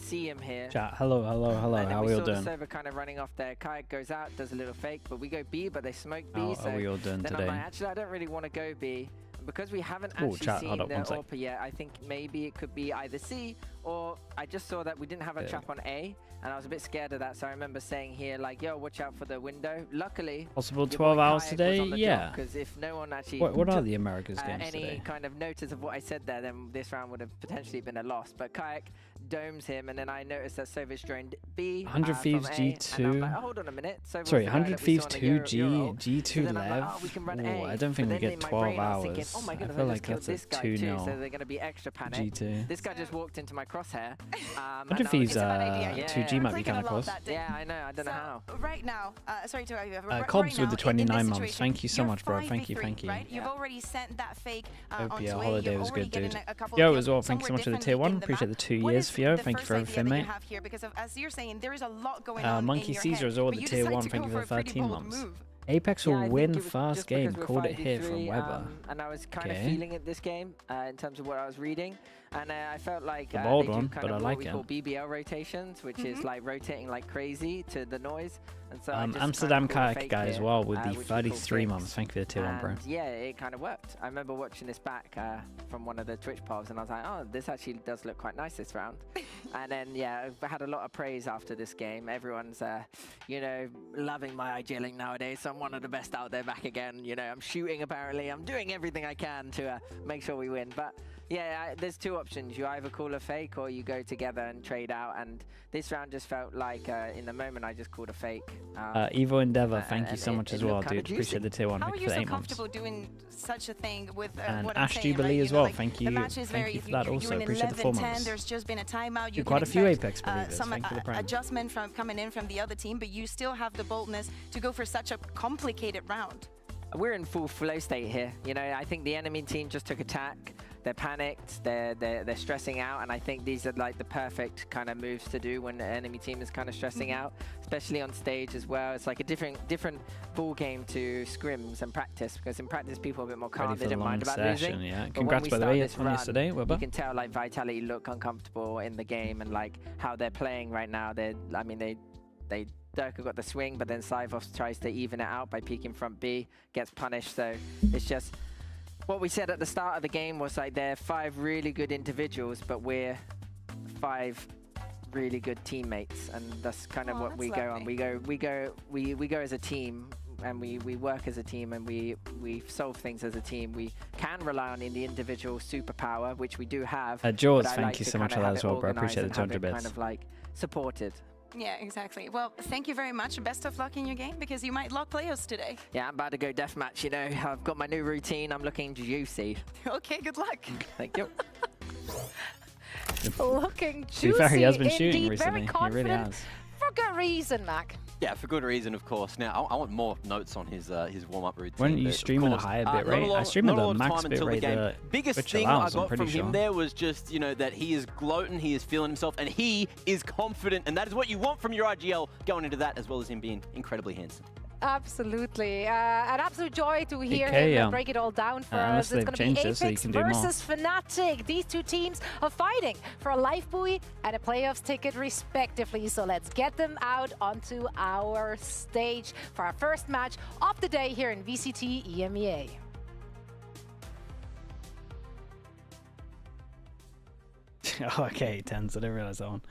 see him here. Chat. Hello. How are we all doing? Server kind of running off there. Kayak goes out, does a little fake, but we go B, but they smoke B. How are we all doing today? Actually, I don't really want to go B. Because we haven't actually seen the AWP yet, I think maybe it could be either C or I just saw that we didn't have a trap on A, and I was a bit scared of that. So I remember saying here, like, yo, watch out for the window. Luckily, possible 12 hours today. Yeah. Because if no one actually what are the Americas games any today? kind of notice of what I said there, then this round would have potentially been a loss. But Kayak domes him, and then I noticed that Sovic joined B. 100 Thieves G2. Like, oh, hold on a minute. Sorry, 100 Thieves 2 G2 LEV. Oh, we can run A. I don't think we get 12 hours. Thinking, oh my goodness, I feel like that's a 2-0. So they're going to be extra panic. G2. This guy just walked into my crosshair. 100 Thieves 2G might be kind of close. Yeah, I know. I don't know how. Right now, sorry to Cobbs with the 29 months. Thank you so much, bro. Thank you. Right? You've already sent that fake hope your holiday was good, dude. Yo, as well, thank you so much for the tier 1. Appreciate the 2 years, Theo. Thank you for everything, mate. As you're saying, there is a lot going on Monkey Caesar as well with the tier 1. Thank you for the 13 months. Apeks will win first game. Called it here from Weber. And I was kind of feeling it this game in terms of what I was reading. And I felt like the bold one, kind but of I like what we it. call BBL rotations, which is like rotating like crazy to the noise. And so Amsterdam Kayak guy as well with the 33 months. Thank you for the tier 1, bro. Yeah, it kind of worked. I remember watching this back from one of the Twitch polls, and I was like, oh, this actually does look quite nice this round. And then, yeah, I had a lot of praise after this game. Everyone's, you know, loving my IGLing nowadays. So I'm one of the best out there back again. You know, I'm shooting apparently. I'm doing everything I can to make sure we win. But yeah, there's two options. You either call a fake or you go together and trade out. And this round just felt like, in the moment, I just called a fake. Evo Endeavor, thank you so much as well, dude. Appreciate the tier 1. How are you for the so 8 months. comfortable doing such a thing with and what Ash I'm saying, Jubilee right? as well. Like, thank you. Thank you for that also. Appreciate the 4 months. There's just been a timeout. You quite a few Apeks believers. Some thank you for the prime. adjustment from coming in from the other team, but you still have the boldness to go for such a complicated round. We're in full flow state here. You know, I think the enemy team just took attack. They're panicked, they're stressing out, and I think these are like the perfect kind of moves to do when the enemy team is kind of stressing out, especially on stage as well. It's like a different ball game to scrims and practice, because in practice people are a bit more calm, they don't mind about losing. Yeah. Congrats by the way on yesterday, Weber. You can tell like Vitality look uncomfortable in the game and like how they're playing right now. I mean, Durka got the swing, but then Syvos tries to even it out by peeking front B, gets punished. So it's just what we said at the start of the game was like they're 5 really good individuals, but we're 5 really good teammates, and that's kind of what we go on. We go as a team, and we work as a team, and we solve things as a team. We can rely on the individual superpower, which we do have. Jaws, thank you so much for that as well, bro. Appreciate the 200 bits. Kind of like supported. Yeah, exactly. Well, thank you very much. Best of luck in your game, because you might lock players today. Yeah, I'm about to go deathmatch, you know. I've got my new routine. I'm looking juicy. Okay, good luck. Thank you. Looking juicy. To be fair, he has been shooting indeed. recently. He really has. For good reason, Mac. Yeah, for good reason, of course. Now, I want more notes on his warm-up routine. When you stream at a higher bit rate, I stream at the max bit rate. The biggest thing I got from him there was just, you know, that he is gloating, he is feeling himself, and he is confident, and that is what you want from your IGL going into that, as well as him being incredibly handsome. Absolutely. An absolute joy to hear him break it all down for us. It's going to be Apeks versus Fnatic. These two teams are fighting for a life buoy and a playoffs ticket respectively. So let's get them out onto our stage for our first match of the day here in VCT EMEA. Okay, Tens, I didn't realize that one.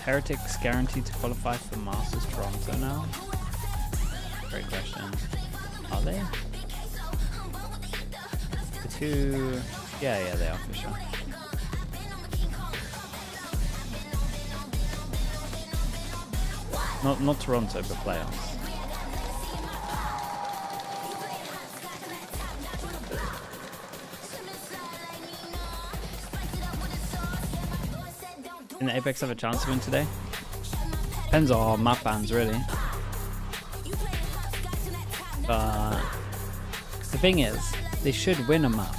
Heretics guaranteed to qualify for Masters Toronto now? Great question. Are they? The two... Yeah, they are for sure. Not Toronto, but playoffs. Can the Apeks have a chance to win today? Depends on map bans, really. But The thing is, they should win a map.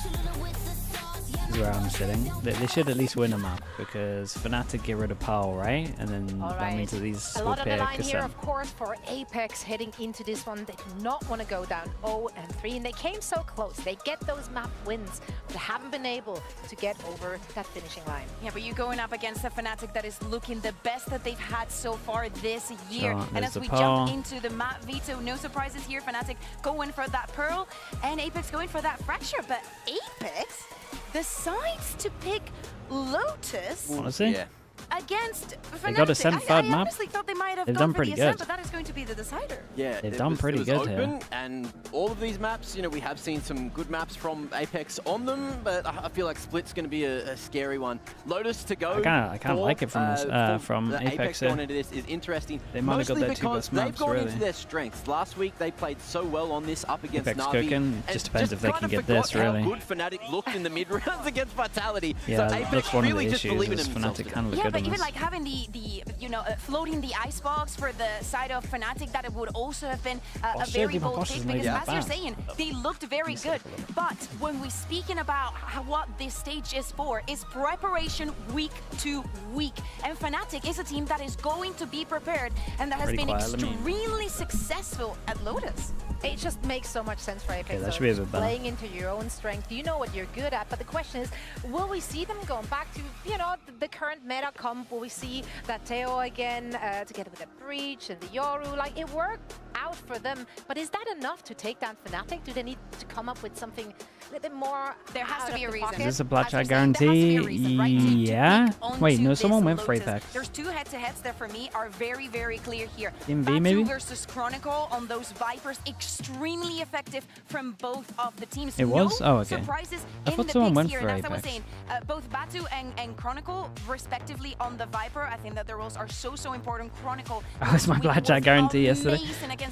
Is where I'm sitting. They should at least win a map because Fnatic get rid of Powell, right? And then that means that these a will lot on pay the line a here, of course, for Apeks heading into this one. They do not want to go down 0-3, and they came so close. They get those map wins, but haven't been able to get over that finishing line. Yeah, but you're going up against a Fnatic that is looking the best that they've had so far this year. Sure, and as we jump into the map veto, no surprises here. Fnatic going for that Pearl, and Apeks going for that Fracture. But Apeks decides to pick Lotus. Honestly? Yeah. Against Fnatic. They got a third map. I honestly thought they might have They've gone done for the pretty ascent, good. but that is going to be the decider. Yeah, They've done pretty good open, here. and all of these maps, you know, we have seen some good maps from Apeks on them, but I feel like Split's going to be a scary one. Lotus to go. I kind of like it from Apeks going into this is interesting. They might have got their two because best maps, they've gone really. into their strengths. Last week they played so well on this up against Apeks Na'Vi. cooking. Just depends if they can get this, really. How good Fnatic looked in the mid rounds against Vitality. Yeah, so that's one of the really just issues. believing Is in themselves. Fnatic can look Yeah, good but on even this. like having the you know, floating the icebox for the side of Fnatic, that it would also have been a very bold pick, because as you're saying, they looked very good. But when we're speaking about what this stage is for, is preparation week to week. And Fnatic is a team that is going to be prepared and that has been extremely successful at Lotus. It just makes so much sense for Apeks. Okay, that should be a bit better. Playing into your own strength, you know what you're good at. But the question is, will we see them going back to, you know, the current meta comp? Will we see that Teo again together with the Breach and the Yoru? Like, it worked out for them, but is that enough to take down Fnatic? Do they need to come up with something a little bit more? There has to be a reason. Is this a blackjack guarantee? Yeah. Wait, no, someone went for Apeks. There's two head-to-heads that for me are very, very clear here. Team V, maybe? versus Chronicle on those Vipers, extremely effective from both of the teams. It was? No oh, okay. surprises I in thought the someone picks went here. for And as I was Apeks. saying, both Batu and Chronicle, respectively, on the Viper, I think that their roles are so important. Chronicle. That was my blackjack guarantee yesterday.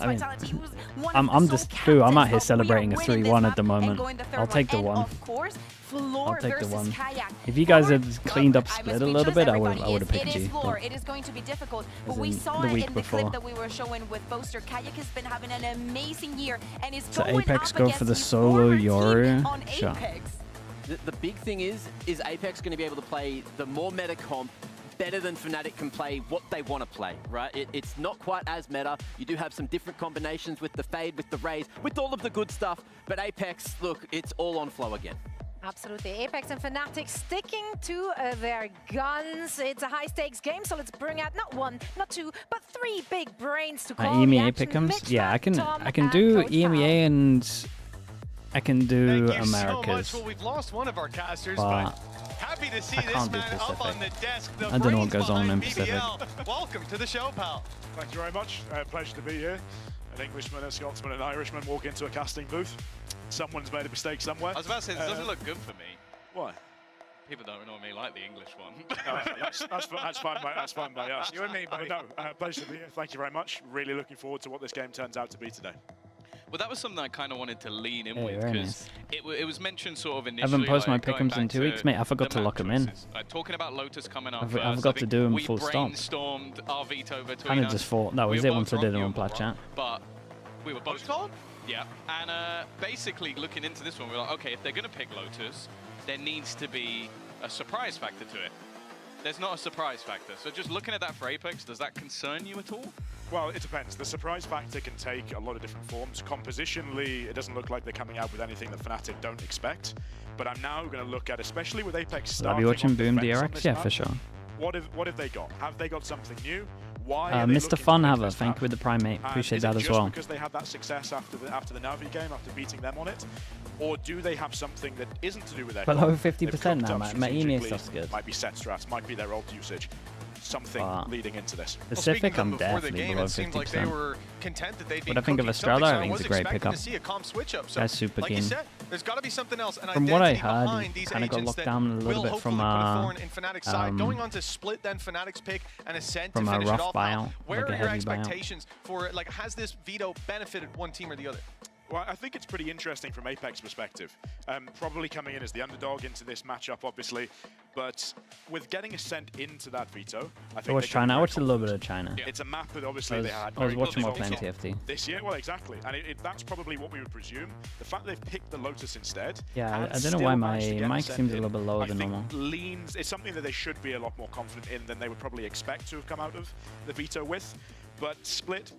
I mean, I'm just, boo, I'm out here celebrating a 3-1 at the moment. I'll take the one. Of course, I'll take the one. If you guys had cleaned up Split a little bit, I would have picked G. It is going to be difficult, but As we in saw the it week in the before. clip that we were showing with Boaster. Kayak has been having an amazing year and is So going Apeks up go against for the his solo former team Yoru. on Sure. Apeks. The big thing is Apeks going to be able to play the more meta comp better than Fnatic can play what they want to play, right? It's not quite as meta. You do have some different combinations with the Fade, with the Raze, with all of the good stuff, but Apeks, look, it's all on flow again. Absolutely. Apeks and Fnatic sticking to their guns. It's a high-stakes game, so let's bring out not one, not two, but three big brains to call EMEA pick'ems? Yeah, I can do EMEA and I can do Americas. So much. Well, we've lost one of our casters, but happy to see I this can't do man up Pacific. on the desk. I don't know what goes on in Pacific. Welcome to the show, pal. Thank you very much. Pleasure to be here. An Englishman, a Scotsman, and an Irishman walk into a casting booth. Someone's made a mistake somewhere. I was about to say, this doesn't look good for me. Why? People don't normally like the English one. That's fine, mate. That's fine by us. You and me, buddy. No, pleasure to be here. Thank you very much. Really looking forward to what this game turns out to be today. Well, that was something I kind of wanted to lean in with, very because it was mentioned sort of initially. I haven't posted like, my pick'ems in 2 weeks, mate. I forgot to lock them in. Talking about Lotus coming up I forgot to do them full stop. We brainstormed our veto between Kind of us. just thought that was it once I did it on Plat Chat. But we were both told. Yeah, and basically looking into this one, we were like, okay, if they're going to pick Lotus, there needs to be a surprise factor to it. There's not a surprise factor. So just looking at that for Apeks, does that concern you at all? Well, it depends. The surprise factor can take a lot of different forms. Compositionally, it doesn't look like they're coming out with anything that Fnatic don't expect. But I'm now going to look at, especially with Apeks starting. I'll be watching Boom DRX. DRX, yeah, for sure. What have they got? Have they got something new? Why Mr. Funhaver, thank you with the Primate. Appreciate that as well. Because they had that success after the Na'Vi game, after beating them on it? Or do they have something that isn't to do with their Below 50% now, my EMEA stuff's good. Might be set strats, might be their ult usage. Something leading into this. Pacific, I'm definitely below 50%. Like they were content that they'd What I think of Estrella, I think it's a great pickup. To see a comp switch up. So, Guy's super like you keen. said, there's got to be something else. And From what I heard, he kind of got locked down a little bit from going on to split then Fnatic's pick and Ascent from to a finish it rough off. buyout, Where like a are your heavy buyout. expectations for it? Like, has this veto benefited one team or the other? Well, I think it's pretty interesting from Apeks' perspective. Probably coming in as the underdog into this matchup, obviously, but with getting a sent into that veto, I think. I watched China. I watched a little bit of China. It's a map that obviously they had. I was watching more playing TFT this year. Well, exactly, and that's probably what we would presume. The fact they've picked the Lotus instead. Yeah, I don't know why my mic seems a little bit lower than normal. Leans. It's something that they should be a lot more confident in than they would probably expect to have come out of the veto with, but Split,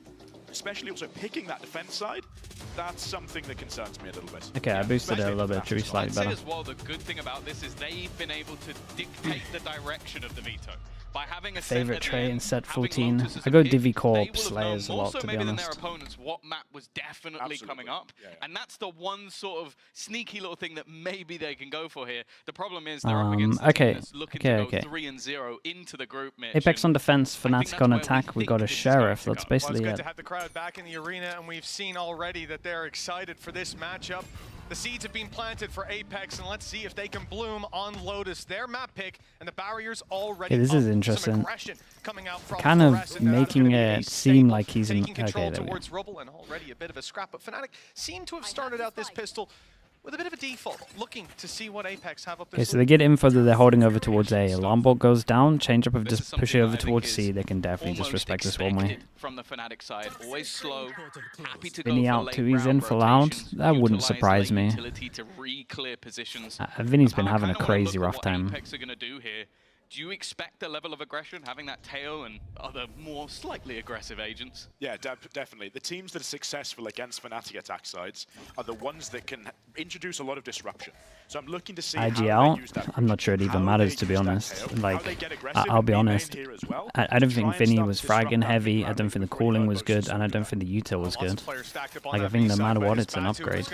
especially also picking that defense side, that's something that concerns me a little bit. Okay, I boosted it a little bit to be slightly better. I'd say as well, the good thing about this is they've been able to dictate the direction of the veto. By having a favorite trait in set 14. I go Divi Corp Slayers a lot, to be honest. Than their opponents, what map was definitely coming up, and that's the one sort of sneaky little thing that maybe they can go for here. The problem is they're up against the team that's looking to go 3-0 into the group, Mitch. Apeks on defense, Fnatic on attack. We got a Sheriff. That's basically it. It's good to have the crowd back in the arena, and we've seen already that they're excited for this matchup. The seeds have been planted for Apeks, and let's see if they can bloom on Lotus. Their map pick, and the barriers already. Okay, this is interesting. Coming out from kind of making it seem like he's in. Okay, towards Rubble, and already a bit of a scrap. But Fnatic seem to have started out this pistol with a bit of a default, looking to see what Apeks have up this. Okay, so they get info that they're holding over towards A. Alarm bot goes down, change up of just push it over towards C. They can definitely disrespect this one way. From the Fnatic side, always slow, happy to Vinny out 2, he's in for loud. That wouldn't surprise me. Vinny's been having a crazy rough time. Apeks are going to do here. Do you expect a level of aggression, having that tail and other more slightly aggressive agents? Yeah, definitely. The teams that are successful against Fnatic attack sides are the ones that can introduce a lot of disruption. So I'm looking to see IGL, I'm not sure it even matters, to be honest. Like, I'll be honest, I don't think Vinny was fragging heavy, I don't think the cooling was good, and I don't think the util was good. Like, I think no matter what, it's an upgrade.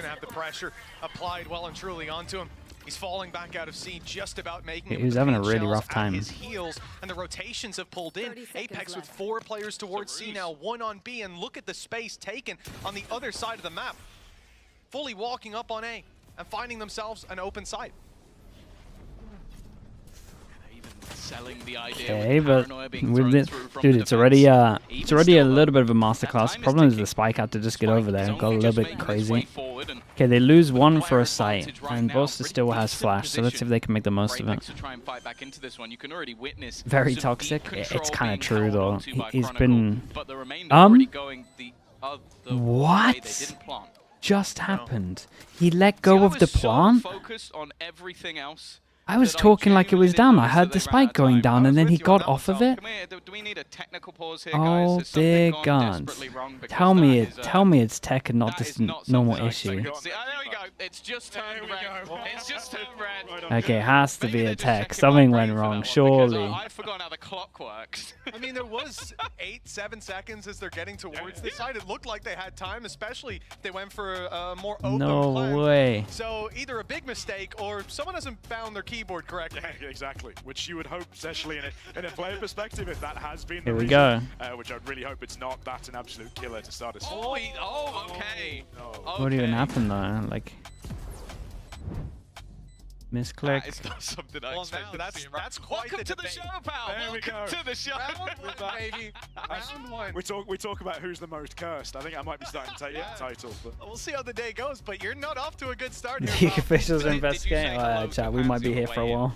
He's falling back out of C, just about making it. He was having a really rough time. His heels, and the rotations have pulled in. Apeks with 4 players towards C now, 1 on B, and look at the space taken on the other side of the map. Fully walking up on A and finding themselves an open site. Selling the idea okay, but with it, dude, it's already a little bit of a masterclass. Problem is the spike had to just get over there and got a little bit crazy. Okay, they lose 1 for a site, and Boster still has flash, so let's see if they can make the most of it. Very toxic. It's kind of true though. He's been what just happened? He let go of the plant? I was talking like it was down. I heard the spike going down, and then he got off of it. Oh dear God! Tell me it's tech and not this normal issue. It's just turned red. It's just turned red. Okay, it has to be a tech. Something went wrong, surely. I forgot how the clock works. I mean, there was 7 seconds as they're getting towards the side. It looked like they had time, especially if they went for a more open plan. No way. So either a big mistake or someone hasn't bound their keyboard correctly. Yeah, exactly. Which you would hope, especially in a player perspective, if that has been the reason. Here we go. Which I'd really hope it's not. That's an absolute killer to start us. Oh, okay. What even happened there? Like, misclick. It's not something I expected. That's quite the debate. Welcome to the show, pal. Welcome to the show. Baby. Round 1. We talk about who's the most cursed. I think I might be starting to take the title. But we'll see how the day goes, but you're not off to a good start The here. officials are investigating. Chat, we might be here for a while.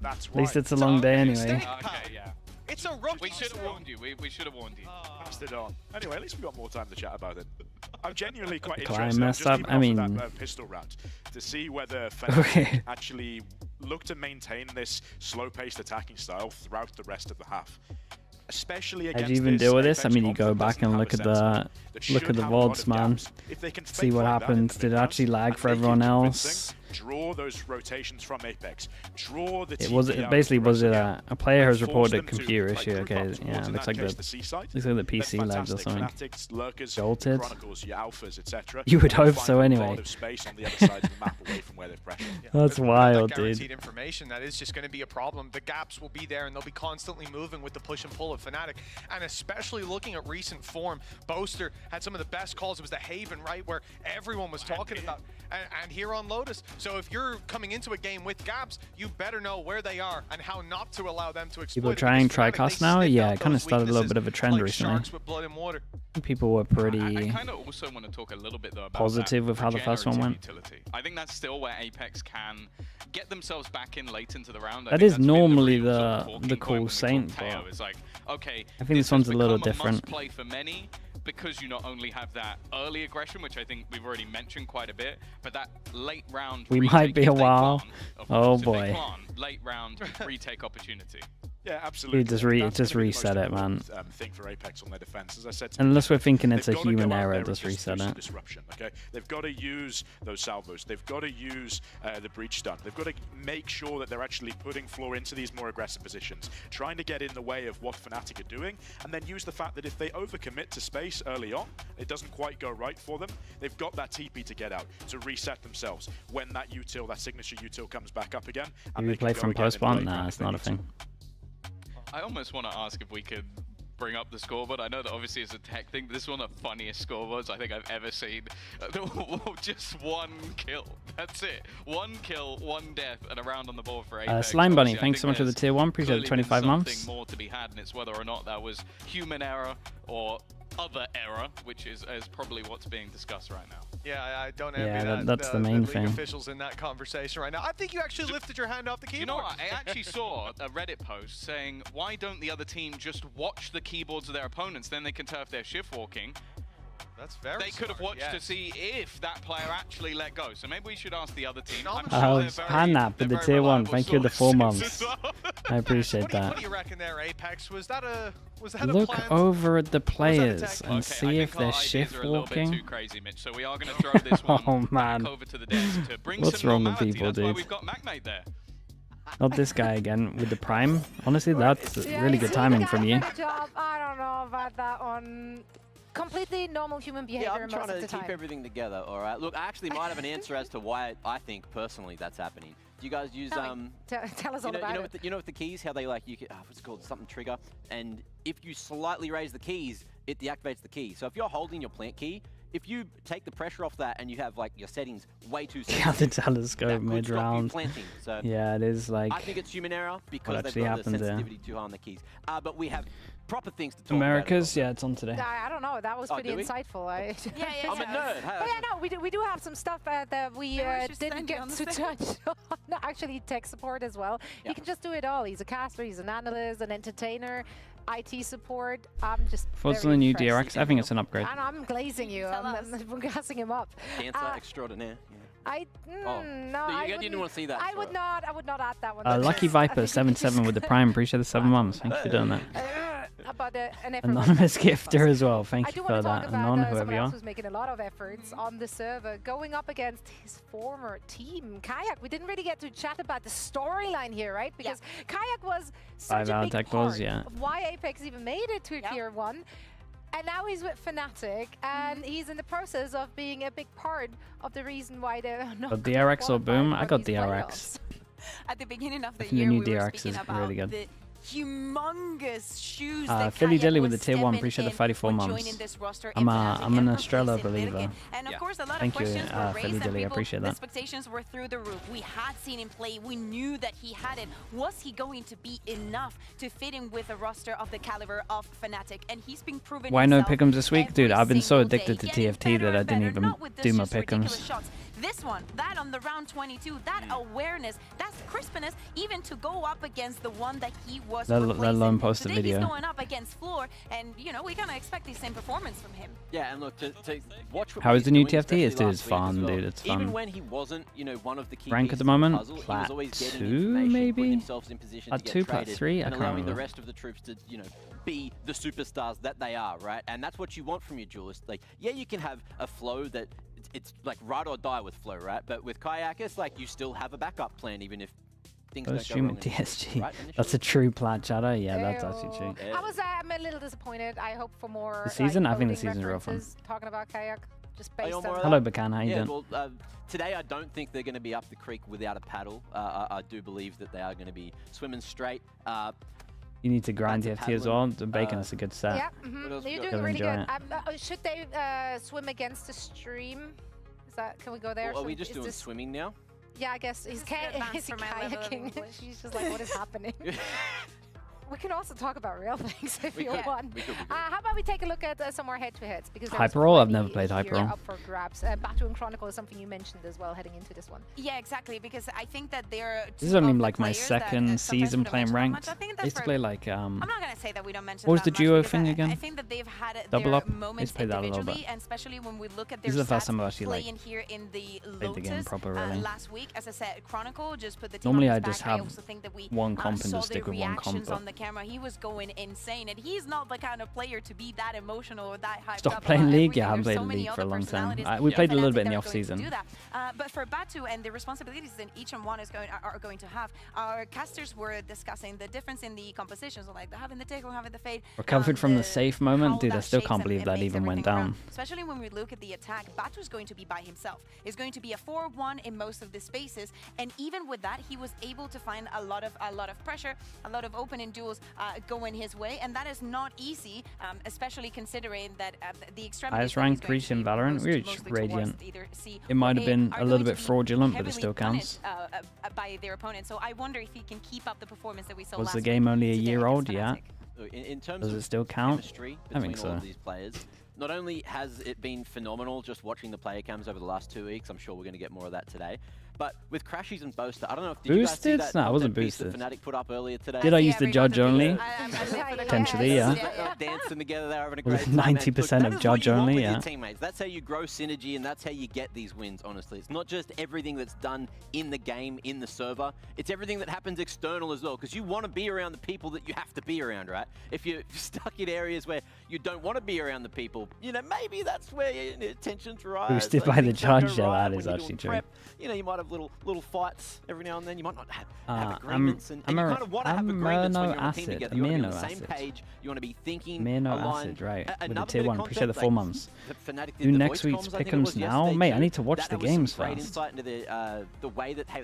That's right. At least it's a long day anyway. Okay, yeah. It's a rookie. We should have warned you. We should have warned you. Passed it on. Anyway, at least we got more time to chat about it. I'm genuinely quite Climb interested. messed up. I mean, that pistol round to see whether Fnatic actually look to maintain this slow-paced attacking style throughout the rest of the half. Especially against how do you even deal with this? I mean, you go back and look at the VODs, man. See what happens. Did it actually lag for everyone else? Draw those rotations from Apeks. Draw the it basically was it a player has reported a computer issue. Okay, yeah, looks like the PC lagged or something. Jolted. You would hope so anyway. That's wild, dude. Information that is just going to be a problem. The gaps will be there, and they'll be constantly moving with the push and pull of Fnatic. And especially looking at recent form, Boaster had some of the best calls. It was the Haven, right, where everyone was talking about. And here on Lotus, So if you're coming into a game with gaps, you better know where they are and how not to allow them to exploit. People trying Tricast now? Yeah, it kind of started a little bit of a trend recently. People were pretty I kind of also want to talk a little bit though about positive with how the first one went. Utility. I think that's still where Apeks can get themselves back in late into the round. That is normally the cool Saint, but it's like, okay, I think this one's a little different. Play for many, because you not only have that early aggression, which I think we've already mentioned quite a bit, but that late round we might be a while. Oh boy. Late round retake opportunity. Yeah, absolutely. Just reset it, man. Thing for Apeks on their defense, as I said. Unless we're thinking it's a human error, just reset it. Disruption, okay? They've got to use those salvos. They've got to use the breach stun. They've got to make sure that they're actually putting Floor into these more aggressive positions, trying to get in the way of what Fnatic are doing, and then use the fact that if they overcommit to space early on, it doesn't quite go right for them. They've got that TP to get out, to reset themselves when that util, that signature util comes back up again. And we play from post-spawn? Nah, it's not a thing. I almost want to ask if we could bring up the scoreboard. I know that obviously it's a tech thing, but this is one of the funniest scoreboards I think I've ever seen. Just one kill. That's it. One kill, one death, and a round on the board for Apeks. Slime Bunny, thanks so much for the tier 1. Appreciate the 25 months. More to be had, and it's whether or not that was human error or other error, which is probably what's being discussed right now. Yeah, I don't envy that's the main thing. Officials in that conversation right now. I think you actually lifted your hand off the keyboard. You know what? I actually saw a Reddit post saying, why don't the other team just watch the keyboards of their opponents? Then they can tell if they're shift walking. That's very They could have watched to see if that player actually let go. So maybe we should ask the other team. Hannap with the tier 1. Thank you for the 4 months. I appreciate that. What do you reckon there, Apeks? Was that a Look over at the players and see if they're shift walking. Too crazy, Mitch. So we are going to throw this one back over to the desk to bring What's wrong with people, That's dude? why we've got MacMate there. Not this guy again with the prime. Honestly, that's really good timing from you. Good job. I don't know about that one. Completely normal human behavior I'm most of the trying to time. keep everything together, all right? Look, I actually might have an answer as to why I think, personally, that's happening. Do you guys use, tell us all about it. You know with the keys, how they like, you can, what's it called, something trigger, and if you slightly raise the keys, it deactivates the key. So if you're holding your plant key, if you take the pressure off that and you have like your settings way too sensitive, yeah, the telescope mid-round. So yeah, it is like. I think it's human error because they've got the sensitivity too high on the keys. But we have proper things to talk Americas, about. yeah, it's on today. I don't know. That was pretty insightful. I'm a nerd. But yeah, no, we do have some stuff that we didn't get to touch on. Actually, tech support as well. He can just do it all. He's a caster, he's an analyst, an entertainer, IT support. I'm just What's the new DRX? I think it's an upgrade. And I'm glazing you. I'm gassing him up. Dancer extraordinaire. No, you didn't want to see that. I would not add that one. Lucky Viper 77 with the prime. Appreciate the 7 months. Thank you for doing that. About an anonymous gifter as well. Thank you for that. Anon, whoever you are. Who's making a lot of efforts on the server, going up against his former team, Kayak. We didn't really get to chat about the storyline here, right? Because Kayak was such a big part of why Apeks even made it to tier 1. And now he's with Fnatic, and he's in the process of being a big part of the reason why they're not. But DRX or boom? I got DRX. At the beginning of the year, we DRX were speaking about really good. The humongous shoes Philly Dilly with the tier 1, appreciate the 34 months. I'm an Estrella believer. And of course, a lot Thank of you, questions were Philly raised, Dilly, I and appreciate the that. expectations were through the roof. We had seen him play, we knew that he had it. Was he going to be enough to fit in with a roster of the caliber of Fnatic? And he's been proven. Why no pick'ems this week? Dude, I've been so addicted to TFT that I didn't even do my pick'ems. This one, that on the round 22, that awareness, that crispness, even to go up against the one that he was replacing. Post a video. He's going up against Floor, and you know, we're gonna expect the same performance from him. Yeah, and look, to watch what how is the new TFT? It's fun, dude. It's fun. Even when he wasn't, you know, one of the key rank at the moment, puzzle, plat 2 maybe, plat 2, plat 3. I can't remember. The rest of the troops to, you know, be the superstars that they are, right? And that's what you want from your duelist. Like, yeah, you can have a flow that it's like ride or die with flow, right? But with Kayak, it's like you still have a backup plan, even if things don't go wrong. TSG. Right, that's a true plat chatter. Yeah, that's actually true. I'm a little disappointed. I hope for more. The season? I think the season's real fun. Talking about Kayak, just based on. Hello, Bakan. How you doing? Well, today I don't think they're going to be up the creek without a paddle. I do believe that they are going to be swimming straight. You need to grind TFT as well. The bacon is a good set. Yeah, you're doing really good. Should they swim against the stream? Is that? Can we go there? Are we just doing swimming now? Yeah, I guess he's kayaking. She's just like, what is happening? We can also talk about real things if you want. How about we take a look at some more head-to-heads? Because Hyperroll, I've never played Hyperroll. Up for grabs. Bato and Chronicle is something you mentioned as well heading into this one. Yeah, exactly. Because I think that they're. This is only like my second season playing ranked. I used to play like. I'm not gonna say that we don't mention. What was the duo thing again? I think that they've had Double up. Moments Played that a little bit. And especially when we look at their this is the first time I've actually playing here in the Lotus the game proper, really. last week. As I said, Chronicle just put the team normally on I his just back. have one comp and just stick with one comp. On the camera, he was going insane, and he's not the kind of player to be that emotional or that hyped Stop up playing League? Yeah, I haven't There's played so League for a long time. personalities We played a little bit in the that are off going to season. do that. But for Batu and the responsibilities that each and one is are going to have, our casters were discussing the difference in the compositions, so like having the take or having the fade. Recovered from the safe moment, dude. I still can't believe that even went down. Especially when we look at the attack, Batu's going to be by himself. It's going to be a 4-1 in most of the spaces, and even with that, he was able to find a lot of pressure, a lot of opening duels going his way, and that is not easy, especially considering that the extremity. Highest rank reached in Valorant, we reached Radiant. It might have been a little bit fraudulent, but it still counts. By their opponent, so I wonder if he can keep up the performance that we saw. Was the game only a year old? Yeah. In terms Does of it still count? I think so. All of these players, not only has it been phenomenal just watching the player cams over the last 2 weeks, I'm sure we're going to get more of that today. But with Crashies and Boaster, I don't know if did boosted? You guys see that, no, I wasn't piece boosted. that Fnatic put up earlier today. Did I use the judge only? Potentially, yeah. Dancing together, they're having a great 90% of judge only, yeah. Teammates. That's how you grow synergy, and that's how you get these wins. Honestly, it's not just everything that's done in the game, in the server. It's everything that happens external as well. Because you want to be around the people that you have to be around, right? If you're stuck in areas where you don't want to be around the people, you know, maybe that's where your tensions rise. Boosted by the judge, yeah, that is actually true. You know, you might have little fights every now and then. You might not have agreements, and you kind of want to have agreements when you're on a team together. You want to be on the same page. You want to be thinking aligned. Right? With the tier 1, appreciate the 4 months. Do next week's pick'ems now, mate. I need to watch the games first. I'm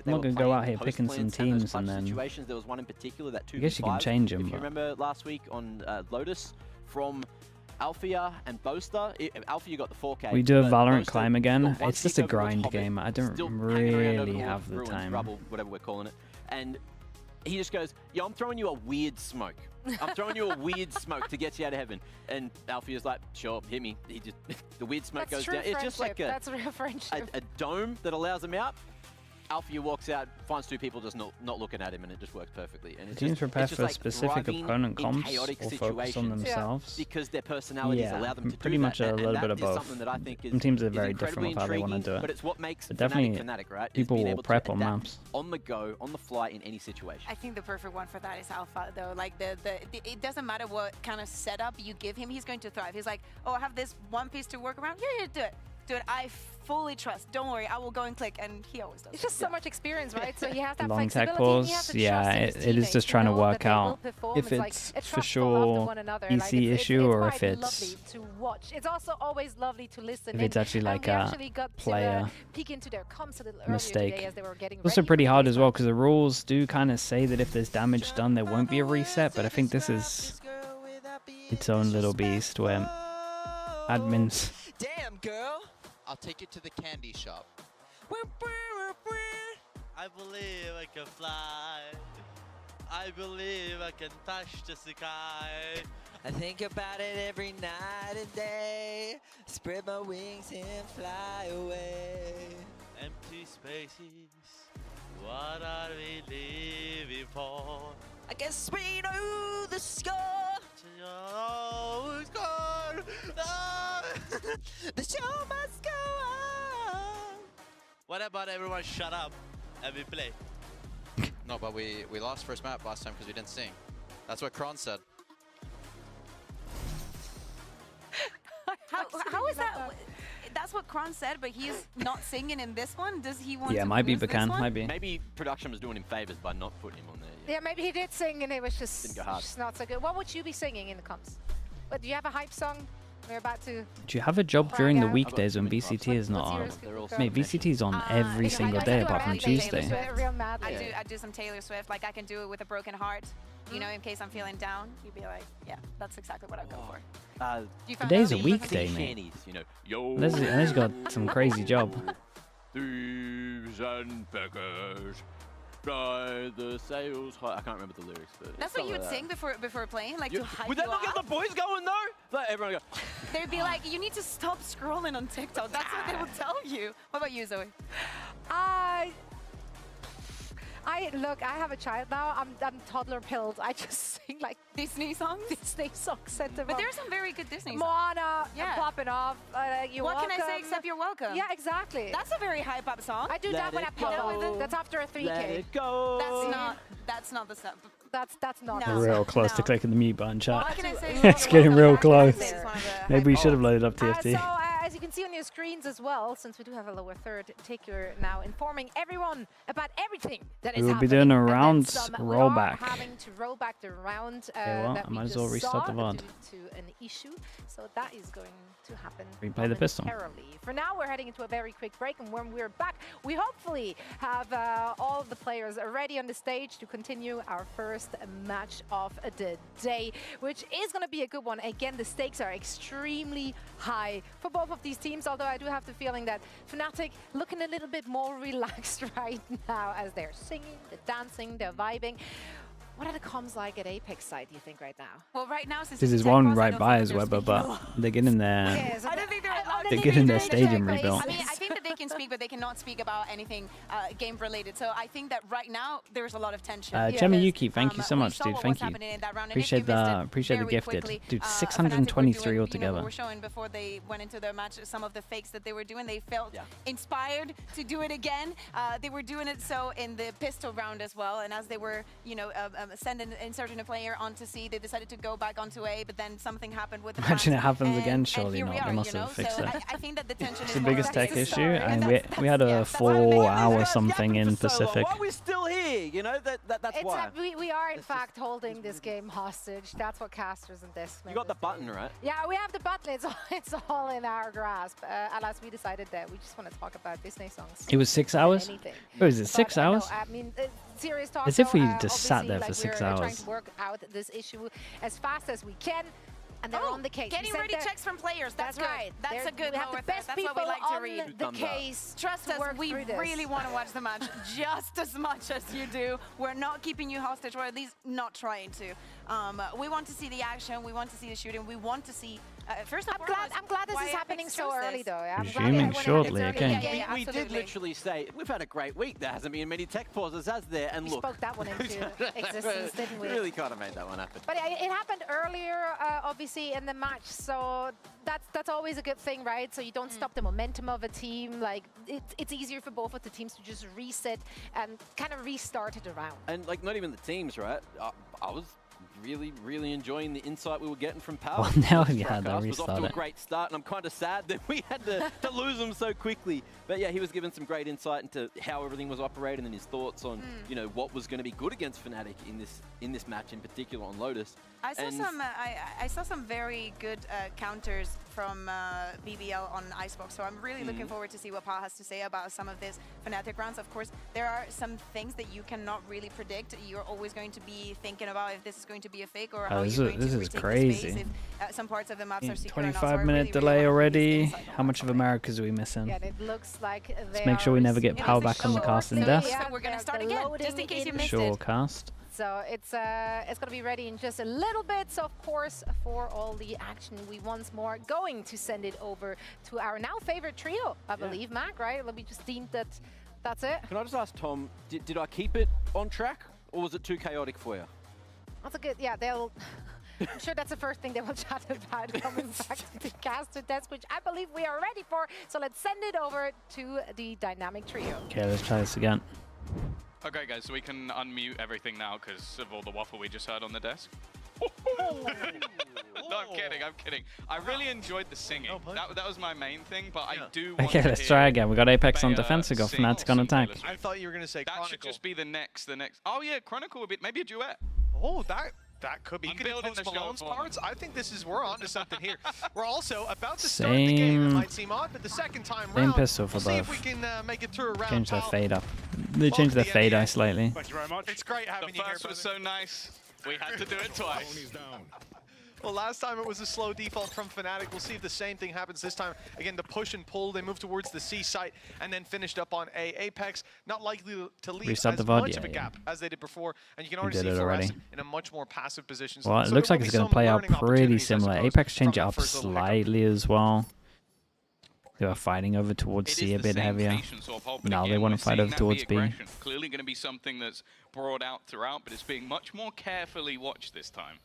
not gonna go out here picking some teams and then. There was one in particular that 2v5. I guess you can change them. If you remember last week on Lotus from Althea and Boaster, Althea got the 4K. We do a Valorant climb again. It's just a grind game. I don't really have the time. Rubble, whatever we're calling it. And he just goes, yo, I'm throwing you a weird smoke. I'm throwing you a weird smoke to get you out of heaven. And Althea's like, sure, hit me. He just the weird smoke goes down. It's just like that's real friendship. A dome that allows him out. Althea walks out, finds 2 people just not looking at him, and it just works perfectly. And it's teams prepare for like specific opponent comps or focus on themselves. Because their personalities allow them to pretty do much that. a little bit of both. Some teams are very different with how they want to do it. But it's what makes definitely Fnatic, right? People will prep on maps. On the go, on the fly, in any situation. I think the perfect one for that is Alpha, though. Like it doesn't matter what kind of setup you give him, he's going to thrive. He's like, oh, I have this one piece to work around. Yeah, do it. Dude, I fully trust. Don't worry, I will go and click, and he always does. It's just so much experience, right? So he has that long flexibility. tech pause, yeah, it is just trying to work out if it's for sure EC issue or if it's to watch. It's also always lovely to listen. If it's actually like a player peek into their comms a little mistake. Today as they were getting It's also pretty hard as well because the rules do kind of say that if there's damage done, there won't be a reset. But I think this is its own little beast where admins. Damn, girl. I'll take you to the candy shop. I believe I can fly. I believe I can touch the sky. I think about it every night and day. Spread my wings and fly away. Empty spaces, what are we living for? I guess we know the score. Oh, it's gone. No. The show must go on. What about everyone shut up and we play? No, but we lost first map last time because we didn't sing. That's what Kron said. How is that? That's what Kron said, but he's not singing in this one. Does he want to might be lose this Bacan, one? might be. Maybe production was doing him favors by not putting him on there. Yeah, maybe he did sing and it was just Didn't go hard. not so good. What would you be singing in the comms? But do you have a hype song? We're about to. Do you have a job during the weekdays when VCT is not on? Mate, VCT is on every single day apart from Tuesday. I do some Taylor Swift. Like I can do it with a broken heart. You know, in case I'm feeling down, you'd be like, yeah, that's exactly what I'd go for. Today's a weekday, mate. You know, yo. Unless he's got some crazy job. Thieves and beggars, ride the sails high. I can't remember the lyrics, but that's what you would sing before playing, like to hype would that not get the boys going though? Like everyone go. They'd be like, you need to stop scrolling on TikTok. That's what they would tell you. What about you, Zoe? Look, I have a child now. I'm toddler pilled. I just sing like Disney songs. Disney songs. But there's some very good Disney songs. Moana, I'm popping off. You're what welcome. Can I say except you're welcome? Yeah, exactly. That's a very hype up song. I do that when I pop up. That's after a 3K. Let it go. That's not the stuff. That's not. No. Real close to clicking the mute button, chat. What can I say? It's getting real close. Maybe we should have loaded up TFT. So, as you can see on your screens as well, since we do have a lower third ticker now, informing everyone about everything that is happening. We will be doing a round rollback. Having to roll back the round I might as well restart the VOD. Due to an issue, so that is going to happen. Replay the pistol. For now, we're heading into a very quick break, and when we're back, we hopefully have all of the players ready on the stage to continue our first match of the day, which is going to be a good one. Again, the stakes are extremely high for both of these teams, although I do have the feeling that Fnatic looking a little bit more relaxed right now as they're singing, they're dancing, they're vibing. What are the comms like at Apeks side, do you think, right now? Well, right now, since this is one right by as Weber, but they're getting their stadium rebuilt. I mean, I think that they can speak, but they cannot speak about anything game related. So I think that right now there's a lot of tension. Jemmy Yuki, thank you so much, dude. Thank you. Appreciate the gifted, dude. 623 altogether. We were showing before they went into their match some of the fakes that they were doing. They felt inspired to do it again. They were doing it so in the pistol round as well, and as they were, you know, inserting a player onto C, they decided to go back onto A, but then something happened with the Imagine it happens again, surely not. They must have fixed it. I think that the tension it's is the biggest tech issue, and we had a 4-hour something in Pacific. Why are we still here? You know, that's why. We are, in fact, holding this game hostage. That's what casters and this. You got the button, right? Yeah, we have the button. It's all in our grasp. Alas, we decided that we just want to talk about Disney songs. It was 6 hours? Oh, is it 6 hours? No, I mean, serious talk. As if we just sat there for 6 hours. We're trying to work out this issue as fast as we can. And they're on the case. Getting ready checks from players. That's right. That's a good lower third. That's what we like to read. The case. Trust us, we really want to watch the match just as much as you do. We're not keeping you hostage, or at least not trying to. We want to see the action. We want to see the shooting. We want to see. First of all, I'm glad this is happening so early, though. Resuming shortly, okay. We did literally say we've had a great week. There hasn't been many tech pauses, has there? And we look, spoke that one into existence, didn't we? We really kind of made that one happen. But it happened earlier, obviously, in the match, so that's always a good thing, right? So you don't stop the momentum of a team. Like it's easier for both of the teams to just reset and kind of restart it around. And like not even the teams, right? I was really enjoying the insight we were getting from Power. Well, now we had that restart. Was off to a great start, and I'm kind of sad that we had to lose him so quickly. But yeah, he was given some great insight into how everything was operating and his thoughts on you know what was going to be good against Fnatic in this match in particular on Lotus. I saw some very good counters from BBL on Icebox, so I'm really looking forward to see what Paul has to say about some of this Fnatic rounds. Of course, there are some things that you cannot really predict. You're always going to be thinking about if this is going to be a fake or how you're going to retake the space. If, some parts of the maps are secure. 25-minute delay already. How much of Americas are we missing? Yeah, it looks like let's make sure we never get power back on the casting desk. So we're going to start again, just in case you missed it. Sure, cast. So it's going to be ready in just a little bit. So of course, for all the action, we once more going to send it over to our now favorite trio, I believe, Mac, right? We just deemed that that's it. Can I just ask Tom, did I keep it on track or was it too chaotic for you? That's a good, yeah, they'll, I'm sure that's the first thing they will chat about coming back to the caster desk, which I believe we are ready for. So let's send it over to the dynamic trio. Okay, let's try this again. Okay, guys, so we can unmute everything now because of all the waffle we just heard on the desk. No, I'm kidding. I really enjoyed the singing. That was my main thing, but I do want Okay, let's try again. We got Apeks on defense, we got Fnatic on attack. I thought you were going to say Chronicle. That should just be the next. Oh yeah, Chronicle would be maybe a duet. Oh, that could be. You could build the Malone's parts. I think we're on to something here. We're also about to start the game. It might seem odd, but the second time round, pistol for see both. if we can make it through a round. Change their fade up. They changed their fade eye slightly. Thank you very much. It's great having you here. The first was so nice. We had to do it twice. Well, last time it was a slow default from Fnatic. We'll see if the same thing happens this time. Again, the push and pull, they moved towards the C site and then finished up on A. Apeks, not likely to leave as much of a gap as they did before. And you can already see Fluorescent in a much more passive position. Well, it looks like it's going to play out pretty similar. Apeks change it up slightly as well. They were fighting over towards C a bit heavier. Now they want to fight over towards B. Clearly going to be something that's brought out throughout, but it's being much more carefully watched this time.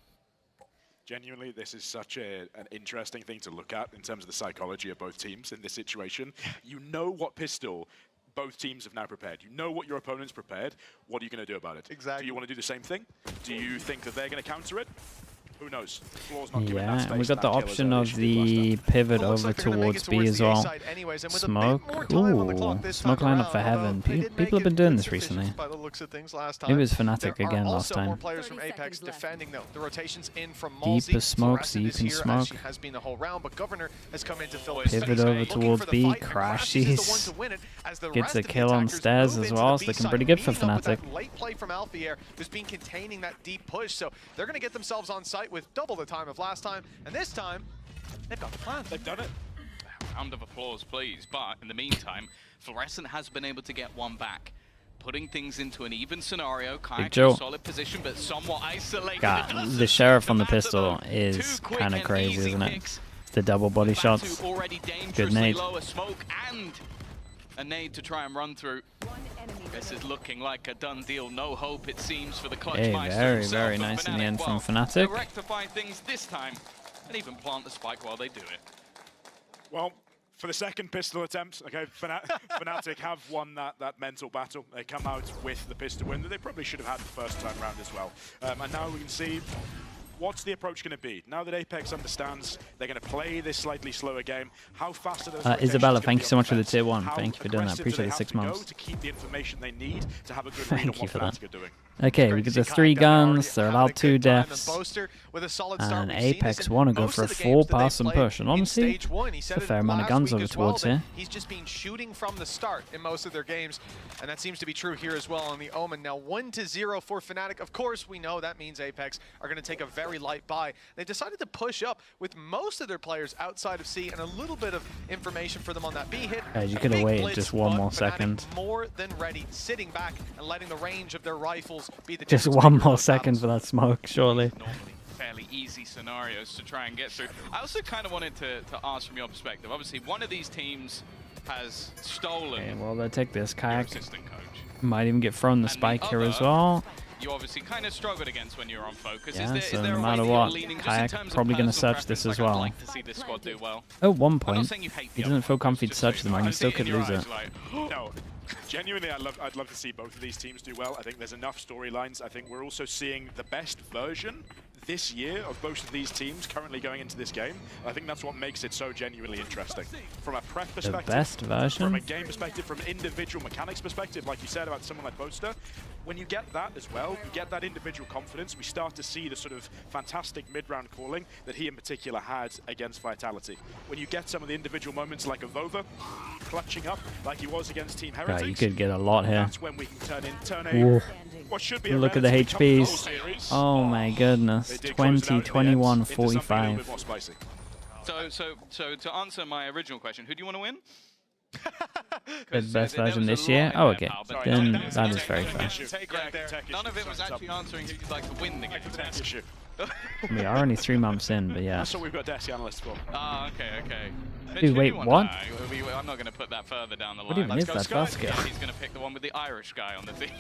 Genuinely, this is such an interesting thing to look at in terms of the psychology of both teams in this situation. You know what pistol both teams have now prepared. You know what your opponent's prepared. What are you going to do about it? Exactly. Do you want to do the same thing? Do you think that they're going to counter it? Who knows? Floor's not giving that Yeah, space, and we got the that option of the pivot over towards B as well. Smoke. Ooh, smoke lineup for Heaven. People have been doing this recently. Maybe it was Fnatic again last time. Deeper smoke, so you can smoke. Pivot over towards B, crashes. Gets a kill on stairs as well, so looking pretty good for Fnatic. Late play from Alfier, who's been containing that deep push, so they're going to get themselves on site with double the time of last time, and this time they've got the plan. They've done it. Round of applause, please. But in the meantime, Fluorescent has been able to get one back, putting things into an even scenario. Kayak in a solid position, but somewhat isolated. God, the sheriff on the pistol is kind of crazy, isn't it? The double body shots. Good nade. Smoke and a nade to try and run through. This is looking like a done deal. No hope, it seems, for the clutch. Very, very nice in the end from Fnatic. Rectify things this time and even plant the spike while they do it. Well, for the second pistol attempt, okay, Fnatic have won that mental battle. They come out with the pistol win that they probably should have had the first time round as well. And now we can see what's the approach going to be? Now that Apeks understands they're going to play this slightly slower game, how fast are those Isabella, thank you so much for the tier 1. Thank you for doing that. Appreciate the 6 months. To keep the information they need to have a good read on what Fnatic are doing. Okay, we get the 3 guns, they're allowed 2 deaths, and Apeks want to go for a 4-pass and push, and honestly, it's a fair amount of guns over towards here. He's just been shooting from the start in most of their games, and that seems to be true here as well on the Omen. Now 1-0 for Fnatic. Of course, we know that means Apeks are going to take a very light buy. They decided to push up with most of their players outside of C, and a little bit of information for them on that B hit. You could have waited just one more Fnatic second. More than ready, sitting back and letting the range of their rifles be the just one more second for that smoke, surely. Normally fairly easy scenarios to try and get through. I also kind of wanted to ask from your perspective. Obviously, one of these teams has stolen. Okay, well, they'll take this. Kayak might even get thrown the spike here as well. You obviously kind of struggled against when you're on focus. Yeah, so no matter what, Kayak probably going to search this as well. Like to see this squad do well. At one point, he doesn't feel comfy to search them, and he still could lose it. No. Genuinely, I'd love to see both of these teams do well. I think there's enough storylines. I think we're also seeing the best version this year of both of these teams currently going into this game. I think that's what makes it so genuinely interesting. From a prep perspective, the best version? From a game perspective, from an individual mechanics perspective, like you said about someone like Boaster, when you get that as well, you get that individual confidence, we start to see the sort of fantastic mid-round calling that he in particular had against Vitality. When you get some of the individual moments like a Vova clutching up like he was against Team Heretics, you could get a lot here. That's when we can turn a what should be a look at the HPs. Oh my goodness. 20, 21, 45. So to answer my original question, who do you want to win? The best version this year? Oh, okay. Then that is very fair. None of it was actually answering who you'd like to win the game. We are only 3 months in, but yeah. That's what we've got Desi analysts for. Ah, okay. Dude, wait, what? I'm not going to put that further down the line. What even is that basket? He's going to pick the one with the Irish guy on the team.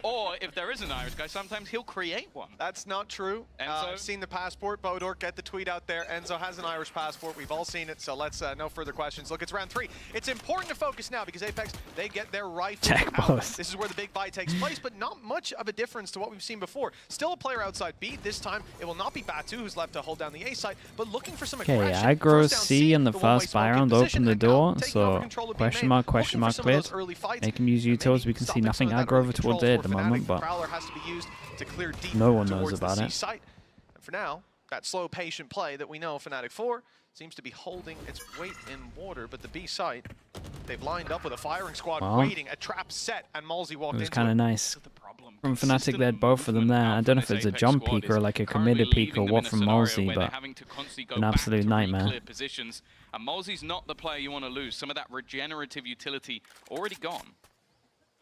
Or if there is an Irish guy, sometimes he'll create one. That's not true. I've seen the passport. Bodor, get the tweet out there. Enzo has an Irish passport. We've all seen it, so let's no further questions. Look, it's round 3. It's important to focus now because Apeks, they get their rifle out. This is where the big buy takes place, but not much of a difference to what we've seen before. Still a player outside B. This time, it will not be Batu who's left to hold down the A site, but looking for some aggression. Okay, aggro C in the first buy round, open the door, so question mark cleared. Make him use utils, we can see nothing aggro over towards A at the moment, but no one knows about it. For now, that slow, patient play that we know Fnatic 4 seems to be holding its weight in water, but the B site, they've lined up with a firing squad waiting, a trap set, and Malzy walked into it. It was kind of nice. from Fnatic. They had both of them there. I don't know if it's a jump peek or like a committed peek or what from Malzy, but an absolute nightmare. And Malzy's not the player you want to lose. Some of that regenerative utility already gone.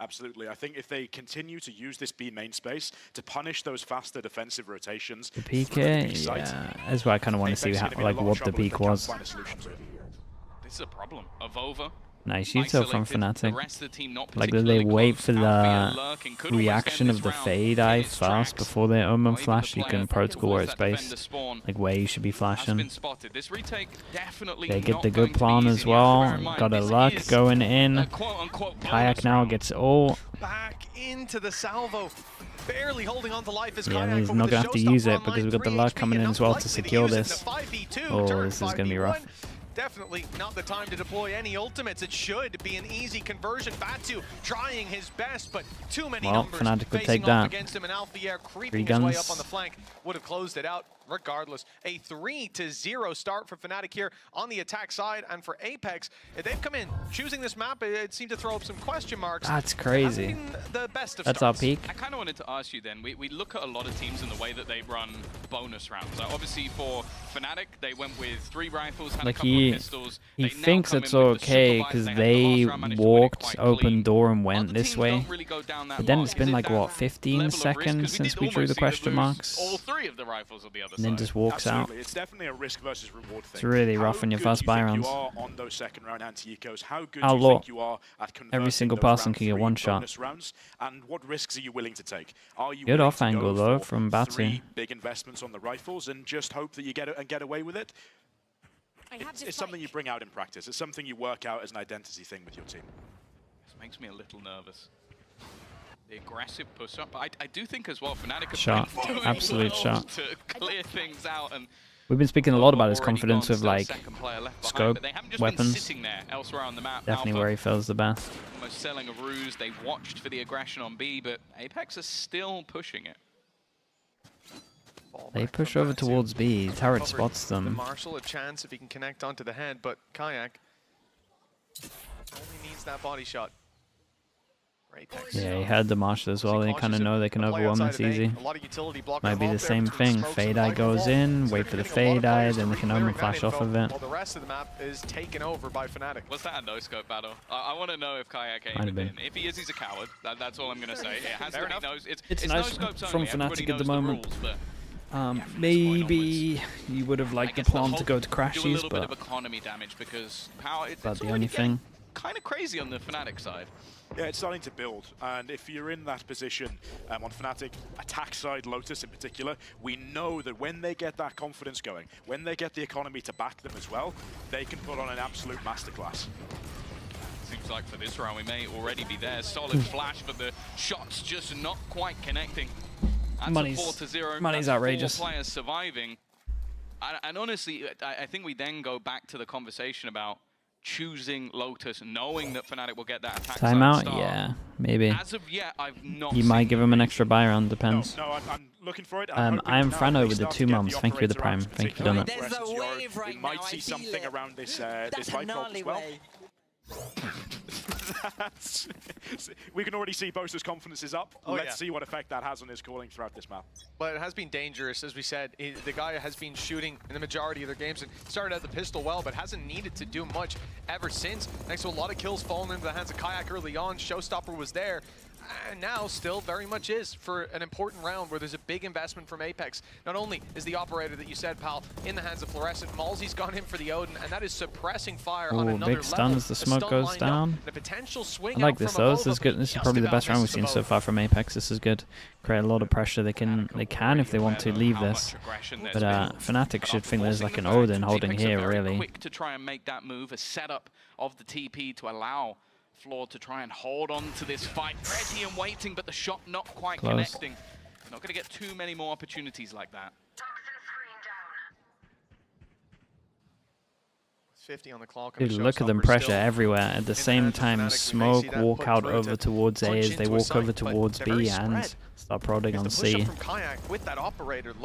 Absolutely. I think if they continue to use this B main space to punish those faster defensive rotations... The PK? Yeah, that's why I kind of want to see how, like what the peak was. This is a problem. Avova. Nice util from Fnatic. Like, did they wait for the reaction of the fade eye first before they omen flash? You can protocol where it's based, like where you should be flashing. They get the good plan as well. Got a luck going in. Kayak now gets it all. Back into the salvo. Barely holding on to life as yeah, he's not gonna have to use it because we've got the luck coming in as well to secure this. Oh, this is gonna be rough. Definitely not the time to deploy any ultimates. It should be an easy conversion. Batu trying his best, but too many numbers Fnatic would take facing that. off against him, and Alfier creeping his way up on the flank would have closed it out regardless. A 3-0 start for Fnatic here on the attack side, and for Apeks, if they've come in choosing this map, it seemed to throw up some question marks. That's crazy. The best of That's starts. our peak. I kind of wanted to ask you then, we look at a lot of teams in the way that they run bonus rounds. Like obviously for Fnatic, they went with 3 rifles, had a couple of pistols. He thinks it's okay because they walked open door and went this way. But then it's been like, what, 15 seconds since we drew the question marks? All 3 of the rifles on the other and then just walks out. It's definitely a risk versus reward thing. It's really rough on your first buy rounds. On those second round anti-ecos, how good do you think you are at every single person can get one shot. Rounds, and what risks are you willing to take? Are you good off angle though from Batu. 3 big investments on the rifles and just hope that you get away with it? It's something you bring out in practice. It's something you work out as an identity thing with your team. This makes me a little nervous. The aggressive push up. I do think as well, Fnatic shot, absolute shot to clear things out. And we've been speaking a lot about his confidence with like scope, weapons. Definitely where he feels the best. Almost selling a ruse. They watched for the aggression on B, but Apeks are still pushing it. They push over towards B. Turret spots them. Marshall a chance if he can connect onto the head, but Kayak only needs that body shot. Yeah, he had the Marshall as well. They kind of know they can overwhelm this easy. Might be the same thing. Fade eye goes in, wait for the fade eye, then they can omen flash off of it. The rest of the map is taken over by Fnatic. Was that a no-scope battle? I want to know if Kayak aimed in. If he is, he's a coward. That's all I'm going to say. It has to be nose. It's nice from Fnatic at the moment. Yeah, maybe you would have liked the plan to go to crashes, but a bit of economy damage because power. That's the only thing. Kind of crazy on the Fnatic side. Yeah, it's starting to build, and if you're in that position on Fnatic, attack side, Lotus in particular, we know that when they get that confidence going, when they get the economy to back them as well, they can put on an absolute masterclass. Seems like for this round we may already be there. Solid flash, but the shots just not quite connecting. That's money's 4-0. Money's outrageous. 4 players surviving. And honestly, I think we then go back to the conversation about choosing Lotus, knowing that Fnatic will get that attack timeout. Yeah, maybe. As of yet, I've not. You might give him an extra buy round. Depends. No, I'm looking for it. I am Frano with the 2 mums. Thank you for the prime. Thank you for doing it. There's a wave right we might see something around this this fight as well. We can already see Bosa's confidence is up. Let's see what effect that has on his calling throughout this map. But it has been dangerous, as we said. The guy has been shooting in the majority of their games and started out the pistol well, but hasn't needed to do much ever since. Thanks to a lot of kills falling into the hands of Kayak early on. Showstopper was there. And now still very much is for an important round where there's a big investment from Apeks. Not only is the operator that you said, pal, in the hands of Fluorescent, Malzy's gone in for the Odin, and that is suppressing fire on another big stun as the smoke goes down. A potential swing I like this though. This is good. This is probably the best round we've seen so far from Apeks. This is good. Create a lot of pressure. They can if they want to leave this. But Fnatic should think there's like an Odin holding here really. Quick to try and make that move, a setup of the TP to allow Floor to try and hold on to this fight. Ready and waiting, but the shot not quite connecting. Not going to get too many more opportunities like that. 50 on the clock. Dude, look at them pressure everywhere. At the same time, smoke walk out over towards A as they walk over towards B and start prodding on C.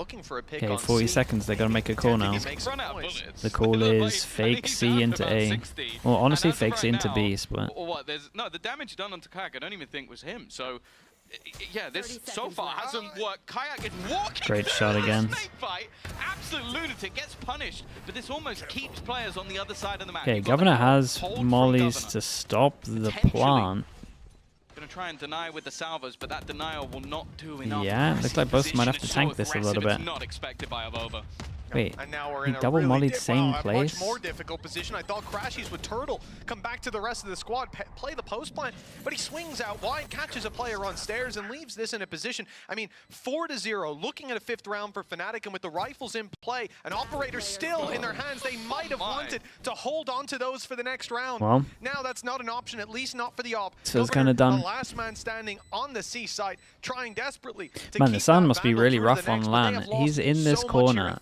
Okay, 40 seconds. They got to make a call now. The call is fake C into A. Well, honestly, fake C into B, but no, the damage done onto Kayak, I don't even think was him. So yeah, this so far hasn't worked. Kayak is walking. Great shot again. Snake fight. Absolute lunatic gets punished, but this almost keeps players on the other side of the map. Okay, Governor has mollies to stop the plant. Gonna try and deny with the salvos, but that denial will not do enough. Yeah, looks like both might have to tank this a little bit. Not expected by Avova. Wait, and now we're he in double mollied really same place? much more difficult position. I thought Crashies would turtle, come back to the rest of the squad, play the post plant, but he swings out wide, catches a player on stairs, and leaves this in a position. I mean, 4-0, looking at a 5th round for Fnatic, and with the rifles in play, an operator still in their hands, they might have wanted to hold on to those for the next round. Well, now that's not an option, at least not for the op. So it's kind of done. The last man standing on the C site, trying desperately to man, keep the sun must be Vandal really through rough the on next, land. He's in this corner.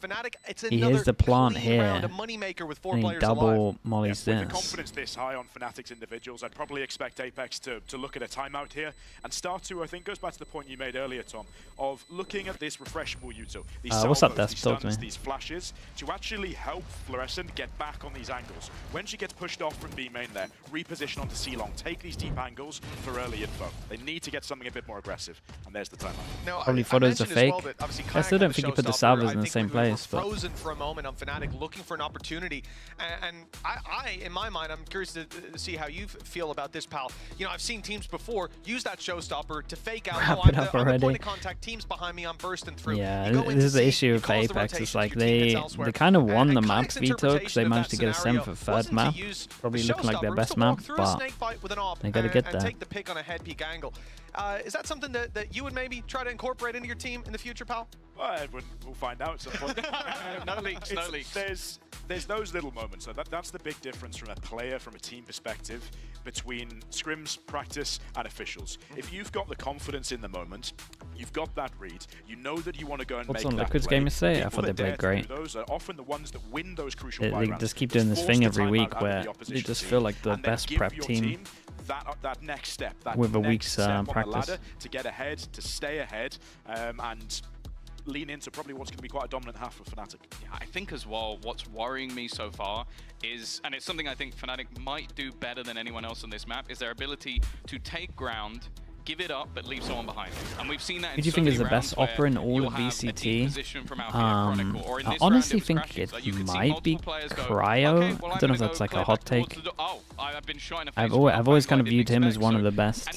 He hears the plant here, and he double mollies With the this. confidence this high on Fnatic's individuals, I'd probably expect Apeks to look at a timeout here and start to, I think, goes back to the point you made earlier, Tom, of looking at this refreshable Yuto. These what's up, salvos, Des? these Talk to stuns, me. these flashes, to actually help Fluorescent get back on these angles. When she gets pushed off from B main there, reposition onto C long, take these deep angles for early info. They need to get something a bit more aggressive, and there's the timeout. Now, Probably photos are fake. I still don't think you put the salvos in the same place. But frozen for a moment on Fnatic, looking for an opportunity, and I, in my mind, I'm curious to see how you feel about this, pal. You know, I've seen teams before use that showstopper to fake out. Wrap Oh, it up I'm the already. point of contact. Teams behind me, I'm bursting through. yeah, this is the issue with Apeks. It's like they kind of won the map veto because they managed to get a 7 for 3rd map. Probably looking like their best map, but they got to get there. Take the pick on a head peek angle. Is that something that you would maybe try to incorporate into your team in the future, pal? Well, we'll find out at some point. No leaks, no leaks. There's those little moments. So that's the big difference from a player, from a team perspective, between scrims, practice, and officials. If you've got the confidence in the moment, you've got that read, you know that you want to go and What's make on that Liquid's play. game to say? I People thought they that dare played to great. do those are often the ones that win those crucial They just keep doing this thing every week where they just feel like the best prep team. That next step, that with a next week's step on the practice ladder to get ahead, to stay ahead, and lean into probably what's going to be quite a dominant half for Fnatic. Yeah, I think as well, what's worrying me so far is, and it's something I think Fnatic might do better than anyone else on this map, is their ability to take ground, give it up, but leave someone behind. And we've seen that in Who do you think is the best opera in all of VCT? I honestly think it might be Cryo. I don't know if that's like a hot take. I've always kind of viewed him as one of the best that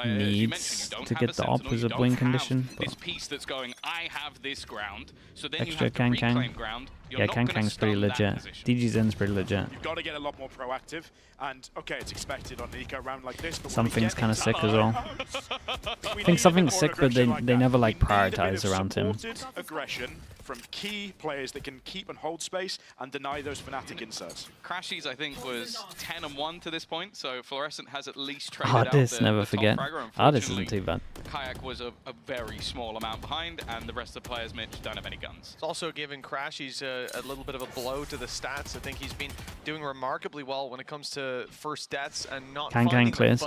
needs to get the opposite win condition. This piece that's going, I have this ground, so then extra you have to reclaim ground. Yeah, Kang's pretty legit. DG Zen's pretty legit. You've got to get a lot more proactive, and okay, it's expected on an eco round like this. But something's kind of sick as well. I think something's sick, but they never like prioritize around him. Aggression from key players that can keep and hold space and deny those Fnatic inserts. Crashies, I think, was 10-1 to this point, so Fluorescent has at least traded Artists out never forget. Artists isn't too bad. Kayak was a very small amount behind, and the rest of the players, Mitch, don't have any guns. It's also given Crashies a little bit of a blow to the stats. I think he's been doing remarkably well when it comes to first deaths and not Kang clears.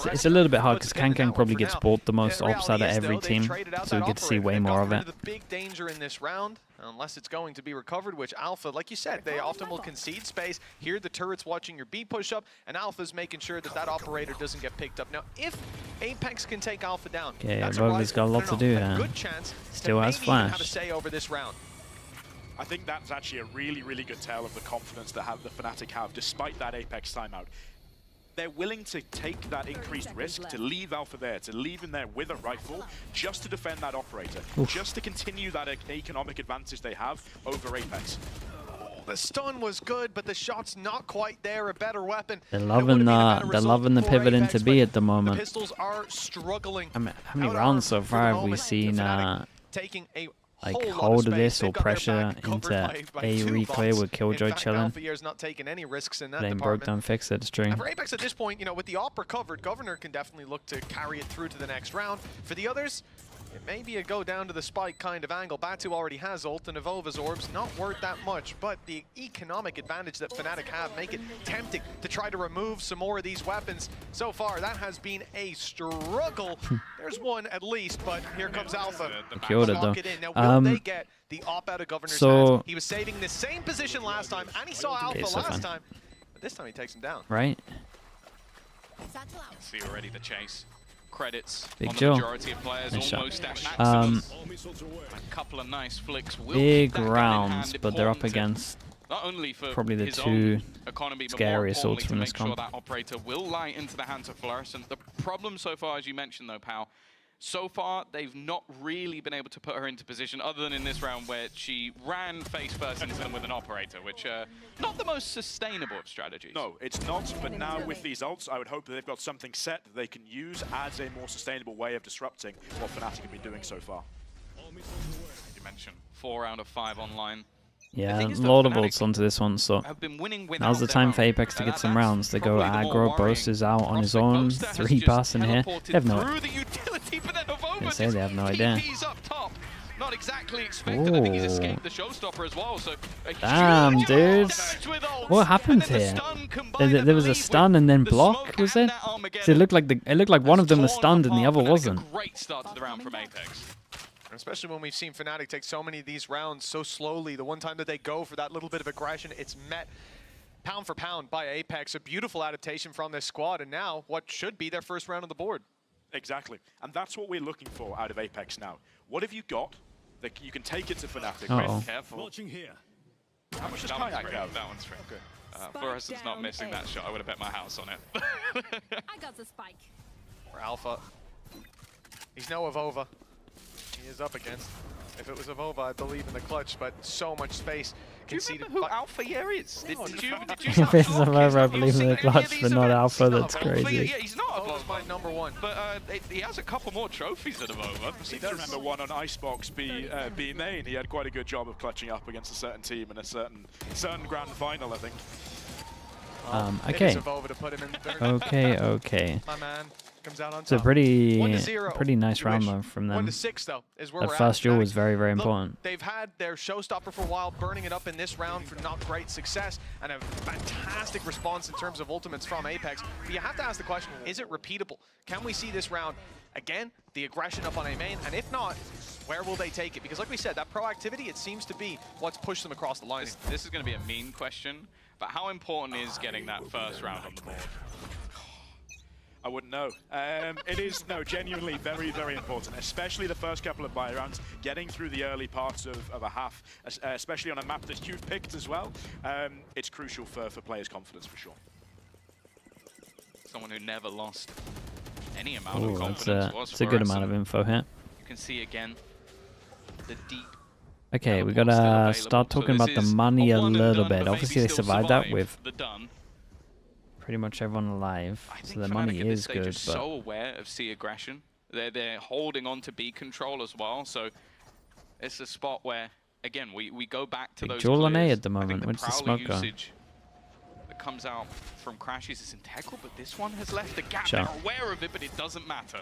It's a little bit hard because Kang probably gets bought the most ops out of every team, so we get to see way more of it. The big danger in this round, unless it's going to be recovered, which Alpha, like you said, they often will concede space. Here the turret's watching your B push up, and Alpha's making sure that that operator doesn't get picked up. Now, if Apeks can take Alpha down, okay, that's Rover's got a lot to do here. Good chance Still has flash. Have a say over this round. I think that's actually a really, really good tell of the confidence that the Fnatic have, despite that Apeks timeout. They're willing to take that increased risk, to leave Alpha there, to leave him there with a rifle, just to defend that operator, just to continue that economic advantage they have over Apeks. The stun was good, but the shot's not quite there. A better weapon. They're loving the pivot into B at the moment. The pistols are struggling. How many rounds so far have we seen taking a like hold this or pressure into A reclear with Killjoy chilling? Then broke down, fix it, string. For Apeks at this point, you know, with the op recovered, Governor can definitely look to carry it through to the next round. For the others, it may be a go down to the spike kind of angle. Batu already has ult, and Evova's orbs not worth that much, but the economic advantage that Fnatic have make it tempting to try to remove some more of these weapons. So far, that has been a struggle. There's one at least, but here comes Alpha. Killed it though. Now, will they get the op out of Governor's hands? He was saving the same position last time, and he saw Alpha last time, but this time he takes him down. Right. See already the chase. Credits Big on the Joe. majority of players, Nice almost shot. at maximum. A couple of nice flicks. Will Big keep that gun in rounds, hand, but they're up important against not only for probably the his two own economy, but more scariest importantly ults to from make this sure comp. that operator will lie into the hands of Fluorescent. The problem so far, as you mentioned though, Pal, so far they've not really been able to put her into position other than in this round where she ran face first into them with an operator, which not the most sustainable of strategies. No, it's not, but now with these ults, I would hope that they've got something set that they can use as a more sustainable way of disrupting what Fnatic have been doing so far. You mentioned 4 out of 5 online. Yeah, a lot of ults onto this one, so now's the time for Apeks to get some rounds. They go aggro, Boast is out on his own, 3 passing here. They have no idea. They have no idea. Not exactly expected. I think he's escaped the showstopper as well. So damn, dude. What happened here? There was a stun and then block, was it? So it looked like one of them was stunned and the other wasn't. Great start to the round from Apeks. Especially when we've seen Fnatic take so many of these rounds so slowly. The one time that they go for that little bit of aggression, it's met pound for pound by Apeks. A beautiful adaptation from this squad, and now what should be their first round on the board. Exactly, and that's what we're looking for out of Apeks now. What have you got that you can take it to Fnatic with? Careful. Watching here. How much does Kayak have? That one's free. Okay. Fluorescent's not missing that shot. I would have bet my house on it. I got the spike. For Alpha. He's no Avova. He is up against. If it was Avova, I believe in the clutch, but so much space. Do you remember who Alpha here is? Did you If it's Avova, I believe in the clutch, but not Alpha, that's crazy. Yeah, he's not Avova's my number 1. But he has a couple more trophies than Avova. I seem to remember one on Icebox B main. He had quite a good job of clutching up against a certain team in a certain grand final, I think. Okay. Okay. My man comes out on It's a top. pretty nice round though from them. 1-6 though is where That we're first at. duel was very, very important. Look, they've had their showstopper for a while, burning it up in this round for not great success, and a fantastic response in terms of ultimates from Apeks. But you have to ask the question, is it repeatable? Can we see this round again, the aggression up on A main, and if not, where will they take it? Because like we said, that proactivity, it seems to be what's pushed them across the line. This is going to be a mean question, but how important is getting that first round on the board? I wouldn't know. It is, no, genuinely very, very important, especially the first couple of buy rounds, getting through the early parts of a half, especially on a map that you've picked as well. It's crucial for players' confidence, for sure. Someone who never lost any amount of confidence was that's a good amount of info here. You can see again the deep. Okay, we gotta start talking about the money a little bit. Obviously, they survived that with pretty much everyone alive, so the money is good. But so aware of C aggression, they're holding on to B control as well. So it's a spot where again we go back to those. Duel on A at the moment. Where's the smoke go? That comes out from Crashes is integral, but this one has left a gap. They're aware of it, but it doesn't matter.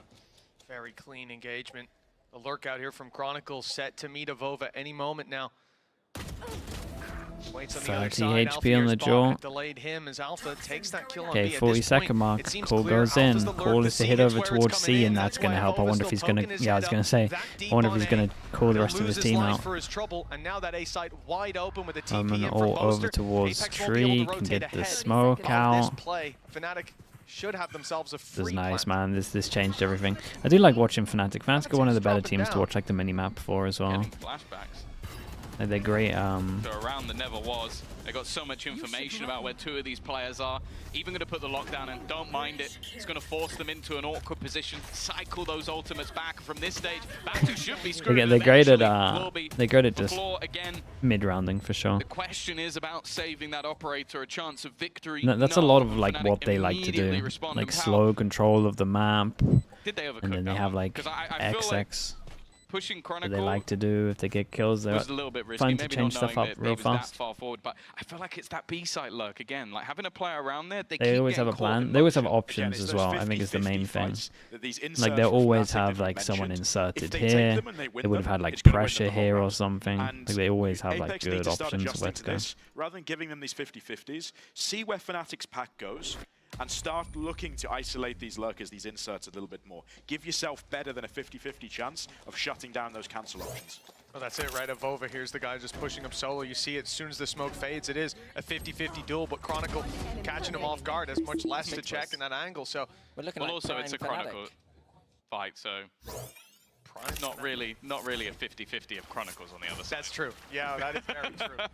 Very clean engagement. A lurk out here from Chronicle, set to meet Avova any moment now. Waits on the other 30 side. HP on the jaw. Delayed him as Alpha takes that kill on okay, B. 40-second mark. Call goes in. Call is to hit over towards C, and that's going to help. I wonder if he's going to. Yeah, I was going to say. I wonder if he's going to call the rest of his team out. And now that A site wide open with a TP I'm going all over towards tree. Can get the smoke out. Fnatic should have themselves a free This is nice, man. This changed everything. I do like watching Fnatic. Fnatic are one of the better teams to watch like the mini-map for as well. Flashbacks. They're great. So around the never was. They got so much information about where 2 of these players are. Even going to put the lockdown in. Don't mind it. It's going to force them into an awkward position. Cycle those ultimates back from this stage. Batu should be screwed. They're great at just mid-rounding for sure. The question is about saving that operator a chance of victory. No, that's a lot of like what they like to do. Like slow control of the map. Did they and then they have like XX. Pushing Chronicle they like to do if they get kills. They're a little bit risky. fun to change stuff up real fast. That far forward, but I feel like it's that B site lurk again. Like having a player around there, they always have a plan. They always have options as well. I think is the main thing. Like they always have like someone inserted here. They would have had like pressure here or something. Like they always have like good options of where to go. Rather than giving them these 50-50s, see where Fnatic's pack goes. And start looking to isolate these lurkers, these inserts a little bit more. Give yourself better than a 50-50 chance of shutting down those cancel options. Well, that's it, right? Avova, here's the guy just pushing him solo. You see it as soon as the smoke fades. It is a 50-50 duel, but Chronicle catching him off guard has much less to check in that angle. So, well, also it's a Chronicle fight, so not really a 50-50 of Chronicles on the other side. That's true. Yeah, that is very true.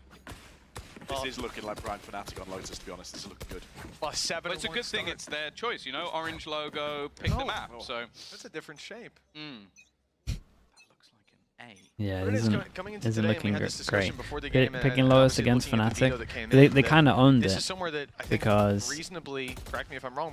This is looking like Brian Fnatic on Lotus, to be honest. This is looking good. Plus 7. But it's a good thing it's their choice, you know? Orange logo, pick the map, so... That's a different shape. Yeah, it isn't looking great. Picking Lotus against Fnatic, they kind of owned it because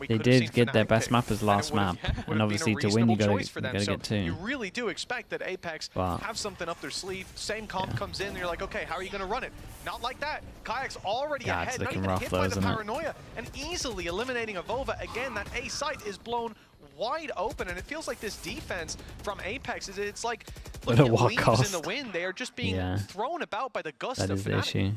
they did get their best map as last map, and obviously to win you gotta get 2. You really do expect that Apeks have something up their sleeve. Same comp comes in, and you're like, okay, how are you going to run it? Not like that. Kayak's already ahead, not even hit by the paranoia, and easily eliminating Avova. Again, that A site is blown wide open, and it feels like this defense from Apeks it's like looking at leaves in the wind. They are just being thrown about by the gust of Fnatic. That is the issue.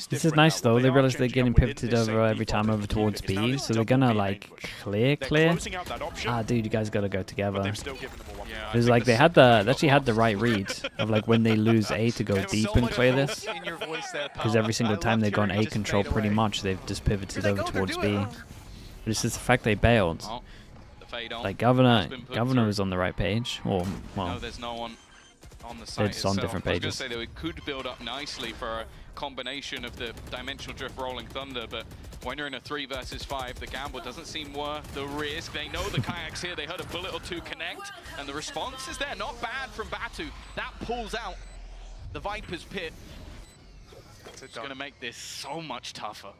This is nice though. They realize they're getting pivoted over every time over towards B, so they're gonna like clear. Ah, dude, you guys gotta go together. It's like they actually had the right read of like when they lose A to go deep and clear this, because every single time they've gone A control pretty much, they've just pivoted over towards B. But it's just the fact they bailed. Like Governor was on the right page, or well, no, there's no one on the site. They're just on different pages. I was going to say that it could build up nicely for a combination of the Dimensional Drift Rolling Thunder, but when you're in a 3 versus 5, the gamble doesn't seem worth the risk. They know the Kayaks here. They heard a bullet or 2 connect, and the response is there. Not bad from Batu. That pulls out the Viper's pit. It's going to make this so much tougher.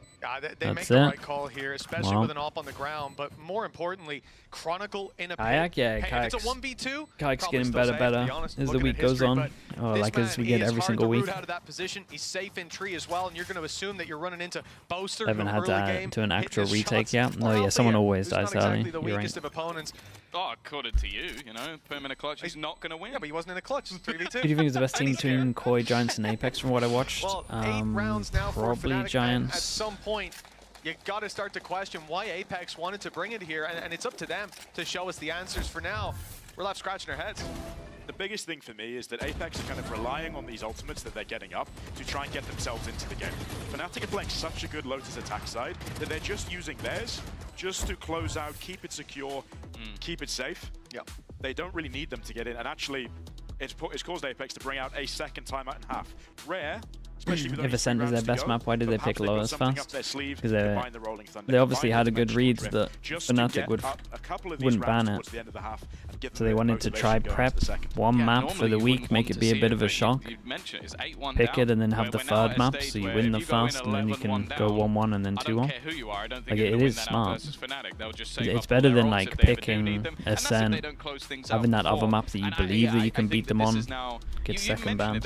They make the right call here, especially with an AWP on the ground, but more importantly, Chronicle in a pit. Hey, it's a 1v2. Kayak's getting better as the week goes on, like as we get every single week. Out of that position. He's safe in tree as well, and you're going to assume that you're running into Boaster. I haven't had to do an actual retake yet. No, yeah, someone always dies early. You're right. Oh, according to you, you know, put him in a clutch, he's not going to win. Yeah, but he wasn't in a clutch. 3v2. Who do you think is the best team between Koi, Giants, and Apeks from what I watched? Well, 8 rounds now for probably Fnatic. Giants. At some point, you got to start to question why Apeks wanted to bring it here, and it's up to them to show us the answers. For now, we're left scratching our heads. The biggest thing for me is that Apeks are kind of relying on these ultimates that they're getting up to try and get themselves into the game. Fnatic are playing such a good Lotus attack side that they're just using theirs just to close out, keep it secure, keep it safe. Yeah. They don't really need them to get in, and actually it's caused Apeks to bring out a second timeout and half. Rare, especially with if Ascent is their best map, why did they pick Lotus fast? Because they obviously had a good read that Fnatic wouldn't ban it. So they wanted to try prep one map for the week, make it be a bit of a shock, pick it and then have the 3rd map so you win the first and then you can go 1-1 and then 2-1. Like it is smart. It's better than like picking Ascent, having that other map that you believe that you can beat them on, get second ban.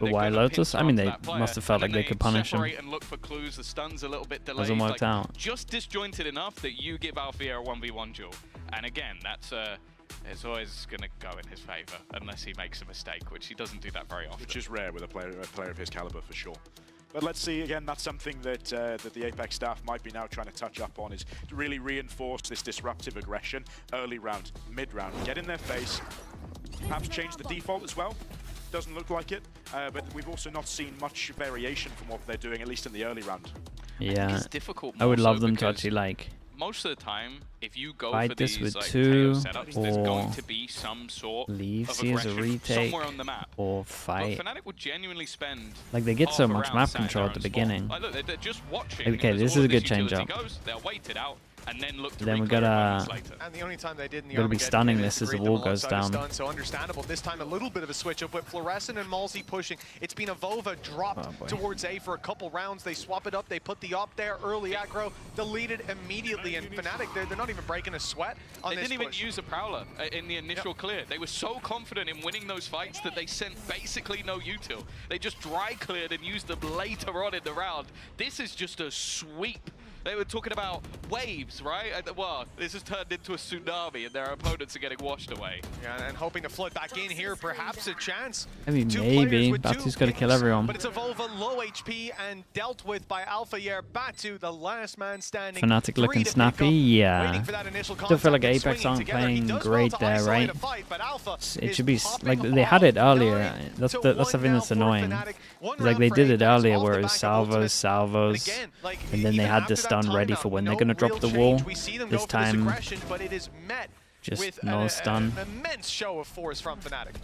But why Lotus? I mean, they must have felt like they could punish him. Hasn't worked out. Just disjointed enough that you give Althea a 1v1 duel. And again, that's it's always going to go in his favor unless he makes a mistake, which he doesn't do that very often. Which is rare with a player of his caliber, for sure. But let's see, again, that's something that that the Apeks staff might be now trying to touch up on, is to really reinforce this disruptive aggression early round, mid-round. Get in their face, perhaps change the default as well. Doesn't look like it, but we've also not seen much variation from what they're doing, at least in the early round. Yeah, it's difficult I would love them to actually like most of the time, if you go fight for this these with like 2 setups, there's going to be some sort leave, of see as a retake, somewhere on the map. or fight. But Fnatic would genuinely spend like they get so much map control at the beginning. Like, look, they're just watching. Okay, this is a good change up. They'll wait it out and then look to then we gotta and the only time they did in the gotta be stunning this as the wall goes down. So understandable. This time a little bit of a switch up with Fluorescent and Malzy pushing. It's been Avova dropped towards A for a couple rounds. They swap it up. They put the op there. Early aggro deleted immediately. And Fnatic, they're not even breaking a sweat on this push. They didn't even use a Prowler in the initial clear. They were so confident in winning those fights that they sent basically no util. They just dry cleared and used them later on in the round. This is just a sweep. They were talking about waves, right? Well, this has turned into a tsunami and their opponents are getting washed away. Yeah, and hoping to flood back in here, perhaps a chance. I mean, maybe Batu's got to kill everyone. But it's Avova low HP and dealt with by Alpha Yer. Batu, the last man standing. Fnatic looking snappy, yeah. Still feel like Apeks aren't playing great there, right? It should be like they had it earlier. That's the thing that's annoying. It's like they did it earlier where it was salvos, and then they had the stun ready for when they're gonna drop the wall. This time, just no stun. An immense show of force from Fnatic.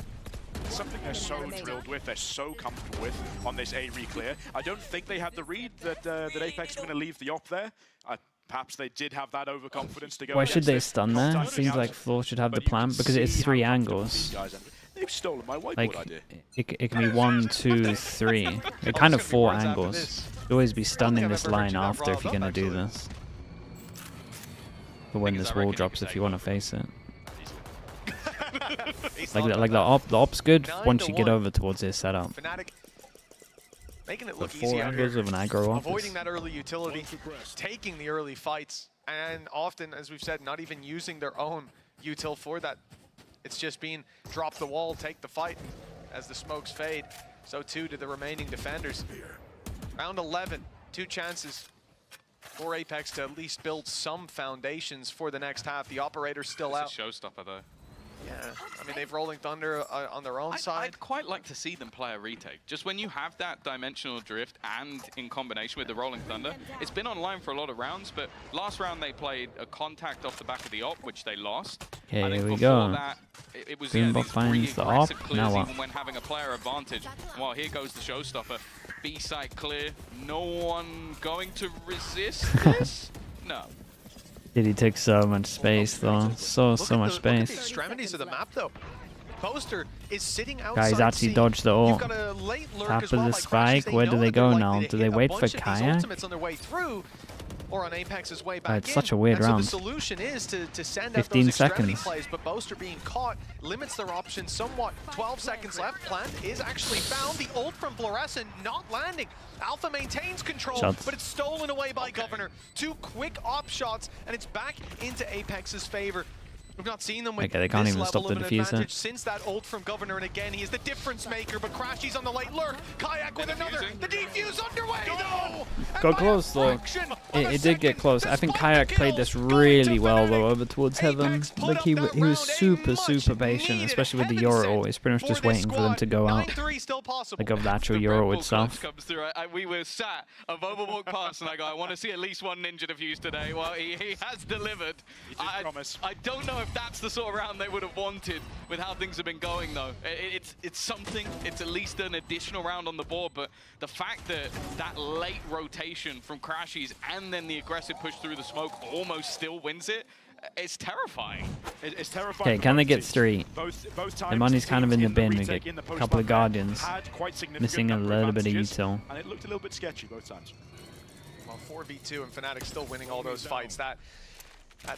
Something they're so drilled with, they're so comfortable with on this A re-clear. I don't think they had the read that Apeks were going to leave the op there. Perhaps they did have that overconfidence to go. Why should they stun there? It seems like Floor should have the plan because it's 3 angles. They've stolen my whiteboard like, idea. It can be 1, 2, 3. They're kind of 4 angles. You'll always be stunning this line after if you're going to do this. But when this wall drops, if you want to face it. Like the op's good once you get over towards his setup. Fnatic making it The look 4 easy angles of an aggro op. avoiding that early utility, taking the early fights, and often, as we've said, not even using their own util for that. It's just been drop the wall, take the fight. As the smokes fade, so too do the remaining defenders. Round 11, 2 chances for Apeks to at least build some foundations for the next half. The operator's still out. It's a showstopper though. Yeah, I mean, they've Rolling Thunder on their own side. I'd quite like to see them play a retake. Just when you have that dimensional drift and in combination with the Rolling Thunder, it's been online for a lot of rounds, but last round they played a contact off the back of the op, which they lost. Okay, here we go. That, it was Greenbot finds the op, now what? Even when having a player advantage. Well, here goes the showstopper. B site clear. No one going to resist this? No. Did he take so much space though? So much space. Look at the extremities of the map though. Poster is sitting outside. Guys actually C. dodged the ult. Top of the spike. Where do they go now? Do they wait for Kayak? On their way through, or on Apex's way back it's such a weird round. So the solution is to send 15 out those extremity seconds. plays, but Boaster being caught limits their options somewhat. 12 seconds left. Plant is actually found. The ult from Fluorescent not landing. Alpha maintains control, but it's stolen away by Governor. 2 quick op shots, and it's back into Apex's favor. We've not seen them with they can't this even stop level the of diffuser. advantage since that ult from Governor, and again, he is the difference maker, but Crashy's on the late lurk. Kayak with another. The defuse underway, though! Got close though. It did get close. I think Kayak played this really well though over towards Heaven. Like he was super patient, especially with the Euro. He's pretty much just waiting for them to go out. Like of the actual Euro itself. Comes through. We were sat, a Boba walked past and I go, I want to see at least 1 ninja defuse today. Well, he has delivered. He did promise. I don't know if that's the sort of round they would have wanted with how things have been going though. It's something, it's at least an additional round on the board, but the fact that that late rotation from Crashies and then the aggressive push through the smoke almost still wins it, it's terrifying. It's terrifying. Okay, can they get 3? Both The money's kind of in the bin. We get a couple of Guardians. Missing a little bit of util. And it looked a little bit sketchy both times. Well, 4v2 and Fnatic still winning all those fights. That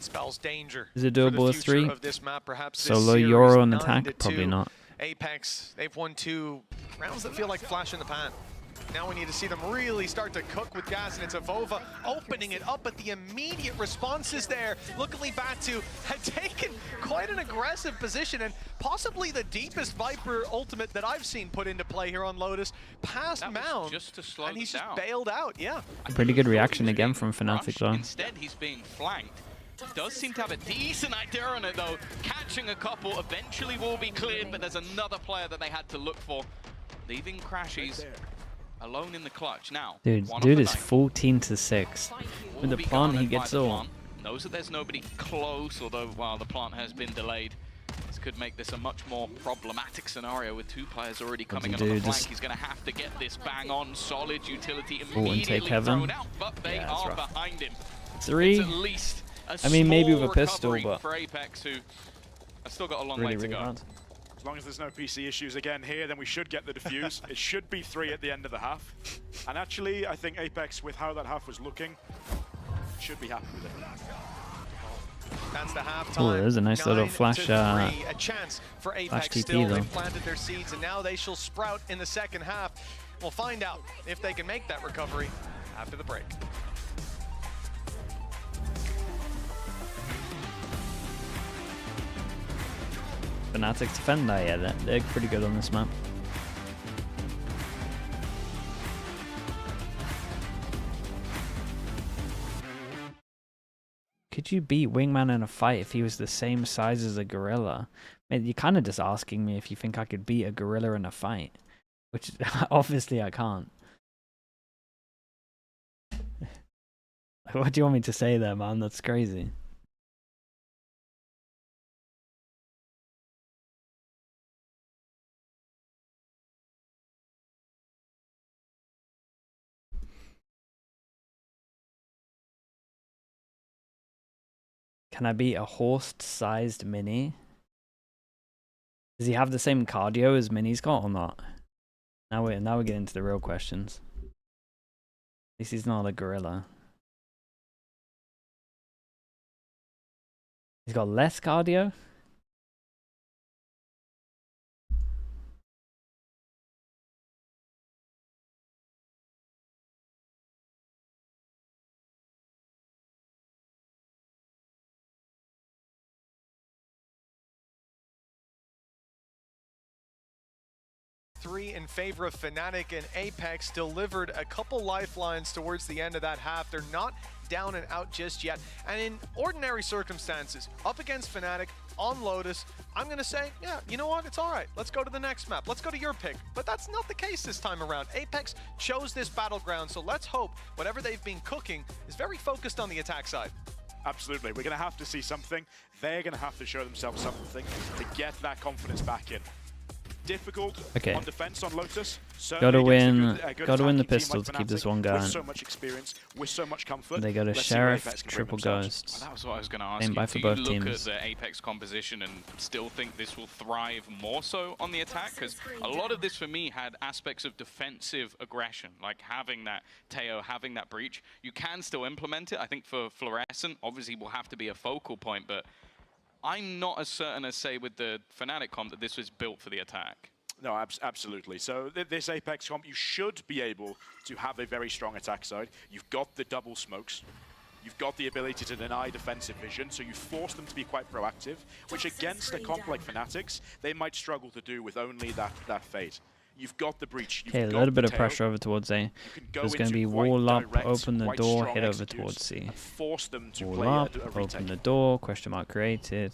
spells danger. Is it doable with 3? Of this map, perhaps Solo Euro and attack? Probably not. Apeks, they've won 2 rounds that feel like flash in the pan. Now we need to see them really start to cook with gas, and it's Avova opening it up, but the immediate response is there. Luckily, Batu had taken quite an aggressive position, and possibly the deepest Viper ultimate that I've seen put into play here on Lotus, past Mound, just to slow and he's just down. bailed out, yeah. Pretty good reaction again from Fnatic though. Instead, he's being flanked. He does seem to have a decent idea on it though, catching a couple, eventually will be cleared, but there's another player that they had to look for, leaving Crashies alone in the clutch. Now, dude is 14-6. With the plant, he gets all. Knows that there's nobody close, although while the plant has been delayed, this could make this a much more problematic scenario with 2 players already coming in on the flank. He's going to have to get this bang on, solid utility immediately thrown out, but they are behind him. 3? It's at least I mean, maybe with a pistol, but for Apeks, who have still got a long way to go. As long as there's no PC issues again here, then we should get the defuse. It should be 3 at the end of the half. And actually, I think Apeks, with how that half was looking, should be happy with it. That's the halftime. Oh, there's a nice little flash. A chance for Apeks flash TP still. though. They've planted their seeds, and now they shall sprout in the second half. We'll find out if they can make that recovery after the break. Fnatic defender, yeah, they're pretty good on this map. Could you beat Wingman in a fight if he was the same size as a gorilla? Man, you're kind of just asking me if you think I could beat a gorilla in a fight. Which, obviously, I can't. What do you want me to say there, man? That's crazy. Can I beat a horse-sized mini? Does he have the same cardio as Mini's got or not? Now we're getting into the real questions. At least he's not a gorilla. He's got less cardio? In favor of Fnatic, and Apeks delivered a couple lifelines towards the end of that half. They're not down and out just yet. And in ordinary circumstances, up against Fnatic on Lotus, I'm going to say, yeah, you know what? It's all right. Let's go to the next map. Let's go to your pick. But that's not the case this time around. Apeks chose this battleground, so let's hope whatever they've been cooking is very focused on the attack side. Absolutely. We're going to have to see something. They're going to have to show themselves something to get that confidence back in. Difficult on defense on Lotus. Gotta win the pistol to keep this one going. With so much experience, with so much comfort. They go to Sheriff, triple ghosts. That was what I was going to ask you. For both Do you look teams. at the Apeks composition and still think this will thrive more so on the attack? Because a lot of this for me had aspects of defensive aggression, like having that Teo, having that breach. You can still implement it. I think for Fluorescent, obviously will have to be a focal point, but I'm not as certain as, say, with the Fnatic comp that this was built for the attack. No, absolutely. So this Apeks comp, you should be able to have a very strong attack side. You've got the double smokes. You've got the ability to deny defensive vision, so you force them to be quite proactive, which against a comp like Fnatic's, they might struggle to do with only that fade. You've got the breach. Okay, a little bit of pressure over towards A. There's going to be wall up, open the door, hit over towards C. Force them to wall play up, a retake. open the door, question mark created.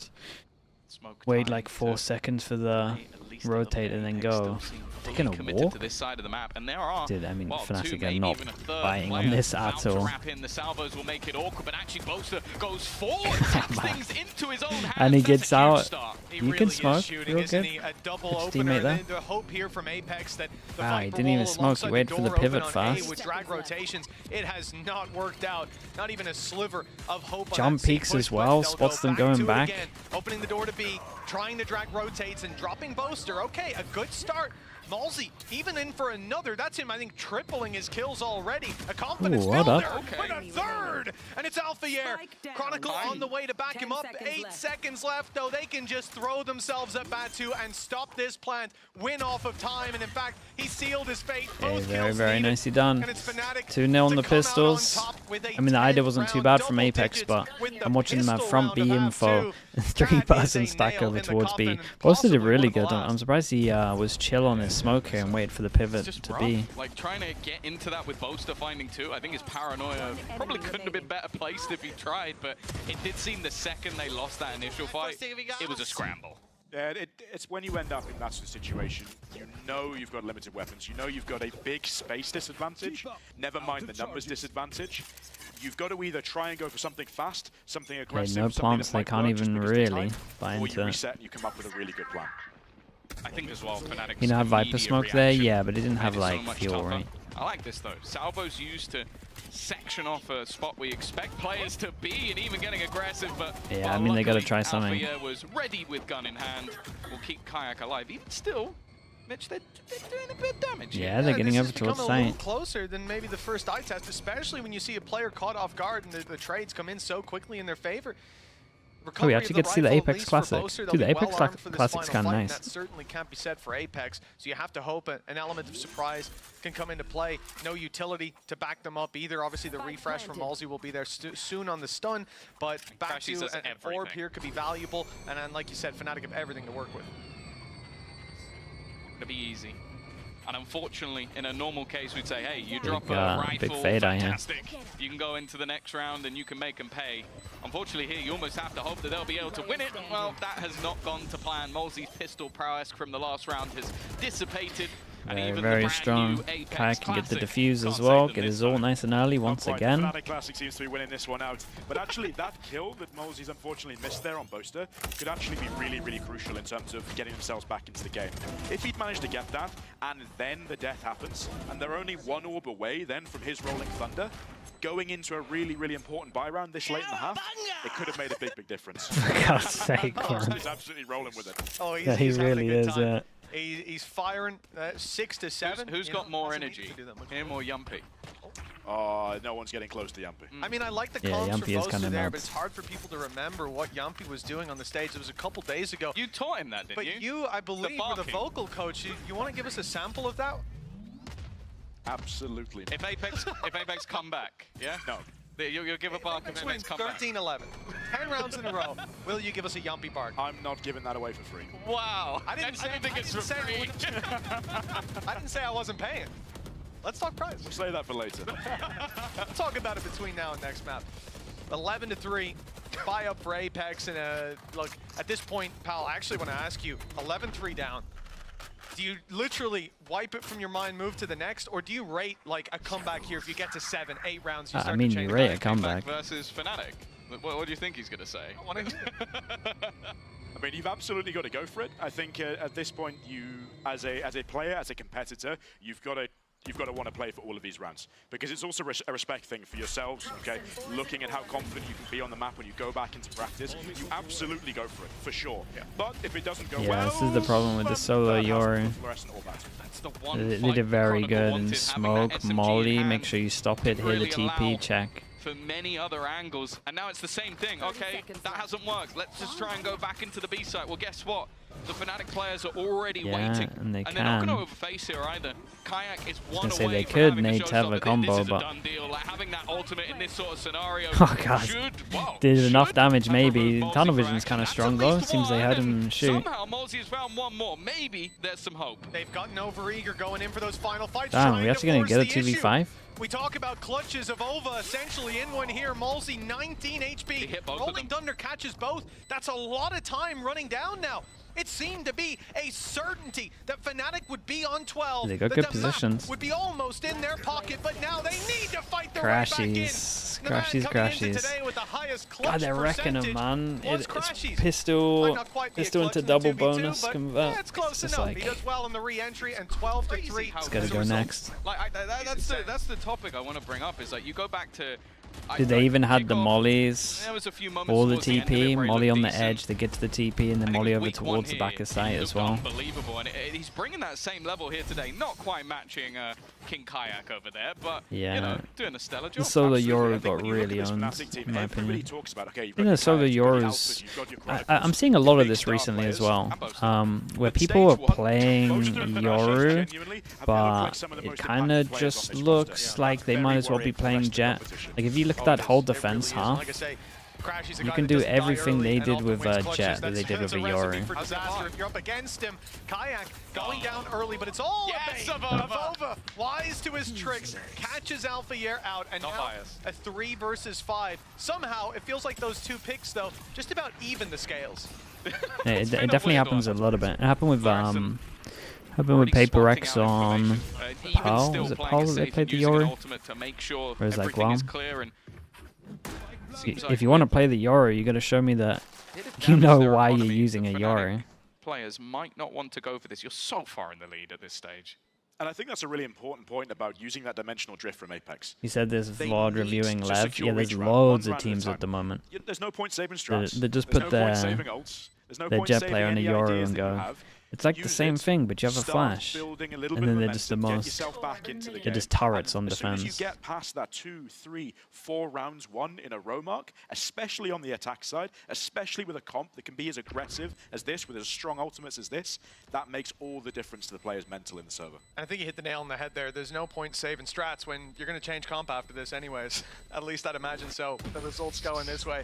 Wait like 4 seconds for the rotate and then go. Taking a walk? To this side of the map, and there are, dude, I mean, well, Fnatic are not buying on this at all. The salvos will make it awkward, but actually Boaster goes forward, takes things into his own hands. And he gets out. He You really can smoke. Shooting, You're good. A double Good opener. teammate there. The hope here from Apeks that the Wow, he didn't even smoke. He waited for the pivot fast. With drag rotations, it has not worked out. Not even a sliver of hope. Jump peaks as well. Spots them going back. Again, opening the door to B, trying to drag rotates and dropping Boaster. Okay, a good start. Malzy, even in for another. That's him, I think, tripling his kills already. A confidence builder, but a third! And it's Alphayer. Chronicle on the way to back him up. 8 seconds left, though. They can just throw themselves at Batu and stop this plant. Win off of time, and in fact, he sealed his fate. Okay, very nicely done. 2-0 on the pistols. I mean, the idea wasn't too bad from Apeks, but I'm watching them have front B info. 3-person stack over towards B. Boaster did really good. I'm surprised he was chill on his smoke here and wait for the pivot to B. Like trying to get into that with Boaster finding 2. I think his paranoia probably couldn't have been better placed if he tried, but it did seem the second they lost that initial fight, it was a scramble. Yeah, it's when you end up in that sort of situation, you know you've got limited weapons, you know you've got a big space disadvantage, never mind the numbers disadvantage. You've got to either try and go for something fast, something aggressive, no plants, they can't even really buy into or you reset and you come up with a really good plan. I think as well, Fnatic. You know, have Viper smoke there, yeah, but it didn't have like fuel, right? I like this though. Salvo's used to section off a spot where you expect players to be and even getting aggressive, but yeah, I mean they got to try something. Alpha was ready with gun in hand. Will keep Kayak alive. Even still, Mitch, they're doing a bit of damage. Yeah, they're getting over towards site. A site. little closer than maybe the first eye test, especially when you see a player caught off guard and the trades come in so quickly in their favor. Oh, we actually get to see the Apeks Classic. Dude, the Apeks Classic's kind of nice. That certainly can't be said for Apeks, so you have to hope an element of surprise can come into play. No utility to back them up either. Obviously, the refresh from Malzy will be there soon on the stun, but Batu and Orb here could be valuable, and then, like you said, Fnatic have everything to work with. Gonna be easy. And unfortunately, in a normal case, we'd say, hey, you drop a rifle, big fade fantastic. You can go into the next round and you can make them pay. Unfortunately here, you almost have to hope that they'll be able to win it. Well, that has not gone to plan. Molzy's pistol prowess from the last round has dissipated. Very strong. Kai can get the defuse as well, get his ult nice and early once again. Fnatic Classic seems to be winning this one out. But actually, that kill that Molzy's unfortunately missed there on Boaster could actually be really, really crucial in terms of getting themselves back into the game. If he'd managed to get that, and then the death happens, and they're only one orb away then from his Rolling Thunder, going into a really, really important buy round this late in the half, it could have made a big, big difference. For God's sake, He's absolutely rolling with it. Oh, yeah, he really is. He's firing 6 to 7. Who's got more energy, him or Yumpy? No one's getting close to Yumpy. I mean, I like the comps for Boaster there, but it's hard for people to remember what Yumpy was doing on the stage. It was a couple days ago. You taught him that, didn't you? But you, I believe, were the vocal coach. You want to give us a sample of that? Absolutely. If Apeks come back, yeah? No. You'll give a bark if Apeks come back. 13-11. 10 rounds in a row. Will you give us a Yumpy bark? I'm not giving that away for free. Wow. I didn't think it's for free. I didn't say I wasn't paying. Let's talk price. We'll say that for later. We'll talk about it between now and next map. 11 to 3. Buy up for Apeks. And look, at this point, pal, I actually want to ask you, 11-3 down. Do you literally wipe it from your mind, move to the next, or do you rate like a comeback here if you get to 7, 8 rounds? You start I mean, to change you rate a comeback. Versus Fnatic. What do you think he's going to say? I mean, you've absolutely got to go for it. I think at this point, you, as a player, as a competitor, you've got to want to play for all of these rounds, because it's also a respect thing for yourselves, okay? Looking at how confident you can be on the map when you go back into practice, you absolutely go for it, for sure. Yeah. But if it doesn't go well... this is the problem with the solo Yoru. They did very good in smoke, molly, make sure you stop it, hit the TP, check. For many other angles, and now it's the same thing. Okay, that hasn't worked. Let's just try and go back into the B site. Well, guess what? The Fnatic players are already waiting, and they're not going to overface here either. Kayak is one away. They could Nate have a combo, but like having that ultimate in this sort of scenario. Oh god, did enough damage maybe. Tunnel vision's kind of strong though. Seems they had him shoot. Somehow Molzy has found one more. Maybe there's some hope. They've gotten over-eager going in for those final fights. Damn, we actually going to get a 2v5? We talk about clutches of Ova essentially in one here. Molzy 19 HP. Rolling Thunder catches both. That's a lot of time running down now. It seemed to be a certainty that Fnatic would be on 12. They got good positions. Would be almost in their pocket, but now they need to fight their way back in. Crashies. God, they're wrecking them, man. It's pistol into double bonus convert. Yeah, it's close enough. He does well in the re-entry, and 12 to 3. It's got to go next. Like that's the topic I want to bring up. Is like you go back to. Dude, they even had the mollies, all the TP, molly on the edge, they get to the TP, and then molly over towards the back of site as well. Unbelievable, and he's bringing that same level here today. Not quite matching King Kayak over there, but yeah, you know, doing a stellar job. The solo Yoru got really owned, in my opinion. You know, solo Yoru's... I'm seeing a lot of this recently as well, where people are playing Yoru, but it kind of just looks like they might as well be playing Jet. Like, if you look at that whole defense half, you can do everything they did with Jet that they did with a Yoru. If you're up against him, Kayak going down early, but it's all Ova. Wise to his tricks, catches Alphayer out, and now a 3 versus 5. Somehow, it feels like those two picks, though, just about even the scales. Yeah, it definitely happens a little bit. It happened with Paper X on Pearl. Was it Pearl that they played the Yoru? Where it's like, well, if you want to play the Yoru, you got to show me that you know why you're using a Yoru. Players might not want to go for this. You're so far in the lead at this stage. And I think that's a really important point about using that dimensional drift from Apeks. You said there's VOD reviewing LEV. Yeah, there's loads of teams at the moment. There's no point saving strats. They just put their Jet player on a Yoru and go. It's like the same thing, but you have a flash, and then they're just the most, they're just turrets on defense. As soon as you get past that 2, 3, 4 rounds won in a row mark, especially on the attack side, especially with a comp that can be as aggressive as this, with as strong ultimates as this, that makes all the difference to the player's mental in the server. I think you hit the nail on the head there. There's no point saving strats when you're going to change comp after this anyways. At least I'd imagine so. The results going this way.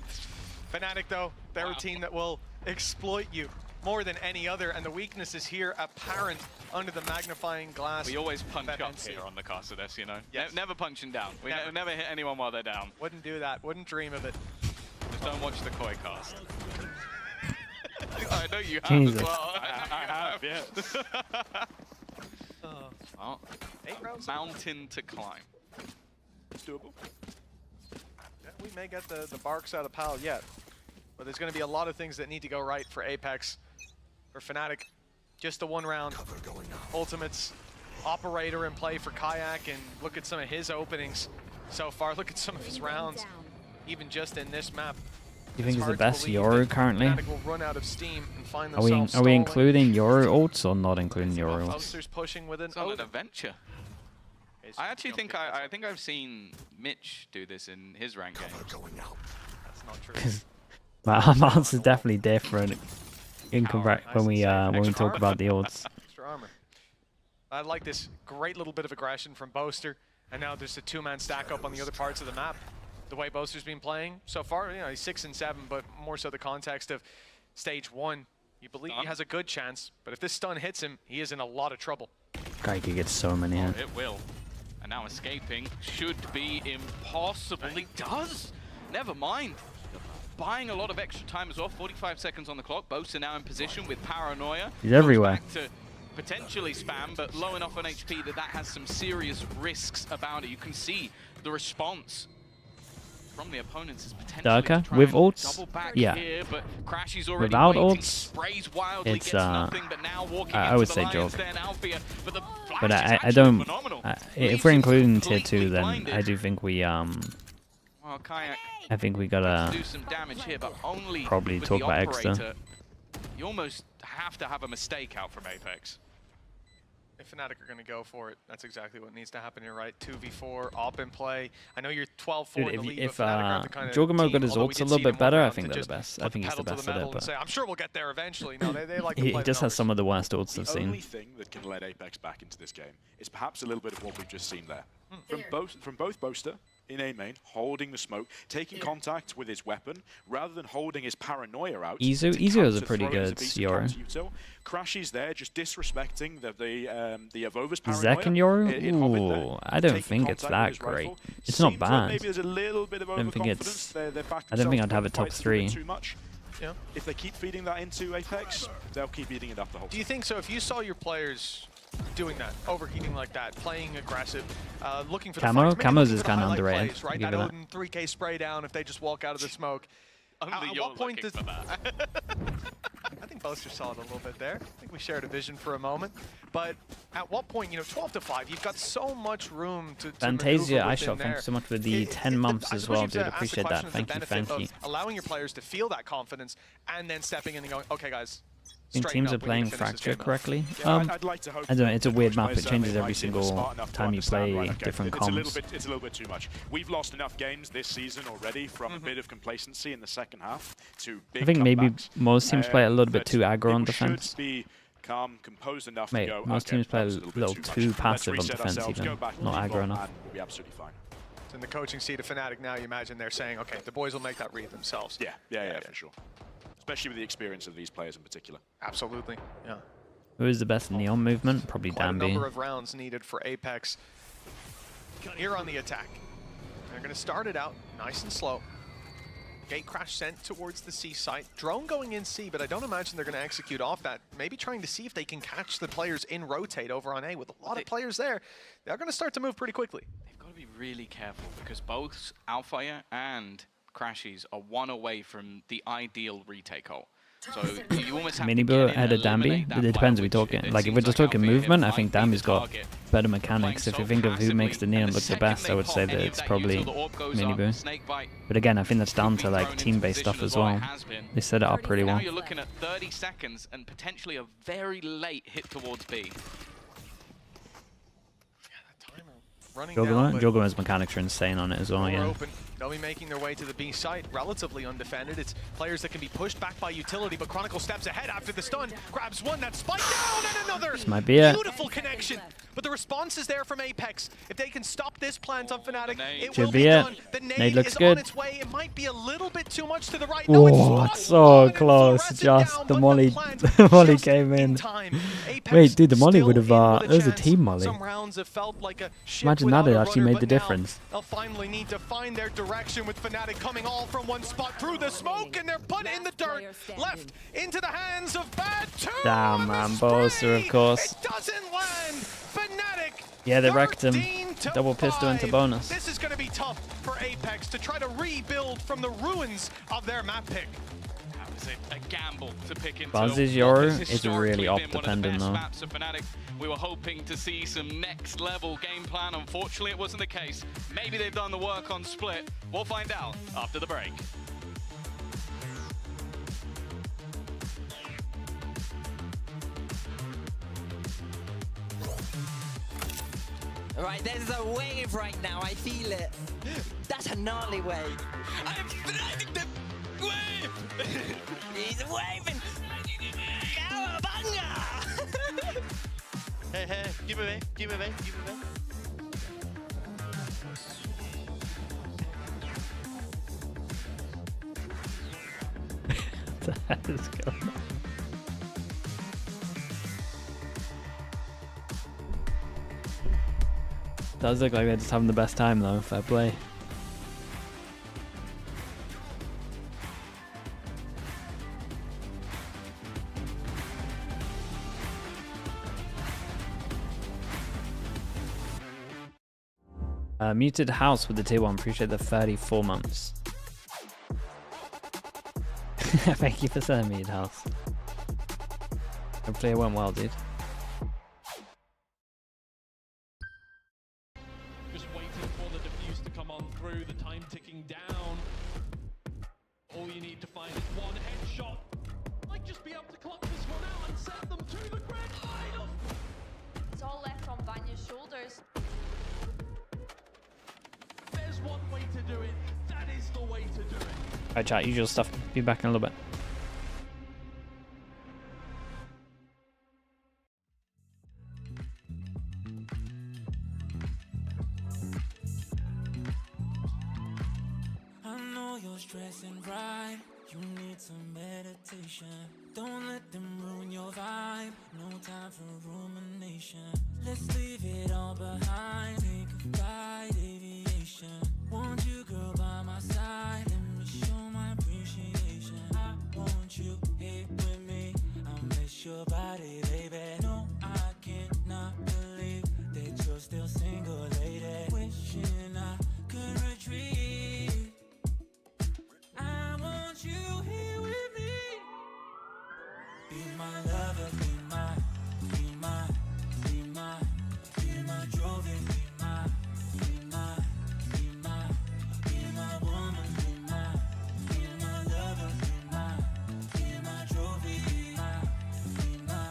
Fnatic, though, they're a team that will exploit you more than any other, and the weakness is here apparent under the magnifying glass. We always punch up FNC. here on the cast of this, you know? Yes. Never punching down. We never hit anyone while they're down. Wouldn't do that. Wouldn't dream of it. Just don't watch the koi cast. I know you have Jesus. as well. I have, yeah. Well, 8 rounds. mountain to climb. It's doable. Yeah, we may get the barks out of PAL yet, but there's going to be a lot of things that need to go right for Apeks. For Fnatic, just the 1 round. Ultimates, operator in play for Kayak, and look at some of his openings so far. Look at some of his rounds, even just in this map. You think he's the best Yoru currently? Fnatic will run out of steam and find Are we themselves including Yoru ults or not including Yoru ults? Boasters pushing with an It's on an adventure. I actually think I think I've seen Mitch do this in his rank game. That's not true. Because my answer is definitely different when we talk about the ults. Extra armor. I like this great little bit of aggression from Boaster, and now there's a 2-man stack up on the other parts of the map. The way Boaster's been playing so far, you know, he's 6 and 7, but more so the context of stage 1. You believe he has a good chance, but if this stun hits him, he is in a lot of trouble. Guy could get so many hits. It will. And now escaping should be impossible. He does! Never mind. Buying a lot of extra time as well. 45 seconds on the clock. Boaster now in position with Paranoia. He's everywhere. Back to potentially spam, but low enough on HP that has some serious risks about it. You can see the response from the opponents is potentially Darker with ults, yeah. Here, but Crashy's already without waiting, ults, sprays wildly, it's gets nothing, but now walking I into would the say Lions Jog. Den, Althea, but the flash But is I actually don't. phenomenal. If we're including tier completely 2, then blinded. I do think we Well, Kayak I think we gotta do some damage here, but only probably with talk the about operator. extra. You almost have to have a mistake out from Apeks. If Fnatic are going to go for it, that's exactly what needs to happen here, right? 2v4, op in play. I know you're 12-4 in the lead, If but Fnatic aren't the kind of Jogamo team, got his although we ults a did little see bit them better, one I round think to they're the just best. I think he's the pedal to best at it. metal and But say, I'm sure we'll get there eventually. No, they like to he play just the has some of the worst ults I've The only seen. thing that can let Apeks back into this game is perhaps a little bit of what we've just seen there. From both Boaster in A main, holding the smoke, taking contact with his weapon, rather than holding his Paranoia out. Izu is a pretty good Yoru. Crashy's there, just disrespecting the Evova's Zek Paranoia. and Yoru? Ooh, I don't think it's that great. It's not bad. Maybe there's a little bit of I don't think overconfidence. I don't think I'd have a top 3. Too much. Yeah. If they keep feeding that into Apeks, they'll keep eating it up the whole time. Do you think so? If you saw your players doing that, overheating like that, playing aggressive, looking for the Camo? fights, maybe Camos looking is for the kinda highlight underrated, plays, I'll right? give That you that. Odin 3K spray down if they just walk out of the smoke. Only At you're what point looking does for that. I think Boaster saw it a little bit there. I think we shared a vision for a moment. But at what point, 12-5, you've got so much room to Fantasia, I iShot, thank you so much for the 10 months as well, dude. Appreciate that. Thank you. Allowing your players to feel that confidence and then stepping in and going, okay, guys. I think teams are playing Fracture correctly. I'd like to hope I don't know, it's a weird map. players It changes they every might be single smart enough to time you understand, play right, okay, different it's a comps. little bit too much. We've lost enough games this season already from a bit of complacency in the second half to big I think maybe comebacks. most teams play a little bit too aggro on People defense. should be calm, composed enough Mate, to go, most okay, teams play a that was little bit too much. passive on Let's reset defense ourselves, even, go back, not move aggro on, enough. and we'll be absolutely fine. In the coaching seat of Fnatic now, you imagine they're saying, okay, the boys will make that read themselves. Yeah, for sure. Especially with the experience of these players in particular. Absolutely, yeah. Who is the best Neon movement? Probably Quite a number Danby. of rounds needed for Apeks here on the attack. They're going to start it out nice and slow. Gate crash sent towards the C site. Drone going in C, but I don't imagine they're going to execute off that. Maybe trying to see if they can catch the players in rotate over on A. With a lot of players there, they're going to start to move pretty quickly. They've got to be really careful because both Alfire and Crashies are one away from the ideal retake hole. So you almost have to get in ahead and of Danby. eliminate that It depends. player, We talking which like it if we're seems just like talking Alfire movement. I might think be Danby's the got target. better mechanics. If So you think of who makes the passively, Neon and look the second best, they I would pop say that any of it's that probably util, the orb goes up, Miniboo. Snakebite But again, I think that's down to quickly like thrown into team-based position stuff as well. well. It has been. They set it up pretty Now well. you're looking at 30 seconds and potentially a very late hit towards B. Jogoma's mechanics are insane on it as well, yeah. Open. They'll be making their way to the B site, relatively undefended. It's players that can be pushed back by utility, but Chronicle steps ahead after the stun, grabs one, that spike down, and another! This might be it. Beautiful connection But the response is there from Apeks. If they can stop this plant on Fnatic, it Should will be be it. done. The Nade nade looks is good. on its way. It might be a little bit too much to the right. No, Oh, it's it's spot so on, and close. Fluorescent Just down, the but molly, plant the molly just came in. time. Apeks Wait, dude, the molly still would have. in with It was a chance. team molly. Some rounds have felt like a ship Imagine that without it a actually rudder, made the but now difference. they'll finally need to find their direction with Fnatic coming all from one spot through the smoke, and they're put in the dirt. Left into the hands of Bad 2. Damn, man, Boaster, of course. It doesn't land. Fnatic. Yeah, they wrecked him. 13-5. Double pistol into bonus. This is going to be tough for Apeks to try to rebuild from the ruins of their map pick. That was a gamble to pick into. Buzz's Euro is really op dependent though. Maps of Fnatic. We were hoping to see some next level game plan. Unfortunately, it wasn't the case. Maybe they've done the work on Split. We'll find out after the break. Right, there's a wave right now, I feel it. That's a gnarly wave. I'm riding the wave! He's waving! Cowabunga! Hey, hey, give away, give away, give away. What the heck is going on? Does look like they're just having the best time though. Fair play. Muted House with the tier 1. Appreciate the 34 months. Thank you for saying Muted House. Hopefully it went well, dude. Just waiting for the defuse to come on through, the time ticking down. All you need to find is one headshot. Might just be able to clock this one out and send them to the grand final. It's all left on Vanya's shoulders. There's one way to do it. That is the way to do it. Alright, chat, usual stuff. Be back in a little bit. I know you're stressing, right? You need some meditation. Don't let them ruin your vibe. No time for rumination. Let's leave it all behind. Take a flight, aviation. Want you, girl, by my side. Let me show my appreciation. I want you here with me. I miss your body, baby. No, I cannot believe that you're still single, lady. Wishing I could retreat. I want you here with me. Be my lover, be my, be my, be my, be my trophy, be my, be my, be my, be my woman, be my lover, be my trophy, be my, be my,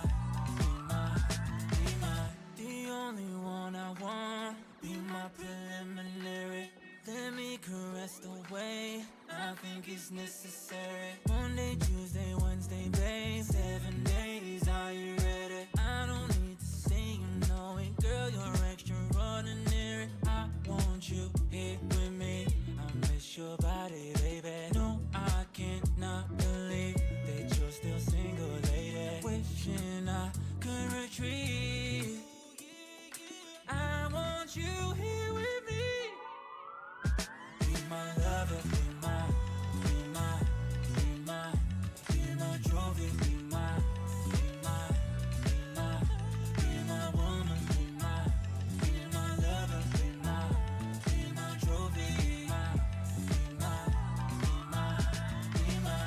be my, the only one I want. Be my preliminary. Let me caress the way I think it's necessary. Monday, Tuesday, Wednesday, babe. 7 days, are you ready? I don't need to say you know it. Girl, you're extraordinary. I want you here with me. I miss your body, baby. No, I cannot believe that you're still single, lady. Wishing I could retreat. I want you here with me. Be my lover, be my, be my, be my, be my trophy, be my, be my, be my, be my woman, be my lover, be my trophy, be my, be my, be my,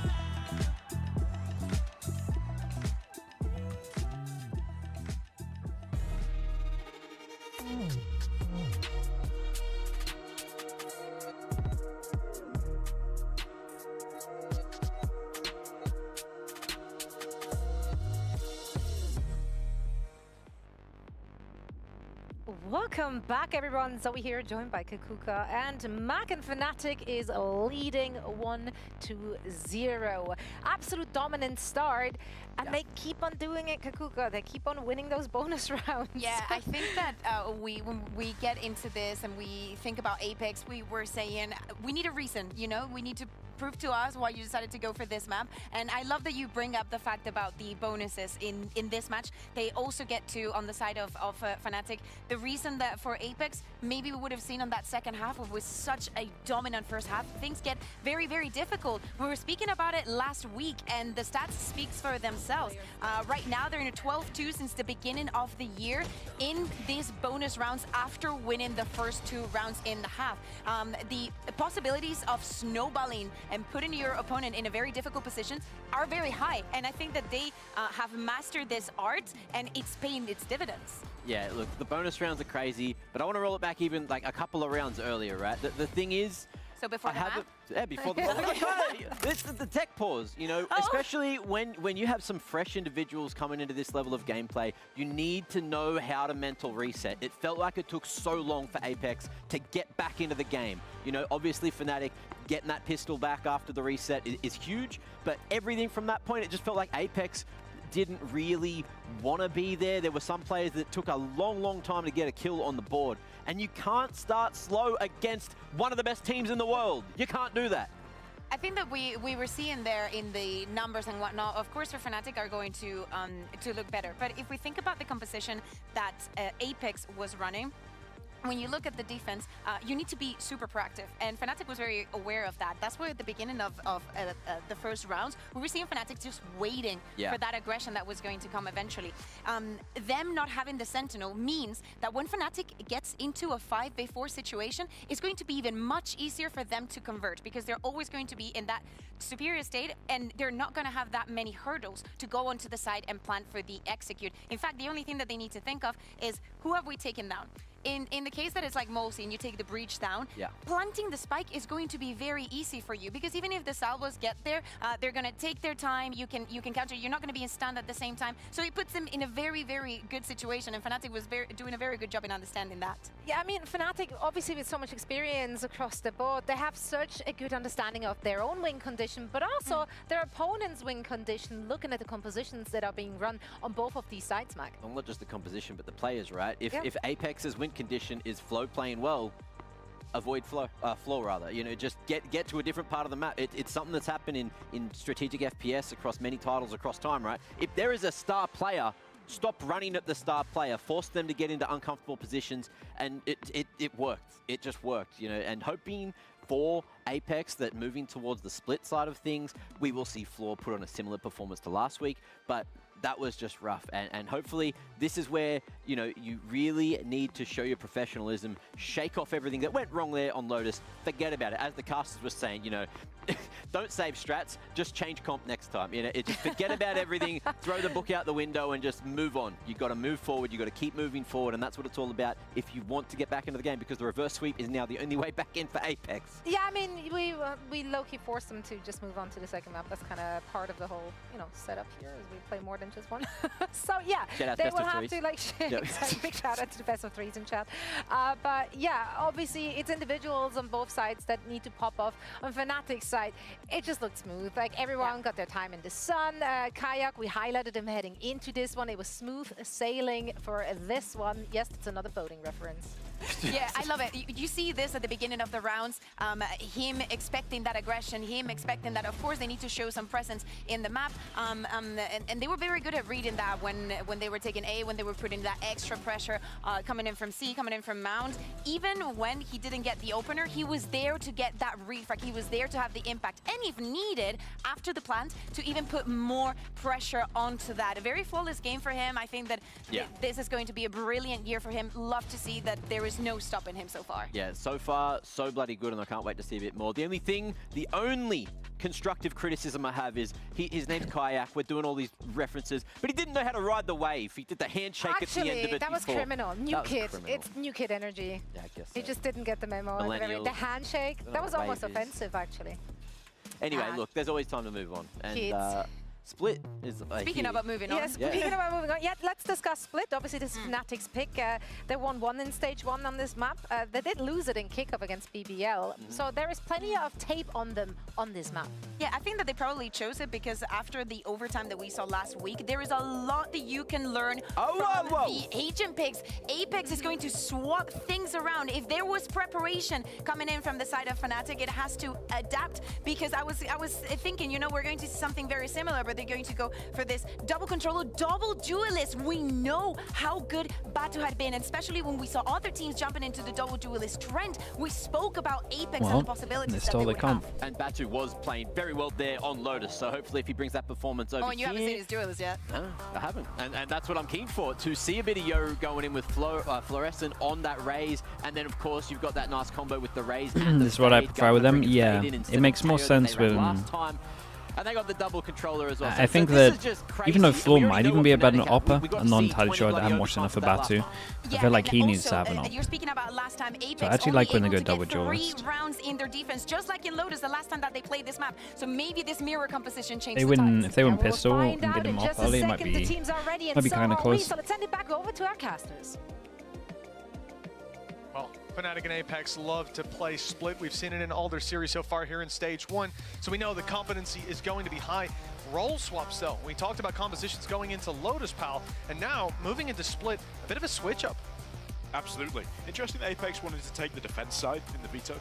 Welcome back, everyone. Zoe here, joined by Kakuka, and Mac and Fnatic is leading 1-0. Absolute dominant start, and they keep on doing it, Kakuka. They keep on winning those bonus rounds. Yeah, I think that when we get into this and we think about Apeks, we were saying we need a reason, you know? We need to prove to us why you decided to go for this map. And I love that you bring up the fact about the bonuses in this match. They also get to, on the side of Fnatic, the reason that for Apeks, maybe we would have seen on that second half with such a dominant first half, things get very, very difficult. We were speaking about it last week, and the stats speaks for themselves. Right now, they're in a 12-2 since the beginning of the year in these bonus rounds after winning the first 2 rounds in the half. The possibilities of snowballing and putting your opponent in a very difficult position are very high. And I think that they have mastered this art, and it's paying its dividends. Yeah, look, the bonus rounds are crazy, but I want to roll it back even like a couple of rounds earlier, right? The thing is, so before the map? Yeah, before the this is the tech pause, you know, especially when you have some fresh individuals coming into this level of gameplay, you need to know how to mental reset. It felt like it took so long for Apeks to get back into the game. You know, obviously Fnatic getting that pistol back after the reset is huge, but everything from that point, it just felt like Apeks didn't really want to be there. There were some players that took a long, long time to get a kill on the board. And you can't start slow against one of the best teams in the world. You can't do that. I think that we were seeing there in the numbers and whatnot, of course, for Fnatic are going to look better. But if we think about the composition that Apeks was running, when you look at the defense, you need to be super proactive. And Fnatic was very aware of that. That's why at the beginning of the first rounds, we were seeing Fnatic just waiting for that aggression that was going to come eventually. Them not having the Sentinel means that when Fnatic gets into a 5v4 situation, it's going to be even much easier for them to convert, because they're always going to be in that superior state, and they're not going to have that many hurdles to go onto the side and plan for the execute. In fact, the only thing that they need to think of is, who have we taken down? In the case that it's like Molsey and you take the breach down, planting the spike is going to be very easy for you, because even if the salvos get there, they're going to take their time. You can counter. You're not going to be in stun at the same time. So it puts them in a very, very good situation, and Fnatic was doing a very good job in understanding that. Yeah, I mean, Fnatic, obviously with so much experience across the board, they have such a good understanding of their own win condition, but also their opponent's win condition, looking at the compositions that are being run on both of these sides, Mac. Well, not just the composition, but the players, right? If Apex's win condition is flow playing well, avoid flow rather. You know, just get to a different part of the map. It's something that's happened in strategic FPS across many titles across time, right? If there is a star player, stop running at the star player, force them to get into uncomfortable positions, and it worked. It just worked, you know, and hoping for Apeks that moving towards the split side of things, we will see Floor put on a similar performance to last week, but that was just rough. And hopefully this is where, you know, you really need to show your professionalism, shake off everything that went wrong there on Lotus, forget about it. As the casters were saying, you know, don't save strats, just change comp next time. You know, just forget about everything, throw the book out the window and just move on. You got to move forward, you got to keep moving forward, and that's what it's all about if you want to get back into the game, because the reverse sweep is now the only way back in for Apeks. Yeah, I mean, we low-key forced them to just move on to the second map. That's kind of part of the whole, you know, setup here, as we play more than just one. So yeah, they will have to, like, big shout out to the best of threes in chat. But yeah, obviously it's individuals on both sides that need to pop off. On Fnatic's side, it just looked smooth. Like, everyone got their time in the sun. Kayak, we highlighted him heading into this one. It was smooth sailing for this one. Yes, it's another boating reference. Yeah, I love it. You see this at the beginning of the rounds, him expecting that aggression, him expecting that, of course, they need to show some presence in the map. And they were very good at reading that when they were taking A, when they were putting that extra pressure coming in from C, coming in from Mount. Even when he didn't get the opener, he was there to get that refrag. He was there to have the impact. And if needed, after the plant, to even put more pressure onto that. A very flawless game for him. I think that this is going to be a brilliant year for him. Love to see that there is no stopping him so far. Yeah, so far, so bloody good, and I can't wait to see a bit more. The only constructive criticism I have is his name's Kayak. We're doing all these references, but he didn't know how to ride the wave. He did the handshake at the end of it. That was criminal. New kid. It's new kid energy. Yeah, I guess so. He just didn't get the memo. The handshake, that was almost offensive, actually. Anyway, look, there's always time to move on. And Split is speaking about moving on. Yes, speaking about moving on. Yeah, let's discuss Split. Obviously, this is Fnatic's pick. They won 1 in stage 1 on this map. They did lose it in kickoff against BBL. So there is plenty of tape on them on this map. Yeah, I think that they probably chose it because after the overtime that we saw last week, there is a lot that you can learn from the agent picks. Apeks is going to swap things around. If there was preparation coming in from the side of Fnatic, it has to adapt, because I was thinking, you know, we're going to see something very similar, but they're going to go for this double controller, double duelist. We know how good Batu had been, and especially when we saw other teams jumping into the double duelist trend. We spoke about Apeks and the possibilities that they would have. And Batu was playing very well there on Lotus, so hopefully if he brings that performance over here... Oh, and you haven't seen his duelist yet? No, I haven't. And that's what I'm keen for, to see a bit of Yo going in with Fluorescent on that Raze, and then of course you've got that nice combo with the Raze. This is what I prefer with them. Yeah, it makes more sense with... And they got the double controller as well. I think that even though Floor might even be a better opper, I'm not entirely sure. I haven't watched enough of Batu. I feel like he needs to have an op. You're speaking about last time Apeks so I actually like when they go double duelist. 3 rounds in their defense, just like in Lotus the last time that they played this map. So maybe this mirror composition changed. If they win pistol and get him off early, it might be kind of close. So let's send it back over to our casters. Well, Fnatic and Apeks love to play split. We've seen it in all their series so far here in stage 1. So we know the competency is going to be high. Role swaps though. We talked about compositions going into Lotus, pal, and now moving into split, a bit of a switch up. Absolutely. Interesting that Apeks wanted to take the defense side in the veto,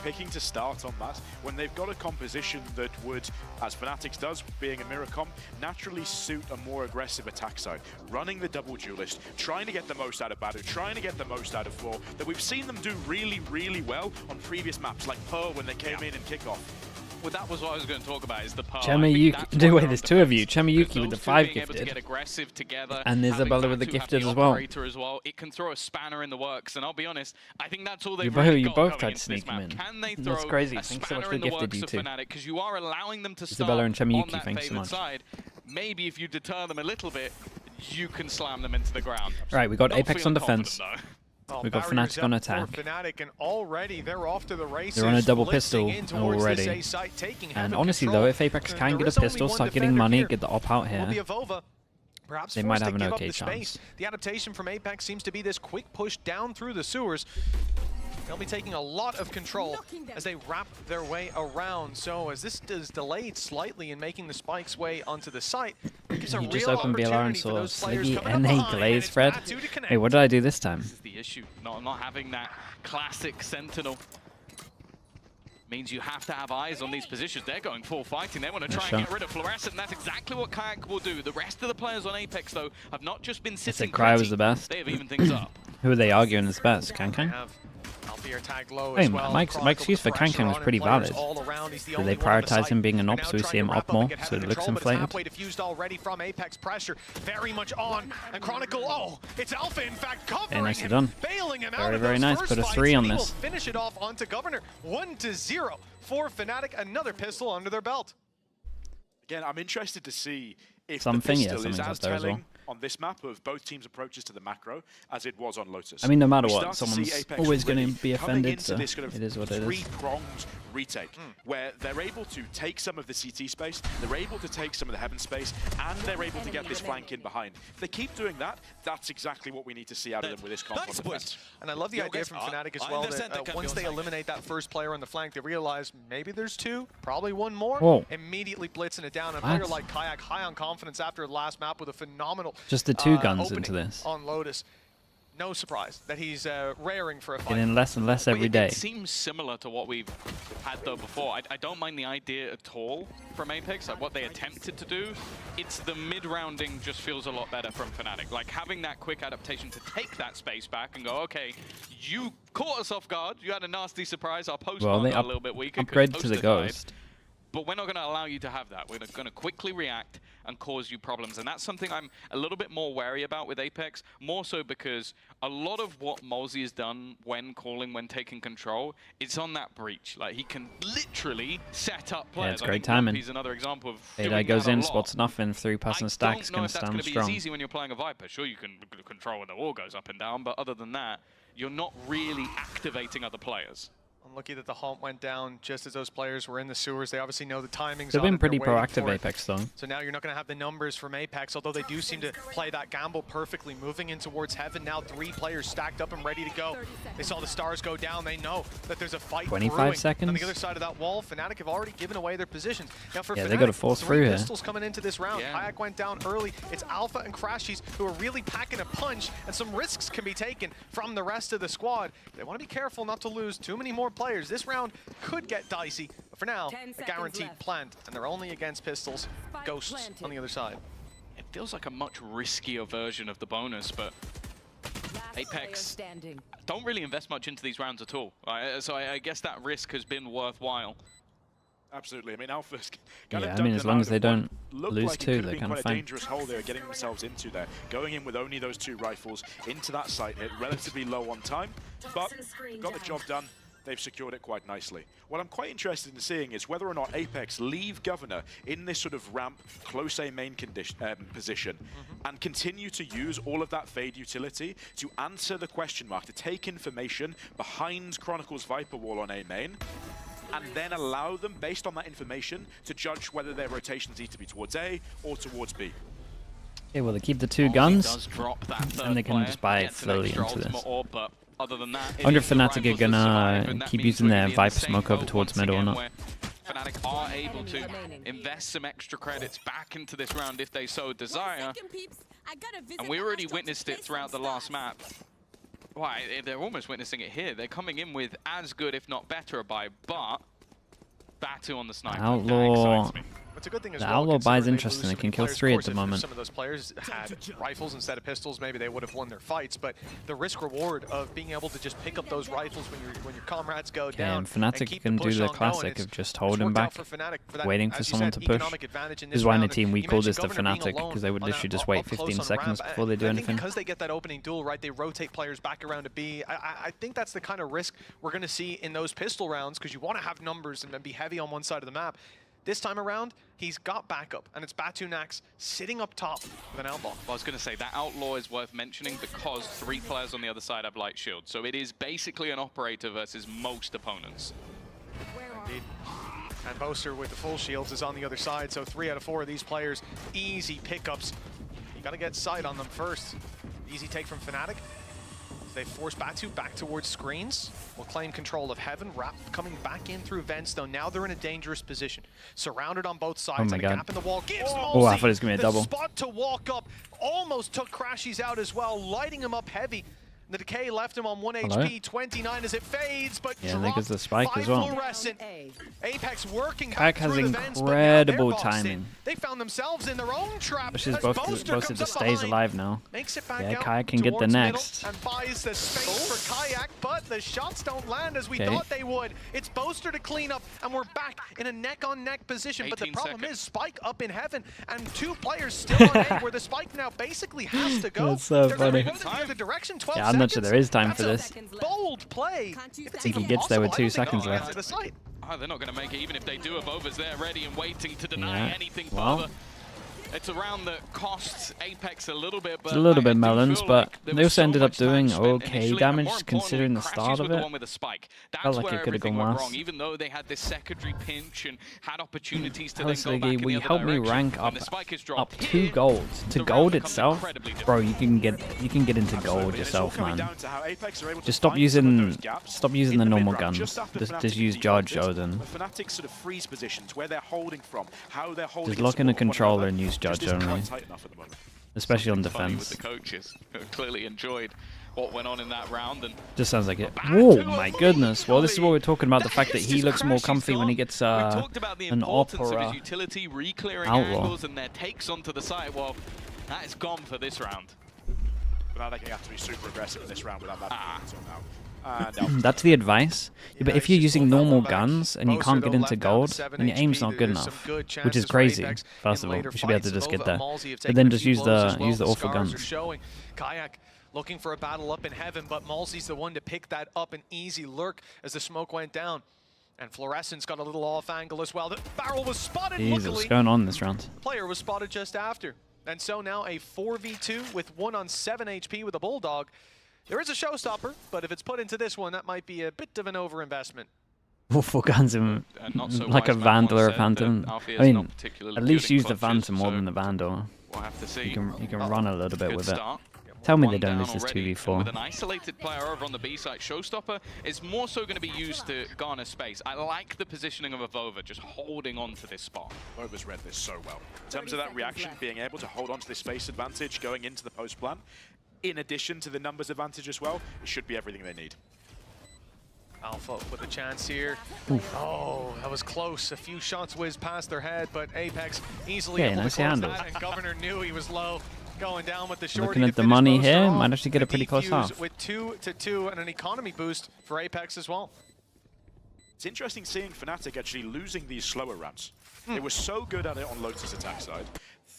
picking to start on that when they've got a composition that would, as Fnatic's does, being a mirror comp, naturally suit a more aggressive attack side. Running the double duelist, trying to get the most out of Badu, trying to get the most out of Floor, that we've seen them do really, really well on previous maps, like Pearl when they came in and kickoff. Well, that was what I was going to talk about, is the Pearl. Chema-Yuki, wait, there's 2 of you. Chema-Yuki with the 5 gifted, together, and Isabella with the gifted as well. It can throw a spanner in the works, and I'll be honest, I think that's all you both tried to sneak him in. Can they throw that's crazy. a Thanks so much spanner for in the gifted, works you of two. Fnatic, because you are allowing them to Isabella and start Chema-Yuki, on that thanks so favored much. side. Maybe if you deter them a little bit, you can slam them into the ground. Right, we got Not Apeks on defense. We've got Barriers Fnatic on up attack. for Fnatic, and already they're off to the races. They're on a double pistol blitzing in already. this A site, taking And heavy honestly control. though, if Apeks can There get a is only pistol, one start getting defender money, here. get the op out here, Will be a Vova. Perhaps they might forced have to an give okay up the chance. space. The adaptation from Apeks seems to be this quick push down through the sewers. They'll be taking a lot of control as they wrap their way around. So as this is delayed slightly in making the spikes way onto the site, it gives a You just real opened opportunity VALORANT for or those players Sliggy coming up and a behind, Glaze, and it's Fred. Batu to connect. Hey, what did I do this time? This is the issue, not having that classic Sentinel. Means you have to have eyes on these positions. They're going full fighting. They want to try and get rid of Fluorescent, and that's exactly what Kayak will do. The rest of the players on Apeks, though, have not just been sitting Cry was the best. They have evened things up. Who are they arguing is best? Kankan? Hey, my excuse for Kankan was pretty valid. Do they prioritize him being an op so we see him op more, so it looks inflated? Already from Apeks pressure, very much on, and Chronicle, oh, it's Alpha in fact covering Very nicely him, done. bailing him out Very, of very those nice. first Put a fights, 3 on and he this. will finish it off onto Governor. 1-0 for Fnatic, another pistol under their belt. Again, I'm interested to see if Something, the yeah, pistol is something's as up there as well. telling on this map of both teams' approaches to the macro as it was on Lotus. I mean, no matter We what, start to see someone's Apeks always really going to be coming offended, into so this kind of it is what it is. three-pronged retake, where they're able to take some of the CT space, they're able to take some of the Heaven space, and they're able to get this flank in behind. If they keep doing that, that's exactly what we need to see out of them with this comp on defense. And I love the idea from Fnatic as well that once they eliminate that first player on the flank, they realize maybe there's 2, probably 1 more. Whoa. Immediately blitzing it down. A player like Kayak, high on confidence after the last map with a phenomenal Just the 2 guns opening into this. on Lotus. No surprise that he's raring for a fight. Getting less and less every day. It seems similar to what we've had though before. I don't mind the idea at all from Apeks, like what they attempted to do. It's the mid-rounding just feels a lot better from Fnatic. Like having that quick adaptation to take that space back and go, okay, you caught us off guard, you had a nasty surprise, our post got a little bit weaker. Upgrade to the Ghost. But we're not going to allow you to have that. We're going to quickly react and cause you problems. And that's something I'm a little bit more wary about with Apeks, more so because a lot of what Molzy has done when calling, when taking control, it's on that breach. Like, he can literally set up players. Yeah, it's great timing. He's another example of Ada goes in, spots nothing, 3 passing stacks, can stand strong. I don't know if that's going to be as easy when you're playing a Viper. Sure, you can control when the wall goes up and down, but other than that, you're not really activating other players. Lucky that the halt went down just as those players were in the sewers. They obviously know the timings. They've been pretty proactive, Apeks, though. So now you're not going to have the numbers from Apeks, although they do seem to play that gamble perfectly, moving in towards heaven. Now 3 players stacked up and ready to go. They saw the stars go down. They know that there's a fight 25 brewing. seconds. On the other side of that wall, Fnatic have already given away their positions. Now for Fnatic, they got to force through here. Pistols coming into this round. Kayak went down early. It's Alpha and Crashies who are really packing a punch, and some risks can be taken from the rest of the squad. They want to be careful not to lose too many more players. This round could get dicey, but for now, a guaranteed plant, and they're only against pistols. Ghosts on the other side. It feels like a much riskier version of the bonus, but Apeks don't really invest much into these rounds at all. So I guess that risk has been worthwhile. Absolutely. I mean, Alpha's as long as they don't lose like two, they're kind of fine. A dangerous hole they were getting themselves into there. Going in with only those 2 rifles into that site hit, relatively low on time, but got the job done. They've secured it quite nicely. What I'm quite interested in seeing is whether or not Apeks leave Governor in this sort of ramp, close A main position, and continue to use all of that Fade utility to answer the question mark, to take information behind Chronicle's Viper wall on A main, and then allow them, based on that information, to judge whether their rotations need to be towards A or towards B. Okay, well, they keep the 2 guns, that and they can just buy slowly into this. But other than that, I wonder if Fnatic are gonna keep using their Viper smoke over towards middle or not. Fnatic are able to invest some extra credits back into this round if they so desire. And we already witnessed it throughout the last map. Why, they're almost witnessing it here. They're coming in with as good, if not better, a buy, but Batu on the sniper. Outlaw. It's a good thing as The well, Outlaw buy is considering interesting. they They can kill 3 at the moment. Some of those players had rifles instead of pistols, maybe they would have won their fights. But the risk-reward of being able to just pick up those rifles when your comrades go down. And Fnatic can do the classic of just holding back, waiting for someone to push. This is why in the team we call this the Fnatic, because they would literally just wait 15 seconds before they do anything. Because they get that opening duel, right, they rotate players back around to B. I think that's the kind of risk we're going to see in those pistol rounds, because you want to have numbers and be heavy on one side of the map. This time around, he's got backup, and it's Batu Nax sitting up top with an outlaw. Well, I was going to say, that outlaw is worth mentioning because 3 players on the other side have light shield. So it is basically an operator versus most opponents. Indeed. And Boaster with the full shields is on the other side, so 3 out of 4 of these players, easy pickups. You got to get sight on them first. Easy take from Fnatic. They force Batu back towards screens. Will claim control of heaven. Rap coming back in through vents, though. Now they're in a dangerous position. Surrounded on both sides. And a gap in the wall gives Oh, I thought it was going to be a double. Spot to walk up. Almost took Crashies out as well, lighting him up heavy. The decay left him on 1 HP, 29 as it fades, but there goes the spike as well. Apeks working Kayak has incredible timing. They found themselves in their own trap. Which is Boaster just stays alive now. Makes it back out Kayak can get the next. And buys the space for Kayak, but the shots don't land as we thought they would. It's Boaster to clean up, and we're back in a neck-on-neck position. But the problem is Spike up in heaven, and 2 players still on A, where the Spike now basically has to go. That's so funny. The direction, 12 I'm not sure there is time for this. Bold play. I think he gets there with 2 seconds left. Oh, they're not going to make it, even if they do. Abovas there ready and waiting to deny anything further. It's a round that costs Apeks a little bit, but it's a little bit melons, but they also ended up doing okay damage considering the start of it. Felt like it could have gone worse. Even though they had this secondary pinch and had opportunities to then go back in the other help me rank up 2 golds. To gold itself, bro, you can get into gold yourself, man. Just stop using the normal guns. Just use Judge Odin. Just lock in a controller and use Judge only, especially on defense. The coaches clearly enjoyed what went on in that round, and just sounds like it. Oh my goodness! Well, this is what we're talking about—the fact that he looks more comfy when he gets an opera utility, re-clearing outlaw. Angles and their takes onto the site. Well, that is gone for this round. But now they have to be super aggressive in this round without that. That's the advice. Yeah, but if you're using normal guns and you can't get into gold, then your aim's not good enough, which is crazy. First of all, you should be able to just get there, but then just use the awful guns. Kayak looking for a battle up in heaven, but Malzy's the one to pick that up, an easy lurk as the smoke went down. And Fluorescence got a little off angle as well. The barrel was spotted. Jesus, what's going on this round? Player was spotted just after, and so now a 4v2 with 1 on 7 HP with a Bulldog. There is a showstopper, but if it's put into this one, that might be a bit of an overinvestment. All 4 guns in not so like a wise Vandal or a said that Phantom. Alfie is I mean, not particularly at least good in use the clutches, Phantom more so than the Vandal. we'll have to see. You can run a little bit Good with start. it. Tell me they One don't down lose this already, 2v4. and with an isolated player over on the B side, Showstopper is more so going to be used to garner space. I like the positioning of a Vova, just holding on to this spot. Vova's read this so well. In terms of that reaction, being able to hold on to this space advantage going into the post plan, in addition to the numbers advantage as well, it should be everything they need. Alpha with a chance here. Oof. Oh, that was close. A few shots whizzed past their head, but Apeks easily Yeah, able nice to close handles. that, and Governor knew he was low. Going down with the shorty. Looking at the money here, might actually get a pretty close half. With 2-2 and an economy boost for Apeks as well. It's interesting seeing Fnatic actually losing these slower rounds. They were so good at it on Lotus attack side.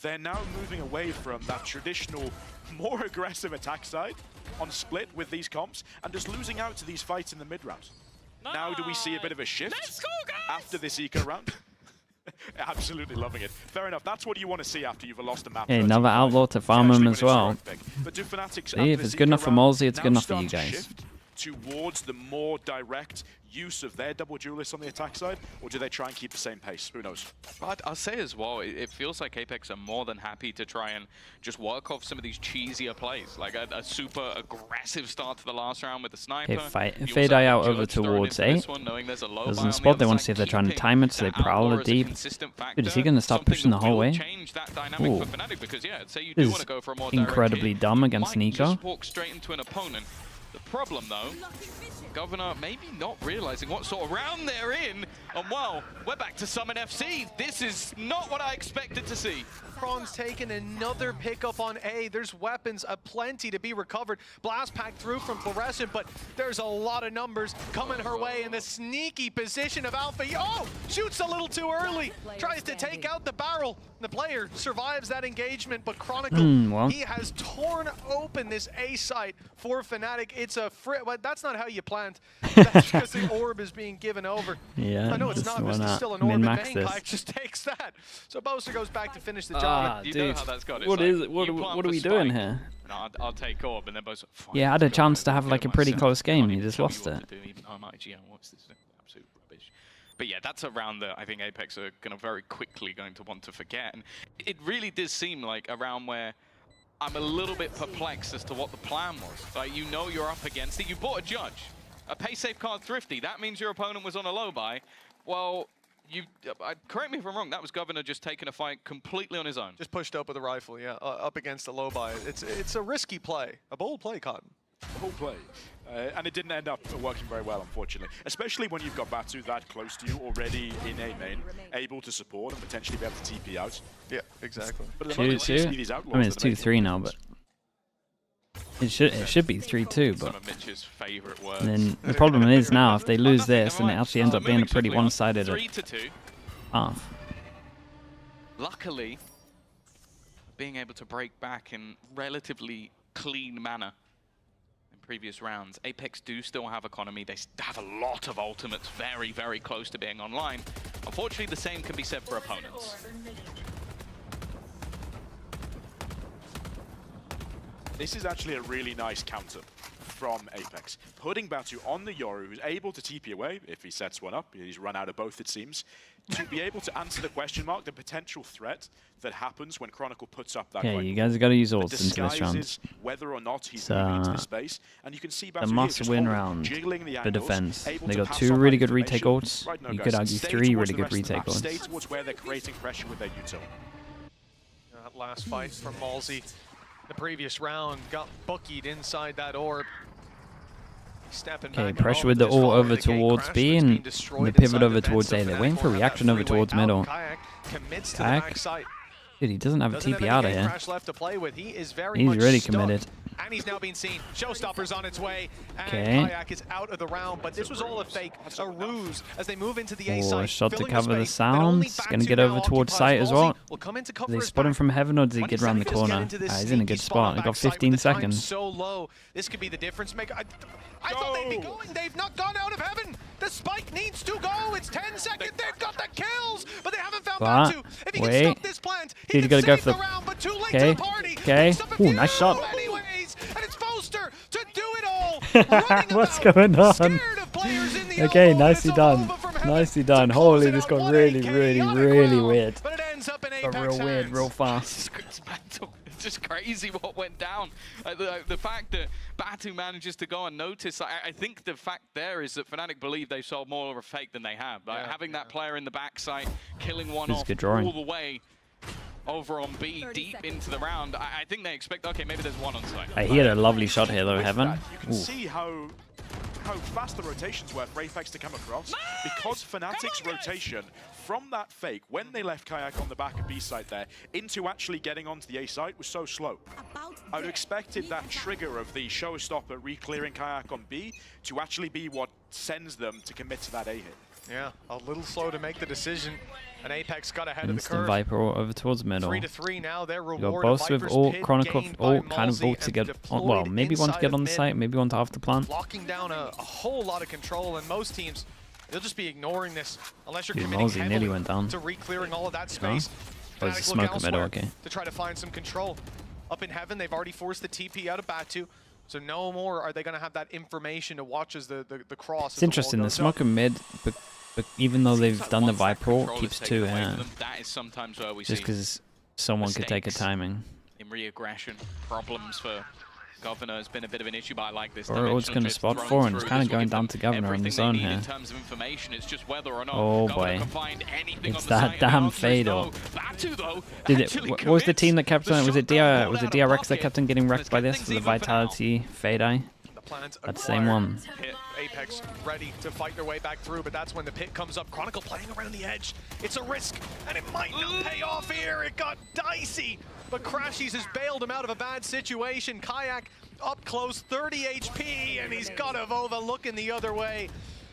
They're now moving away from that traditional, more aggressive attack side on split with these comps and just losing out to these fights in the mid round. Now do we see a bit of a shift after this eco round? Absolutely loving it. Fair enough. That's what you want to see after you've lost a map. Hey, another outlaw to farm him as well. But do Fnatic's See, if it's good enough for Molzy, it's good enough for you guys. Towards the more direct use of their double duelists on the attack side, or do they try and keep the same pace? Who knows? I'll say as well, it feels like Apeks are more than happy to try and just work off some of these cheesier plays, like a super aggressive start to the last round with the sniper. Okay, fade eye out over towards A. There's a spot they want to see if they're trying to time it, so they prowl it deep. Dude, is he going to start pushing the whole way? Ooh. This is incredibly dumb against Nico. Walk straight into an opponent. The problem, though, Governor maybe not realizing what sort of round they're in, and wow, we're back to Summon FC. This is not what I expected to see. Kron's taking another pickup on A. There's weapons aplenty to be recovered. Blast pack through from Fluorescent, but there's a lot of numbers coming her way in the sneaky position of Alpha. Oh, shoots a little too early. Tries to take out the barrel. The player survives that engagement, but Chronicle, he has torn open this A site for Fnatic. It's a well, that's not how you plant. That's because the orb is being given over. Yeah, I know it's not, but there's still an orb in main. Kayak just takes that. So Boaster goes back to finish the job. You dude, know how that's got. What is it? What are we doing here? No, I'll take orb, and then both. Yeah, I had a chance to have like a pretty close game. You just lost it. Absolute rubbish. But yeah, that's a round that I think Apeks are very quickly going to want to forget. And it really does seem like a round where I'm a little bit perplexed as to what the plan was. Like, you know you're up against it. You bought a judge, a pay safe card Thrifty. That means your opponent was on a low buy. Well, correct me if I'm wrong, that was Governor just taking a fight completely on his own. Just pushed up with a rifle, yeah, up against a low buy. It's a risky play, a bold play, Cotton. A bold play. And it didn't end up working very well, unfortunately. Especially when you've got Batu that close to you already in A main, able to support and potentially be able to TP out. Yeah, exactly. But at the moment, you see these outlaws. I mean, it's 2-3 now, but it should be 3-2. But some of Mitch's favorite words. and then the problem is now if they lose this, and it actually ends up being a pretty one-sided half. Luckily, being able to break back in relatively clean manner in previous rounds. Apeks do still have economy. They have a lot of ultimates very, very close to being online. Unfortunately, the same can be said for opponents. This is actually a really nice counter from Apeks. Putting Batu on the Yoru, who's able to TP away, if he sets one up, he's run out of both it seems, to be able to answer the question mark, the potential threat that happens when Chronicle puts up that you guys have got to use ults into this round. Whether or not he's moving into the space, and you can see Batu the must-win round, the defense. They got 2 really good retake ults. You could argue 3 really good retake ults. Stay towards where they're creating pressure with their util. That last fight from Molzy, the previous round, got buckied inside that orb. Okay, pressure with the ult over towards B and the pivot over towards A. They're waiting for reaction over towards middle. Kayak. Dude, he doesn't have a TP out of here. He's really committed. And he's now being seen. Showstopper's on its way. And Kayak is out of the round, but this was all a fake, a ruse as they move into the A side. Shot to cover the sounds. Gonna get over towards site as well. They spot him from heaven or does he get around the corner? He's in a good spot. He got 15 seconds. So low. This could be the difference maker. I thought they'd be going. They've not gone out of heaven. The spike needs to go. It's 10 seconds. They've got the kills, but they haven't found Batu. If he can stop this plant, he can save the round, but too late to the party. Okay. Ooh, nice shot. Anyways, and it's Boaster to do it all. What's going on? Okay, nicely done. Nicely done. Holy, this got really, really weird. But it ends up in Got real weird, real fast. It's just crazy what went down. The fact that Batu manages to go unnoticed, I think the fact there is that Fnatic believe they sold more of a fake than they have. Like, having that player in the backside, killing one off all the way over on B, deep into the round. I think they expect, okay, maybe there's one on site. He had a lovely shot here though, Heaven. You can see how fast the rotations were for Apeks to come across, because Fnatic's rotation from that fake, when they left Kayak on the back of B site there, into actually getting onto the A site was so slow. I would have expected that trigger of the showstopper re-clearing Kayak on B to actually be what sends them to commit to that A hit. Yeah, a little slow to make the decision. And Apeks got ahead Instant of the curve. Viper over towards middle. 3-3 now. Their You reward. got both with all Chronicle, all kind of vault to get on. Well, maybe one to get on the site, maybe one to after plant. Locking down a whole lot of control, and most teams, they'll just be ignoring this unless you're Dude, committing Mosey nearly went down. to re-clearing all of that space. Oh, it's a smoke at middle, okay. To try to find some control. Up in heaven, they've already forced the TP out of Batu, so no more are they going to have that information to watch as the cross. It's interesting, the smoke in mid, but even though they've done the Viper ult, keeps 2 here. That is sometimes where we Just because someone could take a timing. In re-aggression, problems for Governor has been a bit of an issue, but I like this. Or it's going to spot 4, and it's kind of going down to Governor in the zone here. In terms of information, it's just whether or not oh boy, it's that damn fatal. What was the team that kept on? Was it DRX that kept on getting wrecked by this? The Vitality Fade Eye? That same one. Apeks ready to fight their way back through, but that's when the pit comes up. Chronicle playing around the edge. It's a risk, and it might not pay off here. It got dicey, but Crashies has bailed him out of a bad situation. Kayak up close, 30 HP, and he's got Avova looking the other way.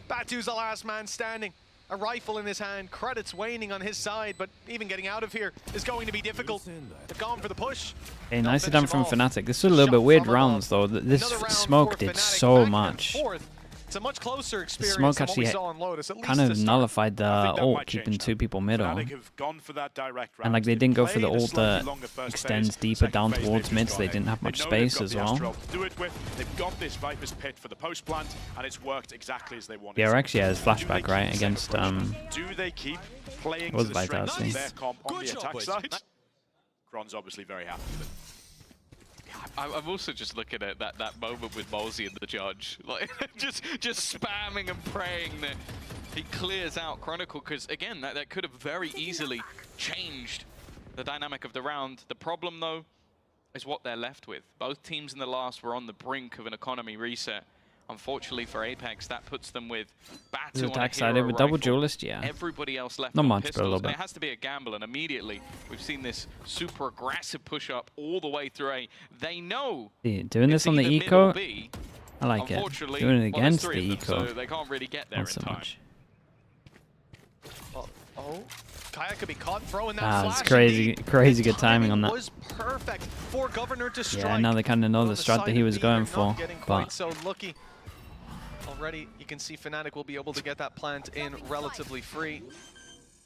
Batu's the last man standing. A rifle in his hand, credits waning on his side, but even getting out of here is going to be difficult. They've gone for the push. Hey, nicely done from Fnatic. This was a little bit weird rounds though. This smoke did so much. It's a much closer experience Smoke actually than what we saw on Lotus, kind of nullified the ult, keeping 2 people middle. And like they didn't go for the ult that extends deeper down towards mid, so they didn't have much space as well. They've got this Viper's pit for the post plant, and it's worked exactly as they wanted. Yeah, actually has flashback right against Do they keep playing to the strength of their comp on the attack side? Kron's obviously very happy with it. I'm also just looking at that moment with Mosey and the judge, like just spamming and praying that he clears out Chronicle, because again, that could have very easily changed the dynamic of the round. The problem though is what they're left with. Both teams in the last were on the brink of an economy reset. Unfortunately for Apeks, that puts them with Batu on attack a side hero with double rifle. duelist, yeah. Everybody else left Not on much, pistols. but a little bit. It has to be a gamble, and immediately we've seen this super aggressive push up all the way through A. They know doing this on the eco, I like it. Unfortunately, Doing it against well, the them, eco, so they can't really get there not in so time. much. Oh, Kayak could be caught throwing that flash. It's crazy good timing on that. Was perfect for Governor to strike. Yeah, now they kind of know the strat that he was going for, but so lucky. Already, you can see Fnatic will be able to get that plant in relatively free.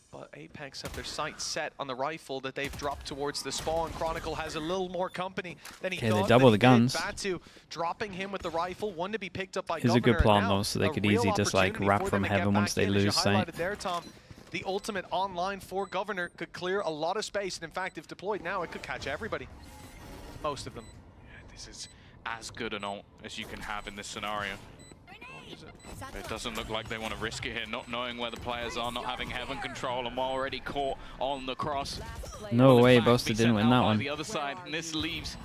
But Apeks have their sights set on the rifle that they've dropped towards the spawn. Chronicle has a little more company than he thought. Okay, they double the guns. Batu dropping him with the rifle, one to be picked up by It's a Governor. good plan though, so they could easily just like wrap from heaven once they lose sight. There, Tom. The ultimate online for Governor could clear a lot of space, and in fact, if deployed now, it could catch everybody. Most of them. Yeah, this is as good an ult as you can have in this scenario. It doesn't look like they want to risk it here, not knowing where the players are, not having heaven control, and already caught on the cross. No way, Buster didn't win that one. The other side, and this leaves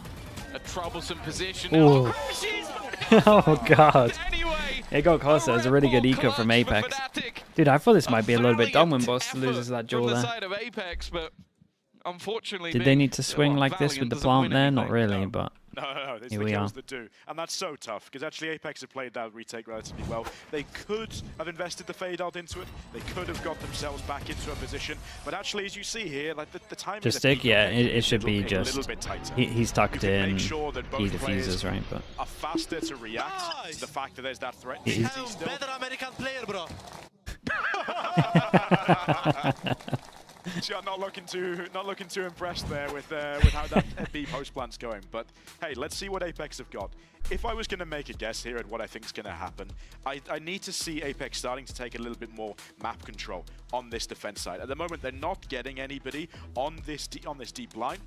a troublesome position. Oh, oh god. It got closer. It was a really good eco from Apeks. Dude, I thought this might be a little bit dumb when Buster loses that duel there. Did they need to swing like this with the plant there? Not really, but no, it's here the we are. kills that do. And that's so tough, because actually Apeks have played that retake relatively well. They could have invested the fade out into it. They could have got themselves back into a position. But actually, as you see here, like the timing... Just stick, yeah, it should be just... He's tucked in, he defuses, right? But are faster to react to the fact that there's that threat. Better American player, bro. not looking too impressed there with how that B post plant's going. But hey, let's see what Apeks have got. If I was going to make a guess here at what I think is going to happen, I need to see Apeks starting to take a little bit more map control on this defense side. At the moment, they're not getting anybody on this deep line.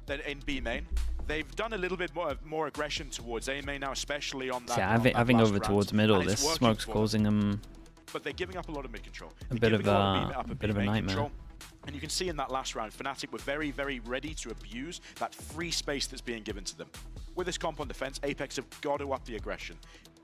Then in B main, they've done a little bit more aggression towards A main now, especially on that. Yeah, I think over towards middle, this smoke's causing them. But they're giving up a lot of mid control. A bit of a nightmare. Control. And you can see in that last round, Fnatic were very, very ready to abuse that free space that's being given to them. With this comp on defense, Apeks have got to up the aggression.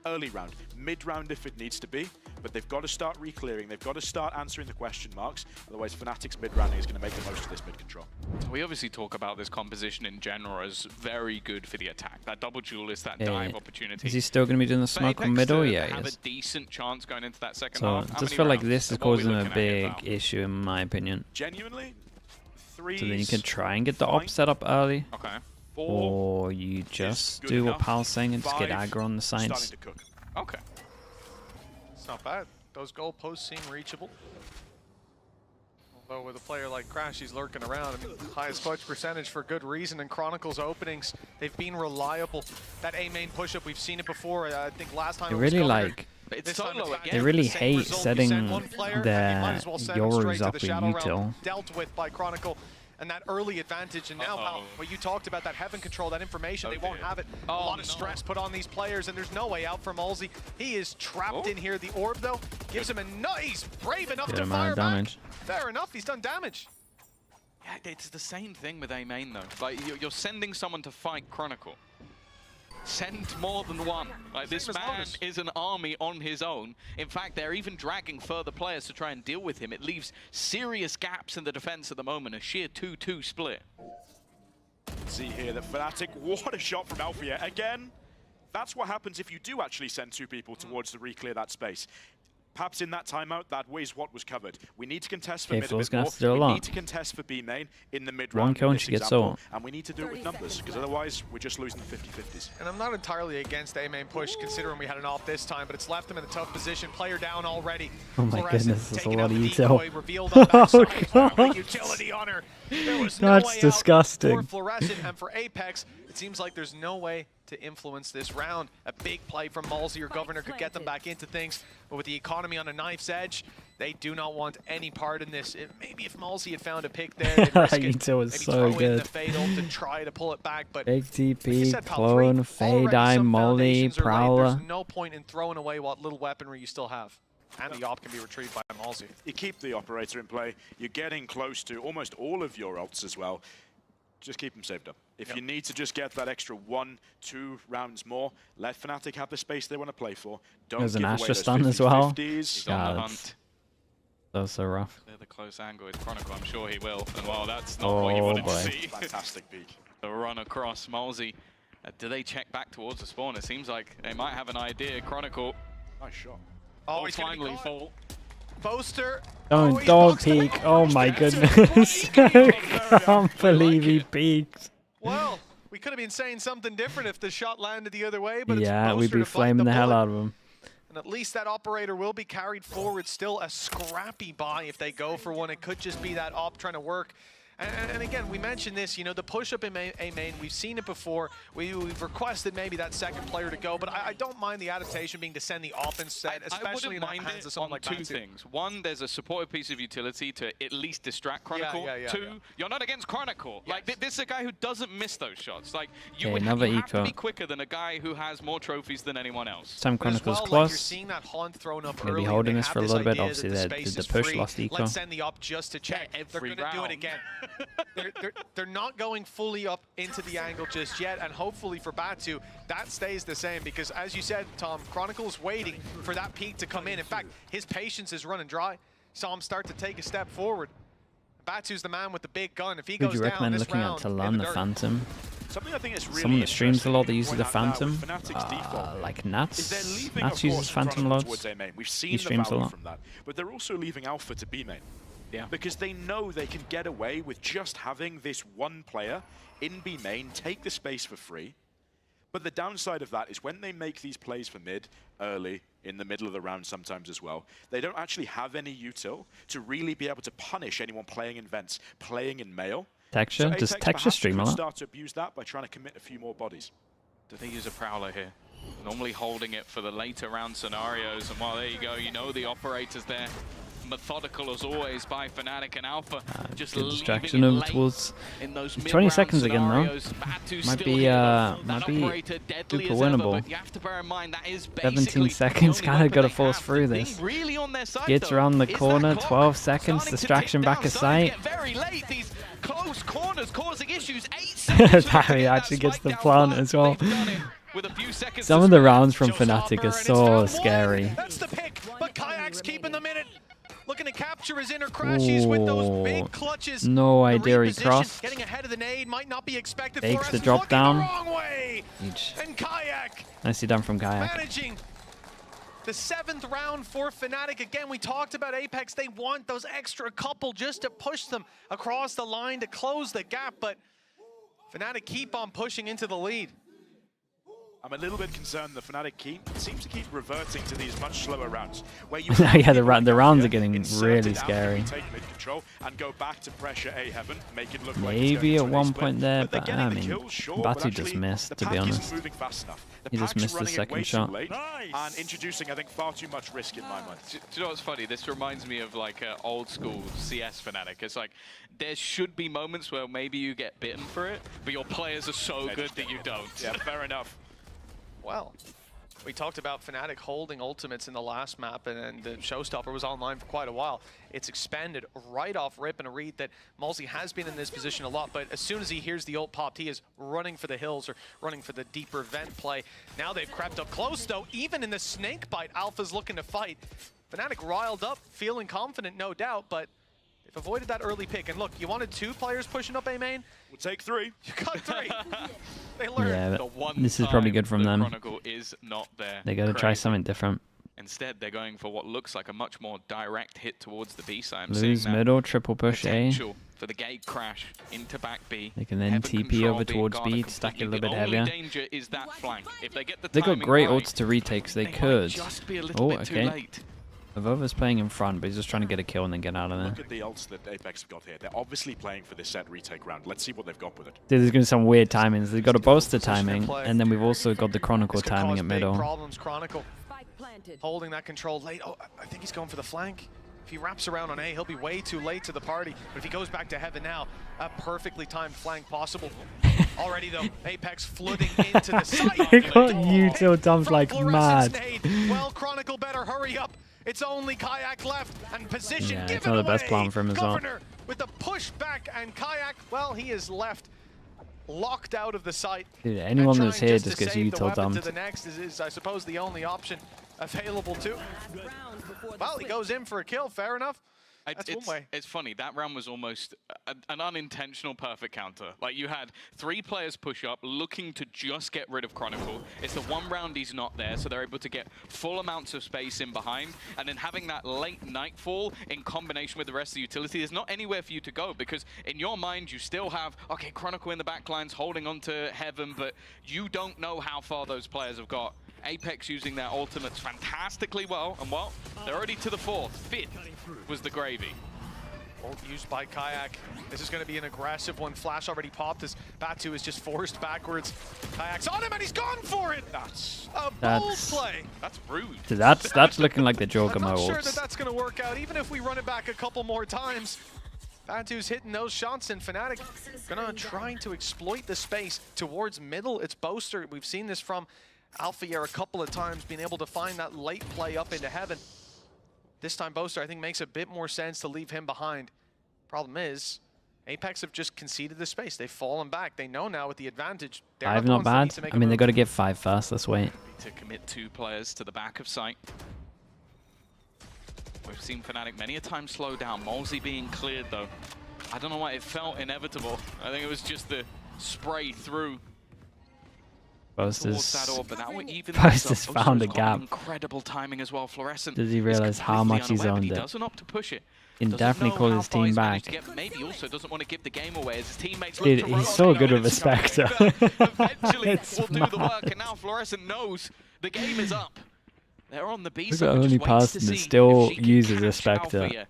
Early round, mid round if it needs to be, but they've got to start re-clearing. They've got to start answering the question marks. Otherwise, Fnatic's mid rounding is going to make the most of this mid control. We obviously talk about this composition in general as very good for the attack. That double duel is that dive opportunity. Is he still going to be doing the smoke on middle? Yeah, he have is. A decent chance going into that second so half. I just feel like this is causing a big issue in my opinion. Genuinely, so then you can try and get the op set up early. Okay. Or you just do what Pal's saying and just get aggro on the sides. Okay. It's not bad. Those goalposts seem reachable. Although with a player like Crash, he's lurking around. I mean, highest clutch percentage for good reason. And Chronicle's openings, they've been reliable. That A main push-up, we've seen it before. I think last time they it was really Governor. like. They really hate setting their Yoru's up in util. Dealt with by Chronicle. And that early advantage, and now Pal, what you talked about, that heaven control, that information, they won't have it. A lot of stress put on these players, and there's no way out for Malzy. He is trapped in here. The orb, though, gives him a nice, brave enough to fire back. Fair enough, he's done damage. Yeah, it's the same thing with A main, though. Like, you're sending someone to fight Chronicle. Send more than one. Like, this man is an army on his own. In fact, they're even dragging further players to try and deal with him. It leaves serious gaps in the defense at the moment, a sheer 2-2 split. See here that Fnatic, what a shot from Alfia. Again, that's what happens if you do actually send two people towards to re-clear that space. Perhaps in that timeout, that is what was covered. We need to contest for mid a bit more. We need to contest for B main in the mid round. One kill and she gets so. And we need to do it with numbers, because otherwise we're just losing the 50-50s. And I'm not entirely against A main push, considering we had an op this time, but it's left them in a tough position. Player down already. Oh my goodness, that's a lot of util. Oh god. Utility on her. That's disgusting. For Fluorescent and for Apeks, it seems like there's no way to influence this round. A big play from Malzy or Governor could get them back into things, but with the economy on a knife's edge, they do not want any part in this. Maybe if Malzy had found a pick there, they'd risk it. Util was maybe so throw good. in the fatal to try to pull it back, but big TP, like clone, Fade-Eye, Molly, Prowler. There's no point in throwing away what little weaponry you still have. And the op can be retrieved by Malzy. You keep the operator in play. You're getting close to almost all of your ults as well. Just keep them saved up. If you need to just get that extra 1-2 rounds more, let Fnatic have the space they want to play for. Don't There's give an away Astra those stun as well. He's on the hunt. That was so rough. The close angle is Chronicle, I'm sure he will. And wow, that's not what you wanted to see. Fantastic peek. The run across Malzy. Do they check back towards the spawn? It seems like they might have an idea. Chronicle. Nice shot. Oh, he's finally fall. Poster. Don't peek. Oh my goodness. I can't believe he peeked. Well, we could have been saying something different if the shot landed the other way, but yeah, we'd be flaming the hell out of him. And at least that operator will be carried forward. Still a scrappy buy if they go for one. It could just be that op trying to work. And again, we mentioned this, you know, the push-up in A main, we've seen it before. We've requested maybe that second player to go, but I don't mind the adaptation being to send the op instead, especially in the hands of someone like two things. One, there's a supportive piece of utility to at least distract Chronicle. Two, you're not against Chronicle. Like, this is a guy who doesn't miss those shots. Like, you would have to be quicker than a guy who has more trophies than anyone else. Some Chronicle's close. Maybe holding this for a little bit. Obviously, the push lost eco. Let's send the op just to check. They're going to do it again. they're not going fully up into the angle just yet, and hopefully for Batu, that stays the same, because as you said, Tom, Chronicle's waiting for that peak to come in. In fact, his patience is running dry. Saw him start to take a step forward. Batu's the man with the big gun. If he goes down this round, would you recommend looking at Talon, the Phantom? Something I think is really Someone that streams a lot that uses the Phantom, like Nats. Nats uses Phantom loads. We've seen the value from that, but they're also leaving Alpha to B main. Yeah. Because they know they can get away with just having this one player in B main take the space for free, But the downside of that is when they make these plays for mid early, in the middle of the round sometimes as well, they don't actually have any util to really be able to punish anyone playing in vents, playing in male. Texture? So Does Apeks Texture stream a lot? start to abuse that by trying to commit a few more bodies. Do they use a Prowler here? Normally holding it for the later round scenarios, and well, there you go, you know the operator's there. Methodical as always by Fnatic and Alpha. Just good distraction over towards in those 20 seconds again though. Might be super winnable. You have to bear in mind that is 17 seconds, kind of got to force through this. Really on their side, Gets around the corner, 12 seconds, distraction back of sight. Very late, these close corners causing issues. 8 seconds. Barry actually gets the plant as well. With a few seconds Some of the rounds from Fnatic are so scary. That's the pick, but Kayak's keeping the minute. Looking to capture his inner crashes with those big clutches. No idea he crossed. Getting ahead of the nade might not be expected. Takes the drop down. The wrong way. And Kayak. Nicely done from Kayak. Managing the 7th round for Fnatic. Again, we talked about Apeks. They want those extra couple just to push them across the line to close the gap, but Fnatic keep on pushing into the lead. I'm a little bit concerned the Fnatic seems to keep reverting to these much slower rounds. Where you yeah, the rounds are getting really scary. Take mid control and go back to pressure A heaven, make it look maybe like at one point there, but I mean, Batu just missed, to be honest. He just missed the second shot. And introducing, I think, far too much risk in my mind. Do you know what's funny? This reminds me of like old school CS Fnatic. It's like, there should be moments where maybe you get bitten for it, but your players are so good that you don't. Yeah, fair enough. Well, we talked about Fnatic holding ultimates in the last map, and the Showstopper was online for quite a while. It's expanded right off rip, and a read that Malzy has been in this position a lot, but as soon as he hears the ult popped, he is running for the hills or running for the deeper vent play. Now they've crept up close, though. Even in the snake bite, Alpha's looking to fight. Fnatic riled up, feeling confident, no doubt, but they've avoided that early pick. And look, you wanted 2 players pushing up A main? We'll take 3. You got 3. They learned. Yeah, but this is probably good from them. Chronicle is not there. They got to try something different. Instead, they're going for what looks like a much more direct hit towards the B side. Lose middle, triple push A. For the gate crash into back B. They can then TP over towards B to stack it a little bit heavier. Danger is that flank. If they get the got great right, ults to retake, so they could. Just be a little bit too late. Avova's playing in front, but he's just trying to get a kill and then get out of there. Look at the ults that Apeks have got here. They're obviously playing for this set retake round. Let's see what they've got with it. Dude, there's going to be some weird timings. They've got a Bolster timing, and then we've also got the Chronicle timing at middle. Problems, Chronicle. Holding that control late. Oh, I think he's going for the flank. If he wraps around on A, he'll be way too late to the party. But if he goes back to heaven now, a perfectly timed flank possible. Already though, Apeks flooding into the site. They got util dumped like mad. Well, Chronicle better hurry up. It's only Kayak left, and position yeah, given it's not the best away. plan for him as well. Governor with the push back, and Kayak, well, he is left locked out of the site. Dude, anyone that's here just gets util dumped. To the next is, I suppose, the only option available to. Well, he goes in for a kill, fair enough. That's one way. It's funny, that round was almost an unintentional perfect counter. Like, you had 3 players push up, looking to just get rid of Chronicle. It's the one round he's not there, so they're able to get full amounts of space in behind, and then having that late nightfall in combination with the rest of the utility, there's not anywhere for you to go, because in your mind, you still have, okay, Chronicle in the backlines holding on to Heaven, but you don't know how far those players have got. Apeks using their ultimates fantastically well, and well, they're already to the 4th. 5th was the gravy. Ult used by Kayak. This is going to be an aggressive one. Flash already popped as Batu is just forced backwards. Kayak's on him and he's gone for it! That's a bold play. That's rude. Dude, that's looking like the Jogamo I'm not ults. sure that that's going to work out, even if we run it back a couple more times. Batu's hitting those shots, and Fnatic gonna trying to exploit the space towards middle. It's Boaster. We've seen this from Alpha Year a couple of times, being able to find that late play up into heaven. This time Boaster, I think, makes a bit more sense to leave him behind. Problem is, Apeks have just conceded the space. They've fallen back. They know now with the advantage. 5 not bad. I mean, they got to get 5 first. Let's wait. To commit 2 players to the back of site. We've seen Fnatic many a time slow down. Malzy being cleared, though. I don't know why it felt inevitable. I think it was just the spray through. Boast has found a gap. Incredible timing as well. Fluorescent. Does he realize how much he's owned it? Doesn't opt to push it. He can definitely call his team back. Maybe also doesn't want to give the game away as his teammates. Dude, he's so good with a Spectre. Eventually will do the work, and now Fluorescent knows the game is up. They're on the B side. The only person that still uses a Spectre.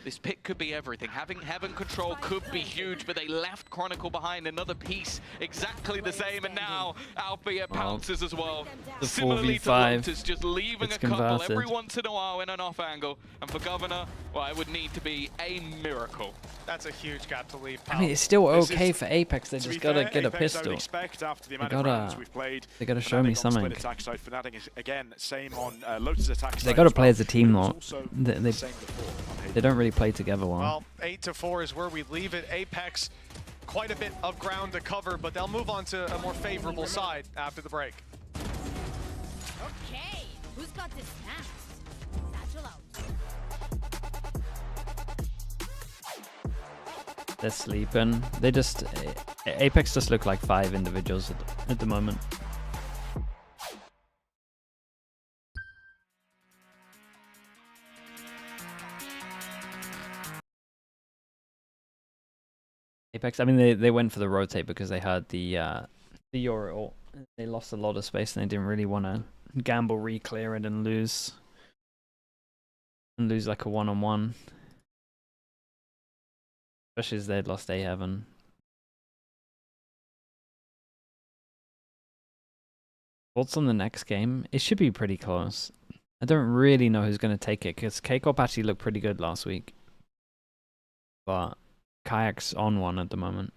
This pick could be everything. Having Heaven control could be huge, but they left Chronicle behind. Another piece, exactly the same, and now Althea pounces as well. The Similarly 4v5, to Lotus, just leaving a couple every once in a while in an off angle. And for Governor, well, it would need to be a miracle. That's a huge gap to leave. I mean, it's still okay for Apeks. They just gotta get a pistol. They gotta show me something. They gotta play as a team, though. They don't really play together well. Well, 8-4 is where we leave it. Apeks, quite a bit of ground to cover, but they'll move on to a more favorable side after the break. Okay, who's got this snacks? Satchel out. They're sleeping. They just... Apeks just look like 5 individuals at the moment. Apeks, I mean, they went for the rotate because they had the Euro ult. They lost a lot of space and they didn't really want to gamble, re-clear it, and lose like a one-on-one. Especially as they'd lost A Heaven. Thoughts on the next game? It should be pretty close. I don't really know who's going to take it because K-Corp actually looked pretty good last week. But Kayak's on one at the moment.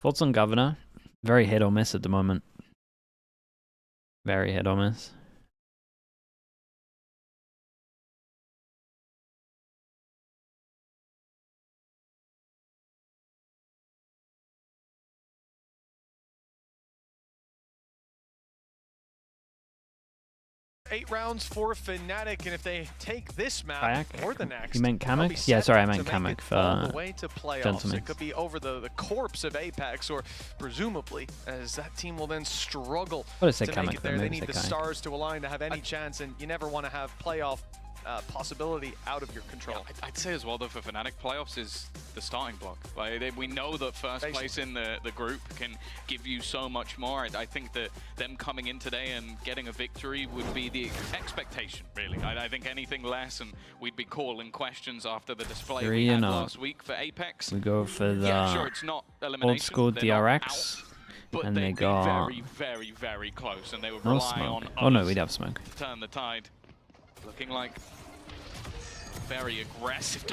Thoughts on Governor? Very hit or miss at the moment. Very hit or miss. Eight rounds for Fnatic, and if they take this map Kayak? or the next, you meant Kamek? Yeah, sorry, I meant Kamek for the way to playoffs. gentlemen. It could be over the corpse of Apeks, or presumably, as that team will then struggle I would have said to Kamek, make it there. They need the Kayak. stars to align to have any chance, and you never want to have playoff possibility out of your control. Yeah, I'd say as well, though, for Fnatic, playoffs is the starting block. Like, we know that first place in the group can give you so much more. I think that them coming in today and getting a victory would be the expectation, really. I think anything less, and we'd be calling questions after the display we had last week for Apeks. We go for the sure, it's not old school DRX. But and they got very, very, very close, and they would no rely smoke. on Oh no, we'd have smoke. to turn the tide. Looking like very aggressive.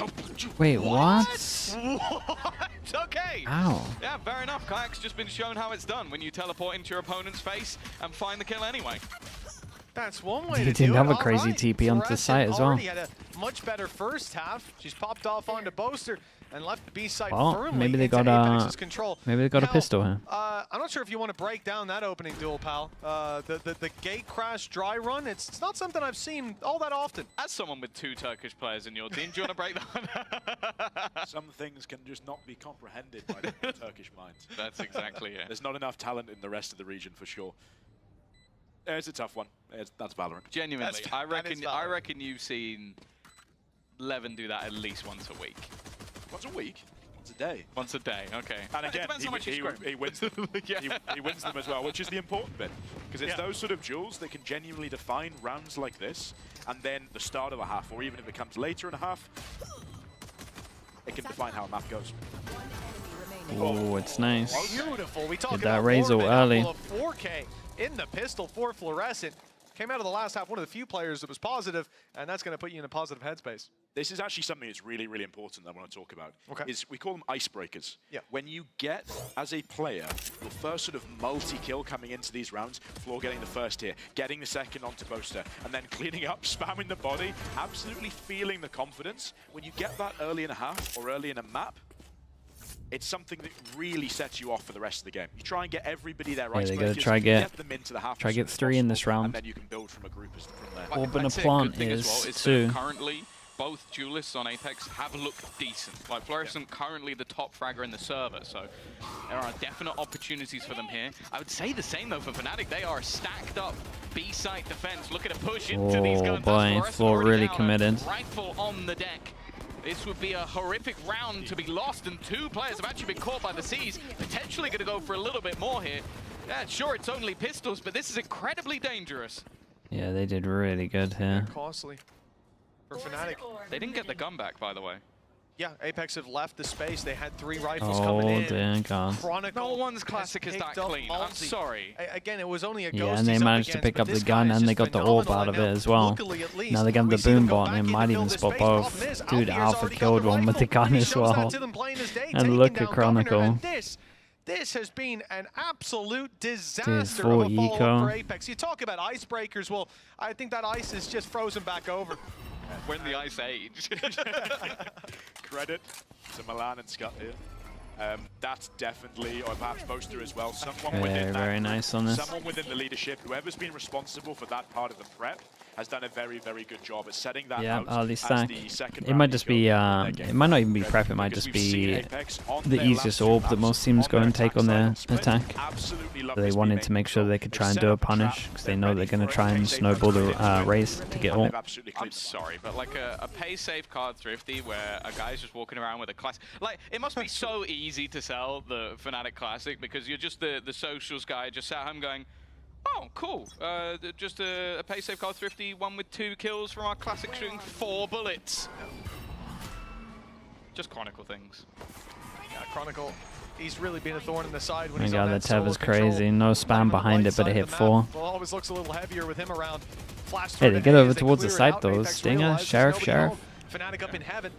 Wait, what? What? Okay. Ow. Yeah, fair enough. Kayak's just been shown how it's done when you teleport into your opponent's face and find the kill anyway. That's one way He to didn't do have it. a crazy TP onto the site as well. Already had a much better first half. She's popped off onto Boaster and left the B side Well, firmly maybe they into got Apex's control. Maybe they got a Now, pistol here. I'm not sure if you want to break down that opening duel, pal. The gate crash dry run, it's not something I've seen all that often. As someone with 2 Turkish players in your team, do you want to break that? Some things can just not be comprehended by the Turkish minds. That's exactly it. There's not enough talent in the rest of the region for sure. It's a tough one. That's Valorant. Genuinely, I reckon you've seen Levin do that at least once a week. Once a week? Once a day? Once a day, okay. And again, he wins them. he wins them as well, which is the important bit. Because it's those sort of duels that can genuinely define rounds like this, and then the start of a half, or even if it comes later in a half, it can define how a map goes. Oh, it's nice. Beautiful. We talk Get about that Razor early. 4K in the pistol for Fluorescent. Came out of the last half one of the few players that was positive, and that's going to put you in a positive headspace. This is actually something that's really, really important that I want to talk about. Okay. Is we call them icebreakers. Yeah. When you get, as a player, your first sort of multi-kill coming into these rounds, Floor getting the first here, getting the second onto Boaster, and then cleaning up, spamming the body, absolutely feeling the confidence. When you get that early in a half or early in a map, it's something that really sets you off for the rest of the game. You try and get everybody there, right? They gotta try get them into the half. Try get 3 in this round. And then you can build from a group from there. Orban a plant is 2. Currently both duelists on Apeks have looked decent. Like, Fluorescent currently the top fragger in the server, so there are definite opportunities for them here. I would say the same, though, for Fnatic. They are stacked up B-site defense, looking to push into these guns. Oh, boy, Floor really committed. Rifle on the deck. This would be a horrific round to be lost, and 2 players have actually been caught by the seas. Potentially going to go for a little bit more here. Yeah, sure, it's only pistols, but this is incredibly dangerous. Yeah, they did really good here. Costly for Fnatic. They didn't get the gun back, by the way. Yeah, Apeks have left the space. They had 3 rifles coming in. Oh, dear God. No one's classic is that clean. I'm sorry. Again, it was only a ghost. Yeah, and they managed to pick up the gun, and they got the orb out of it as well. Now they're getting the boom bot, and they might even spot both. Dude, Alpha killed one with the gun as well. And look at Chronicle. This has been an absolute disaster of a follow-up for Apeks. You talk about icebreakers. Well, I think that ice is just frozen back over. When the ice age. Credit to Milan and Scott here. That's definitely, or perhaps Boaster as well, someone within that, very nice on this. Someone within the leadership, whoever's been responsible for that part of the prep, has done a very, very good job at setting that out early stack. as the second it might just be, it might not even be prep, it might just be the easiest orb that most teams go and take on their attack. They wanted to make sure they could try and do a punish, because they know they're going to try and snowball the race to get ult. I'm sorry, but like a pay-safe card Thrifty where a guy's just walking around with a classic. Like, it must be so easy to sell the Fnatic Classic, because you're just the socials guy just sat home going, oh, cool. Just a pay-safe card Thrifty, 1 with 2 kills from our classic shooting 4 bullets. Just Chronicle things. Yeah, Chronicle, he's really been a thorn in the side when Oh my he's God, on the that Tev is crazy. No spam behind it, but it hit 4. Well, always looks a little heavier with him around. Hey, they get over towards the site though. Stinger, Sheriff. Fnatic up in heaven.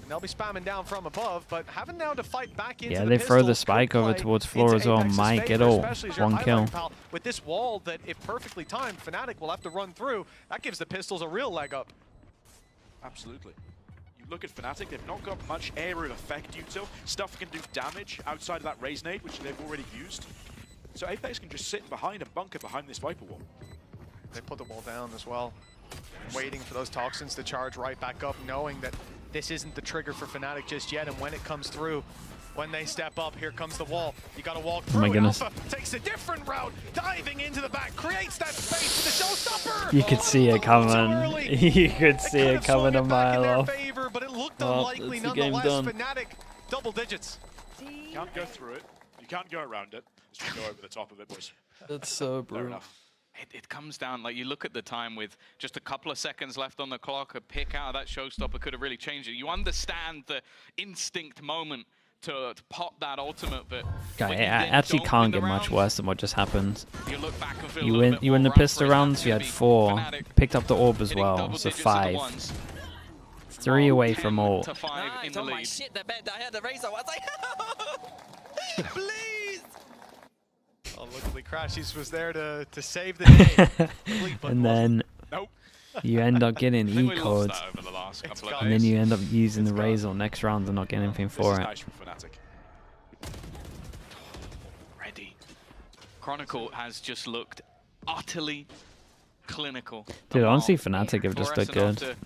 They'll be spamming down from above, but having now to fight back into yeah, they throw the spike over towards floor as well. Might get ult. 1 kill. With this wall that, if perfectly timed, Fnatic will have to run through. That gives the pistols a real leg up. Absolutely. You look at Fnatic, they've not got much aerial effect util. Stuff can do damage outside of that Raise Nade, which they've already used. So Apeks can just sit behind a bunker behind this Viper wall. They put the wall down as well, waiting for those toxins to charge right back up, knowing that this isn't the trigger for Fnatic just yet, and when it comes through, when they step up, here comes the wall. You gotta walk through. Oh my goodness. Alpha takes a different route, diving into the back, creates that space for the showstopper. You could see it coming. You could see it coming a mile off. Favor, but it looked unlikely nonetheless. Fnatic, double digits. You can't go through it. You can't go around it. Just go over the top of it, boys. That's so brutal. Fair enough. It comes down, like, you look at the time with just a couple of seconds left on the clock, a pick out of that showstopper could have really changed it. You understand the instinct moment to pop that ultimate, but it actually can't get much worse than what just happened. You look back and feel you win the pistol rounds, you had 4, picked up the orb as well, so 5. 3 away from ult. Nice, on my shit, the bed, I had the razor, I was like, please! Oh, luckily Crashies was there to save the day. And then you end up getting E-code, and then you end up using the Razor next round and not getting anything for it. Nice from Fnatic. Ready. Chronicle has just looked utterly clinical. Dude, honestly, Fnatic have just looked good.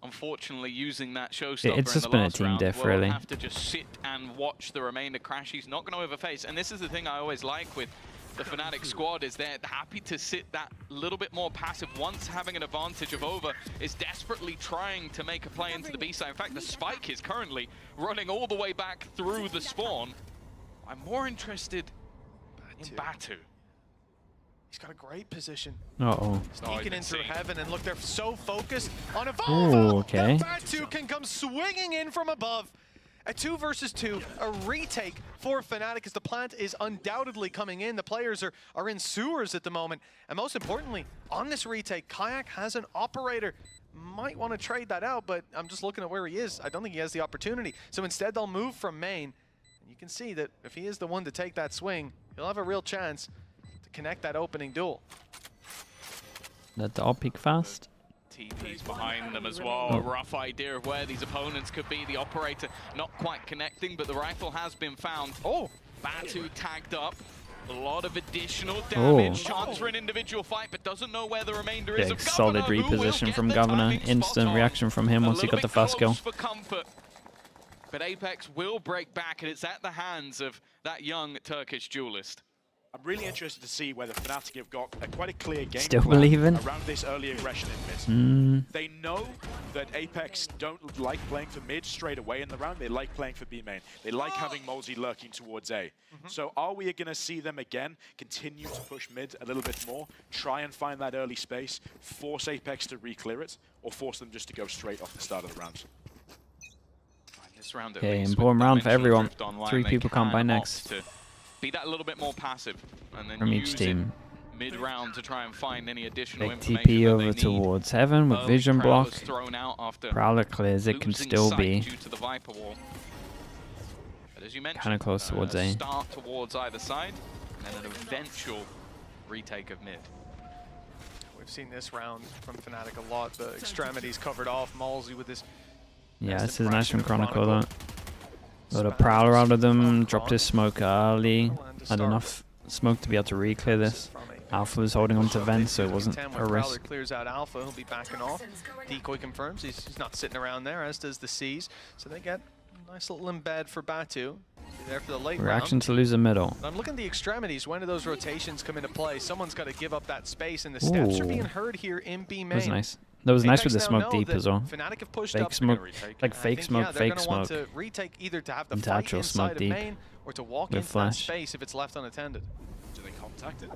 Unfortunately, using that showstopper it's just been a team diff, really. Have to just sit and watch the remainder crash. He's not going to overface, and this is the thing I always like with the Fnatic squad, is they're happy to sit that little bit more passive. Once having an advantage of over, is desperately trying to make a play into the B side. In fact, the spike is currently running all the way back through the spawn. I'm more interested in Batu. He's got a great position. Uh-oh. Sneaking in through heaven, and look, they're so focused on Evolve. Ooh, okay. Batu can come swinging in from above. A 2 versus 2, a retake for Fnatic, as the plant is undoubtedly coming in. The players are in sewers at the moment. And most importantly, on this retake, Kayak has an operator. Might want to trade that out, but I'm just looking at where he is. I don't think he has the opportunity. So instead, they'll move from main. And you can see that if he is the one to take that swing, he'll have a real chance to connect that opening duel. Let the all peek fast. TP's behind them as well. A rough idea of where these opponents could be. The operator not quite connecting, but the rifle has been found. Oh! Batu tagged up. A lot of additional damage. Chance for an individual fight, but doesn't know where the remainder is. Big solid reposition from Governor. Instant reaction from him once he got the first kill. For comfort. But Apeks will break back, and it's at the hands of that young Turkish duelist. I'm really interested to see whether Fnatic have got quite a clear game Still plan believing around this early aggression in mid. They know that Apeks don't like playing for mid straight away in the round. They like playing for B main. They like having Molzy lurking towards A. So are we going to see them again continue to push mid a little bit more, try and find that early space, force Apeks to re-clear it, or force them just to go straight off the start of the round? Okay, important round for everyone. 3 people come by next. Be that a little bit more passive, and then from each team. Mid-round to try and find any additional Big information. TP over towards Heaven with vision block. Prowler clears. It can still be due to the Viper wall. But as you mentioned, kind of close towards A. Start towards either side, and then an eventual retake of mid. We've seen this round from Fnatic a lot. The extremities covered off. Molzy with this. Yeah, this is nice from Chronicle though. Got a Prowler out of them, dropped his smoke early. Had enough smoke to be able to re-clear this. Alpha was holding on to Vent, so it wasn't a risk. Clears out Alpha, he'll be backing off. Decoy confirms he's not sitting around there, as does the C's. So they get a nice little embed for Batu. Be there for the late Reaction round. to lose the middle. I'm looking at the extremities. When do those rotations come into play? Someone's got to give up that space, and the steps are being heard here in B main. That was nice. That was nice with the Apeks smoke deep as well. Fnatic have pushed Fake up. smoke, like fake smoke, fake smoke. Want to retake either to have the into fight actual inside smoke of deep main, or to walk with into flash. that space if it's left unattended. Do they contact it?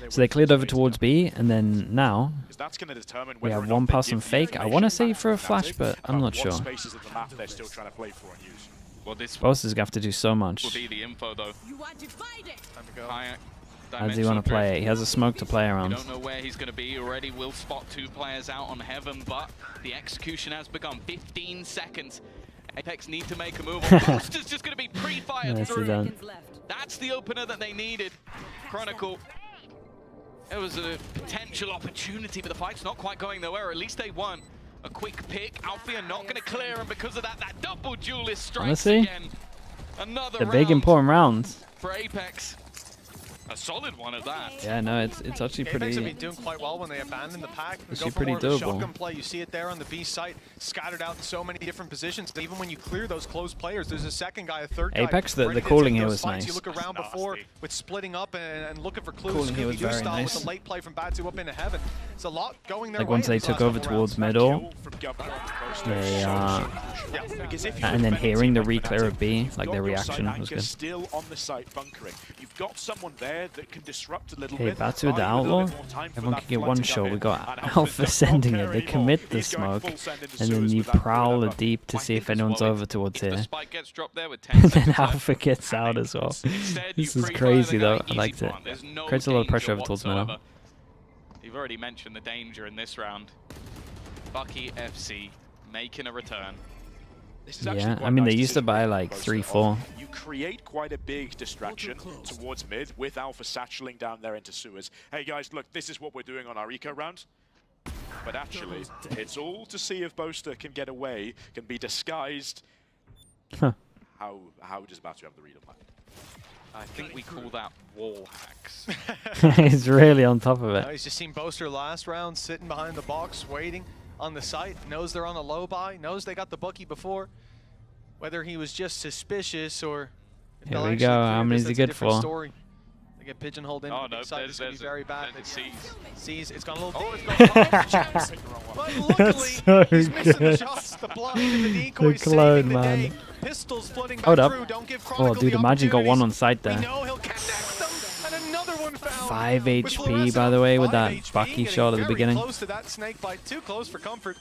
So they cleared over towards B, and then now that's going to determine we have one pass on fake. I want to say for a flash, but I'm not sure. Spaces of the map they're still trying to play for and use. Well, this Boss is going to have to do so much. will be the info though. You want to fight it? Time to go. How does he want to play it? He has a smoke to play around. You don't know where he's going to be already. Will spot 2 players out on Heaven, but the execution has begun. 15 seconds. Apeks need to make a move. Booster's just going to be pre-fired through. That's the opener that they needed. Chronicle. It was a potential opportunity, but the fight's not quite going nowhere. At least they won. A quick pick. Alfia not going to clear, and because of that, that double duelist strikes again. Another the big important rounds for Apeks. A solid one at that. Yeah, no, it's actually pretty. Apeks have been doing quite well when they abandon the pack. It's go for pretty more of a doable. shotgun play. You see it there on the B site, scattered out in so many different positions. Even when you clear those close players, there's a second guy, a third guy. Apeks, the calling here was nice. You look around before with splitting up and looking for clues. Calling here was very nice. With a late play from Batu up into Heaven. It's a lot going their like way. Once they took over towards middle, they and then hearing the re-clear of B, like their reaction was good. Still on the site bunkering. You've got someone there that can disrupt a little Okay, bit. Batu the Outlaw. Everyone can get one shot. We got Alpha sending it. They commit the smoke, and then you prowl it deep to see if anyone's over towards here. And then Alpha gets out as well. This is crazy though. I liked it. Creates a lot of pressure over towards middle. You've already mentioned the danger in this round. Bucky FC making a return. Yeah, I mean they used to buy like 3-4. You create quite a big distraction towards mid with Alpha satcheling down there into sewers. Hey guys, look, this is what we're doing on our eco round. But actually, it's all to see if Boaster can get away, can be disguised. Huh. How does Batu have the read on that? I think we call that wall hacks. He's really on top of it. He's just seen Boaster last round, sitting behind the box, waiting on the site, knows they're on a low buy, knows they got the Bucky before. Whether he was just suspicious or... Here we go, how many is he good for? Story. They get pigeonholed in. Oh no, there's going to be very bad. Sees, it's gone a little deep. But luckily, so he's missing the good. shots. The block and the decoy The clone, man. day. Pistols flooding back Hold up. through. Don't give Oh, dude, imagine got one on site We there. know he'll connect them, and another one found. 5 HP, by the way, with that Bucky shot at the beginning. Close to that snake bite, too close for comfort.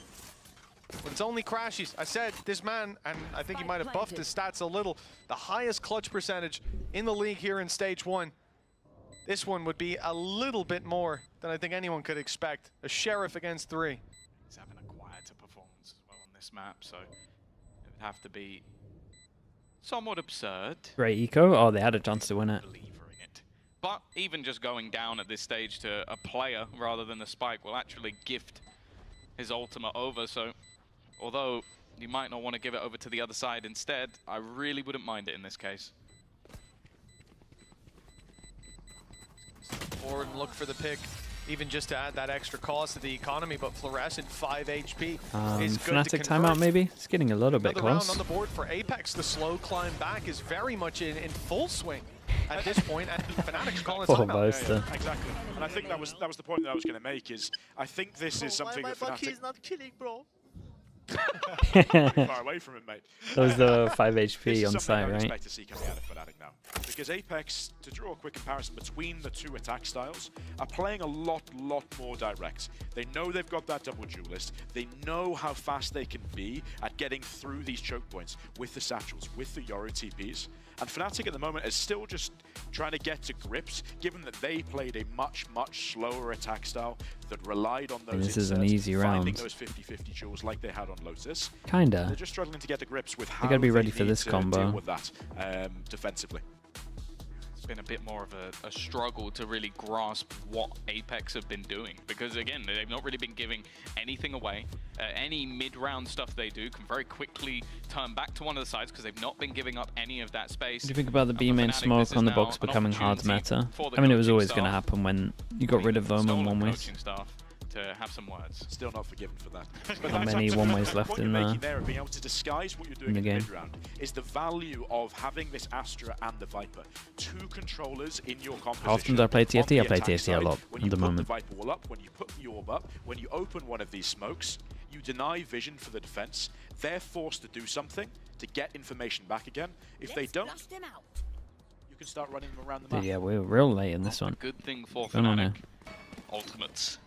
But it's only crashes. I said this man, and I think he might have buffed his stats a little, the highest clutch percentage in the league here in stage 1. This one would be a little bit more than I think anyone could expect. A Sheriff against 3. He's having a quieter performance as well on this map, so it would have to be somewhat absurd. Great eco. Oh, they had a chance to win it. But even just going down at this stage to a player rather than a spike will actually gift his ultimate over. So although you might not want to give it over to the other side instead, I really wouldn't mind it in this case. forward and look for the pick, even just to add that extra cost to the economy. But Fluorescent 5 HP is good Fnatic to timeout maybe? It's getting a little bit Another round close. on the board for Apeks. The slow climb back is very much in full swing at this point, and Fnatic's calling timeout. Yeah, exactly. And I think that was the point that I was going to make. Is I think this is something that Fnatic. He's not killing, bro. Far away from it, mate. That was the 5 This HP is on something site, I would right? expect to see coming out of Fnatic now. Because Apeks, to draw a quick comparison between the two attack styles, are playing a lot more direct. They know they've got that double duelist. They know how fast they can be at getting through these choke points with the satchels, with the Yoru TPs. And Fnatic at the moment is still just trying to get to grips, given that they played a much slower attack style that relied on those this is an inserts, easy finding round. those 50-50 duels like they had on Lotus. Kinda. They're just struggling to get to grips with how They gotta be ready they for need this to combo. deal with that defensively. It's been a bit more of a struggle to really grasp what Apeks have been doing, because again, they've not really been giving anything away. Any mid-round stuff they do can very quickly turn back to one of the sides because they've not been giving up any of that space. What do you think about the B main Fnatic, smoke on the box becoming hard meta? I mean, it was always going to happen when you got rid of Omen one way. To have some words. Still not forgiven for that. But not many one ways left in there, being able to disguise what you're doing the game. mid-round is the value of having this Astra and the Viper, two controllers in your composition. How often do I play TFT? I play TFT a lot when at you the put moment. the Viper wall up, when you put the orb up, when you open one of these smokes, you deny vision for the defense. They're forced to do something to get information back again. If they don't, you can start running them around the map. Yeah, we're real late in this one. Good thing for Going on Fnatic. Ultimates.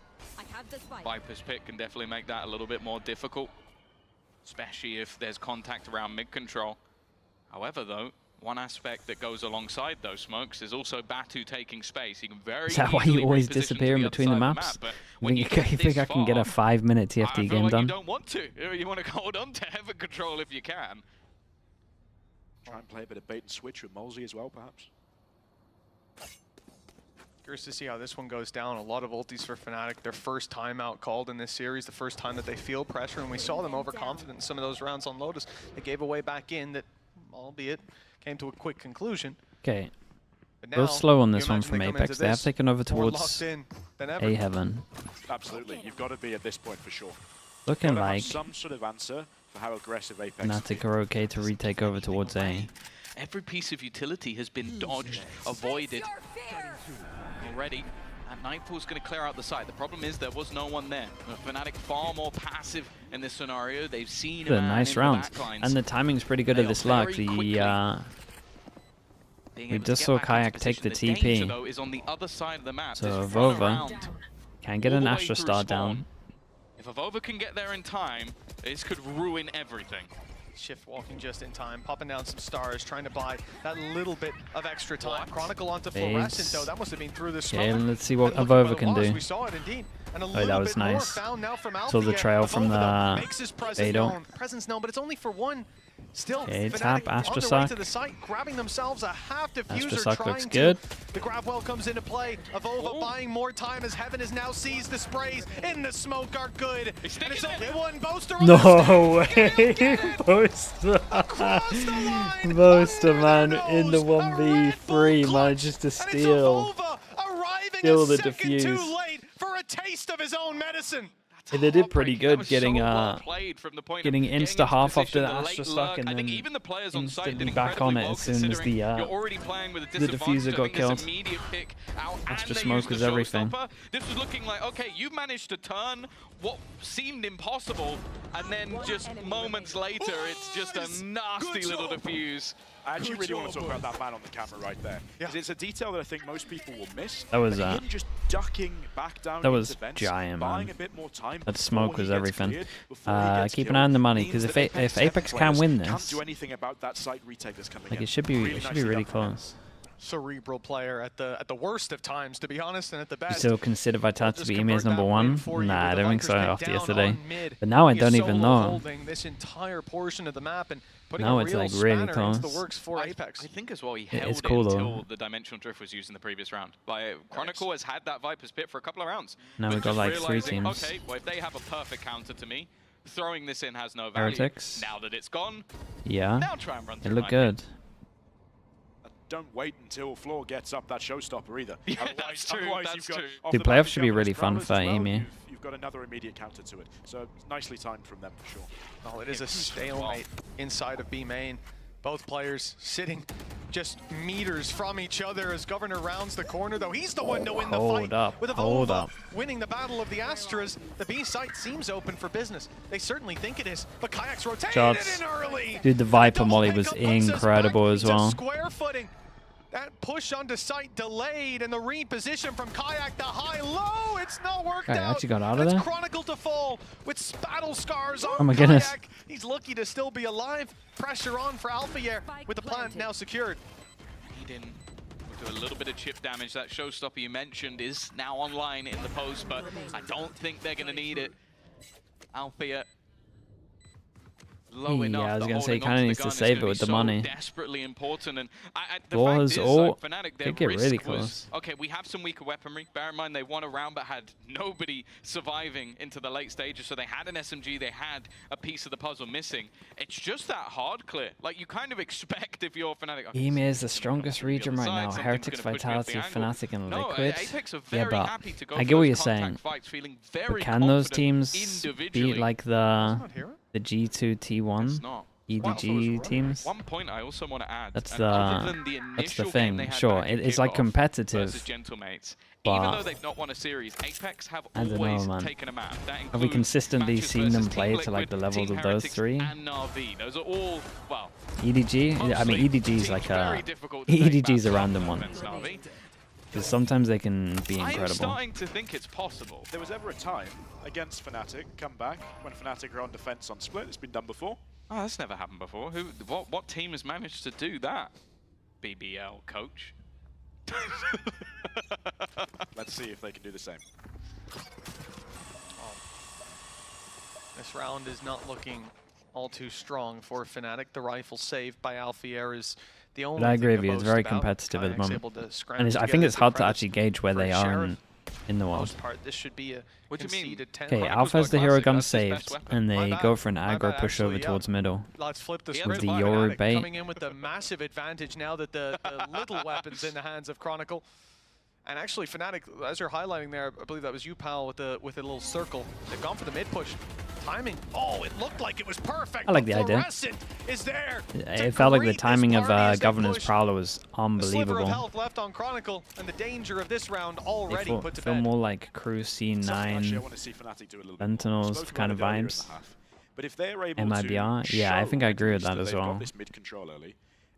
Viper's pick can definitely make that a little bit more difficult, especially if there's contact around mid-control. However, though, one aspect that goes alongside those smokes is also Batu taking space. He can very Is that why you always disappear in between the maps? You think I can get a 5-minute TFT game done? You don't want to. You want to hold on to heaven control if you can. Try and play a bit of bait and switch with Molzy as well, perhaps. Curious to see how this one goes down. A lot of ultis for Fnatic. Their first timeout called in this series, the first time that they feel pressure, and we saw them overconfident in some of those rounds on Lotus. They gave away back in that, albeit, came to a quick conclusion. Okay. But Go now, slow on this you one imagine from they come Apeks. into They have this taken over more towards locked in than ever. A heaven. Absolutely. You've got to be at this point for sure. Looking Gotta have like some sort of answer for how aggressive Apeks Fnatic are okay to retake over towards A. Every piece of utility has been dodged, avoided already. And Nightfall's going to clear out the site. The problem is there was no one there. Fnatic far more passive in this scenario. They've seen a nice round, and the timing's pretty good of this luck. We just saw Kayak take the TP. So Vova can get an Astra Star down. If Vova can get there in time, this could ruin everything. Shift walking just in time, popping down some stars, trying to buy that little bit of extra time. Chronicle onto Fluorescent, though. That must have been through the smoke. Okay, let's see what Vova can do. We saw it indeed. And Oh, that was nice. Saw the trail from the veto. Presence known, but it's only for one. Still, okay, Fnatic tap, on Astra their way Suck. to the site, grabbing themselves a half diffuser. Astra Suck trying looks to. good. The grab well comes into play. Avova buying more time as Heaven has now seized the sprays in the smoke are good. And it's only one Boaster. No way! Boaster. Boaster, man, in the 1v3 manages to steal the defuse. Too late for a taste of his own medicine. Yeah, they did pretty good getting insta half after the Astra Suck and then instantly back on it as soon as the diffuser got killed. Astra Smoke was everything. This was looking like, okay, you managed to turn what seemed impossible, and then just moments later, it's just a nasty little diffuse. I actually really want to talk about that man on the camera right there. Because it's a detail that I think most people will miss. That was him just ducking back down that was into vents, giant, buying man. a bit more time That smoke was everything. Keep an killed. eye on the money, because if Apeks can win Can't this, do anything about that site retake that's coming like in. it should be really close. Cerebral player at the worst of times, to be honest, and at the best. You still consider Vitality to be EMEA's #1? Nah, I don't think so after yesterday. But now I don't even know. This entire portion of the map and now it's like really close. The works for Apeks. I think as well he held it cool, until the dimensional drift was used in the previous round. Like Chronicle has had that Viper's Pit for a couple of rounds. Now we've got like 3 teams. Okay, well if they have a perfect counter to me, throwing this in has no value. Heretics. Now that it's gone, Yeah, now try and run it through looked good. don't wait until Floor gets up that showstopper either. Yeah, that's true. That's true. The playoffs should be really fun for EMEA. You've got another immediate counter to it. So nicely timed from them for sure. Oh, it is a stalemate inside of B main. Both players sitting just meters from each other as Governor rounds the corner, though he's the one to win the fight. With Avova winning the battle of the Astras, the B site seems open for business. They certainly think it is, but Kayak's rotated it in early. Dude, the Viper molly was incredible as well. Square footing. That push onto site delayed, and the reposition from Kayak, the high-low, it's not worked out. Actually got out of there. Chronicle to fall with battle scars on Oh my goodness. Kayak. He's lucky to still be alive. Pressure on for Alphayer with the plant now secured. Eden will do a little bit of chip damage. That showstopper you mentioned is now online in the post, but I don't think they're going to need it. Alphayer. Low enough. Yeah, I was gonna say he kind of needs to save it with the money. Desperately important, and the was fact is, all like, Fnatic, their could get risk really was, close. okay, we have some weaker weaponry. Bear in mind they won a round but had nobody surviving into the late stages, so they had an SMG, they had a piece of the puzzle missing. It's just that hard clear. Like you kind of expect if you're Fnatic. Okay, EMEA is the strongest region right now. Heretics, Vitality, Fnatic, and Liquid. Yeah, but I get what you're saying. But can those teams beat like the G2 T1 EDG teams? One point I also want to add. That's the thing. Sure, it's like competitive. But even though they've not won a series, Apeks have I don't always know, man. taken a map. Have we consistently seen them play to like the levels of those three? And Na'Vi. Those are all, well, EDG? I mean, EDG is like a EDG is a random one. Because sometimes they can be incredible. I'm starting to think it's possible. There was ever a time against Fnatic, come back, when Fnatic are on defense on split. It's been done before. Oh, that's never happened before. What team has managed to do that? BBL coach. Let's see if they can do the same. This round is not looking all too strong for Fnatic. The rifle saved by Alphayer is the only. But I agree with you. It's very competitive at the moment, and I think it's hard to actually gauge where they are in the world. This should be a what do you mean? Okay, Alpha has the hero gun saved, and they go for an aggro push over towards middle. Let's flip the with the Yoru bait. Coming in with the massive advantage now that the little weapons in the hands of Chronicle. And actually, Fnatic, as you're highlighting there, I believe that was you, pal, with a little circle. They've gone for the mid push. Timing. Oh, it looked like it was perfect. I like the idea. Is there it felt like the timing of Governor's Prowler was unbelievable. A sliver of health left on Chronicle, and the danger of this round already put to bed. Feel more like Crew C9 Sentinels kind of vibes. But if they're able MIBR, yeah, I think I agree with that as well.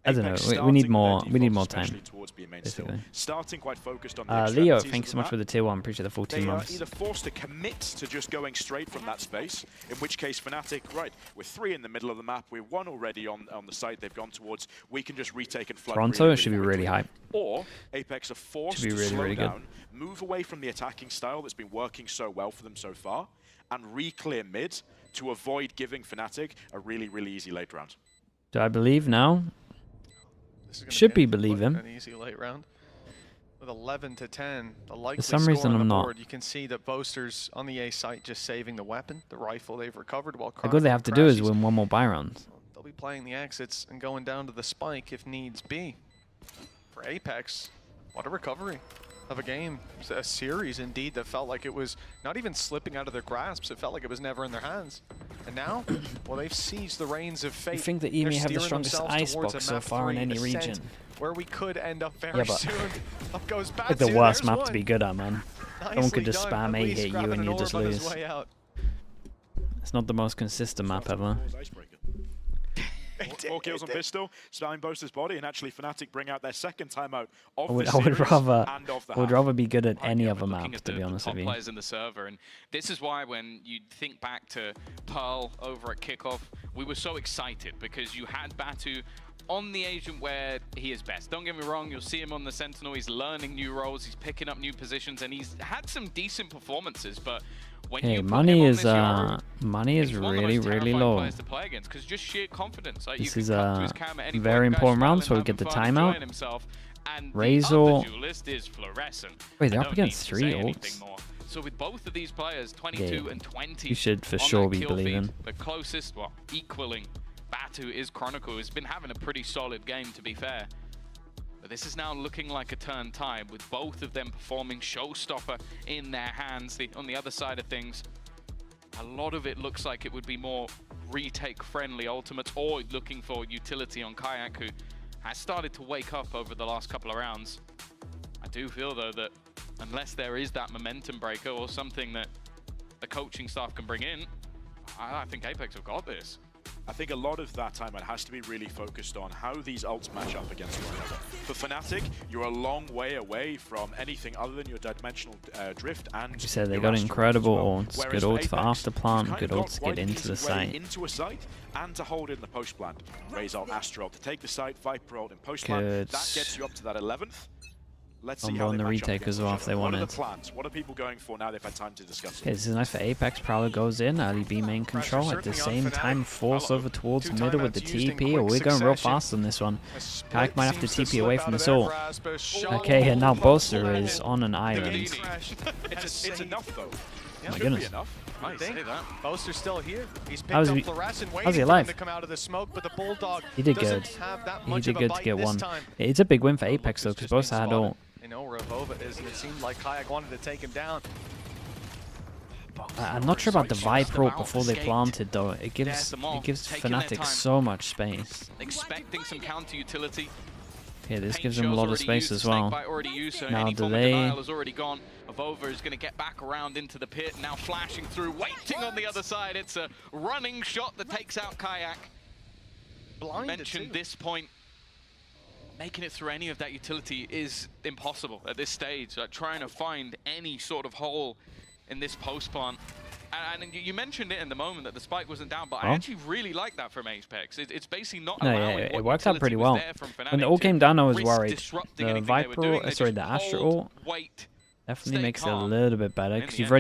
I don't know. We need more time. Basically. Starting quite focused on Leo, thanks so much for the tier 1. Appreciate the full 2 months. They are either forced to commit to just going straight from that space, in which case Fnatic, right, we're 3 in the middle of the map, we're 1 already on the site they've gone towards, we can just retake and flood. Toronto should be really high. Or Apeks are forced to slow down, move away from the attacking style that's been working so well for them so far, and re-clear mid to avoid giving Fnatic a really, really easy late round. Do I believe now? Should be believing. An easy late round with 11 to 10. The likely For some reason, I'm not. You can see that Boasters on the A site just saving the weapon, the rifle they've recovered. While all they have to do is win 1 more buy round. They'll be playing the exits and going down to the spike if needs be. For Apeks, what a recovery of a game, a series indeed that felt like it was not even slipping out of their grasps. It felt like it was never in their hands. And now, well, they've seized the reins of fate. I think that EMEA have the strongest icebox so far in any region. Where we could end up very soon. Up goes Batu. It's the worst map to be good at, man. Someone could just spam A hit you and you just lose. It's not the most consistent map ever. 4 kills on Pistol, spamming Boaster's body, and actually Fnatic bring out their second timeout of I the would series rather be good at any other map, to be honest with you. Players in the server, and this is why when you think back to Pearl over at kickoff, we were so excited because you had Batu on the agent where he is best. Don't get me wrong, you'll see him on the Sentinel, he's learning new roles, he's picking up new positions, and he's had some decent performances, but when you money is really, really low. To play against, because just sheer confidence. Like this is a very important round, so we get the timeout. Razor. Wait, they're up against 3 ults. So with both of these players, 22 and 20, you should for sure be believing. The closest, well, equaling Batu is Chronicle, who's been having a pretty solid game, to be fair. But this is now looking like a turn tide with both of them performing showstopper in their hands. On the other side of things, a lot of it looks like it would be more retake-friendly ultimates or looking for utility on Kayak, who has started to wake up over the last couple of rounds. I do feel, though, that unless there is that momentum breaker or something that the coaching staff can bring in, I think Apeks have got this. I think a lot of that timeout has to be really focused on how these ults match up against one another. For Fnatic, you're a long way away from anything other than your dimensional drift and you said they got incredible ults, good ults for after plant, good ults to get into the site. Into a site and to hold it in the post plant. Raze ult, Astra ult to take the site, Viper ult in post plant. That gets you up to that 11th. Let's see how on they the match up retake as well if they want What are it. the plans? What are people going for now they've had time to discuss it? Okay, this is nice for Apeks. Prowler goes in, early B main control. At the same time, force over towards middle with the TP. Or we're going real fast on this one. Kayak might have to TP away from this ult. Okay, and now Boaster is on an island. It's enough though. Oh my goodness. I think Boaster's still here. He's picked How's up he, fluorescent, how's he waiting for him alive? to come out of the smoke, but the Bulldog He did good. He did good to get one. It's a big win for Apeks though, because Boaster had ult. I know where Avova is, and it seemed like Kayak wanted to take him down. I'm not sure about the Viper ult before they planted though. It gives Fnatic so much space. Expecting some counter utility. Okay, this gives them a lot of space as well. Now do they... Avova is going to get back around into the pit, now flashing through, waiting on the other side. It's a running shot that takes out Kayak. Mentioned this point. Making it through any of that utility is impossible at this stage. Trying to find any sort of hole in this post plant. And you mentioned it in the moment that the spike wasn't down, but I actually really like that from Apeks. It's basically not allowing it worked out pretty well. When it all came down, I was worried. The Viper, sorry, the Astra ult definitely makes it a little bit better because you've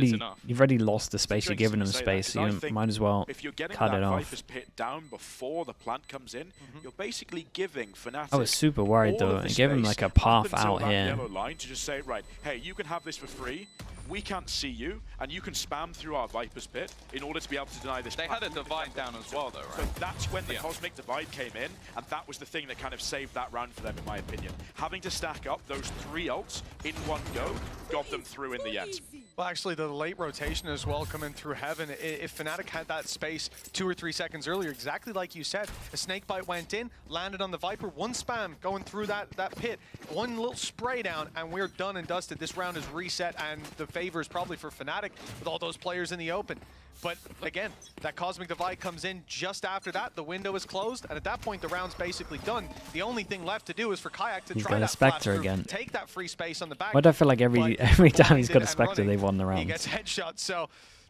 already lost the space. You're giving them space, so you might as well cut it off. Viper's pit down before the plant comes in, you're basically giving Fnatic. I was super worried though. I gave him like a path out here. Yellow line to just say, right, hey, you can have this for free. We can't see you, and you can spam through our Viper's pit in order to be able to deny this. They had a divide down as well, though, right? So that's when the Cosmic Divide came in, and that was the thing that kind of saved that round for them, in my opinion. Having to stack up those 3 ults in one go got them through in the end. Well, actually, the late rotation as well coming through Heaven. If Fnatic had that space 2 or 3 seconds earlier, exactly like you said, a Snakebite went in, landed on the Viper, 1 spam going through that pit, 1 little spray down, and we're done and dusted. This round is reset, and the favor is probably for Fnatic with all those players in the open. But again, that Cosmic Divide comes in just after that. The window is closed, and at that point, the round's basically done. The only thing left to do is for Kayak to try that Spectre again. Take that free space on the back. Why do I feel like every time he's got a Spectre, they've won the round? He gets headshots, so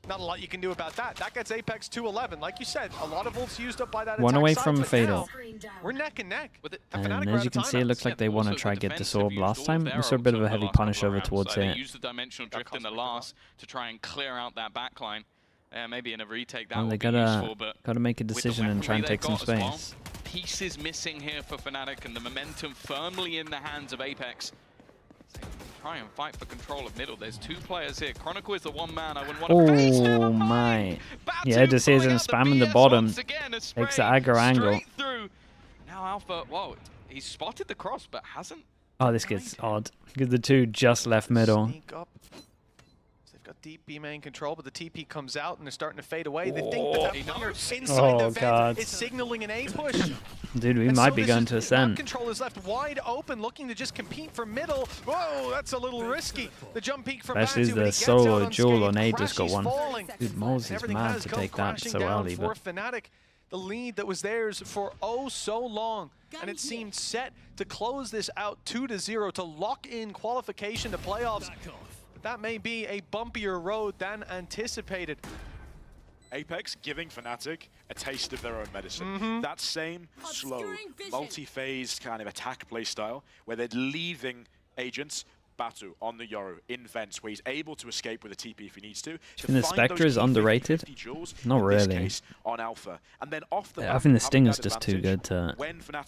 not a lot you can do about that. That gets Apeks 2-11. Like you said, a lot of ults used up by that. One away from Fatal. We're neck and neck. And as you can see, it looks like they want to try and get this orb. Last time, we saw a bit of a heavy punish over towards it. They used the dimensional drift in the last to try and clear out that backline. Maybe in a retake that would be useful, but gotta make a decision and try and take some space. Pieces missing here for Fnatic, and the momentum firmly in the hands of Apeks. Try and fight for control of middle. There's 2 players here. Chronicle is the one man I wouldn't want to face. Oh my. Yeah, Decision spamming the bottom. Takes the aggro angle. Now Alpha, whoa, he's spotted the cross, but hasn't. Oh, this gets odd. Because the 2 just left middle. Sneak up. They've got deep B main control, but the TP comes out and they're starting to fade away. They think that player inside the vent is signaling an A push. Dude, we might be going to ascend. Control is left wide open, looking to just compete for middle. Whoa, that's a little risky. The jump peek from Especially the solo duel on A just got one. Dude, Moles is mad to take that so early, but Fnatic, the lead that was theirs for oh so long, and it seemed set to close this out 2-0 to lock in qualification to playoffs. That may be a bumpier road than anticipated. Apeks giving Fnatic a taste of their own medicine. That same slow, multi-phase kind of attack play style where they're leaving agents, Batu on the Yoru in vents where he's able to escape with a TP if he needs to. And the Spectre is underrated? Not really. On Alpha. And then off the I think the Sting is just too good to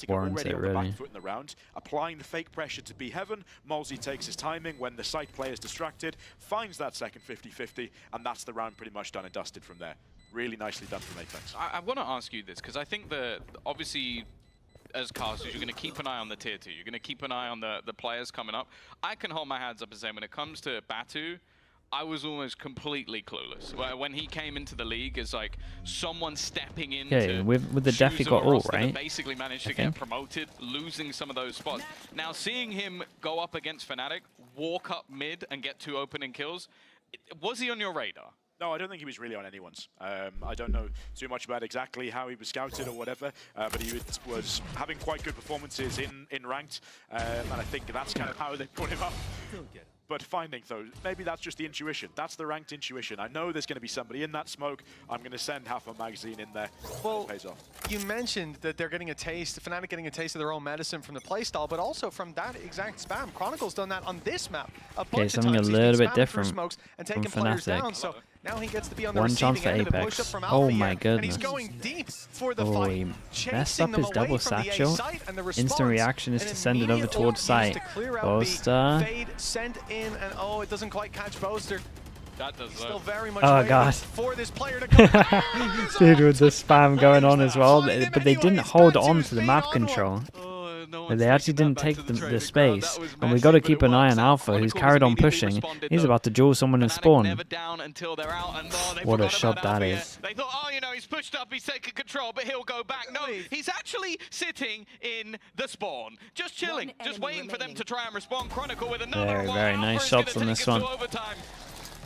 warrant it, really. In the round, applying the fake pressure to be Heaven, Molzy takes his timing when the site player is distracted, finds that second 50-50, and that's the round pretty much done and dusted from there. Really nicely done from Apeks. I want to ask you this, because I think that obviously as casters, you're going to keep an eye on the tier 2. You're going to keep an eye on the players coming up. I can hold my hands up and say when it comes to Batu, I was almost completely clueless. When he came into the league as like someone stepping into with the def he got all right. Basically managed to get promoted, losing some of those spots. Now seeing him go up against Fnatic, walk up mid and get 2 opening kills, was he on your radar? No, I don't think he was really on anyone's. I don't know too much about exactly how he was scouted or whatever, but he was having quite good performances in ranked, and I think that's kind of how they put him up. But finding, though, maybe that's just the intuition. That's the ranked intuition. I know there's going to be somebody in that smoke. I'm going to send half a magazine in there. Well, it pays off. You mentioned that they're getting a taste, Fnatic getting a taste of their own medicine from the playstyle, but also from that exact spam. Chronicle's done that on this map a bunch of something times. a little bit different smokes and taking from players Fnatic. down. So now he gets to be on the One chance for receiving end of the push up Apeks. from Oh Alpha my here, goodness. and he's going deep for the Oh, fight. he messed Chasing up them his double away from the A satchel. site, and the Instant response, reaction is an to send it over immediate towards ult site. used to clear out Boaster. B. Fade sent in, and oh, it doesn't quite catch Boaster. That does Still very much oh god. for this player to come. Dude, with the spam going on as well, but they didn't hold on to the map control. They actually didn't take the space, and we got to keep an eye on Alpha, who's carried on pushing. He's about to duel someone in spawn. What a shot that is. They thought, oh, you know, he's pushed up, he's taken control, but he'll go back. No, he's actually sitting in the spawn, just chilling, just waiting for them to try and respond. Chronicle with another one. Very nice shots on this one.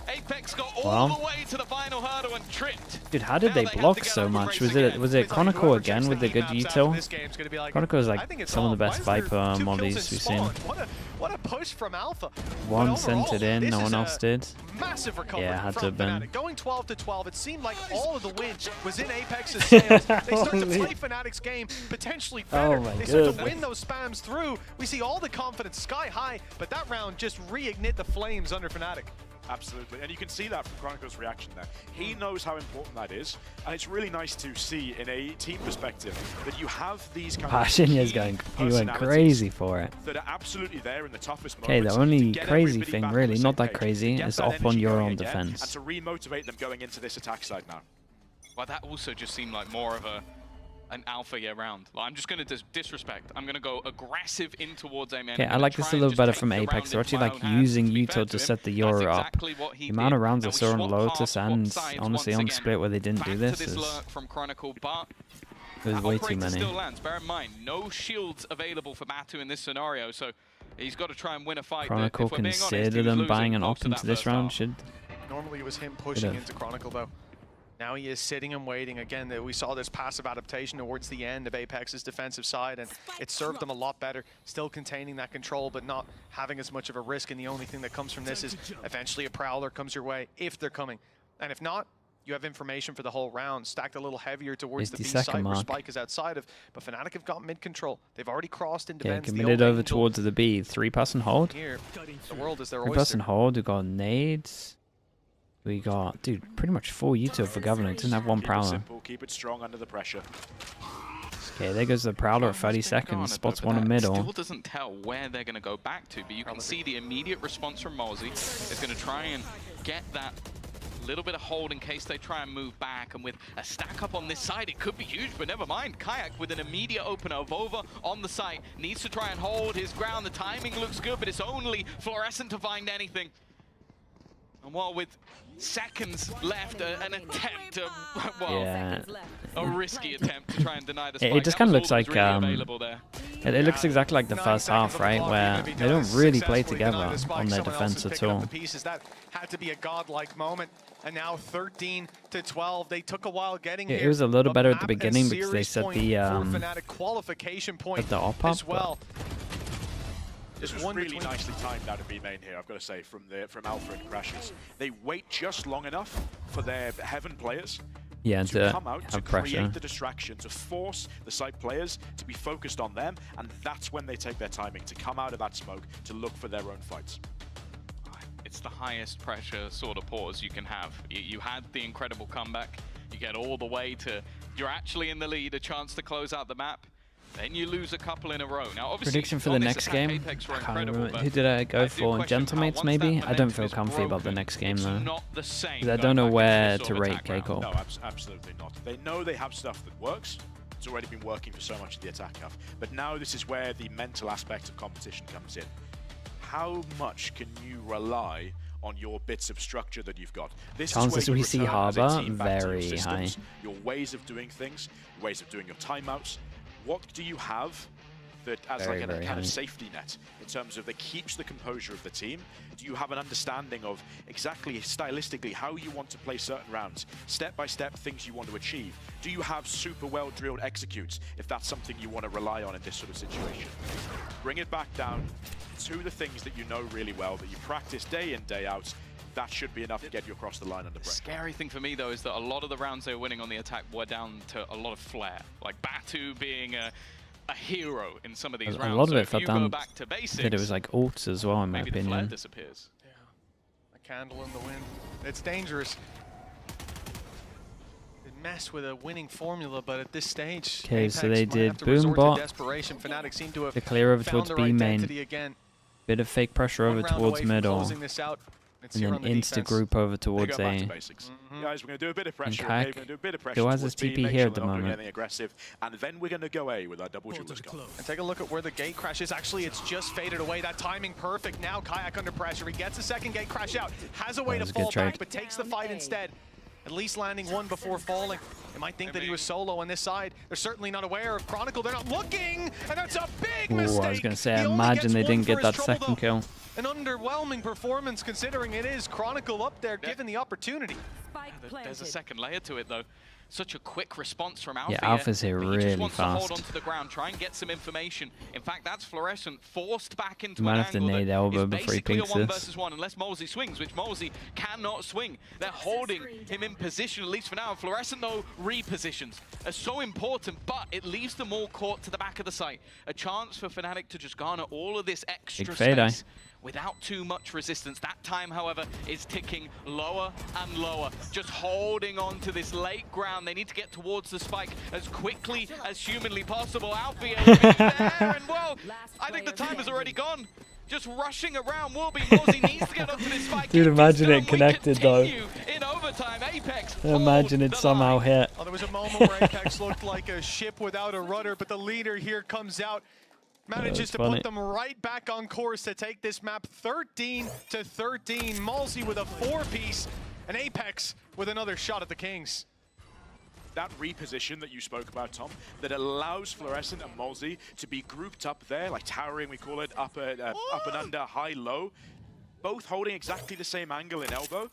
Apeks got all the way to the final hurdle and tripped. Dude, how did they block so much? Was it Chronicle again with the good util? Chronicle is like some of the best Viper mollies we've seen. What a push from Alpha. One sent it in, no one else did. Massive recovery. Yeah, had to have been. Going 12 to 12, it seemed like all of the win was in Apex's sails. They start to play Fnatic's game potentially better. They start to win those spams through. We see all the confidence sky high, but that round just reignite the flames under Fnatic. Absolutely, and you can see that from Chronicle's reaction there. He knows how important that is, and it's really nice to see in a team perspective that you have these kind of he went crazy for it. That are absolutely there in the toughest Okay, moments. the only crazy thing, really, not that crazy, is off on your own defense. And to remotivate them going into this attack side now. Well, that also just seemed like more of an alpha year round. Like, I'm just going to disrespect. I'm going to go aggressive in towards A-Man. Okay, I like this a little better from Apeks. They're actually like using util to set the Euro up. The amount of rounds I saw on Lotus and honestly on Split where they didn't do this is... There's way too many. Still lands. Bear in mind, no shields available for Batu in this scenario, so he's got to try and win a fight. Chronicle considered them buying an op into this round. Normally it was him pushing into Chronicle though. Now he is sitting and waiting. Again, we saw this passive adaptation towards the end of Apex's defensive side, and it served them a lot better. Still containing that control, but not having as much of a risk, and the only thing that comes from this is eventually a Prowler comes your way, if they're coming. And if not, you have information for the whole round, stacked a little heavier towards the B side where Spike is outside of, but Fnatic have got mid-control. They've already crossed into Ben's committed over towards the B. 3-person hold. Here, the world is their 3-person hold, we've got nades. We got, dude, pretty much full util for Governor. Doesn't have one Prowler. Keep it strong under the pressure. Okay, there goes the Prowler at 30 seconds. Spots one in middle. Still doesn't tell where they're going to go back to, but you can see the immediate response from Mozzie is going to try and get that little bit of hold in case they try and move back, and with a stack up on this side, it could be huge, but never mind. Kayak with an immediate opener of Vova on the site needs to try and hold his ground. The timing looks good, but it's only Fluorescent to find anything. And while with seconds left, an attempt, a risky attempt to try and deny the spike. It just kind of looks like, it looks exactly like the first half, right, where they don't really play together on their defense at all. That had to be a godlike moment, and now 13 to 12. They took a while getting here. It was a little better at the beginning because they set the qualification point at the op up as well. This was really nicely timed out of B main here, I've got to say, from Alpha and Crashes. They wait just long enough for their Heaven players to come out, to create the distraction, to force the site players to be focused on them, and that's when they take their timing, to come out of that smoke, to look for their own fights. It's the highest pressure sort of pause you can have. You had the incredible comeback, you get all the way to, you're actually in the lead, a chance to close out the map. Then you lose a couple in a row. Now, obviously, prediction for the next game? I can't remember. Who did I go for? Gentlemates, maybe? I don't feel comfy about the next game, though. Because I don't know where to rate Keiko. No, absolutely not. They know they have stuff that works. It's already been working for so much of the attack half. But now this is where the mental aspect of competition comes in. How much can you rely on your bits of structure that you've got? This chances is where we you see return as a Harbor team back to your very systems, high. your ways of doing things, ways of doing your timeouts. What do you have that as Very, like a very kind of high. safety net in terms of that keeps the composure of the team? Do you have an understanding of exactly stylistically how you want to play certain rounds, step by step things you want to achieve? Do you have super well drilled executes if that's something you want to rely on in this sort of situation? Bring it back down to the things that you know really well, that you practice day in, day out. That should be enough to get you across the line under pressure. Scary thing for me though is that a lot of the rounds they were winning on the attack were down to a lot of flair, like Batu being a hero in some of these rounds. A lot of it so felt down back to basics, that it was like ults as well, in my maybe the flair opinion. disappears. Yeah, a candle in the wind. It's dangerous. They mess with a winning formula, but at this stage, Okay, so Apeks they might did have to boom resort to bot. desperation. Fnatic seem to have The clear over found towards their B main. identity again. Bit of fake pressure over One round towards away from middle. closing this out. It's And here then on the insta defense. group over They towards go back A. to basics. Guys, we're going to do a bit of pressure. Kayak We're going to do a bit of pressure still has towards his B, TP make here sure at the they're not doing moment. anything aggressive, and then we're going to go A with our double jewel skull. And take a look at where the gate crash is. Actually, it's just faded away. That timing perfect. Now Kayak under pressure. He gets a second gate crash out. Has a way to was a good fall trade. back, but takes the fight instead. At least landing one before falling. They might think that he was solo on this side. They're certainly not aware of Chronicle. They're not looking, and that's a big mistake. I was going to say, He I only imagine gets they one didn't for get his that trouble, second though. kill. An underwhelming performance considering it is Chronicle up there given the opportunity. There's a second layer to it though. Such a quick response from Alpha. Yeah, Alpha's here but he really just wants fast. to hold onto the ground, try and get some information. In fact, that's Fluorescent forced back into Might an have to angle nade that elbow is before he basically a pinks 1 this. versus 1, unless Molesey swings, which Molesey cannot swing. They're holding him in position, at least for now. Fluorescent, though, repositions are so important, but it leaves them all caught to the back of the site. A chance for Fnatic to just garner all of this extra Big fade eye. space without too much resistance. That time, however, is ticking lower and lower. Just holding on to this late ground. They need to get towards the spike as quickly as humanly possible. Alfie there, and well, I think the time has already gone. Just rushing around will be Mosey needs to get onto this spike. Dude, imagine it connected though. In overtime, Apeks Imagine it somehow hit. Well, there was a moment where Apeks looked like a ship without a rudder, but the leader here comes out. Manages to put them right back on course to take this map 13-13. Malsey with a 4-piece, and Apeks with another shot at the Kings. That reposition that you spoke about, Tom, that allows Fluorescent and Malsey to be grouped up there, like towering, we call it, up and under, high, low, both holding exactly the same angle in elbow.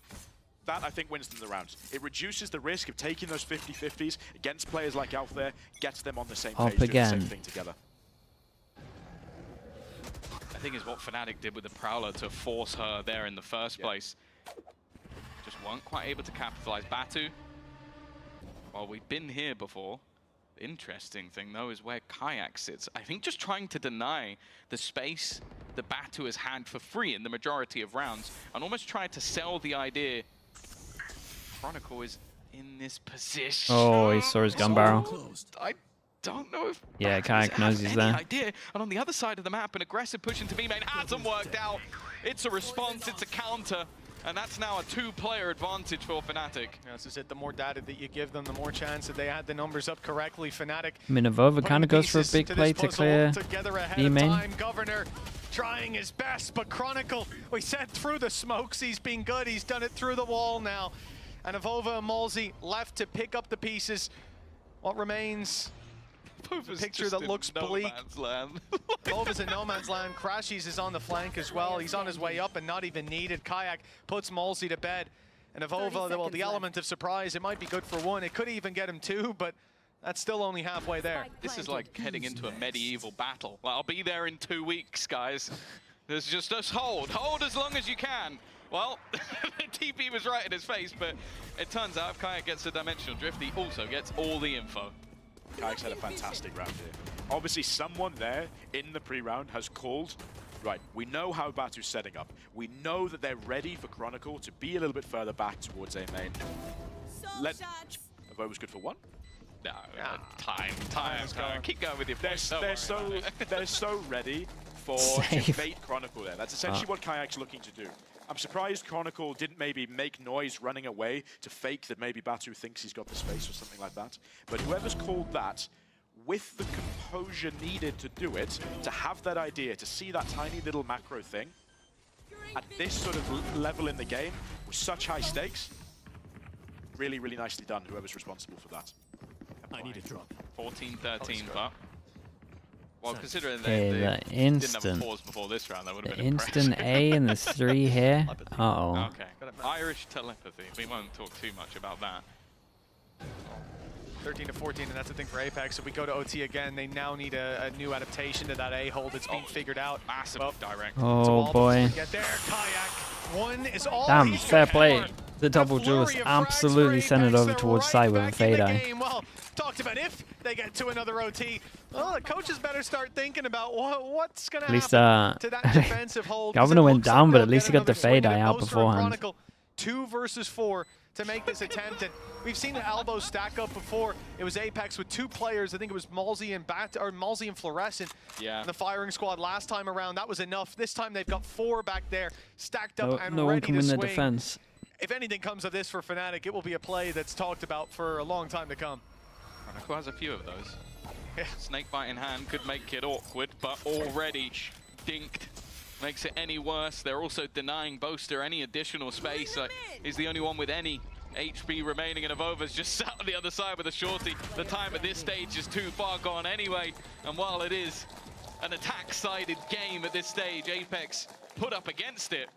That, I think, wins them the rounds. It reduces the risk of taking those 50-50s against players like Alf there, gets them on the same page, doing the same thing together. I think is what Fnatic did with the Prowler to force her there in the first place. Just weren't quite able to capitalize. Batu, well, we've been here before. The interesting thing, though, is where Kayak sits. I think just trying to deny the space that Batu has had for free in the majority of rounds, and almost tried to sell the idea Chronicle is in this position. Oh, he saw his gun barrel. I don't know if Kayak knows he's there. idea. And on the other side of the map, an aggressive push into B main hasn't worked out. It's a response, it's a counter, and that's now a 2-player advantage for Fnatic. Yeah, this is it. The more data that you give them, the more chance that they add the numbers up correctly. Fnatic. I mean, Avova kind of goes for a big play to clear B main. Governor trying his best, but Chronicle, we said through the smokes, he's been good. He's done it through the wall now. And Avova and Malsey left to pick up the pieces. What remains? A picture that looks bleak. Bova's in no man's land. Crashies is on the flank as well. He's on his way up and not even needed. Kayak puts Malsey to bed. And Avova, well, the element of surprise, it might be good for 1. It could even get him 2, but that's still only halfway there. This is like heading into a medieval battle. Like, I'll be there in 2 weeks, guys. There's just hold as long as you can. Well, TP was right in his face, but it turns out if Kayak gets a dimensional drift, he also gets all the info. Kayak's had a fantastic round here. Obviously, someone there in the pre-round has called, right, we know how Batu's setting up. We know that they're ready for Chronicle to be a little bit further back towards A main. Avova's good for 1. No, time. Keep going with your points. They're so ready to bait Chronicle there. That's essentially what Kayak's looking to do. I'm surprised Chronicle didn't maybe make noise running away to fake that maybe Batu thinks he's got the space or something like that. But whoever's called that with the composure needed to do it, to have that idea, to see that tiny little macro thing, at this sort of level in the game, with such high stakes, really, really nicely done, whoever's responsible for that. I need a drop. 14-13, but... Well, considering Okay, they the didn't instant, have a pause before this round, that would have the been instant impressive. A and there's 3 here. Uh-oh. Okay, Irish telepathy. We won't talk too much about that. 13-14, and that's the thing for Apeks. If we go to OT again, they now need a new adaptation to that A hold that's being figured out. Massive direct. Oh boy. Get there, Kayak. One is all Damn, he's fair got play. for. The double duelist absolutely sent it over towards side with a fade eye. Well, talked about if they get to another OT. Well, the coaches better start thinking about what's going to happen to that defensive hold. Governor went down, but at least he got the fade eye out beforehand. 2 versus 4 to make this attempt, and we've seen the elbows stack up before. It was Apeks with 2 players. I think it was Malzy and Fluorescent in the firing squad last time around. That was enough. This time they've got 4 back there, stacked up and no one ready can to win swing. the defense. If anything comes of this for Fnatic, it will be a play that's talked about for a long time to come. Chronicle has a few of those. Snakebite in hand could make it awkward, but already dinked. Makes it any worse. They're also denying Boaster any additional space. He's the only one with any HP remaining, and Avova's just sat on the other side with a shorty. The time at this stage is too far gone anyway, and while it is an attack-sided game at this stage, Apeks put up against it.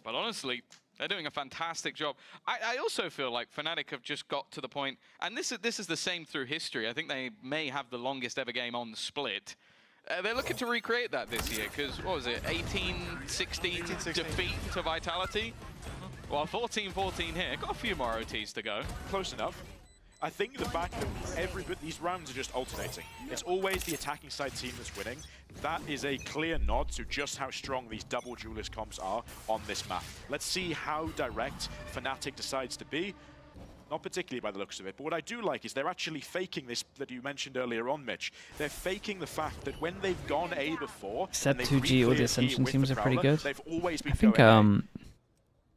But honestly, they're doing a fantastic job. I also feel like Fnatic have just got to the point, and this is the same through history. I think they may have the longest ever game on the split. They're looking to recreate that this year, because, what was it, 18-16 defeat to Vitality? Well, 14-14 here. Got a few more OTs to go. Close enough. I think the fact that these rounds are just alternating. It's always the attacking side team that's winning. That is a clear nod to just how strong these double duelist comps are on this map. Let's see how direct Fnatic decides to be. Not particularly by the looks of it, but what I do like is they're actually faking this that you mentioned earlier on, Mitch. They're faking the fact that when they've gone A before, Except 2G or the Ascension teams are pretty good. They've always been I think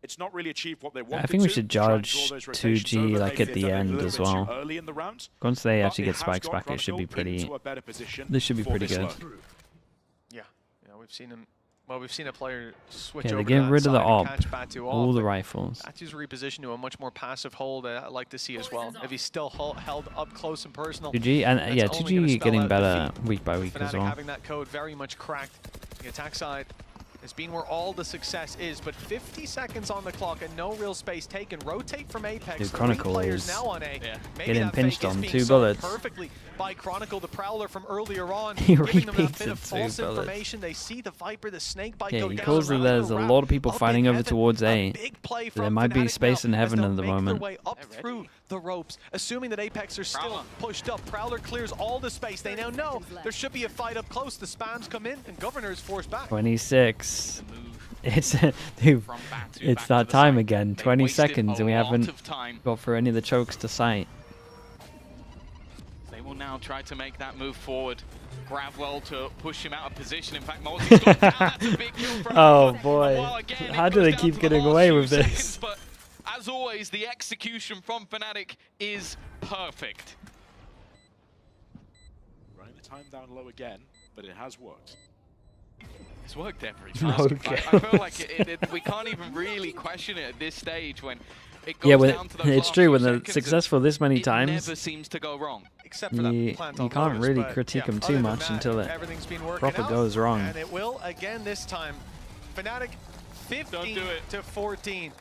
it's not really achieved what they wanted. I think we should judge 2G like at the end as well. Once they actually get spikes back, it should be pretty. This should be pretty good. Yeah, we've seen him. Well, we've seen a player switch Okay, over they get rid of the op, all the rifles. Batu's repositioned to a much more passive hold. I'd like to see as well. If he's still held up close and personal. 2G and yeah, 2G getting better week by week as well. Having that code very much cracked. The attack side has been where all the success is, but 50 seconds on the clock and no real space taken. Rotate from Apeks. Dude, Chronicle is now on A. getting pinched on 2 bullets. Perfectly by Chronicle, the Prowler from earlier on. He giving them that repeats bit it of false 2 bullets. information. They see the Viper, the Snakebite Yeah, go he down. calls that there's a lot of people fighting over towards A. There might be space in heaven at the moment. Way up through the ropes, assuming that Apeks are still pushed up. Prowler clears all the space. They now know there should be a fight up close. The spams come in, and Governor is forced back. 26. It's dude, it's that time again. 20 seconds, and we haven't got through any of the chokes to sight. They will now try to make that move forward. Gravwell to push him out of position. In fact, Malzy's gone down. That's a big kill from Oh him. boy, Well, again, how do they keep getting away with this? Seconds, but as always, the execution from Fnatic is perfect. Running the time down low again, but it has worked. It's worked every time. Okay. I feel like we can't even really question it at this stage when it goes down to those it's last true. few When they're seconds, successful this many it times, never seems to go wrong. Except for that you can't really critique them too much until it proper goes wrong. And it will again this time. Fnatic 15 to 14.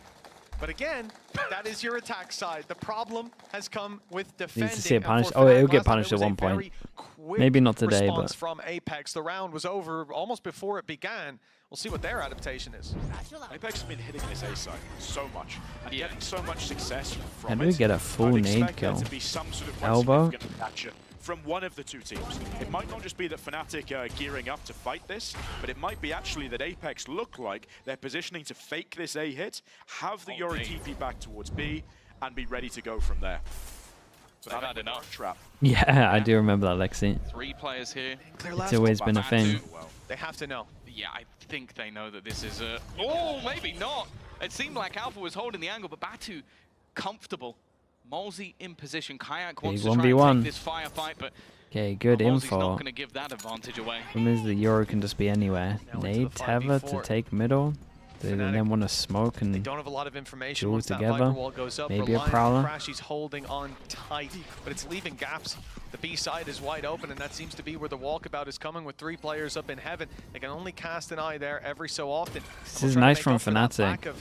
But again, that is your attack side. The problem has come with defending. Needs to see it punished. Oh, it'll get punished at one point. Maybe not today, but from Apeks. The round was over almost before it began. We'll see what their adaptation is. Apeks have been hitting this A side so much and getting so much success from how do we get a full nade kill? Elbow? From one of the 2 teams. It might not just be that Fnatic are gearing up to fight this, but it might be actually that Apeks look like they're positioning to fake this A hit, have the Yori TP back towards B, and be ready to go from there. So they've had enough. Trap. Yeah, I do remember that, Lexi. 3 players here. It's always been a thing. They have to know. Yeah, I think they know that this is a... Oh, maybe not. It seemed like Alpha was holding the angle, but Batu comfortable. Malzy in position. Kayak wants to try and take this firefight, but Okay, good info. Not going to give that advantage away. Problem is the Euro can just be anywhere. Nade Tether to take middle. They then want to smoke and they don't have a lot of information duel once that together. wall goes up. Maybe a Prowler. Crashy's holding on tight, but it's leaving gaps. The B side is wide open, and that seems to be where the walkabout is coming with 3 players up in heaven. They can only cast an eye there every so often. This is nice from Fnatic.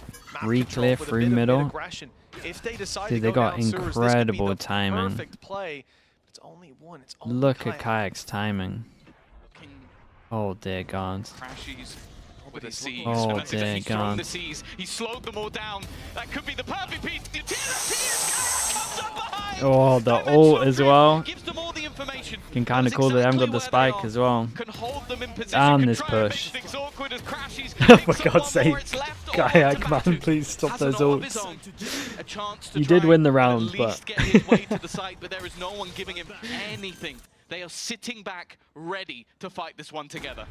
Re-clear through middle. If they decide Dude, to they go got down sewers, incredible this could be the timing. perfect play. It's only one. It's only Look at Kayak's timing. Oh dear God. Crashies with the C's. Oh dear He's God. the C's. He slowed them all down. That could be the perfect piece. Oh, the ult as well. Gives them all the information. Can kind of cool that they haven't got the spike as well. Can hold them in position. Damn this push. For God's sake. Kayak, man, please stop those ults. You did win the round, but... but there is no one giving him anything. They are sitting back, ready to fight this one together.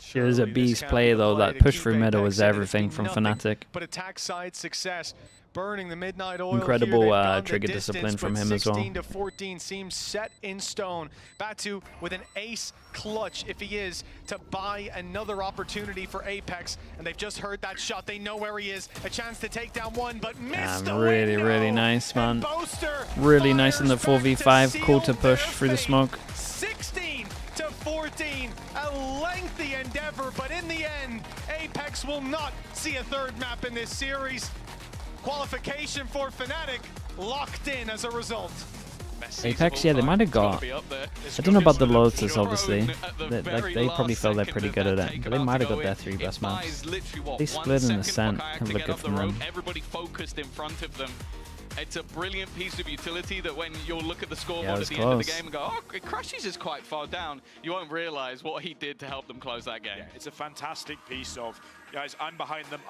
She was a beast play though. That push through middle was everything from Fnatic. But attack side success. Burning the midnight oil. Incredible trigger discipline from him as well. 16 to 14 seems set in stone. Batu with an ace clutch if he is to buy another opportunity for Apeks, and they've just heard that shot. They know where he is. A chance to take down one, but missed the really, window. really nice, man. Really nice in the 4v5. Cool to push through the smoke. 16 to 14, a lengthy endeavor, but in the end, Apeks will not see a third map in this series. Qualification for Fnatic locked in as a result. Apeks, yeah, they might have got... I don't know about the Lotus, obviously. They probably felt they're pretty good at it, but they might have got their 3 best maps. They split in the scent. Have a look good from them. Everybody focused in front of them. It's a brilliant piece of utility that when you'll look at the scoreboard at the end of the game and go, oh, Crashies is quite far down, you won't realize what he did to help them close that game. Yeah, it's a fantastic piece of, guys, I'm behind them,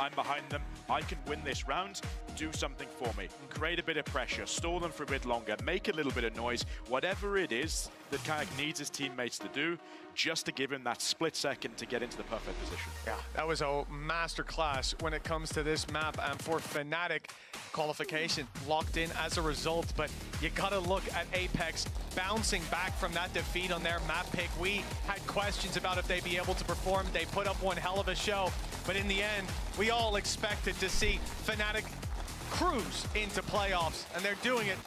I can win this round, do something for me. Create a bit of pressure, stall them for a bit longer, make a little bit of noise, whatever it is that Kayak needs his teammates to do, just to give him that split second to get into the perfect position. Yeah, that was a masterclass when it comes to this map, and for Fnatic, qualification locked in as a result, but you gotta look at Apeks bouncing back from that defeat on their map pick. We had questions about if they'd be able to perform. They put up one hell of a show, but in the end, we all expected to see Fnatic cruise into playoffs, and they're doing it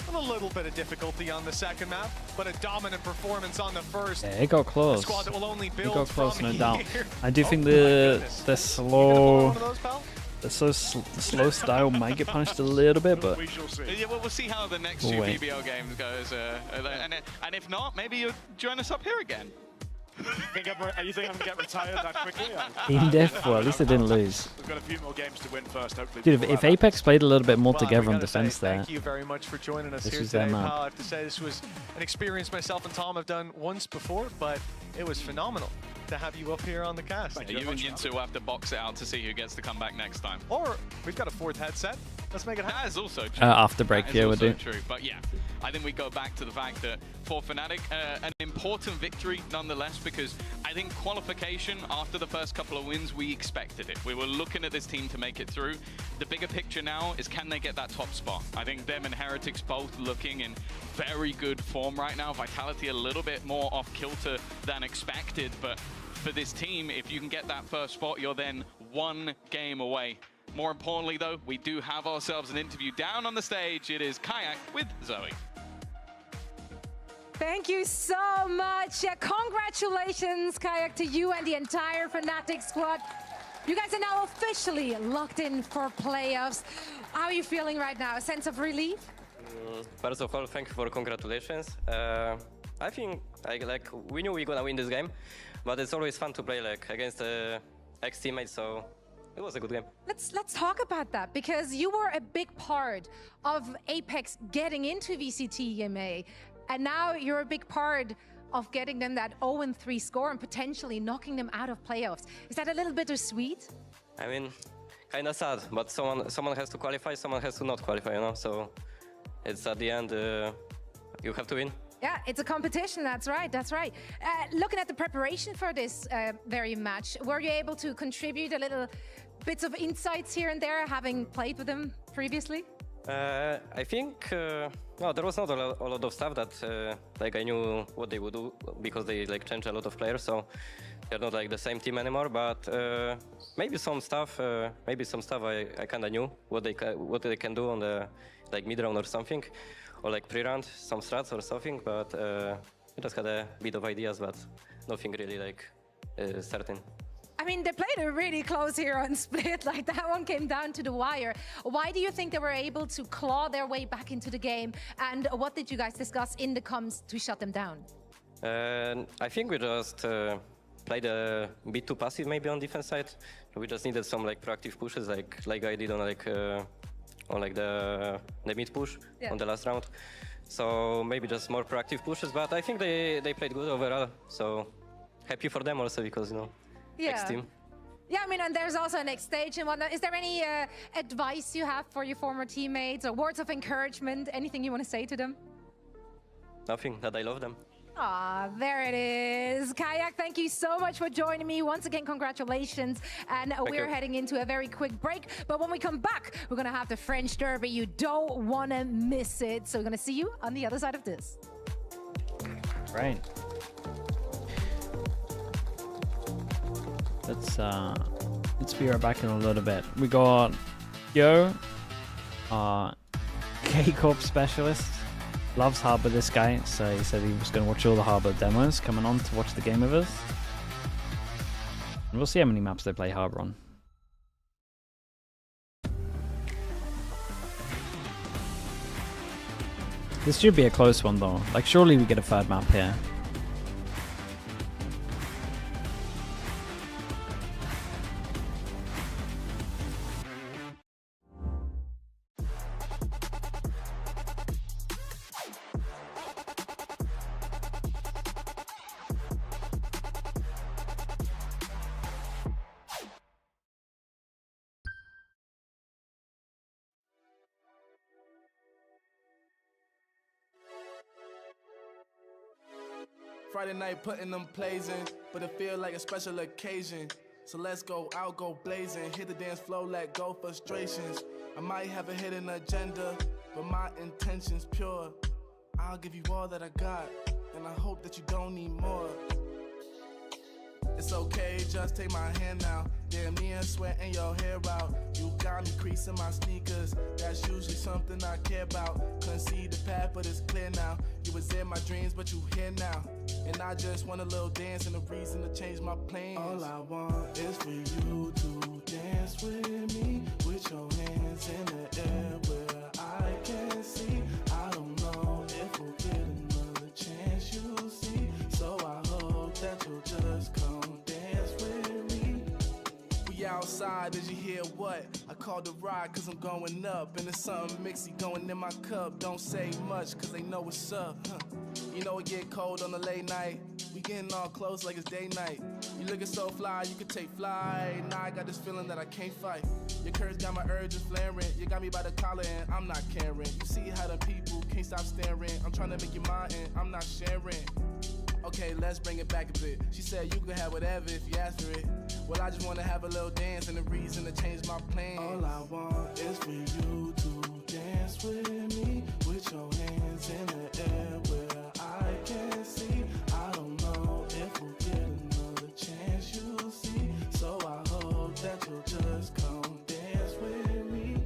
with a little bit of difficulty on the second map, but a dominant performance on the first. Yeah, it got close. Squad that will only It build got close, no doubt. here. I do think the slow... The slow style might get punished a little bit, but... Yeah, well, we'll see how the next 2 BBL games goes. And if not, maybe you'll join us up here again. You think I can get retired that quickly? In depth, well, at least they didn't lose. We've got a few more games to win first, hopefully. Dude, if Apeks played a little bit more together on defense there... Thank you very much for joining us here was today, their map. pal. I have to say this was an experience myself and Tom have done once before, but it was phenomenal to have you up here on the cast. You and Yinsu will have to box it out to see who gets to come back next time. Or we've got a 4th headset. Let's make it happen. That is also true. After break, yeah, we'll do. True. But yeah, I think we go back to the fact that for Fnatic, an important victory nonetheless, because I think qualification after the first couple of wins, we expected it. We were looking at this team to make it through. The bigger picture now is, can they get that top spot? I think them and Heretics both looking in very good form right now. Vitality a little bit more off kilter than expected, but for this team, if you can get that first spot, you're then 1 game away. More importantly, though, we do have ourselves an interview down on the stage. It is Kayak with Zoe. Thank you so much. Congratulations, Kayak, to you and the entire Fnatic squad. You guys are now officially locked in for playoffs. How are you feeling right now? A sense of relief? First of all, thank you for congratulations. I think we knew we were gonna win this game, but it's always fun to play against ex-teammates, so it was a good game. Let's talk about that, because you were a big part of Apeks getting into VCT EMEA, and now you're a big part of getting them that 0-3 score and potentially knocking them out of playoffs. Is that a little bittersweet? I mean, kind of sad, but someone has to qualify, someone has to not qualify, you know. So it's at the end, you have to win. Yeah, it's a competition, that's right, that's right. Looking at the preparation for this very match, were you able to contribute a little bits of insights here and there, having played with them previously? I think well, there was not a lot of stuff that like I knew what they would do because they like changed a lot of players, so they're not like the same team anymore. But maybe some stuff I kind of knew what they can do on the like mid round or something, or like pre-round, some strats or something. But I just had a bit of ideas, but nothing really like certain. I mean, they played it really close here on Split. Like, that one came down to the wire. Why do you think they were able to claw their way back into the game? And what did you guys discuss in the comms to shut them down? I think we just played a bit too passive maybe on defense side. We just needed some like proactive pushes, like I did on the mid push on the last round. So maybe just more proactive pushes. But I think they played good overall. So happy for them also because, you know, next team. Yeah, I mean, and there's also a next stage and whatnot. Is there any advice you have for your former teammates or words of encouragement? Anything you want to say to them? Nothing, that I love them. Ah, there it is. Kayak, thank you so much for joining me. Once again, congratulations. And we're heading into a very quick break. But when we come back, we're going to have the French Derby. You don't want to miss it. So we're going to see you on the other side of this. Right. Let's be right back in a little bit. We got Yo, K-Corp specialist. Loves Harbor, this guy, so he said he was going to watch all the Harbor demos, coming on to watch the game with us. And we'll see how many maps they play Harbor on. This should be a close one though. Like, surely we get a third map here. Friday night putting them plays in, but it feel like a special occasion. So let's go out, go blazing, hit the dance floor, let go frustrations. I might have a hidden agenda, but my intention's pure. I'll give you all that I got, and I hope that you don't need more. It's okay, just take my hand now. Damn near sweating your hair out. You got me creasing my sneakers. That's usually something I care about. Couldn't see the path, but it's clear now. You was in my dreams, but you here now. And I just want a little dance and a reason to change my plans. All I want is for you to dance with me, with your hands in the air where I can see. I don't know if we'll get another chance, you'll see. So I hope that you'll just come dance with me. We outside, did you hear what? I called the ride cause I'm going up. And there's something mixy going in my cup. Don't say much cause they know what's up. You know it get cold on the late night. We getting all close like it's day night. You looking so fly, you could take flight. Now I got this feeling that I can't fight. Your curves got my urges flaring. You got me by the collar and I'm not caring. You see how the people can't stop staring. I'm trying to make you mine and I'm not sharing. Okay, let's bring it back a bit. She said you can have whatever if you ask for it. Well, I just want to have a little dance and a reason to change my plans. All I want is for you to dance with me, with your hands in the air where I can see. I don't know if we'll get another chance, you'll see. So I hope that you'll just come dance with me.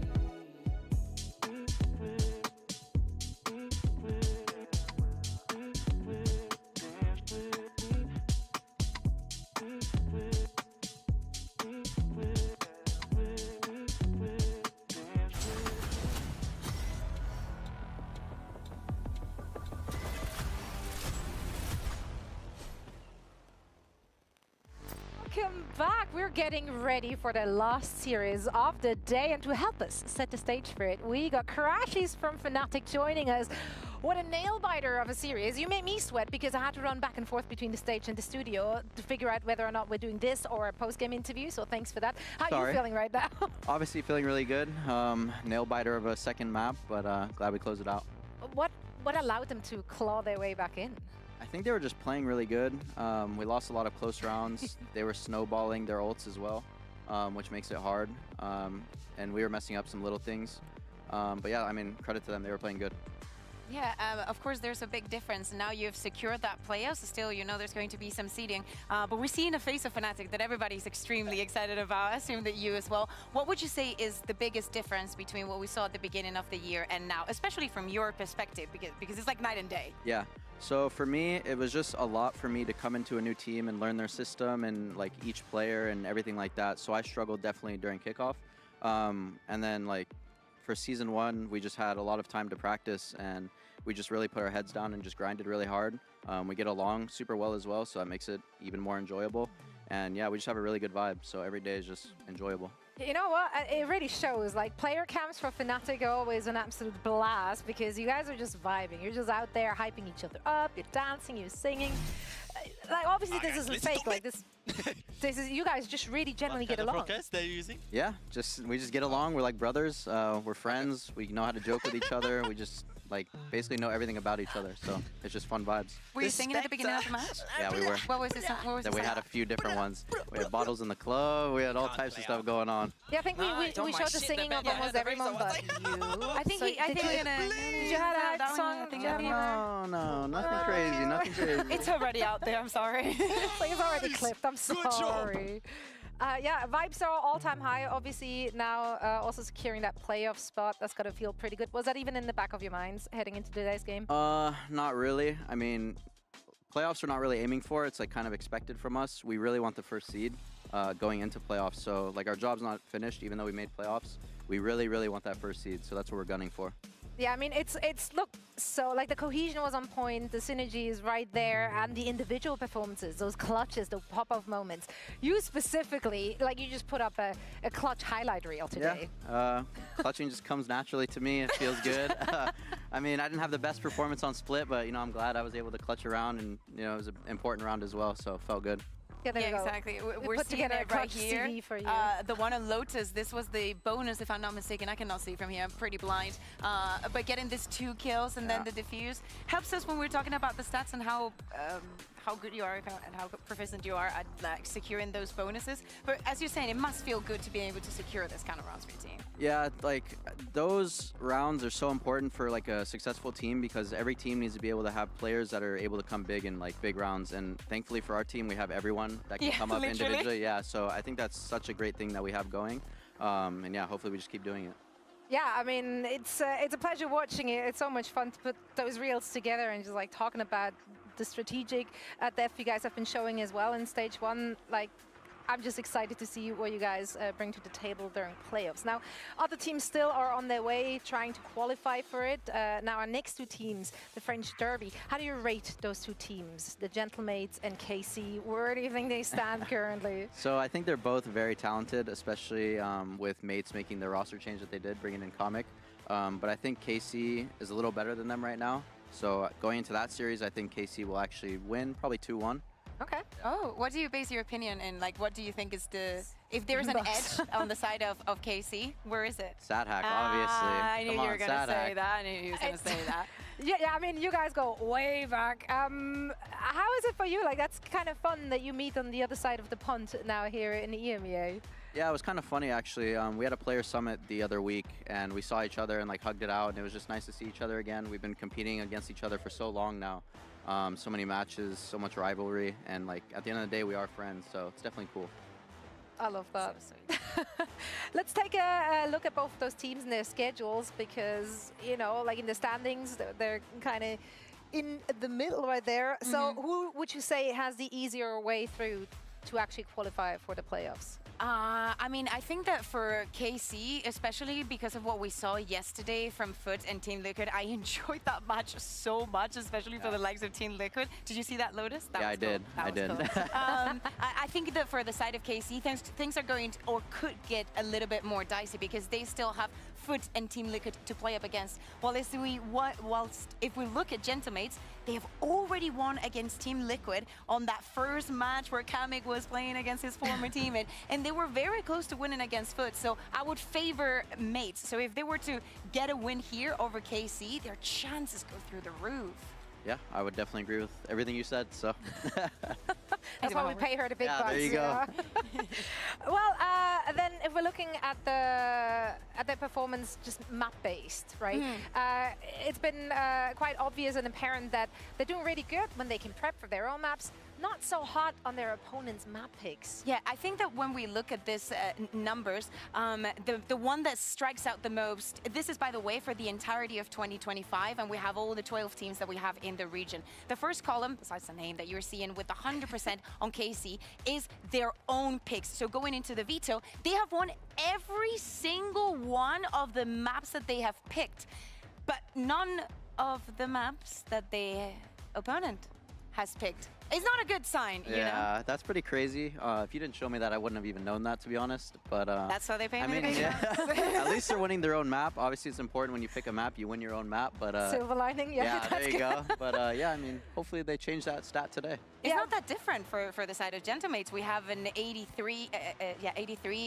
Welcome back. We're getting ready for the last series of the day, and to help us set the stage for it, we got Crashies from Fnatic joining us. What a nail-biter of a series. You made me sweat because I had to run back and forth between the stage and the studio to figure out whether or not we're doing this or a post-game interview, so thanks for that. How are you feeling right now? Obviously feeling really good. Nail-biter of a second map, but glad we closed it out. What allowed them to claw their way back in? I think they were just playing really good. We lost a lot of close rounds. They were snowballing their ults as well, which makes it hard. And we were messing up some little things. But yeah, I mean, credit to them. They were playing good. Yeah, of course, there's a big difference. Now you've secured that playoffs. Still, you know there's going to be some seeding. But we see in the face of Fnatic that everybody's extremely excited about. I assume that you as well. What would you say is the biggest difference between what we saw at the beginning of the year and now, especially from your perspective, because it's like night and day? Yeah. So for me, it was just a lot for me to come into a new team and learn their system and like each player and everything like that. So I struggled definitely during kickoff. And then like for season 1, we just had a lot of time to practice and we just really put our heads down and just grinded really hard. We get along super well as well, so that makes it even more enjoyable. And yeah, we just have a really good vibe, so every day is just enjoyable. You know what? It really shows. Like, player camps for Fnatic are always an absolute blast because you guys are just vibing. You're just out there hyping each other up. You're dancing. You're singing. Like, obviously, this isn't fake. Like, this is you guys just really genuinely get along. They're using? Yeah, we just get along. We're like brothers. We're friends. We know how to joke with each other. We just like basically know everything about each other. So it's just fun vibes. Were you singing at the beginning of the match? Yeah, we were. What was this? What was we had a few different ones. We had bottles in the club. We had all types of stuff going on. Yeah, I think we showed the singing of almost everyone but you. I think we're gonna. Did you have that song? No, nothing crazy, nothing crazy. It's already out there. I'm sorry. It's already clipped. I'm sorry. Yeah, vibes are all-time high. Obviously, now also securing that playoff spot. That's got to feel pretty good. Was that even in the back of your minds heading into today's game? Not really. I mean, playoffs we're not really aiming for. It's like kind of expected from us. We really want the first seed going into playoffs. So like our job's not finished, even though we made playoffs. We really, really want that first seed. So that's what we're gunning for. Yeah, I mean, it's look, so like the cohesion was on point, the synergy is right there, and the individual performances, those clutches, the pop-off moments. You specifically, like you just put up a clutch highlight reel today. Yeah, clutching just comes naturally to me. It feels good. I mean, I didn't have the best performance on split, but, you know, I'm glad I was able to clutch around, and, you know, it was an important round as well, so it felt good. Yeah, exactly. We're put seeing together it right here. CV for you. The one on Lotus, this was the bonus, if I'm not mistaken. I cannot see from here. I'm pretty blind. But getting this 2 kills and then the defuse helps us when we're talking about the stats and how good you are and how proficient you are at like securing those bonuses. But as you're saying, it must feel good to be able to secure this kind of rounds for your team. Yeah, like those rounds are so important for like a successful team because every team needs to be able to have players that are able to come big in like big rounds. And thankfully for our team, we have everyone that can come up individually. Yeah, so I think that's such a great thing that we have going. And yeah, hopefully we just keep doing it. Yeah, I mean, it's a pleasure watching it. It's so much fun to put those reels together and just like talking about the strategic depth you guys have been showing as well in stage 1. Like, I'm just excited to see what you guys bring to the table during playoffs. Now, other teams still are on their way trying to qualify for it. Now, our next 2 teams, the French Derby, how do you rate those 2 teams, the Gentlemates and KC? Where do you think they stand currently? So I think they're both very talented, especially with Mates making the roster change that they did, bringing in Comic. But I think KC is a little better than them right now. So going into that series, I think KC will actually win, probably 2-1. Okay. Oh, what do you base your opinion in? Like, what do you think is the... If there's an edge on the side of KC, where is it? Sadhack, obviously. I knew you were going to say that. I knew you were going to say that. Yeah, I mean, you guys go way back. How is it for you? Like, that's kind of fun that you meet on the other side of the pond now here in the EMEA. Yeah, it was kind of funny, actually. We had a player summit the other week, and we saw each other and like hugged it out, and it was just nice to see each other again. We've been competing against each other for so long now. So many matches, so much rivalry, and like at the end of the day, we are friends, so it's definitely cool. I love that. So let's take a look at both of those teams and their schedules because, you know, like in the standings, they're kind of in the middle right there. So who would you say has the easier way through to actually qualify for the playoffs? I mean, I think that for KC, especially because of what we saw yesterday from Foot and Team Liquid, I enjoyed that match so much, especially for the likes of Team Liquid. Did you see that, Lotus? That yeah, was I did. Cool. I did. Cool. I think that for the side of KC, things are going to, or could get a little bit more dicey because they still have Foot and Team Liquid to play up against. Whilst if we look at Gentlemates, they have already won against Team Liquid on that first match where Kamik was playing against his former teammate, and they were very close to winning against Foot. So I would favor Mates. So if they were to get a win here over KC, their chances go through the roof. Yeah, I would definitely agree with everything you said. So that's why we pay her the big bucks. There you go. Well, then if we're looking at the performance, just map-based, right? It's been quite obvious and apparent that they're doing really good when they can prep for their own maps. Not so hot on their opponent's map picks. Yeah, I think that when we look at this numbers, the one that strikes out the most, this is, by the way, for the entirety of 2025, and we have all the 12 teams that we have in the region. The first column, besides the name that you're seeing with 100% on KC, is their own picks. So going into the veto, they have won every single one of the maps that they have picked, but none of the maps that the opponent has picked. It's not a good sign, you know? Yeah, that's pretty crazy. If you didn't show me that, I wouldn't have even known that, to be honest. But that's how they pay me. I mean, yeah. At least they're winning their own map. Obviously, it's important when you pick a map, you win your own map. But silver lining, yeah. Yeah, there you go. But yeah, I mean, hopefully they change that stat today. It's not that different for the side of Gentlemates. We have an 83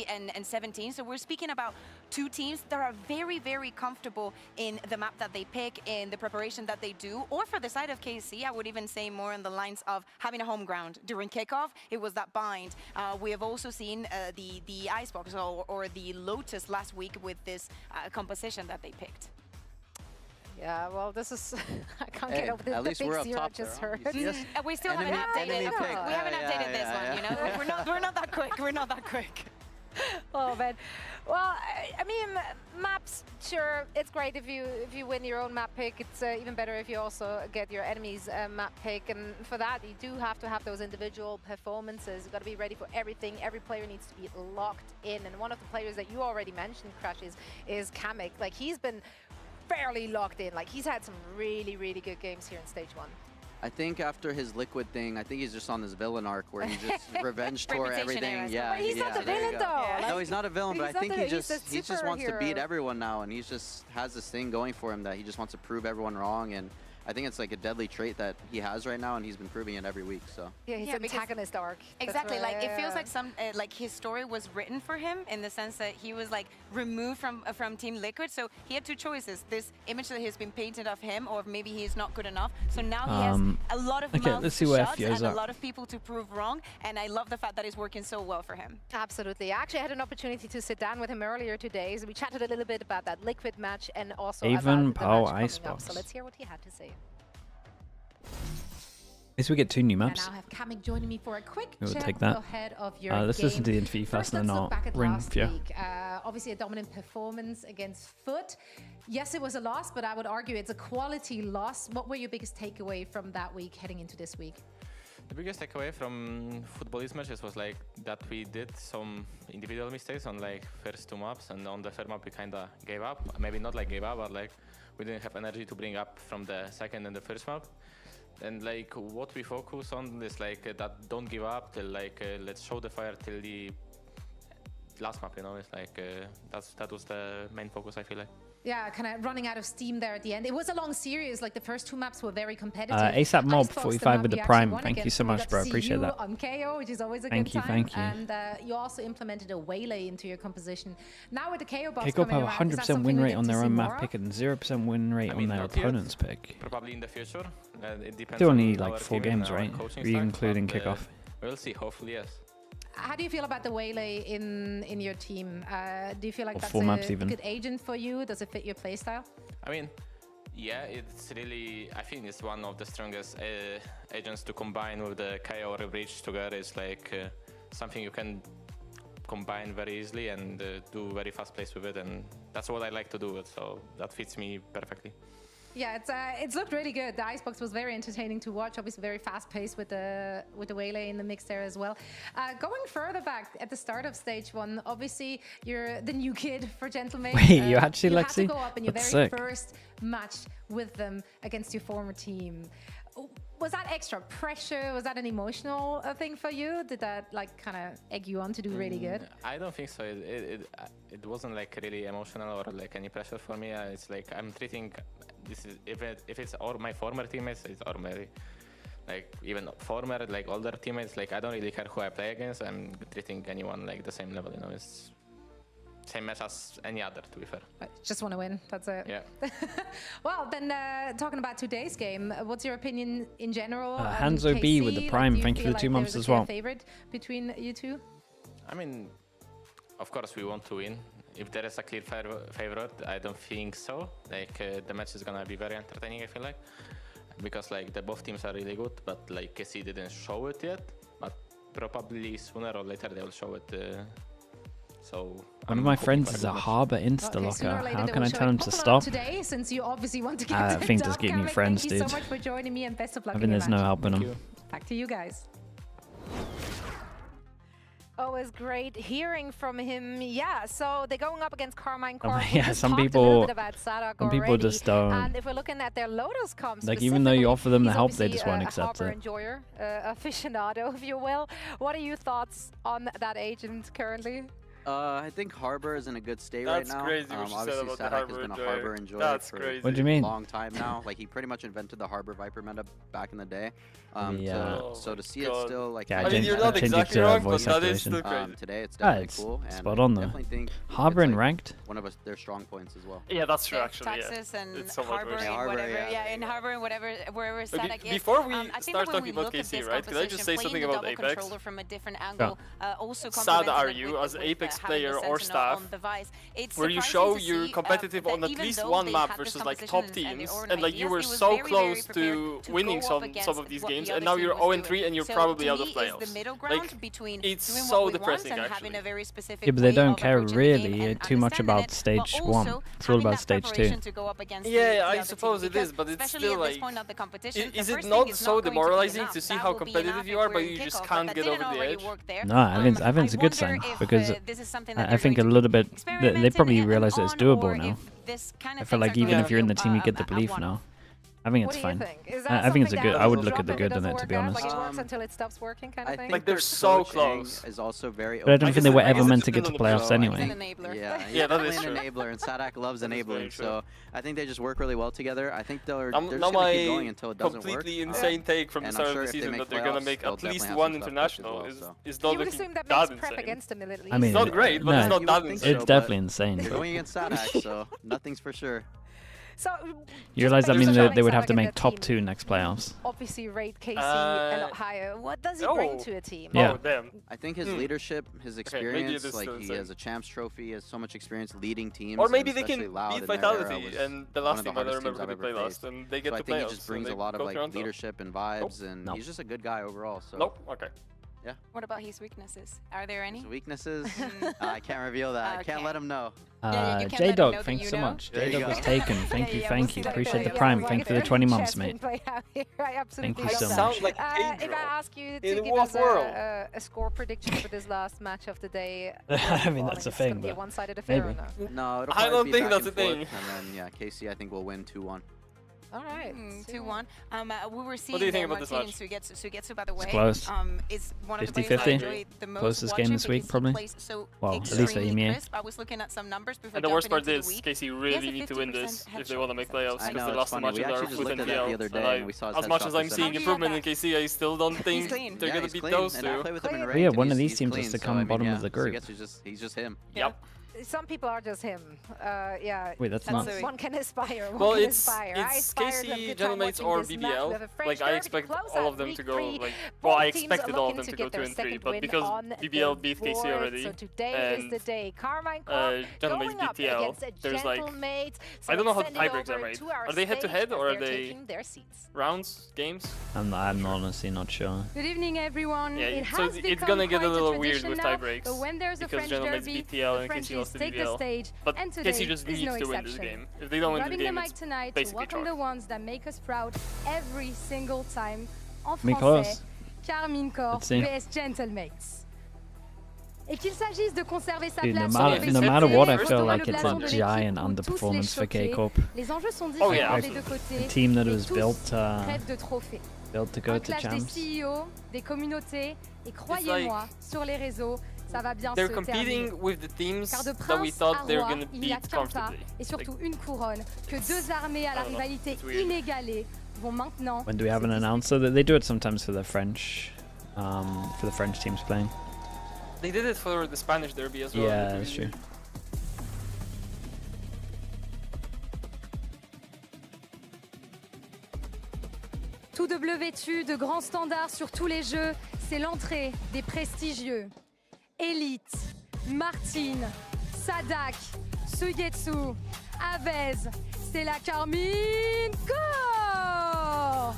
and 17. So we're speaking about two teams that are very, very comfortable in the map that they pick, in the preparation that they do. Or for the side of KC, I would even say more on the lines of having a home ground. During kickoff, it was that bind. We have also seen the Icebox or the Lotus last week with this composition that they picked. Yeah, well, this is I can't get over at least the we're big up zero top just there, heard. We still haven't updated. We haven't updated this one. You know, we're not that quick. We're not that quick. Oh man. Well, I mean, maps. Sure, it's great if you win your own map pick. It's even better if you also get your enemy's map pick. And for that, you do have to have those individual performances. You've got to be ready for everything. Every player needs to be locked in. And one of the players that you already mentioned, Crash, is Kamek. Like, he's been fairly locked in. Like, he's had some really, really good games here in stage 1. I think after his Liquid thing, I think he's just on this villain arc where he just revenge tour everything. Yeah, but he's not the villain though. Yeah. No, he's not a villain, but I think he just wants to beat hero. everyone now, and he just has this thing going for him that he just wants to prove everyone wrong. And I think it's like a deadly trait that he has right now, and he's been proving it every week. So yeah, he's antagonist arc. Exactly. Like it feels like like his story was written for him in the sense that he was like removed from Team Liquid. So he had two choices: this image that has been painted of him, or maybe he's not good enough. So now he has a lot of mouths to shut and a lot of people to prove wrong. And I love the fact that it's working so well for him. Absolutely. I actually had an opportunity to sit down with him earlier today. So we chatted a little bit about that Liquid match and also Even about Power the match Icebox. coming up. So let's hear what he had to say. At least we get 2 new maps. And I'll have Kamek joining me for a quick We'll check take that. ahead of your Let's game. listen to the interview first and then let's I'll look back at ring last for you. week. Obviously a dominant performance against Foot. Yes, it was a loss, but I would argue it's a quality loss. What were your biggest takeaway from that week heading into this week? The biggest takeaway from footballist matches was like that we did some individual mistakes on like first 2 maps, and on the third map we kind of gave up. Maybe not like gave up, but like we didn't have energy to bring up from the second and the first map. And like what we focus on is like that don't give up till like let's show the fire till the last map, you know. It's like that was the main focus, I feel like. Yeah, kind of running out of steam there at the end. It was a long series. Like the first 2 maps were very competitive. ASAP Mob Icebox, 45 with the you Prime. actually Thank won you so against. much, bro. We got to see Appreciate you that. on KO, which is always a Thank good you, time. thank you. And you also implemented a waylay into your composition. Now with the KO box Kick up coming have around, is that 100% something win we rate get on to their see own more map of? pick and 0% win rate on their not yet. opponent's pick. Probably in the future. It depends. Still only on like our 4 team and games, our right? coaching Are you staff, including but, kickoff? We'll see. Hopefully, yes. How do you feel about the waylay in your team? Do you feel like Or that's 4 maps a even. good agent for you? Does it fit your playstyle? I mean, yeah, it's really, I think it's one of the strongest agents to combine with the KO or Breach together. It's like something you can combine very easily and do very fast plays with it, and that's what I like to do. So that fits me perfectly. Yeah, it's looked really good. The Icebox was very entertaining to watch. Obviously, very fast paced with the waylay in the mix there as well. Going further back at the start of stage 1, obviously you're the new kid for Gentlemen. Wait, you actually, you Lexi? had to go up in your That's very sick. first match with them against your former team. Was that extra pressure? Was that an emotional thing for you? Did that like kind of egg you on to do really good? I don't think so. It wasn't like really emotional or like any pressure for me. It's like I'm treating this is if it's all my former teammates, it's or my like even former like older teammates. Like I don't really care who I play against. I'm treating anyone like the same level. You know, it's same match as any other, to be fair. Just want to win, that's it. Yeah. Well, then talking about today's game, what's your opinion in general? Hanzo B with the Prime, thank you for the 2 months as well. Favorite between you two? I mean, of course we want to win. If there is a clear favorite, I don't think so. Like the match is gonna be very entertaining, I feel like, because like the both teams are really good, but like KC didn't show it yet. But probably sooner or later they will show it. So one of my friends is a Harbor Insta-locker. How can I tell him to stop? Today, since you obviously want to get I think just get new friends, dude. Thank you so much for joining me, and best of luck. I think there's no helping them. Back to you guys. Always great hearing from him. Yeah, so they're going up against Carmine. Yeah, some people just don't. And if we're looking at their Lotus comp, like, even though you offer them the help, they just won't accept it. Enjoyer, aficionado, if you will. What are your thoughts on that agent currently? I think Harbor is in a good state right now. Crazy what you said about the Harbor has been a Harbor enjoyer for what do you mean? a long time now. Like, he pretty much invented the Harbor Viper meta back in the day. So to see it still like, I mean, you're not exactly wrong, but that is still crazy. Today it's definitely cool. And spot on though. Definitely think Harbor and like ranked. One of their strong points as well. Yeah, that's true actually. Texas and it's so Harbor and whatever. Yeah, in Harbor and whatever, wherever Fnatic is. Before we start talking about KC, right? Could I just say something about Apeks? From a different angle, also sad are you as Apeks player or staff, where you show you're competitive on at least one map versus like top teams, and like you were so close to winning some of these games, and now you're 0-3 and you're probably out of playoffs. Like, it's so depressing actually. Yeah, but they don't care really too much about stage 1. It's all about stage 2. Yeah, I suppose it is, but it's still like, is it not so demoralizing to see how competitive you are, but you just can't get over the edge? No, I think it's a good sign, because I think a little bit, they probably realize that it's doable now. I feel like even if you're in the team, you get the belief now. I think it's fine. I think it's a good. I would look at the good in it, to be honest. Like it works until it stops working, kind of thing. Like they're so close. Is also very. But I don't think they were ever meant to get to playoffs anyway. Yeah, that is true. An enabler, and Sadak loves enabling, so I think they just work really well together. I think they're just gonna keep going until it doesn't work. Completely insane take from the start of the season that they're gonna make at least one international is not looking that insane. I mean, it's not great, but it's not that insane. It's definitely insane. They're going against Sadak, so nothing's for sure. So you realize that means they would have to make top 2 next playoffs. Obviously rate KC a lot higher. What does he bring to a team? Yeah. I think his leadership, his experience, like he has a champs trophy, he has so much experience leading teams. Or maybe they can beat Vitality and the last team I don't remember who they played last, and they get to playoffs. I think he just brings a lot of like leadership and vibes, and he's just a good guy overall. So. Nope. Okay. Yeah. What about his weaknesses? Are there any? His weaknesses? I can't reveal that. I can't let him know. J-Dog, thank you so much. J-Dog was taken. Thank you, thank you. Appreciate the Prime. Thank you for the 20 months, mate. Thank you so much. If I ask you to give us a score prediction for this last match of the day, I mean, that's a thing, but a one-sided affair or no? No, I don't think that's a thing. And then, yeah, KC, I think will win 2-1. All right, 2-1. We were seeing what do you think about this match? Sugetsu, by the way, it's close. Is one of the 50-50. Closest game this week, probably. Well, at least at EMEA. I was looking at some numbers before. And the worst part is, KC really need to win this if they want to make playoffs, because the last two matches are with NPL. As much as I'm seeing improvement in KC, I still don't think they're going to beat those two. But yeah, one of these teams has to come bottom of the group. He's just him. Yep. Some people are just him. Yeah. Wait, that's not. One can aspire. Well, it's KC, Gentlemates, or BBL. Like, I expect all of them to go. Like, well, I expected all of them to go 2-3, but because BBL beat KC already, and Gentlemates beat TL, there's like, I don't know how the tiebreaks are made. Are they head-to-head or are they rounds, games? I'm honestly not sure. Good evening, everyone. Yeah, so it's gonna get a little weird with tiebreaks because Gentlemates beat TL and KC lost to BBL. But KC just needs to win this game. If they don't win this game, it's basically chalk. The ones that make us proud every single time en français. Carmine Corp vs Gentlemates. Et qu'il s'agisse de conserver sa place no matter what, I feel like it's a giant underperformance for K-Corp. Les enjeux sont différents des deux côtés. A team that was built to go to champs. Des CEO, des communautés, et croyez-moi, sur les réseaux, ça va bien se terminer. They're competing with the teams that we thought they were going to beat comfortably. Et surtout une couronne que deux armées à la rivalité inégalée vont maintenant. When do we have an announcer? They do it sometimes for the French teams playing. They did it for the Spanish derby as well. Yeah, that's true. Tout de bleu vêtu, de grands standards sur tous les jeux, c'est l'entrée des prestigieux. Elite, Martine, Sadak, Sugetsu, Avez, c'est la Carmine Corps.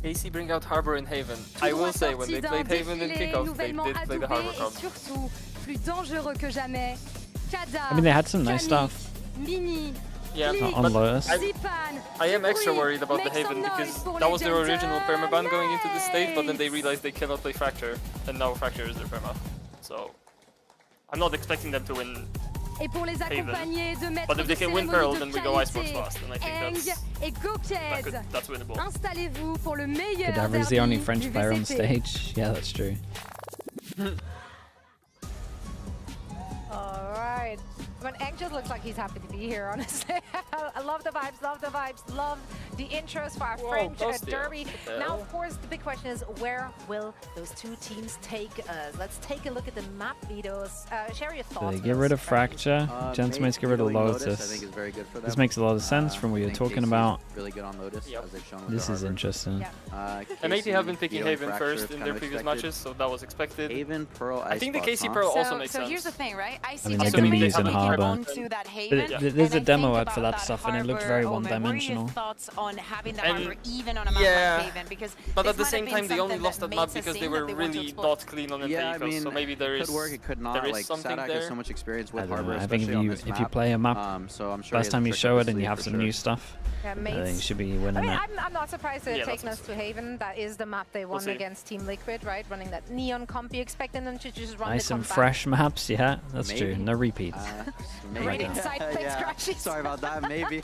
KC bring out Harbor in Haven. I will say, when they played Haven in kickoff, they did play the Harbor comp. Surtout, plus dangereux que jamais. I mean, they had some nice stuff. Mini, yeah, on Lotus. I am extra worried about the Haven because that was their original permaban going into this stage, but then they realized they cannot play Fracture, and now Fracture is their perma. So I'm not expecting them to win Haven. But if they can win Pearl, then we go Icebox fast, and I think that's winnable. Cadaver's the only French player on stage. Yeah, that's true. All right. But Egg just looks like he's happy to be here, honestly. I love the vibes, love the intros for our French derby. Now, of course, the big question is, where will those two teams take us? Let's take a look at the map videos. Share your thoughts. They get rid of Fracture. Gentleman's get rid of Lotus. I think is very good for them. This makes a lot of sense from what you're talking about. Really good on Lotus, as they've shown with This is interesting. And AP have been picking Haven first in their previous matches, so that was expected. Haven, Pearl, I think the KC Pearl also makes sense. So here's the thing, right? I mean, they're going to be using Harbor. There's a demo ad for that stuff, and it looked very one-dimensional. But at the same time, they only lost that map because they were really not clean on the vehicles, so maybe there is could work, it could not. Like, Sadak has so much experience with Harbor, I think if you play a map, so I'm sure first time you show it and you have some new stuff, you should be winning it. I'm not surprised they're taking us to Haven. That is the map they won against Team Liquid, right? Running that Neon comp. You expecting them to just run nice and fresh maps, yeah, that's true. No repeats. Sorry about that, maybe.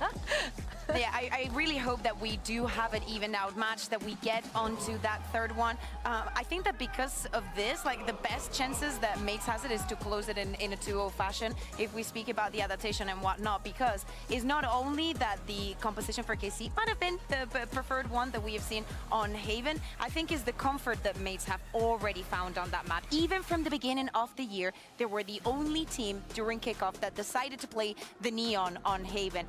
Yeah, I really hope that we do have an even out match, that we get onto that third one. I think that because of this, like, the best chances that Mates has it is to close it in a 2-0 fashion, if we speak about the adaptation and whatnot, because it's not only that the composition for KC might have been the preferred one that we have seen on Haven, I think is the comfort that Mates have already found on that map. Even from the beginning of the year, they were the only team during kickoff that decided to play the Neon on Haven.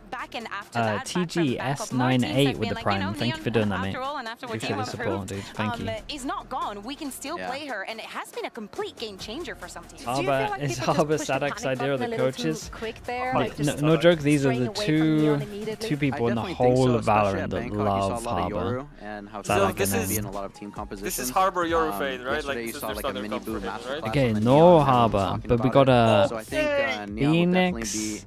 Back and after that, TGS98 with the Prime. Thank you for doing that, mate. Appreciate the support, dude. Thank you. Is not gone. We can still play her, and it has been a complete game changer for some teams. Is Harbor Sadak's idea of the coaches? No joke, these are the two people in the whole of Valorant that love Harbor. So this is Harbor Yoru fade, right? Like, this is their starter composition, right? Okay, no Harbor, but we got a Phoenix,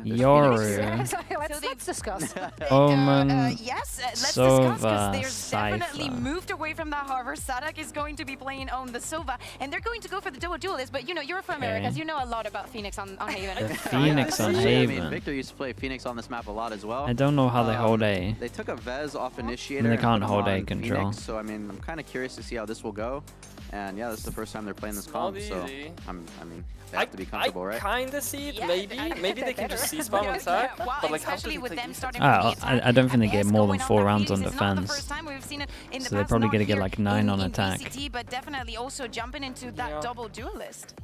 Yoru. Let's discuss. Omen, yes, let's Sova, discuss, because there's definitely Cypher. moved away from that Harbor. Sadak is going to be playing on the Sova, and they're going to go for the duelist, but you know, you're from Americas, you know a lot about Phoenix on Haven. Phoenix on Haven. I mean, Victor used to play Phoenix on this map a lot as well. I don't know how they hold A. They took a Vez off Initiator. And they can't and hold A on control. Phoenix, so I mean, I'm kind of curious to see how this will go. And yeah, this is the first time they're playing this comp, so I mean, they have to be comfortable, right? I kind of see it, maybe they can just C-spam on attack, but like, how does he play I don't think they get more than 4 rounds on defense, so they're probably going to get like 9 on attack. VCT, but definitely also jumping into that double duelist.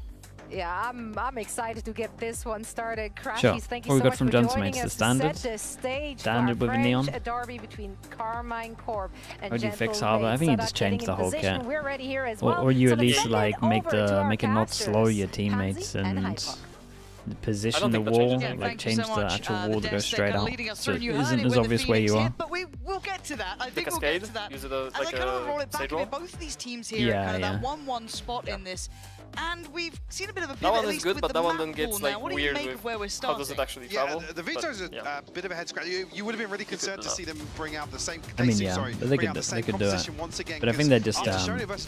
Yeah, I'm excited to get this one started. Crashies, Sure. thank you What we so got much from for Johnson joining Mates, the us standard? to set the stage Standard for with our a neon. French derby between Carmine Corp and How do you fix Gentle Harbor? I Mates. think you So just that's change getting the in whole position. kit. We're ready here as well. Or you So at let's least send like it make over to our it not casters, slow your teammates Hansi and and Hyper. position the wall, like change the actual wall to go straight out, so it isn't as obvious where you are. But we'll get to that. I think we'll Cascade? get to that. Use it as And like I kind of roll a it back stage a roll? bit. Both of these teams here Yeah, are kind of yeah. that 1-1 spot in this. And we've seen a bit of a pivot, That one at is least good, with but the that one map then gets pool. Now, like what do you weird make with of where we're how starting? does it actually travel. Yeah, the Veto's a bit of a head scratch. You would have been really concerned to see them bring out the same. I mean, yeah, but they could do it. Once again, but I think they're just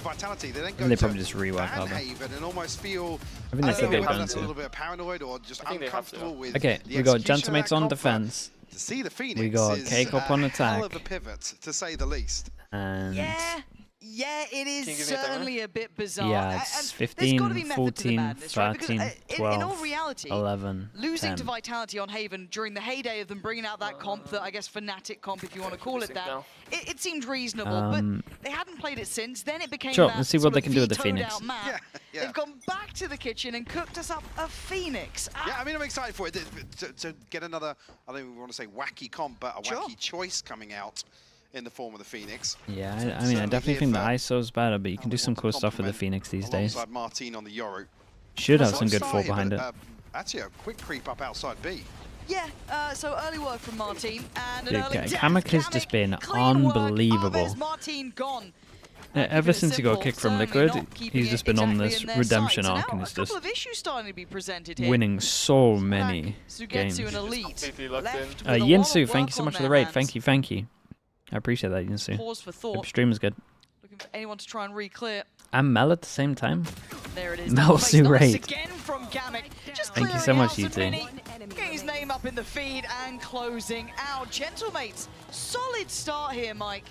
vitality, they then go they probably just rework Harbor. and almost feel. I think they could get that's a to. little bit paranoid or just uncomfortable with. Okay, the we got execution of Gentamates that on comp, defense. To see the Phoenix We got is K-Cop on a attack. hell of a pivot, to say the least. And Yeah, it is certainly a bit bizarre. Yeah, it's 15, 14, 13, 12, in all reality, 11, losing 10. to Vitality on Haven during the heyday of them bringing out that comp, that I guess Fnatic comp, if you want to call it that, it seemed reasonable, but they hadn't played it since. Then it became Sure, let's see what they can do with the Phoenix. They've gone back to the kitchen and cooked us up a Phoenix. Yeah, I mean, I'm excited for it to get another, I don't even want to say wacky comp, but a wacky choice coming out in the form of the Phoenix. Yeah, I mean, I definitely think the ISO's better, but you can do some cool stuff with the Phoenix these days. Martin on the Yoru. Should have some good fall behind it. Actually, a quick creep up outside B. Yeah, so early work from Martin and Dude, an early Kamek has just been unbelievable. Martin gone. Ever since he got kicked from Liquid, he's just been on this redemption arc and is just winning so many games. Yinsu, thank you so much for the raid. Thank you. I appreciate that, Yinsu. Pause for thought. The stream is good. Looking for anyone to try and re-clear. And Mel at the same time. There it is. Melsu raid. Again from Kamek. Thank you so much, you two. Getting his name up in the feed and closing out. Gentlemates, solid start here, Mike.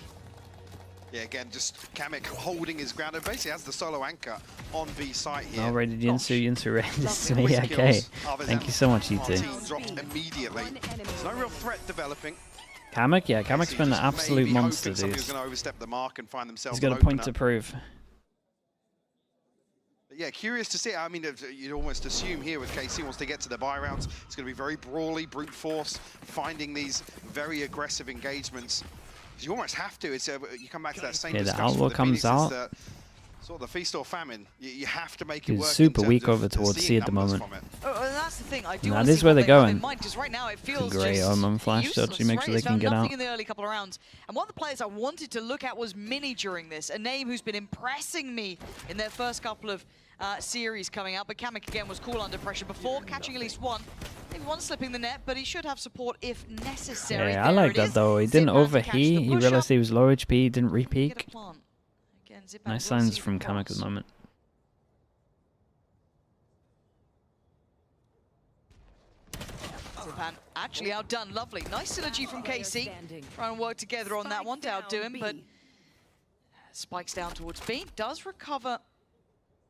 Yeah, again, just Kamek holding his ground and basically has the solo anchor on B site here. Already Yinsu raid. This is me, okay. Thank you so much, you two. Dropped immediately. There's no real threat developing. Kamek, yeah, Kamek's been an absolute monster, dude. He's going to overstep the mark and find themselves. He's got a point to prove. But yeah, curious to see. I mean, you'd almost assume here with KC wants to get to the buy rounds. It's going to be very brawly, brute force, finding these very aggressive engagements. You almost have to. It's you come back to that same discussion. The Outlaw comes out. Sort of the feast or famine. You have to make it He's work. super weak over towards C at the moment. That's the thing. I do that is where they're going. Right now it feels it's a great Omen flash to actually make sure they can get out. In the early couple of rounds. And one of the players I wanted to look at was Mini during this, a name who's been impressing me in their first couple of series coming out. But Kamek again was cool under pressure before, catching at least one. Maybe one slipping the net, but he should have support if necessary. Yeah, I like that though. He didn't overheat. He realized he was low HP. Didn't re-peak. Nice signs from Kamek at the moment. Actually outdone, lovely. Nice synergy from KC. Trying to work together on that one to outdo him, but spikes down towards B. Does recover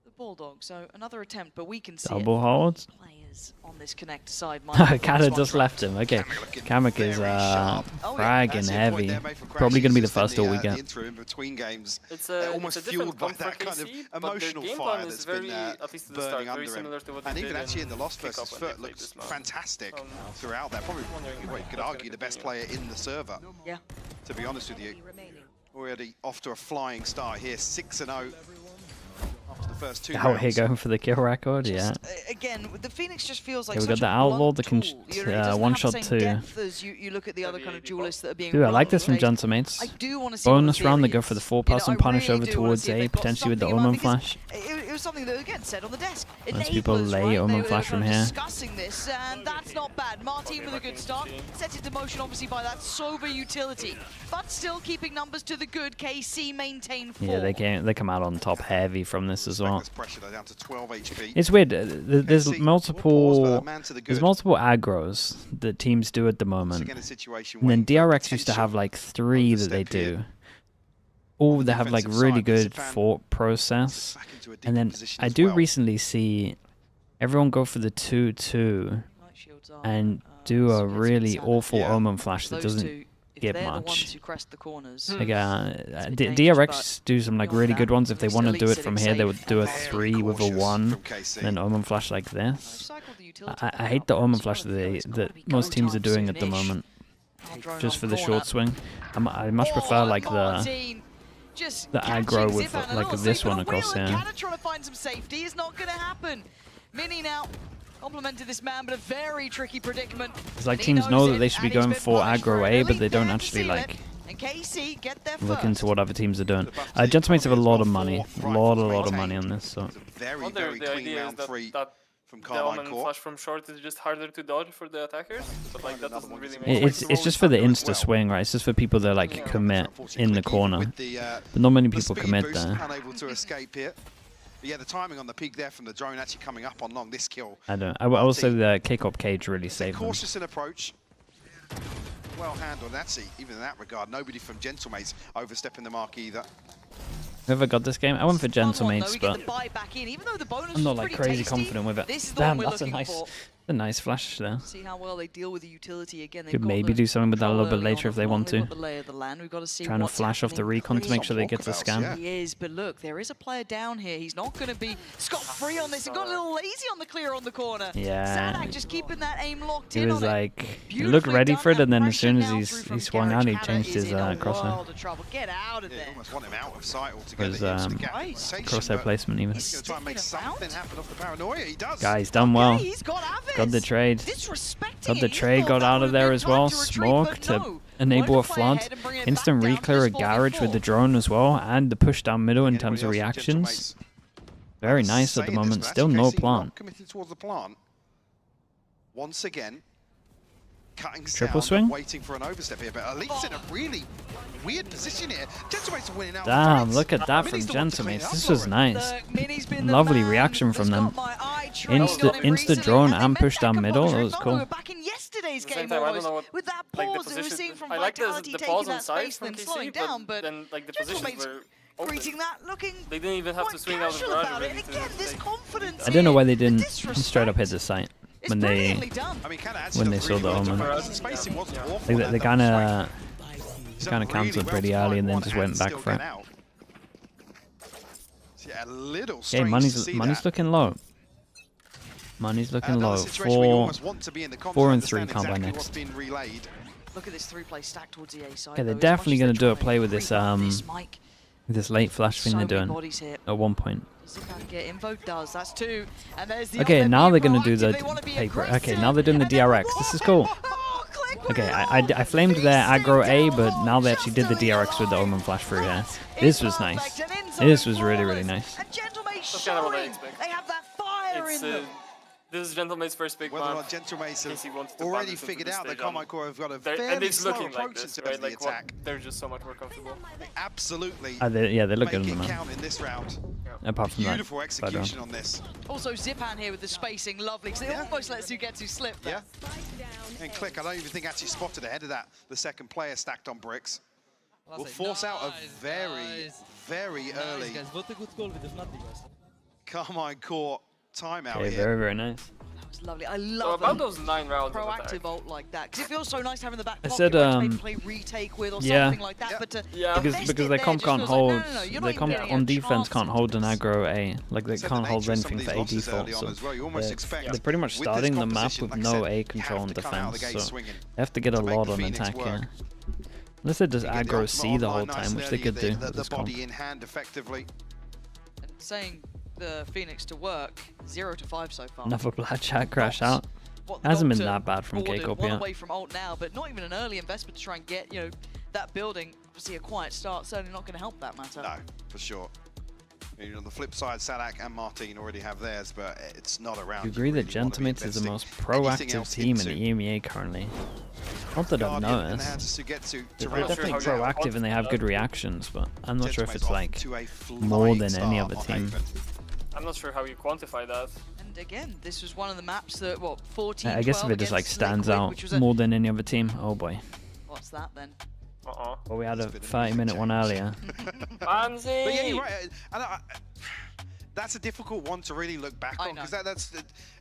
the Bulldog, so another attempt, but we can see double holds. Players on this connect side. Kata just left him. Okay, Kamek is fragging heavy. Probably going to be the first all weekend. Between games, it's almost fueled by that kind of emotional fire that's been burning under him. And even actually in the Lost versus Foot looks fantastic throughout that. Probably, you could argue, the best player in the server. Yeah. To be honest with you, already off to a flying start here, 6-0. After the first 2 out here going for the kill record, yeah. Again, the Phoenix just feels like we got the Outlaw that can one-shot too. You look at the other kind of duelists that are being Dude, I like this from Gentlemates. Bonus round, they go for the 4-person punish over towards A, potentially with the Omen flash. It was something that, again, said on the desk. Most people lay Omen flash from here. Discussing this, and that's not bad. Martin with a good start. Set into motion, obviously, by that Sova utility. But still keeping numbers to the good. KC maintain 4. Yeah, they come out on top heavy from this as well. It's weird. There's multiple aggros that teams do at the moment, and then DRX used to have like 3 that they do. All they have like really good thought process, and then I do recently see everyone go for the 2-2 and do a really awful Omen flash that doesn't get much. Like, DRX do some like really good ones. If they want to do it from here, they would do a 3 with a 1, and then Omen flash like this. I hate the Omen flash that most teams are doing at the moment, just for the short swing. I much prefer like the aggro with like this one across here. Trying to find some safety is not going to happen. Mini now complimented this man, but a very tricky predicament. It's like teams know that they should be going for aggro A, but they don't actually like look into what other teams are doing. Gentlemates have a lot of money, a lot of money on this. So very clean round 3 from the Omen flash from short is just harder to dodge for the attackers, but like that doesn't really make it's just for the insta swing, right? It's just for people that like commit in the corner, but not many people commit there. Unable to escape here. But yeah, the timing on the peak there from the drone actually coming up on long. This kill. I will say the kick-up cage really saved them. Cautious in approach. Well handled. That's even in that regard. Nobody from Gentlemates overstepping the mark either. Whoever got this game, I went for Gentlemates, but I'm not like crazy tasty. confident with it. This is the Damn, one we're that's a looking nice, for. a nice flash there. See how well they deal with the utility again. Could maybe do something with that a little bit later if they want to. Trying Trying to flash off the recon to make sure they get the scan. He is, but look, there is a player down here. He's not going to be scot-free on this. He got a little lazy on the clear on the corner. Yeah. Sadak just keeping that aim locked He in was on like, he looked ready for it, and then as soon as he swung out, he changed his crosshair. Get out of there. Almost want him out of sight altogether. His crosshair placement even. He's going to try and make something happen off the paranoia. He does. Guys, done well. Got the trade. Got the trade, got out of there as well. Smoke to enable a flood. Instant re-clear a garage with the drone as well, and the push down middle in terms of reactions. Very nice at the moment. Still no plant. Committed towards the plant. Once again, cutting Triple down, swing? waiting for an overstep here, but Elite's in a really weird position here. Gentlemates are winning out. Damn, look at that from Gentlemates. This was nice. Lovely reaction from them. Insta drone and push down middle. That was cool. Back in yesterday's game I don't know what, with that like, pause that we were seeing from I like Vitality the taking pause on that side space from and then KC, slowing down, but then like the positions were open. greeting that looking They didn't even have to swing out of the about it. garage. And again, this confidence I don't know why they didn't straight up hit the site when they saw the omen. They kind of cancelled pretty early and then just went back for it. Okay, money's looking low. Money's looking low. 4 and 3 can't buy next. Look at this 3-play stack towards the A side. Okay, they're definitely going to do a play with this this late flash thing they're doing at one point. Get info does. That's 2. And there's the Okay, now they're going to do the paper. Okay, now they're doing the DRX. This is cool. Okay, I flamed their aggro A, but now they actually did the DRX with the Omen flash through here. This was nice. This was really, really nice. That's kind of what I expect. They have that fire in them. This is Gentlemate's first big Whether or map. not Gentlemates have already figured out that Carmine Core have got a and fairly it's slow looking like approach this, into right? the Like attack. they're just so much more comfortable. Absolutely. Yeah, they look good make in the it map. count in this round. Apart from that. Beautiful execution on this. Also, Zipan here with the spacing, lovely, because it almost lets you get to slip there. And Click, I don't even think actually spotted ahead of that, the second player stacked on bricks. Will force out a very, very early Carmine Core timeout Okay, here. very, very nice. Lovely. I love about those 9 rounds of proactive attack. ult like that, because it feels so nice having the back I pocket said, where to maybe play retake with or yeah. something like that. But to Because their comp can't hold, their comp on defense can't hold an aggro A, like they can't hold anything for A default, so they're pretty much starting the map with no A control on defense, so they have to get a lot on attack here. Unless they just aggro C the whole time, which they could do with this comp. Body in hand effectively. And saying the Phoenix to work, 0 to 5 so far. Another black chat crash out. Hasn't been that bad from K-Corp One yet. away from ult now, but not even an early investment to try and get, that building. Obviously a quiet start, certainly not going to help that matter. No, for sure. On the flip side, Sadak and Martin already have theirs, but it's not around. Do you agree that Gentlemates is the most proactive team in the EMEA currently? Not that I've noticed. They're definitely proactive and they have good reactions, but I'm not sure if it's like more than any other team. I'm not sure how you quantify that. And again, this was one of the maps that, 14, I guess if it just like stands out more than any other team, oh boy. What's that then? Uh-oh. Well, we had a 30-minute one earlier. Fancy! But yeah, you're right. That's a difficult one to really look back on, because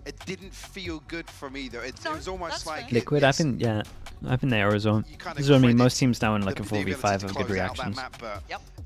it didn't feel good from either. It was almost like Liquid, I think they are as well. This is what I mean, most teams now in like a 4v5 have good reactions.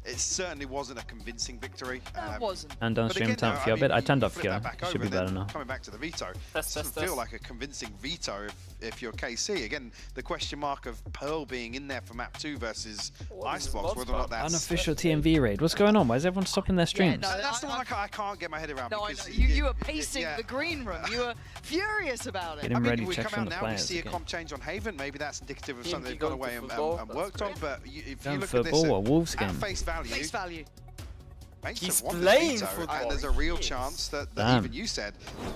It certainly wasn't a convincing victory. It wasn't. And don't stream turn off Fjord bit. I turned off Fjord. Should be better now. Coming back to the veto, doesn't feel like a convincing veto if you're KC. Again, the question mark of Pearl being in there for map 2 versus Icebox, whether or not that's unofficial TMV raid. What's going on? Why is everyone stopping their streams? Yeah, no, that's the one I can't get my head around. No, because you were pacing the green room. You were furious about it. Getting ready we check come from out the now, players. we see a comp change on Haven. Maybe that's indicative of something they've gone away and worked on. But if you look at this or Wolves game. at face value, he's playing football. And there's a real chance that even you said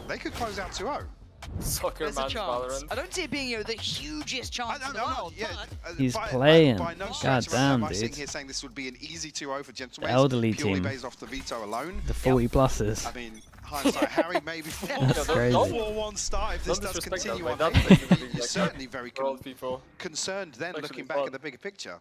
they could close out 2-0. Soccer There's a chance. Valorant. I don't see it being the hugest chance in the world. He's playing. By no God stretch damn, am I sitting dude. here saying this would be an easy 2-0 for The Gentlemen. elderly purely team. based off the veto alone. The 40 pluses. I mean, hindsight, Harry maybe That's crazy. 4-1 start if this does continue on. You're certainly very concerned then, looking back at the bigger picture.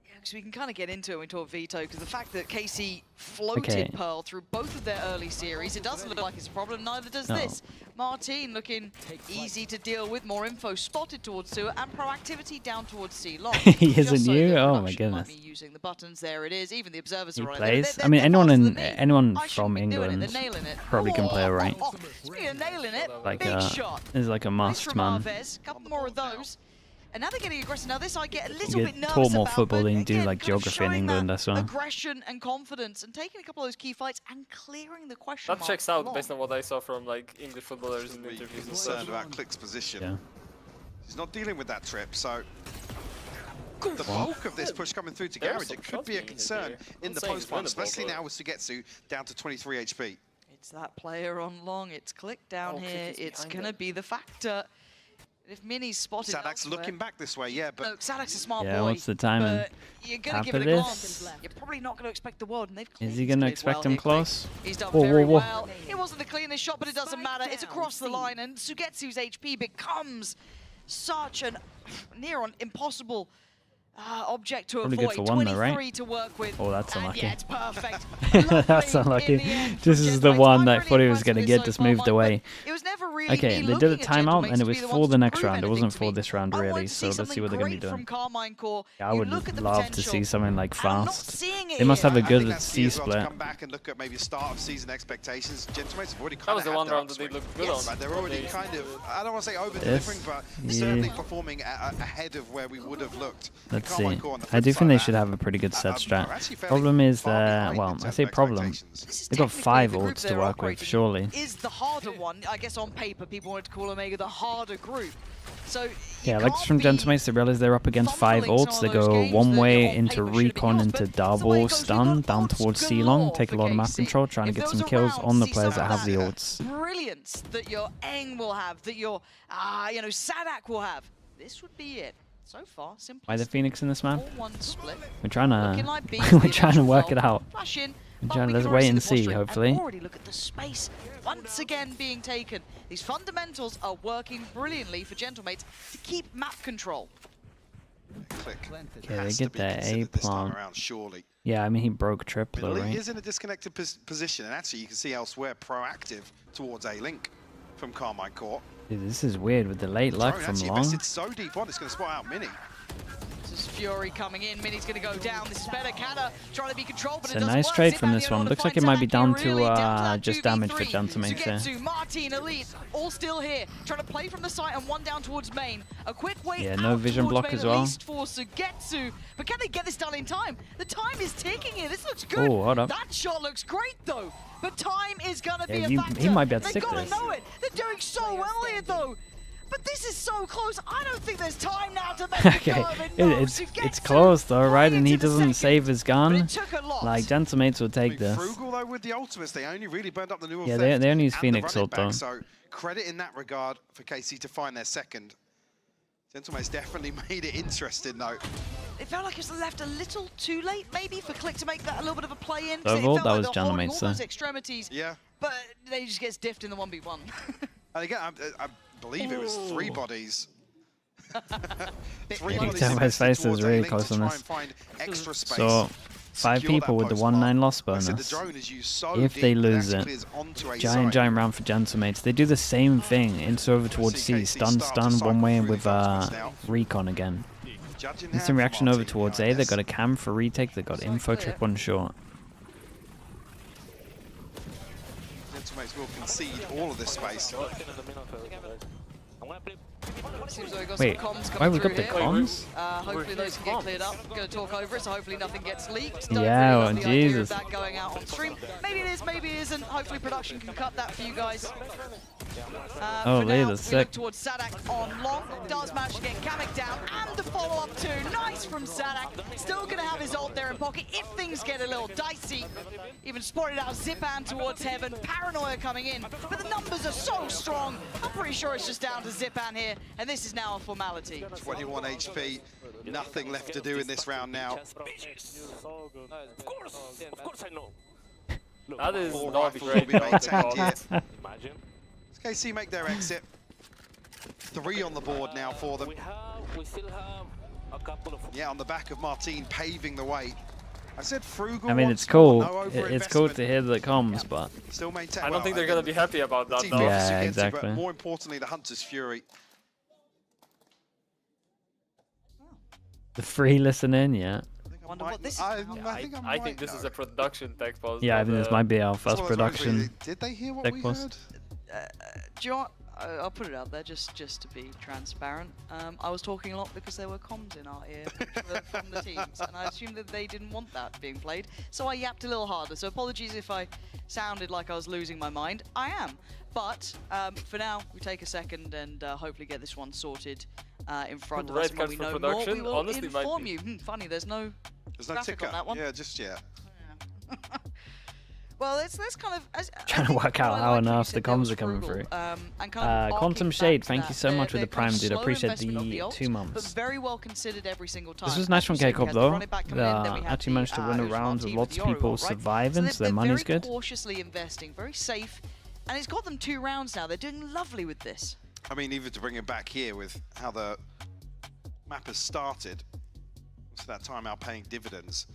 Yeah, because we can kind of get into it when we talk veto, because the fact that KC floated Pearl through both of their early series, it doesn't look like it's a problem, neither does this. Martin looking easy to deal with, more info spotted towards sewer, and proactivity down towards C long. He isn't you? Oh my goodness. Using the buttons, there it is, even the observers He are plays? I mean, anyone from England probably can play right. Speaking of nailing it, Like, big shot. is like a must, man. Couple more of those. And now they're getting aggressive. Now this I get a little You bit get nervous taught more about, football but than you do again, like kind of geography in showing England, that that's why. aggression and confidence and taking a couple of those key fights and clearing the question That checks out based on what I saw from like English footballers in the interviews and stuff. Concerned about Click's position. He's not dealing with that trip, so the bulk of this push coming through to Garage, it could be a concern in the post-one, especially now with Sugetsu down to 23 HP. It's that player on long, it's Click down here, it's gonna be the factor. If Mini's spotted Sadak's looking back this way, but... No, Sadak's a smart boy. Yeah, what's the timing? You're gonna give it a glance. You're probably not gonna expect the world, and they've Is he gonna expect him close? He's done very well. It wasn't the cleanest shot, but it doesn't matter. It's across the line, and Sugetsu's HP becomes such an near-on impossible object to Probably avoid. good for one though, 23 right? to work with. Oh, that's unlucky. Yeah, it's perfect. That's unlucky. This is the one that I thought he was going to get, just moved away. It was never really Okay, they did a timeout and it was for the next round. It wasn't for this round really, so let's see what they're going to be doing. Yeah, I would love to see something like fast. They must have a good C split. Come back and look at maybe start of season expectations. Gentlemen's have already That was the one round that they looked good on. They're already kind of, I don't want to say over-delivering, but certainly performing ahead of where we would have looked. Let's see. I do think they should have a pretty good set strat. Problem is that, well, I say problem. They've got 5 ults to work with, surely. Is the harder one. I guess on paper people wanted to call Omega the harder group. So yeah, like from Gentlemen, they realize they're up against 5 ults. They go one way into recon, into double stun, down towards C-Long, take a lot of map control, trying to get some kills on the players that have the ults. Brilliance that your Eng will have, that your Sadak will have. This would be it. So far, simply. Why the Phoenix in this map? Split. We're trying to work it out. Let's wait and see, hopefully. Already look at the space once again being taken. These fundamentals are working brilliantly for Gentlemates to keep map control. Okay, they get their A plant. Yeah, I mean he broke triple, right? He is in a disconnected position, and actually you can see elsewhere proactive towards A-Link from Carmine Court. Dude, this is weird with the late luck from long. It's so deep on, it's going to spot out Mini. This is Fury coming in. Mini's going to go down. This is better. Kana trying to be controlled, but it's a nice trade from this one. Looks like it might be down to just damage for Gentlemen here. Martin, Elite, all still here. Trying to play from the site and one down towards main. A quick wait. Yeah, no vision block as well. For Sugetsu. But can they get this done in time? The time is ticking here. This looks good. Oh, hold up. That shot looks great though. But time is going to be a factor. He might be able to stick this. They gotta know it. They're doing so well here though. But this is so close. I don't think there's time now to make okay, it's close though, right? And he doesn't save his gun. Like Gentlemates will take this. Frugal though with the ultimates. They only really burned up the new. Yeah, they only use Phoenix ult though. So credit in that regard for KC to find their second. Gentlemates definitely made it interesting though. It felt like it was left a little too late, maybe, for Click to make that a little bit of a play in. That was Gentlemates those extremities. Yeah. But they just get diffed in the 1v1. And again, I believe it was 3 bodies. 3 bodies. His face is really close on this. So 5 people with the 1-9 loss bonus. If they lose it, giant round for Gentlemates. They do the same thing, into over towards C, stun, one way with recon again. Instant reaction over towards A. They got a cam for retake. They got info trip on short. Gentlemates will concede all of this space. Wait, why we got the comms? Hopefully those can get cleared up. I'm going to talk over it, so hopefully nothing gets leaked. Yeah, well, Jesus. That going out on stream. Maybe it is, maybe it isn't. Hopefully production can cut that for you guys. Oh, that's sick. Look towards Sadak on long. Does manage to get Kamek down, and the follow-up too. Nice from Sadak. Still going to have his ult there in pocket if things get a little dicey. Even spotted out Zipan towards heaven. Paranoia coming in, but the numbers are so strong. I'm pretty sure it's just down to Zipan here, and this is now a formality. 21 HP, nothing left to do in this round now. Of course I know. That is Four not rifles great. will be maintained here. Imagine. KC make their exit. 3 on the board now for them. We still have a Yeah, on the back of Martin paving the way. I said frugal. I mean, it's cool. It's cool to hear that comms, but still maintain. I don't think they're gonna be happy about that. Though. Yeah, exactly. But more importantly, the Hunter's Fury. The free listening, yeah. I think this is a production tech pause. Yeah, I think this might be our first production. Did they hear what tech we pause. heard? Do you know what? I'll put it out there just to be transparent. I was talking a lot because there were comms in our ear from the teams, and I assumed that they didn't want that being played, so I yapped a little harder. So apologies if I sounded like I was losing my mind. I am, but for now we take a second and hopefully get this one sorted in front of us. When we know more, we will inform you. Funny, there's no ticker on that one. Yeah, just yet. Well, let's kind of Trying to work out how on earth the comms are coming through. Quantum Shade, thank you so much with the Prime, dude. I appreciate the 2 months. But very well considered every single time. This was nice from K-Cop though. They actually managed to win a round with lots of people surviving, so their money's good. Very cautiously investing, very safe, and it's got them 2 rounds now. They're doing lovely with this. I mean, even to bring it back here with how the map has started, so that timeout paying dividends.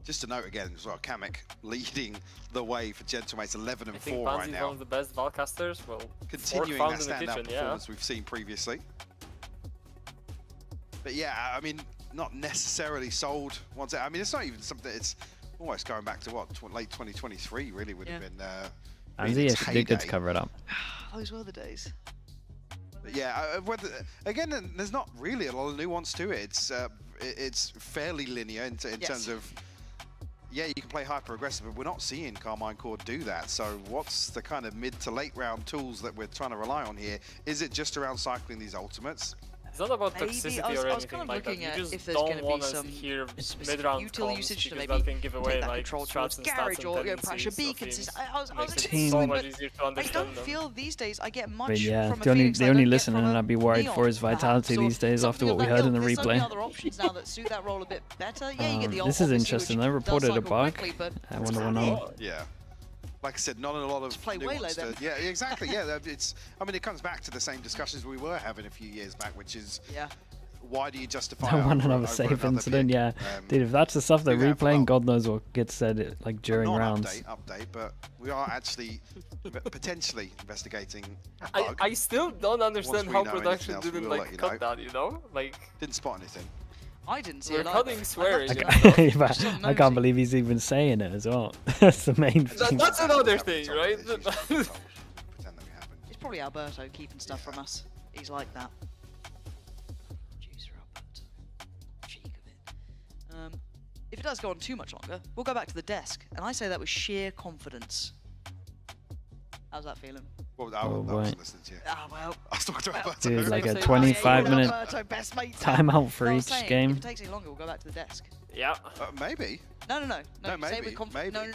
Just to note again as well, Kamek leading the way for Gentlemates 11 and 4 right now. One of the best Valcasters. Well, continuing that standout performance we've seen previously. But yeah, I mean, not necessarily sold once. I mean, it's not even something. It's almost going back to what late 2023 really would have been. And she did good to cover it up. Those were the days. But yeah, again, there's not really a lot of nuance to it. It's fairly linear in terms of. Yeah, you can play hyper aggressive, but we're not seeing Carmine Core do that. So what's the kind of mid to late round tools that we're trying to rely on here? Is it just around cycling these ultimates? It's not about toxicity or anything like that. You just don't want to hear mid-round comms because that can give away like strats and stats and tendencies of teams. So much easier to understand them. I don't feel these days I get much from the only listener and I'd be worried for his vitality these days after what we heard in the replay. This is interesting. They reported a bug. I wonder what on. Yeah. Like I said, not a lot of nuance to, yeah, exactly. Yeah, I mean, it comes back to the same discussions we were having a few years back, which is, why do you justify? I want another safe incident. Yeah, dude, if that's the stuff they're replaying, God knows what gets said like during rounds. Update, but we are actually potentially investigating. A bug. I still don't understand how production didn't like cut that. You know, like didn't spot anything. I didn't see it. We're cutting swearing. I can't believe he's even saying it as well. That's the main thing. That's another thing, right? It's probably Alberto keeping stuff from us. He's like that. Jeez, Robert. Cheek of it. If it does go on too much longer, we'll go back to the desk. And I say that with sheer confidence. How's that feeling? Well, I wasn't listening to you. Well. I was talking to Alberto. Dude, like a 25-minute timeout for each game. If it takes any longer, we'll go back to the desk. Yeah. Maybe. No, maybe. No.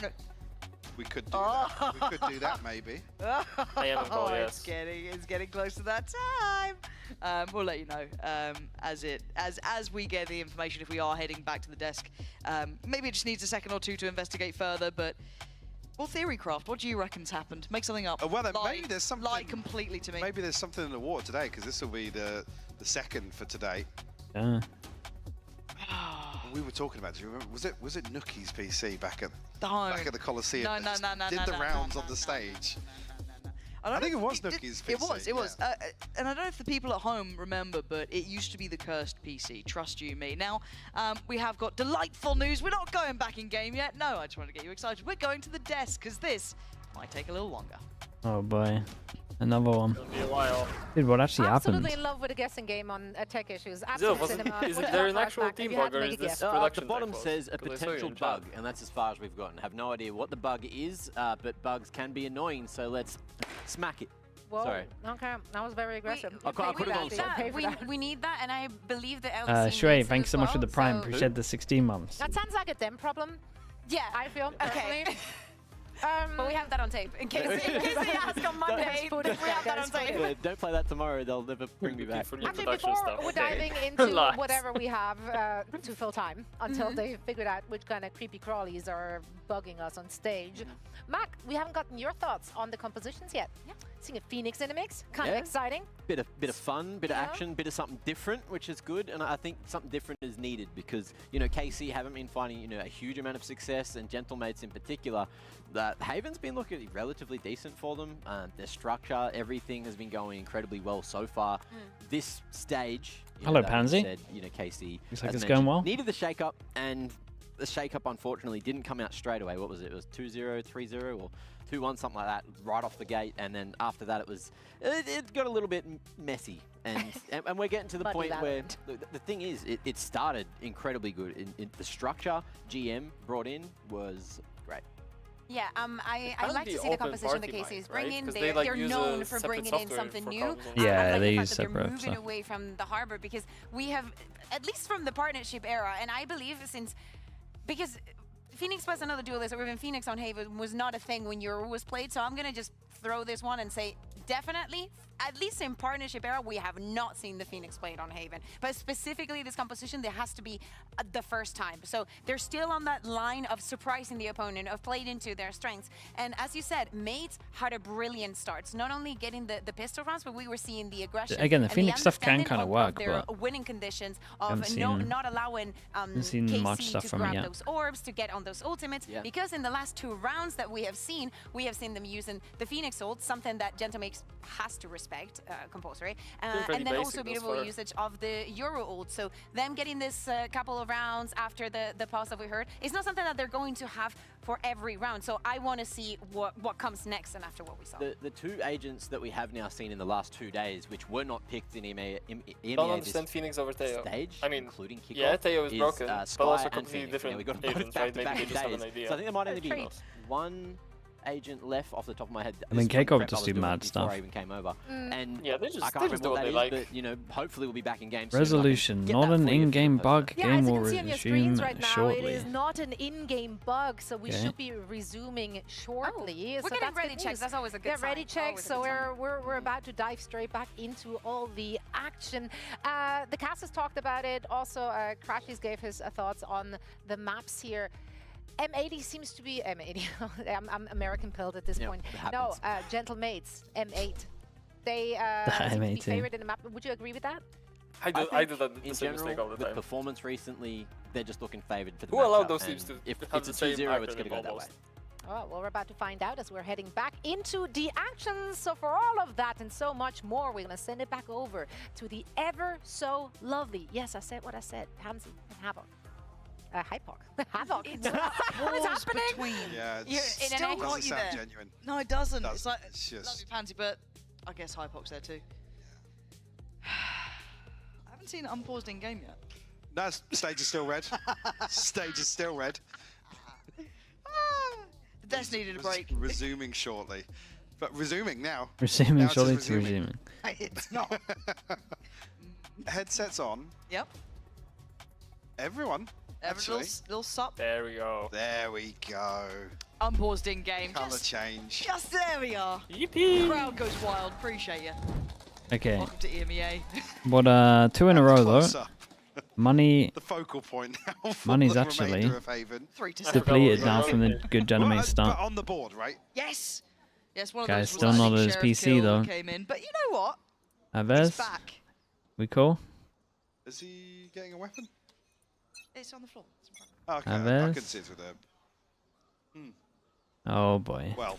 We could do that. We could do that, maybe. Yes. It's getting close to that time. We'll let you know as we get the information if we are heading back to the desk. Maybe it just needs a second or two to investigate further, but. Well, Theorycraft, what do you reckon's happened? Make something up. Well, then maybe there's something. Lie completely to me. Maybe there's something in the water today, because this will be the second for today. Yeah. We were talking about. Do you remember? Was it Nookie's PC back at the Coliseum? No. Did the rounds on the stage? I think it was Nookie's PC. It was. And I don't know if the people at home remember, but it used to be the cursed PC, trust you me. Now, we have got delightful news. We're not going back in game yet. No, I just want to get you excited. We're going to the desk, because this might take a little longer. Oh boy. Another one. It'll be a while. Dude, what actually happened? Absolutely in love with the guessing game on tech issues. Is there an actual team bug or is this production? The bottom says a potential bug, and that's as far as we've gotten. Have no idea what the bug is, but bugs can be annoying, so let's smack it. Whoa. Sorry. Okay, that was very aggressive. I put it on. We need that, and I believe the Shrey, thanks so much for the Prime. Appreciate the 16 months. That sounds like a them problem. Yeah. I feel. Okay. But we have that on tape in case they ask on Monday. We have that on tape. Yeah, don't play that tomorrow. They'll never bring me back. Actually, before we're diving into whatever we have to fill time until they figured out which kind of creepy crawlies are bugging us on stage. Mac, we haven't gotten your thoughts on the compositions yet. Yeah. Seeing a Phoenix in the mix, kind of exciting. Bit of fun, bit of action, bit of something different, which is good. And I think something different is needed because, you know, KC haven't been finding, you know, a huge amount of success, and Gentlemates in particular. Haven's been looking relatively decent for them. Their structure, everything has been going incredibly well so far. This stage, hello, Pansy. Said, you know, KC looks like it's going well. Needed the shake-up, and the shake-up unfortunately didn't come out straight away. What was it? It was 2-0, 3-0, or 2-1, something like that, right off the gate. And then after that, it got a little bit messy. And and we're getting to the point where the thing is, it started incredibly good. The structure GM brought in was great. Yeah, I like to see the composition the KC is bringing. They're known for bringing in something new. Yeah, they use separate. They're moving away from the harbor because we have, at least from the partnership era, and I believe because Phoenix plus another duelist, or even Phoenix on Haven, was not a thing when Euro was played. So I'm gonna just throw this one and say, definitely, at least in partnership era, we have not seen the Phoenix played on Haven. But specifically this composition, there has to be the first time. So they're still on that line of surprising the opponent, of played into their strengths. And as you said, Mates had a brilliant start. Not only getting the pistol rounds, but we were seeing the aggression. Again, the Phoenix stuff can kind of work, their winning conditions of not allowing KC to grab those orbs, to get on those ultimates. Yeah. Because in the last 2 rounds that we have seen them using the Phoenix ult, something that Gentlemates has to respect, compulsory. And then also beautiful usage of the Euro ult. So them getting this couple of rounds after the pause that we heard is not something that they're going to have for every round. So I want to see what comes next and after what we saw. The 2 agents that we have now seen in the last 2 days, which were not picked in EMEA don't understand Phoenix over Teo. Stage, I mean, including kickoff, yeah, Teo is broken, but also completely Phoenix. different We got agents, right? Maybe they just have an idea. So I think there might only be 1 agent left off the top of my head. I mean, Keiko just do mad stuff. I even came over. And yeah, they just do what they like. But, you know, hopefully we'll be back in game Resolution, not an in-game bug. Game will resume shortly. It is not an in-game bug, so we should be resuming shortly. We're getting ready checks. That's always a good sign. Ready checks. So we're about to dive straight back into all the action. The cast has talked about it. Also, Crashies gave his thoughts on the maps here. M80 seems to be M80. I'm American pilled at this point. No, Gentlemates M8. They seem to be favored in the map. Would you agree with that? I do that in same mistake all the time. With performance recently, they're just looking favored for the Who allowed those teams to if have it's the a same 2-0, it's going to go that way. Oh, well, we're about to find out as we're heading back into the action. So for all of that and so much more, we're going to send it back over to the ever so lovely, yes, I said what I said, Pansy and Havoc. Hypoc. Havoc. What's happening? Between. Yeah, it still doesn't sound genuine. No, it doesn't. It's like, just... love you, Pansy, but I guess Hypoc's there too. I haven't seen it unpaused in game yet. No, stage is still red. Stage is still red. The desk needed a break. Resuming shortly. But resuming now. Resuming shortly to resuming. It's not. Headsets on. Yep. Everyone. Little sup. There we go. There we go. Unpaused in game. Colour change. Just there we are. Yippee! Crowd goes wild. Appreciate you. Okay. Welcome to EMEA. But 2 in a row though. Money. The focal point now. Money's actually depleted now from the good Gentlemates start. But on the board, right? Yes. Yes. One of Guys, those still not at his PC though. Came in, but you know what? Aves. Back. We cool? Is he getting a weapon? It's on the floor. Okay, I can see it with a... Oh boy. Well.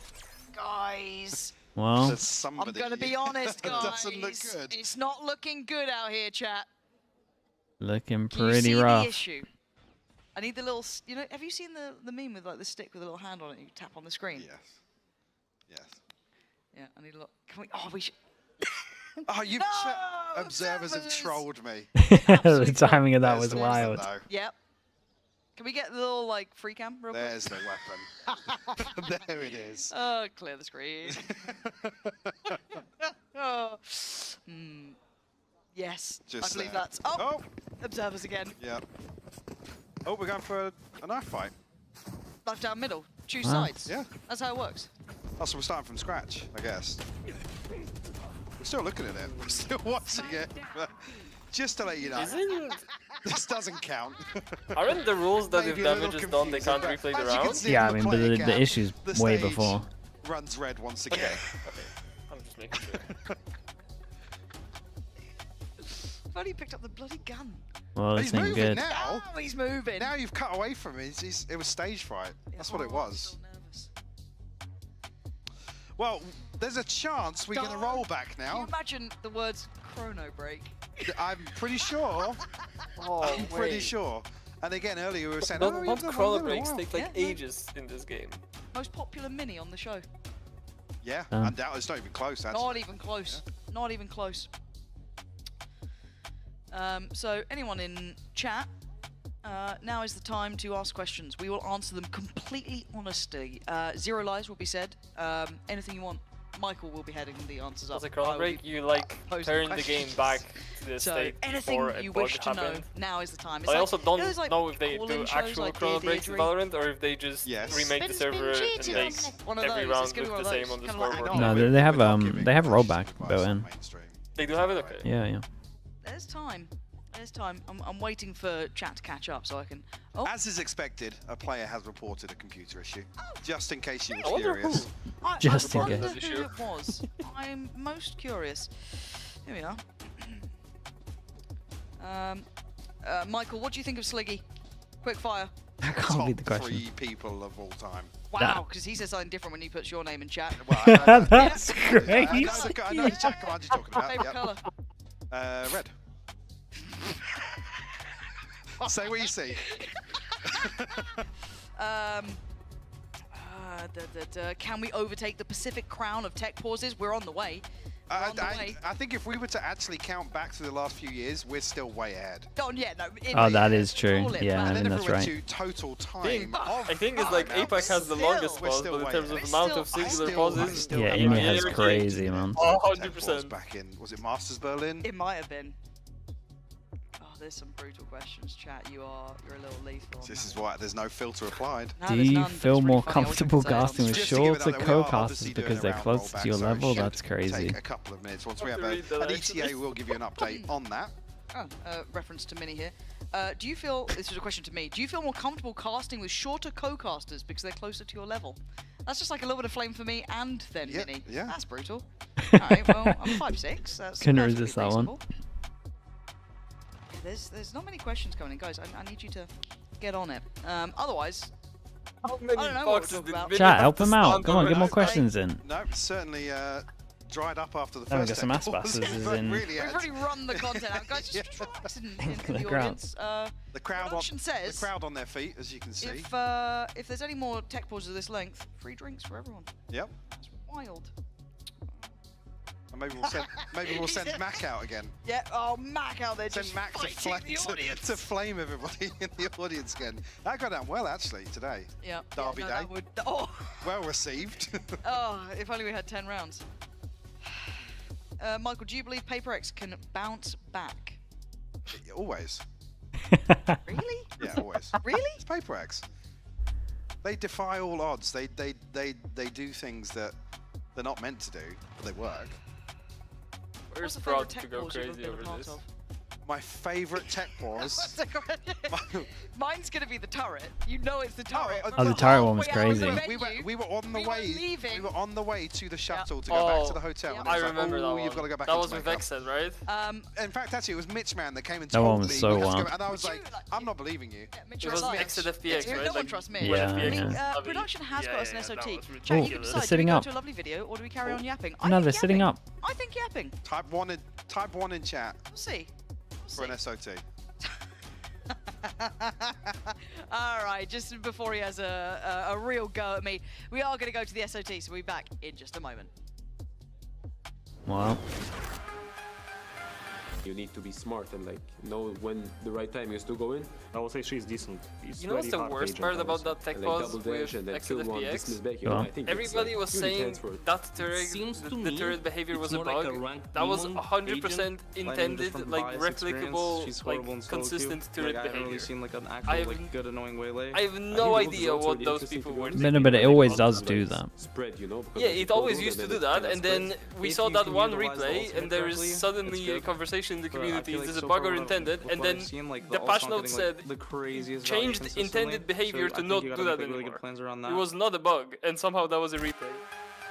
Guys. Well. I'm going to be honest, guys. Doesn't look good. It's not looking good out here, chat. Looking Can you pretty see rough. The issue? I need the little... You know, have you seen the meme with like the stick with a little hand on it you tap on the screen? Yes. Yes. Yeah, I need a look. Can we... Oh, we should... Oh, you've observers have trolled me. The timing of that was wild. Yep. Can we get the little like free cam real quick? There's the weapon. There it is. Oh, clear the screen. Oh. Yes, Just I believe there. that's... Oh! Observers again. Yep. Oh, we're going for a knife fight. Knife down middle. choose sides. Yeah. That's how it works. Oh, so we're starting from scratch, I guess. We're still looking at it. We're still watching it. Just to let you know, this doesn't count. Aren't the rules that if damage is done, they can't replay the round? Yeah, I mean, but the issue's way before. Runs red once again. Okay. I'm just making sure. I've only picked up the bloody gun. Well, he's moving moving good. now. Oh, he's moving. Now you've cut away from him. It was stage fright. That's what it was. Well, there's a chance we're going to roll back now. Can you imagine the words chrono break? I'm pretty sure. I'm pretty sure. And again, earlier we were saying, Not chrono breaks take like ages in this game. Most popular mini on the show. Yeah, undoubtedly. It's not even close, actually. Not even close. Yeah. Not even close. So anyone in chat, now is the time to ask questions. We will answer them completely honestly. Zero lies will be said. Anything you want. Michael will be heading the answers up. As a chrono break, you like turn the game back to the state anything before you a bug wish to happened. know, now is the time. I also don't know if they do actual chrono breaks in Valorant or if they just remake the server and make every round look the same on the scoreboard. No, they have rollback built in. They do have it? Okay. Yeah, yeah. There's time. There's time. I'm waiting for chat to catch up so I can... Oh. As is expected, a player has reported a computer issue. Just in case you were curious. Just in I case. wonder who it was. I'm most curious. Here we are. Michael, what do you think of Sliggy? Quick fire. That can't be the question. 3 people of all time. Wow, because he says something different when he puts your name in chat. Well, that's crazy. I know the chat command you're talking about. Favorite colour? Red. Say what you see. Can we overtake the Pacific crown of tech pauses? We're on the way. I think if we were to actually count back to the last few years, we're still way ahead. Oh, yeah, no. Oh, that is true. Yeah, I mean, that's right. To total time I think it's like Apeks has the longest pause, but in terms of amount of singular pauses, yeah, EMEA is crazy, man. 100%. Back in, was it Masters Berlin? It might have been. There's some brutal questions, chat. You're a little lethal. This is why there's no filter applied. Do you feel more comfortable casting with shorter co-casters because they're closer to your level? That's crazy. Take a couple of minutes. Once we have an ETA, we'll give you an update on that. Reference to Mini here. Do you feel, this is a question to me, do you feel more comfortable casting with shorter co-casters because they're closer to your level? That's just like a little bit of flame for me and then Mini. Yeah. That's brutal. Alright, well, I'm 5'6". Couldn't resist that one. There's not many questions coming in, guys. I need you to get on it. Otherwise, how many I don't know boxes what we'll talk did Chat, help them out. Come on, get more questions in. No, certainly dried up after the Oh, we first got some ass passes in. We've already run the content out, guys. Just relax into the audience. The crowd says the crowd on their feet, as you can see. If there's any more tech pauses of this length, free drinks for everyone. Yep. That's wild. And maybe we'll send Mac out again. Yeah, Mac out there send just Mac to flame everybody in the audience again. That got down well actually today. Yeah. Derby Day. Well received. If only we had 10 rounds. Michael, do you believe PaperX can bounce back? Always. Really? Yeah, always. Really? It's PaperX. They defy all odds. They do things that they're not meant to do, but they work. Where's Proud to go crazy over this? My favorite tech pause. Mine's gonna be the turret. You know it's the turret. Oh, the turret one was crazy. We were on the way. We were on the way to the shuttle to go back to the hotel. I remember that one. You've got to go back. That was with Vexen, right? In fact, actually, it was Mitch Man that came and that told one was me. So wild. And I was like, I'm not believing you. It was Exit FPX, right? No one trusts me. Yeah. Production has got us an SOT. Oh, they're sitting up. Do we go to a lovely video, or do we carry on yapping? No, they're sitting up. I think yapping. Type 1 in chat. We'll see. For an SOT. Alright, just before he has a real go at me, we are going to go to the SOT, so we'll be back in just a moment. Wow. You need to be smart and like know when the right time is to go in. I will say she's decent. You know what's the worst part about that tech pause with Exit FPX? Everybody was saying that the turret behavior was a bug. That was 100% intended, like replicable, like consistent turret behavior. I have no idea what those people were thinking. But it always does do that. Yeah, it always used to do that, and then we saw that one replay, and there is suddenly a conversation in the community, is this a bug or intended? And then the patch note said, changed intended behavior to not do that anymore. It was not a bug, and somehow that was a replay.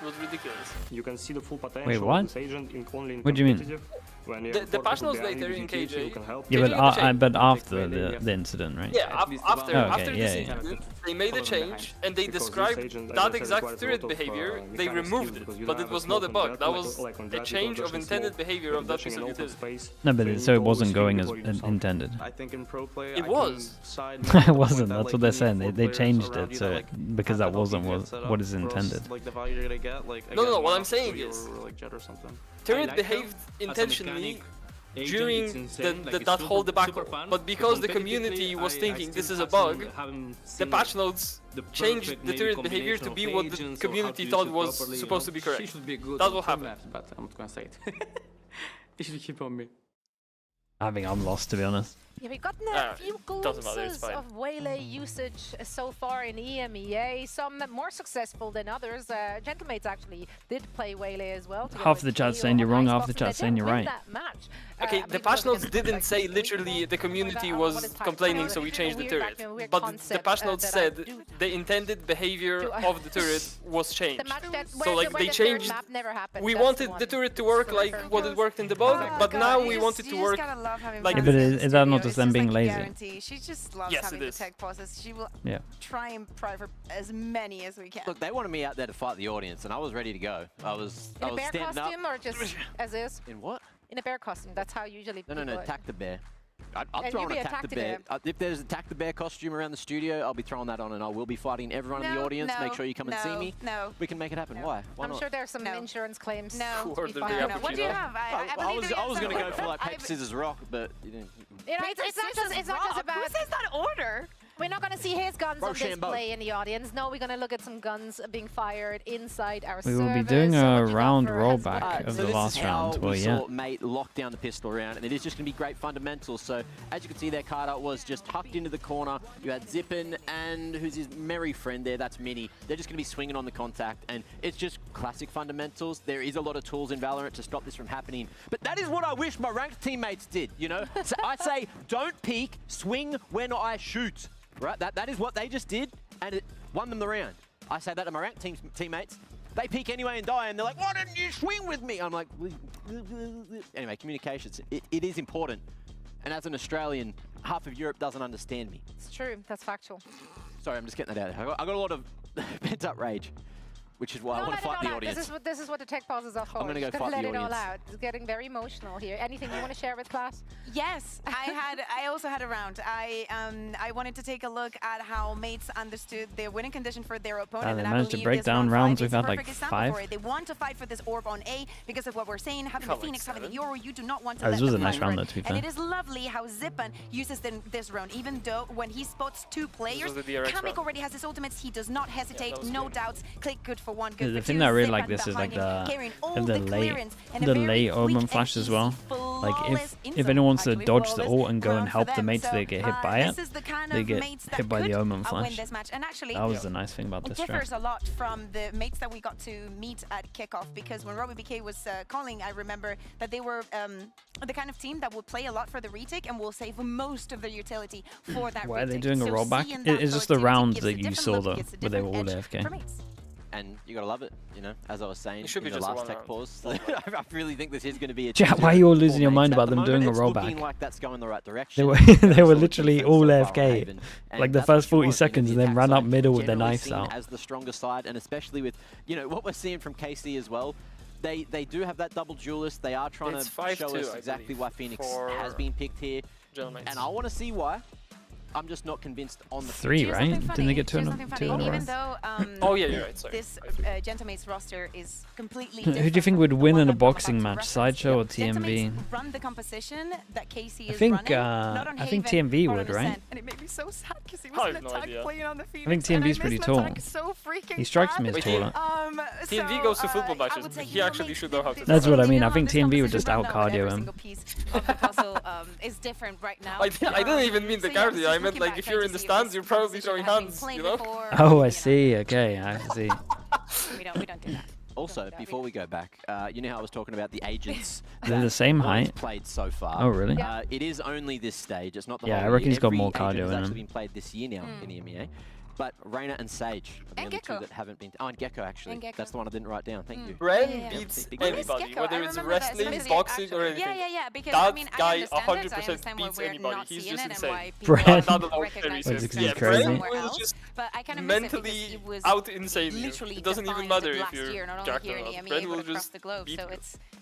It was ridiculous. You can see the full potential Wait, what? of this agent only in What do you mean? The patch notes later in KJ. Yeah, but after the incident, right? Yeah, after this yeah. incident, they made a change and they described that exact turret behavior. They removed it, but it was not a bug. That was a change of intended behavior of that piece of utility. No, but so it wasn't going as intended. I think in pro play, it was. It wasn't. That's what they're saying. They changed it so because that wasn't what is intended. No. What I'm saying is, turret behaved intentionally during that whole debacle, but because the community was thinking this is a bug, the patch notes changed the turret behavior to be what the community thought was supposed to be correct. That's what happened. But I'm not gonna say it. You should keep on me. I think I'm lost, to be honest. Yeah, we've gotten a few glimpses of Waylay usage so far in EMEA, some more successful than others. Gentlemates actually did play Waylay as well. Half the chat saying you're wrong, half the chat saying you're right. Okay, the patch notes didn't say literally the community was complaining, so we changed the turret. But the patch notes said the intended behavior of the turret was changed. So like they changed. We wanted the turret to work like what it worked in the bug, but now we want it to work like. Yeah, but is that not just them being lazy? She just loves having the tech pauses. She will try and pry for as many as we can. Look, they wanted me out there to fight the audience, and I was ready to go. I was in a bear standing costume up. Or just as is? In what? In a bear costume. That's how usually. No, attack the bear. I'll And throw you on be Attack the Bear. If there's Attack the Bear costume around the studio, I'll be throwing that on, and I will be fighting everyone in the audience. Make sure you come and see me. No. We can make it happen. Why? Why I'm not? sure there's some insurance claims. No. To be filed. What do you have? I was going to go for like paper, scissors, rock, but you didn't. You know, it's not just about. Who says that order? We're not going to see his guns on display in the audience. No, we're going to look at some guns being fired inside our We will be doing a round rollback of the last round. Well, yeah. Saw Mate lock down the pistol round, and it is just going to be great fundamentals. So, as you can see, their card out was just tucked into the corner. You had Zippin and who's his merry friend there, that's Mini. They're just going to be swinging on the contact, and it's just classic fundamentals. There is a lot of tools in Valorant to stop this from happening, but that is what I wish my ranked teammates did, you know? So I say, don't peek, swing when I shoot. Right, that is what they just did, and it won them the round. I say that to my ranked teammates. They peek anyway and die, and they're like, why didn't you swing with me? I'm like, anyway, communications, it is important. And as an Australian, half of Europe doesn't understand me. It's true, that's factual. Sorry, I'm just getting that out there. I got a lot of pent-up rage, which is why I want to fight the audience. This is what the tech pauses are for. I'm going to go fight the audience. Let it all out. It's getting very emotional here. Anything you want to share with class? Yes, I also had a round. I wanted to take a look at how mates understood the winning condition for their opponent. They and managed to break down rounds. We've had like 5. They want to fight for this orb on A because of what we're saying. Having the Phoenix, having the Euro, you do not want to let this was a them nice round though, run. to be fair. And it is lovely how Zippin uses this round, even though when he spots 2 players, Kamek already has his ultimates. He does not hesitate, no doubts. Click good for 1, good for 2. The thing that I really like this is like the late omen flash as well. Like if anyone wants to dodge the ult and go and help the mates that get hit by it, they get hit by the omen flash. That was the nice thing about this draft. It differs a lot from the mates that we got to meet at kickoff, because when Robbie BK was calling, I remember that they were the kind of team that will play a lot for the retake and will save most of their utility for that retake. Why are they doing a rollback? It's just the round that you saw though, where they were all AFK. And you gotta love it, you know, as I was saying in the last tech pause. I really think this is going to be a Chat, why are you all losing your mind about them doing a rollback? Like that's going the right direction. They were literally all AFK, like the first 40 seconds, and then ran up middle with their knives out. As the stronger side, and especially with, you know, what we're seeing from KC as well. They do have that double duelist. They are trying to show us exactly why Phoenix has been picked here. And I want to see why. I'm just not convinced on the 3, right? Didn't they get 2 in a row? Even though oh yeah, you're right. Sorry. this Gentleman's roster is completely Who do you think would win in a boxing match, Sideshow or TMV? Run the composition that Casey I is think running, not on I think Haven, TMV but would, on right? Ascent. And it made me so sad because he was I an have no attack idea. playing on the Phoenix. I think TMV's pretty tall. So freaking He strikes bad. me as taller. TMV goes to football matches. He actually should know how to. That's what I mean. I think TMV would just out cardio him. The puzzle is different right now. I didn't even mean the cardio. I meant like if you're in the stands, you're probably showing hands. You know? Oh, I see. Okay, I see. We don't do that. Also, before we go back, you know how I was talking about the agents They're the same that height. played so far. Oh, really? It is only this stage. It's not the Yeah, whole I reckon year. he's got Every more agent cardio has in actually him. been played this year now in EMEA. But Reyna and Sage are the only two that haven't been. Oh, and Gecko actually. That's the one I didn't write down. Thank you. Ren beats anybody, whether it's wrestling, boxing, or anything. Yeah, because that I mean, guy I 100% beats anybody. He's just insane. Bren. Yeah, crazy. Bren will just mentally out insane you. It doesn't even matter if you're jacked or not. Bren will just beat you.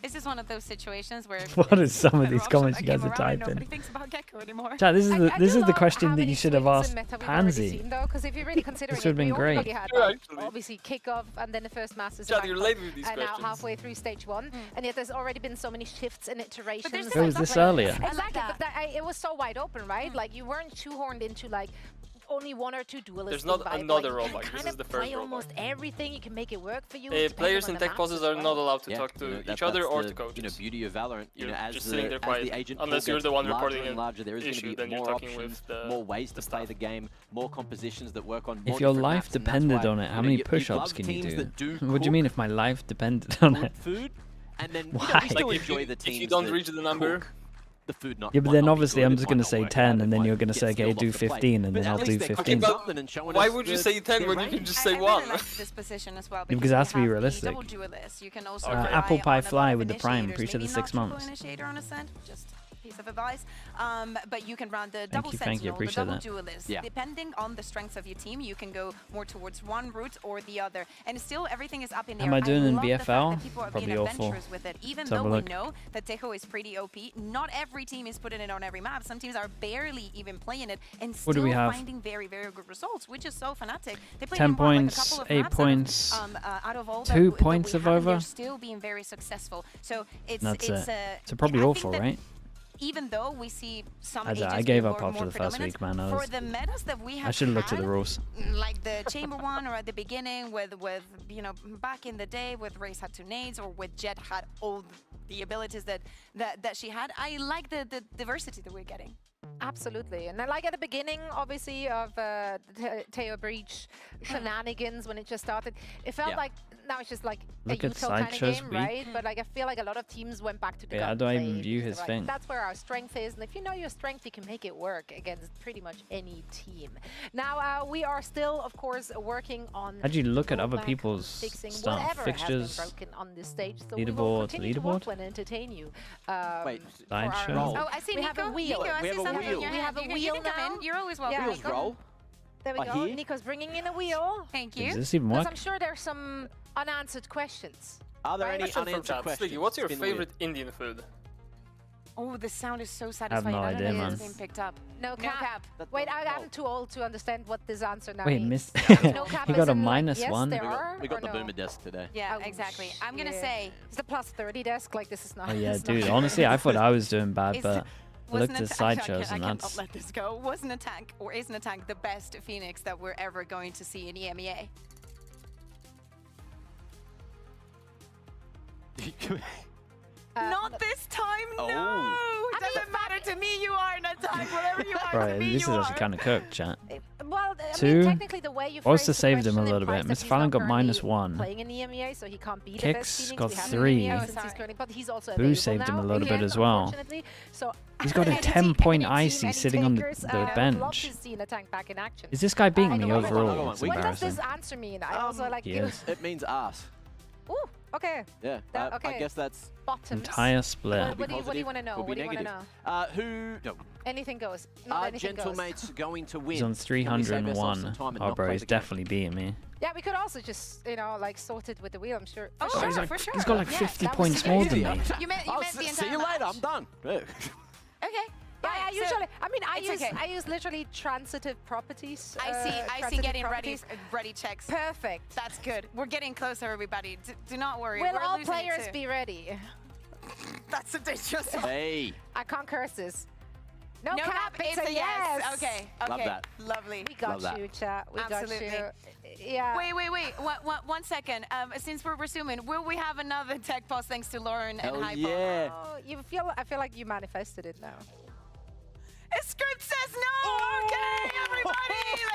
It's just one of those situations where What are some of these comments you guys are typing? Nobody thinks about Gecko anymore. Chat, this is the question that you should have asked Pansy. Because if you're really considering This would have been great. had like, obviously kickoff and then the first Masters. Chad, you're late with these and questions. now halfway through stage 1, and yet there's already been so many shifts and iterations. It was this earlier. Exactly, but it was so wide open, right? Like you weren't shoehorned into like only 1 or 2 duelists. There's not another like, rollback. This is the first play rollback. almost everything. You can make it work for you. Players and tech bosses are not allowed to talk to each other or to coaches. You know, beauty of Valorant. You know, as just sitting there quiet, the agent unless you're the one reporting and larger, there is going to be more options, more ways to play the game, more compositions that work on. If your life depended on it, how many push-ups can you do? What do you mean if my life depended on it? Food, and then why? If you don't reach the number. The food not yeah, but then obviously I'm just going to say 10 and then you're going to say, okay, do 15 and then I'll do 15. Why would you say 10 when you can just say 1? This position as well because it has to be realistic. You can also Apple Pie Fly with the Prime, appreciate the 6 months. Piece of advice, but you can run the double sentinel, the double duelist. Depending on the strengths of your team, you can go more towards one route or the other, and still everything is up in the air. Am I doing in BFL? Probably awful. With it. Even though we know that Tejo is pretty OP, not every team is putting it on every map. Some teams are barely even playing it and still finding very, very good results, which is so Fnatic. They play 10 points, like 8 points, out of all 2 points of over. They're still being very successful. So it's so probably awful, right? Even though we see some I gave up after the first week, man. For the metas that we have I should have looked at the rules. Like the chamber one, or at the beginning with you know, back in the day with Raze had 2 nades, or with Jet had all the abilities that she had. I like the diversity that we're getting. Absolutely, and like at the beginning, obviously, of Teo Breach shenanigans when it just started, it felt like now it's just like a util kind of game, right? But like I feel like a lot of teams went back to the how do I even view his thing? That's where our strength is, and if you know your strength, you can make it work against pretty much any team. Now we are still, of course, working on. How'd you look at other people's stuff, fixtures, on this stage? So leaderboard, and entertain you. Wait, slideshow. Oh, I see we have a wheel. Nico, I see something in your We have a wheel you can come in. You're always welcome. Yeah, Nico. roll. There we go. Nico's bringing in a wheel. Thank you. Does this even work? I'm sure there's some unanswered questions. Are there any unanswered questions? What's your favorite Indian food? Oh, the sound is so satisfying. I have no idea, man. Being picked up. No cap. Wait, I'm too old to understand what this answer now Wait, means. No cap. He got a -1. We got the boomer desk today. Yeah, exactly. I'm gonna say it's the +30 desk. Like this is not. Oh yeah, dude. Honestly, I thought I was doing bad, but I looked at sideshows and I that's. cannot let this go. Was an attack, or is an attack, the best Phoenix that we're ever going to see in EMEA? Not this time, no! It doesn't matter to me, you are an attack, whatever you are Right, to me, this is you actually kind of cooked, chat. Well, I 2. mean, technically the way you also saved him a little bit. Mr. Fallon got -1. Playing in EMEA, so he can't be Kicks the best got Phoenix 3. but he's also Boo saved him a little bit as well. So he's got a 10-point icy sitting on the bench. Is this guy beating me overall? It's What does embarrassing. this answer mean? I also like. Yes. It means ass. Ooh, okay. Yeah, okay. I guess that's bottoms. Entire split. What do you want to know? What do you want to know? Who? No. Anything goes. Are Gentlemates going to win? He's on 301. Oh, bro, he's definitely beating me. Yeah, we could also just, you know, like sort it with the wheel, I'm sure. Oh, sure, for sure. He's got like 50 points more than me. You meant the see you entire later, match. I'm done. Okay. Yeah, usually. I mean, I use literally transitive properties. I see getting ready checks. Perfect. That's good. We're getting closer, everybody. Do not worry. Will We're all losing players be ready? That's a dangerous one. Hey. I can't curse this. No, No cap, cap, it's a yes. Okay. Love that. Lovely. We got you, chat. We Absolutely. got you. Yeah. Wait. 1 second. Since we're resuming, will we have another tech pause thanks to Lauren and Hypo? Yeah. Oh, I feel like you manifested it now. The script says no. Okay, everybody,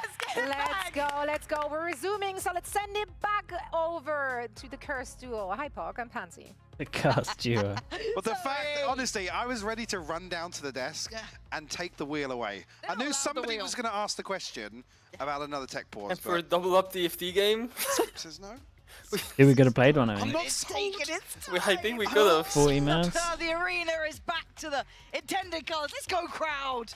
let's get it back. Let's go. We're resuming, so let's send it back over to the cursed duo, Hypok and Pansy. The cursed duo. But the fact, honestly, I was ready to run down to the desk and take the wheel away. I knew somebody was going to ask the question about another tech pause. And for a double up DFT game? Says no. Yeah, we could have played one, I I'm mean. not sold. I think we could have. 40 minutes. The arena is back to the intended colors. Let's go, crowd.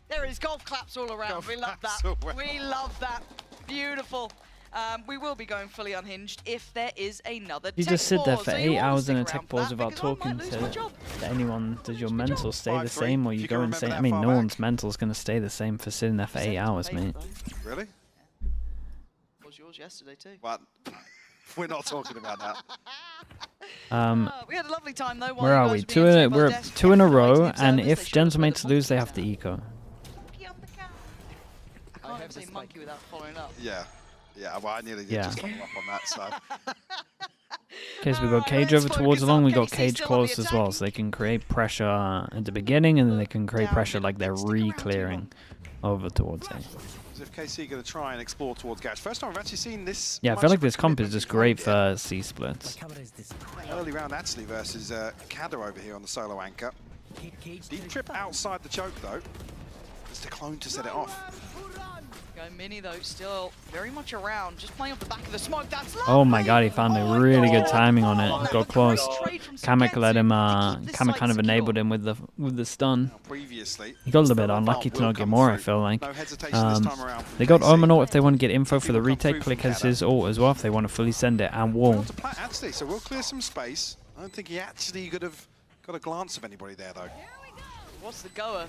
There is golf claps all around. We love that. We love that. Beautiful. We will be going fully unhinged if there is another You tech just sit there pause. for So you 8 all hours in stick a tech around for pause that without because I might talking lose my job. to anyone. Does your mental stay the 5-3. same, or If you you go can insane? remember I mean, that no far one's mental's going to stay the same for sitting there for 8 hours, mate. Really? Was yours yesterday too? But we're not talking about that. We had a lovely time though. Where are we? We're 2 in a row, and if Gentlemates lose, they have to eco. I can't even say monkey without following up. Yeah. Yeah, well, I nearly did just double up on that side. Okay, so we got Cage over towards along, we got Cage close as well, so they can create pressure at the beginning, and then they can create pressure like they're re-clearing over towards A. As if KC going to try and explore towards Gash. First time I've actually seen this. Yeah, I feel like this comp is just great for C-splits. Early round actually versus Kada over here on the solo anchor. Deep trip outside the choke though. It's the clone to set it off. Go Mini though, still very much around, just playing off the back of the smoke. That's Oh my god, he found a really good timing on it. Got close. Kamek let him. Kamek kind of enabled him with the stun. Previously, He got a little bit unlucky to not get more, I feel like. They got Omenort if they want to get info for the retake. Click has his ult as well if they want to fully send it, and wall. Actually, so we'll clear some space. I don't think he actually could have got a glance of anybody there though. What's the goer?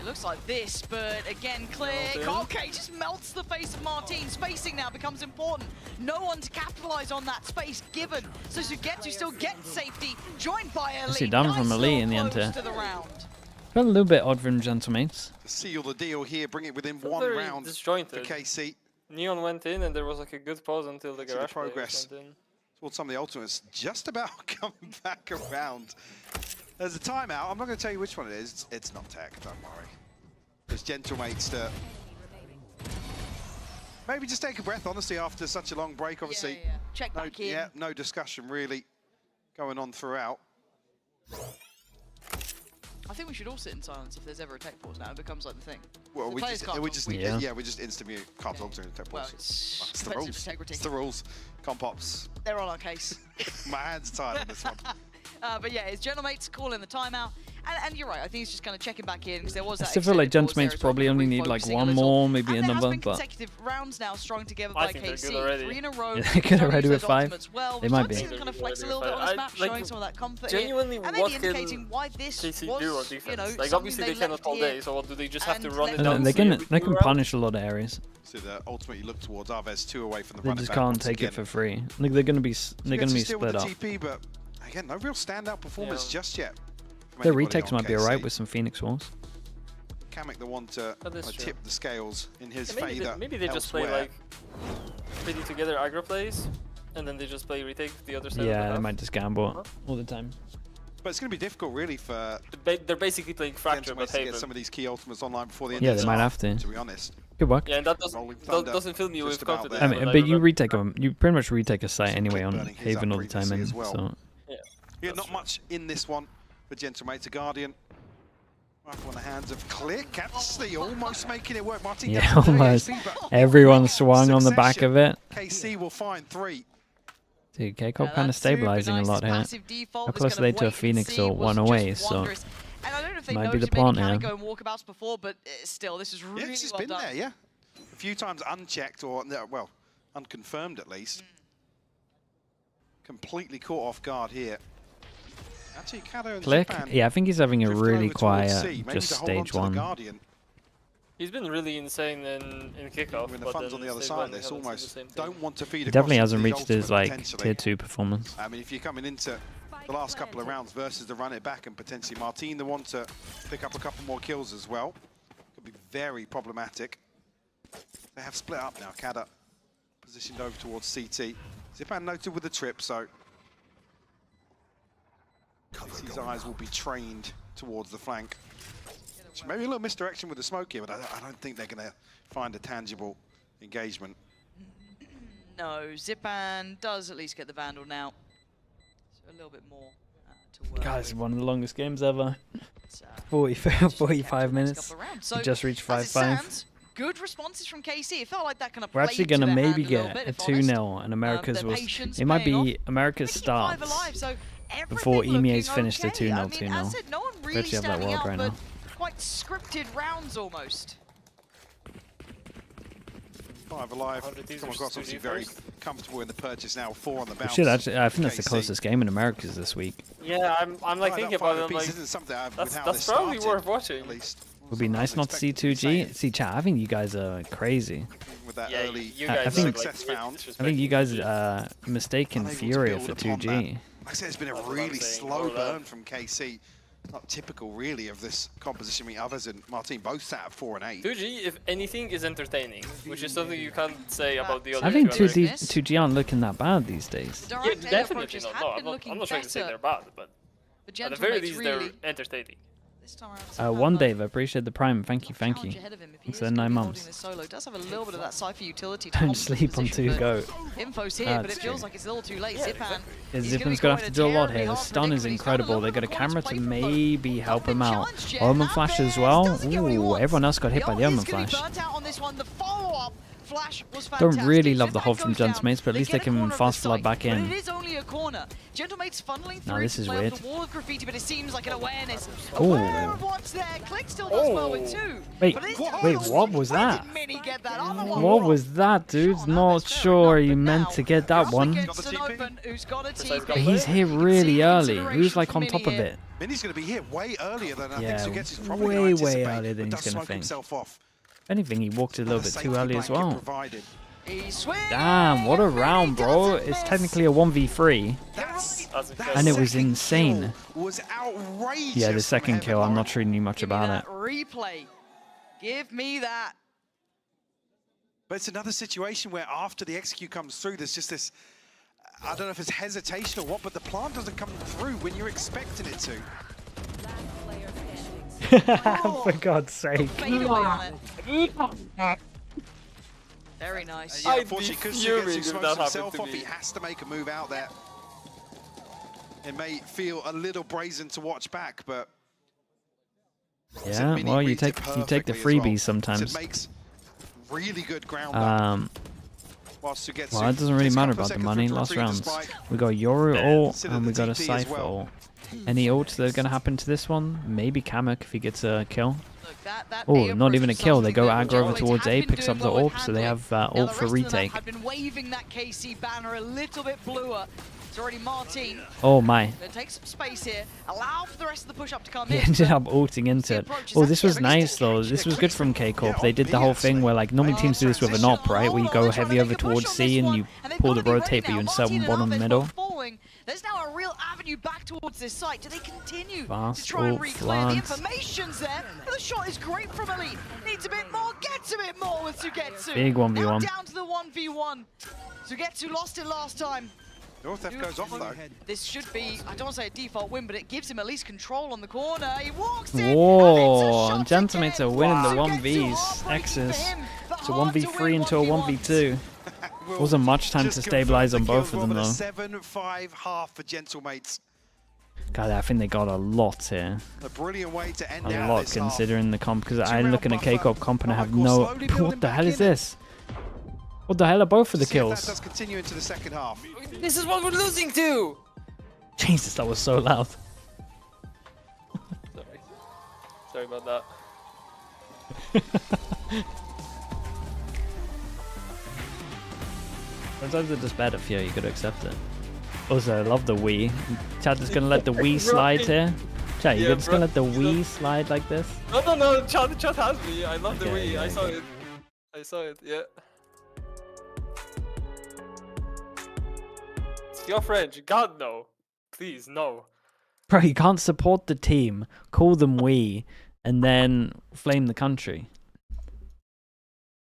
It looks like this, but again, Click. Okay, just melts the face of Martin. Spacing now becomes important. No one to capitalize on that space given. So Sugetsu still gets safety, joined by Elite. See, done from Elite in the end here. To the round. Felt a little bit odd from Gentlemates. To seal the deal here, bring it within one Very round disjointed. for KC. Neon went in, and there was like a good pause until the garage progress went in. Towards some of the ultimates, just about coming back around. There's a timeout. I'm not going to tell you which one it is. It's not tech, don't worry. There's Gentlemates to maybe just take a breath, honestly, after such a long break, obviously. Yeah. Check back in. Yeah, no discussion really going on throughout. I think we should all sit in silence if there's ever a tech pause now. It becomes like the thing. Well, The we players just, can't we talk. just, we just insta-mute. Can't talk to tech Well, pause. it's the defensive rules. integrity. It's the rules. Compops. They're on our case. My hands tied on this one. But yeah, it's Gentlemates calling the timeout. And you're right, I think he's just kind of checking back in because there was that. I still feel like Gentlemates probably only need like one more, maybe another, but consecutive rounds now strung together by KC. 3 in a row. they could already with 5. Well, They might be. Kind of flex a little bit on this map, showing some of that comfort genuinely, here, and maybe indicating why this KC was, do on defense? you know, like obviously they cannot all day, so what do they just have to run it down? They can punish a lot of areas. So the ultimate you look towards Arvez 2 away from the They running just back can't once take again. it for free. Like they're gonna be split up. TP, but again, no real standout performance just yet. Their retakes might be alright with some Phoenix walls. Kamek the one to tip the scales in his favour. Maybe they just play like pretty together aggro plays, and then they just play retake the other side. Yeah, they might just gamble all the time. But it's going to be difficult, really, for they're basically playing Fracture, but to get some of these key ultimates online before the end. Yeah, of they the might half, have to. To be honest. Good work. Yeah, and that doesn't fill me with confidence. I mean, but you retake them. You pretty much retake a site anyway on Haven all the time, and so. Yeah, not much in this one for Gentlemates. A Guardian. Rifle in the hands of Click. Actually, almost making it work. Martin. Yeah, almost. Everyone swung on the back of it. KC will find 3. Dude, K-Cop kind of stabilizing a lot here. How close are they to a Phoenix or 1 away? So might be the plan here. Go and walkabouts before, but still, this is really it's well been done. there, yeah. A few times unchecked or well, unconfirmed at least. Completely caught off guard here. Actually, Kado and Click. Zipan Yeah, I think he's having a drifting really over towards quiet, C, maybe just to hold on stage to the 1. Guardian. He's been really insane in kickoff. When the but fun's then on the other stage side, one, they we haven't seen the almost same thing. don't want to feed He across definitely into hasn't the reached his ultimate, like potentially. tier 2 performance. I mean, if you're coming into the last couple of rounds versus the run it back and potentially Martin the one to pick up a couple more kills as well, could be very problematic. They have split up now. Kada positioned over towards CT. Zipan noted with the trip, so CT's eyes will be trained towards the flank. So maybe a little misdirection with the smoke here, but I don't think they're going to find a tangible engagement. No, Zipan does at least get the Vandal now. So a little bit more to work Guys, with. one of the longest games ever. 45 minutes. So, We just reached as it 5-5. stands, good responses from KC. It felt like that kind of We're actually played going to to their maybe hand a little get bit, a if honest. 2-0 and America's Their was... patience It might paying be America's Five starts alive, so before everything EMEA's looking finished a okay. 2-0, I mean, 2-0. as I said, no one We really actually have that standing world out, right but now. quite scripted rounds almost. 5 alive. Come across obviously very comfortable in the purchase now. 4 on the bounce. Shit, actually, I think that's the KC. closest game in America's this week. Yeah, I'm like thinking about it. I'm like, isn't something that's probably worth watching. At least. Would be nice not to see 2G. See, chat, I think you guys are crazy. With that Yeah, early you guys I think, success found. I think you guys are mistaken Furia for 2G. Like I said, it's been a really slow burn from KC. Not typical, really, of this composition. I mean, others and Martin both sat at 4 and 8. 2G, if anything, is entertaining, which is something you can't say about the other I think two 2G aren't looking that bad these days. Yeah, definitely not. No, I'm not trying to say they're bad, but at the very least, they're entertaining. One Dave, I appreciate the prime. Thank you, thank you. It's 9 months. Solo does have a little bit of that Cypher utility. Don't sleep on 2 go. Info's here, but it feels like it's a little too late. Zipan. Yeah, Zipan's gonna have to do a lot here. The stun is incredible. They got a camera to maybe help him out. Omen flash as well. Ooh, everyone else got hit by the Omen flash. Don't really love the hold from Gentlemates, but at least they can fast flood back in. It is only a corner. Gentlemates funneling Now through this to is play weird. off the wall of graffiti, but it seems like an awareness. Ooh. Aware of what's there. Click still does well with 2. Wait, wait, what was that? Mini get that other one. What was that, dude? Not sure he meant to get that one. But he's here really early. Who's like on top of it? Mini's going to be here way earlier than I think Sugetsu's Yeah, probably going to way anticipate. earlier than but he's does gonna smoke think. himself off. If anything, he walked a little bit too early as well. Provided. Damn, what a round, bro. It's technically a 1v3. And it was insane. Was outrageous. Yeah, the second kill, I'm not really much about it. Replay. Give me that. But it's another situation where after the execute comes through, there's just this, I don't know if it's hesitation or what, but the plant doesn't come through when you're expecting it to. For God's sake. Very nice. Yeah, unfortunately, because Sugetsu smokes himself off, he has to make a move out there. It may feel a little brazen to watch back, but Yeah, well, you take the freebies sometimes. It makes really good ground up. Well, it doesn't really matter about the money. Last rounds, we got Yoru ult and we got a Cypher ult. Any ults that are going to happen to this one? Maybe Kamek if he gets a kill. Oh, not even a kill. They go aggro over towards A, picks up the AWP, so they have ult for retake. I've been waving that KC banner a little bit bluer. It's already Martin. Oh my. Gonna take some space here. Allow for the rest of the push up to come He in. ended up ulting into it. Oh, this was nice though. This was good from K-Corp. They did the whole thing where like normally teams do this with an op, right? Where you go heavy over towards C and you pull the rotate, but you insert one on the middle. There's now a real avenue back towards this site. Do they continue Fast to try and ult, reclaim? The floods. information's there. The shot is great from Elite. Needs a bit more, gets a bit more with Sugetsu. Big 1v1. Now down to the 1v1. Sugetsu lost it last time. North F goes off though. This should be, I don't want to say a default win, but it gives him at least control on the corner. He walks in. Whoa, and Gentlemates are winning the 1vs. X's. It's a 1v3 into a 1v2. Wasn't much time to stabilize on both of them though. 7-5 half for Gentlemates. God, I think they got a lot here. A brilliant way to end A out lot this half. considering the comp, because I'm looking at K-Corp comp and I have no... What the hell is this? What the hell are both of the See if kills? that does continue into the second half. This is what we're losing to! Jesus, that was so loud. Sorry about that. Sometimes it's just better for you, you gotta accept it. Also, I love the Wii. Chat is gonna let the Wii slide here. Chat, you're just gonna let the Wii slide like this? No. Chat has me. I love the Wii. I saw it. I saw it. Yeah. It's your French. God no. Please no. Bro, you can't support the team, call them Wii, and then flame the country.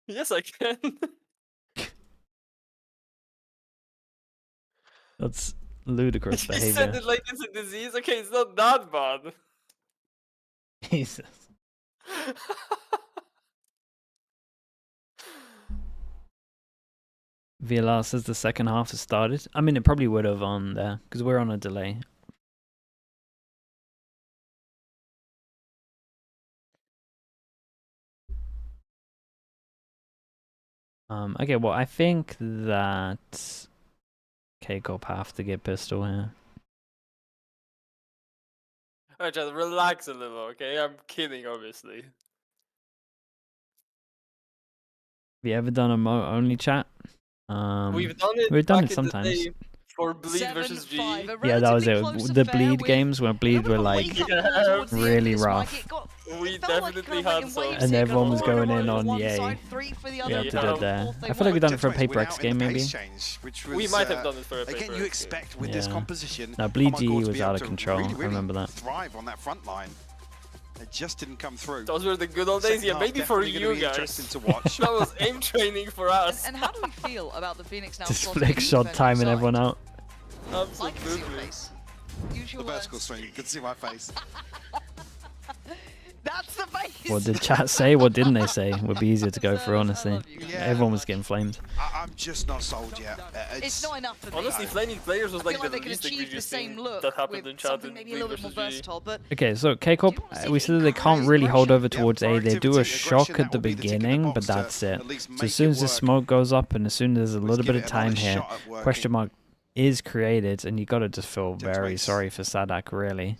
Yes, I can. That's ludicrous You behavior. said it like it's a disease. Okay, it's not that bad. Jesus. VLR says the second half has started. I mean, it probably would have on there because we're on a delay. Okay, well, I think that K-Corp have to get pistol here. Alright, just relax a little, okay? I'm kidding, obviously. Have you ever done a Mo only chat? We've done it. We've done back it sometimes. In the day for Bleed versus G. Yeah, that was it. The Bleed games where Bleed were like really rough. We definitely had some. And everyone was going in on Yay. We had to do it there. I feel like we've done it for a Paper X game maybe. We might have done it for a Paper X. Again, you expect with this composition. Now Bleed G was out of control. I remember that. Thrive on that front line. It just didn't come through. Those were the good old days. Yeah, maybe for you guys. To watch. That was aim training for us. And how do we feel about the Phoenix now? Just flick shot timing everyone out. Absolutely. The vertical swing. You can see my face. That's the face. What did chat say? What didn't they say? Would be easier to go through, honestly. Yeah. Everyone was getting flamed. I'm just not sold yet. It's not enough for me. Honestly, flaming players was like the they could least achieve the same look that happened in chat with maybe a little bit more versatile, but Okay, so K-Corp, we said that they can't really hold over towards A. They do a shock at the beginning, but that's it. So as soon as the smoke goes up and as soon as there's a little bit of time here, question mark is created, and you gotta just feel very sorry for Sadak, really.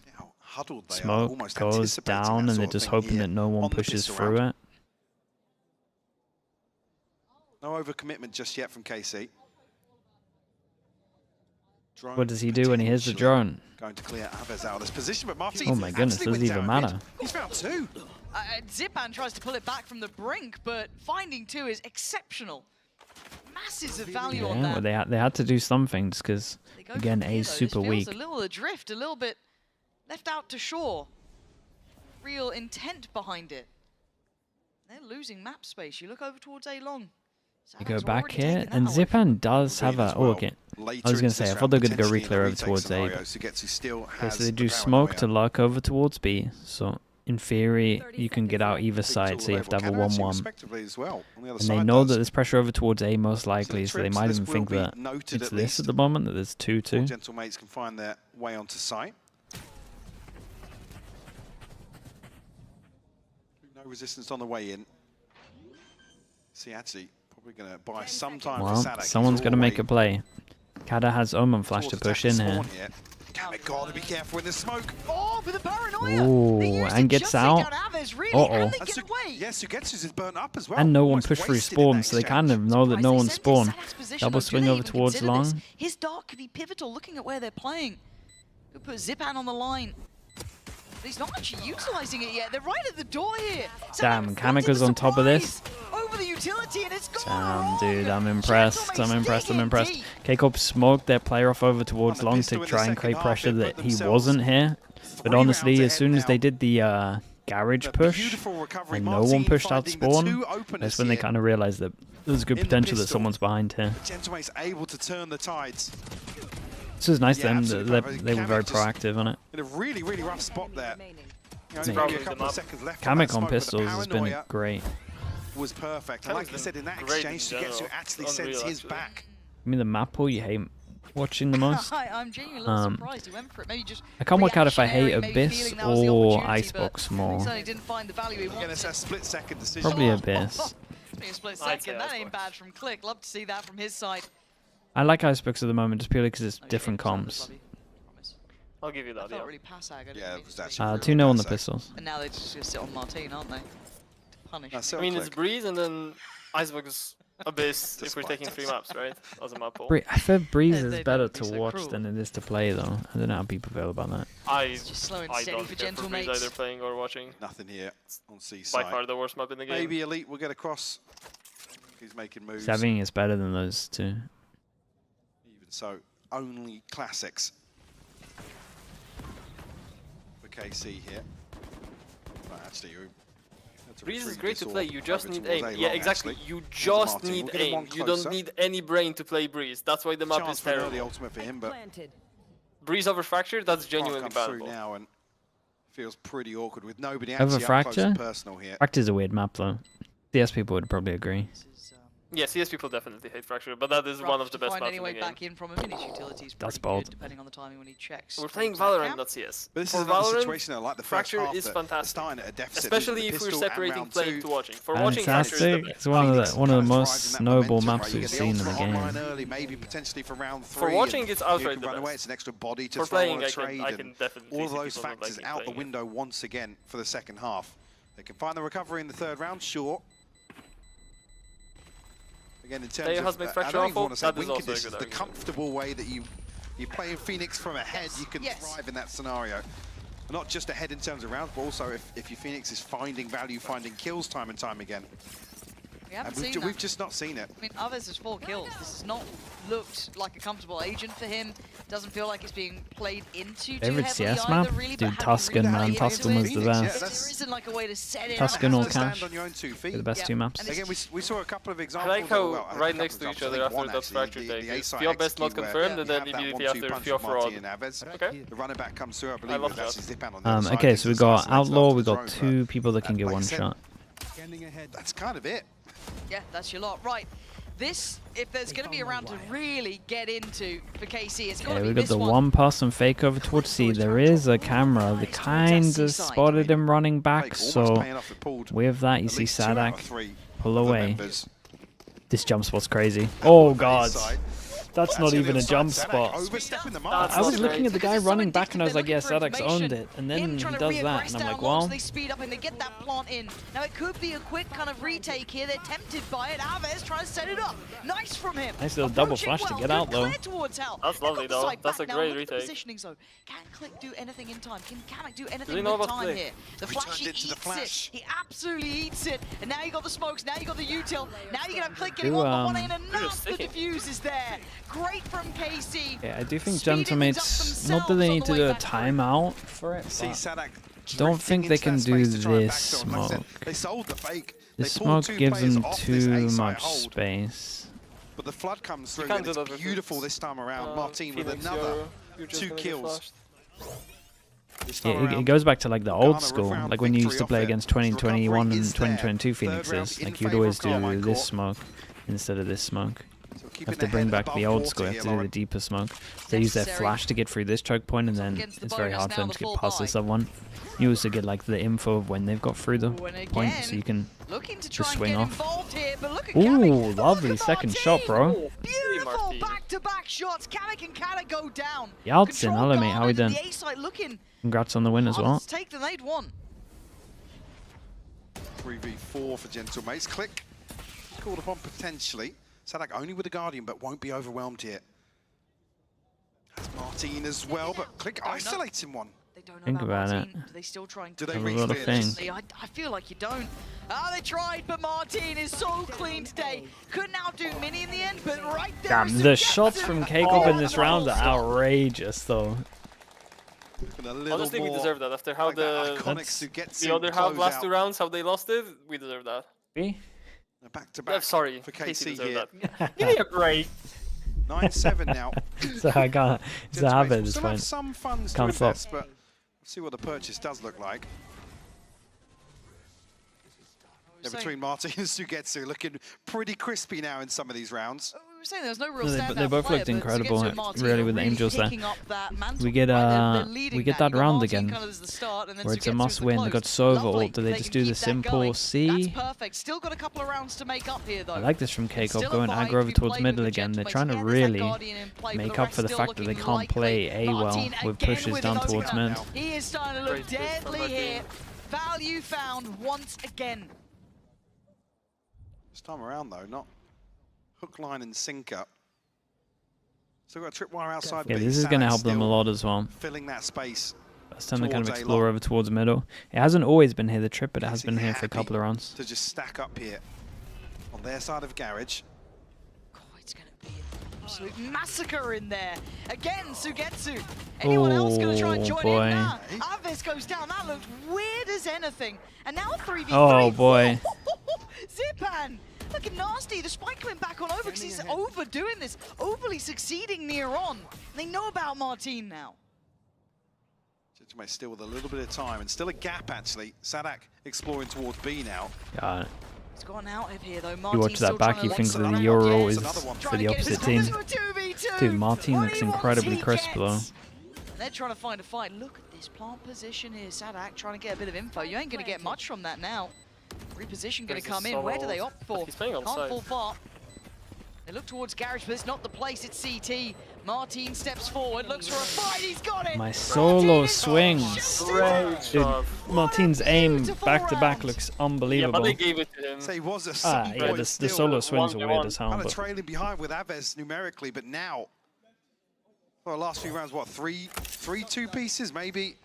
Smoke goes down and they're just hoping that no one pushes through it. No overcommitment just yet from KC. What does he do when he hears the drone? Going to clear Apeks out of this position, but Martin. Oh my goodness, does it even matter? He's found two. Zipan tries to pull it back from the brink, but finding two is exceptional. Massive value on that. Well, they had to do something just because, again, A's super weak. A little adrift, a little bit left out to shore. Real intent behind it. They're losing map space. You look over towards A long. You go back here, and Zipan does have a... Oh, okay. I was going to say, I thought they were going to go re-clear over towards A. Okay, so they do smoke to luck over towards B. So, in theory, you can get out either side, so you have to have a 1-1. And they know that there's pressure over towards A most likely, so they might even think that it's this at the moment, that there's 2-2. Gentle mates can find their way onto site. No resistance on the way in. See, actually, probably going to buy some time for Sadak. Someone's going to make a play. Kada has Omen Flash to push in here. Kamek got to be careful in the smoke. Oh, with the paranoia. Ooh, and gets out. Uh-oh. Yes, Sugetsu's is burnt up as well. And no one pushed through spawn, so they kind of know that no one spawned. Double swing over towards long. His dart could be pivotal looking at where they're playing. Could put Zipan on the line. But he's not actually utilizing it yet. They're right at the door here. Damn, Kamika's on top of this. Over the utility and it's gone. Damn, dude, I'm impressed. I'm impressed. K-Corp smoked their player off over towards long to try and create pressure that he wasn't here. But honestly, as soon as they did the garage push and no one pushed out spawn, that's when they kind of realized that there's good potential that someone's behind here. Gentlemate's able to turn the tides. This was nice then. They were very proactive on it. In a really, really rough spot there. Kamek on pistols has been great. Was perfect. And like I said, in that exchange, Sugetsu actually sends his back. I mean, the map pool you hate watching the most. I'm genuinely a little surprised he went for it. Maybe just I can't work out if I hate Abyss or Icebox more. Didn't find the value he wanted. A split second decision. Probably Abyss. A split second. That ain't bad from Click. Love to see that from his side. I like Icebox at the moment just purely because it's different comms. I'll give you that. Yeah, really pass yeah, it was actually 2-0 on the pistols. And now they just sit on Martine, aren't they? To punish. I mean, it's Breeze and then Icebox Abyss if we're taking 3 maps, right? As a map pool. I feel Breeze is better to watch than it is to play, though. I don't know how people feel about that. I steady don't for care for Breeze Gentlemates. either playing or watching. Nothing here on C side. By far the worst map in the game. Maybe Elite will get across. He's making moves. Saving is better than those two. Even so, only classics for KC here. But actually, Breeze is great to play, you just need aim. Yeah, exactly. You just need aim. You don't need any brain to play Breeze. That's why the map is terrible. The ultimate for him, but Breeze over Fracture, that's genuinely bad. Now and feels pretty awkward with nobody Over actually up close Fracture? and personal here. Fracture's a weird map, though. CS people would probably agree. Yeah, CS people definitely hate Fracture, but that is one of the best maps in the anyway game. back in from a minish utility is That's pretty bold. good, depending on the timing when he checks. We're playing Valorant, not CS. But this For is another Valorant, situation though, like the first Fracture half is that fantastic. starting at a deficit. Especially if we're separating playing to watching. For watching, Fracture is the Fantastic. best. It's one of the most noble maps we've seen in the game. Early, maybe potentially for round 3. For watching, it's outright the run best. away. It's an extra body to For throw playing, on a I trade, can and definitely all of see those people not factors liking out the playing it. window once again for the second half. They can find the recovery in the third round, sure. Again, in terms has of, made I Fracture don't even awful. want to say That is win also a conditions, good the argument. comfortable way that you play in Phoenix from ahead, you can thrive in that scenario. Not just ahead in terms of rounds, but also if your Phoenix is finding value, finding kills time and time again. We haven't And seen that. we've just not seen it. I mean, Aves has 4 kills. This has not looked like a comfortable agent for him. Doesn't feel like it's being played into too Favorite heavily CS either, map? really, but Dude, having Tuscan, really man. played Tuscan into was the it, best. There isn't like a way to set it Tuscan up. or Stand Cash. on your own 2 feet. They're the best 2 maps. And again, we saw a couple of I examples. like how well, right a next couple to of each examples. I other think after one that actually, Fracture the take. A-side Your best not execute where confirmed, and you then have that immediately 1-2 after punch 3 or from 4 Marty odd. and Aves. Okay. The running back comes through, I believe, I love with that's that. his zip on the other side, Okay, gives so we us got nice legs Outlaw, after we the got throw, 2 people that can but get like I one said, shot. That's kind of it. Yeah, that's your lot. Right. This, if there's going to be a round to really get into for KC, it's got Okay, to be we got this the one. one pass and fake over towards C. There is a camera. They kind of spotted him running back, so with that you see Sadak pull away. This jump spot's crazy. Oh god. That's not even a jump spot. I was looking at the guy running back and I was like, yeah, Sadak's owned it. And then he does that and I'm like, well. They speed up and they get that plant in. Now it could be a quick kind of retake here. They're tempted by it. Aves trying to set it up. Nice from him. Nice little double flash to get out though. That's lovely though. That's a great retake. Positioning zone. Can Click do anything in time? Can Kamek do anything he know with about time Click? here? The flash, he eats it. He absolutely eats it. And now you got the smokes. Now you got the util. Now you can have Click getting on the one in enough. The diffuse is there. Great from KC. Yeah, I do think Gentlemates, not that they need to do a timeout for it, but don't think they can do this smoke. They sold the fake. The smoke gives them too much space. But the flood comes through and it's beautiful this time around. Martin with another 2 kills. Yeah, it goes back to like the old school, like when you used to play against 2021 and 2022 Phoenixes. Like you'd always do this smoke instead of this smoke. You have to bring back the old school, you have to do the deeper smoke. They use their flash to get through this choke point, and then it's very hard for them to get past this other one. You also get like the info of when they've got through the point, so you can just swing off. Ooh, lovely second shot, bro. Beautiful back-to-back shots. Kamek and Kata go down. Yaltsin, hello mate, how we doing? The A-side looking Congrats on the win as well. take them, they'd won. 3v4 for Gentlemates. Click called upon potentially. Sadak only with the Guardian, but won't be overwhelmed here. That's Martin as well, but Click isolating one. Think about it. Do they still try and do they have a lot of things. I feel like you don't. Oh, they tried, but Martin is so clean today. Couldn't outdo Mini in the end, but right there. Damn, the shots from K-Cup in this round are outrageous, though. Honestly, we deserve that after how the other half last 2 rounds, how they lost it. We deserve that. Me? Back to back. Sorry, for KC here. Give me a break. 9-7 now. So I can't. It's a habit. It's fine. Some funds Can't to stop. invest, but let's see what the purchase does look like. They're between Martin and Sugetsu, looking pretty crispy now in some of these rounds. We were saying there's no real They both looked incredible, really, with the Angels there. We get that round again, where it's a must-win. They got Sova ult. Do they just do the simple C? Perfect. Still got a couple of rounds to make up here, though. I like this from K-Cup, going aggro over towards middle again. They're trying to really make up for the fact that they can't play A well with pushes down towards mid. He is starting to look deadly here. Value found once again. This time around, though, not hook, line, and sinker. So we've got a tripwire outside. Yeah, this is going to help them a lot as well. Filling that space. First time they kind of explore over towards middle. It hasn't always been here, the trip, but it has been here for a couple of rounds. To just stack up here on their side of garage. It's going to be an absolute massacre in there. Again, Sugetsu. Anyone else going to try and join in now? Aves goes down. That looked weird as anything. And now 3v3. Oh, boy. Zipan. Looking nasty. The spike coming back on over because he's overdoing this, overly succeeding near on. They know about Martin now. Still with a little bit of time and still a gap actually. Sadak exploring towards B now. Got it. He's gone out of here though. You watch that back, you think that the Euro is for the opposite team. Dude, Martin looks incredibly crisp though. And they're trying to find a fight. Look at this plant position here. Sadak trying to get a bit of info. You ain't going to get much from that now. Reposition going to come in. Where do they opt for? Can't fall far. They look towards garage, but it's not the place. It's CT. Martin steps forward, looks for a fight. He's got it. My solo swings. Dude, Martin's aim back to back looks unbelievable. Yeah, but they gave it to him. So he was a yeah, the solo swings are weird as hell. Kind of trailing behind with Aves numerically, but now, well, the last few rounds, what, three two pieces, maybe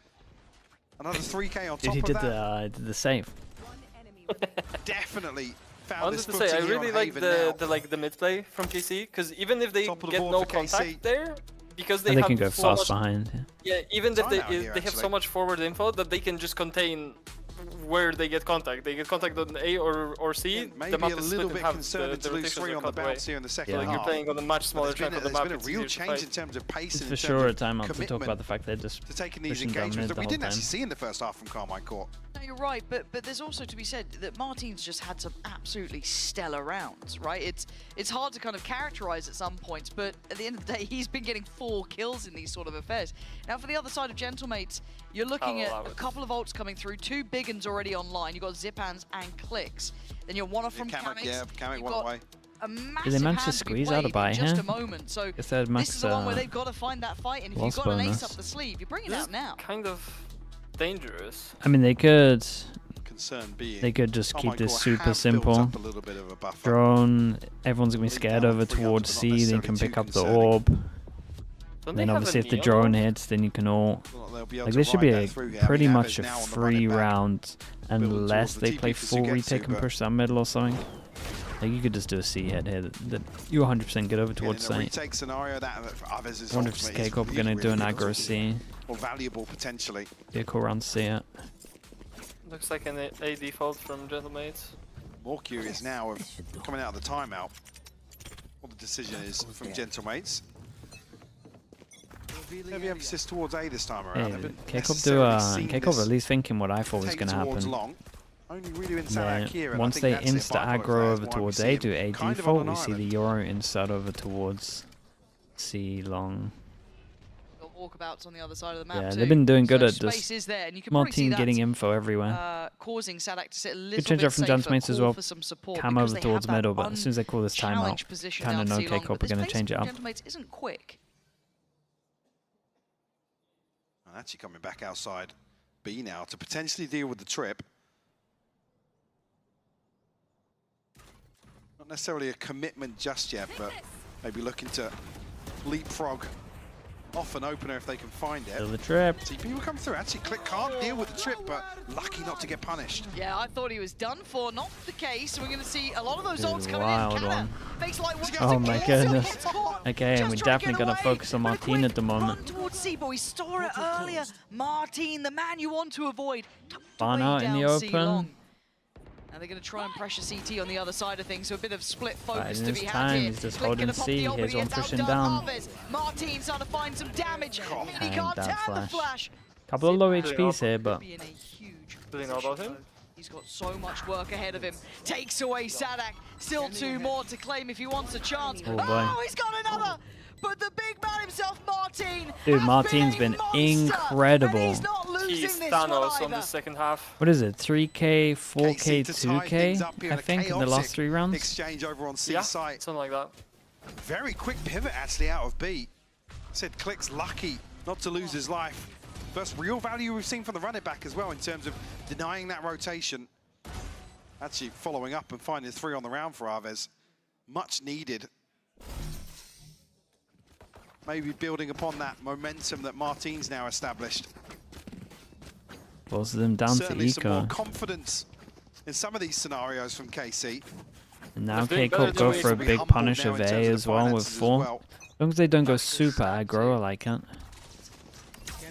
another 3K on top he of did that. the save. Definitely. I wanted to say, I really like the mid play from KC, because even if they get no contact there, because they can go so fast much, behind. Yeah, even if they have so much forward info that they can just contain where they get contact. They get contact on A or C. Maybe the map a is little split bit in half. concerned to lose 3 on the bounce here in the second half. You're playing on a much smaller chunk of the map. There's been a real change in terms of pace and for sure a timeout to talk about the fact they're just taking these engagements that we didn't actually see in the first half from Carmine Court. No, you're right, but there's also to be said that Martin's just had some absolutely stellar rounds, right? It's hard to kind of characterize at some points, but at the end of the day, he's been getting 4 kills in these sort of affairs. Now, for the other side of Gentlemates, you're looking at a couple of ults coming through, 2 big uns already online. You've got Zipans and Clicks. Then you're one off from Kamix. Yeah, Kamix went away. Did they manage to squeeze out a buy here? Just a moment. So this is the one where they've got to find that fight, and if you've got an ace up the sleeve, you bring it out now. Kind of dangerous. I mean, they could. Concern being they could just keep this super simple. Drone. Everyone's gonna be scared over towards C. They can pick up the orb. Then obviously if the drone hits, then you can all... Like this should be a pretty much a free round unless they play full retake and push that middle or something. Like you could just do a C head here that you 100% get over towards site. Scenario that I wonder if K-Corp are going to do an aggro C. Or valuable potentially. Be a cool round to see it. Looks like an A default from Gentlemates. More curious now of coming out of the timeout. What the decision is from Gentlemates. Heavy emphasis towards A this time around. Hey, K-Corp at least thinking what I thought was going to happen. Only really inside here, once they insta aggro over towards A to A default, we see the Euro insta over towards C long. Walkabouts on the other side of the map. Yeah, they've been doing good at just Martin getting info everywhere. Causing Sadak to sit a little Good change up from Gentlemates as well. Support Cam over towards middle, but as soon as they call this timeout, kind of know K-Corp are going to change it up. Gentlemates isn't quick. And actually coming back outside B now to potentially deal with the trip. Not necessarily a commitment just yet, but maybe looking to leapfrog off an opener if they can find it. Still the trip. TP will come through. Actually, Click can't deal with the trip, but lucky not to get punished. Yeah, I thought he was done for. Not the case. We're going to see a lot of those ults coming in. Oh my goodness. Okay, and we're definitely going to focus on Martin at the moment. Towards C, but we saw it earlier. Martin, the man you want to avoid. Barn out in the open. Now they're going to try and pressure CT on the other side of things, so a bit of split focus to be had here. He's just holding C, here's one pushing down. Martin's trying to find some damage. He can't turn the flash. Couple of low HPs here, but... Do they know about him? He's got so much work ahead of him. Takes away Sadak. Still 2 more to claim if he wants a chance. Oh, he's got another! But the big man himself, Martin. Dude, Martin's been incredible. He's Thanos on the second half. What is it? 3K, 4K, 2K? I think in the last 3 rounds. Exchange over on C site. Something like that. Very quick pivot actually out of B. Said Click's lucky not to lose his life. First real value we've seen from the running back as well in terms of denying that rotation. Actually following up and finding 3 on the round for Aves. Much needed. Maybe building upon that momentum that Martin's now established. Forces them down Certainly to some more eco. confidence in some of these scenarios from KC. And now K-Corp go for a big punish of A as well with 4. As long as they don't go super aggro, I like it.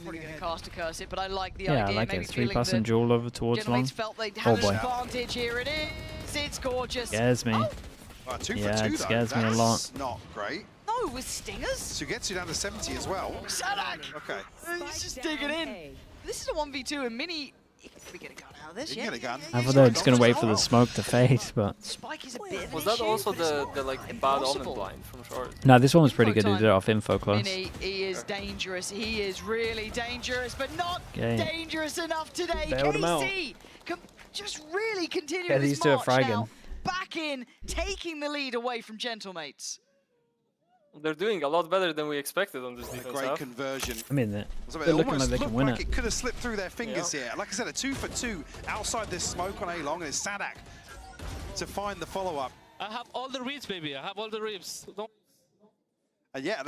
Probably going to cast a curse it, but I like the Yeah, idea. I like Maybe it. feeling 3+ and duel over towards long. felt they'd Oh have an boy. advantage. Here it is. It's gorgeous. Scares me. Oh, 2 Yeah, for 2 it scares me a That's lot. not great. No, with stingers. So gets you down to 70 as well. Sadak. Okay. He's just digging in. This is a 1v2 and Mini. He could get a gun out of this. You can get a gun. I thought they were just going to wait for the smoke to fade, but... Spike is a bit of Was an that issue, also but the like bad omen blind from short? No, this one was pretty good. He did it off info close. Mini, he is dangerous. He is really dangerous, but not Okay. dangerous enough today. Bailed him out. KC can just really continue Yeah, this these two are march fragging. now. Back in, taking the lead away from Gentlemates. They're doing a lot better than we expected on this A defense great half. conversion. I mean, they're It looking like they can looked win like it. it could have slipped through their fingers here. Like I said, a 2 for 2 outside this smoke on A-Long, and it's Sadak to find the follow-up. I have all the reads, baby. I have all the reads. Don't... And yeah,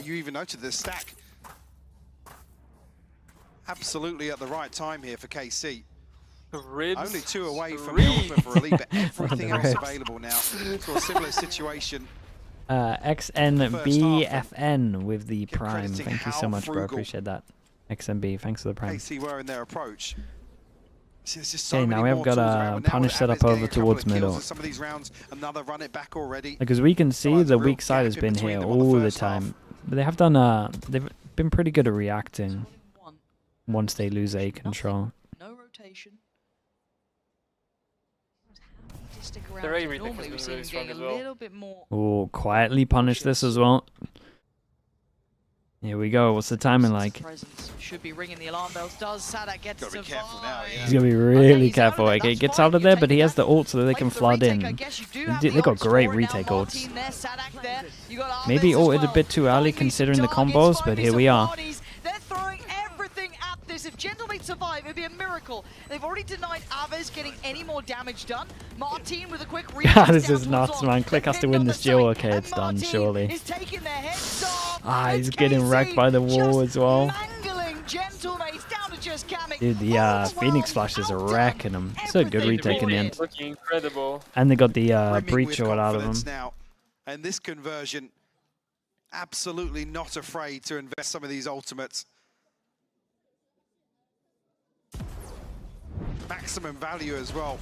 you even noted the stack. Absolutely at the right time here for KC. Ribs, Only 2 away from the ultimate for Elite, but everything else Ribs. available now. So a similar situation. XNBFN with the Prime. crediting Thank you so how much, bro. frugal Appreciate that. XNB, thanks for the Prime. KC were in their approach. See, there's just so Okay, many now we have more got tools a around. Now punish with set up Apeks getting over a couple towards of kills middle. in some of these rounds, another run it back already. Because we can see the weak side has been here all the time. But they have done they've been pretty good at reacting once they lose A control. No rotation. Their A retake has been really strong as well. Oh, quietly punish this as well. Here we go. What's the timing like? Should be ringing the alarm bells. Does Sadak get to survive? He's gonna be really careful. Okay, gets out of there, but he has the ult so they can flood in. They got great retake ults. Maybe ulted a bit too early considering the combos, but here we are. They're throwing everything at this. If Gentlemates survive, it'd be a miracle. They've already denied Aves getting any more damage done. Martin with a quick This is nuts, man. Click has to win this duel. Okay, it's done, surely. Is taking their heads off. He's getting wrecked by the wall as well. Gentlemates down to just Kamek. Dude, the Phoenix flashes are wrecking them. It's a good retake in the end. Looking incredible. And they got the Brimming breach with all out of confidence them. now. And this conversion, absolutely not afraid to invest some of these ultimates. Maximum value as well.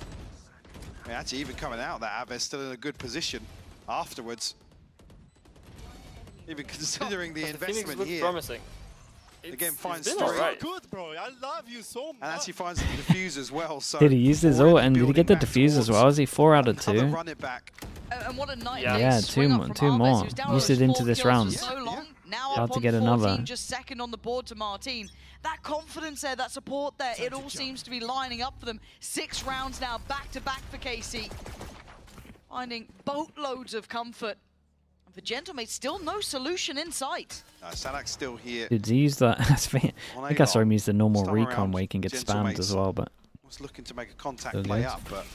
I mean, actually, even coming out, that Aves still in a good position afterwards. Even considering the investment here. Promising. Again, finds been 3. alright. Good, bro. I love you so much. And actually finds the defuse as well. So Did he use his ult and did he get the building back defuse as well? Is he 4 out of 2? another run it back. And what a night Yeah, two more. Use it into this round. Now About up to on get 14, another. just second on the board to Martin. That confidence there, that support there, it all seems to be lining up for them. 6 rounds now, back to back for KC. Finding boatloads of comfort. And for Gentlemates, still no solution in sight. Sadak's still here. Did he use that? I think I saw him use the normal Stun recon around where he can get Gentlemates. spammed as well, but Was looking to make a contact So play good. up, but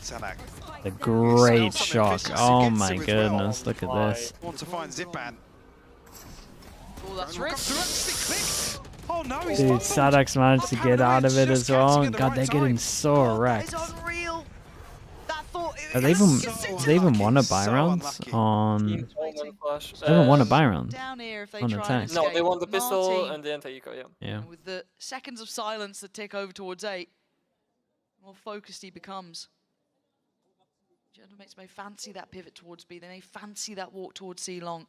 Sadak the great some shock. efficiency Oh gets my him as goodness, well. look at this. Want to find Zipan. Oh, that's risk. Oh no, he's Dude, Sadak's managed to get out of it as well. God, they're getting so wrecked. Unreal. That thought Have they even won a buy rounds on? They haven't won a buy round down here if they on try attack. and No, they won the escape. pistol Martin, and the anti-eco, yeah. Yeah. with the seconds of silence that tick over towards 8, the more focused he becomes. Gentlemates may fancy that pivot towards B, they may fancy that walk towards C long.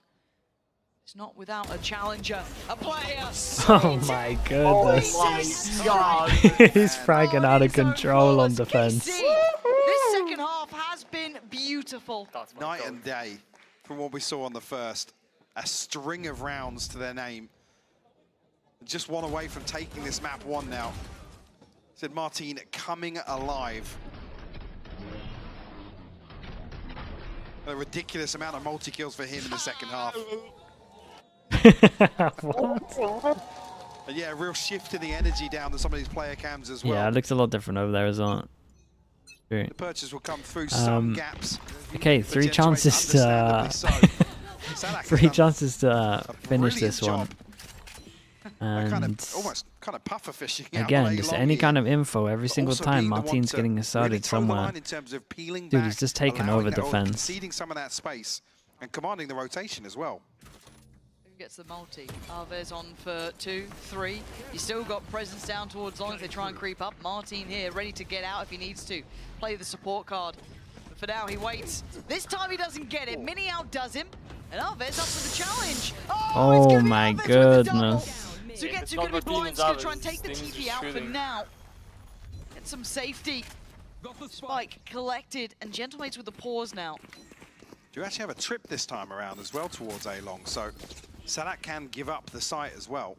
It's not without a challenger, a player. Oh my goodness. Oh my God. He's fragging out of control on defense. This second half has been beautiful. Night and day from what we saw on the first. A string of rounds to their name. Just one away from taking this map 1 now. Said Martin coming alive. A ridiculous amount of multi-kills for him in the second half. And yeah, a real shift in the energy down to some of these player cams as well. Yeah, it looks a lot different over there as well. True. The purchase will come through some gaps. Okay, 3 chances to finish this one. And almost kind of puffer fishing again, just any kind of info every single time Martin's getting asserted somewhere. Dude, he's just taking over defense. Conceding some of that space and commanding the rotation as well. Who gets the multi? Alves on for 2, 3. He's still got presence down towards long if they try and creep up. Martin here, ready to get out if he needs to. Play the support card. But for now, he waits. This time he doesn't get it. Mini outdoes him. And Alves up for the challenge. Oh my goodness. Sugetsu going to be blind, he's going to try and take the TP out for now. Get some safety. Spike collected, and Gentlemates with the pause now. Do you actually have a trip this time around as well towards A-Long, so Sadak can give up the site as well.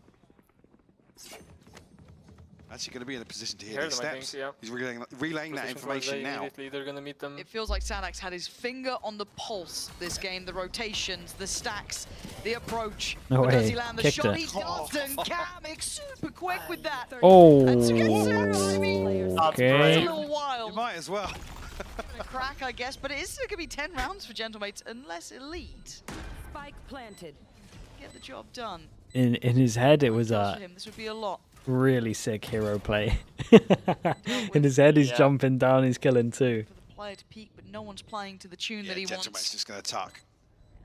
Actually going to be in a position to hear these steps. He's relaying that information now. They're gonna meet them. It feels like Sadak's had his finger on the pulse this game. The rotations, the stacks, the approach. No way. Does he land the Kicked shot? it. He doesn't. Kamek super quick with that. Oh, And Sugetsu, I mean, okay. it's a little wild. You might as well. A crack, I guess, but it is still going to be 10 rounds for Gentlemates unless Elite. Spike planted. Get the job done. In his head, it was For him, this would be a lot. really sick hero play. In his head, he's jumping down, he's killing too. For the player to peak, but no one's playing to the tune that he Gentlemate's wants. just going to tuck.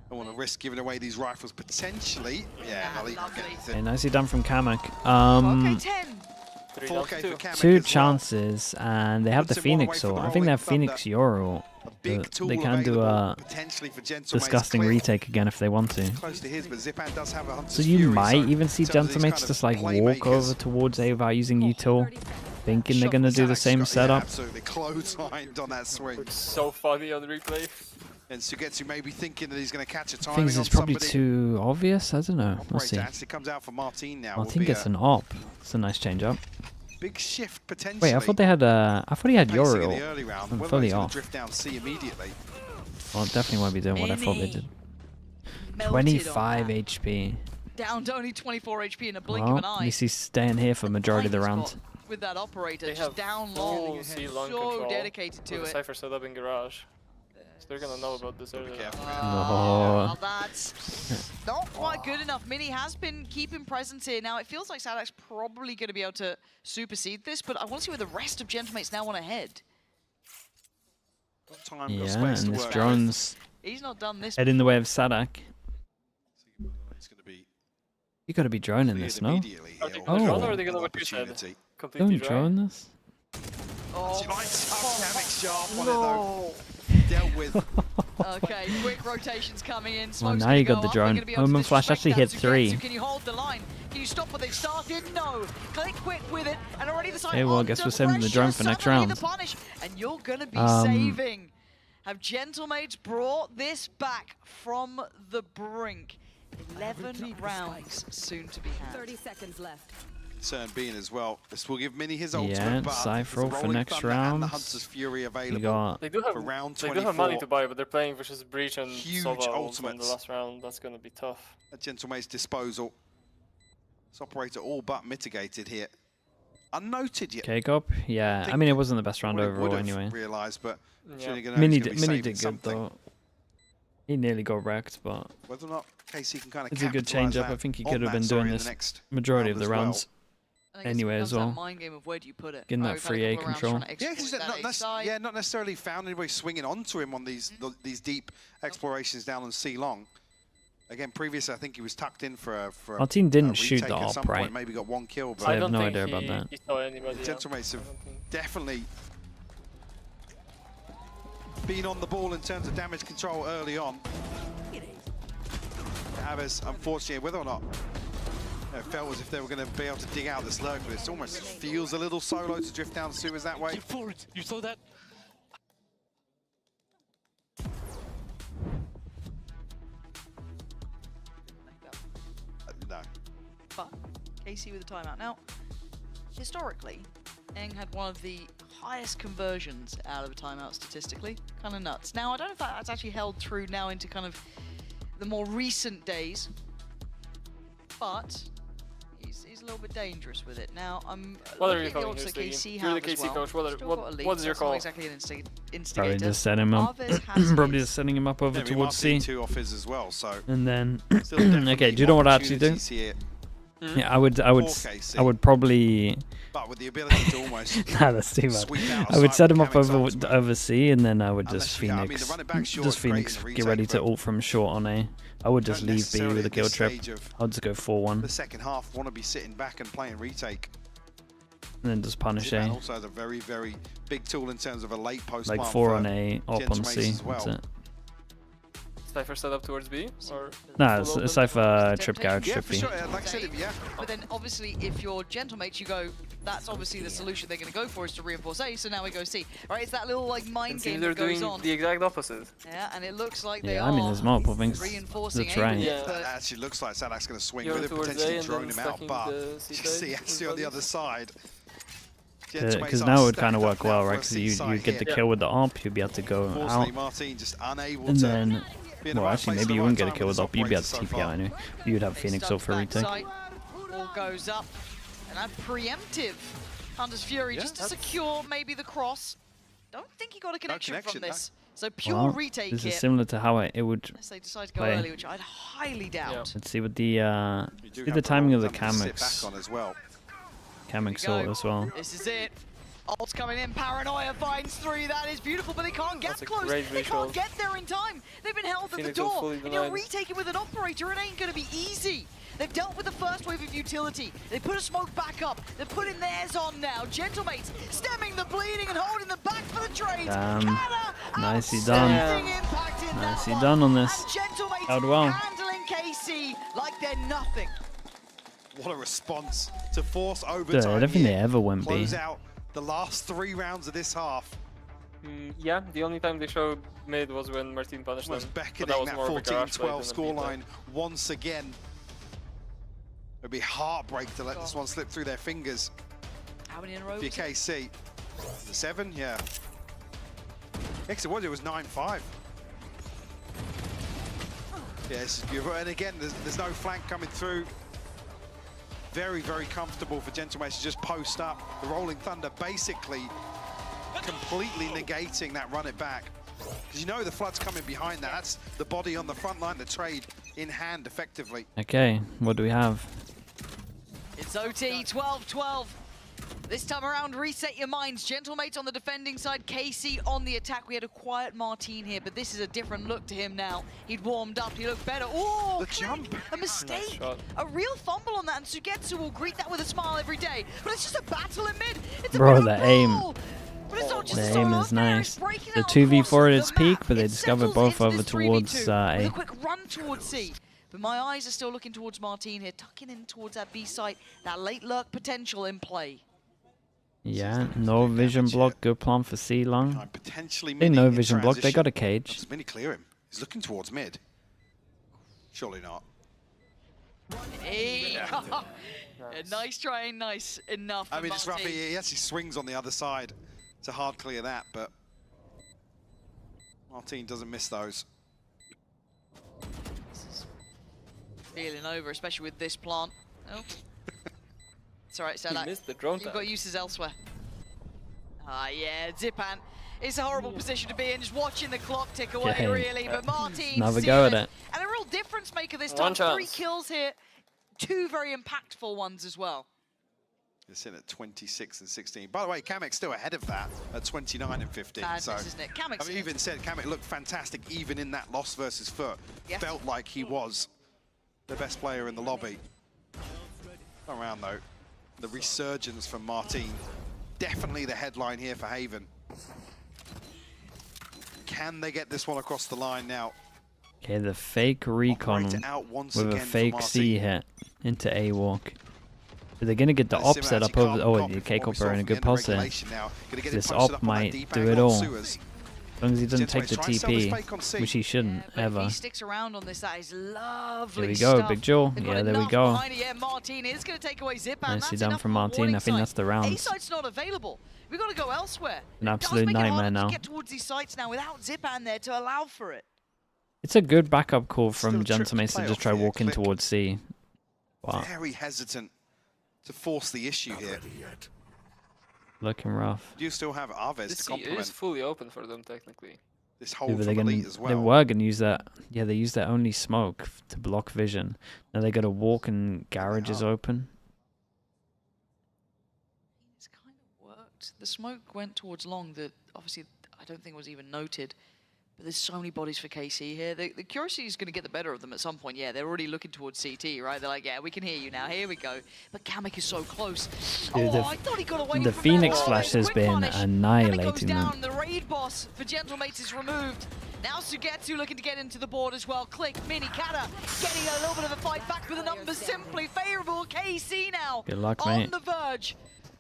Don't want to risk giving away these rifles potentially. Yeah, not even getting Okay, anything. nicely done from Kamek. 4K for Kamek 2 as chances, and they have the Phoenix ult. I think they have Phoenix Euro. They can do a disgusting retake again if they want to. Close to his, but Zipan does have a Hunter's So you Fury, might even see Gentlemates just like walk over towards A without using util, thinking they're gonna do the same setup. Absolutely close-lined on that swing. It's so funny on the replay. And Sugetsu may be thinking that he's going to catch a timing Things on is probably somebody. too obvious. I don't know. We'll see. Actually comes out for Martin now. Martin gets an op. It's a nice change up. Big shift potentially. Wait, I thought they had I thought he had Pacing in Euro. the early round, I'm whether fully he's gonna off. drift down C immediately. Well, definitely won't be doing what I thought they did. Melted 25 on that. HP. Down to only 24 HP in a blink Well, of an at eye. least he's staying here for majority of the round. With that operator, They just have down full long, C-long so control dedicated to with it. the Cypher setup in garage. So they're gonna know about this earlier. No. Well, that's not quite good enough. Mini has been keeping presence here. Now, it feels like Sadak's probably going to be able to supersede this, but I want to see where the rest of Gentlemates now want to head. Yeah, and this drone's He's not done this head in the way of Sadak. It's going to be You gotta be droning this, no? Or are they gonna what you said? Completely Don't drone this. No. Dealt with. Okay, quick rotations coming in. Well, Smoke's now gonna you go got the up. They're drone. gonna be able to Omen Flash disrespect actually that hit 3. Sugetsu. Can you hold the line? Can you stop what they've started? No. Click quick with it, and already the side Okay, well, I guess we're saving the drone for next round. The punish, and you're gonna be saving. Have Gentlemates brought this back from the brink? 11 rounds soon to be had. 30 seconds left. Concern being as well. This will give Mini his Yeah, ultimate, but Cypher there's a for Rolling next Thunder and round. the Hunter's Fury You available got They do have for round they 24. do have money to buy, but they're playing versus Breach and Huge Sova in the ultimates. last round. That's gonna be tough. At Gentlemate's disposal. This operator all but mitigated here. Unnoted yet. K-Cop? Yeah, I mean, it wasn't the best round Would overall have anyway. Realised, but surely gonna Mini he's gonna did, be Mini saving did good something. though. He nearly got wrecked, but Whether or not KC can kind of it's a good change up. I think he could have been doing this majority of the rounds anyway as well. Mind game of where do you put it? Getting that free A control. Yeah, he's not necessarily found anybody swinging onto him on these deep explorations down on C long. Again, previously I think he was tucked in for a Martin didn't shoot retake the at op, some right? point, maybe got 1 kill, but I have no idea about that. He saw anybody. Gentlemates have definitely been on the ball in terms of damage control early on. Aves, unfortunately, whether or not it felt as if they were going to be able to dig out this lurk, but it almost feels a little solo to drift down sewers that way. You saw that? No. But KC with a timeout. Now, historically, Eng had one of the highest conversions out of a timeout statistically. Kind of nuts. Now, I don't know if that's actually held true now into kind of the more recent days, but He's a little bit dangerous with it. Now, I'm what are you looking calling at the odds that KC You're the have as KC well. coach. What's your call? Not exactly an instigator. Probably just setting him up. Probably just setting him up over towards C. Two off his as well, so And then, okay, do you know what I actually do? Yeah, I would probably. But with the ability to almost nah, that's too much. I would set him up over C, and then I would just Phoenix, get ready to ult from short on A. I would just leave B with a kill trip. I'll just go 4-1. The second half, want to be sitting back and playing retake. And then just punish A. Also has a very, very big tool in terms of a late post. Like 4 on A, up on C. That's it. Cypher set up towards B? Or nah, Cypher trip garage trip B. Sure, like I said, yeah. But then obviously if you're gentlemates, you go, that's obviously the solution they're going to go for is to reinforce A, so now we go C. Right, it's that little like mind game that goes on. The exact opposite. Yeah, and it looks like they I mean, there's multiple things reinforcing that's right. Yeah. That actually looks like Sadak's going to swing with it, potentially drone him out, but see on the other side. Because now it would kind of work well, right? Because you get the kill with the AWP, you'd be able to go out. Martin just unable and to then, well, actually, maybe you wouldn't get a kill with AWP, you'd be able to TP out anyway. You'd have Phoenix ult for retake. All goes up, and a preemptive Hunter's Fury just to secure maybe the cross. Don't think he got a connection from this. So pure retake this here. is similar to how it would Unless they decide to go early, which I'd highly doubt. Let's see what the timing of the Kameks. Kameks ult as well. This is it. Ult's coming in, Paranoia finds 3, that is beautiful, but they can't get close. They can't get there in time. They've been held at the door, and you're retaking with an operator, it ain't gonna be easy. They've dealt with the first wave of utility. They put a smoke back up. They're putting theirs on now. Gentlemates stemming the bleeding and holding them back for the trades. Nicely done. Nicely done on this. Held well. Handling KC like they're nothing. What a response to force overtime. Dude, I don't think they ever went B. Close out the last 3 rounds of this half. Yeah, the only time they showed mid was when Martin punished them. Beckoning that 14-12 scoreline once again. It'd be heartbreak to let this one slip through their fingers. How many in a row? KC. 7, yeah. Actually, what it was 9-5. Yeah, this is beautiful. And again, there's no flank coming through. Very, very comfortable for Gentlemates to just post up. The Rolling Thunder basically completely negating that run it back. Because you know the flood's coming behind that. That's the body on the front line, the trade in hand effectively. Okay, what do we have? It's OT 12-12. This time around, reset your minds. Gentlemates on the defending side, KC on the attack. We had a quiet Martin here, but this is a different look to him now. He'd warmed up, he looked better. Oh, the jump! A mistake! A real fumble on that, and Sugetsu will greet that with a smile every day. But it's just a battle in mid. It's a Bro, the aim. The aim is nice. The 2v4 at its peak, but they discovered both over towards A. A quick run towards C. But my eyes are still looking towards Martin here, tucking in towards that B site. That late lurk potential in play. Yeah, no vision block, good plan for C long. They no vision block, they got a cage. Does Mini clear him? He's looking towards mid. Surely not. Hey. Nice try, nice enough. I mean, it's rough. He actually swings on the other side to hard clear that, but Martin doesn't miss those. This is feeling over, especially with this plant. Oh. It's alright, Sadak. You've got uses elsewhere. Ah, yeah, Zipan. It's a horrible position to be in, just watching the clock tick away, really. But Martin, another go at it. And a real difference maker this time. 3 kills here. 2 very impactful ones as well. It's in at 26 and 16. By the way, Kamek's still ahead of that at 29 and 15. Madness, so, isn't it? Kamek's even said Kamek looked fantastic even in that loss versus Foot. Yes. Felt like he was the best player in the lobby. Not around though. The resurgence from Martin. Definitely the headline here for Haven. Can they get this one across the line now? Okay, the fake recon with a fake C hit into A walk. So they're going to get the op set up over. Oh, the K-Cop are in a good position. This op might do it all. As long as he doesn't take the TP, which he shouldn't ever. If he sticks around on this, that is lovely. There we go, stuff. Big Joel. Yeah, there we go. Yeah, Martin is going to take away Zipan. Nicely done from Martin. I think that's the round. A-site's not available. We've got to go elsewhere. An absolute nightmare now. To get towards these sites now without Zipan there to allow for it. It's a good backup call from Gentlemates to just try walking towards C. Wow. Very hesitant to force the issue here. Looking rough. You still have Aves to complement. It is fully open for them technically. This hold from Elite as well. They were gonna use that. Yeah, they used their only smoke to block vision. Now they got a walk and garage is open. It's kind of worked. The smoke went towards long that obviously I don't think was even noted. But there's so many bodies for KC here. The curiosity is going to get the better of them at some point. Yeah, they're already looking towards CT, right? They're like, yeah, we can hear you now. Here we go. But Kamek is so close. Dude, I thought he got away the from Phoenix that. Flash has been annihilating them. Down. The raid boss for Gentlemates is removed. Now Sugetsu looking to get into the board as well. Click, Mini, Kata getting a little bit of a fight back, but the numbers simply favorable. KC now Good luck, on mate. the verge.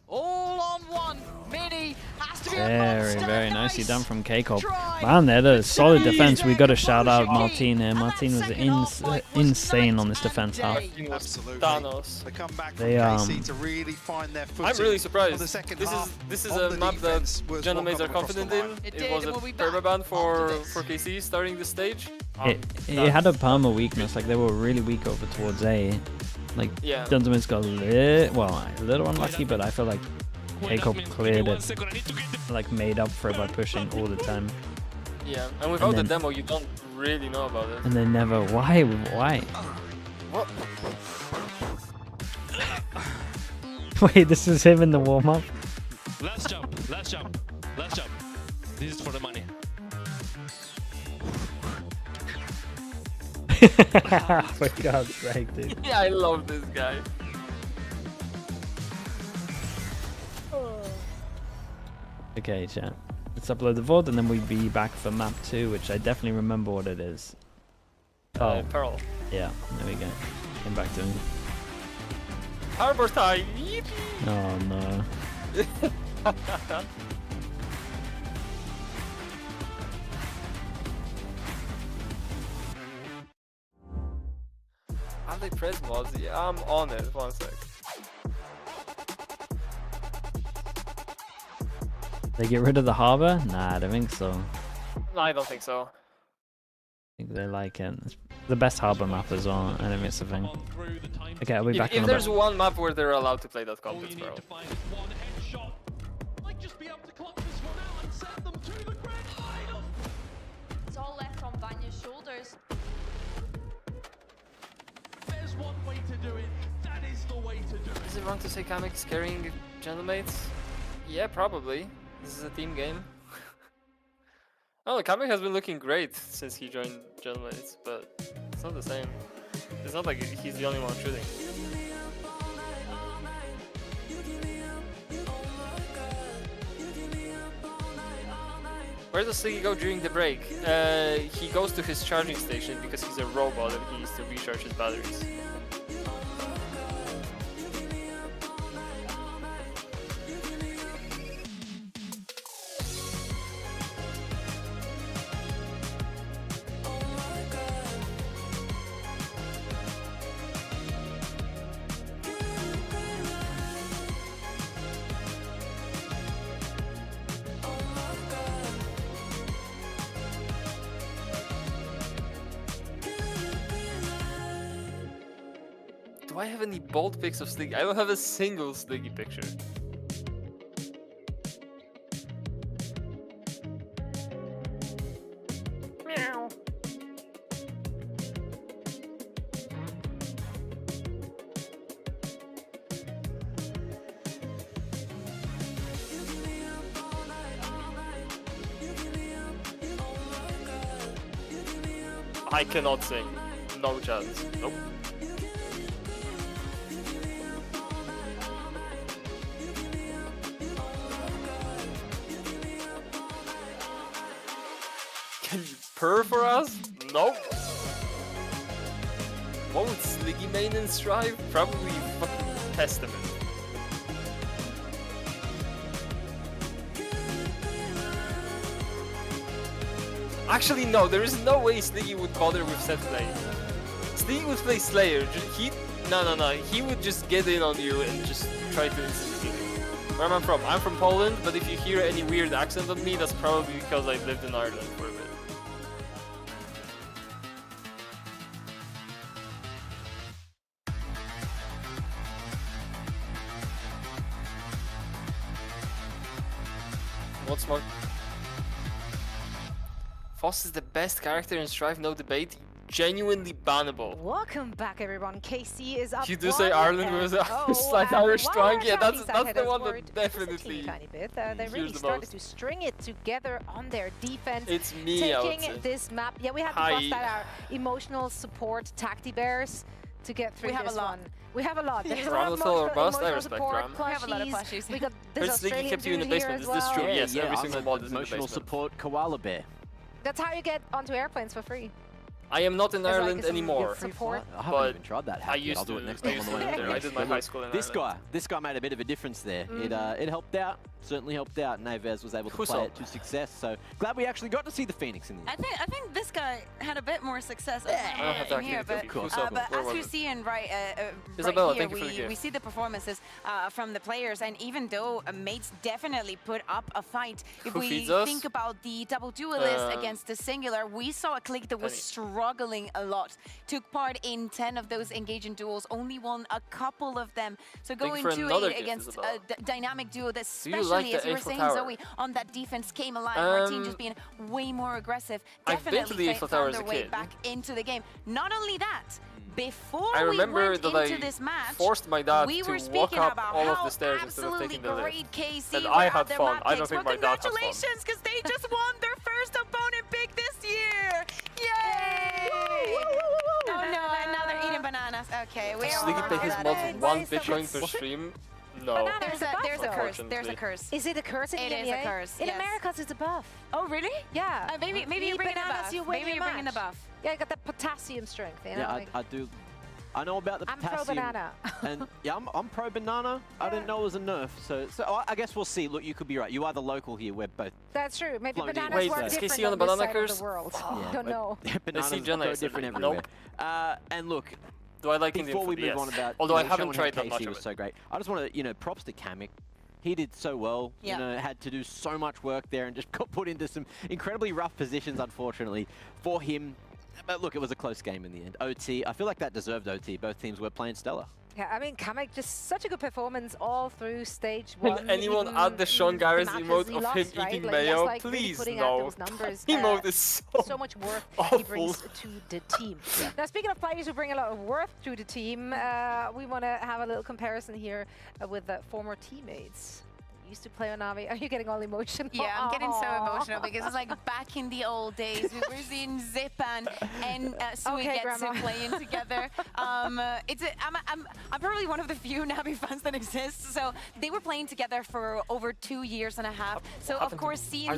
All on one. Mini has to be Very nicely done from K-Cop. Man, they're a solid defense. We got to shout out Martin here. Martin was insane on this defense half. Absolutely. Thanos. They come back They, from KC to really find their footing. I'm really surprised. The second This is a map that Gentlemates are confident in. It was a permaban for KC starting this stage. It had a perma weakness. Like they were really weak over towards A. Like Gentlemates got a little unlucky, but I feel like K-Cop cleared it, like made up for it by pushing all the time. Yeah, and without the demo, you don't really know about it. And they never. Why? What? Wait, this is him in the warm up. Last jump. This is for the money. For God's sake, dude. Yeah, I love this guy. Okay, chat. Let's upload the VOD and then we'll be back for map 2, which I definitely remember what it is. Pearl. Yeah, there we go. Came back to him. Harbor time. Oh no. Have they pressed mods? Yeah, I'm on it. 1 sec. They get rid of the harbor? Nah, I don't think so. No, I don't think so. I think they like it. It's the best harbor map as well. I don't think it's a thing. Okay, I'll be back in a If bit. there's one map where they're allowed to play that comp, it's Pearl. It's all left on Vanya's shoulders. There's one way to do it. That is the way to do it. Is it wrong to say Kamek is carrying Gentlemates? Yeah, probably. This is a team game. Oh, Kamek has been looking great since he joined Gentlemates, but it's not the same. It's not like he's the only one shooting. Where does Sliggy go during the break? He goes to his charging station because he's a robot and he needs to recharge his batteries. Do I have any bold pics of Sliggy? I don't have a single Sliggy picture. Meow. I cannot sing. No chance. Nope. Can you purr for us? Nope. What would Sliggy main and strive? Probably fucking Testament. Actually, no, there is no way Sliggy would bother with set play. Sliggy would play Slayer. No. He would just get in on you and just try to instant kill you. Where am I from? I'm from Poland, but if you hear any weird accent on me, that's probably because I lived in Ireland for a bit. What smoke? Foss is the best character in Strive, no debate. Genuinely bannable. Welcome back, everyone. KC is up. You do say Ireland was a slight Irish strong. Yeah, that's the one that definitely. Tiny bit. They really started to string it together on their defense. It's me. Taking this map. Yeah, we had to bust out our emotional support tacti bears to get through this one. We have a lot. There's a lot of emotional support. We have a lot of plushies. We got this Australian kept you in the dude basement. here Is this as true? well. Yes, every single mod is in the Emotional basement. support koala bear. That's how you get onto airplanes for free. I am not in There's Ireland like anymore. Support. I haven't even tried that. I used to. I did my high school in Ireland. This guy made a bit of a difference there. It helped out. Certainly helped out. Naves was able to play it to success. So glad we actually got to see the Phoenix in the end. I think this guy had a bit more success in here, but as you see in right here, we see the performances from the players, and even though mates definitely put up a fight, if we think about the double duelist against the singular, we saw a clique that was struggling a lot. Took part in 10 of those engaging duels, only won a couple of them. So going 2-8 against a dynamic duo, that especially as you were saying, Zoe, on that defense came alive. Martin just being way more aggressive. Definitely found their way back into the game. Not only that, before we went into this match, forced my dad we to were walk speaking up about all of how the stairs instead of absolutely taking the lift. great KC And were I at had their fun. map I don't picks. think Well, my dad had fun. congratulations, because they just won their first opponent pick this year. Yay! Oh no, now they're eating bananas. Okay, we are Sneaky pick his mods 1 Bitcoin per stream. No. There's a curse. There's a curse. Is it a curse in EMEA? It is a curse. In Americas, it's a buff. Oh, really? Yeah. Maybe you're bringing the buff. Maybe you're bringing the buff. Yeah, I got that potassium strength. You know, Yeah, I do. I know about the I'm potassium. pro banana. And yeah, I'm pro banana. I didn't know it was a nerf. So I guess we'll see. Look, you could be right. You are the local here. We're both. That's true. Maybe floating. bananas Wait, work is different KC on on the this banana side curse? of the world. Yeah, Don't know. Bananas see Jenna go different nope. everywhere. And look, do I like Indian before we food? move Yes. on about, although I haven't showing tried how that much KC of was it. so great. I just want to, props to Kamek. He did so well. Yep. Had to do so much work there and just got put into some incredibly rough positions, unfortunately, for him. But look, it was a close game in the end. OT, I feel like that deserved OT. Both teams were playing stellar. Yeah, I mean, Kamek, just such a good performance all through stage 1. Can anyone add the Sean Garris emote of him eating mayo? Like please, really no. Those numbers, Emote is so much worth awful. he brings to the team. Now, speaking of players who bring a lot of worth to the team, we want to have a little comparison here with former teammates. Used to play on Navi. Are you getting all emotional? Yeah, I'm getting so emotional because it's like back in the old days. We were seeing Zipan and Suigetsu playing together. I'm probably one of the few Navi fans that exists. So they were playing together for over 2 years and a half. So of course, seeing them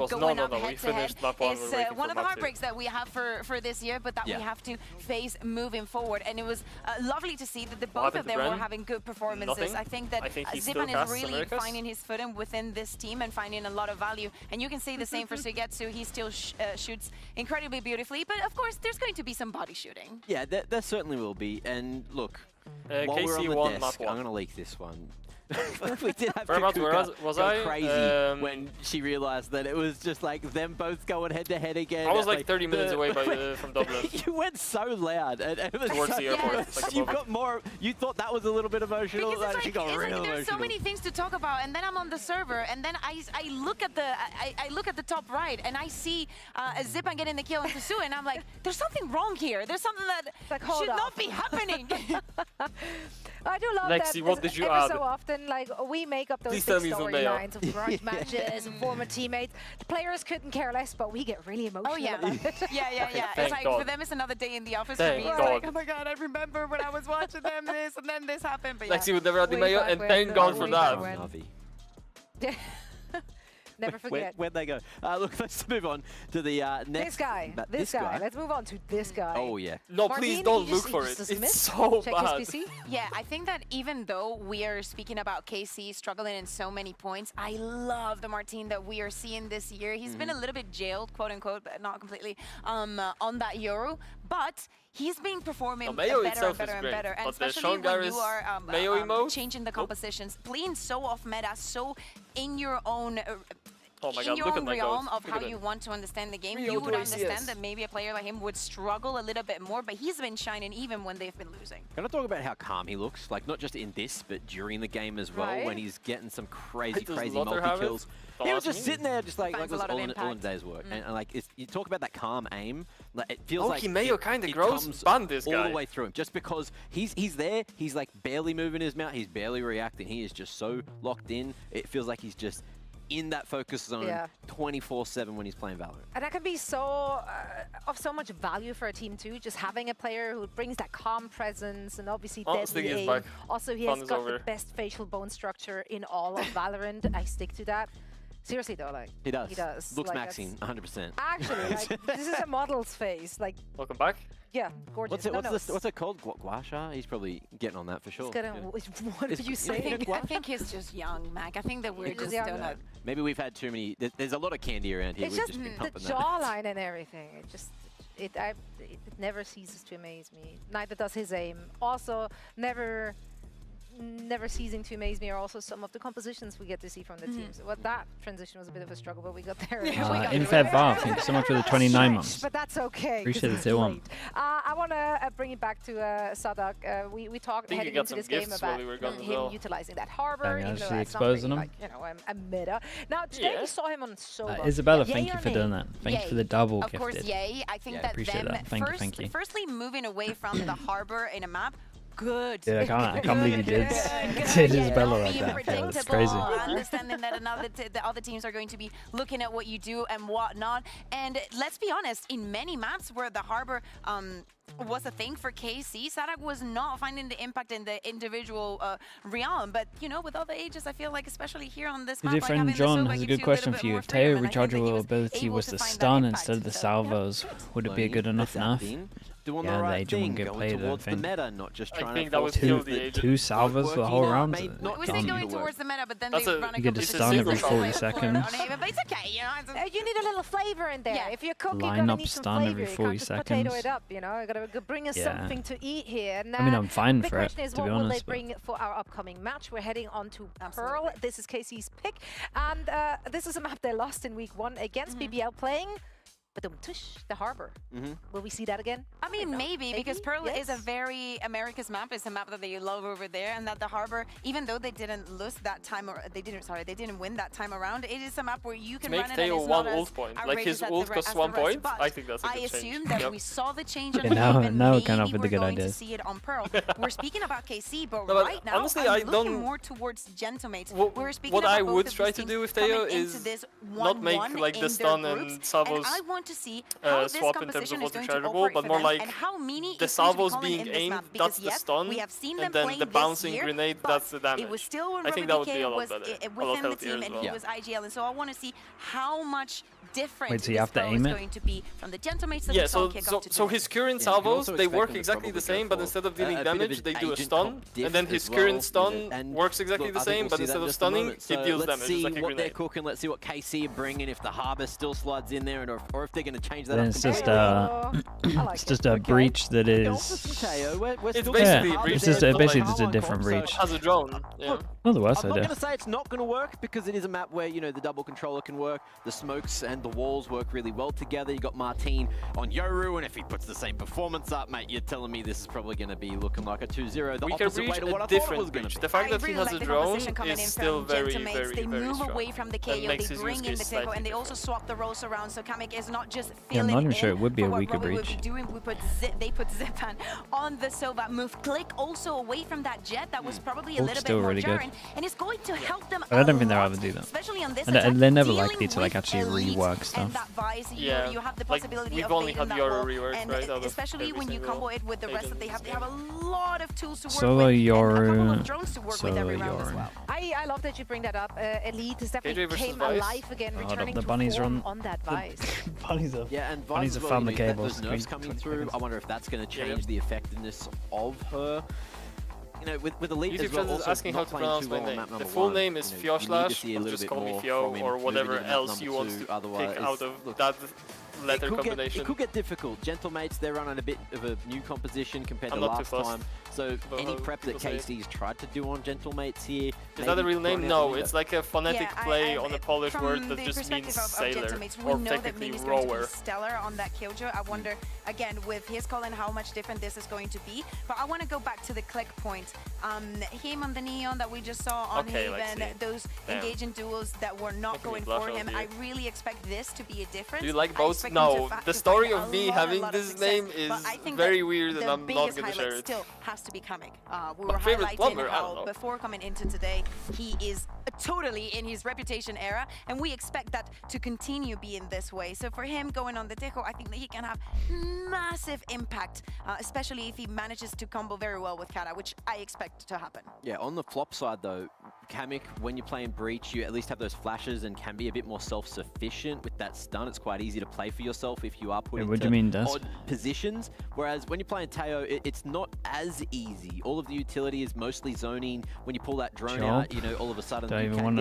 going up head to head is one of the heartbreaks that we have for this year, but that we have to face moving forward. And it was lovely to see that both of them were having good performances. I think that Zipan is really finding his footing within this team and finding a lot of value. And you can say the same for Suigetsu. He still shoots incredibly beautifulally, but of course there's going to be some body shooting. Yeah, there certainly will be. And look, while we're on the desk, I'm going to leak this one. We did have to go crazy when she realized that it was just like them both going head to head again. I was like 30 minutes away from Dublin. You went so loud. And it was towards the airport. Yes. Like you got more. You thought that was a little bit emotional. Because it's she got real emotional. There's so many things to talk about, and then I'm on the server, and then I look at the top right, and I see Zipan getting the kill on Tsu, and I'm like, there's something wrong here. There's something that should not be happening. I do love Lexi, that what did you every add? so often, like, we make up those big storylines of grudge matches and former teammates. The players couldn't care less, but we get really emotional about it. Yeah. It's like, for them, it's another day in the office. For me, it's like, oh my God, I remember when I was watching them this, and then this happened. But Lexi would never had the mayo, and thank God for that. Never forget. Where'd they go? Look, let's move on to the next. This guy. Let's move on to this guy. Oh, yeah. No, please don't look for it. It's so bad. Yeah, I think that even though we are speaking about KC struggling in so many points, I love the Martin that we are seeing this year. He's been a little bit jailed, quote unquote, but not completely, on that Euro. But he's been performing better and better. And especially when you are changing the compositions, playing so off meta, so in your own Oh my in God, your look own at my realm goat. of how you want to understand the game, you would understand that maybe a player like him would struggle a little bit more, but he's been shining even when they've been losing. Can I talk about how calm he looks? Like, not just in this, but during the game as well, when he's getting some crazy multi-kills. He was just sitting there, just like it was all in a day's work. And like, you talk about that calm aim, like, it feels like Himeyo kind of grows this guy all the way through him. Just because he's there, he's like barely moving his mouth, he's barely reacting. He is just so locked in. It feels like he's just in that focus zone 24/7 when he's playing Valorant. And that can be so of so much value for a team too, just having a player who brings that calm presence and obviously deadly aim. Also, he has got the best facial bone structure in all of Valorant. I stick to that. Seriously though, like he does. He does. Looks like, maxing 100%. Actually, like this is a model's face. Like welcome back. Yeah, gorgeous. What's it called? Guasha? He's probably getting on that for sure. What are you saying? I think he's just young, Mac. I think that we're just don't know. Maybe we've had too many. There's a lot of candy around here. It's We've just been the pumping jawline and everything. It never ceases to amaze me. Neither does his aim. Also, never ceasing to amaze me are also some of the compositions we get to see from the teams. Well, that transition was a bit of a struggle, but we got there. In Feb Bar, thank you so much for the 29 months. But that's okay. Appreciate it, too. I want to bring it back to Sadak. We talked heading into this game about him utilizing that harbor, even though that's not really, like, you know, a meta. Now, today we saw him on solo. Isabella, thank you for doing that. Thank you for the double gifted. Of course, yay. I think that them firstly moving away from the harbor in a map. Good. Yeah, I can't believe he did Isabella like that. Yeah, that's crazy. Understanding that the other teams are going to be looking at what you do and whatnot. And let's be honest, in many maps where the harbor was a thing for KC, Sadak was not finding the impact in the individual realm. But, you know, with other ages, I feel like, especially here on this map, Your friend John has a good question for you. If Teo rechargeable ability was to stun instead of the salvos, would it be a good enough nerf? Yeah, the agent won't get played, I think. I think that was two salvos for the whole round? We're still going towards the meta, but then they run a you get a stun every 40 seconds. But it's okay, you know. You need a little flavor in there. Yeah. If you're cooking, Line you're gonna up need some stun flavor. every You 40 can't just seconds. potato it up, you know. You gotta bring us something to eat here. And, I mean, I'm fine for it, the question is, to be what will they honest. bring for our upcoming match? We're heading on to Pearl. This is KC's pick, and this is a map they lost in week 1 against BBL playing. The harbor. Will we see that again? I mean, maybe because Pearl is a very America's map. It's a map that they love over there, and that the harbor, even though they didn't lose that time, or they didn't win that time around, it is a map where you can run it. Make Teo one ult point. Like his ult costs 1 point. I think that's a good change. I assume change. that we saw the change on now we come up with the good to ideas. see it on Pearl. We're speaking about KC, but No, right now honestly, I'm I looking don't. more towards Gentlemates. We're speaking what I would try to do with Teo is not make like the stun and salvos. I want to see how swap in terms of what's rechargeable, but more like the salvos being aimed, that's the stun, and then the bouncing grenade, that's the damage. It was still when I think that would be a lot better, within the team, and he was IGL, and so I want to see how much different Wait, so you have to aim it? going to be from the Gentlemates that yeah, we saw kick off so his current salvos, they work exactly the same, but instead of dealing damage, they do a stun, and then his current stun works exactly the same, but instead of stunning, it deals damage. Let's see like what they're cooking, let's see what KC are bringing, if the harbor still slides in there, or if they're going to change that then up. it's just it's just a breach that is. It's basically a breach. It's just basically just a different breach. As a drone, yeah. Not the worst I'm idea. not going to say it's not going to work, because it is a map where, you know, the double controller can work, the smokes and the walls work really well together. You got Martin on Yoru, and if he puts the same performance up, mate, you're telling me this is probably going to be looking like a 2-0. The we can opposite reach way to what a I thought it was different going breach. to be. The fact that he has a drone is still very, They very move strong. away from the KO, they bring in the Teco, and they also swap the roles around, so Kamek is not just Yeah, I'm filling not even in sure it would be a for what weaker Robbie would breach. be doing. They put Zipan on the Sova move. Click also away from that jet. That was probably a Ult's little still bit more really good. jarring, and it's going to help them But I don't think they'll ever do that. especially on this And they're never likely to like actually rework stuff. Yeah, you have the like possibility we've of only baiting had that Yoru wall, rework, and right? especially when you combo it with the rest that they have a lot of tools to work Solo with, and a couple of Yoru. drones to work with Solo every round as Yoru. well. I love that you bring that up. Elite has definitely versus came Vice. alive again, Hold up, returning the to bunnies are form on- on that Vice. Bunnies are. Yeah, and Bunnies Vice have as found well, the you know, cables. those nerfs coming through. I wonder if that's going to change the effectiveness of her. You know, with Elite as well, YouTube is also asking how not to playing pronounce too my well on name. map The number full one. name is You know, you need to Fioslash, see a or little just bit call me more Fio, from him or moving whatever into map else number you want two, to otherwise pick out of that letter combination. It could get difficult. Gentlemates, they're running a bit of a new composition compared I'm to not too last fussed. time. So any prep that KC's tried to do on Gentlemates here... Is that a real name? No, it's like a phonetic play on a Polish word that just means sailor, or technically rower. Stellar on that Killjoy. I wonder, again, with his call and how much different this is going to be. But I want to go back to the click point. Him on the Neon that we just saw on Haven, those engaging duels that were not going for him. I really expect this to be a difference. Do you like both? No, the story of me having this name is very weird and I'm not going to share it. Still has to be Kamek. We were highlighting how before coming into today, he is totally in his reputation era, and we expect that to continue being this way. So for him going on the Deco, I think that he can have massive impact, especially if he manages to combo very well with Kata, which I expect to happen. Yeah, on the flop side though, Kamek, when you're playing Breach, you at least have those flashes and can be a bit more self-sufficient with that stun. It's quite easy to play for yourself if you are put into odd positions. Whereas when you're playing Teo, it's not as easy. All of the utility is mostly zoning. When you pull that drone out, you know, all of a sudden you can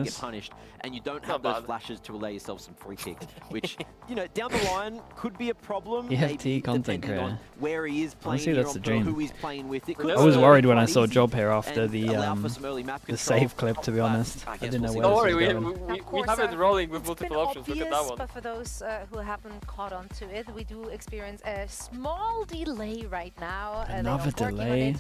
get punished, and you don't have those flashes to allow yourself some free kicks, which, you know, down the line could be a problem. EFT content creator. Where he is playing, honestly, that's the dream. who he's playing with. I was worried when I saw Job here after the save clip, to be honest. I didn't know where Don't worry, we have it rolling with multiple options. Look at that one. But for those who haven't caught on to it, we do experience a small delay right now. Another delay?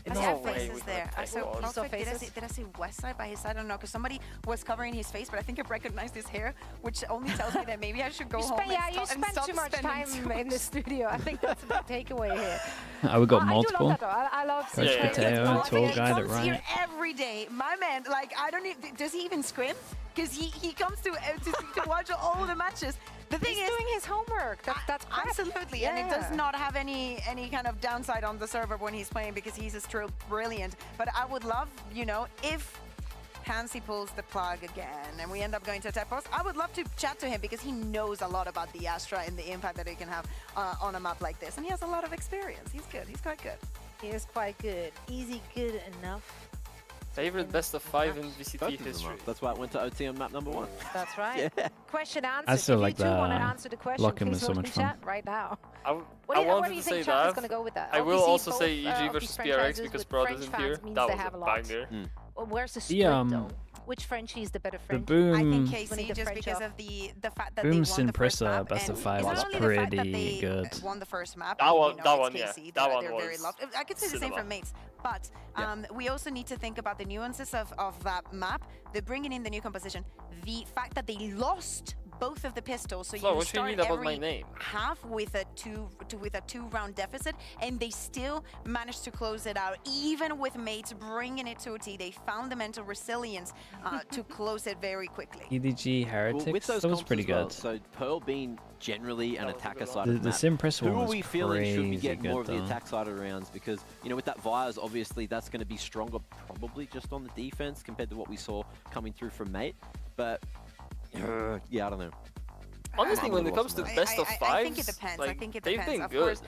I saw faces there. I saw Prophet. Did I see West Side by his side? I don't know, because somebody was covering his face, but I think I recognized his hair, which only tells me that maybe I should go home. You spent too much time in the studio. I think that's a big takeaway here. We got multiple. I love Coach Pateo, tall guy that right. Here every day, my man. Like, I don't need. Does he even scrim? Because he comes to watch all the matches. The thing is doing his homework. That's absolutely, and it does not have any kind of downside on the server when he's playing, because he's just brilliant. But I would love, you know, if Hansi pulls the plug again and we end up going to attack post, I would love to chat to him, because he knows a lot about the Astra and the impact that it can have on a map like this, and he has a lot of experience. He's good. He's quite good. He is quite good. Easy, good enough. Favorite best of 5 in VCT history. That's why it went to OT on map number 1. That's right. Yeah. Question answered. I still like that. Want to answer the question, Lock-in was so much fun. Right now. I wanted to say that. Go with that. I will also say EG versus PRX because Broad isn't here. That was a banger. Well, where's the split though? Which Frenchie is the better Frenchie? The Boom. I think KC, just because of the fact that Boom they won the first map, best of 5 was pretty good. Won the first map. That one, KC, that one they're was very loved. I could say the same for mates, but we also need to think about the nuances of that map. They're bringing in the new composition. The fact that they lost both of the pistols, so you start every half with a two-round deficit, and they still managed to close it out, even with mates bringing it to OT. They found the mental resilience to close it very quickly. EDG Heretics, that was pretty good. So Pearl being generally an attacker side of the map, Simpress one who are was we feeling should we get more of though. the attack side of rounds? Because, you know, with that Vires, obviously that's going to be stronger probably just on the defense compared to what we saw coming through from Mate. But yeah, I don't know. Honestly, when it comes to best of 5s, I think it depends. like, I think it they've depends. been Of good. course,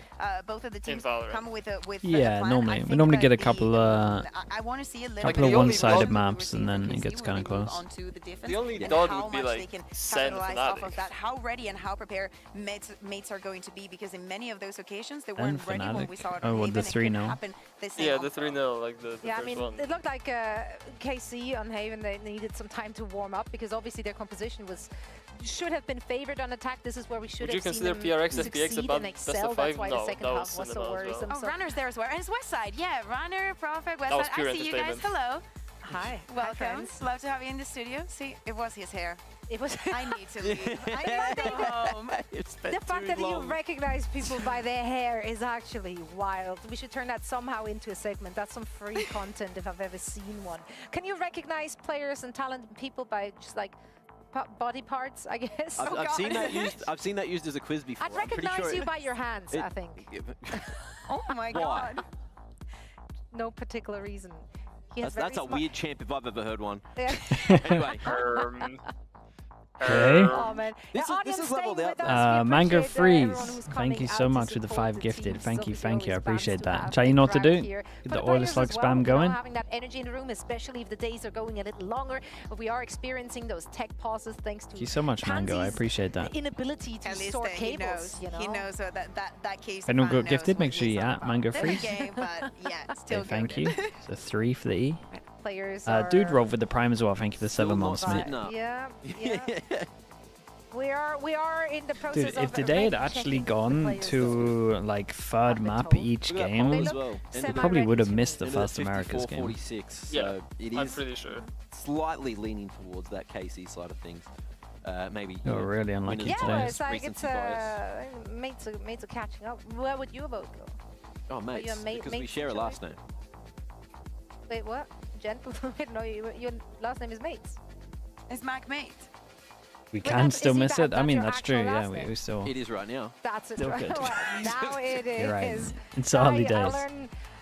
both of the teams come with a normally we normally get a couple I want to see a little of one-sided maps, and then it gets kind of close. The only dot would be like Sen off of that. How ready and how prepared mates are going to be, because in many of those occasions they weren't ready when we saw it. Oh, the 3-0. Yeah, the 3-0, like the yeah, first I mean, one. it looked like KC on Haven, they needed some time to warm up, because obviously their composition should have been favored on attack. This is where we should have seen them PRX, succeed FPX and excel. That's why the second half was so worrisome. Oh, Runner's there as well. And it's Westside. Yeah, Runner, Prophet, Westside. I see you guys. Hello. Hi. Welcome. Love to have you in the studio. See, it was his hair. It was. I need to leave. I need to go home. The fact that you recognize people by their hair is actually wild. We should turn that somehow into a segment. That's some free content if I've ever seen one. Can you recognize players and talented people by just like body parts, I guess? I've seen that used. I've seen that used as a quiz before. I'd recognize you by your hands, I think. Oh my god. No particular reason. That's a weird champ if I've ever heard one. Yeah. Anyway. Okay. Oh man, This is leveled out. Mango Freeze, thank you so much for the 5 gifted. Thank you, I appreciate that. Chai, you know what to do? Get the oil slug spam going. Having that energy in the room, especially if the days are going a little longer, if we are experiencing those tech pauses thanks to Thank you so much, Mango. I appreciate that. inability to store cables. He knows that case. If anyone got gifted, make sure you at Mango Freeze. But yeah, still Okay, thank you. So 3 for the E. Players Dude Roll with the Prime as well. Thank you for the 7 months, mate. Yeah. We are in the process Dude, if today had actually gone to like 3rd map each game, we probably would have missed the first Americas game. 46, so Yeah, it I'm is pretty sure. slightly leaning towards that KC side of things. Maybe. Oh, really unlucky Yeah, today. it's like mates are catching up. Where would you vote go? Oh, mates, because we share a last name. Wait, what? Gentlemen? No, your last name is Mates. It's Mac Mate. We can still miss it. I mean, that's true. Yeah, we still. It is right now. That's it. Still Right. good. Now it is. You're right. It's early days.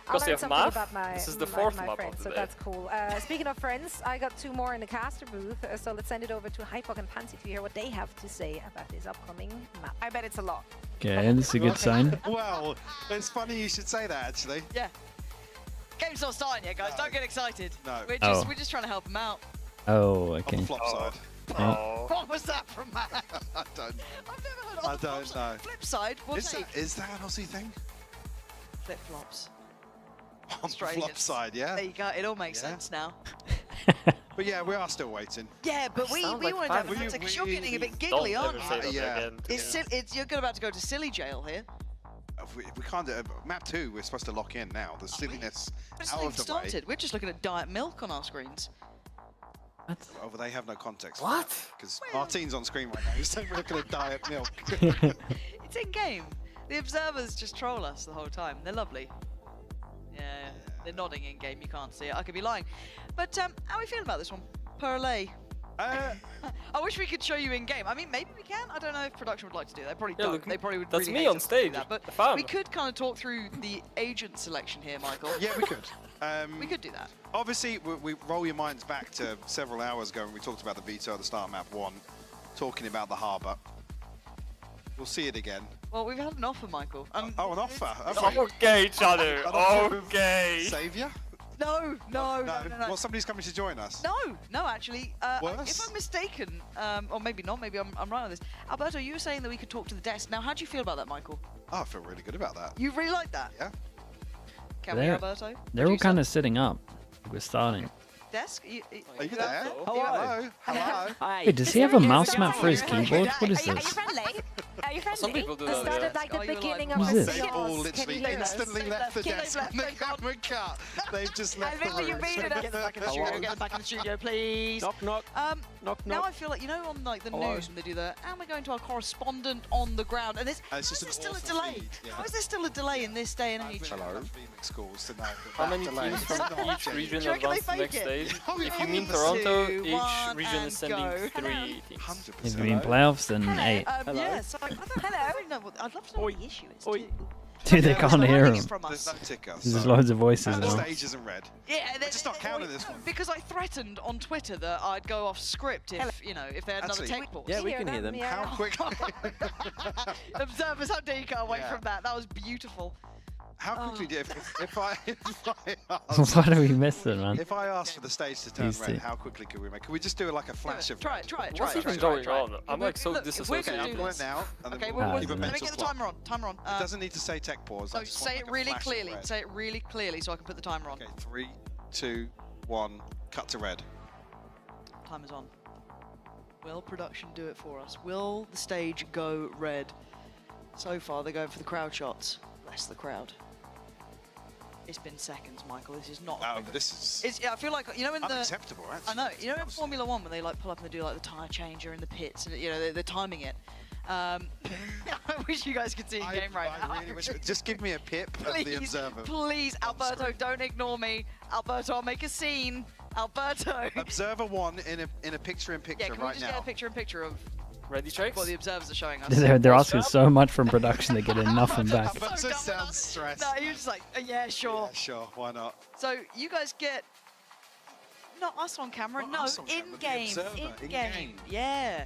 Because you have something math? about my, This is the my 4th my map friends, of the so day. that's cool. Speaking of friends, I got 2 more in the caster booth, so let's send it over to Hypok and Pansy to hear what they have to say about this upcoming map. I bet it's a lot. Okay, this is a good sign. Well, it's funny you should say that, actually. Yeah. Game's not starting yet, guys. Don't get excited. No. We're just trying to help them out. Oh, okay. On the flop side. Oh. What was that from Matt? I don't. I've never heard of I don't know. Flip side, Is that an Aussie thing? Flip flops. On the flop side, yeah. There you go. It all makes sense now. But yeah, we are still waiting. Yeah, but we wanted to have a answer because you're getting a bit giggly, aren't you? Yeah. You're about to go to silly jail here. We can't do map 2. We're supposed to lock in now. The silliness It's out not of even the started. We're just looking at diet milk on our screens. way. Oh, well, they have no context. What? Because Martine's on screen right now. He's saying we're looking at diet milk. It's in game. The observers just troll us the whole time. They're lovely. Yeah, they're nodding in game. You can't see it. I could be lying. But how are we feeling about this one? Perlay. I wish we could show you in game. I mean, maybe we can. I don't know if production would like to do that. They probably don't. They probably would. That's really me hate on us to do stage. that. But the fan. we could kind of talk through the agent selection here, Michael. Yeah, we could. We could do that. Obviously, we roll your minds back to several hours ago when we talked about the veto at the start of map 1, talking about the harbour. We'll see it again. Well, we've had an offer, Michael. Oh, an offer. Okay, Chadu. Okay. Saviour? No. Well, somebody's coming to join us. No, actually. If I'm mistaken, or maybe not, maybe I'm right on this. Alberto, you were saying that we could talk to the desk. Now, how do you feel about that, Michael? Oh, I feel really good about that. You really like that? Yeah. Can we, Alberto? They're all kind of sitting up. We're starting. Desk? Are you there? Hello. Hello. Wait, does he have a mouse map for his keyboard? What is Are you this? friendly? Are you friendly? Some people do It that. started like the beginning of Who's the this? They all Jaws. literally Can you hear us? instantly left the desk when the camera cut. They've just left the room. Get back in the studio, get back in the studio, please. Knock, knock. Knock, Now knock. I feel like, you know, on like the news when they do the, and we're going to our correspondent on the ground, and this, It's just how is there an still a awful delay? feed, yeah. How is there still a delay in this day and age? Hello. Schools to know that How many delay teams is from not each changing. region Do you reckon they advance to the next fake it? stage? Oh, If you yeah. mean Toronto, 2, each 1, region and is sending go. 3 teams. 100%. If you mean playoffs, then 8. Yeah, so I don't know what, I'd love to know what the issue is. Oi. too. Dude, they Yeah, can't there's hear warnings him. from There's us. no ticker. There's so- loads of voices And the now. stage isn't red. Yeah, We're just not counting this one. because I threatened on Twitter that I'd go off script if, you know, if they had another Actually, tech pause. Yeah, we can hear them. How quick? Observers, how dare you cut away Yeah. from that? That was beautiful. How quickly do if I What are we missing, man? if I ask for the stage to turn These red, two. how quickly could we make? Can we just do like a flash of? Try it. What's even going on? I'm like so Look, if we're Okay, gonna I'm do going this. now. And Okay, then we'll, we'll Ah, give a let let me mental get the clock. timer on. Timer on. It doesn't need to say tech pause. I No, just want say it like a really flash of clearly. red. Say it really clearly so I can put the timer on. Okay, 3, 2, 1, cut to red. Timer's on. Will production do it for us? Will the stage go red? So far, they're going for the crowd shots. Bless the crowd. It's been seconds, Michael. This is not. Oh, this is I feel like, you know, in the. unacceptable, actually. I know. You know, in Formula One, when they like pull up and they do like the tire changer in the pits, and you know they're timing it. I wish you guys could see in game right now. I really wish. Just give me a pip of the observer. Please, Alberto, don't ignore me. Alberto, I'll make a scene. Alberto. Observer 1 in a picture-in-picture Yeah, can we right just now. get a picture-in-picture of Ready, Chase? what the observers are showing us? They're asking so much from production, they're getting nothing back. That just sounds stressed. No, he was just like, yeah, sure. Yeah, sure, why not? So you guys get not us on camera, Not no, us on camera, in the game, observer, in in game. game. Yeah.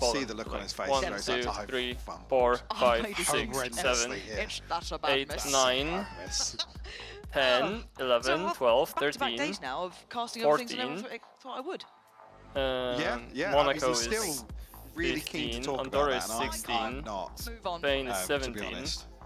see the look on his face. 1, 2, 3, 4, 5, 6, 7, 8, 9, 10, 11, 12, 13, days now of casting 14. I never thought I would. Monaco he's still is really keen to 15, talk Andorra about is that, and 16, I'm not. Move on. Spain is To be 17, honest.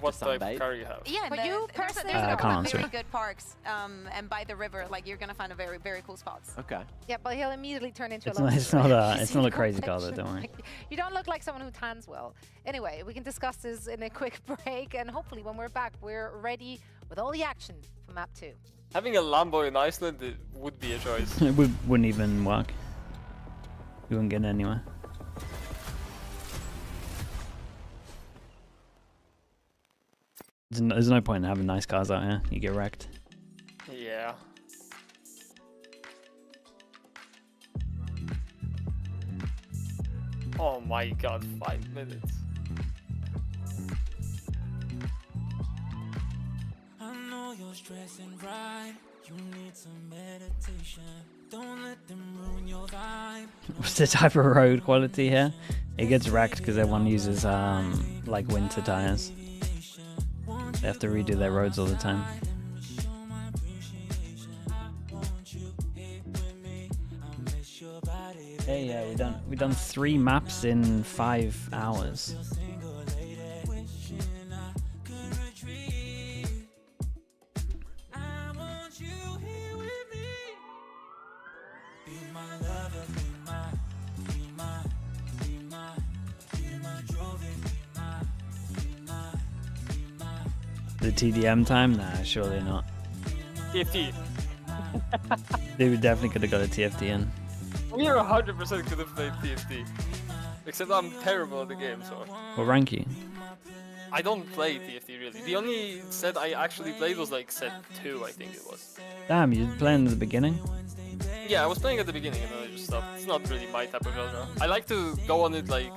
what type of car you have. Yeah, For and you there's personally, a couple can't of very answer. good parks, and by the river, like you're gonna find a very cool spots. Okay. Yeah, but he'll immediately turn into It's a not, Lotus. it's not a crazy car though, don't worry. You don't look like someone who tans well. Anyway, we can discuss this in a quick break, and hopefully when we're back, we're ready with all the action for map 2. Having a Lambo in Iceland would be a choice. It wouldn't even work. You wouldn't get anywhere. There's no point in having nice cars out here. You get wrecked. Yeah. Oh my god, 5 minutes. I know you're stressing, right? You need some meditation. Don't let them ruin your vibe. What's the type of road quality here? It gets wrecked because everyone uses like winter tires. They have to redo their roads all the time. Hey, yeah, we done 3 maps in 5 hours. The TDM time? Nah, surely not. TFT. They would definitely could have got a TFT in. We are 100% could have played TFT. Except I'm terrible at the game, so. What rank you? I don't play TFT really. The only set I actually played was like set 2, I think it was. Damn, you were playing at the beginning? Yeah, I was playing at the beginning and then I just stopped. It's not really my type of genre. I like to go on it like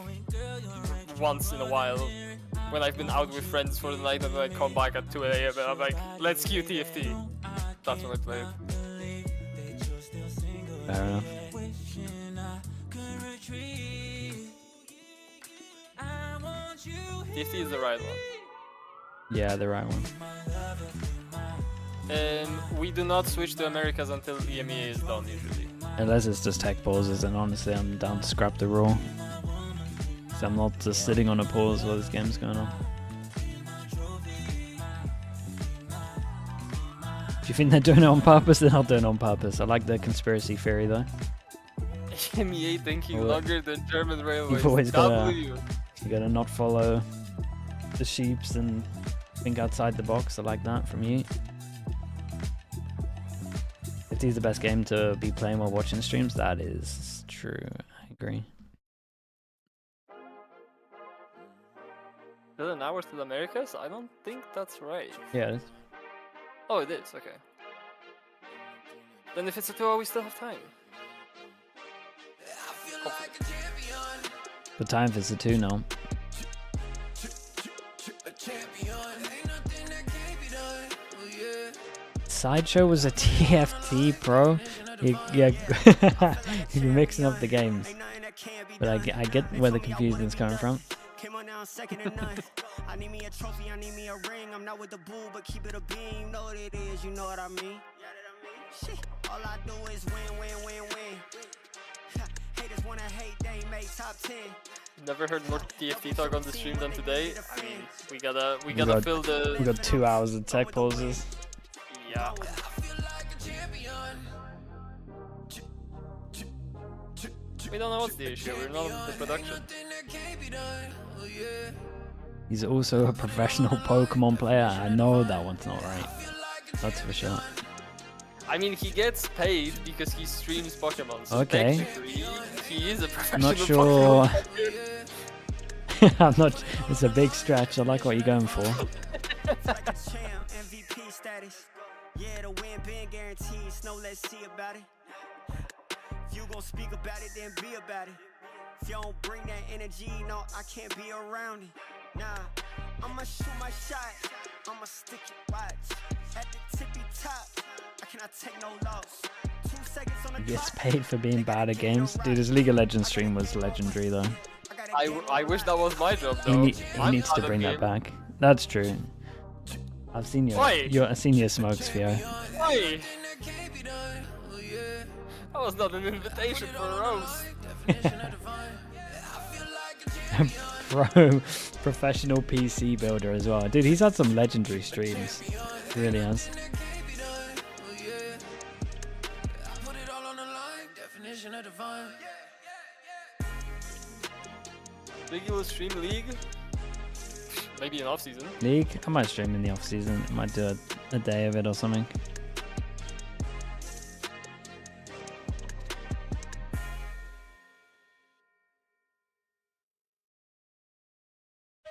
once in a while when I've been out with friends for the night and then I come back at 2 AM and I'm like, let's queue TFT. That's when I play it. Fair enough. TFT is the right one. Yeah, the right one. We do not switch to Americas until EMEA is done usually. Unless it's just tech pauses, and honestly I'm down to scrap the rule. So I'm not just sitting on a pause while this game's going on. Do you think they're doing it on purpose? They're not doing it on purpose. I like the conspiracy theory though. EMEA thinking longer than German railways. You've always gotta not follow the sheeps and think outside the box. I like that from you. If it's the best game to be playing while watching streams, that is true. I agree. Is it an hour to the Americas? I don't think that's right. Yeah, it is. Oh, it is, okay. Then if it's a 2 hour, we still have time. The time for the 2 now. Sideshow was a TFT, bro. You're mixing up the games. But I get where the confusion is coming from. I need me a trophy, I need me a ring. I'm not with the bull, but keep it a beam. You know what it is, you know what I mean? Shit, all I do is win, win, win, win. Haters wanna hate, they ain't made top 10. Never heard more TFT talk on the stream than today. I mean, we gotta fill the. We got 2 hours of tech pauses. Yeah. We don't know what's the issue. We're not in the production. He's also a professional Pokemon player. I know that one's not right. That's for sure. I mean, he gets paid because he streams Pokemon. So okay. Technically, he is a professional. Not sure. I'm not. It's a big stretch. I like what you're going for. Yeah, the win been guaranteed. Snow, let's see about it. If you gon' speak about it, then be about it. If you don't bring that energy, no, I can't be around it. Nah, I'ma shoot my shot. I'ma stick it, watch. At the tippy top, I cannot take no loss. 2 seconds on the He gets paid for being bad at games. Dude, his League of Legends stream was legendary though. I wish that was my job though. He needs to bring that back. That's true. I've seen I've seen your smokes, Theo. Why? That was not an invitation for a rose. Pro professional PC builder as well. Dude, he's had some legendary streams. He really has. Think you will stream League? Maybe in off season. League? I might stream in the off season. I might do a day of it or something.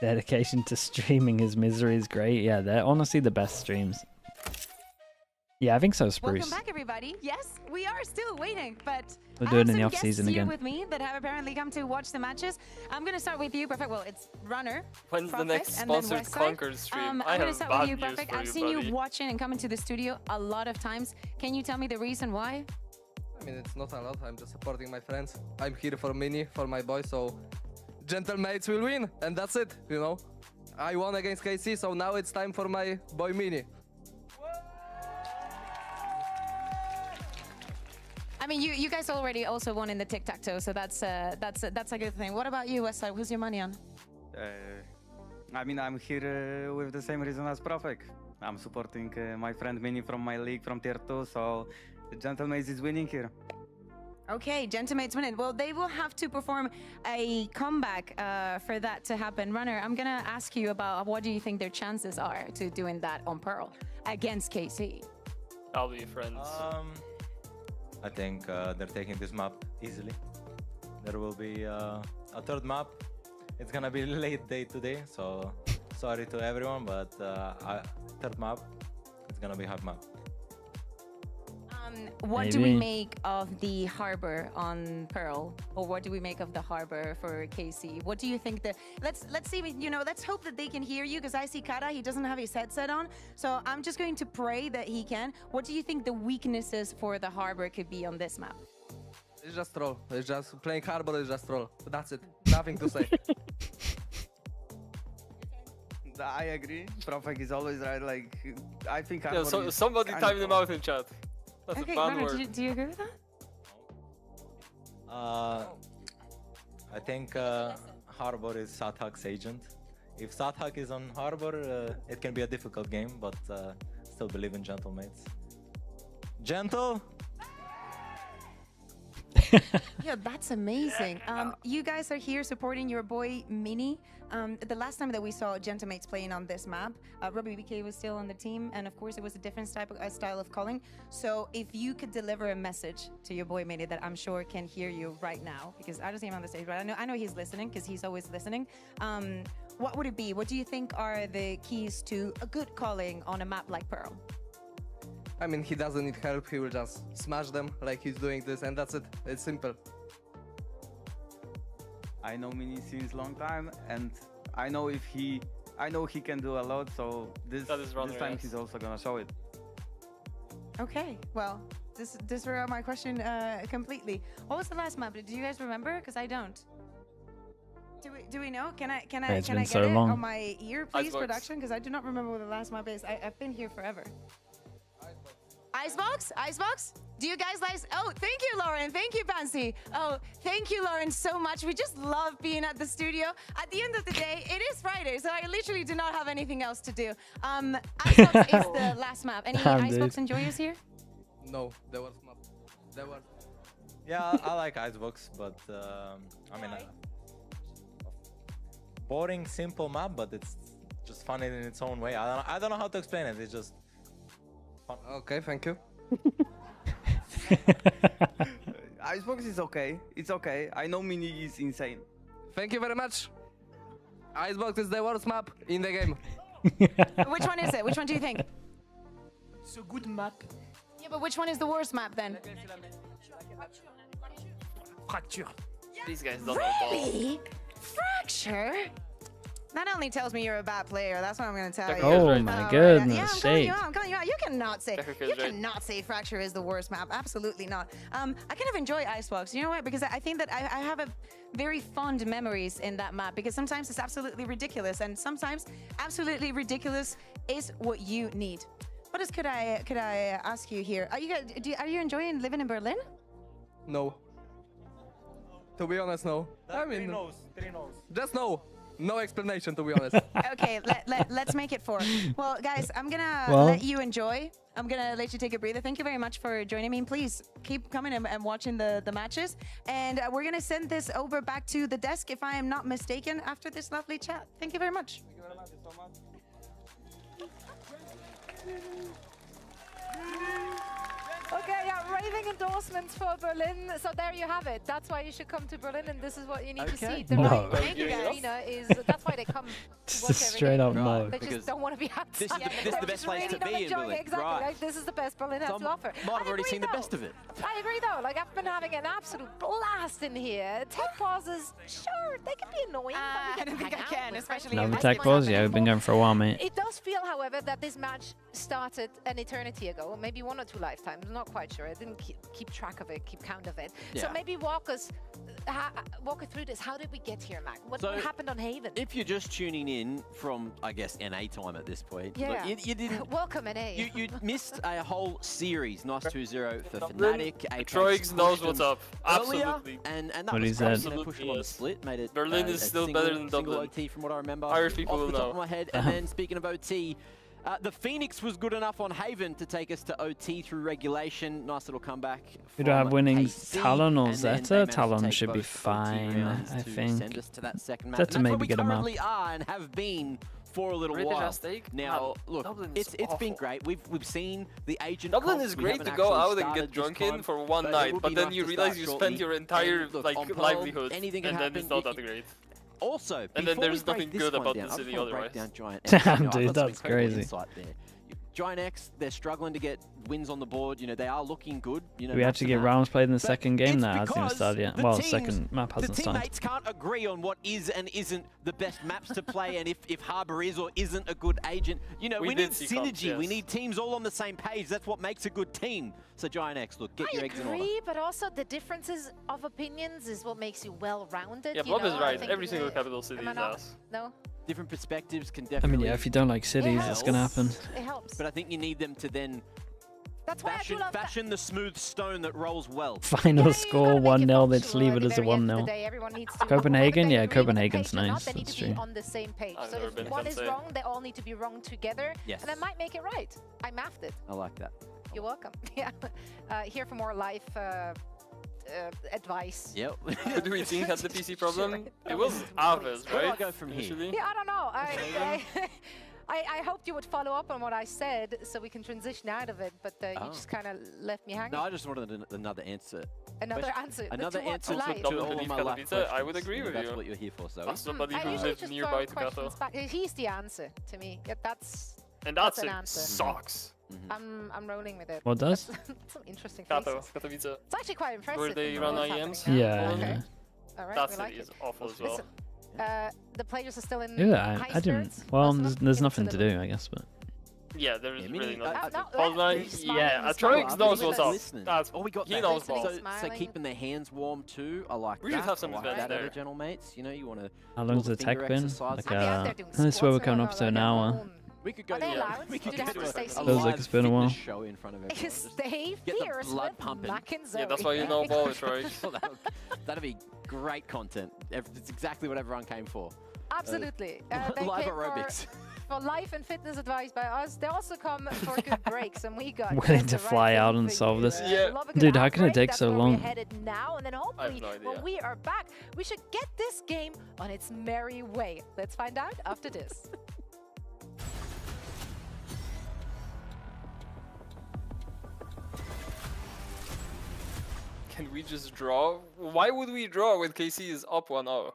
Dedication to streaming his misery is great. Yeah, they're honestly the best streams. Yeah, I think so, Spruce. Welcome back, everybody. Yes, we are still waiting, but we'll do it in the off-season again. With me that have apparently come to watch the matches. I'm going to start with you, Perfect. Well, it's Runner. When's the next sponsored Clunkers stream? I'm going to start with you, Perfect. I've seen you watching and coming to the studio a lot of times. Can you tell me the reason why? I mean, it's not a lot. I'm just supporting my friends. I'm here for Mini, for my boy, so gentlemates will win, and that's it, you know. I won against KC, so now it's time for my boy Mini. I mean, you guys already also won in the tic-tac-toe, so that's a good thing. What about you, Westside? Who's your money on? I mean, I'm here with the same reason as Profek. I'm supporting my friend Mini from my league from tier 2, so the Gentlemates is winning here. Okay, Gentlemates winning. Well, they will have to perform a comeback for that to happen. Runner, I'm going to ask you about what do you think their chances are to doing that on Pearl against KC? I'll be friends. I think they're taking this map easily. There will be a third map. It's gonna be late day today, so sorry to everyone, but third map, it's gonna be hard map. What do we make of the harbor on Pearl, or what do we make of the harbor for KC? What do you think that? Let's see. You know, let's hope that they can hear you, because I see Kara. He doesn't have his headset on, so I'm just going to pray that he can. What do you think the weaknesses for the harbor could be on this map? It's just troll. It's just playing harbor. Is just troll. That's it. Nothing to say. I agree. Profek is always right. Like, I think. Yeah, so somebody timed him out in chat. That's okay, a bad Runner, word. do you agree with that? I think Harbor is Sathak's agent. If Sathak is on Harbor, it can be a difficult game, but still believe in Gentlemates. Gentle? Yeah, that's amazing. You guys are here supporting your boy Mini. The last time that we saw Gentlemates playing on this map, Robbie BK was still on the team, and of course it was a different style of calling. So if you could deliver a message to your boy Mini that I'm sure can hear you right now, because I don't see him on the stage, but I know he's listening, because he's always listening. What would it be? What do you think are the keys to a good calling on a map like Pearl? I mean, he doesn't need help. He will just smash them like he's doing this, and that's it. It's simple. I know Mini since long time, and I know he can do a lot. So this time he's also gonna show it. Okay, well, this were my question completely. What was the last map? Do you guys remember? Because I don't. Do we know? Can I get it on my ear, please, production? Because I do not remember what the last map is. I've been here forever. Icebox? Icebox? Do you guys like... Oh, thank you, Lauren. Thank you, Pansy. Oh, thank you, Lauren, so much. We just love being at the studio. At the end of the day, it is Friday, so I literally do not have anything else to do. Icebox is the last map. Any Icebox enjoyers here? No, there was map. There was... Yeah, I like Icebox, but I mean... boring, simple map, but it's just fun in its own way. I don't know how to explain it. It's just... fun. Okay, thank you. Icebox is okay. It's okay. I know Mini is insane. Thank you very much. Icebox is the worst map in the game. Which one is it? Which one do you think? It's a good map. Yeah, but which one is the worst map then? Fracture. These guys don't know ball. Really? Fracture? That only tells me you're a bad player. That's what I'm going to tell you. Oh my goodness! Yeah, I'm calling you out. You cannot say Fracture is the worst map. Absolutely not. I kind of enjoy Icebox. You know what? Because I think that I have a very fond memories in that map, because sometimes it's absolutely ridiculous, and sometimes absolutely ridiculous is what you need. What else could I ask you here? Are you enjoying living in Berlin? No. To be honest, no. I mean, three no's. Just no. No explanation, to be honest. Okay, let's make it 4. Well, guys, I'm gonna let you enjoy. I'm gonna let you take a breather. Thank you very much for joining me. Please keep coming and watching the matches. And we're gonna send this over back to the desk, if I am not mistaken, after this lovely chat. Thank you very much. Thank you very much so much. Okay, yeah, raving endorsements for Berlin. So there you have it. That's why you should come to Berlin, and this is what you need to see. The arena is. That's why they come. Just a straight up no. They just don't want to be outside. This is the best place to be in Berlin. Exactly. Right. Like, this is the best Berlin has to offer. Might have already seen the best of it. I agree though. Like I've been having an absolute blast in here. Tech pauses, sure, they can be annoying. I don't think I can, especially. No, the tech pause. Yeah, we've been going for a while, mate. It does feel, however, that this match started an eternity ago, maybe 1 or 2 lifetimes. I'm not quite sure. I didn't keep track of it, keep count of it. Yeah. So maybe walk us through this. How did we get here, Mac? What happened on Haven? If you're just tuning in from, I guess, NA time at this point, yeah. look, you didn't. Welcome, NA. You missed a whole series. Nice 2-0 for Fnatic. Troix knows what's up. Absolutely. And that what was absolutely push him on the split. Made it. Berlin is still better than Dublin. OT from what I remember. Irish people will off the top know. of my head. And then speaking of OT. The Phoenix was good enough on Haven to take us to OT through regulation. Nice little comeback. We don't have winning Talon or Zeta. Talon should be fine, I think. Send us to that second map. Zeta maybe get him up. We are and have been for a little while. Now, look, it's been great. We've seen the agent. Dublin is great to go out and get drunk in for one night, but then you realize you spent your entire livelihood, and then it's not that great. Also, and then there's nothing good about the city otherwise. Damn, dude, that's crazy. Giant X, they're struggling to get wins on the board. You know, they are looking good. You know, do we actually get rounds played in the second game? That hasn't even started yet. Well, the second map hasn't started. The teammates can't agree on what is and isn't the best maps to play, and if Harbor is or isn't a good agent. You know, we need synergy. Yes. We need teams all on the same page. That's what makes a good team. So Giant X, look, get your eggs in order. I agree, but also the differences of opinions is what makes you well-rounded. Yeah, Bob is right. Every single capital city is ass. No? Different perspectives can definitely. I mean, yeah, if you don't like cities, it's gonna happen. It helps. But I think you need them to then That's why fashion the smooth stone that rolls well. Final score 1-0. Let's leave it as a 1-0. Copenhagen, yeah, Copenhagen's nice. They need That's to be true. on the same page. So if one is wrong, they all need to be wrong together. Yes. And that might make it right. I mathed it. I like that. You're welcome. Yeah. Here for more life advice. Yep. Who do we think had the PC problem? It was Aves, right? Where do I go from here? Yeah, I don't know. I hoped you would follow up on what I said so we can transition out of it, but you just kind of left me hanging. No, I just wanted another answer. Another answer. Another answer to all of my life I would agree with you. That's what you're here for, so. As somebody who lives nearby to Kato. He's the answer to me. Yeah, that's an answer. Sucks. I'm rolling with it. What does? Some interesting faces. Katowice. It's actually quite impressive. Where they run IEMs? Yeah. Okay. All right, that we like city it. is awful as well. Listen, the players are still in I didn't. Well, there's nothing to do, I guess, but. Yeah, there's really nothing. Yeah, Troix knows what's up. That's we got he knows balls. So keeping their hands warm too. I like we that. should have some events events there. Gentle mates. You know, you want to. How long's the tech been? Like, I swear we're coming up to an hour. We could go. We could have to stay feels like it's been a while. Show in front of everyone. Stay fierce with Mac and Zoe. Yeah, that's why you know ball, Troy. That'd be great content. It's exactly what everyone came for. Absolutely. Live aerobics. For life and fitness advice by us. They also come for good breaks, and we got willing to fly out and solve this. Yeah. Dude, how can it take so long? We're headed now, and then hopefully when we are back, we should get this game on its merry way. Let's find out after this. Can we just draw? Why would we draw when KC is up 1-0?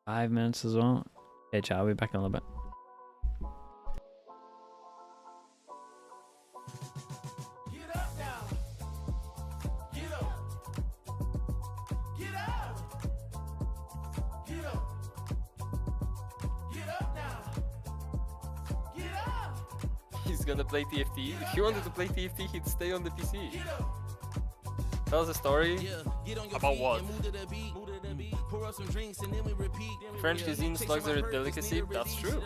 5 minutes as well. Okay, chat, I'll be back in a little bit. He's gonna play TFT. If he wanted to play TFT, he'd stay on the PC. Tell us a story about what? French cuisine slugs are a delicacy. That's true.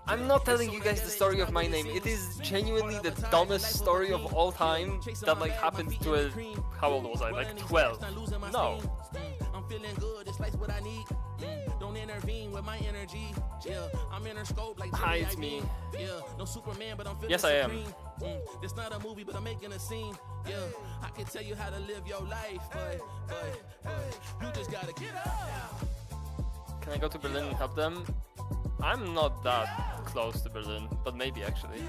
I'm not telling you guys the story of my name. It is genuinely the dumbest story of all time that like happened to a... How old was I? Like 12. No. Feeling good, it's like what I need. Don't intervene with my energy. Yeah, I'm in her scope like hi, it's me. Yeah, no Superman, but I'm feeling yes, I am. It's not a movie, but I'm making a scene. Yeah, I can tell you how to live your life, but you just gotta get up. Can I go to Berlin and help them? I'm not that close to Berlin, but maybe actually.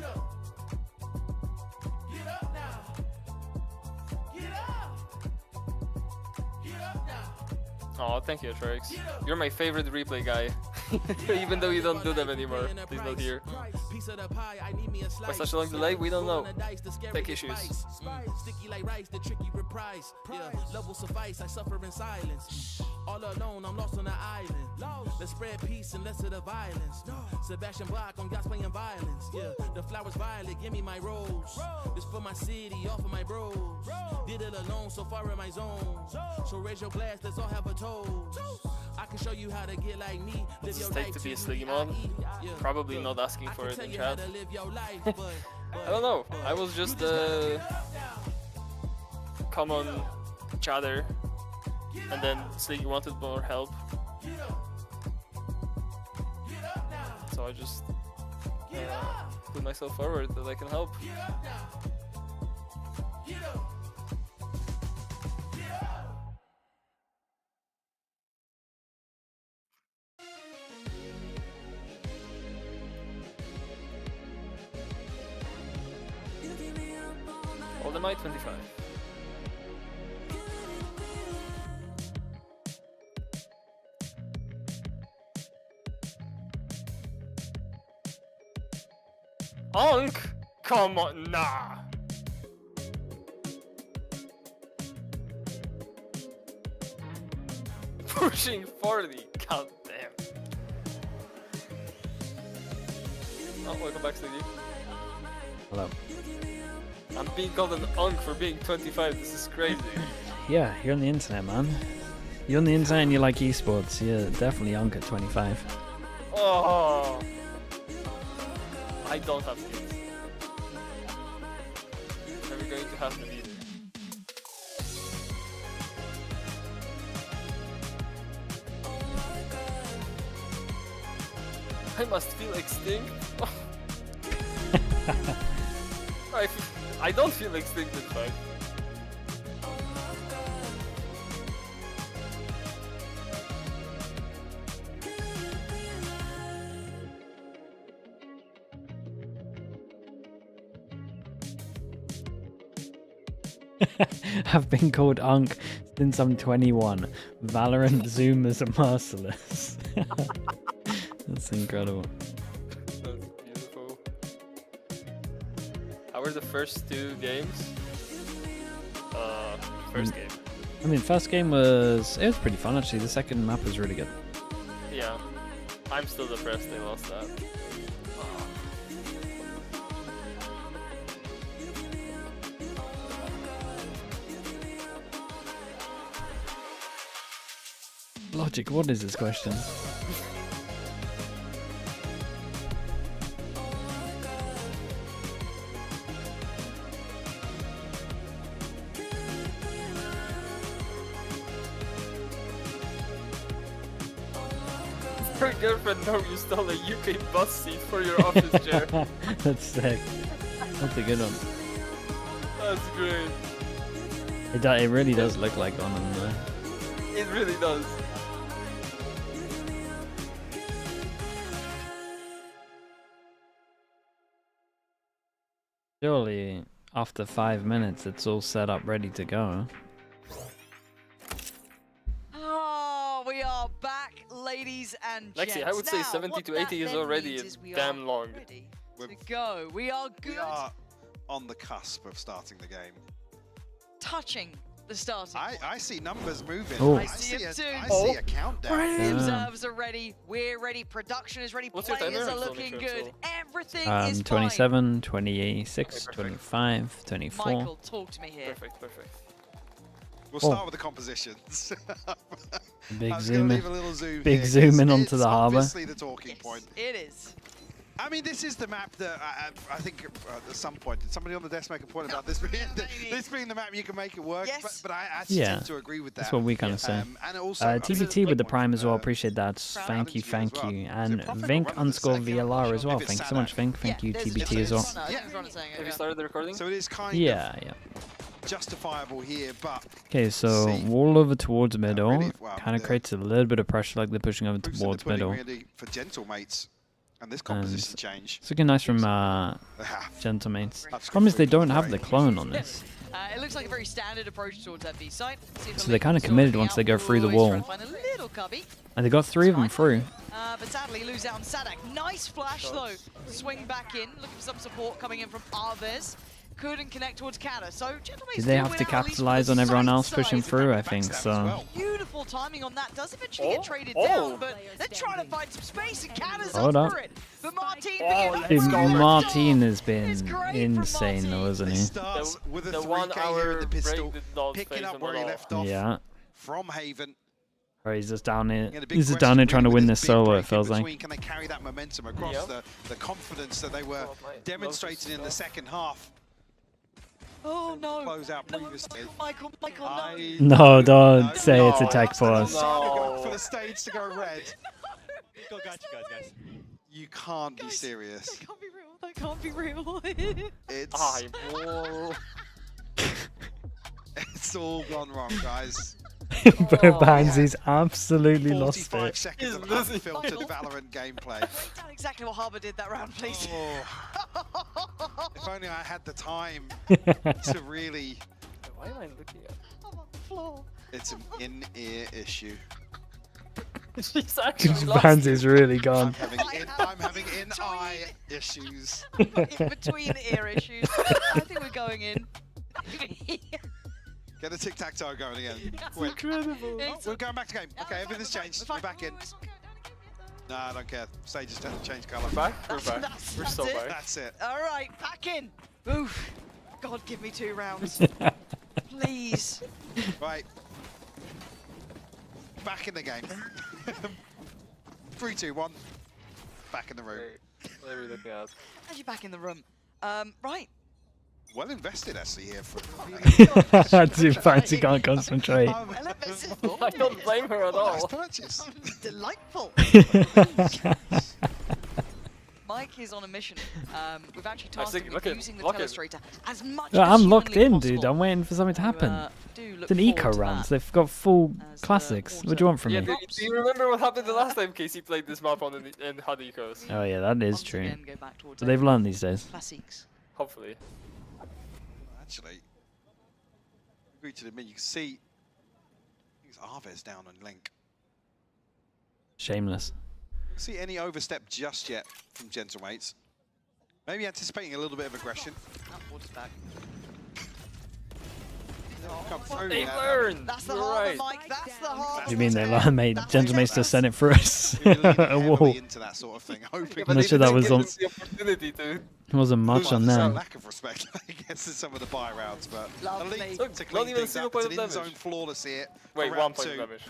Oh, thank you, Atrix. You're my favorite replay guy. Even though you don't do them anymore. Please not here. Why such a long delay? We don't know. Tech issues. Sticky like rice, the tricky reprise. Yeah, level suffice, I suffer in silence. All alone, I'm lost on the island. Let's spread peace and less of the violence. Sebastian Bach on guys playing violence. Yeah, the flowers violet, give me my rose. This for my city, all for my bros. Did it alone, so far in my zone. So raise your glass, let's all have a toast. I can show you how to get like me. What's it take to be a Sligimon? Probably not asking for it in chat. I don't know. I was just a common chatter, and then Sliggy wanted more help, so I just put myself forward that I can help. Oldemite 25. Onk! Come on, nah! Pushing 40, god damn. Oh, welcome back, Sliggy. Hello. I'm being called an onk for being 25, this is crazy. Yeah, you're on the internet, man. You're on the internet and you like esports. You're definitely onk at 25. Oh! I don't have kids. Never going to have them either. I must feel extinct. I don't feel extinct in fact. I've been called Unk since I'm 21. Valorant Zoomers are merciless. That's incredible. That's beautiful. How were the first two games? First game. I mean, first game was pretty fun actually. The second map was really good. Yeah, I'm still depressed they lost that. Logic, what is this question? Her girlfriend know you stole a UK bus seat for your office chair. That's sick. That's a good one. That's great. It really does look like one on there. It really does. Surely, after 5 minutes, it's all set up, ready to go. Oh, we are back, ladies and gents. Lexi, I would say now, 70 to 80 is already damn long. To go. We are good. We are on the cusp of starting the game. Touching the starting. I see numbers moving. Oh. I see a countdown. The observers are ready. We're ready. Production is ready. Players are looking good. Everything is 27, 26, 25, 24. Michael, talk to me here. Perfect. We'll start with the compositions. Big zoom in onto the harbour. Obviously the talking point. It is. I mean, this is the map that I think at some point, did somebody on the desk make a point about this being the map you can make it work? Yes. But I actually tend to agree with that. That's what we kind of say. And also, TBT with the Prime as well, appreciate that. Thank you. And Vink_VLR as well. Thank you so much, Vink. Thank you, TBT as well. Have you started the recording? So it is kind of justifiable here, but... Okay, so wall over towards middle. Kind of creates a little bit of pressure like they're pushing over towards middle. Really for gentle mates. And this composition change. It's looking nice from Gentlemates. Problem is they don't have the clone on this. It looks like a very standard approach towards that B site. So they're kind of committed once they go through the wall. And they got 3 of them through. But sadly, lose out on Sadak. Nice flash though. Swing back in, looking for some support coming in from Arvez. Couldn't connect towards Kata. So Did they have to capitalize on everyone else pushing through? I think so. Beautiful timing on that. Does eventually get traded down, but they're trying to find some space and Kata's Hold up up. for it. But Martin has been insane though, hasn't he? Starts with a 3K here in the pistol, picking up where he left off. Yeah. From Haven. Or he's just down here. He's just down here trying to win this solo, it feels like. Can they carry that momentum across the confidence that they were demonstrating in the second half? Oh no! Close out previously. Michael, no! No, don't say it's a tech pause. For the stage to go red. Got you guys. You can't be serious. That can't be real. It's it's all gone wrong, guys. Bansy's absolutely lost 45 it. seconds of unfiltered Valorant gameplay. Break down exactly what Harbour did that round, please. If only I had the time to really. Why am I looking at? I'm on the floor. It's an in-ear issue. She's actually lost. Bansy's really gone. I'm having in-eye issues. In between ear issues. I think we're going in. Get the tic-tac-toe going again. That's Quick. incredible. Oh, we're going back to game. Okay, everything's changed. We're back in. No, I don't care. Stage has changed colour. We're back? We're back. We're so back. That's it. All right, back in. Oof. God, give me 2 rounds. Please. Right. Back in the game. 3, 2, 1. Back in the room. What are we looking at? As you're back in the room. Right. Well invested, actually, here. Fancy can't concentrate. I don't blame her at all. Nice purchase. Delightful. Mike is on a mission. We've actually tasked him with using the Telestrator as much as I'm locked in, possible. dude. I'm waiting for something to happen. It's an eco round. They've got full classics. What do you want from me? Do you remember what happened the last time Casey played this map on in HUD ecos? Oh yeah, that is true. So they've learned these days. Classics. Hopefully. Actually, agree to admit, you can see it's Arvez down on Link. Shameless. See any overstep just yet from Gentlemates. Maybe anticipating a little bit of aggression. Water's back. Come through. They learn. That's the harbor, Mike. That's the harbor. What do you mean they learned, mate? Gentlemates just sent it for us. A wall. Into that sort of thing, hoping. I'm not sure that was on. The opportunity to Wasn't much on them. Lack of respect against some of the buy rounds, but Lovely. Elite Not even a single point of damage. damage. In-zone flawless here. Wait, 1 point of 2. damage.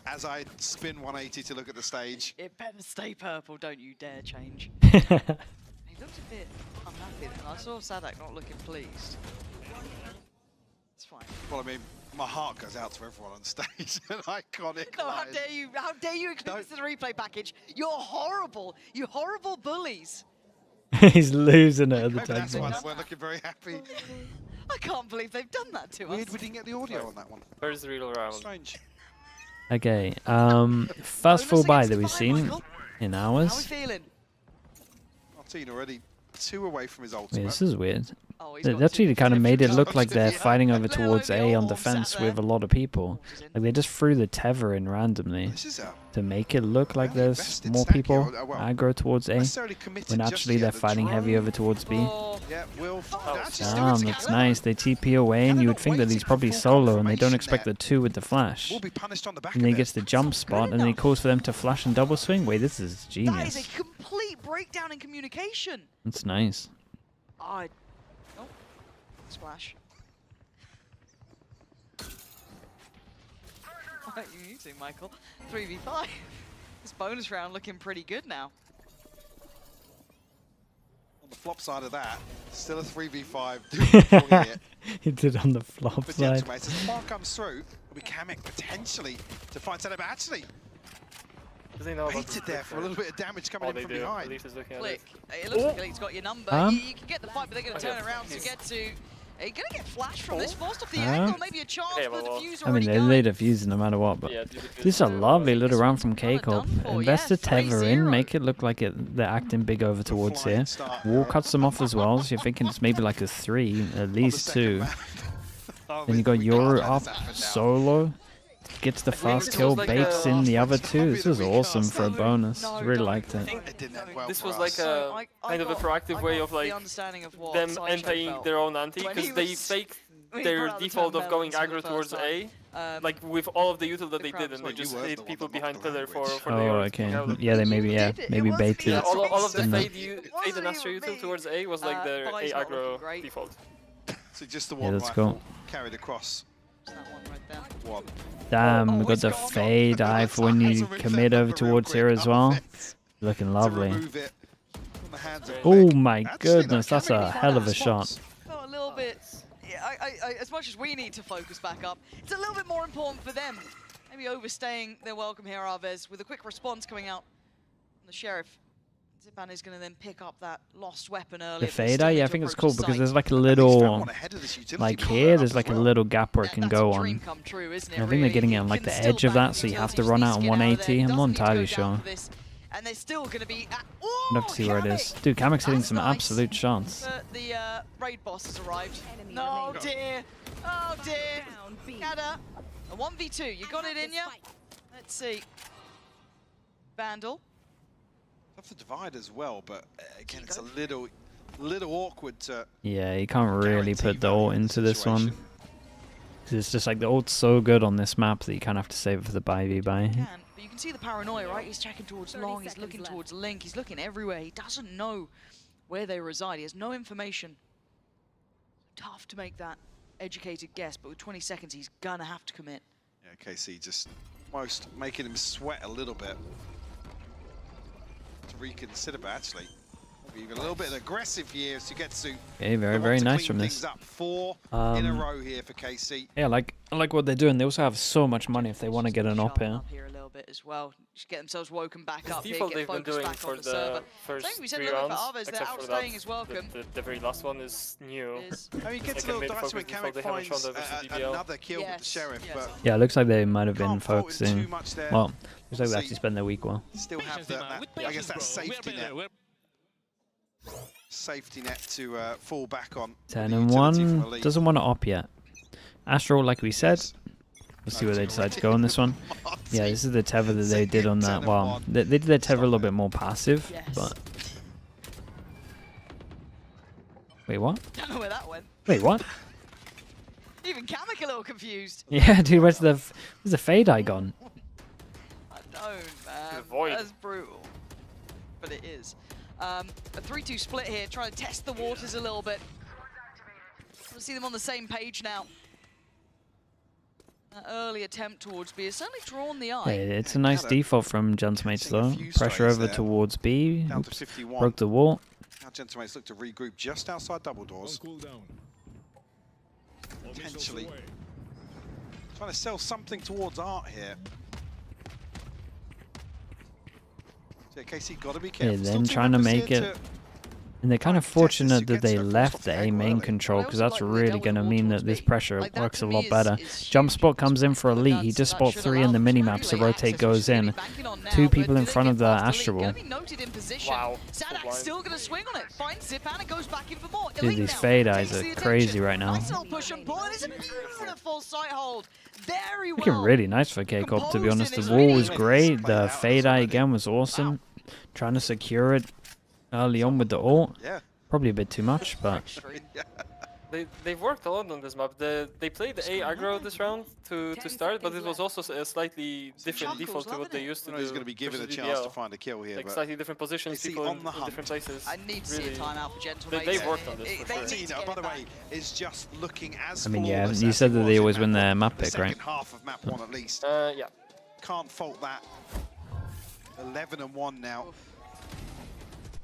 As I spin 180 to look at the stage. It better stay purple, don't you dare change. He looked a bit unhappy then. I saw Sadak not looking pleased. It's fine. Well, I mean, my heart goes out to everyone on stage. An iconic No, line. how dare you expect this to the replay package? You're horrible. You horrible bullies. He's losing it at the Maybe that's why tag. we're looking very happy. I can't believe they've done that to Weird us. we didn't get the audio on that one. Where's the real round? Strange. Okay, first full buy that we've seen in How are we hours. feeling? Martin already 2 away from his Wait, ultimate. this is weird. Oh, he's They got actually kind of made it look like they're Yeah. fighting over towards A on all defense sat there. with a lot of people. Like they just threw the tether in randomly This is to make it look like Well, there's invested more stack people here. Well, aggro towards A, necessarily committed when just actually yet. they're The fighting heavy drone- over towards B. Yeah, Will. Damn, that's nice. They TP away, and you would think that he's probably solo, and they don't expect the 2 with the flash. Will be punished on the back And then he of gets the jump spot, and then he calls for them to flash and double swing. Wait, this is That is genius. a complete breakdown in communication. That's nice. Oh, splash. What are you using, Michael? 3v5. This bonus round looking pretty good now. On the flop side of that, still a 3v5. Doing it. He did on the flop For side. Gentlemates, as the bar comes through, we can make potentially to find Sadak, but actually Does he know about baited there for a little bit of damage coming in they from do. behind. Elite is looking at Click. it. It looks like Elite's got your number. You can get the fight, but they're going to turn around to get to Are you gonna get flashed from this? Forced off the angle, maybe a chance for the diffuser. I mean, they laid a fuse no matter what, but this is a lovely little round from K-Corp. Invest the tether in, make it look like they're acting big over towards here. Wall cuts them off as well, so you're thinking it's maybe like a 3, at least 2. Then you got Yoru up solo, gets the fast kill, baits in the other 2. This was awesome for a bonus. Really liked it. This was like a kind of a proactive way of like them anti-ing their own anti, because they faked their default of going aggro towards A, like with all of the util that they did, and they just hit people behind pillar for the okay. Yeah, they maybe baited. Yeah, all of the fade and Astra util towards A was like their A aggro default. So just the one let's go. Carried across. One. Damn, we got the fade eye for when you commit over towards here as well. Looking lovely. Oh my goodness, that's a hell of a shot. A little bit. As much as we need to focus back up, it's a little bit more important for them. Maybe overstaying their welcome here, Arvez, with a quick response coming out from the Sheriff. Zipan is going to then pick up that lost weapon early. The fader, yeah, I think it's cool because there's like a little, like here, there's like a little gap where it can go on. And I think they're getting it on like the edge of that, so you have to run out on 180. I'm not entirely sure. And they're still going to be at, I'd have to see where it is. Dude, Kamek's hitting some absolute shots. The raid boss has arrived. No, dear. Oh, dear. Kada, a 1v2. You got it in ya? Let's see. Vandal. Off the divide as well, but again, it's a little awkward to. Yeah, you can't really put the ult into this one. It's just like the ult's so good on this map that you kind of have to save it for the buy. But you can see the paranoia, right? He's checking towards Long, he's looking towards Link, he's looking everywhere. He doesn't know where they reside. He has no information. Tough to make that educated guess, but with 20 seconds, he's gonna have to commit. Yeah, KC just almost making him sweat a little bit. To reconsider, but actually even a little bit aggressive here to get to. Okay, very nice from this. Up 4 in a row here for KC. Yeah, I like what they're doing. They also have so much money if they want to get an op here. A little bit as well. Just get themselves woken back up. Default they've been doing for the first 3 rounds, except for that, the very last one is new. I mean, it gets a little dicey when Kamek finds another kill with the Sheriff, but yeah, it looks like they might have been focusing. Well, looks like they actually spent their week well. Still have that I guess that safety net. Safety net to fall back on. 10 and 1. Doesn't want to op yet. Astral, like we said. We'll see where they decide to go on this one. Yeah, this is the tether that they did on that. Well, they did their tether a little bit more passive, but. Wait, what? Don't know where that went. Wait, what? Even Kamek a little confused. Yeah, dude, where's the fade eye gone? I don't, man. That's brutal. But it is. A 3-2 split here, trying to test the waters a little bit. We'll see them on the same page now. An early attempt towards B has certainly drawn the eye. Hey, it's a nice default from Gentlemates though. Pressure over towards B. Oops, broke the wall. Now Gentlemates look to regroup just outside double doors. Potentially trying to sell something towards Art here. KC gotta be careful. Yeah, then trying to make it. And they're kind of fortunate that they left the A main control, because that's really going to mean that this pressure works a lot better. Jump spot comes in for Elite. He just spot 3 in the minimap, so rotate goes in. 2 people in front of the Astral. Wow. Sadak's still going to swing on it. Finds Zipan and goes back in for more. Dude, these fade eyes are crazy right now. Looking really nice for K-Corp, to be honest. The wall was great. The fade eye again was awesome. Trying to secure it early on with the ult. Yeah. Probably a bit too much, but they've worked a lot on this map. They played the A aggro this round to start, but it was also a slightly different default to what they used to do. He's going to be given a chance to find a kill here. Like slightly different positions, people in different places. I need to see a timeout for Gentlemates. They've worked on this for sure. By the way, is just looking as I mean, yeah, you said that they always win their map pick, right? Second half of map 1 at least. Yeah. Can't fault that. 11 and 1 now.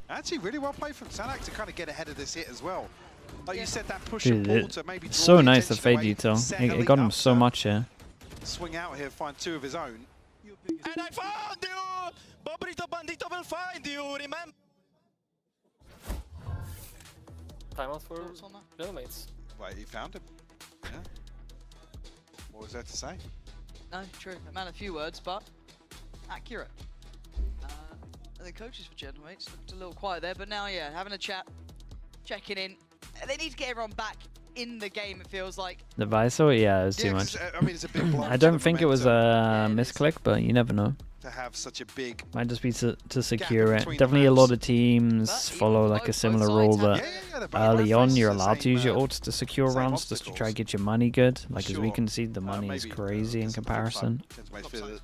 Actually, really well played from Sadak to kind of get ahead of this hit as well. Like you said, that push and pull to maybe so nice the fade detail. It got him so much here. Swing out here, find 2 of his own. And I found you! Bobrito Bandito will find you, remember? Timeout for Gentlemates. Wait, you found him? Yeah. What was there to say? No, true. A man of few words, but accurate. The coaches for Gentlemates looked a little quiet there, but now, yeah, having a chat, checking in. They need to get everyone back in the game, it feels like. The Visor, yeah, it was too much. I mean, it's a big block. I don't think it was a misclick, but you never know. To have such a big might just be to secure it. Definitely a lot of teams follow like a similar rule that early on you're allowed to use your ults to secure rounds just to try to get your money good. Like as we can see, the money is crazy in comparison.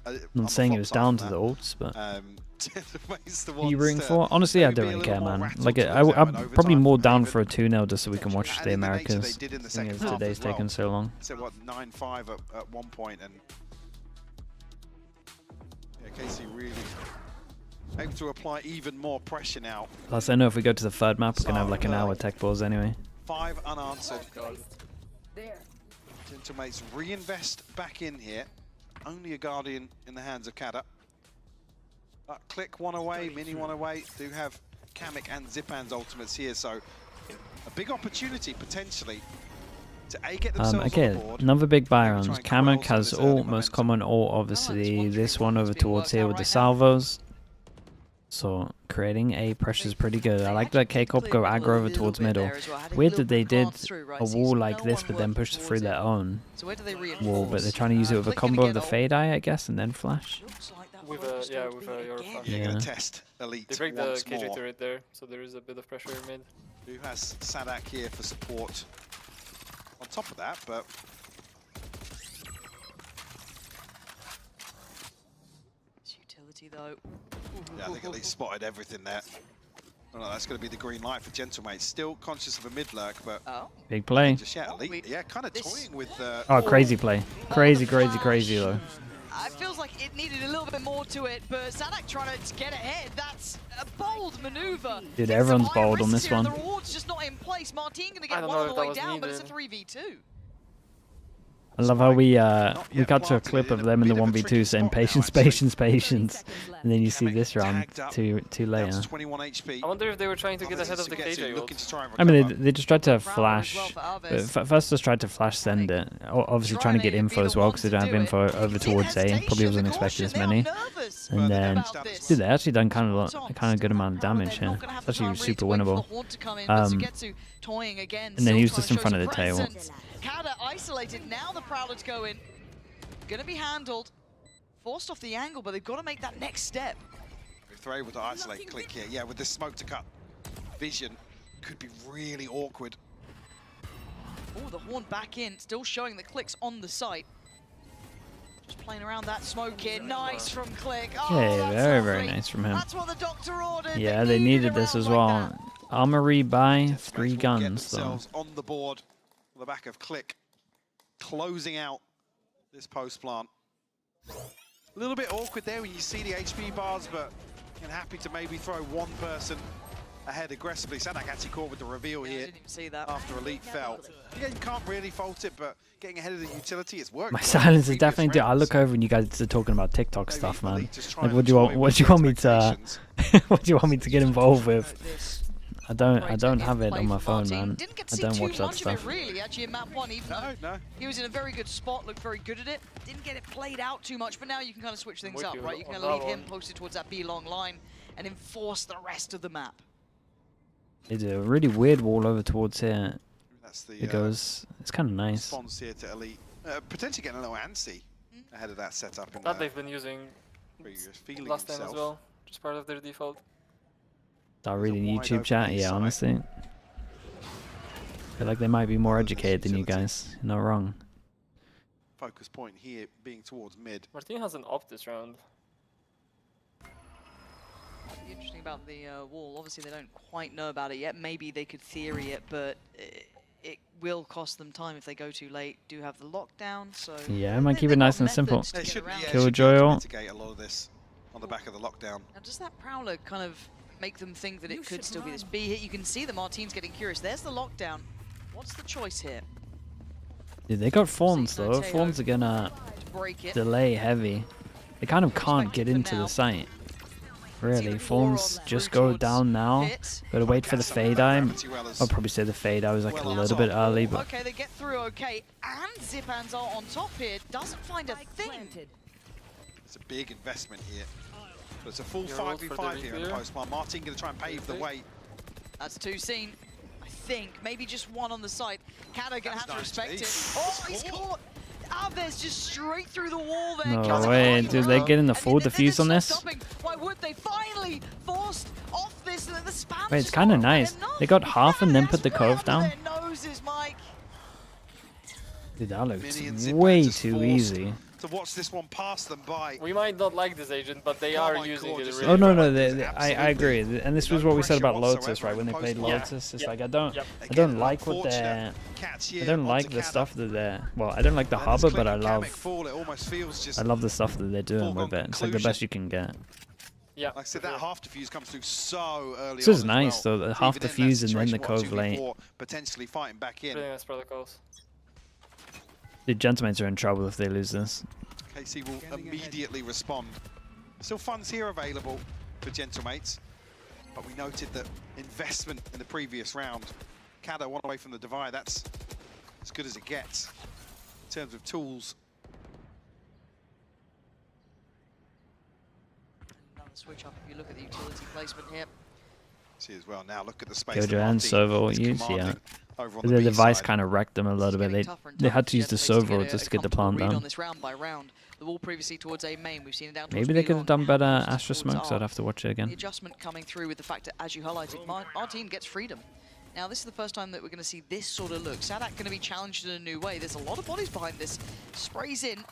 I'm not saying it was down to the ults, but who are you rooting for? Honestly, I don't really care, man. Like I'm probably more down for a 2-0 just so we can watch the Americas. Seeing as today's taken so long. So what, 9-5 at one point, and KC really able to apply even more pressure now. Plus, I know if we go to the third map, we're gonna have like an hour tech balls anyway. 5 unanswered. Gentlemates reinvest back in here. Only a Guardian in the hands of Kada. But Click one away, Mini one away. Do have Kamek and Zipan's ultimates here, so a big opportunity potentially. Okay, another big buy round. Kamek has ult, most common ult, obviously this one over towards here with the salvos. So creating a pressure is pretty good. I like that K-Corp go aggro over towards middle. Weird that they did a wall like this but then pushed through their own wall, but they're trying to use it with a combo of the Fade Eye, I guess, and then flash. With a Euro flash. You're gonna test Elite. They break the KJ turret there, so there is a bit of pressure mid. Who has Sadak here for support? On top of that, but it's utility though. Yeah, I think at least spotted everything there. Oh, no, that's going to be the green light for Gentlemates. Still conscious of a mid lurk, but big play. Just Elite, yeah, kind of toying with. Oh, crazy play! Crazy though. It feels like it needed a little bit more to it, but Sadak trying to get ahead. That's a bold maneuver. Dude, everyone's bold on this one. The reward's just not in place. Martin going to get one on the way down, but it's a 3v2. I love how we cut to a clip of them in the 1v2 saying patience, and then you see this round too later. I wonder if they were trying to get ahead of the KJ ult. I mean, they just tried to flash. First, just tried to flash send it. Obviously, trying to get info as well because they don't have info over towards A. Probably wasn't expecting as many. And then, dude, they actually done kind of good amount of damage here. It's actually super winnable. And then he was just in front of the tail. Kada isolated, now the Prowler's going. Gonna be handled. Forced off the angle, but they've got to make that next step. If they're able to isolate Click here, yeah, with the smoke to cut vision, could be really awkward. Oh, the horn back in, still showing the Clicks on the site. Just playing around that smoke here, nice from Click. Oh, yeah, very nice from him. That's what the doctor ordered. Yeah, they needed this as well. Armory by 3 guns, though. On the board. The back of Click, closing out this post plant. A little bit awkward there when you see the HP bars, but you're happy to maybe throw one person ahead aggressively. Sadak actually caught with the reveal here. I didn't even see that. After Elite fell. Yeah, you can't really fault it, but getting ahead of the utility, it's worked. My silence is definitely. I look over and you guys are talking about TikTok stuff, man. Like, what do you want me to? What do you want me to get involved with? I don't have it on my phone, man. I don't watch that stuff. Really, actually, in map 1, even though he was in a very good spot, looked very good at it. Didn't get it played out too much, but now you can kind of switch things up, right? You can kind of leave him posted towards that B-long line and enforce the rest of the map. It's a really weird wall over towards here. That's the, it goes. It's kind of nice. Response here to Elite, potentially getting a little antsy ahead of that setup. That they've been using last time as well, just part of their default. Start reading YouTube chat, yeah, honestly. I feel like they might be more educated than you guys. You're not wrong. Focus point here being towards mid. Martin has an op this round. Interesting about the wall. Obviously, they don't quite know about it yet. Maybe they could theory it, but it will cost them time if they go too late. Do have the lockdown, so yeah, I might keep it nice and simple. Killjoy mitigate a lot of this on the back of the lockdown. Now, does that Prowler kind of make them think that it could still be this B hit? You can see the Martin's getting curious. There's the lockdown. What's the choice here? Dude, they got Fawns though. Fawns are gonna delay heavy. They kind of can't get into the site. Really, forms just go down now. Gotta wait for the fade eye. I'll probably say the fade eye was like a little bit early, but Okay, they get through okay, and Zipan's on top here. Doesn't find a thing. It's a big investment here. But it's a full 5v5 here in the post-one. Martin going to try and pave the way. That's 2 seen, I think. Maybe just 1 on the side. Kada going to have to respect it. Oh, he's caught. Aves just straight through the wall there. no way, dude, they're getting the full defuse on this. Why would they finally forced off this? The spam. Wait, it's kind of nice. They got half and then put the cove down. Dude, that looks way too easy. To watch this one pass them by. We might not like this agent, but they are using it really Oh no, I agree, and this was what we said about Lotus, right? When they played Lotus, it's like I don't like what they're, I don't like the stuff that they're. Well, I don't like the harbor, but I love the stuff that they're doing with it. It's like the best you can get. Yeah. Like I said, that half defuse comes through so early. This is nice though, the half defuse and then the cove lane. Potentially fighting back in. Really nice protocols. The Gentlemen are in trouble if they lose this. KC will immediately respond. Still funds here available for Gentlemates, but we noted that investment in the previous round. Kada 1 away from the divide, that's as good as it gets in terms of tools. Another switch up if you look at the utility placement here. See as well now, look at the space. Killjoy and Sova will use, yeah. The device kind of wrecked them a little bit. They had to use the Sova just to get the plant down. The wall previously towards A main, we've seen it down. Maybe they could have done better Astra Smokes. I'd have to watch it again. The adjustment coming through with the fact that, as you highlighted, our team gets freedom. Now, this is the first time that we're going to see this sort of look. Sadak going to be challenged in a new way. There's a lot of bodies behind this. Sprays in. I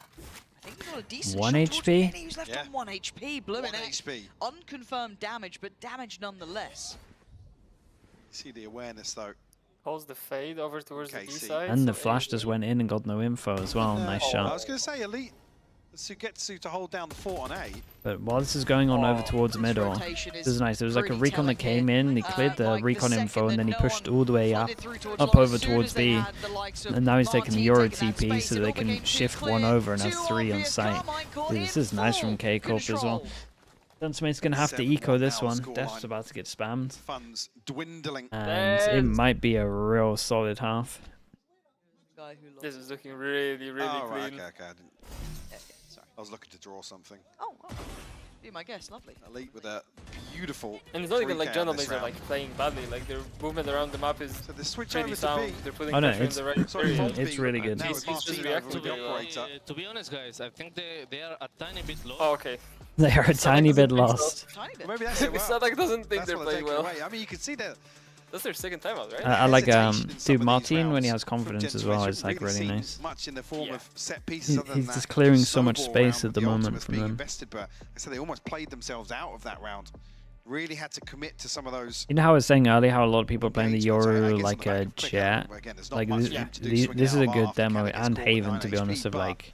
think he got a decent 1 shot HP. He's left on 1 HP. Blue 1 HP. Unconfirmed damage, but damage nonetheless. See the awareness though. Holds the fade over towards the B side. And the flash just went in and got no info as well. Nice shot. I was going to say, Elite Sugetsu to hold down the fort on A. But while this is going on over towards middle, this is nice. There was like a recon that came in, he cleared the recon info, and then he pushed all the way up over towards B. And now he's taking the Euro TP so they can shift 1 over and have 3 on site. Dude, this is nice from K-Corp as well. Gentleman's gonna have to eco this one. Death's about to get spammed. Funds dwindling. And it might be a real solid half. This is looking really, really clean. Okay. Sorry, I was looking to draw something. Oh, be my guess, lovely. Elite with a beautiful. And it's not even like Gentlemen are like playing badly. Like their movement around the map is pretty sound. They're putting pressure in the right area. It's really good. He's just reacting to be honest, guys, I think they are a tiny bit low. Oh, okay. They are a tiny bit lost. Well, maybe that's it. Sadak doesn't think they're playing well. I mean, you can see that. That's their second timeout, right? I like dude, Martin when he has confidence as well is like really nice. Much in the form of set pieces. He's just clearing so much space at the moment from them. Invested, but I said they almost played themselves out of that round. Really had to commit to some of those. You know how I was saying earlier how a lot of people are playing the Yoru like a jet. Like this is a good demo, and Haven to be honest of like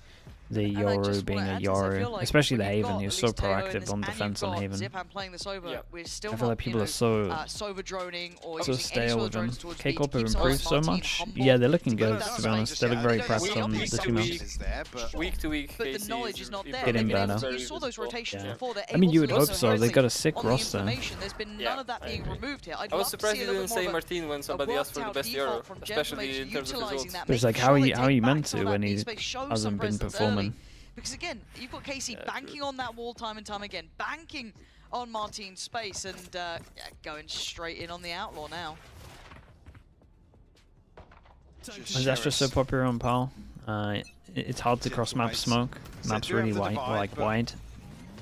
the Yoru being a Yoru, especially the Haven. You're so proactive on defense on Haven. I feel like people are so stale with them. K-Corp have improved so much. Yeah, they're looking good to be honest. They look very prepped on the 2 maps. Week to week, but the knowledge is not there. Getting better. You saw those rotations before. I mean, you would hope so. They've got a sick roster. There's been none of that being removed here. I was surprised you didn't say Martin when somebody asked for the best Euro, especially in terms of results. But it's like, how are you meant to when he hasn't been performing? Because again, you've got KC banking on that wall time and time again, banking on Martin's space, and going straight in on the Outlaw now. Is that just so popular on PAL? It's hard to cross map smoke. Map's really wide.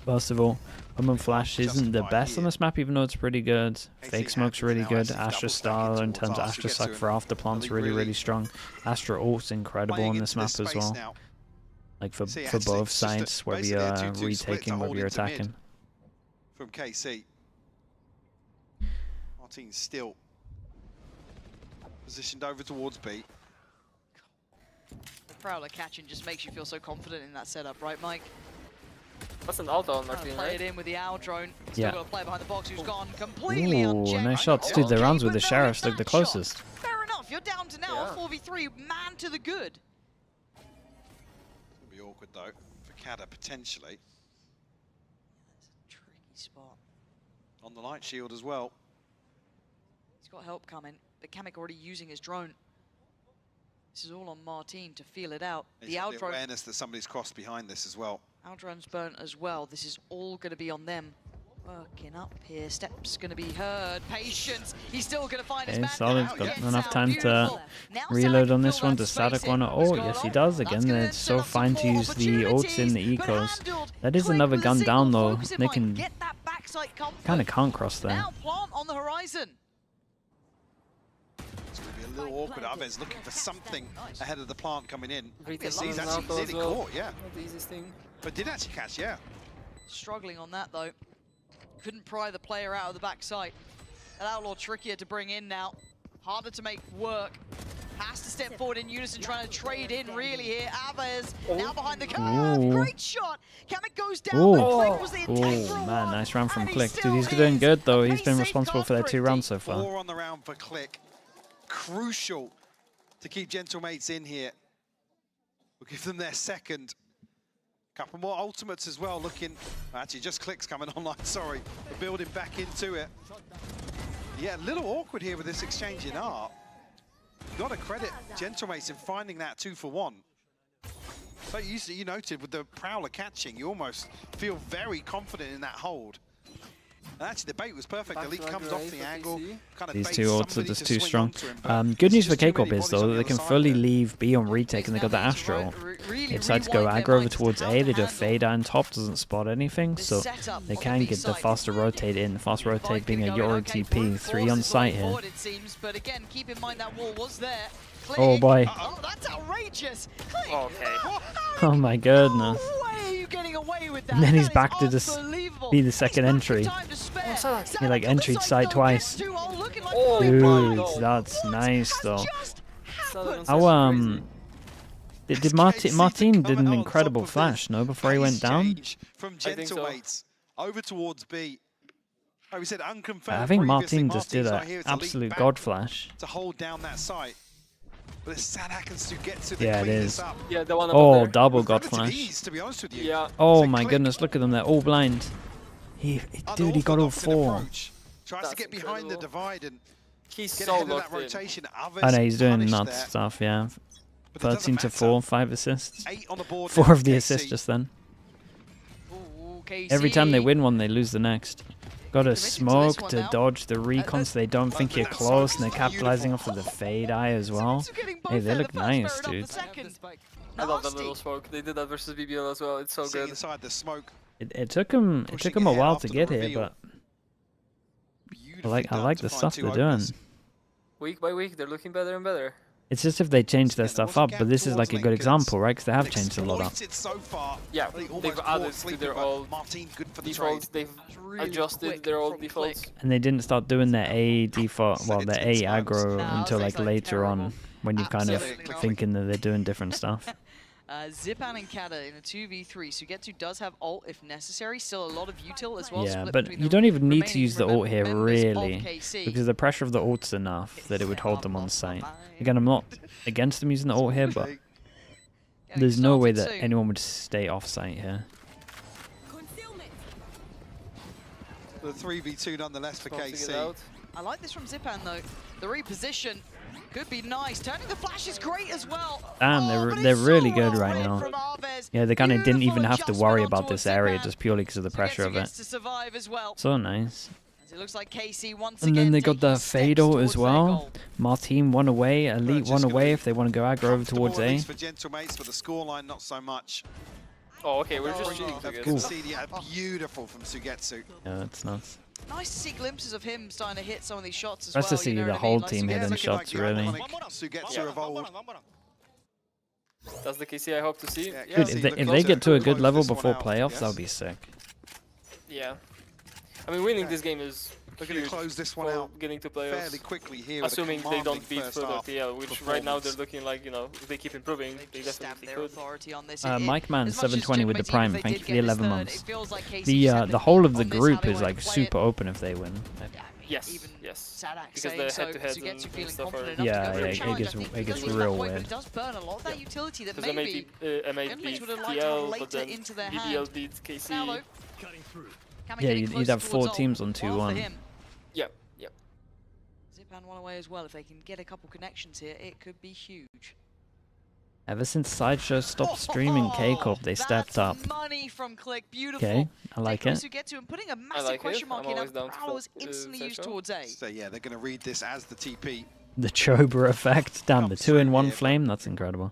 First of all, Woman Flash isn't the best on this map, even though it's pretty good. Fake Smoke's really good. Astra Star in terms of Astra Suck for after plant's really strong. Astra Ult's incredible on this map as well. Like for both sides, whether you're retaking, whether you're attacking. From KC. Martin's still positioned over towards B. The Prowler catching just makes you feel so confident in that setup, right, Mike? That's an auto on Martin, play right? it in with the Owl drone. Still Yeah. got a player behind the box who's gone completely unchecked. Nice shots. Dude, the rounds with the Sheriffs look the closest. Fair enough, you're down to now 4v3, man to the good. Awkward though for Kada potentially. That's a tricky spot. On the light shield as well. He's got help coming, but Kamek already using his drone. This is all on Martin to feel it out. The awareness that somebody's crossed behind this as well. Our drone's burnt as well. This is all going to be on them. Working up here, steps going to be heard. Patience. He's still going to find his man. Solid. Got enough time to reload on this one. Does Fnatic want to? Oh, yes, he does. Again, they're so fine to use the ults in the ecos. That is another gun down, though. They can kind of can't cross there. Now plant on the horizon. It's going to be a little awkward. Aves looking for something ahead of the plant coming in. He's actually nearly caught, yeah. Not the easiest thing. But did actually catch, yeah. Struggling on that, though. Couldn't pry the player out of the backside. That Outlaw trickier to bring in now. Harder to make work. Has to step forward in unison, trying to trade in really here. Aves now behind the curve. Great shot. Kamek goes down. Oh, man, nice round from Click. Dude, he's doing good, though. He's been responsible for their 2 rounds so far. 4 on the round for Click. Crucial to keep Gentlemates in here. We'll give them their second. Couple more ultimates as well, looking... Actually, just Click's coming online, sorry. We're building back into it. Yeah, a little awkward here with this exchange in art. Got to credit Gentlemates in finding that 2-for-1. But you noted with the Prowler catching, you almost feel very confident in that hold. And actually, the bait was perfect. The leap comes off the angle. These 2 ults are just too strong. Good news for K-Corp is, though, that they can fully leave B on retake, and they got the Astro. They decide to go aggro over towards A. They do a fade on top, doesn't spot anything, so they can get the faster rotate in. The fast rotate being a Yoru TP. 3 on site here. Oh boy. Oh, that's outrageous. Okay. Oh my goodness. And then he's back to just be the second entry. He like entered site twice. Dude, that's nice though. How did Martin did an incredible flash, no, before he went down? From Gentlemates over towards B. Like we said, unconfirmed. I think Martin just did an absolute god flash. To hold down that site. But it's Sadak and Sugetsu that yeah, it is. Yeah, the one oh, double god flash. Ease, to be honest with you. Yeah. Oh my goodness, look at them, they're all blind. Dude, he got all 4. Tries to get behind the divide and he's get so ahead of that locked rotation. I know, he's doing nuts stuff, yeah. 13 to 4, 5 assists. 4 of the assists just then. Every time they win one, they lose the next. Got a smoke to dodge the recon so they don't think you're close, and they're capitalizing off of the fade eye as well. Hey, they look nice, dude. I love that little smoke. They did that versus BBL as well. It's so good. Inside the smoke. It took him a while to get here, but I like the stuff they're doing. Week by week, they're looking better and better. It's just if they change their stuff up, but this is like a good example, right? Because they have changed a lot up. Yeah, they've added to their old defaults. They've adjusted their old defaults. And they didn't start doing their A default, well, their A aggro until like later on, when you're kind of thinking that they're doing different stuff. Zipan and Kata in a 2v3. Sugetsu does have ult if necessary. Still a lot of util as well. Yeah, but you don't even need to use the ult here, really. Because the pressure of the ult's enough that it would hold them on site. Again, I'm not against them using the ult here, but there's no way that anyone would stay off site here. The 3v2 nonetheless for KC. I like this from Zipan, though. The reposition could be nice. Turning the flash is great as well. Damn, they're really good right now. Yeah, they kind of didn't even have to worry about this area just purely because of the pressure of it. So nice. It looks like KC once and then they got the Fado as well. Martin 1 away, Elite 1 away if they want to go aggro over towards A. For Gentlemates, but the scoreline not so much. Oh, okay, we're just cheating. Beautiful from Sugetsu. Yeah, that's nuts. Nice to see glimpses of him starting to hit some of these shots as well. Nice to see the whole team hitting shots, really. That's the KC I hope to see. Dude, if they get to a good level before playoffs, that would be sick. Yeah. I mean, winning this game is huge close this one out getting to playoffs fairly quickly here. Assuming they don't beat further TL, which right now they're looking like, you know, if they keep improving, they definitely could. Mike Man 720 with the Prime, thank you for the 11 months. The whole of the group is like super open if they win. Yes, yes. Because the head-to-heads and stuff are... Yeah, it gets real weird. It does burn a lot of that utility that maybe MA beat TL, but then BBL beats KC. Kamik Yeah, getting you'd closer have 4 towards teams on ult. Well 2-1. for him. Yep. Zipan one away as well. If they can get a couple connections here, it could be huge. Ever since Sideshow stopped streaming K-Corp, they stepped up. Money from Click, beautiful. Okay, I like it. To get to and putting a massive question mark in. Prowler was instantly used towards A. So yeah, they're going to read this as the TP. The Chobra effect. Damn, the 2-in-1 flame. That's incredible.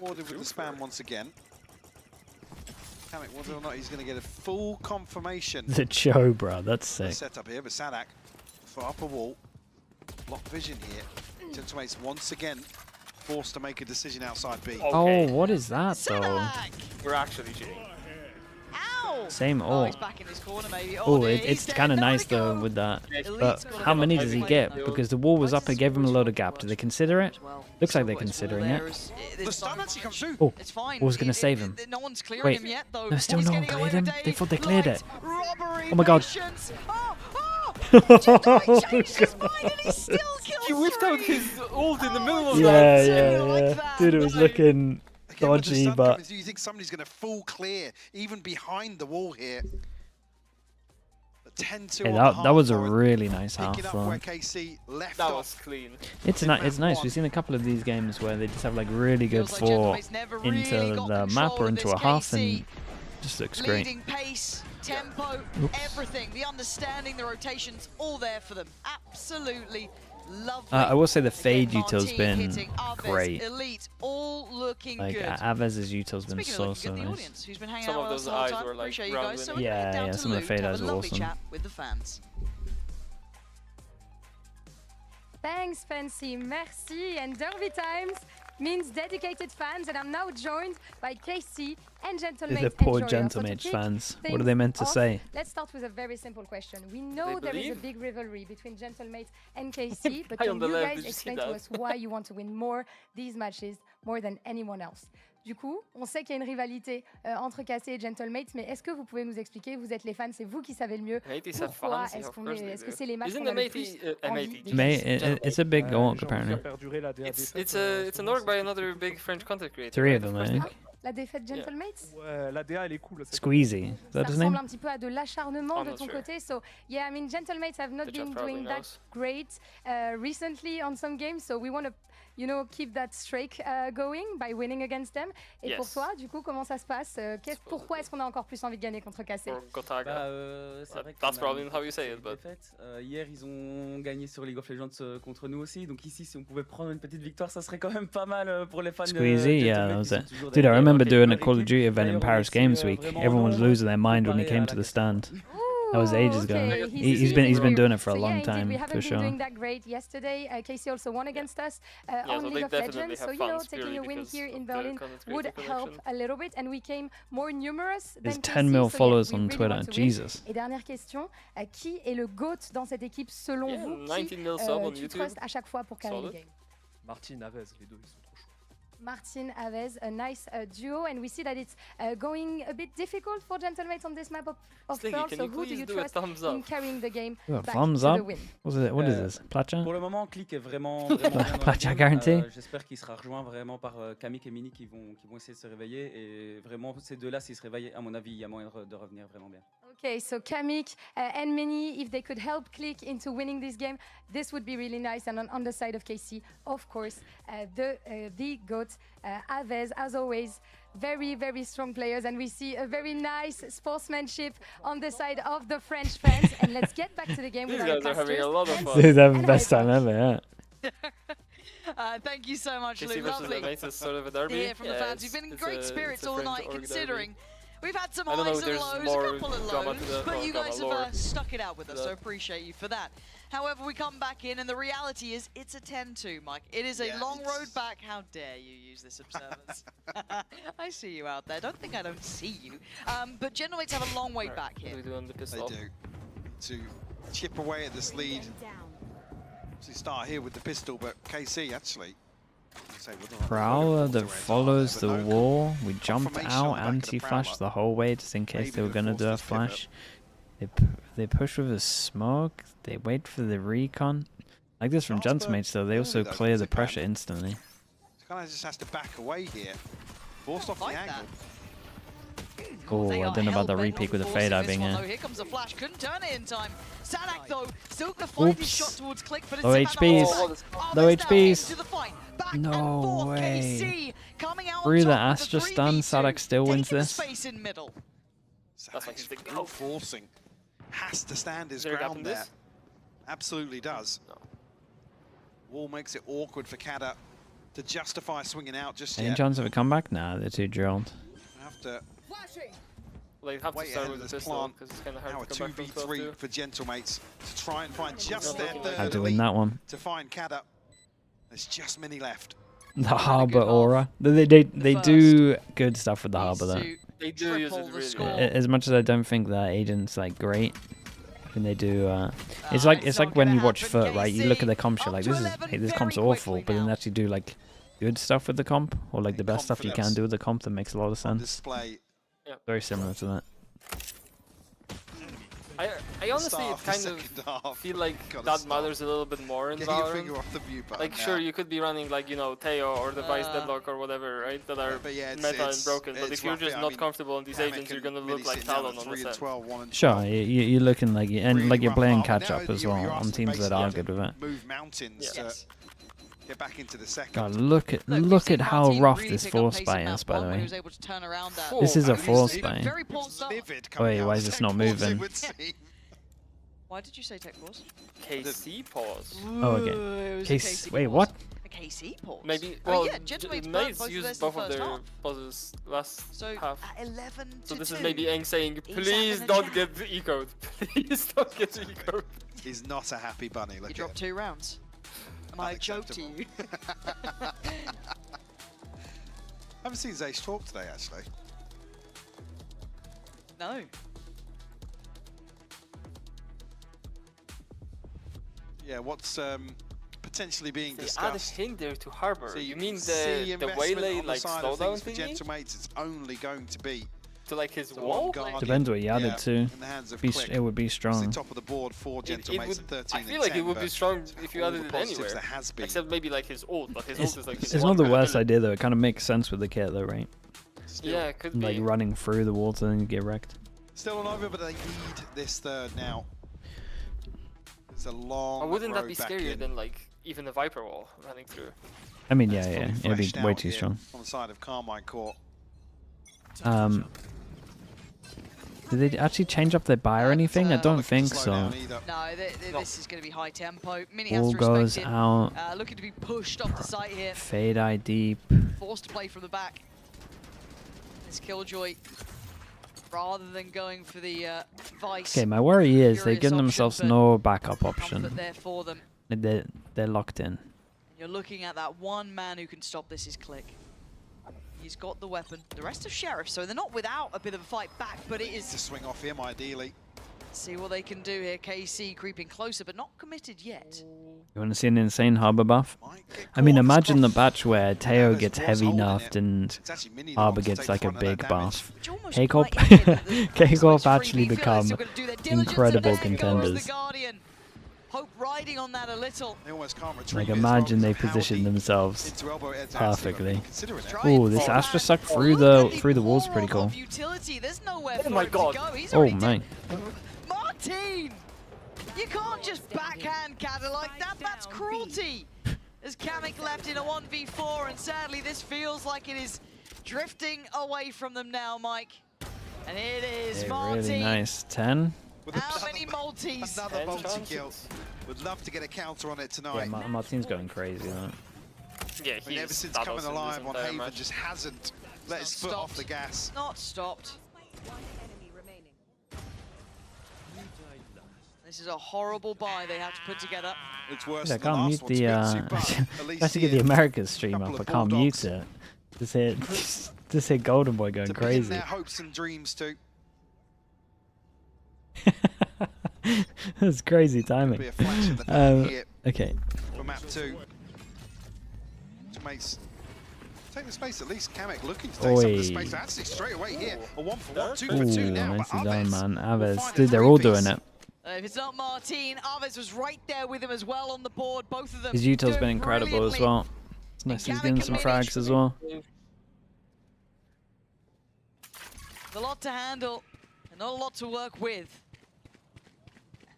Rewarded with the spam once again. Kamik, whether or not he's going to get a full confirmation. The Chobra. That's sick. Set up here, but Sadak for upper wall. Block vision here. Gentlemates once again forced to make a decision outside B. Oh, what is that though? We're actually cheating. Ow! Same Oh, ult. he's back in his corner, maybe. Oh, dear, it's he's kind of dead. nice though with that. But how many does he get? Because the wall was up, it gave him a load of gap. Do they consider it? Looks like they're considering it. The stun actually comes through. Oh, It's fine. I was going to save him. No one's clearing Wait, him yet, though. no, still He's no one getting away cleared him. with They a thought they cleared it. robbery Oh my god. patience. He whipped out his ult in the middle of Yeah, that. yeah. Dude, it was looking dodgy, but... Do you think somebody's going to full clear, even behind the wall here? Hey, that was a really nice half. That was clean. It's nice. We've seen a couple of these games where they just have like really good fought into the map or into a half, and just looks great. Leading pace, tempo, everything, the understanding, the rotations, all there for them. Absolutely lovely. I will say the fade util's been great. Elite, all looking like good. Avez's util's been so nice. Who's been hanging Some out of with us those the whole eyes time. were like Appreciate you guys. So yeah, some of the fade eyes were awesome. Chat with the fans. Thanks, Fancy. Merci. And Derby Times means dedicated fans, and I'm now joined by KC and Gentlemates. The poor and Joyer. Gentlemates So fans. What are they meant to say? Let's start with a very simple question. We know there is a big rivalry between Gentlemates and KC, but Hi can on the you left, guys did you see explain to that? us why you want to win these matches more than anyone else? Du coup, on sait qu'il y a une rivalité entre KC et Gentlemates, mais est-ce que vous pouvez nous expliquer, vous êtes les fans, c'est vous qui savez le mieux, pourquoi est-ce que c'est les matchs qu'on a le plus envie de Mais it's a big orc apparently. It's an orc by another big French content creator. 3 of them, I think. La défaite Gentlemates? Ouais, la DA elle est cool. Squeezy. Is that Ça his name? ressemble un petit peu à de l'acharnement de ton côté. So, yeah, I mean, Gentlemates have not been doing that great recently on some games. So we want to, you know, keep that streak going by winning against them. Et pour toi, du coup, comment ça se passe? Pourquoi est-ce qu'on a encore plus envie de gagner contre KC? That's probably how you say it, but... Hier, ils ont gagné sur League of Legends contre nous aussi. Donc ici, si on pouvait prendre une petite victoire, ça serait quand même pas mal pour les fans. Squeezy, yeah, that was it. Dude, I remember doing a Call of Duty event in Paris Games Week. Everyone was losing their mind when he came to the stand. That was ages ago. He's been doing it for a long time, for sure. We haven't been doing that great yesterday. KC also won against us on League of Legends. So, you know, taking a win here in Berlin would help a little bit. And we came more numerous than There's KC. 10 mil followers So, on really Twitter. want to win. Jesus. Et dernière question, qui est le GOAT dans cette équipe selon vous? 19 mil sub on Tu YouTube. trustes à chaque fois pour carry le game? Martin, Avez, les deux ils sont trop chauds. Martin, Avez, a nice duo, and we see that it's going a bit difficult for Gentlemates on this map of Pearl. So who do you trust in carrying the game back thumbs to up? the win? What is this? Placha? Pour le moment, Click est vraiment bien dans la Placha game. guarantee? J'espère qu'il sera rejoint vraiment par Kamik et Mini qui vont essayer de se réveiller. Et vraiment, ces deux-là, s'ils se réveillent, à mon avis, il y a moyen de revenir vraiment bien. Okay, so Kamik and Mini, if they could help Click into winning this game, this would be really nice. And on the side of KC, of course, the GOAT, Avez, as always, very, very strong players. And we see a very nice sportsmanship on the side of the French fans. And let's get back to the game with These our guys are having a lot of fun. They're having the best time ever, yeah. Thank you so much, KC Lou. versus Lovely. Gentlemates is sort of a derby. To hear from the fans. You've been in great spirits all night, considering we've had some I don't know highs if and there's lows, more a couple of drama lows, to that, but or you guys drama lore have stuck it out with us, to so that. appreciate you for that. However, we come back in, and the reality is it's a 10-2, Mike. It is a long road back. How dare you use this observance? I see you out there. Don't think I don't see you. But Gentlemates have a long way back here. They do. To chip away at this lead. So start here with the pistol, but KC actually. Prowler that follows the wall. We jumped out, anti-flash the whole way just in case they were going to do a flash. They push with a smoke. They wait for the recon. Like this from Gentlemates though, they also clear the pressure instantly. Kind of just has to back away here. Forced off the angle. Oh, I don't know about the repeat with the fade eye being here. Here comes a flash, couldn't turn it in time. Sanak though, still gonna find his shot towards Click, but it's Low HPs. Low HPs. No way. Through the Astra stun, Sadak still wins this. That's like brute forcing. Has to stand his ground there. Absolutely does. Wall makes it awkward for Kada to justify swinging out just yet. Any chance of a comeback? Nah, they're too drilled. Have to Like, have to start with the pistol because it's kind of hard now to come back from 2v3 for Gentlemates to try and find just their third Had to win that one. to find Kada. There's just many left. The Harbor aura. They do good stuff with the Harbor though. They do use it really. As much as I don't think that agent's like great, I think they do. It's like when you watch Foot, right? You look at the comp, you're like, this comp's awful, but then they actually do like good stuff with the comp, or like the best stuff you can do with the comp that makes a lot of sense. Display. Very similar to that. I honestly kind of feel like that matters a little bit more in Valorant. Like, sure, you could be running like, you know, Teo or the Vice Deadlock or whatever, right? That are meta and broken. But if you're just not comfortable on these agents, you're gonna look like Talon on the set. Sure, you're looking like you're playing catch up as well on teams that are good with it. Move mountains to get back into the second. God, look at how rough this force spy is, by the way. This is a force spy. Wait, why is this not moving? Why did you say tech pause? KC pause. Oh, okay. KC. Wait, what? A KC pause? Maybe. Well, Mates used both of their pauses last half. At 11 so this is maybe Eng saying, please don't get ecoed. Please don't get ecoed. He's not a happy bunny. Look, he dropped 2 rounds. My joke to you. I haven't seen Zace talk today, actually. No. Yeah, what's potentially being discussed? Add a thing there to Harbor. So you mean the Waylay like slowdown for Gentlemates, it's only going to be to like his wall? Depends what he added to. It would be strong. Top of the board for Gentlemates at 13 I feel like it would be strong if you added it anywhere. Except maybe like his ult, but his ult is like his It's not the worst idea though. It kind of makes sense with the kit though, right? Yeah, it could be. Like running through the water and get wrecked. Still on over, but they need this third now. It's a long Or wouldn't that be road back scarier in. than like even the Viper wall running through? I mean, yeah, it'd be way too strong. On the side of Carmine Court. Did they actually change up their buy or anything? I don't think so. No, this is going to be high tempo. Mini Ball has to goes respect it. out. Looking to be pushed off the site here. Fade eye deep. Forced to play from the back. This Killjoy, rather than going for the Vice. Okay, my worry is they've given option, themselves but no backup option. comfort there for them. They're locked in. You're looking at that one man who can stop this is Click. He's got the weapon. The rest of Sheriff, so they're not without a bit of a fight back, but it is to swing off him ideally. See what they can do here. KC creeping closer, but not committed yet. You want to see an insane Harbor buff? I mean, imagine the batch where Teo gets heavy nerfed and Harbor gets like a big buff. K-Corp actually become incredible contenders. Hope riding on that a little. They almost can't retrieve Like imagine they position themselves perfectly. Oh, this Astra suck through the walls pretty cool. Oh my god. Oh man. Martin! You can't just backhand Kada like that, that's cruelty! As Kamek left in a 1v4, and sadly this feels like it is drifting away from them now, Mike. And it is Martin. Really nice. 10? How many multis? Another multi-kill. Would love to get a counter on it tonight. Yeah, Martin's going crazy, right? Yeah, I mean, ever since coming alive on Haven, just hasn't let his foot off the gas. Not stopped. This is a horrible buy they have to put together. It's worse I than can't mute the I have to get the Americas stream up. I can't mute it. Just hit Golden Boy going crazy. Their hopes and dreams too. That's crazy timing. Okay. For map 2. Take the space, at least Kamek looking to take some of the space. Actually, straight away here. A 1 for 1, 2 for 2 now. Nicely done, man. Aves. Dude, they're all doing it. If it's not Martin, Aves was right there with him as well on the board. Both of them. His util's been incredible as well. It's nice he's getting some frags as well. a lot to handle and not a lot to work with.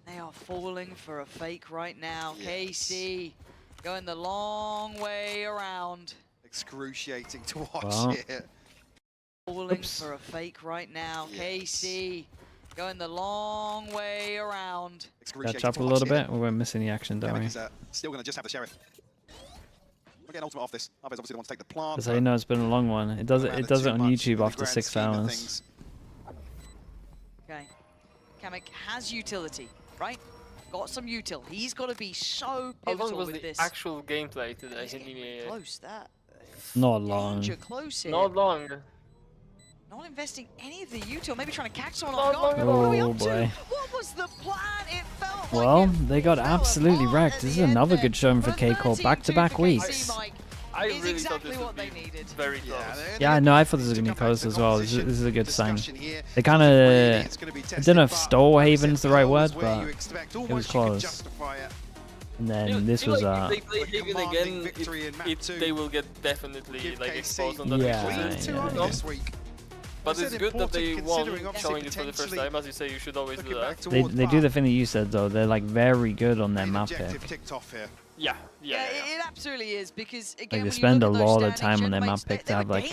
And they are falling for a fake right now. Yes. KC going the long way around. Excruciating to watch it. Falling for a fake right now. Yes. KC going the long way around. Catch up a little bit. We weren't missing the action, don't we? Still going to just have the Sheriff. We're getting ultimate off this. Apeks obviously the one to take the plant. Because I know it's been a long one. It does it on YouTube after 6 hours. Okay. Kamek has utility, right? Got some util. He's got to be so pivotal. How long was with the this. Actual gameplay today in EMEA? Close that. Not long. Close here. Not long. Not investing any of the util. Maybe trying to catch someone off guard. What are we up to? What was the plan? It felt well, they got absolutely wrecked. This is another good showing for K-Corp. Back-to-back weeks. I really thought this would be very close. Yeah, no, I thought this was going to be close as well. This is a good sign. They kind of... I don't know if stole Haven's the right word, but it was close. And then this was... If they play Haven again, they will get definitely like exposed on that week. But it's good that they won, showing it for the first time. As you say, you should always do that. They do the thing that you said, though. They're like very good on their map pick. Yeah, it absolutely is, because again, like they spend a lot of time on their map pick to have like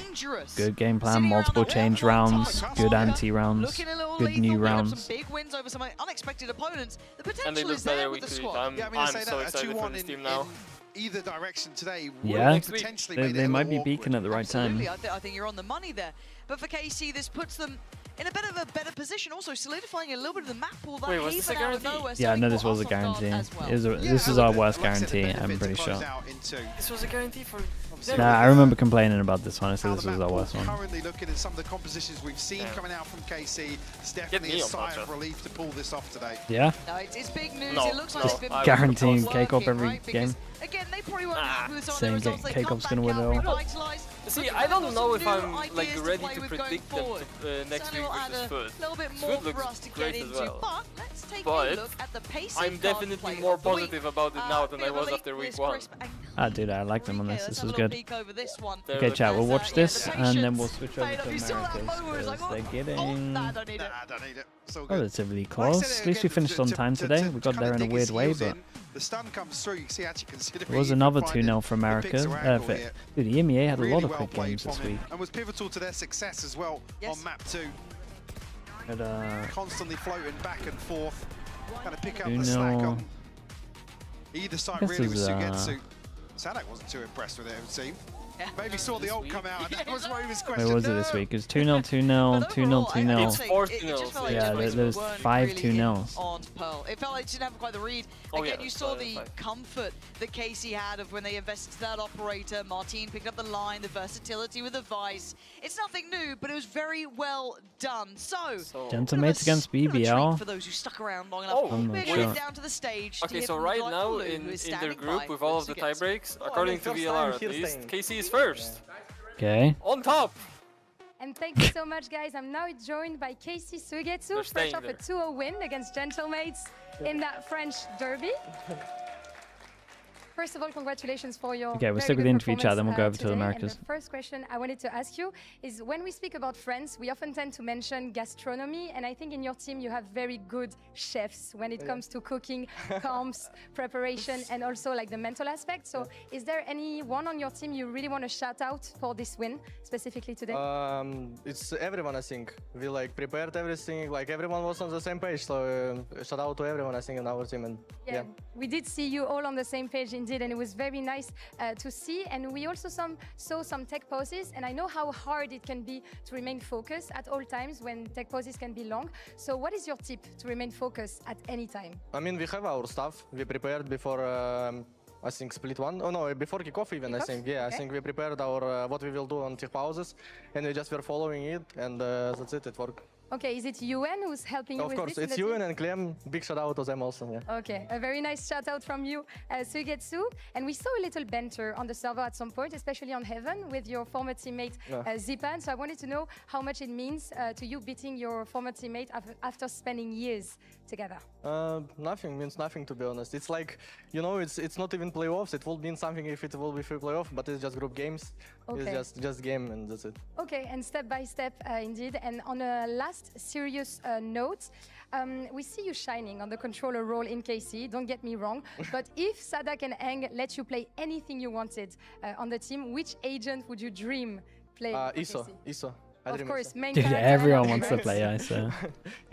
good game plan, multiple change rounds, good anti rounds, good new rounds. Big wins over some unexpected opponents. The potential and they look is there better with week the to week. squad. I'm so excited for this team now. Either direction today. Yeah, they might be beacon at the right time. I think you're on the money there. But for KC, this puts them in a bit of a better position, also solidifying a little bit of the map pool. Wait, was this a guarantee? Yeah, no, this was a guarantee. This is our worst guarantee, I'm pretty sure. This was a guarantee for... Nah, I remember complaining about this one. I said this was our worst one. Currently looking at some of the compositions we've seen coming out from KC, it's definitely a sigh of relief to pull this off today. Yeah? No, it's big news. No, it looks like just guaranteeing K-Corp every game. Again, they probably won't happy with some saying of the results. K-Corp's gonna win it all. See, I don't know if I'm like ready to predict them next week versus first. Food looks great as well. But I'm definitely more positive about it now than I was after week 1. Ah, dude, I like them on this. This was good. Okay, chat, we'll watch this and then we'll switch over to Americas because they're getting relatively close. At least we finished on time today. We got there in a weird way, but the stun comes through. You see, actually considering it was another 2-0 for Americas. Dude, the EMEA had a lot of quick games this week. And was pivotal to their success as well on map 2. But, constantly floating back and forth, kind of pick up the slack on either side really with Sugetsu. Fnatic wasn't too impressed with it, it would seem. Maybe saw the ult come out and that was what he was questioning. Where was it this week? It was 2-0, 2-0, 2-0, 2-0. It's 4 2-0s. Yeah, there was 5 2-0s. On Pearl. It felt like it didn't have quite the read. Again, you saw the comfort that KC had of when they invested to that operator. Martin picked up the line, the versatility with the Vice. It's nothing new, but it was very well done. So Gentlemates against BBL. For those who stuck around long enough, we're going down to the stage. Okay, so right now in their group with all of the tiebreaks, according to VLR at least, KC is first. Okay. On top. And thank you so much, guys. I'm now joined by KC Sugetsu, fresh off a 2-0 win against Gentlemates in that French derby. First of all, congratulations for your we'll stick with the interview chat, then we'll go over to the Americas. And the first question I wanted to ask you is, when we speak about France, we often tend to mention gastronomy, and I think in your team you have very good chefs when it comes to cooking, comps, preparation, and also like the mental aspect. So is there anyone on your team you really want to shout out for this win, specifically today? It's everyone, I think. We like prepared everything, like everyone was on the same page, so shout out to everyone, I think, in our team. And yeah, we did see you all on the same page indeed, and it was very nice to see. And we also saw some tech pauses, and I know how hard it can be to remain focused at all times when tech pauses can be long. So what is your tip to remain focused at any time? I mean, we have our stuff. We prepared before, I think, split one. Oh no, before kickoff even, I think. Yeah, okay. I think we prepared our what we will do on tech pauses, and we just were following it, and that's it. It worked. Okay, is it UN who's helping you with this? Of course, it's UN and Clem. Big shout out to them also, yeah. Okay, a very nice shout out from you, Sugetsu. And we saw a little banter on the server at some point, especially on Heaven, with your former teammate Zipan. So I wanted to know how much it means to you beating your former teammate after spending years together. Nothing means nothing, to be honest. It's like, you know, it's not even playoffs. It will mean something if it will be free playoff, but it's just group games. Okay. It's just game and that's it. Okay, and step by step, indeed. And on a last serious note, we see you shining on the controller role in KC, don't get me wrong, but if Sadak and Eng let you play anything you wanted on the team, which agent would you dream playing? ISO. Of course, main Dude, character. everyone wants to play ISO.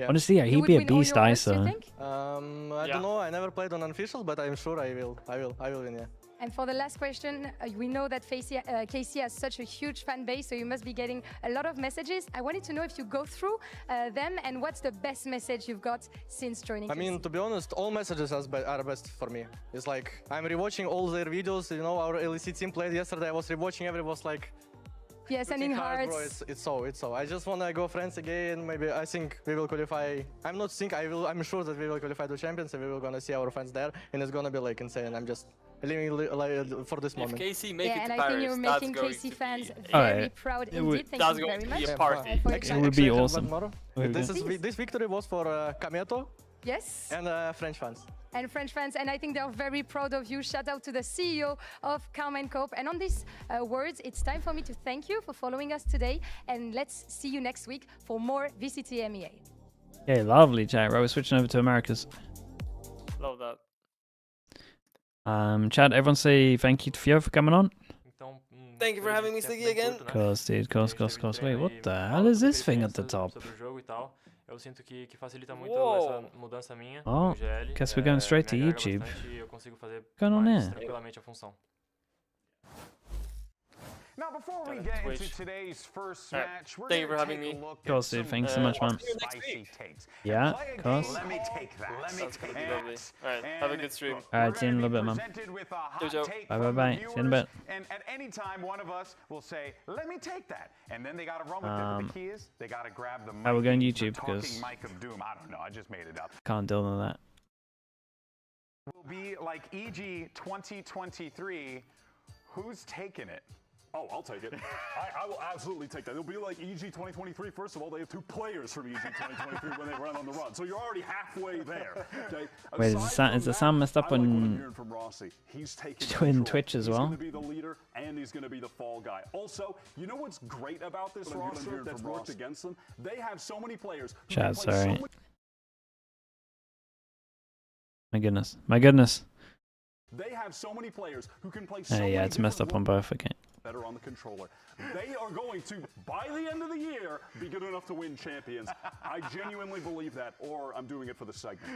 Honestly, yeah, he'd be a beast ISO. I don't know, I never played on unofficial, but I'm sure I will win, yeah. And for the last question, we know that KC has such a huge fan base, so you must be getting a lot of messages. I wanted to know if you go through them and what's the best message you've got since joining KC? I mean, to be honest, all messages are best for me. It's like, I'm rewatching all their videos, you know, our LEC team played yesterday, I was rewatching, everyone was like, yeah, sending hearts. Bro, it's so. I just wanna go France again. Maybe I think we will qualify. I'm sure that we will qualify to champions, and we will gonna see our fans there, and it's gonna be like insane. I'm just living for this moment. If KC make it to and Paris, I think you're making KC fans very proud indeed. That's Thank you going very to much. be a party. It would be awesome. This victory was for Kameto. Yes. And French fans. And French fans, and I think they're very proud of you. Shout out to the CEO of Carmen Cope. And on these words, it's time for me to thank you for following us today, and let's see you next week for more VCT EMEA. Okay, lovely chat. Right, we're switching over to Americas. Love that. Chad, everyone say thank you to Fio for coming on. Thank you for having me, Siggy, again. Of course, dude. Of course. Wait, what the hell is this thing at the top? Eu sinto que facilita muito essa mudança minha no GL. Guess we're going straight to YouTube. What's going on here? Tranquilamente a função. Now, before we get into today's first match, we're thank you for going having to take me. a look Of course, at dude. some Thanks so much, man. spicy takes. Yeah, Play a of course. game. Let me take that. Let me take that. Alright, have a good stream. Alright, see you in a little bit, man. Bye. See you in a bit. And at any time, one of us will say, let me take that. And then they got to run with it. But the key is, they got to grab the mic. We're going YouTube because mic of doom. I don't know. I just made it up. Can't deal with that. Will be like EG 2023. Who's taking it? Oh, I'll take it. I will absolutely take that. It'll be like EG 2023. First of all, they have 2 players from EG 2023 when they run on the run. So you're already halfway there. Okay? Wait, is the sound messed up on Twitch as well? He's going to be the leader, and he's going to be the fall guy. Also, you know what's great about this roster that's worked against them? They have so many players. Chat, sorry. My goodness. They have so many players who can play yeah, it's messed up on both, okay. Better on the controller. They are going to, by the end of the year, be good enough to win champions. I genuinely believe that, or I'm doing it for the segment.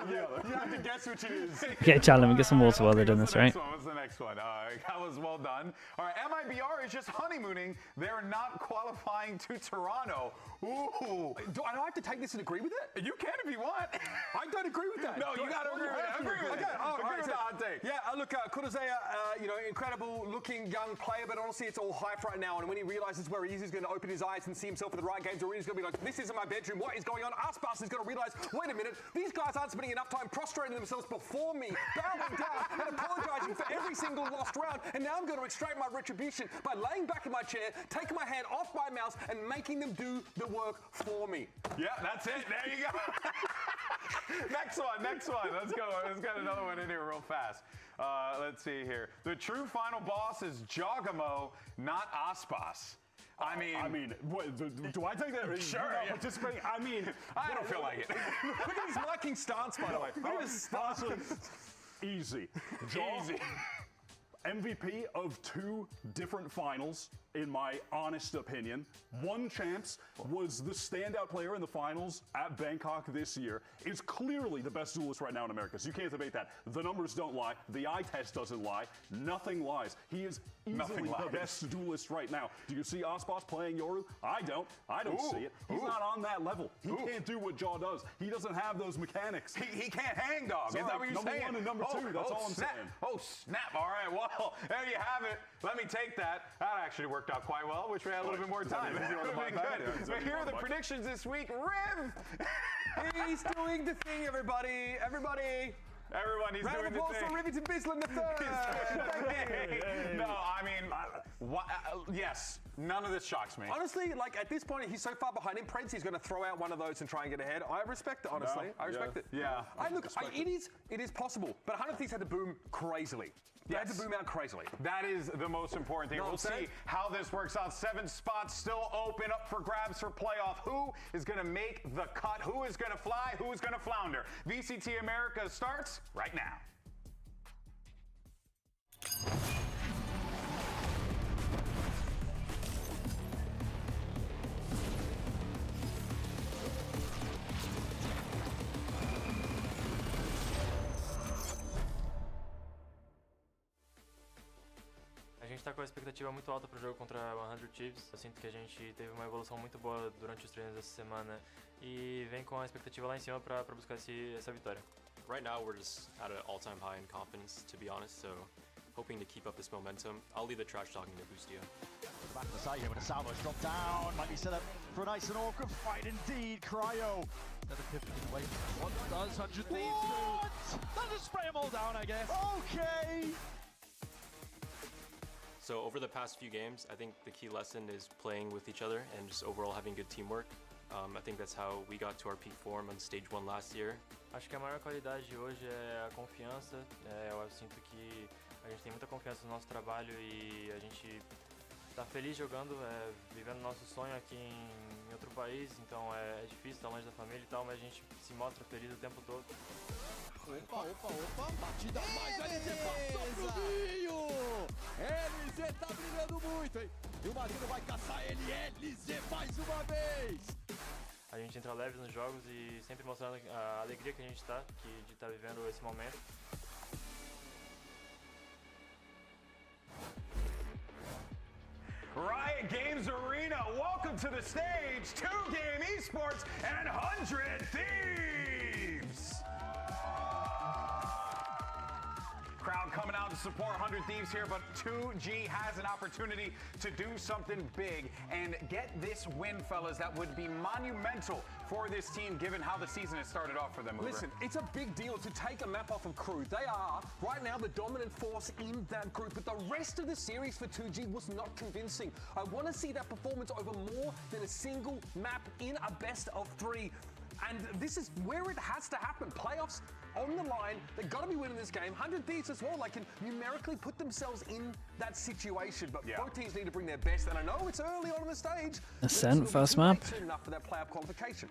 You have to guess which it is. Okay, Chad, let me get some water while they're doing this, right? What's the next one? That was well done. All right, MIBR is just honeymooning. They're not qualifying to Toronto. Ooh. Do I have to take this and agree with it? You can if you want. I don't agree with that. No, you got to agree with it. Agree with the hot take. Yeah, look, Kurosea, incredible looking young player, but honestly, it's all hype right now. And when he realizes where he is, he's going to open his eyes and see himself in the right games. Or he's going to be like, this isn't my bedroom. What is going on? Aspars is going to realize, wait a minute, these guys aren't spending enough time prostrating themselves before me, bowing down and apologizing for every single lost round. And now I'm going to extract my retribution by laying back in my chair, taking my hand off my mouse, and making them do the work for me. Yeah, that's it. There you go. Next one. Let's go. Let's get another one in here real fast. Let's see here. The true final boss is Jogamo, not Aspas. I mean, what, do I take that? Sure. You're not participating? I mean, I don't feel like it. Look at his marking stance, by the way. Look at his stance. Easy. MVP of 2 different finals, in my honest opinion. 1 champs, was the standout player in the finals at Bangkok this year, is clearly the best duelist right now in Americas. You can't debate that. The numbers don't lie. The eye test doesn't lie. Nothing lies. He is easily the best duelist right now. Do you see Aspas playing Yoru? I don't. I don't see it. He's not on that level. He can't do what Jaw does. He doesn't have those mechanics. He can't hang, dog. Is that what you're saying? Number 1 and number 2. That's all I'm saying. Oh, snap. All right. Well, Well, there you have it. Let me take that. That actually worked out quite well. Wish we had a little bit more time. But here are the predictions this week. Riv! He's doing the thing, everybody. Everybody. Everyone, he's doing the thing. Round of applause for Rivitan Bisland III. No, I mean, yes, none of this shocks me. Honestly, like at this point, he's so far behind him. Prince, he's going to throw out one of those and try and get ahead. I respect it, honestly. I respect it. Yeah. It is possible. But 100 Thieves had to boom crazily. They had to boom out crazily. That is the most important thing. We'll see how this works out. 7 spots still open up for grabs for playoff. Who is going to make the cut? Who is going to fly? Who is going to flounder? VCT Americas starts right now. A gente tá com a expectativa muito alta pro jogo contra 100 Thieves. Eu sinto que a gente teve uma evolução muito boa durante os treinos dessa semana e vem com a expectativa lá em cima pra buscar essa vitória. Right now we're just at an all-time high in confidence, to be honest, so hoping to keep up this momentum. I'll leave the trash talking to Boostio. Back to the side here, but Salvo's dropped down. Might be set up for a nice and awkward fight indeed. Cryo. Another pivot away. What does 100 Thieves do? They'll just spray them all down, I guess. Okay. So over the past few games, I think the key lesson is playing with each other and just overall having good teamwork. I think that's how we got to our peak form on stage 1 last year. Acho que a maior qualidade hoje é a confiança. Eu sinto que a gente tem muita confiança no nosso trabalho e a gente tá feliz jogando, vivendo nosso sonho aqui em outro país. Então é difícil estar longe da família e tal, mas a gente se mostra feliz o tempo todo. Opa, batida mais, LZ passou pro Vinho! LZ tá brilhando muito, hein? E o Marino vai caçar ele, LZ mais uma vez! A gente entra leve nos jogos e sempre mostrando a alegria que a gente tá, de estar vivendo esse momento. Riot Games Arena, welcome to the stage, 2-game esports and 100 Thieves! Crowd coming out to support 100 Thieves here, but 2G has an opportunity to do something big and get this win, fellas. That would be monumental for this team, given how the season has started off for them. Listen, it's a big deal to take a map off of Crew. They are, right now, the dominant force in that group, but the rest of the series for 2G was not convincing. I want to see that performance over more than a single map in a best of 3. And this is where it has to happen. Playoffs on the line. They've got to be winning this game. 100 Thieves as well. They can numerically put themselves in that situation. But both teams need to bring their best. And I know it's early on in the stage. Ascent first map. Soon enough for that playoff qualification.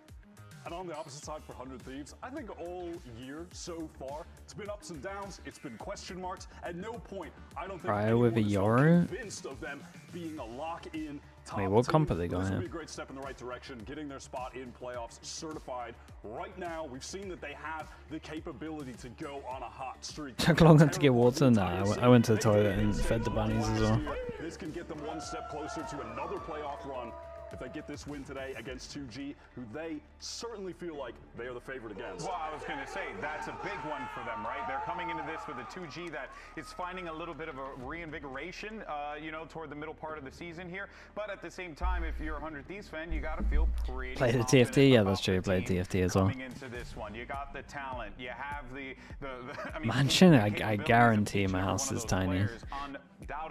And on the opposite side for 100 Thieves, I think all year so far, it's been ups and downs, it's been question marks. At no point, I don't think with a Yoru. Convinced of them being a lock-in top Wait, what comp are they team. going This would in? be a great step in the right direction, getting their spot in playoffs certified. Right now, we've seen that they have the capability to go on a hot streak. Took longer to get water? Nah, I went to the toilet and fed the bunnies as well. This can get them one step closer to another playoff run. If they get this win today against 2G, who they certainly feel like they are the favorite against. Well, I was going to say, that's a big one for them, right? They're coming into this with a 2G that is finding a little bit of a reinvigoration, you know, toward the middle part of the season here. But at the same time, if you're a 100 Thieves fan, you got to feel pretty Played the TFT, yeah, that's true. Played TFT as well. Coming into this one, you got the talent, you have the I mean, Mansion, I guarantee my house is tiny.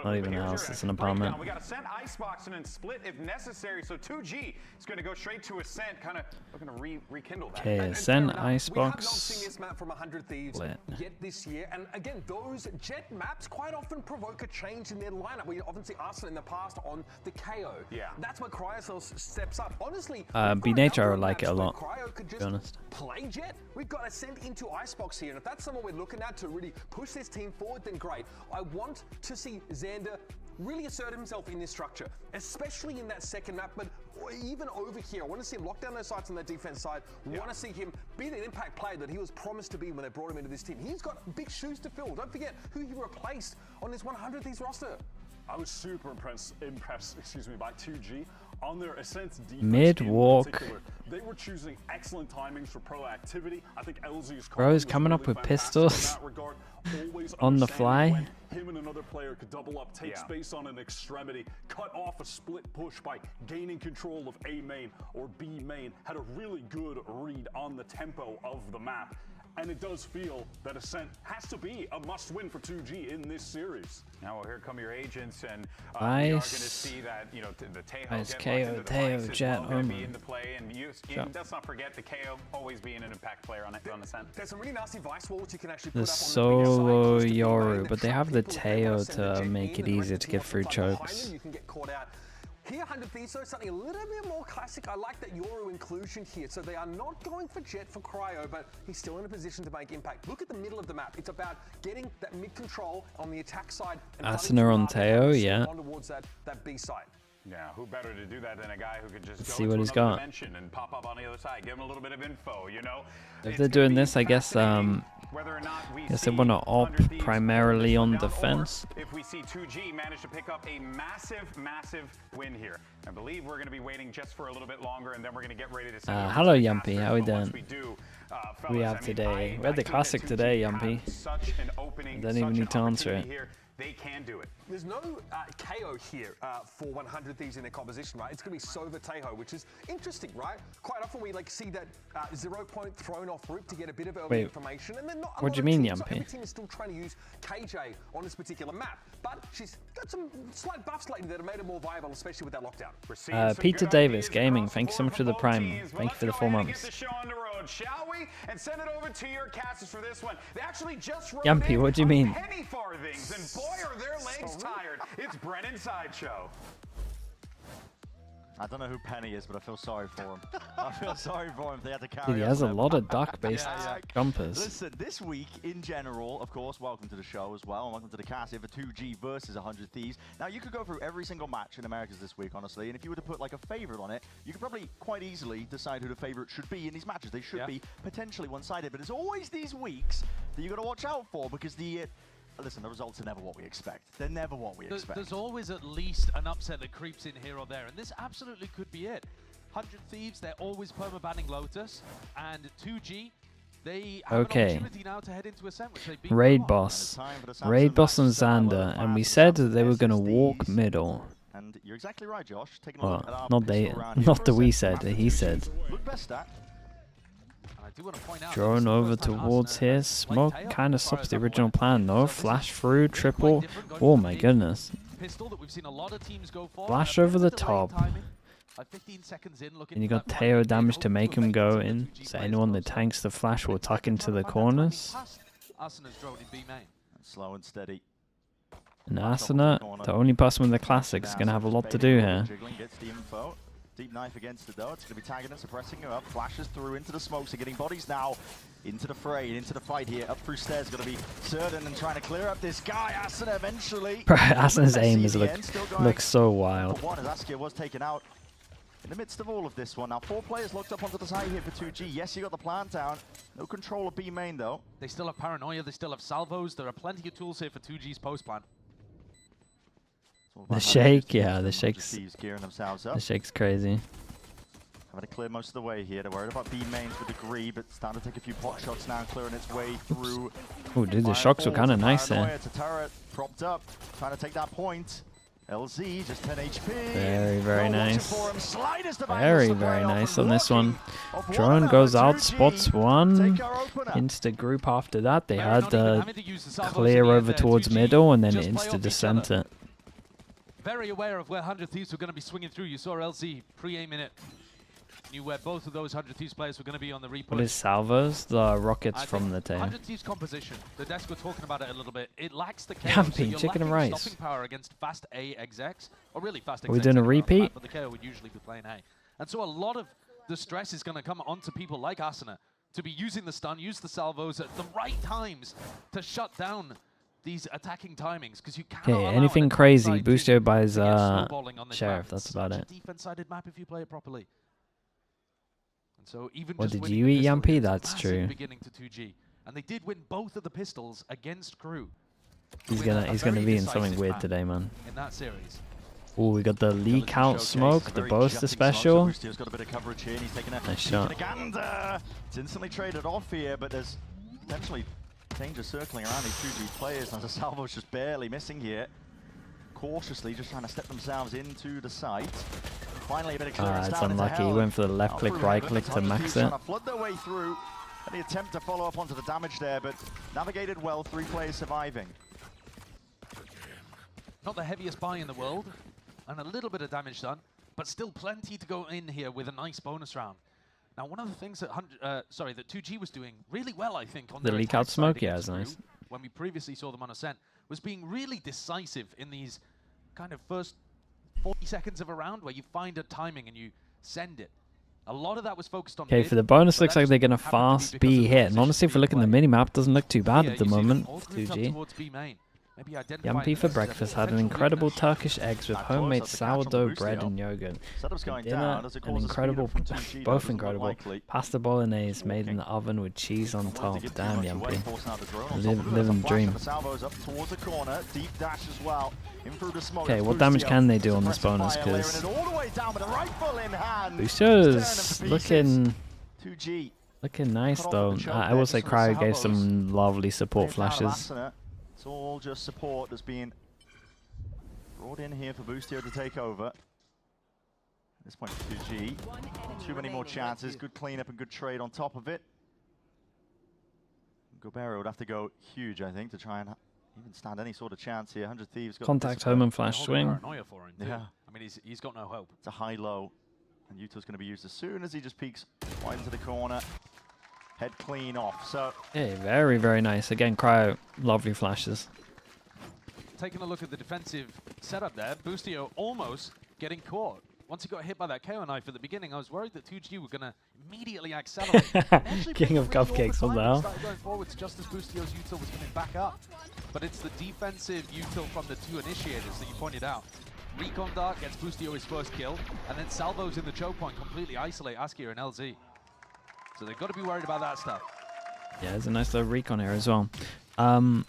Not even a house, it's an apartment. We got Ascent, Icebox, and then Split if necessary. So 2G is going to go straight to Ascent, kind of looking to rekindle that. Okay, Ascent, Icebox, We have not seen this map from 100 Thieves Split. yet this year. And again, those Jet maps quite often provoke a change in their lineup. We often see Arsenal in the past on the KO. Yeah. That's where Cryo steps up. Honestly, B-Nature, I like it a lot, Cryo could to just be honest. play Jet. We've got Ascent into Icebox here. And if that's someone we're looking at to really push this team forward, then great. I want to see Xander really assert himself in this structure, especially in that second map, but even over here. I want to see him lock down those sites on that defense side. Want to see him be the impact player that he was promised to be when they brought him into this team. He's got big shoes to fill. Don't forget who he replaced on this 100 Thieves roster. I was super impressed, by 2G On their Ascent defense Mid walk. particular, they were choosing excellent timings for proactivity. I think LZ's Bro is coming up with pistols on the fly. Him and another player could double up, take space on an extremity, cut off a split push by gaining control of A main or B main. Had a really good read on the tempo of the map. And it does feel that Ascent has to be a must-win for 2G in this series. Now, well, here come your agents, and we are going to see that, you know, the Taeho Jet, going to be in the play, and let's not forget the KO always being an impact player on Ascent. There's some really nasty vice walls you can actually The put up solo Yoru, but they have the Taeho to make it easier to get through chokes. You can get caught out. Here, 100 Thieves, though, something a little bit more classic. I like that Yoru inclusion here. So they are not going for Jet for Cryo, but he's still in a position to make impact. Look at the middle of the map. It's about getting that mid control on the attack side. Asuna on Taeho, yeah. On towards that B side. Yeah, who better to do that than a guy who could just Let's go see what to he's another got. dimension and pop up on the other side, give him a little bit of info, you know? If they're doing this, I guess they want to op primarily on defense. If we see 2G manage to pick up a massive win here. I believe we're going to be waiting just for a little bit longer, and then we're going to get ready to send Hello, Yumpy. How we doing? Fellas, We have today. We had the classic today, Yumpy. Don't even need to answer it. They can do it. There's no KO here for 100 Thieves in their composition, right? It's going to be Sova Taeho, which is interesting, right? Quite often we see that 0 point thrown off route to get a bit of early information, and then not. What do you mean, Yumpy? Every team is still trying to use KJ on this particular map, but she's got some slight buffs lately that have made her more viable, especially with that lockdown. Peter Davis Gaming, thank you so much for the Prime. Thank you for the 4 months. Get the show on the road, shall we? And send it over to your casters for this one. They actually just wrote Yumpy, what do you mean? penny farthings, and boy are their legs tired. It's Brennan Sideshow. I don't know who Penny is, but I feel sorry for him. I feel sorry for him. They had to carry. Dude, he has a lot of duck-based jumpers. Listen, this week in general, of course, welcome to the show as well, and welcome to the cast here for 2G versus 100 Thieves. Now, you could go through every single match in Americas this week, honestly, and if you were to put like a favorite on it, you could probably quite easily decide who the favorite should be in these matches. They should be potentially one-sided, but it's always these weeks that you got to watch out for because listen, the results are never what we expect. They're never what we expect. There's always at least an upset that creeps in here or there, and this absolutely could be it. 100 Thieves, they're always perma-banning Lotus, and 2G, they have an opportunity now to head into Ascent, which they beat Raid Boss and Xander, and we said that they were going to walk middle. And you're exactly right, Josh. Taking a look at our not that we said, he said. Look best at. Drone over towards here. Smoke kind of stops the original plan, though. Flash through, triple. Oh my goodness. Flash over the top. And you got Taeho damage to make him go in. So anyone that tanks the flash will tuck into the corners. Slow and steady. And Asuna, the only person with the classic, is going to have a lot to do here. Deep knife against it though. It's going to be tagging and suppressing her up. Flashes through into the smokes. They're getting bodies now. Into the fray, into the fight here. Up through stairs. Going to be certain and trying to clear up this guy. Asuna eventually. Asuna's aim looks so wild. One as Askia was taken out in the midst of all of this one. Now 4 players locked up onto the side here for 2G. Yes, you got the plant down. No control of B main though. They still have paranoia. They still have salvos. There are plenty of tools here for 2G's post plan. The shake, yeah, the shake's crazy. Having to clear most of the way here. They're worried about B mains with degree, but starting to take a few pot shots now, clearing its way through. Oh, dude, the shocks were kind of nice there. It's a turret propped up, trying to take that point. LZ just 10 HP. Very nice. Very nice on this one. Drone goes out, spots one. Insta group after that. They had the clear over towards middle and then insta descent it. Very aware of where 100 Thieves were going to be swinging through. You saw LZ pre-aiming it. Knew where both of those 100 Thieves players were going to be on the replay. What is salvos? The rockets from the tail. 100 Thieves composition. The desk were talking about it a little bit. It lacks the KO. Camping, so chicken and rice. Stopping power against fast A execs, or really fast execs. Are we doing a repeat? But the KO would usually be playing A. And so a lot of the stress is going to come onto people like Asuna to be using the stun, use the salvos at the right times to shut down these attacking timings, because you can't. Okay, anything crazy, Booster buys Sheriff, that's about it. Defense-sided map if you play it properly. And so even what did you eat, Yumpy? That's true. Beginning to 2G. And they did win both of the pistols against Crew. He's gonna be in something weird today, man. In that series. Oh, we got the leak out smoke, the Boaster special. Nice shot. It's instantly traded off here, but there's potentially danger circling around these 2G players. As Salvo's just barely missing here. Cautiously just trying to step themselves into the site. Finally a bit of clearance It's down into unlucky. He hell. went for the left click, right click to max it. Trying to flood their way through. Any attempt to follow up onto the damage there, but navigated well, 3 players surviving. Not the heaviest buy in the world, and a little bit of damage done, but still plenty to go in here with a nice bonus round. Now, one of the things that that 2G was doing really well, I think, on The their leak out attack side smoke, yeah, against it's nice. Brew, when we previously saw them on Ascent, was being really decisive in these kind of first 40 seconds of a round where you find a timing and you send it. A lot of that was focused on Okay, for the bonus, looks like they're going to fast B hit. And honestly, if we look in the minimap, doesn't look too bad at the moment for 2G. Yumpy for breakfast had an incredible Turkish eggs with homemade sourdough bread and yogurt. For dinner, an incredible, both incredible, pasta bolognese made in the oven with cheese on top. Damn, Yumpy. Living the dream. Okay, what damage can they do on this bonus? Because Boostio's looking nice though. I will say Cryo gave some lovely support flashes. It's all just support that's being brought in here for Boostio to take over. At this point, 2G. Too many more chances. Good cleanup and good trade on top of it. Gobera would have to go huge, I think, to try and even stand any sort of chance here. 100 Thieves got contact home and flash swing. Yeah, I mean he's got no hope. It's a high-low, and Yuto's going to be used as soon as he just peeks right into the corner. Head clean off. So yeah, very, very nice. Again, Cryo, lovely flashes. Taking a look at the defensive setup there, Boostio almost getting caught. Once he got hit by that KO knife at the beginning, I was worried that 2G were going to immediately accelerate. King of cupcakes, what the hell? Going forwards just as Boostio's util was coming back up. But it's the defensive util from the 2 initiators that you pointed out. Recon Dart gets Boostio his first kill, and then Salvo's in the choke point, completely isolate Askia and LZ. So they've got to be worried about that stuff. Yeah, there's a nice little recon here as well. And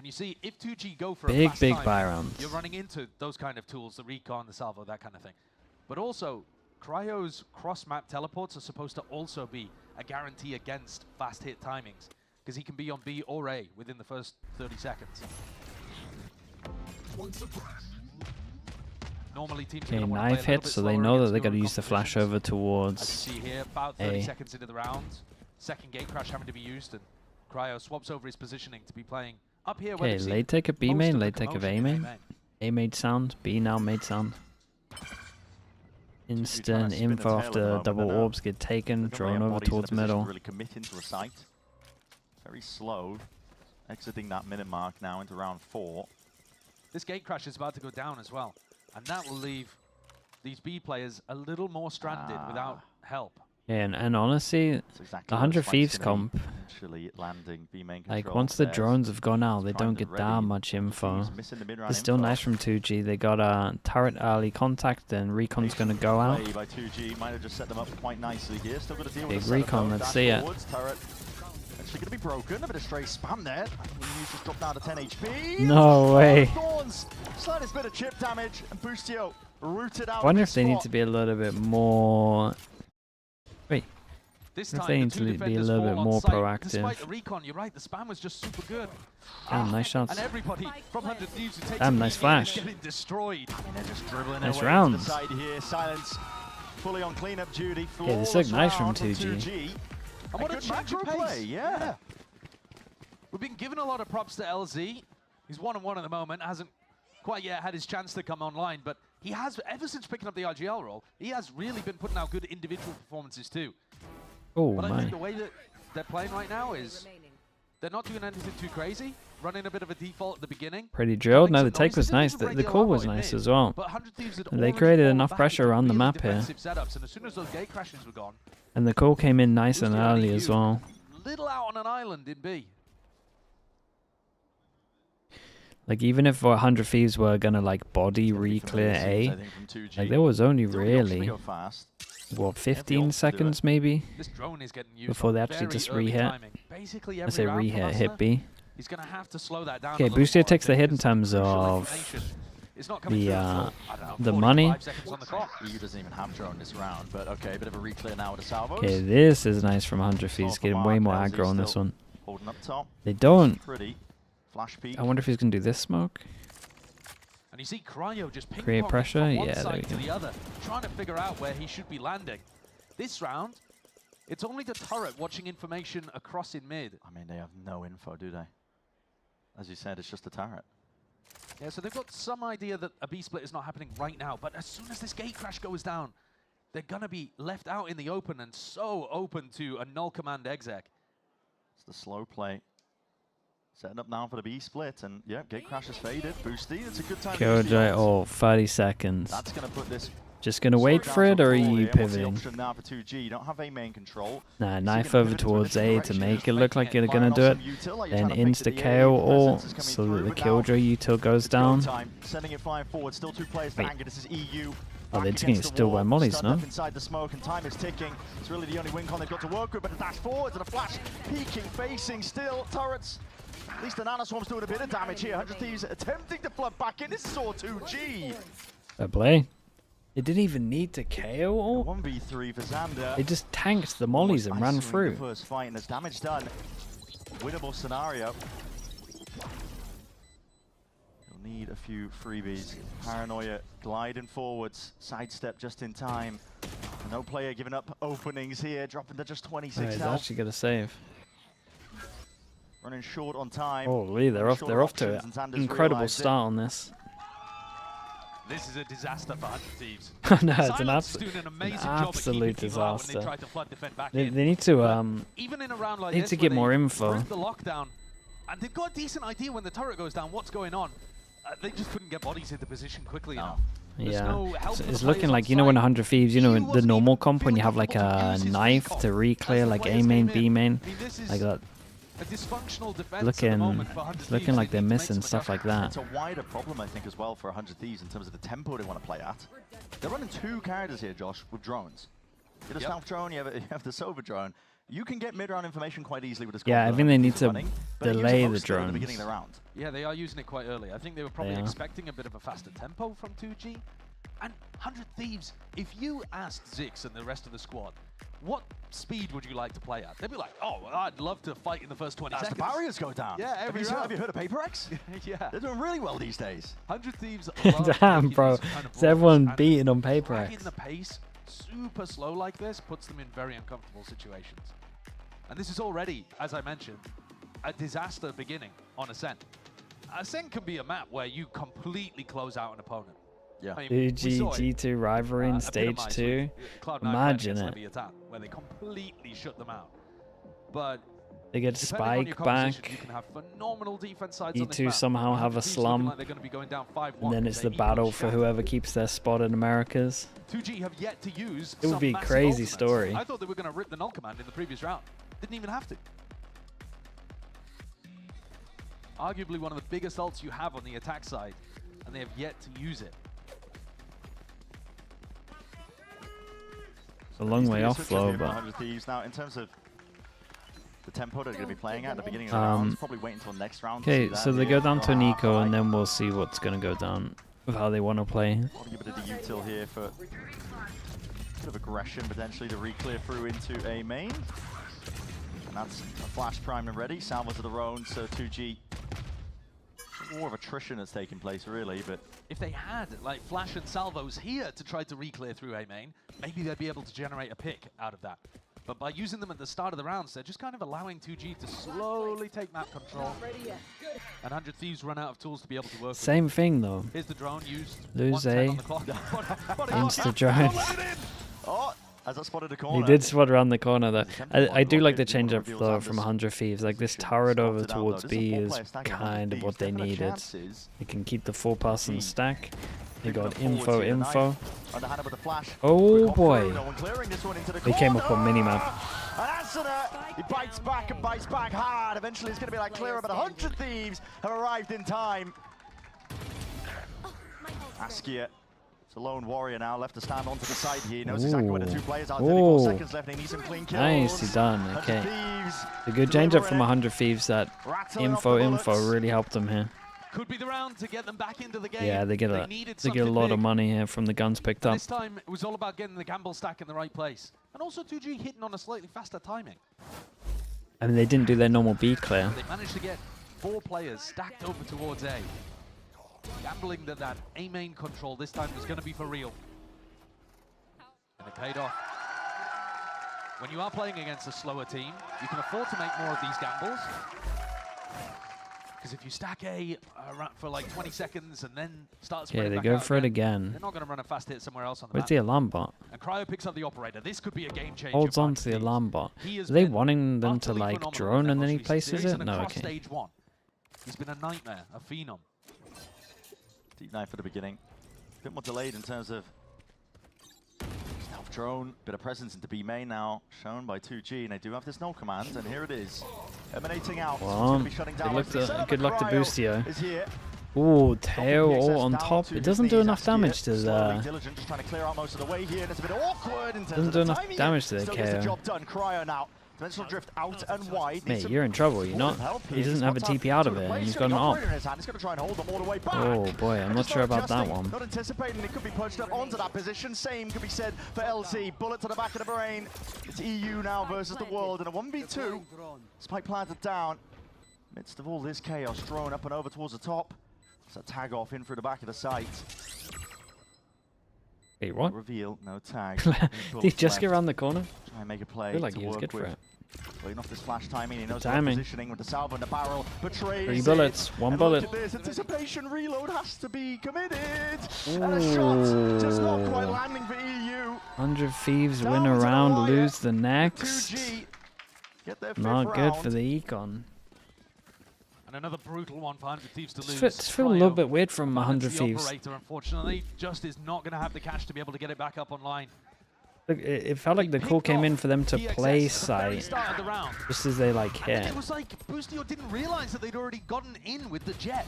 you see, if 2G go for big, a fast big time, buy rounds. You're running into those kind of tools, the recon, the salvo, that kind of thing. But also, Cryo's cross-map teleports are supposed to also be a guarantee against fast hit timings, because he can be on B or A within the first 30 seconds. Normally teams okay, knife hit, so they know that they got to use the flash over towards As you see here, about 30 A. seconds into the round, second gate crash having to be used, and Cryo swaps over his positioning to be playing up here. Okay, late take of B main, late take of A main. A made sound, B now made sound. Instant info after double orbs get taken, drawn over towards middle. Really commit into a site. Very slow. Exiting that minute mark now into round 4. This gate crash is about to go down as well. And that will leave these B players a little more stranded without help. Yeah, and honestly, the 100 Thieves comp, like once the drones have gone out, they don't get that much info. It's still nice from 2G. They got a turret early contact, and Recon's going to go out. By 2G might have just set them up quite nicely here. Still got to deal big with Recon, let's see it. Turret actually going to be broken. A bit of stray spam there. He's just dropped down to 10 HP. No way. Thorns, slightest bit of chip damage, and Boostio rooted out. I wonder if they need to be a little bit more. Wait. This if time, they need to be a little bit more proactive. Despite the recon, you're right, the spam was just super good. Damn, nice shots. And everybody from 100 Thieves who takes Damn, nice flash. getting destroyed. And they're just dribbling nice away rounds. To the side here. Silence fully on cleanup duty. Yeah, this looked nice from 2G. And what a macro play, yeah. We've been given a lot of props to LZ. He's 1-on-1 at the moment, hasn't quite yet had his chance to come online, but he has, ever since picking up the RGL role, he has really been putting out good individual performances too. Oh but I my. think the way that they're playing right now is they're not doing anything too crazy, running a bit of a default at the beginning. Pretty drilled. No, the take was nice. The call was nice as well. They created enough pressure around the map here. Setups, and as soon as those gate crashes were gone, and the call came in nice and early as well. Little out on an island in B. Like even if 100 Thieves were gonna like body re-clear A, like there was only really what 15 seconds maybe before they actually just re-hit. I say re-hit, hit B. He's going to have to slow that down. Okay, Boosted takes the hit in terms of the money. EU doesn't even have drone this round, but okay, a bit of a reclear now with the salvos. Okay, this is nice from 100 feet. He's getting way more aggro on this one. Holding up top. They don't. Flash peek. I wonder if he's going to do this smoke. And you see Cryo just create pressure. from one Yeah, there side we to go. the other, trying to figure out where he should be landing. This round, it's only the turret watching information across in mid. I mean, they have no info, do they? As you said, it's just a turret. Yeah, so they've got some idea that a B-split is not happening right now, but as soon as this gate crash goes down, they're going to be left out in the open and so open to a null command exec. It's the slow play. Setting up now for the B split, and yeah, gate crash has faded. Boosty, it's a good time. Killjoy, oh, 30 seconds. That's going to put this. Just going to wait for it, or are you pivoting? Now for 2G? You don't have a main control. Nah, knife over towards A to make it look like you're going to do it. Then insta KO all so that the Killjoy util goes down. Sending it flying forward. Still 2 players to anger. This is EU. Oh, they're just getting still by mollies, no? Inside the smoke, and time is ticking. It's really the only win con they've got to work with, but a dash forward and a flash peeking, facing still turrets. At least the Nanoswarm's doing a bit of damage here. 100 Thieves attempting to flood back in. This is all 2G. Fair play. They didn't even need to KO all. 1v3 for Xander. They just tanked the mollies and ran through. The first fight, and there's damage done. Winnable scenario. You'll need a few freebies. Paranoia gliding forwards. Sidestep just in time. No player giving up openings here. Dropping to just 26 He's health. actually going to save. Running short on time. Holy, they're off to an incredible start on this. This is a disaster for 100 Thieves. No, it's an absolute disaster. They need to Even in a round like need this, to get more info. The lockdown, and they've got a decent idea when the turret goes down what's going on. They just couldn't get bodies into position quickly enough. Yeah, it's looking like, you know, when 100 Thieves, you know, in the normal comp when you have like a knife to re-clear like A main, B main, like that. Looking like they're missing stuff like that. It's a wider problem, I think, as well for 100 Thieves in terms of the tempo they want to play at. They're running 2 characters here, Josh, with drones. You have a stealth drone, you have the Sova drone. You can get mid-round information quite easily with this. Yeah, I think they need to delay the drones. At the beginning of the round. Yeah, they are using it quite early. I think they were probably expecting a bit of a faster tempo from 2G. And 100 Thieves, if you asked Zix and the rest of the squad, what speed would you like to play at? They'd be like, oh, well, I'd love to fight in the first 20 seconds. The barriers go down. Yeah, have you heard of Apeks? Yeah. They're doing really well these days. 100 Thieves Damn, bro. Is everyone beating on Apeks? In the pace, super slow like this, puts them in very uncomfortable situations. And this is already, as I mentioned, a disaster beginning on Ascent. Ascent can be a map where you completely close out an opponent. Yeah. I mean, G2 rivalry in stage 2. Imagine it. Leviatan, where they completely shut them out. But they get Spike back. You can have phenomenal defense sides on this E2 map. somehow have a slump. Like and then it's the battle for whoever keeps their spot in Americas. 2G have yet to use. It would be a crazy story. I thought they were going to rip the null command in the previous round. Didn't even have to. Arguably one of the biggest ults you have on the attack side, and they have yet to use it. It's a long way off flow, but 100 Thieves now in terms of the tempo they're going to be playing at the beginning of the round. Probably wait until next round. Okay, so they go down to an eco, and then we'll see what's going to go down with how they want to play. Probably a bit of the util here for a bit of aggression potentially to re-clear through into a main. And that's a flash primed and ready. Salvos of their own, so 2G. More of attrition that's taking place, really, but if they had like flash and salvos here to try to re-clear through A main, maybe they'd be able to generate a pick out of that. But by using them at the start of the rounds, they're just kind of allowing 2G to slowly take map control. And 100 Thieves run out of tools to be able to work. Same thing though. Here's the drone used. Lose A. Insta drone. Oh, as I spotted a corner. He did spot around the corner though. I do like the change up flow from 100 Thieves. Like this turret over towards B is kind of what they needed. They can keep the 4-person stack. They got info. Oh boy. They came up on minimap. He bites back and bites back hard. Eventually it's going to be like clearer, but 100 Thieves have arrived in time. Askia. The lone warrior now left to stand onto the side here. He knows exactly where the 2 players are. 34 seconds left. They need some clean kills. Nicely done. Okay. Thieves. A good change up from 100 Thieves. That info really helped them here. Could be the round to get them back into the game. Yeah, they get a lot of money here from the guns picked up. This time it was all about getting the gamble stack in the right place, and also 2G hitting on a slightly faster timing. I mean, they didn't do their normal B clear. They managed to get 4 players stacked over towards A. Gambling that A main control this time was going to be for real. And it paid off. When you are playing against a slower team, you can afford to make more of these gambles. Because if you stack A for like 20 seconds and then start spreading they back go out for it again. They're not going to run a fast hit somewhere else on the Where's map. the alarm bot? And Cryo picks up the operator. This could be a game changer. Holds on to the alarm bot. Are they wanting them to like drone and then he places it? No, okay. Stage 1. He's been a nightmare, a phenom. Deep knife at the beginning. A bit more delayed in terms of stealth drone. Bit of presence into B main now, shown by 2G, and they do have this null command, and here it is. Emanating out. Well, good luck to Boostio. Ooh, tail all on top. It doesn't do enough damage to the... Doesn't do enough damage to the KO. Dimensional drift out and wide. Mate, you're in trouble, you're not... He doesn't have a TP out of it, and he's got an op. Oh boy, I'm not sure about that one. Not anticipating it could be punched up onto that position. Same could be said for LZ. Bullet to the back of the brain. It's EU now versus the world in a 1v2. Spike planted down. Midst of all this chaos, drone up and over towards the top. It's a tag off in through the back of the site. Hey, what? Reveal, no tag. Did he just get around the corner? Try and make a play. I feel like he was good for it. Waiting off this flash timing. He knows the timing. Positioning with the salvo in the barrel. Betrays 3 bullets, 1 bullet. Look at this. Anticipation reload has to be committed. And a shot just not quite landing for EU. 100 Thieves win a round, lose the next. 2G get their 5th Not good round. for the Econ. And another brutal one for 100 Thieves to lose. It's feel a little bit weird from 100 Thieves. Operator, unfortunately, just is not going to have the cash to be able to get it back up online. Look, it felt like the call came in for them to play site just as they like hit. It was like Boostio didn't realize that they'd already gotten in with the jet.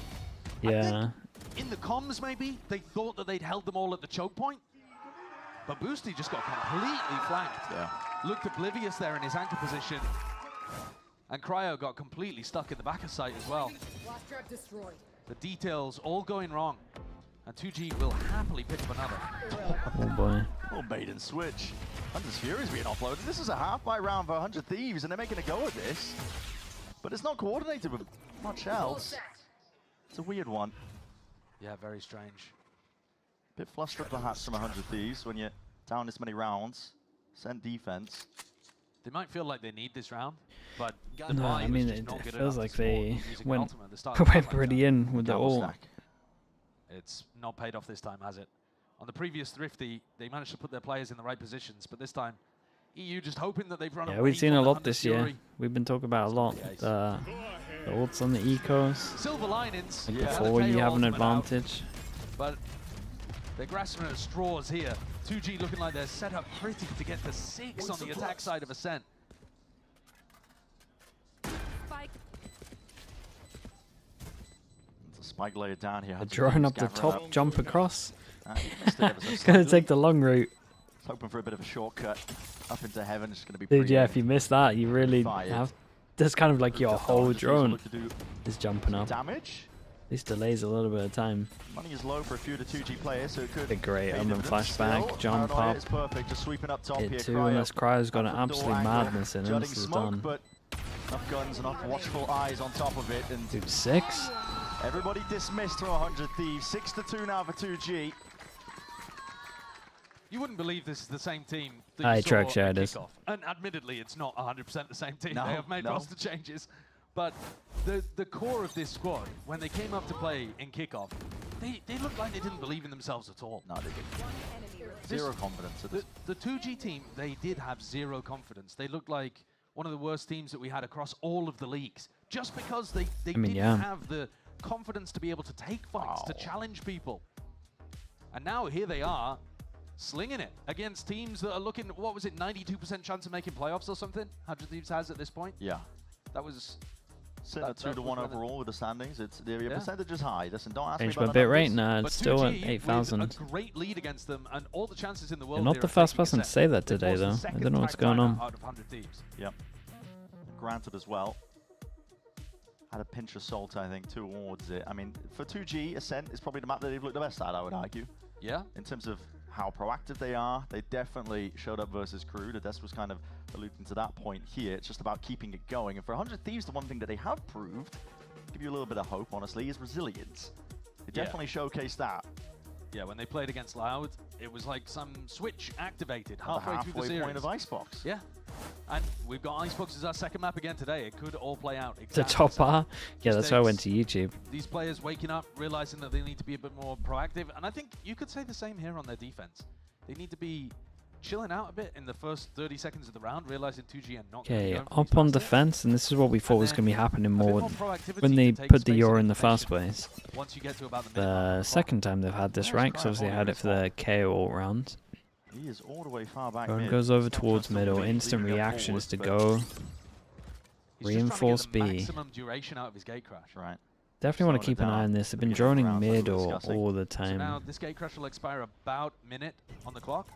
Yeah. In the comms, maybe they thought that they'd held them all at the choke point, but Boosty just got completely flanked. Yeah. Looked oblivious there in his anchor position, and Cryo got completely stuck in the back of site as well. The details all going wrong. And 2G will happily pick up another. Oh boy. Oh, bait and switch. 100 Fury's being offloaded. This is a half-by round for 100 Thieves, and they're making a go at this. But it's not coordinated with much else. It's a weird one. Yeah, very strange. Bit flustered perhaps from 100 Thieves when you're down this many rounds. Send defense. They might feel like they need this round, but No, I mean, it feels like they went went pretty in with the ult. It's not paid off this time, has it? On the previous Thrifty, they managed to put their players in the right positions, but this time, EU just hoping that they've run away. Yeah, we've seen a lot this Fury. year. We've been talking about a lot. The ults on the ecos. Silver linings. Like before you have an advantage. But they're grasping at straws here. 2G looking like they're set up pretty to get to 6 on the attack side of Ascent. Spike laid down here. Drone up the top, jump across. It's going to take the long route. Hoping for a bit of a shortcut up into heaven. It's going to be Dude, yeah, if you miss that, you really have... That's kind of like your whole drone is jumping up. Damage. This delays a little bit of time. Money is low for a few of the 2G players, so it could... A great Omen flashback, jump up. It's perfect, just sweeping up top Hit here. 2, unless Cryo's got an absolute madness in him. This is smoke, done. but enough guns, enough watchful eyes on top of it. And Dude, 6? Everybody dismissed from 100 Thieves. 6-2 now for 2G. You wouldn't believe this is the same team that you saw Truck, yeah, at it is. kickoff. And admittedly, it's not 100% the same team. No, they have made roster changes. But the core of this squad, when they came up to play in kickoff, they looked like they didn't believe in themselves at all. No, they didn't. Zero confidence. The 2G team, they did have zero confidence. They looked like one of the worst teams that we had across all of the leagues. Just because they didn't have the confidence to be able to take fights, to challenge people. And now here they are, slinging it against teams that are looking, what was it, 92% chance of making playoffs or something? 100 Thieves has at this point? Yeah. That was... Sitting at 2-1 overall with the standings. It's the percentage is high. Listen, don't ask Changed me my about bit the rate numbers. now. It's still at 8,000. A great lead against them, and all the chances in the world. You're not the first person to say that today, though. I don't know what's going on. Out of 100 Thieves. Yep. granted as well. Had a pinch of salt, I think, towards it. I mean, for 2G, Ascent is probably the map that they've looked the best at, I would argue. Yeah. In terms of how proactive they are, they definitely showed up versus Crew. The Des was kind of alluding to that point here. It's just about keeping it going. And for 100 Thieves, the one thing that they have proved, give you a little bit of hope, honestly, is resilience. They definitely showcased that. Yeah, when they played against Loud, it was like some switch activated halfway through the series. Point of Icebox. Yeah. And we've got Icebox as our second map again today. It could all play out exactly the top bar? Yeah, that's why I went to YouTube. These players waking up, realizing that they need to be a bit more proactive. And I think you could say the same here on their defense. They need to be chilling out a bit in the first 30 seconds of the round, realizing 2G are not Okay, up on defense, and this is what we thought was going to be happening more when they put the Euro in the first place. Once you get to about the second time they've had this rank, so obviously they had it for the KO all round. He is all the way far back. Drone goes over towards middle, instant reactions to go. Reinforce B. Maximum duration out of his gate crash. Right. Definitely want to keep an eye on this. They've been droning mid all the time. So now this gate crash will expire about a minute on the clock.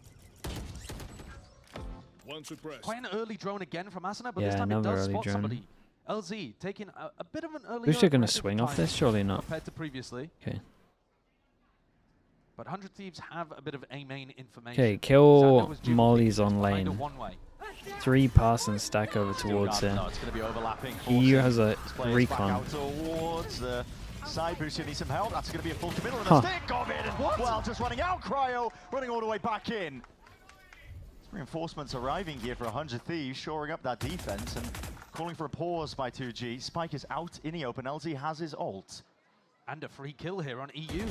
Quite an early drone again from Asuna, but this time it does spot somebody. LZ taking a bit of an early. Who's going to swing off this? Surely not. Compared to previously. Okay. But 100 Thieves have a bit of A main information. Okay, kill Molly's on lane. 3 pass and stack over towards him. No, it's going to be overlapping. He has a recon. Towards the side boost, you need some help. That's going to be a full committal and a stick of it. And well, just running out, Cryo running all the way back in. Reinforcements arriving here for 100 Thieves, shoring up that defense and calling for a pause by 2G. Spike is out in the open. LZ has his ult. And a free kill here on EU.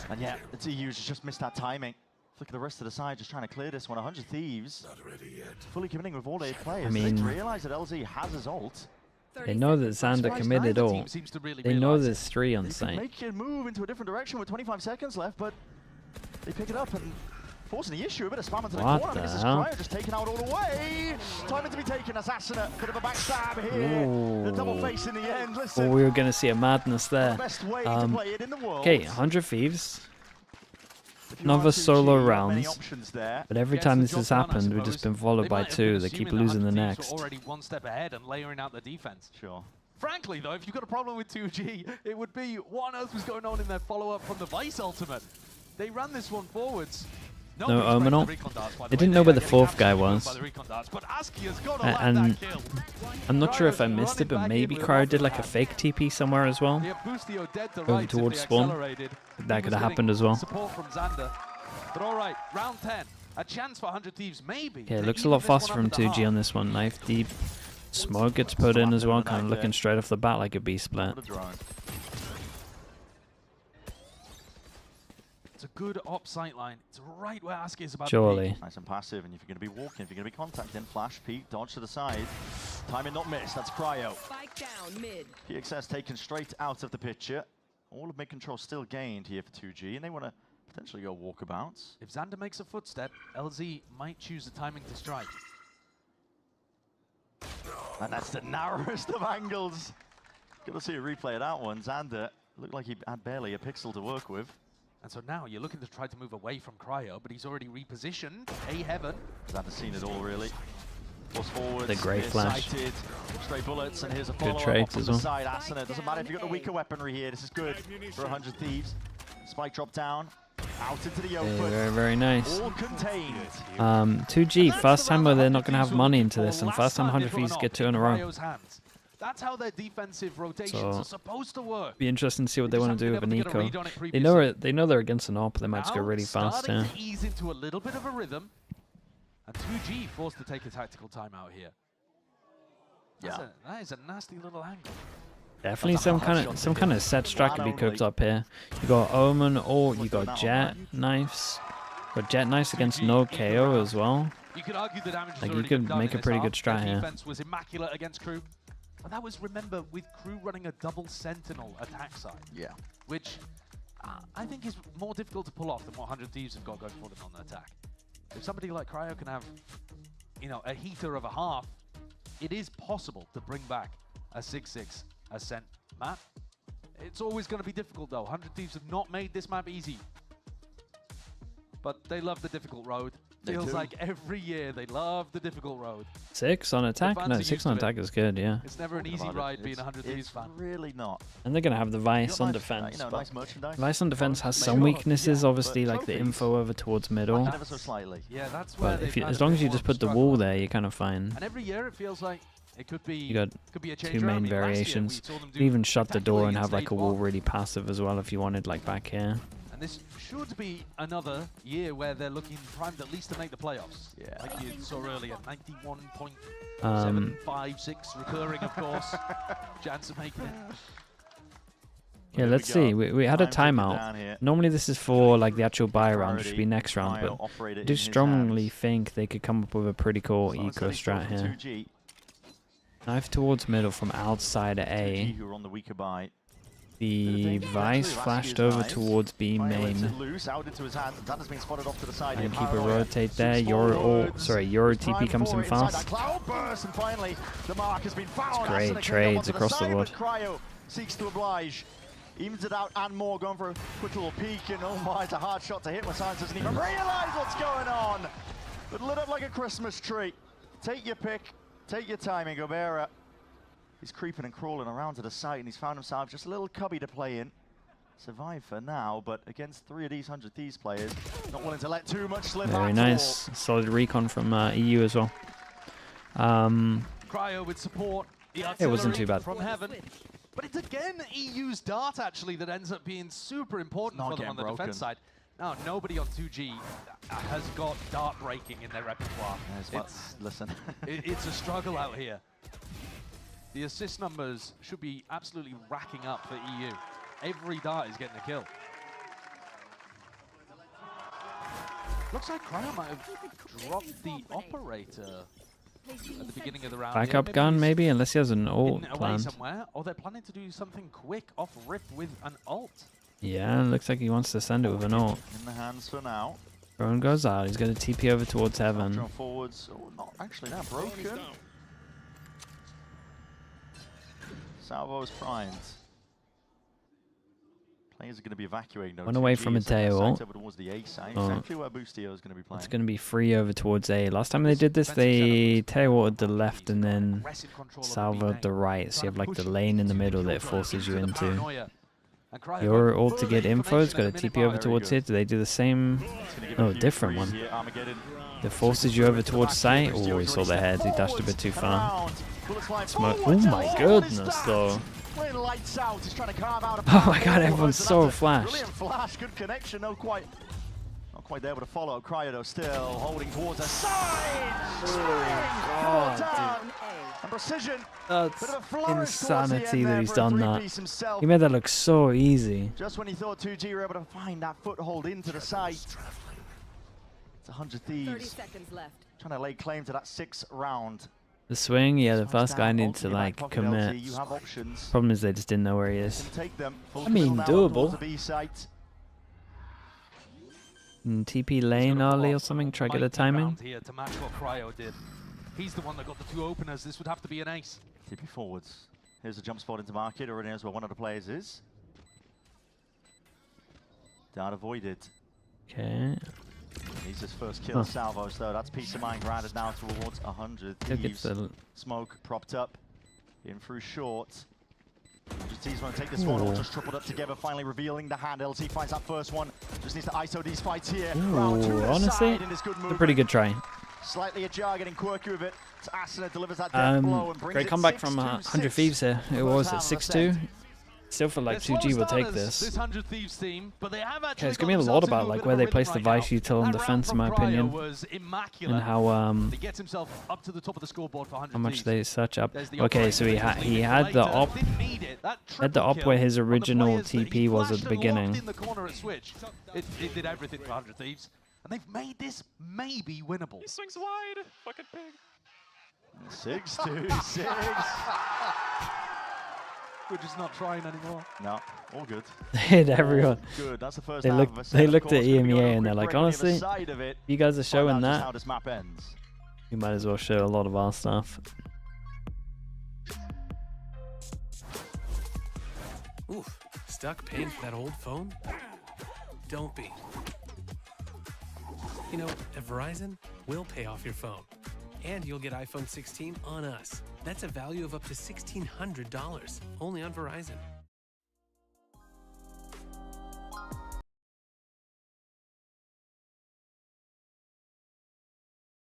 And yeah, the EU's just missed that timing. Look at the rest of the side, just trying to clear this one. 100 Thieves. Not ready yet. Fully committing with all 8 players. I mean, they realize that LZ has his ult. They know that Xander committed all. They know there's 3 on site. Make a move into a different direction with 25 seconds left, but they pick it up and forcing the issue. A bit of spam into the corner. I mean, this is Cryo just taken out all the way. Timing to be taken. Assassinate. Bit of a backstab here. Ooh. The double face in the end. Listen. Well, we were going to see a madness there. Best way to play it in the world. Okay, 100 Thieves. Another solo rounds. But every time this has happened, we've just been followed by 2. They keep losing the next. Already one step ahead and layering out the defense. Sure. Frankly, though, if you've got a problem with 2G, it would be what on earth was going on in their follow-up from the Vice ultimate. They ran this one forwards. No Omenal. They didn't know where the 4th guy was. And I'm not sure if I missed it, but maybe Cryo did like a fake TP somewhere as well. Over towards spawn. That could have happened as well. But all right, round 10. A chance for 100 Thieves, maybe. Okay, it looks a lot faster from 2G on this one. Knife deep. Smoke gets put in as well, kind of looking straight off the bat like a B split. It's a good op sight line. It's right where Ask is about Surely. to be. Nice and passive, and if you're going to be walking, if you're going to be contacting, flash, peek, dodge to the side. Timing not missed, that's Cryo. Spike down mid. PXS taken straight out of the picture. All of mid-control still gained here for 2G, and they want to potentially go walkabouts. If Xander makes a footstep, LZ might choose the timing to strike. And that's the narrowest of angles. Good to see a replay of that one. Xander looked like he had barely a pixel to work with. And so now you're looking to try to move away from Cryo, but he's already repositioned. A heaven. Xander's seen it all, really. Force forward. The great flash. Sighted. Straight bullets, and here's a Good follow-up trades off as the well. side. Asuna, doesn't matter if you've got the weaker weaponry here. This is good for 100 Thieves. Spike drop down. Out into the open. Very, very nice. All contained. 2G, first time where they're not going to have money into this, and first time 100 Thieves get 2 in a row. That's how their defensive rotations are supposed to work. Be interesting to see what they want to do with an eco. They know they're against an AWP, they might just go really fast. Starting to ease into a little bit of a rhythm, and 2G forced to take a tactical timeout here. Yeah, that is a nasty little angle. Definitely some kind of set strat could be cooked up here. You got Omen, or you got Jet knives. Got Jet knives against no KO as well. You could argue the damage like you could make a pretty good strat here. Defense was immaculate against Crew. But that was, remember, with Crew running a double Sentinel attack side. Yeah. Which I think is more difficult to pull off than what 100 Thieves have got going for them on the attack. If somebody like Cryo can have, you know, a heater of a half, it is possible to bring back a 6-6 Ascent map. It's always going to be difficult, though. 100 Thieves have not made this map easy. But they love the difficult road. Feels like every year they love the difficult road. 6 on attack? No, 6 on attack is good, yeah. It's never an easy ride being 100 Thieves fan. Really not. And they're going to have the Vice on defense. Nice merchandise. Vice on defense has some weaknesses, obviously, like the info over towards middle. Ever so slightly. Yeah, that's where But as long as you just put the wall there, you're kind of fine. And every year it feels like it could be. You got a 2 main variations. You can even shut the door and have like a wall really passive as well if you wanted, like back here. And this should be another year where they're looking primed at least to make the playoffs. Yeah. Like you saw earlier, 91.756 recurring, of course. Jansen making it. Yeah, let's see. We had a timeout. Normally this is for like the actual buy round, which should be next round, but I do strongly think they could come up with a pretty cool eco strat here. Knife towards middle from outside A. The Vice flashed over towards B main. And keep a rotate there. Your TP comes in fast. It's great trades across the board. Seeks to oblige. Evens it out and more, going for a quick little peek, and oh my, it's a hard shot to hit when Science doesn't even realize what's going on. But lit up like a Christmas tree. Take your pick, take your timing, Gobera. He's creeping and crawling around to the site, and he's found himself just a little cubby to play in. Survive for now, but against 3 of these 100 Thieves players, not willing to let too much slip. Very nice. Solid recon from EU as well. Cryo with support. It wasn't too bad. From heaven. But it's again EU's dart actually that ends up being super important for them on the defense side. Now, nobody on 2G has got dart breaking in their repertoire. Listen. It's a struggle out here. The assist numbers should be absolutely racking up for EU. Every dart is getting a kill. Looks like Cryo might have dropped the operator at the beginning of the round. Backup gun maybe, unless he has an ult planned. Somewhere, or they're planning to do something quick off rip with an ult. Yeah, looks like he wants to send it with an ult. In the hands for now. Drone goes out. He's going to TP over towards heaven. Drone forwards. Oh, not actually that broken. Salvo's primed. Players are going to be evacuating. One away from Mateo. It's going to be free over towards A. Last time they did this, they Teo the left and then Salvo the right. So you have like the lane in the middle that it forces you into. Your ult to get info is got to TP over towards it. Do they do the same? No, different one. That forces you over towards site. Oh, he saw the head. He dashed a bit too far. Smoke. Oh my goodness, though. Oh my god, everyone's so flashed. Brilliant flash, good connection, not quite able to follow. Cryo though still holding towards the side. And precision. That's insanity that he's done that. He made that look so easy. Just when he thought 2G were able to find that foothold into the site. It's 100 Thieves. 30 seconds left. Trying to lay claim to that 6th round. The swing, yeah, the first guy needs to like commit. Problem is they just didn't know where he is. I mean, doable. TP lane early or something, try to get a timing. Here to match what Cryo did. He's the one that got the 2 openers. This would have to be an ace. TP forwards. Here's a jump spot into market, already knows where one of the players is. Dart avoided. Okay. He's his first kill, Salvos though. That's peace of mind granted now towards 100 Thieves. Smoke propped up, in through short. 100 Thieves want to take this one, all just tripled up together, finally revealing the hand. LT finds that first one, just needs to ISO these fights here. Honestly, it's a pretty good try. Slightly ajar, getting quirky with it. Asuna delivers that death blow and brings great comeback from 100 Thieves here. It was at 6-2. Still feel like 2G will take this. This 100 Thieves team, but they have okay, it's gonna be a lot about like where they place the Vice util in defense, in my opinion, and how much they search up. Okay, so he had the op where his original TP was at the beginning. It did everything for 100 Thieves, and they've made this maybe winnable. He swings wide, fucking pig. 6-2-6. We're just not trying anymore. No, all good. They hit everyone. Good. That's the first they looked at EMEA and they're like, honestly, you guys are showing that. How this map ends. You might as well show a lot of our stuff. Oof, stuck paying for that old phone? Don't be. You know, at Verizon, we'll pay off your phone. And you'll get iPhone 16 on us. That's a value of up to $1,600, only on Verizon.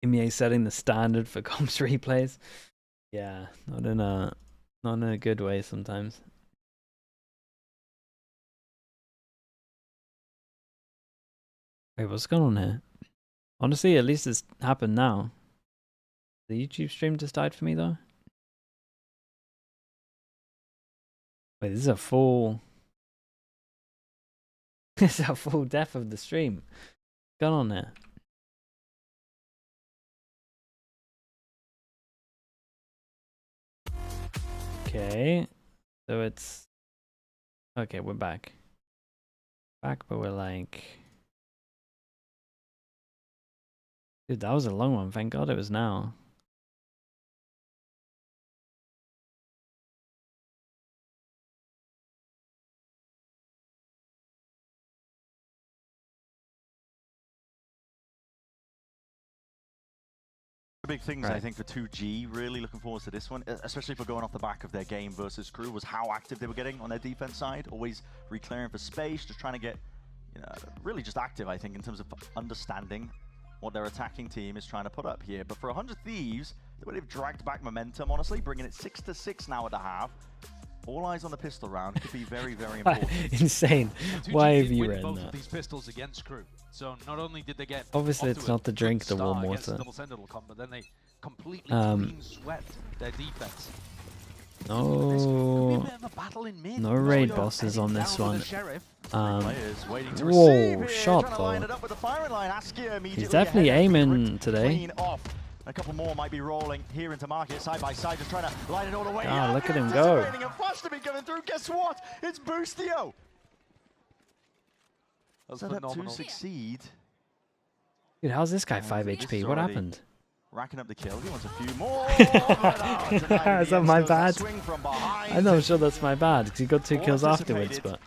EMEA setting the standard for comps replays. Yeah, not in a good way sometimes. Wait, what's going on here? Honestly, at least it's happened now. The YouTube stream just died for me though. Wait, this is a full this is a full death of the stream. What's going on there? Okay. So it's okay, we're back. But we're like, dude, that was a long one. Thank God it was now. Big things, I think, for 2G, really looking forward to this one, especially for going off the back of their game versus Crew, was how active they were getting on their defense side, always re-clearing for space, just trying to get, you know, really just active, I think, in terms of understanding what their attacking team is trying to put up here. But for 100 Thieves, the way they've dragged back momentum, honestly, bringing it 6-6 now at the half. All eyes on the pistol round could be very, very important. Insane. Why have you read both that? Of these pistols against Crew. So not only did they get Obviously it's not the drink, the warm water. But then they completely clean swept their defense. No raid bosses on this one. Whoa, shot though. He's definitely aiming today. A couple more might be rolling here into market, side by side, just trying to line it all the way. Ah, look at him go. A flash to be coming through. Guess what? It's Boostio. Set up to succeed. Dude, how's this guy 5 HP? What happened? Racking up the kills. He wants a few more. Is that my bad? I'm not sure that's my bad because he got 2 kills afterwards, but.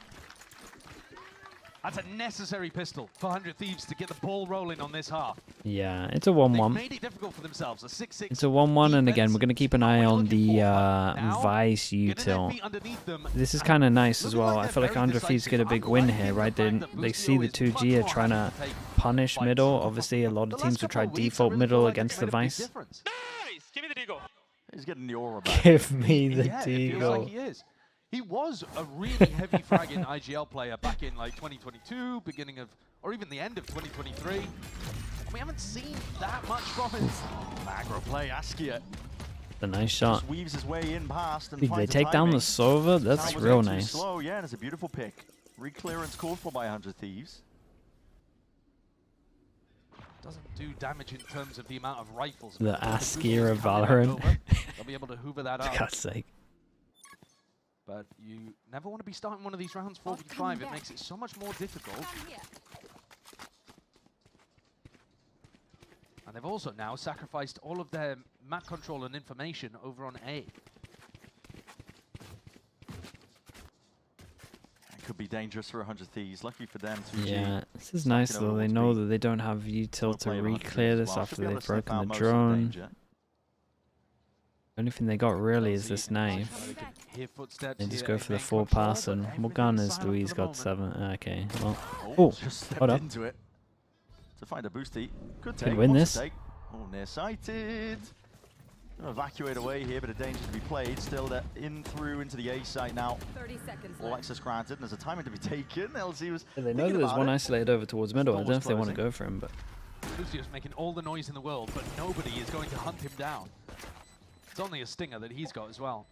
That's a necessary pistol for 100 Thieves to get the ball rolling on this half. Yeah, it's a 1-1. Made it difficult for themselves. A 6-6. It's a 1-1, and again, we're going to keep an eye on the Vice util. This is kind of nice as well. I feel like 100 Thieves get a big win here, right? They see the 2G are trying to punish middle. Obviously, a lot of teams would try default middle against the Vice. Nice! Give me the deagle. He's getting the aura back. Give me the deagle. It feels like he is. He was a really heavy fragging IGL player back in like 2022, beginning of, or even the end of 2023. And we haven't seen that much from him. Macro play, Askia. A nice shot. Just weaves his way in past and Did they take down the Sova? That's real nice. Slow. Yeah, and it's a beautiful pick. Re-clearance called for by 100 Thieves. Doesn't do damage in terms of the amount of rifles. The Askia of Valorant. They'll be able to hoover that up. For God's sake. But you never want to be starting one of these rounds 4v5. It makes it so much more difficult. And they've also now sacrificed all of their map control and information over on A. It could be dangerous for 100 Thieves. Lucky for them. 2G. Yeah, this is nice though. They know that they don't have util to re-clear this after they've broken the drone. The only thing they got really is this knife. They just go for the 4-pass, and what gun is Louise got 7? Okay, well. Oh, hold up. Into it to find a boosty. Could win this. Oh, near-sighted. Evacuate away here, but a danger to be played. Still in through into the A site now. 30 seconds All access granted, and there's a timing to be taken. LZ was. They know that there's one isolated over towards middle. I don't know if they want to go for him, but. Lucio's making all the noise in the world, but nobody is going to hunt him down. It's only a stinger that he's got as well.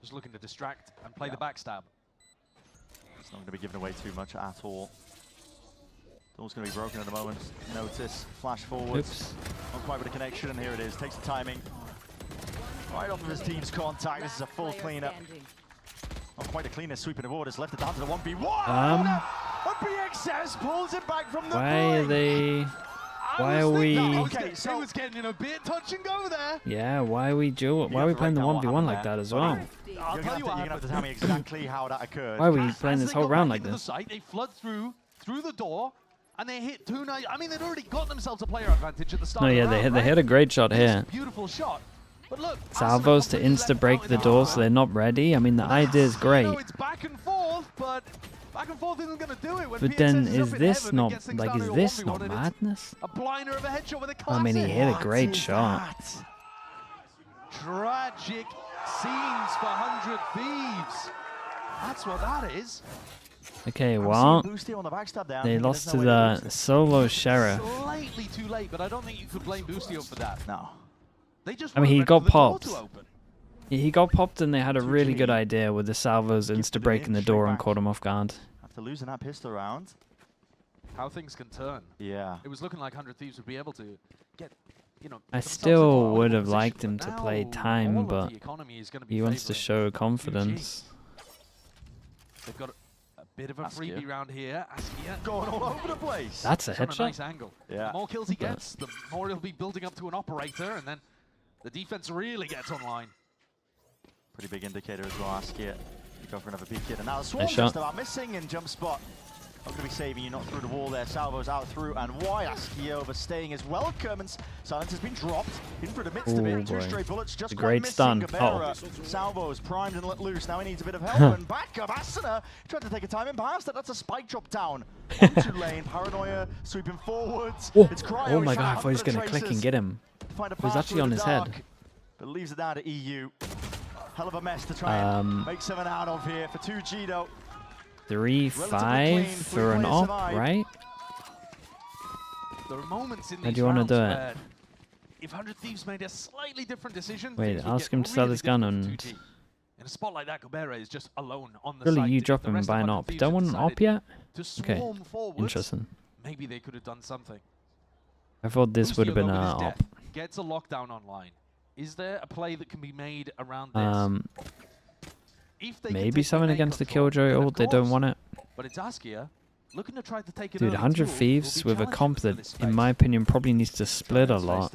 Just looking to distract and play the backstab. It's not going to be given away too much at all. Door's going to be broken at the moment. Notice, flash forwards. Not quite with a connection, and here it is. Takes the timing. Right off of his team's contact. This is a full cleanup. Not quite a cleaner sweeping the borders. Left it down to the 1v1. A BXS pulls it back from the Why are they... Why are we... Okay, so it was getting in a bit touch and go there. Yeah, why are we playing the 1v1 like that as well? You're going to have to tell me exactly how that occurred. Why are we playing this whole round like this? They flood through the door, And they hit 2 nice. I mean, they'd already got themselves a player advantage at the start. Oh yeah, they hit a great shot here. Beautiful shot. But look, Salvos to insta break the door, so they're not ready. I mean, the idea is great. it's back and forth, but back and forth isn't going to do it. When But then, is this not like? Is this not madness? A blinder of a headshot with a I mean, he hit a great shot. Tragic scenes for 100 Thieves. That's what that is. Okay, well, they lost to the solo sheriff. Slightly too late, but I don't think you could blame Boostio for that. No. They just I mean, he weren't got ready for the door popped. to open. He got popped, and they had a really good idea with the salvos insta breaking the door and caught him off guard. After losing that pistol round. How things can turn. Yeah. It was looking like 100 Thieves would be able to get, you know. I still would have liked him to play time, but he wants to show confidence. They've got a bit of a freebie round here. Askia going all over the place. That's a It's on headshot. A nice angle. Yeah. The more kills he gets, the more he'll be building up to an operator, and then the defense really gets online. Pretty big indicator as well, Askia. You go for another peek here. And now the swarm Nice just shot. about missing in jump spot. Not going to be saving you, not through the wall there. Salvo's out through, and why Askia overstaying is welcome. And Silence has been dropped in through the midst of it. 2 straight bullets, just A quite great missing. stun. Gabera. Salvo's primed and let loose. Now he needs a bit of help. And back up, Asuna tried to take a time in past it. That's a spike drop down onto lane. Paranoia sweeping forwards. Oh, It's Cryo. oh my He's god, I found thought he was under going to click and traces. get him. Find a It was path actually through on the his dark, head. but leaves it down to EU. Hell of a mess to try and make something out of here for 2G though. 3-5 for an op, right? There are moments in How these do you want to do rounds it? where if 100 Thieves made a slightly different decision, Wait, things would ask get him to sell really his gun difficult for and... 2G. In a spot like that, Gabera is just alone on the Really, site. you If drop the him and rest buy of an 100 op. Thieves Don't had want an op decided yet? to Okay, swarm forwards, interesting. maybe they could have done something. I thought this would have been Boostio, an though, with his op. death, gets a lockdown online. Is there a play that can be made around this? If they can Maybe take something main against the control, Killjoy then of ult, they don't course. want it. But it's Askia looking to try to take it Dude, early 100 too, will Thieves be with a challenging comp for that, this in my opinion, probably needs to split a lot.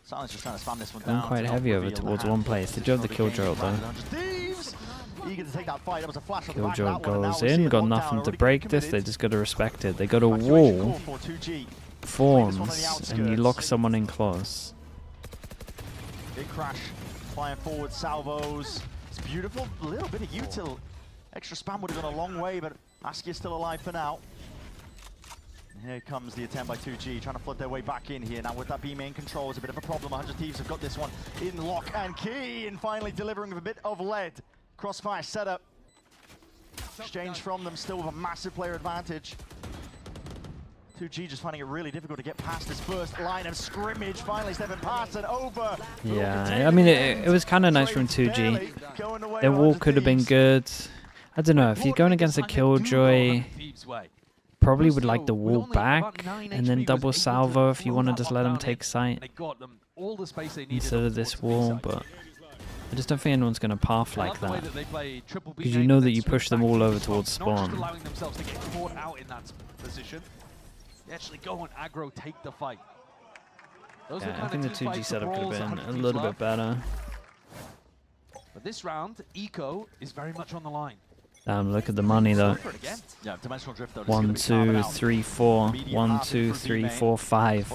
Silence just trying to spam this one Going down. quite to heavy not over reveal towards the one hand. place. They do have the Killjoy ult though. Thieves! Eager to take that fight. That was a flash on the back of Killjoy that one, and now goes we see in, a got lockdown nothing to already break being this, they committed. just got to respect it. They got a Evacuation wall, call for 2G. forms, and you outskirts. lock someone in close. Big crash. Flying forward, salvos. It's beautiful. A little bit of util. Extra spam would have gone a long way, but Askia's still alive for now. And here comes the attempt by 2G, trying to flood their way back in here. Now with that B main control, it's a bit of a problem. 100 Thieves have got this one in lock and key, and finally delivering with a bit of lead. Crossfire setup. Exchange from them, still with a massive player advantage. 2G just finding it really difficult to get past this first line of scrimmage. Finally stepping past and over. Yeah, I mean, it was kind of nice from 2G. Their wall could have been good. I don't know, if you're going against a Killjoy, probably would like the wall back and then double salvo if you want to just let them take sight instead of this wall, but I just don't think anyone's going to path like that, because you know that you push them all over towards spawn. allowing themselves to get caught out in that position. They actually go and aggro, take the fight. Those are Yeah, I kind think the of team 2G fights setup could brawls have been 100 a Thieves little love. bit better. But this round, Eco is very much on the line. Damn, look at the money though. Yeah, dimensional drift though. 1, 2, 3, 4. 1, 2, 3, 4, 5.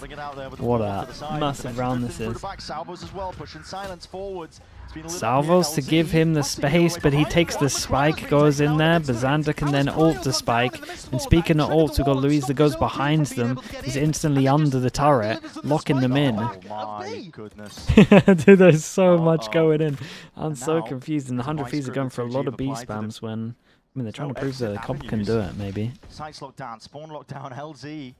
What a massive round this is. Salvos as well, pushing Silence forwards. Salvos to give him the space, but he takes the spike, goes in there. Bazanda can then ult the spike. And speaking of ults, we've got Luis that goes behind them. He's instantly under the turret, locking them in. Oh my goodness. Dude, there's so much going in. I'm so confused. And the 100 Thieves are going for a lot of B spams when... I mean, they're trying to prove that the comp can do it, maybe. Sights locked down, spawn locked down, LZ.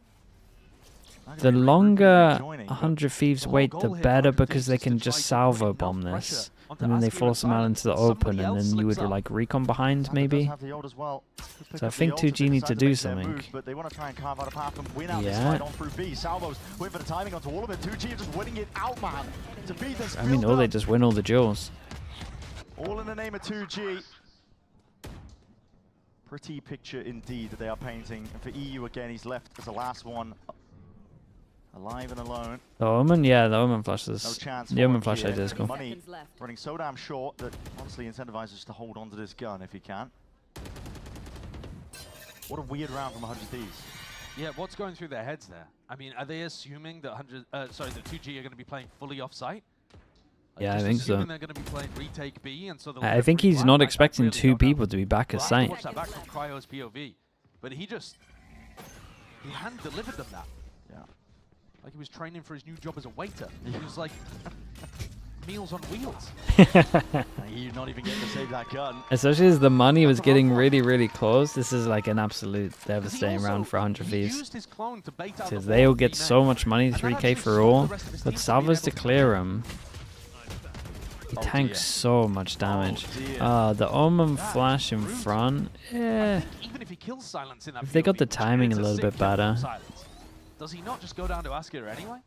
The longer 100 Thieves wait, the better, because they can just salvo bomb this. And then they force them out into the open, and then you would like recon behind, maybe. So I think 2G need to do something. But they want to try and carve out a path and win out this Yeah. fight on through B. Salvos wait for the timing onto all of it. 2G are just winning it out, man. To beat this. I mean, or they just win all the duels. All in the name of 2G. Pretty picture indeed that they are painting. And for EU again, he's left as the last one. Alive and alone. The Omen? Yeah, the Omen flash No is... chance The for Omen him flash here. idea is cool. Money running so damn short that honestly incentivizes to hold onto this gun if he can. What a weird round from 100 Thieves. Yeah, what's going through their heads there? I mean, are they assuming that the 2G are going to be playing fully off-site? Like, Yeah, I think so. They're going to be playing retake B, and so I think he's not expecting two people to be back at Well, site. watch that back from Cryo's POV, but he hadn't delivered them that. Yeah. Like he was training for his new job as a waiter. He was like meals on wheels. You're not even getting to save that gun. Especially as the money was getting really, really close. This is like an absolute devastating round for 100 Thieves. Because they'll get so much money, 3k for all. But Salvo's to clear him. He tanks so much damage. The Omen flash in front. Yeah. If they got the timing a little bit better. Does he not just go down to Askir anyway?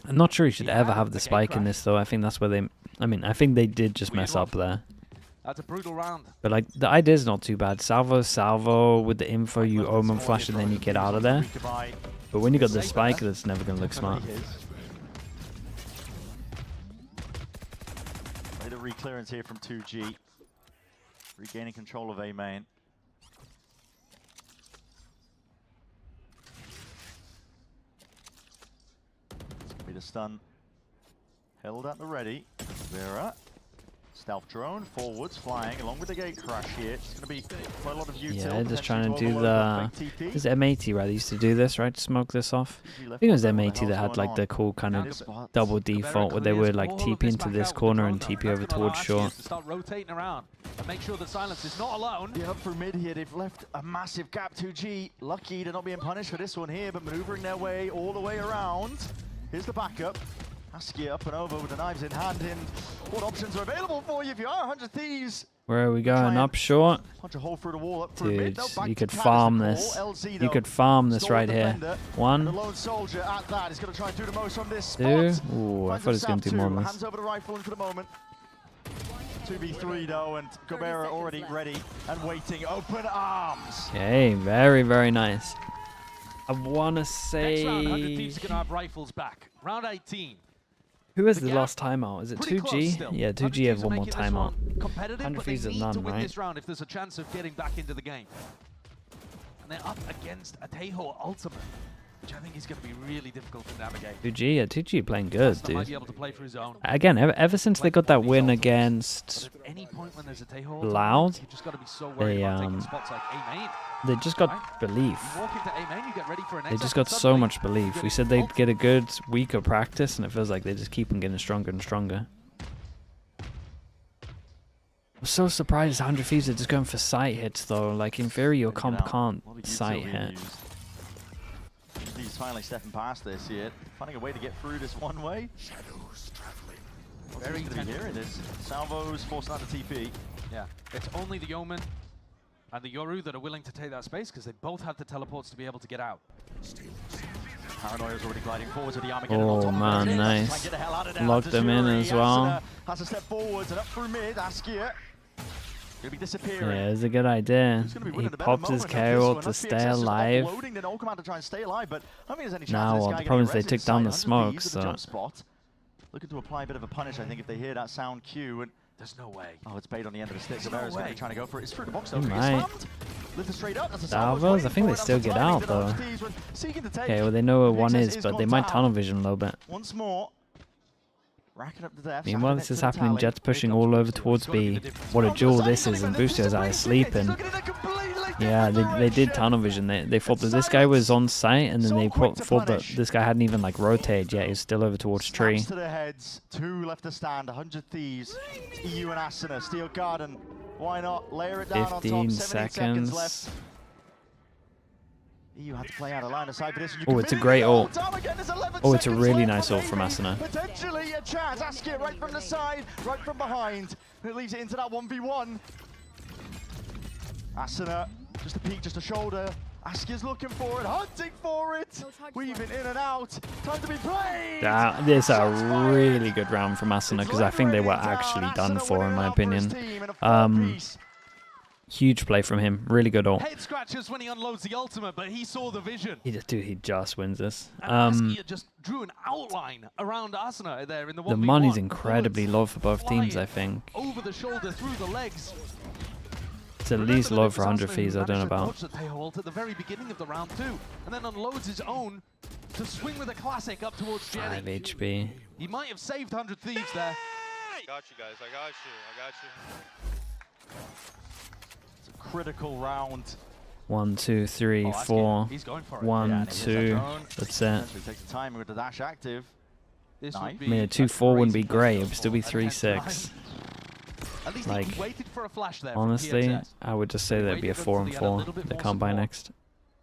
I'm not sure he should ever have the spike in this though. I think that's where they... I mean, I think they did just mess up there. That's a brutal round. But like, the idea's not too bad. Salvo with the info, you Omen flash and then you get out of there. But when you got the spike, that's never going to look smart. The re-clearance here from 2G. Regaining control of A main. The stun held at the ready. Vera, stealth drone forwards, flying along with the gate crash here. It's going to be quite a lot of util. Yeah, just trying to do the... This is M80, right? They used to do this, right? To smoke this off. I think it was M80 that had like the cool kind of double default where they would like TP into this corner and TP over towards short. Start rotating around and make sure that Silence is not alone. Yeah, up through mid here, they've left a massive gap. 2G lucky to not being punished for this one here, but maneuvering their way all the way around. Here's the backup. Askey up and over with the knives in hand. And what options are available for you if you are 100 Thieves? Where are we going? Up short? Punch a hole through the wall up through mid. Dude, you could farm this. You could farm this right here. One. The lone soldier at that is going to try and do the most on this spot. Two. Ooh, I thought he was going to do more on this. Hands over the rifle for the moment. 2v3 though, and Gobera already ready and waiting. Open arms. Okay, very, very nice. I want to say... Next round, 100 Thieves are going to have rifles back. Round 18. Who has the last timeout? Is it 2G? Yeah, 2G have one more timeout. 100 Thieves have none, right? This round if there's a chance of getting back into the game. And they're up against a Tejo ultimate, which I think is going to be really difficult to navigate. 2G, yeah, 2G playing good, dude. Might be able to play for his own. Again, ever since they got that win against Loud, they just got belief. They just got so much belief. We said they'd get a good week of practice, and it feels like they just keep on getting stronger and stronger. I'm so surprised 100 Thieves are just going for sight hits, though. Like, in theory, your comp can't sight hit. He's finally stepping past this here, finding a way to get through this one way. Very good here it is. Salvo's forcing out the TP. Yeah, it's only the Omen and the Yoru that are willing to take that space because they both have the teleports to be able to get out. Paranoia's already gliding forward to the Armageddon. Oh man, nice. Locked them in as well. Has to step forwards and up through mid. Askia. He'll be disappearing. Yeah, it's a good idea. He pops his KO to stay alive. Now, the problem is they took down the smoke, so... Looking to apply a bit of a punish, I think, if they hear that sound cue. And there's no way. Oh, it's bait on the end of the stick. Gobera's going to be trying to go for it. It's through the box, though. Lift it straight up. Salvos, I think they still get out, though. Okay, well, they know where one is, but they might tunnel vision a little bit. Once more. Racking up the death. Meanwhile, this is happening. Jet's pushing all over towards B. What a duel this is, and Boostio's out of sleep. And yeah, they did tunnel vision. They thought that this guy was on site, and then they thought that this guy hadn't even like rotated yet. He's still over towards tree. To the heads, 2 left to stand. 100 Thieves, EU and Asuna, Steel Garden. Why not layer it down on top? 15 seconds left. You had to play out a line of sight for this. Oh, it's a great ult. Oh, it's a really nice ult from Asuna. Potentially a chance. Askia right from the side, right from behind. It leads it into that 1v1. Asuna, just a peek, just a shoulder. Askia's looking for it, hunting for it. Weaving in and out. Time to be played. That is a really good round from Asuna because I think they were actually done for, in my opinion. Huge play from him. Really good ult. Head scratches when he unloads the ultimate, but he saw the vision. He just wins this. Askia just drew an outline around Asuna there in the 1v1. The money's incredibly low for both teams, I think. Over the shoulder, through the legs. It's at least low for 100 fees, I don't know about. At the very beginning of the round 2, and then unloads his own to swing with a classic up towards Jenny. 5 HP. He might have saved 100 Thieves there. Got you guys, I got you. It's a critical round. 1, 2, 3, 4. 1, 2. That's it. Takes the time with the dash active. I mean, a 2-4 wouldn't be great. It would still be 3-6. Like, honestly, I would just say that'd be a 4 and 4. They can't buy next.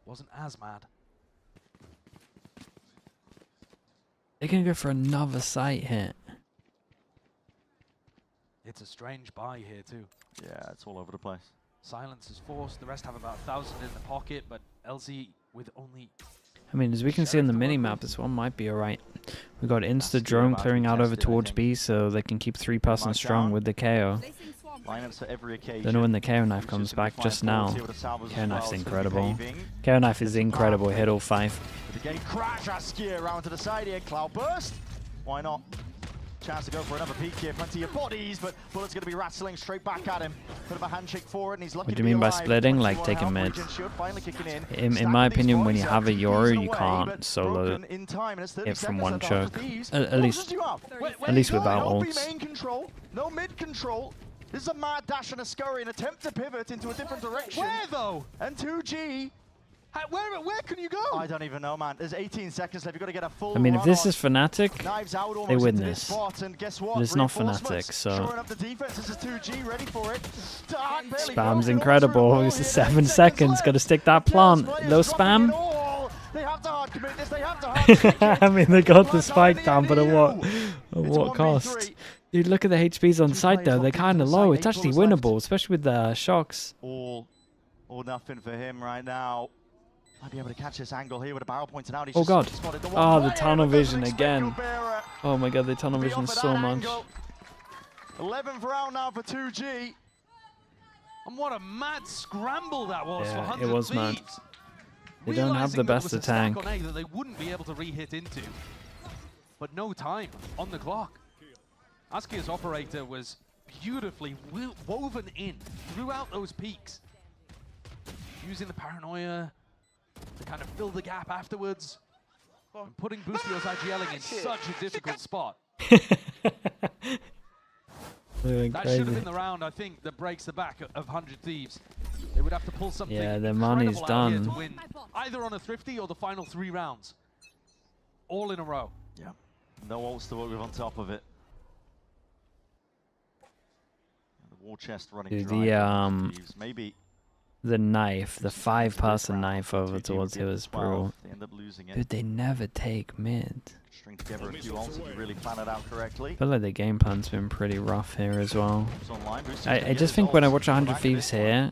Wasn't as mad. They're gonna go for another sight hit. It's a strange buy here too. Yeah, it's all over the place. Silence is forced. The rest have about 1,000 in the pocket, but LZ with only. I mean, as we can see on the mini-map, this one might be alright. We got Insta Drone clearing out over towards B, so they can keep 3-person strong with the KO. Lineups for every occasion. Don't know when the KO knife comes back, just now. KO knife's incredible. KO knife is incredible, hit all 5. The game crash, Askia around to the side here, Cloud Burst. Why not? Chance to go for another peek here, plenty of bodies, but Bullet's going to be rattling straight back at him. Bit of a handshake forward, and he's lucky. What do you mean by splitting? Like taking mid? In my opinion, when you have a Yoru, you can't solo it from one choke. At least without ults. No mid control. This is a mad dash and a scurry, an attempt to pivot into a different direction. Where though? And 2G. Where can you go? I don't even know, man. There's 18 seconds left. You've got to get a full. I mean, if this is Fnatic, they win this. this. And guess what? But it's not Fnatic, so. Up the defense. This is 2G, ready for it. Spam's incredible. This is 7 seconds. Got to stick that plant. Low spam. They have to hard commit this. They have to hard commit I mean, they got the spike down, but at what cost? Dude, look at the HPs on site though. They're kind of low. It's actually winnable, especially with the shocks. All or nothing for him right now. Might be able to catch this angle here with a barrel pointed out. He's oh god. Oh, the tunnel vision again. Barra. Oh my god, they tunnel vision so much. 11th round now for 2G. And what a mad scramble that was for 100 it was Thieves. mad. They don't have the best attack. On A that they wouldn't be able to re-hit into. But no time on the clock. Askia's operator was beautifully woven in throughout those peaks. Using the paranoia to kind of fill the gap afterwards. And putting Boostio's IGLing in such a difficult spot. That should have been the round, I think, that breaks the back of 100 Thieves. They would have to pull something. Yeah, their money's done. To win either on a Thrifty or the final 3 rounds. All in a row. Yeah. No ults to work with on top of it. The war chest running dry. Maybe. The knife, the 5-person knife over towards it was brutal. They end up losing it. Dude, they never take mid. String together a few ults if you really plan it out correctly. I feel like the game plan's been pretty rough here as well. I just think when I watch 100 Thieves here,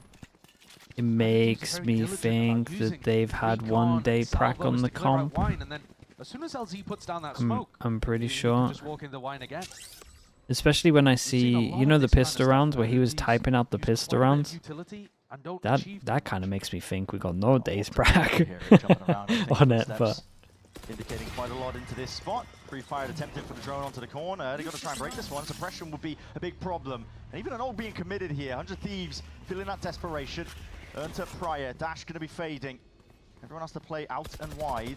it makes me think that they've had one day prac on the comp. As soon as LZ puts down that smoke, I'm pretty sure. Just walk in the wine again. Especially when I see, you know, the pistol rounds where he was typing out the pistol rounds. That kind of makes me think we got no days prac on it, but. Indicating quite a lot into this spot. Pre-fired attempted for the drone onto the corner. They've got to try and break this one. Suppression would be a big problem. And even an ult being committed here. 100 Thieves feeling that desperation. Ernta Prior. Dash going to be fading. Everyone has to play out and wide.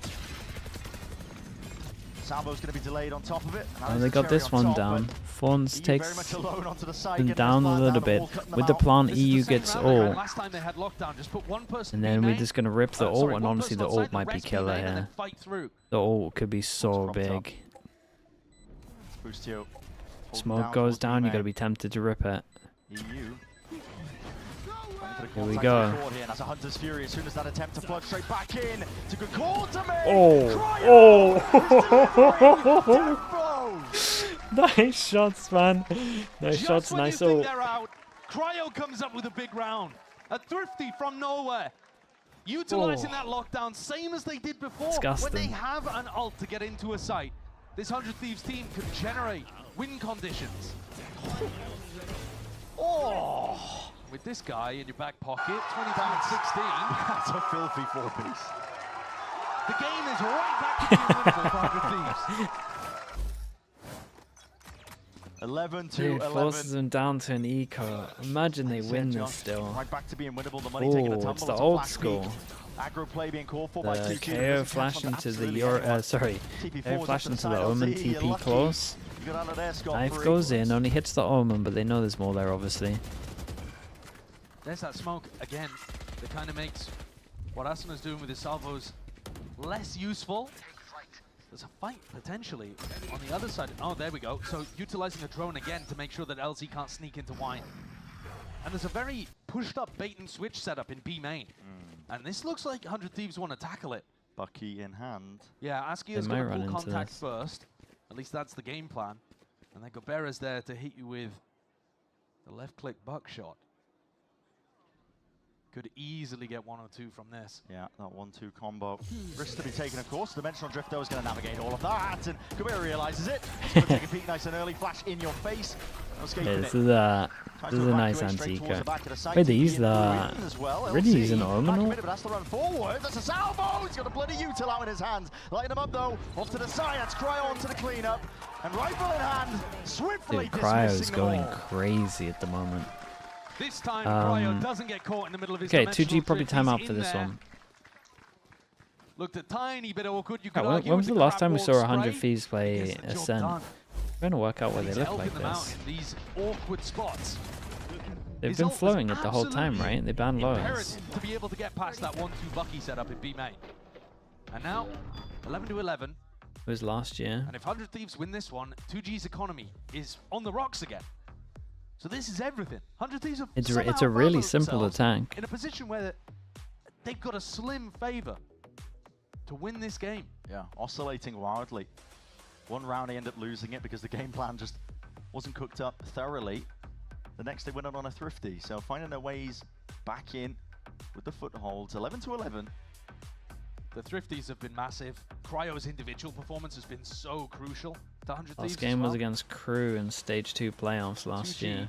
Salvo's going to be delayed on top of it. Oh, they got this one down. Fawns takes them down a little bit. With the plant, EU gets ult. And then we're just going to rip the ult, and honestly the ult might be killer here. The ult could be so big. Smoke goes down, you got to be tempted to rip it. Here we go. That's a Hunter's Fury as soon as that attempt to flood straight back in. It's a good call to me. Oh! Nice shots, man. Nice shots, nice ult. Cryo comes up with a big round. A Thrifty from nowhere. Utilizing that lockdown, same as they did before. Disgusting. When they have an ult to get into a site, this 100 Thieves team can generate win conditions. Oh! With this guy in your back pocket, 20 pound 16. That's a filthy 4-piece. The game is right back to the original for 100 Thieves. 11 to Dude, 11. forces them down to an eco. Imagine they win this still. Right back to being winnable. The money taking a tumble. It's the old flash school. peak. Aggro play being called for by The 2G. KO flash into the KO flash into the Omen, TP close. Knife goes in, only hits the Omen, but they know there's more there, obviously. There's that smoke again that kind of makes what Asuna's doing with his salvos less useful. There's a fight potentially on the other side. Oh, there we go. So utilizing a drone again to make sure that LZ can't sneak into wine. And there's a very pushed up bait and switch setup in B main. And this looks like 100 Thieves want to tackle it. Bucky in hand. Yeah, Askia's got full contact first. At least that's the game plan. And then Gobera's there to hit you with the left click buckshot. Could easily get 1 or 2 from this. Yeah, that 1-2 combo. Risk to be taken, of course. Dimensional Drift, though, is going to navigate all of that. And Gobera realizes it. He's going to take a peek nice and early. Flash in your face. Yeah, this is a nice anti-eco. Wait, they use the... Really using Omen? But that's the run forward. That's a salvo. He's got a bloody util out in his hands. Lighting him up, though. Off to the side. That's Cryo onto the cleanup. And rifle in hand. Swiftly Dude, Cryo's going crazy at the moment. This time, Cryo doesn't get caught in the middle of his okay, 2G probably timeout for this there. one. Looked a tiny bit awkward. You Yeah, when was the last time we saw 100 Thieves play Ascent? I'm trying to work out why they look like this. These awkward spots. They've been flowing it the whole time, right? They banned Lotus. To be able to get past that 1-2 Bucky setup in B main. And now, 11 to 11. It was last year. And if 100 Thieves win this one, 2G's economy is on the rocks again. So this is everything. 100 Thieves have It's a really simple attack. in a position where they've got a slim favor to win this game. Yeah, oscillating wildly. One round they end up losing it because the game plan just wasn't cooked up thoroughly. The next they win it on a thrifty. So finding their ways back in with the footholds. 11 to 11. The thrifties have been massive. Cryo's individual performance has been so crucial to 100 Thieves. Last game was against Crew in Stage 2 playoffs last year.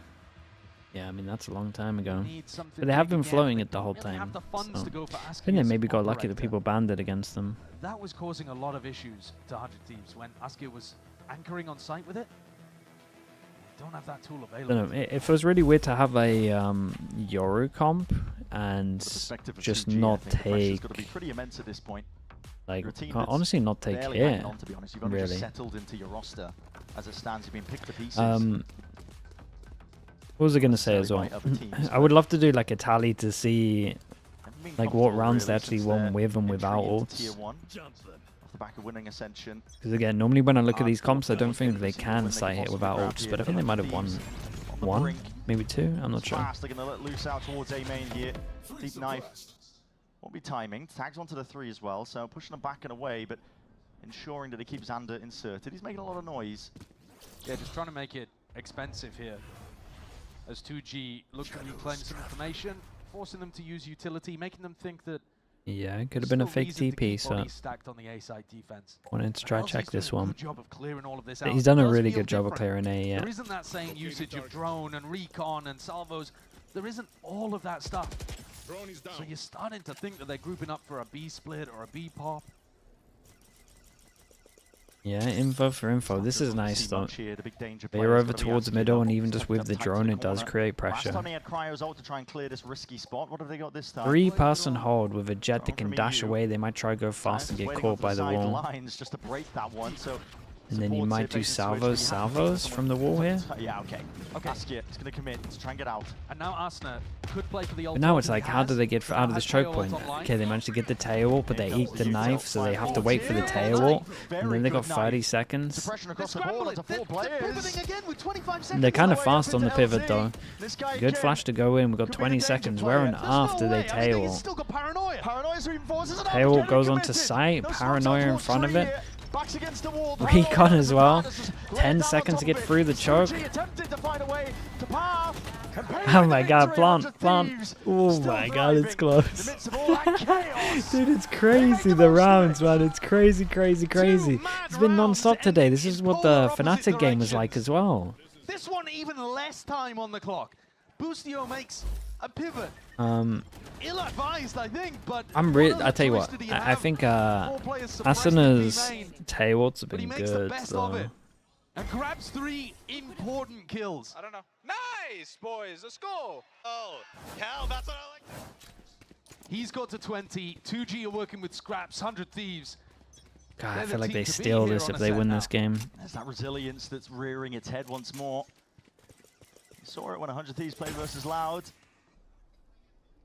Yeah, I mean, that's a long time ago. But they have been flowing it the whole time. So I think they maybe got lucky that people banned it against them. That was causing a lot of issues to 100 Thieves when Askia was anchoring on site with it. They don't have that tool available. I don't know, it feels really weird to have a Yoru comp and just not take... Got to be pretty immense at this point. Like, honestly, not take it. On, to be honest. You've only really just settled into your roster as it stands. You've been picked to pieces. What was I going to say as well? I would love to do like a tally to see like what rounds they actually won with and without ults. Off the back of winning Ascension. Because again, normally when I look at these comps, I don't think they can site hit without ults, but I think they might have won one, maybe two, I'm not sure. They're going to let loose out towards A main here. Deep knife. Won't be timing. Tags onto the 3 as well, so pushing them back and away, but ensuring that he keeps Xander inserted. He's making a lot of noise. Yeah, just trying to make it expensive here. As 2G look to reclaim some information, forcing them to use utility, making them think that... Yeah, it could have been a fake TP, so stacked on the A side defense. Wanted to try check this one. This He's done a really good job of clearing A, yeah. There isn't that same usage of drone and recon and salvos. There isn't all of that stuff. So you're starting to think that they're grouping up for a B split or a B pop. Yeah, info for info. This is nice though. They're over towards middle, and even just with the drone, it does create pressure. Last time they had Cryo's ult to try and clear this risky spot. What have they got this time? 3-person hold with a jet that can dash away. They might try to go fast and get caught by the wall. Just to break that one. So and then you might do salvos from the wall here. Yeah, okay. Askia is going to commit to try and get out. And now Asna could play for the ult. But now it's like, how do they get out of this choke point? Okay, they managed to get the tail ult, but they eat the knife, so they have to wait for the tail ult. And then they got 30 seconds. They're kind of fast on the pivot though. Good flash to go in. We've got 20 seconds. Where on earth do they tail ult? Tail ult goes onto site. Paranoia in front of it. Recon as well. 10 seconds to get through the choke. Oh my god, plant. Oh my god, it's close. Dude, it's crazy, the rounds, man. It's crazy. It's been non-stop today. This is what the Fnatic game was like as well. This one even less time on the clock. Boostio makes a pivot. Ill-advised, I think, but I tell you what, I think Asuna's tail ults have been good, so And grabs 3 important kills. I don't know. Nice, boys. Let's go. Oh, hell, that's what I like. He's got to 20. 2G are working with Scraps, 100 Thieves. God, I feel like they steal this if they win this game. There's that resilience that's rearing its head once more. You saw it when 100 Thieves played versus Loud.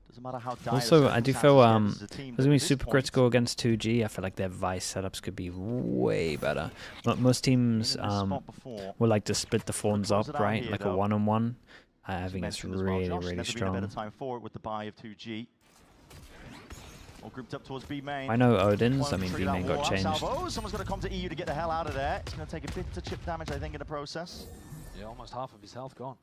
Doesn't matter how dire Also, I do feel there's going to be super critical against 2G. I feel like their Vice setups could be way better. But most teams will like to split the Fawns up, right? Like a one-on-one. I think it's really, really strong. Better time for it with the buy of 2G. All grouped up towards B main. I know Odin's. I mean, B main got changed. Someone's going to come to EU to get the hell out of there. It's going to take a bit of chip damage, I think, in the process. Yeah, almost half of his health gone.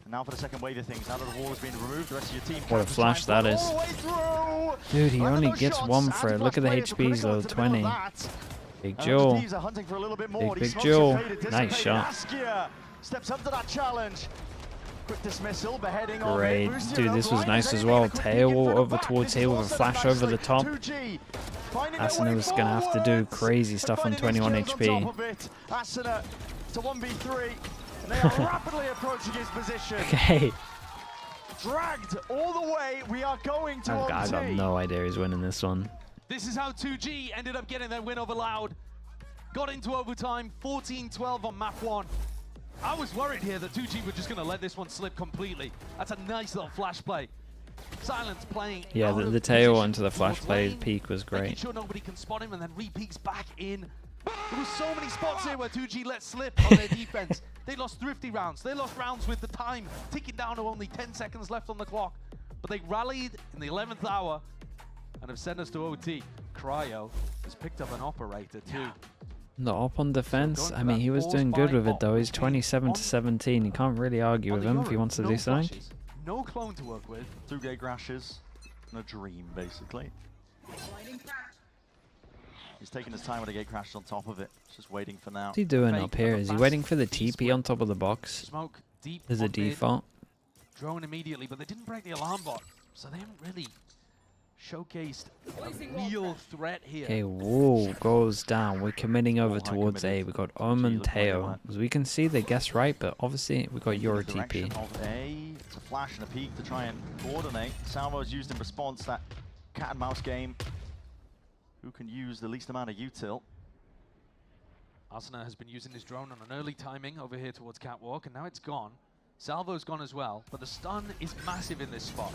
And now for the second wave of things. Now that the wall has been removed, the rest of your team. What a flash that is. Dude, he only gets 1 for it. Look at the HPs, though, 20. Big Joel. Big Joel. Nice shot. Steps up to that challenge. Quick dismissal, beheading. Great. Dude, this was nice as well. Tail over towards here with a flash over the top. Asuna was going to have to do crazy stuff on 21 HP. Asuna to 1v3. They are rapidly approaching his position. Okay. Dragged all the way. We are going to I got no idea he's winning this one. This is how 2G ended up getting their win over Loud. Got into overtime, 14-12 on map 1. I was worried here that 2G were just going to let this one slip completely. That's a nice little flash play. Silence playing. Yeah, the tail onto the flash play peak was great. Making sure nobody can spot him and then re-peeks back in. There were so many spots here where 2G let slip on their defense. They lost thrifty rounds. They lost rounds with the time ticking down to only 10 seconds left on the clock. But they rallied in the 11th hour and have sent us to OT. Cryo has picked up an operator too. The op on defense, I mean, he was doing good with it though. He's 27-17. You can't really argue with him if he wants to do something. No clone to work with. 2 gay crashes and a dream, basically. He's taking his time with a gate crash on top of it. He's just waiting for now. What's he doing up here? Is he waiting for the TP on top of the box? Smoke deep as a default? Drone immediately, but they didn't break the alarm bot, so they haven't really showcased a real threat here. Okay, wall goes down. We're committing over towards A. We got Omen Teo. As we can see, they guessed right, but obviously we got your TP. It's a flash and a peek to try and coordinate. Salvo's used in response that cat and mouse game. Who can use the least amount of util? Asuna has been using his drone on an early timing over here towards Catwalk, and now it's gone. Salvo's gone as well, but the stun is massive in this spot.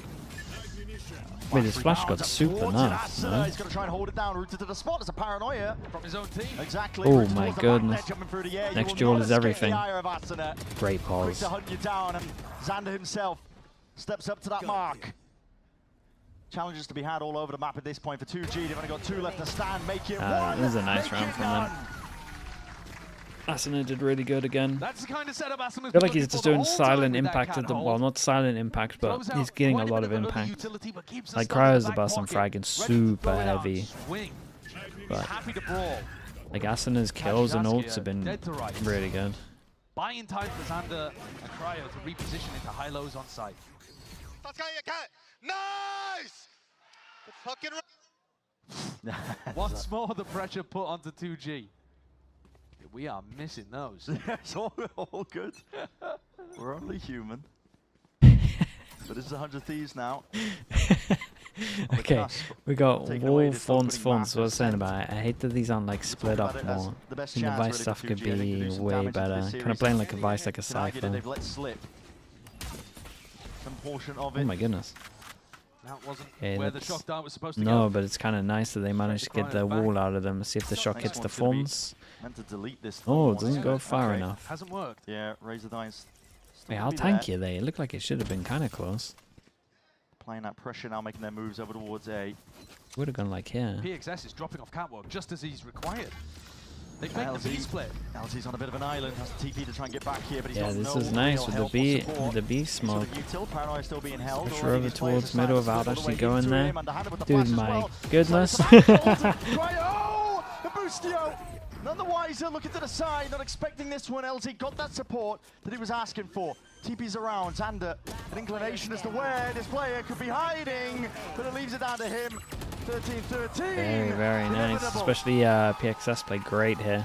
Wait, this flash got super nice. No? He's going to try and hold it down, rooted to the spot. It's a paranoia from his own team. Exactly. Oh my goodness. Next duel is everything. Great pause. To hunt you down, and Xander himself steps up to that mark. Challenges to be had all over the map at this point for 2G. They've only got 2 left to stand. Make it 1. This is a nice round from them. Asuna did really good again. That's the kind of setup Asuna's I feel like he's just doing silent impact at the well, not silent impact, but he's getting a lot of impact. Like Cryo's the bus on fragging super heavy. But like Asuna's kills and ults have been really good. Buying time for Xander and Cryo to reposition into high-lows on site. Nice! Fucking Once more the pressure put onto 2G. We are missing those. It's all good. We're only human. But this is 100 Thieves now. Okay, we got Wall, Fawns. What I was saying about it, I hate that these aren't like split up more. I think the Vice stuff could be way better. Kind of playing like a Vice, like a Cypher. Oh my goodness. That wasn't where the shock dart was supposed to go. No, but it's kind of nice that they managed to get the wall out of them. See if the shock hits the Fawns. Oh, it doesn't go far enough. Hasn't worked. Yeah, Razor Dice. Wait, how tanky are they? It looked like it should have been kind of close. Applying that pressure now, making their moves over towards A. Would have gone like here. PXS is dropping off Catwalk just as he's required. They make the B split. LZ's on a bit of an island, has to TP to try and get back here, but he's yeah, got this is nice with the B smoke. Paranoia still being held. Push her over towards middle without actually going there. Dude, my goodness. Cryo! The Boostio! None the wiser, looking to the side, not expecting this one. LZ got that support that he was asking for. TP's around, Xander, an inclination as to where this player could be hiding, but it leaves it down to him. 13-13. Very, very nice. Especially PXS played great here.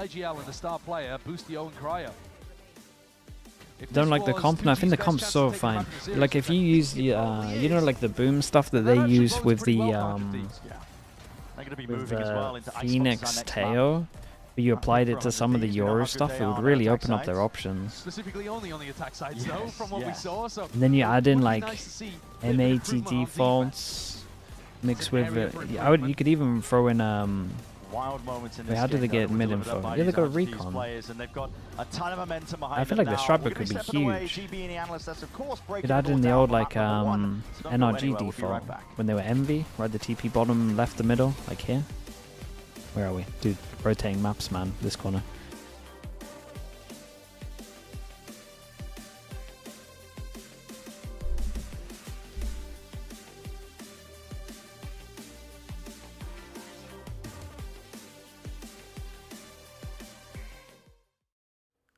IGL and the star player, Boostio and Cryo. Don't like the comp. No, I think the comp's so fine. Like if you use the, you know, like the boom stuff that they use with the Phoenix Teo. You applied it to some of the Euro stuff, it would really open up their options. Specifically only on the attack side, though, from what we saw. So and then you add in like MAT defaults mixed with you could even throw in wild moments in wait, how do they get mid info? Yeah, they got recon. I feel like the striper could be huge. Could add in the old like NRG default when they were Envy, right? The TP bottom, left, the middle, like here. Where are we? Dude, rotating maps, man. This corner.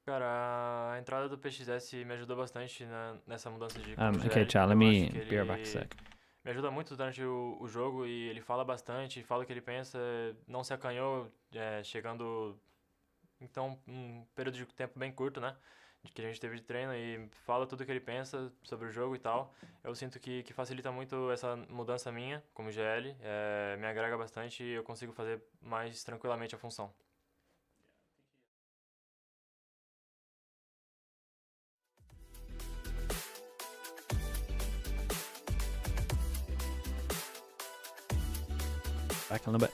Cara, a entrada do PXS me ajudou bastante nessa mudança de Okay, chat, let me be right back a sec. Me ajuda muito durante o jogo e ele fala bastante, fala o que ele pensa, não se acanhou, chegando então um período de tempo bem curto, né, que a gente teve de treino, e fala tudo o que ele pensa sobre o jogo e tal. Eu sinto que facilita muito essa mudança minha como GL, me agrega bastante e eu consigo fazer mais tranquilamente a função. Back a little bit.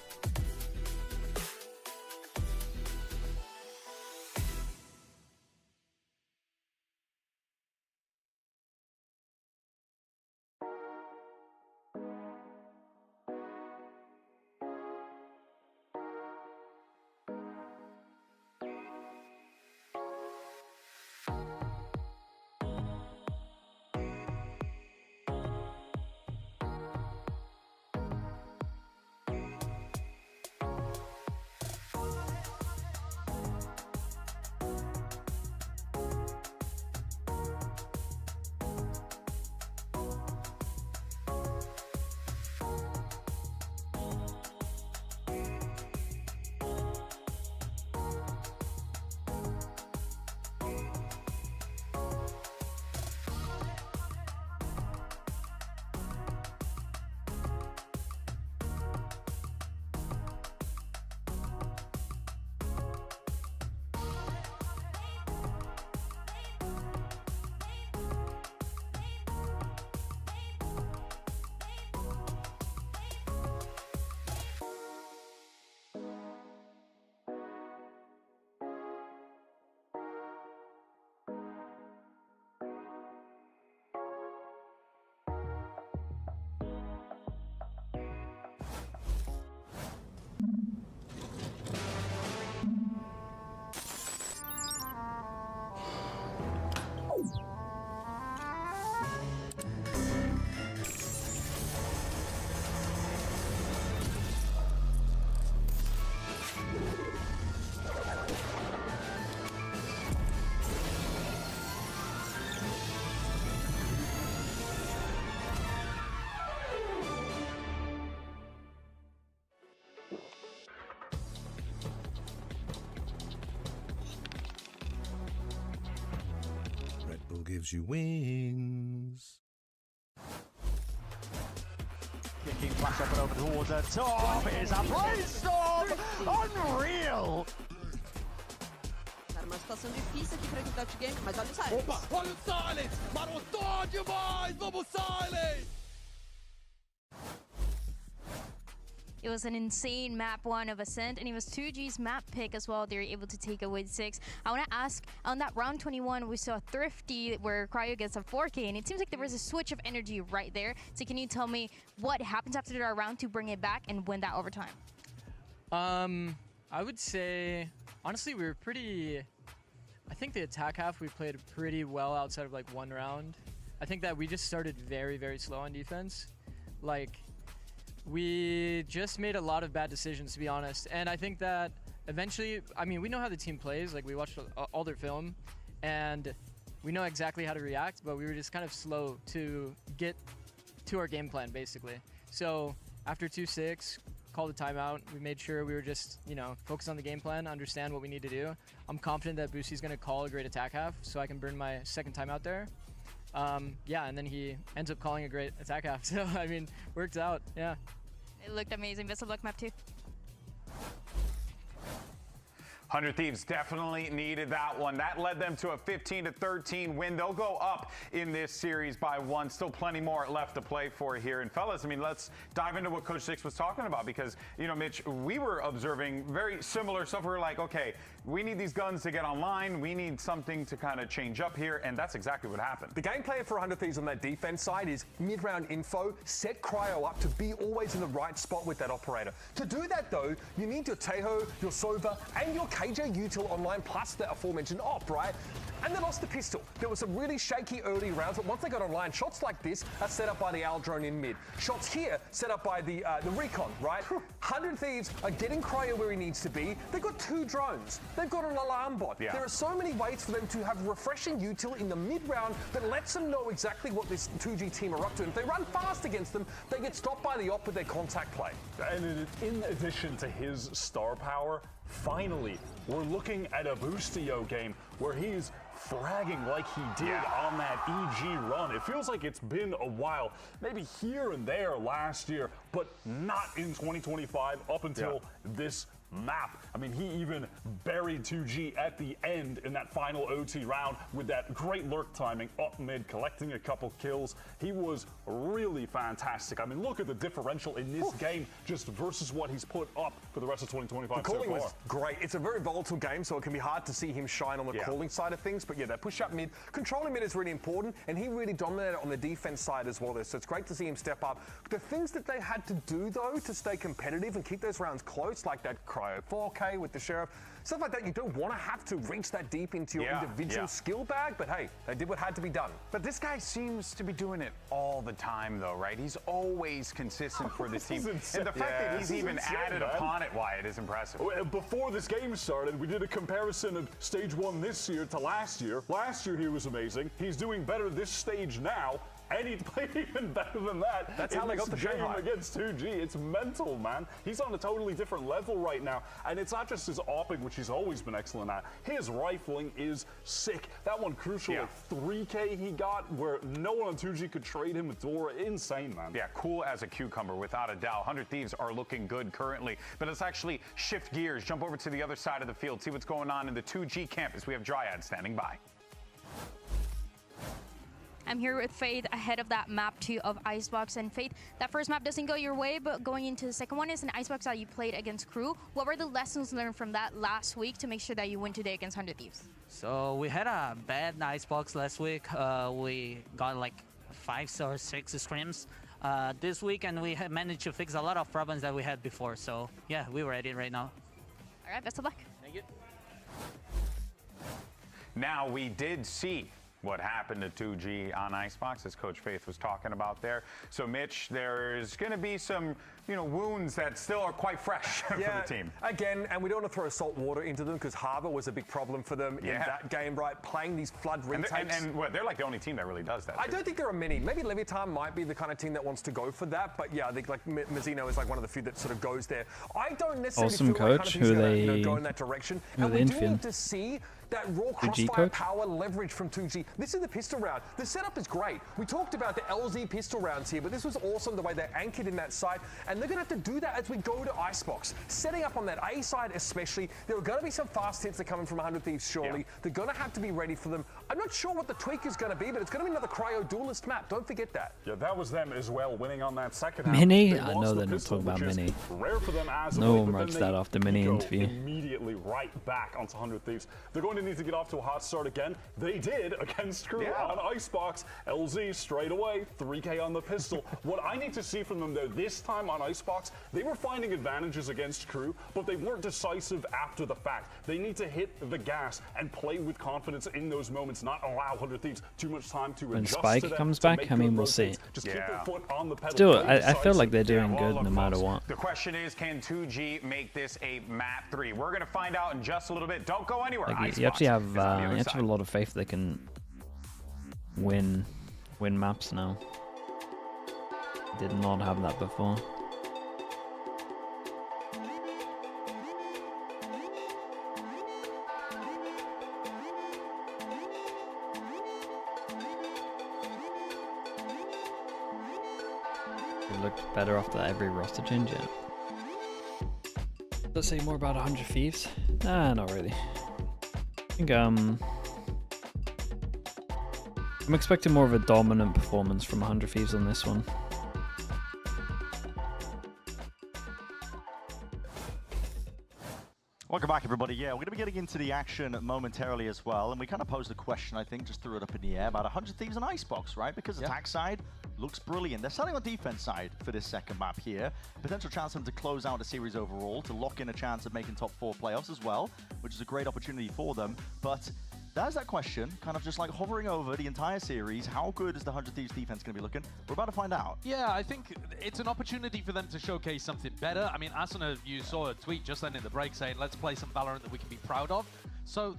Gives you wings. Kicking flash up and over towards the top is a brainstorm! Unreal! Cara, uma situação difícil aqui pra quem game, mas olha o Silence. Opa, olha o Silence! Marotou demais! Vamos, Silence! It was an insane map 1 of Ascent, and it was 2G's map pick as well. They were able to take a win 6. I want to ask, on that round 21, we saw Thrifty where Cryo gets a 4K, and it seems like there was a switch of energy right there. So can you tell me what happens after that round to bring it back and win that overtime? I would say, honestly, we were pretty... I think the attack half we played pretty well outside of like one round. I think that we just started very, very slow on defense. Like, we just made a lot of bad decisions, to be honest. And I think that eventually, I mean, we know how the team plays. Like, we watched all their film, and we know exactly how to react, but we were just kind of slow to get to our game plan, basically. So after 2-6, called a timeout. We made sure we were just, you know, focused on the game plan, understand what we need to do. I'm confident that Boosie's going to call a great attack half, so I can burn my second timeout there. Yeah, and then he ends up calling a great attack half. So, I mean, worked out, yeah. It looked amazing. Best of luck, map 2. 100 Thieves definitely needed that one. That led them to a 15-13 win. They'll go up in this series by 1. Still plenty more left to play for here. And fellas, I mean, let's dive into what Coach Six was talking about, because, you know, Mitch, we were observing very similar stuff. We were like, okay, we need these guns to get online. We need something to kind of change up here, and that's exactly what happened. The game plan for 100 Thieves on that defense side is mid-round info, set Cryo up to be always in the right spot with that operator. To do that, though, you need your Teho, your Sova, and your KJ util online, plus the aforementioned op, right? And they lost the pistol. There was some really shaky early rounds, but once they got online, shots like this are set up by the Al drone in mid. Shots here set up by the Recon, right? 100 Thieves are getting Cryo where he needs to be. They've got 2 drones. They've got an alarm bot. Yeah. There are so many ways for them to have refreshing util in the mid-round that lets them know exactly what this 2G team are up to. And if they run fast against them, they get stopped by the op with their contact play. And in addition to his star power, finally, we're looking at a Boostio game where he's fragging like he did on that EG run. It feels like it's been a while, maybe here and there last year, but not in 2025 up until this map. I mean, he even buried 2G at the end in that final OT round with that great lurk timing up mid, collecting a couple kills. He was really fantastic. I mean, look at the differential in this game just versus what he's put up for the rest of 2025 The calling so far. was great. It's a very volatile game, so it can be hard to see him shine on the calling side of things. But yeah, that push up mid, controlling mid is really important, and he really dominated on the defense side as well there. So it's great to see him step up. The things that they had to do, though, to stay competitive and keep those rounds close, like that Cryo 4K with the Sheriff, stuff like that, you don't want to have to reach that deep into your individual skill bag, but hey, they did what had to be done. But this guy seems to be doing it all the time, though, right? He's always consistent for the team. And the fact that he's even added upon it, Wyatt, is impressive. Before this game started, we did a comparison of stage 1 this year to last year. Last year, he was amazing. He's doing better this stage now. And he played even better than that. That's how they got the game against 2G. It's mental, man. He's on a totally different level right now. And it's not just his opping, which he's always been excellent at. His rifling is sick. That one crucial, like 3K he got, where no one on 2G could trade him with Dora. Insane, man. Yeah, cool as a cucumber, without a doubt. 100 Thieves are looking good currently. But let's actually shift gears, jump over to the other side of the field, see what's going on in the 2G campus. We have Dryad standing by. I'm here with Faith ahead of that map 2 of Icebox. And Faith, that first map doesn't go your way, but going into the second one is an Icebox that you played against Crew. What were the lessons learned from that last week to make sure that you win today against 100 Thieves? So we had a bad Icebox last week. We got like 5 or 6 scrims this week, and we had managed to fix a lot of problems that we had before. So yeah, we're ready right now. All right, best of luck. Thank you. Now, we did see what happened to 2G on Icebox, as Coach Faith was talking about there. So, Mitch, there's going to be some, you know, wounds that still are quite fresh for the team. Again, and we don't want to throw salt water into them because Harbor was a big problem for them in that game, right? Playing these flood retakes. And they're like the only team that really does that. I don't think there are many. Maybe Leviatan might be the kind of team that wants to go for that, but yeah, I think like Mazzino is like one of the few that sort of goes there. I don't necessarily feel like coach, who they go in that direction, and we do need to see that raw crossfire power leverage from 2G. This is the pistol round. The setup is great. We talked about the LZ pistol rounds here, but this was awesome the way they're anchored in that side, and they're going to have to do that as we go to Icebox. Setting up on that A side especially, there are going to be some fast hits that are coming from 100 Thieves surely. They're going to have to be ready for them. I'm not sure what the tweak is going to be, but it's going to be another Cryo duelist map. Don't forget that. Yeah, that was them as well, winning on that second half. Mini? I know they're not talking about Mini. Rare for them as no one writes that off the Mini interview. Immediately right back onto 100 Thieves. They're going to need to get off to a hot start again. They did against Crew on Icebox. LZ straight away, 3K on the pistol. What I need to see from them though, this time on Icebox, they were finding advantages against Crew, but they weren't decisive after the fact. They need to hit the gas and play with confidence in those moments, not allow 100 Thieves too much time to when adjust Spike to them, comes back, I mean, we'll see. Just keep their foot on the pedal. Still, I feel like they're doing good no matter what. The question is, can 2G make this a map 3? We're going to find out in just a little bit. Don't go anywhere. Like, you actually have a lot of faith they can win maps now. Did not have that before. It looked better after every roster change, yeah. Let's say more about 100 Thieves. Nah, not really. I think I'm expecting more of a dominant performance from 100 Thieves on this one. Welcome back, everybody. Yeah, we're going to be getting into the action momentarily as well. And we kind of posed a question, I think, just threw it up in the air about 100 Thieves and Icebox, right? Because attack side looks brilliant. They're selling on defense side for this second map here. Potential chance for them to close out the series overall, to lock in a chance of making top 4 playoffs as well, which is a great opportunity for them. But there's that question, kind of just like hovering over the entire series. How good is the 100 Thieves defense going to be looking? We're about to find out. Yeah, I think it's an opportunity for them to showcase something better. I mean, Asuna, you saw a tweet just then in the break saying, let's play some Valorant that we can be proud of. So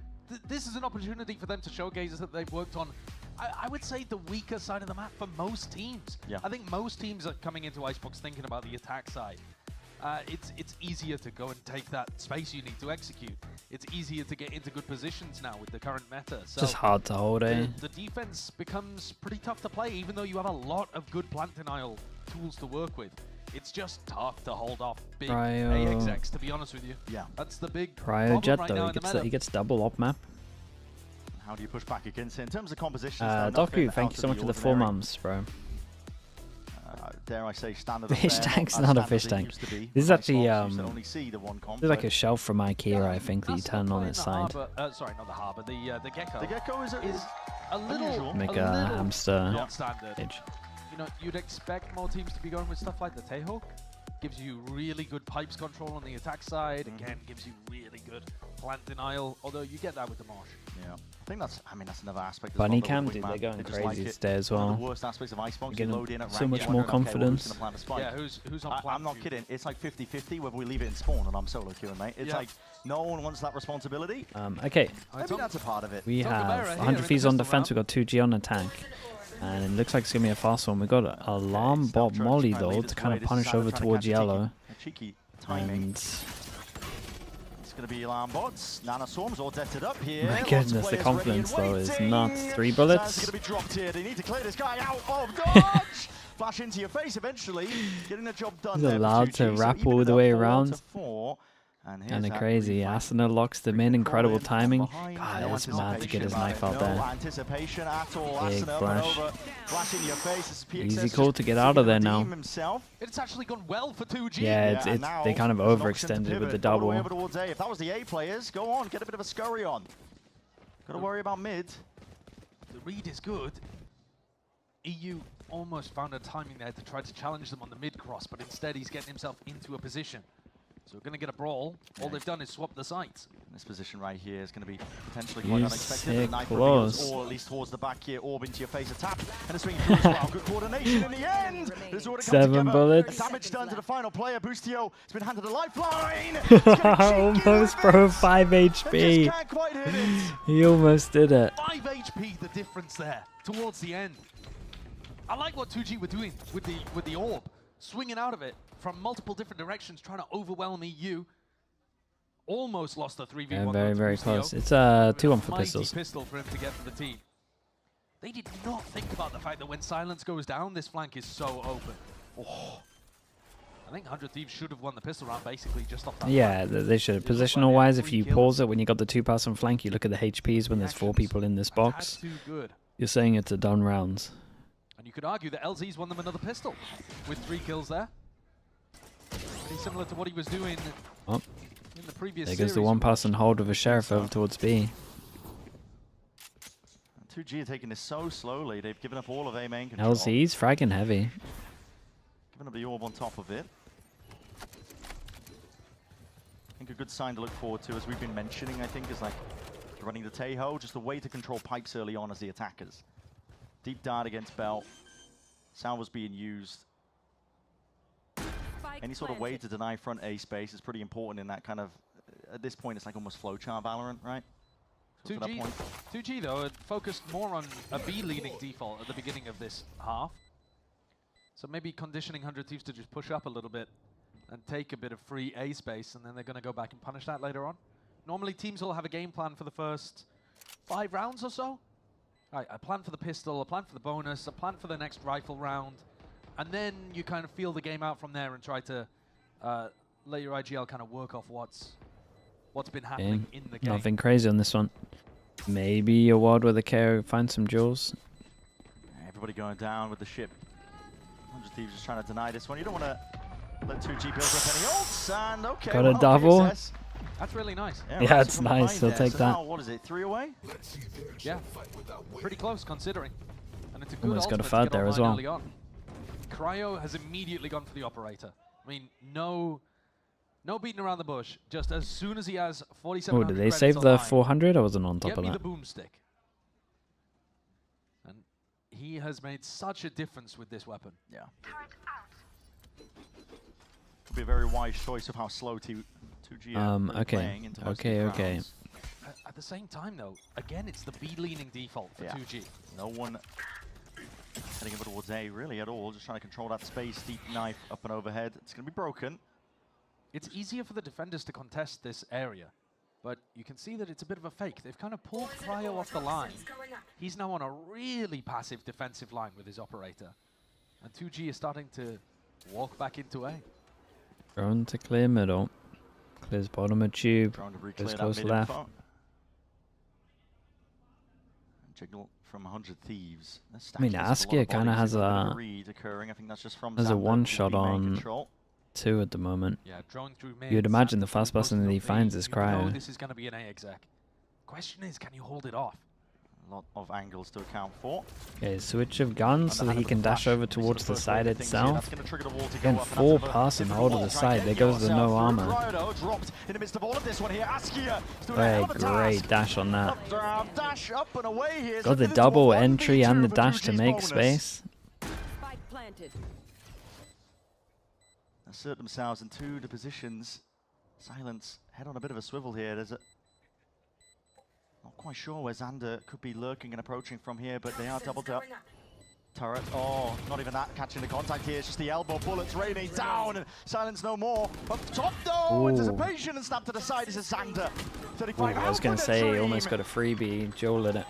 this is an opportunity for them to showcase that they've worked on, I would say, the weaker side of the map for most teams. Yeah. I think most teams are coming into Icebox thinking about the attack side. It's easier to go and take that space you need to execute. It's easier to get into good positions now with the current meta. So Just hard to hold, eh? The defense becomes pretty tough to play, even though you have a lot of good plant denial tools to work with. It's just tough to hold off big AXX, to be honest with you. Yeah. That's the big Cryo Jet, right though, he gets double op map. How do you push back against it? In terms of compositions, Doku, thank you so much for the 4 months, bro. Dare I say, standard Fish tank's not a fish tank. This is actually this is like a shelf from IKEA, I think, that you turn on its side. Sorry, not the harbor. The gecko. The gecko is a little Make a hamster not standard. edge. You know, you'd expect more teams to be going with stuff like the Taeho. Gives you really good pipes control on the attack side. Again, gives you really good plant denial. Although you get that with the Marsh. Yeah, I think that's another aspect. Bunny Cam, dude, they're going crazy today as well. One of the worst aspects of Icebox, you load in at so much more confidence. Yeah, who's on plan? I'm not kidding. It's like 50-50 whether we leave it in spawn and I'm solo queuing, mate. It's like no one wants that responsibility. Okay. Maybe that's a part of it. We have 100 Thieves on defense. We've got 2G on attack. And it looks like it's going to be a fast one. We've got Alarm Bot Molly, though, to kind of punish over towards yellow. Cheeky timing. It's going to be Alarm Bots. Nana Swarms all detted up here. My goodness, the confidence, though, is nuts. 3 bullets. Going to be dropped here. They need to clear this guy out of dodge. Flash into your face eventually. Getting the job done. He's allowed to wrap all the way around. Kind of crazy. Asuna locks them in. Incredible timing. God, that was mad to get his knife out there. Anticipation at all. Big flash. Flash in your face. Easy call to get out of there now. It's actually gone well for 2G. Yeah, they kind of overextended with the double. If that was the A players, go on, get a bit of a scurry on. Got to worry about mid. The read is good. EU almost found a timing there to try to challenge them on the mid cross, but instead he's getting himself into a position. So we're going to get a brawl. All they've done is swap the sites. This position right here is going to be potentially quite unexpected. The knife close. reveals, or at least towards the back here. Orb into your face, a tap, and a swing through as well. Good coordination in the end. 7 bullets. Damage done to the final player. Boostio has been handed a lifeline. Almost, bro. 5 HP. Can't quite hit it. He almost did it. 5 HP, the difference there towards the end. I like what 2G were doing with the orb, swinging out of it from multiple different directions, trying to overwhelm EU. Almost lost the 3v1. Yeah, very, very close. It's 2-1 for pistols. Pistol for him to get for the team. They did not think about the fact that when silence goes down, this flank is so open. Oh. I think 100 Thieves should have won the pistol round basically just off that. Yeah, they should. Positional wise, if you pause it when you got the 2-person flank, you look at the HPs when there's 4 people in this box. Too good. You're saying it's a done rounds. And you could argue that LZ's won them another pistol with 3 kills there. Pretty similar to what he was doing in the previous There goes the 1-person hold of a Sheriff over towards B. 2G are taking this so slowly. They've given up all of A main control. LZ's fragging heavy. Giving up the orb on top of it. I think a good sign to look forward to, as we've been mentioning, I think, is like running the Taeho, just a way to control pipes early on as the attackers. Deep dart against Belt. Salva's being used. Any sort of way to deny front A space is pretty important in that kind of, at this point, it's like almost flowchart Valorant, right? So 2G though, had focused more on a B leading default at the beginning of this half. So maybe conditioning 100 Thieves to just push up a little bit and take a bit of free A space, and then they're going to go back and punish that later on. Normally teams will have a game plan for the first 5 rounds or so. Right, I plan for the pistol, I plan for the bonus, I plan for the next rifle round, And then you kind of feel the game out from there and try to let your IGL kind of work off what's been happening in the game. Nothing crazy on this one. Maybe a ward with a KO, find some jewels. Everybody going down with the ship. 100 Thieves just trying to deny this one. You don't want to let 2G build up any ults. And okay, Got a double. That's really nice. Yeah, it's nice. He'll take that. Now, what is it, 3 away? Yeah, pretty close considering. And it's a good Almost got a ultimate to third get there as online well. early on. Cryo has immediately gone for the operator. I mean, no beating around the bush. Just as soon as he has 47. Oh, did they save the 400? I wasn't on top of Get me that. the boomstick. And he has made such a difference with this weapon. Yeah. Could be a very wise choice of how slow 2G are playing into most of the rounds. At the same time, though, again, it's the B-leaning default for 2G. No one heading over towards A really at all. Just trying to control that space. Deep knife up and overhead. It's going to be broken. It's easier for the defenders to contest this area, but you can see that it's a bit of a fake. They've kind of pulled Cryo off the line. He's now on a really passive defensive line with his operator. And 2G is starting to walk back into A. Drone to clear middle. Clears bottom of tube. Goes close left. Jiggle from 100 Thieves. I mean, Askia kind of has a one-shot on 2 at the moment. Yeah, drone through mid. You'd imagine the first person that he finds is You Cryo. know this is going to be an A exec. Question is, can you hold it off? A lot of angles to account for. Okay, switch of guns so that he can dash over towards the side itself. Again, full pass and hold of the side. There goes the no armor. Very great dash on that. Got the double entry and the dash to make space. Assert themselves into the positions. Silence head on a bit of a swivel here. There's a not quite sure where Xander could be lurking and approaching from here, but they are doubled up. Turret, oh, not even that catching the contact here. It's just the elbow bullets raining down, and Silence no more. Up top though, anticipation and snap to the side. This is Xander. I was going to say, he almost got a freebie. Joel at it.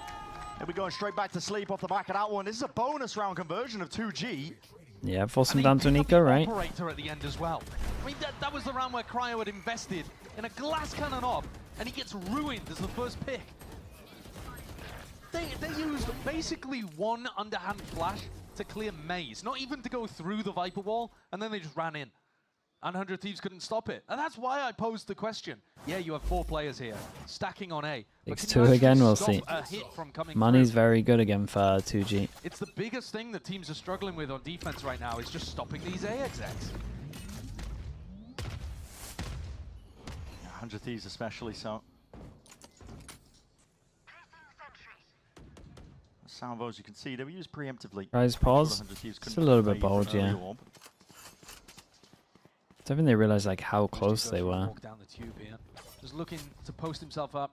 He'll be going straight back to sleep off the back of that one. This is a bonus round conversion of 2G. Yeah, force him down to Nico, right? Operator at the end as well. I mean, that was the round where Cryo had invested in a glass cannon op, and he gets ruined as the first pick. They used basically one underhand flash to clear Maze, not even to go through the Viper wall, and then they just ran in. And 100 Thieves couldn't stop it. And that's why I posed the question. Yeah, you have 4 players here, stacking on A. X2 again, we'll see. Money's very good again for 2G. It's the biggest thing that teams are struggling with on defense right now, is just stopping these A execs. 100 Thieves especially so. Salvos, you can see they were used preemptively. Guys, pause. It's a little bit bold, yeah. I don't think they realized like how close they were. Walk down the tube here. Just looking to post himself up,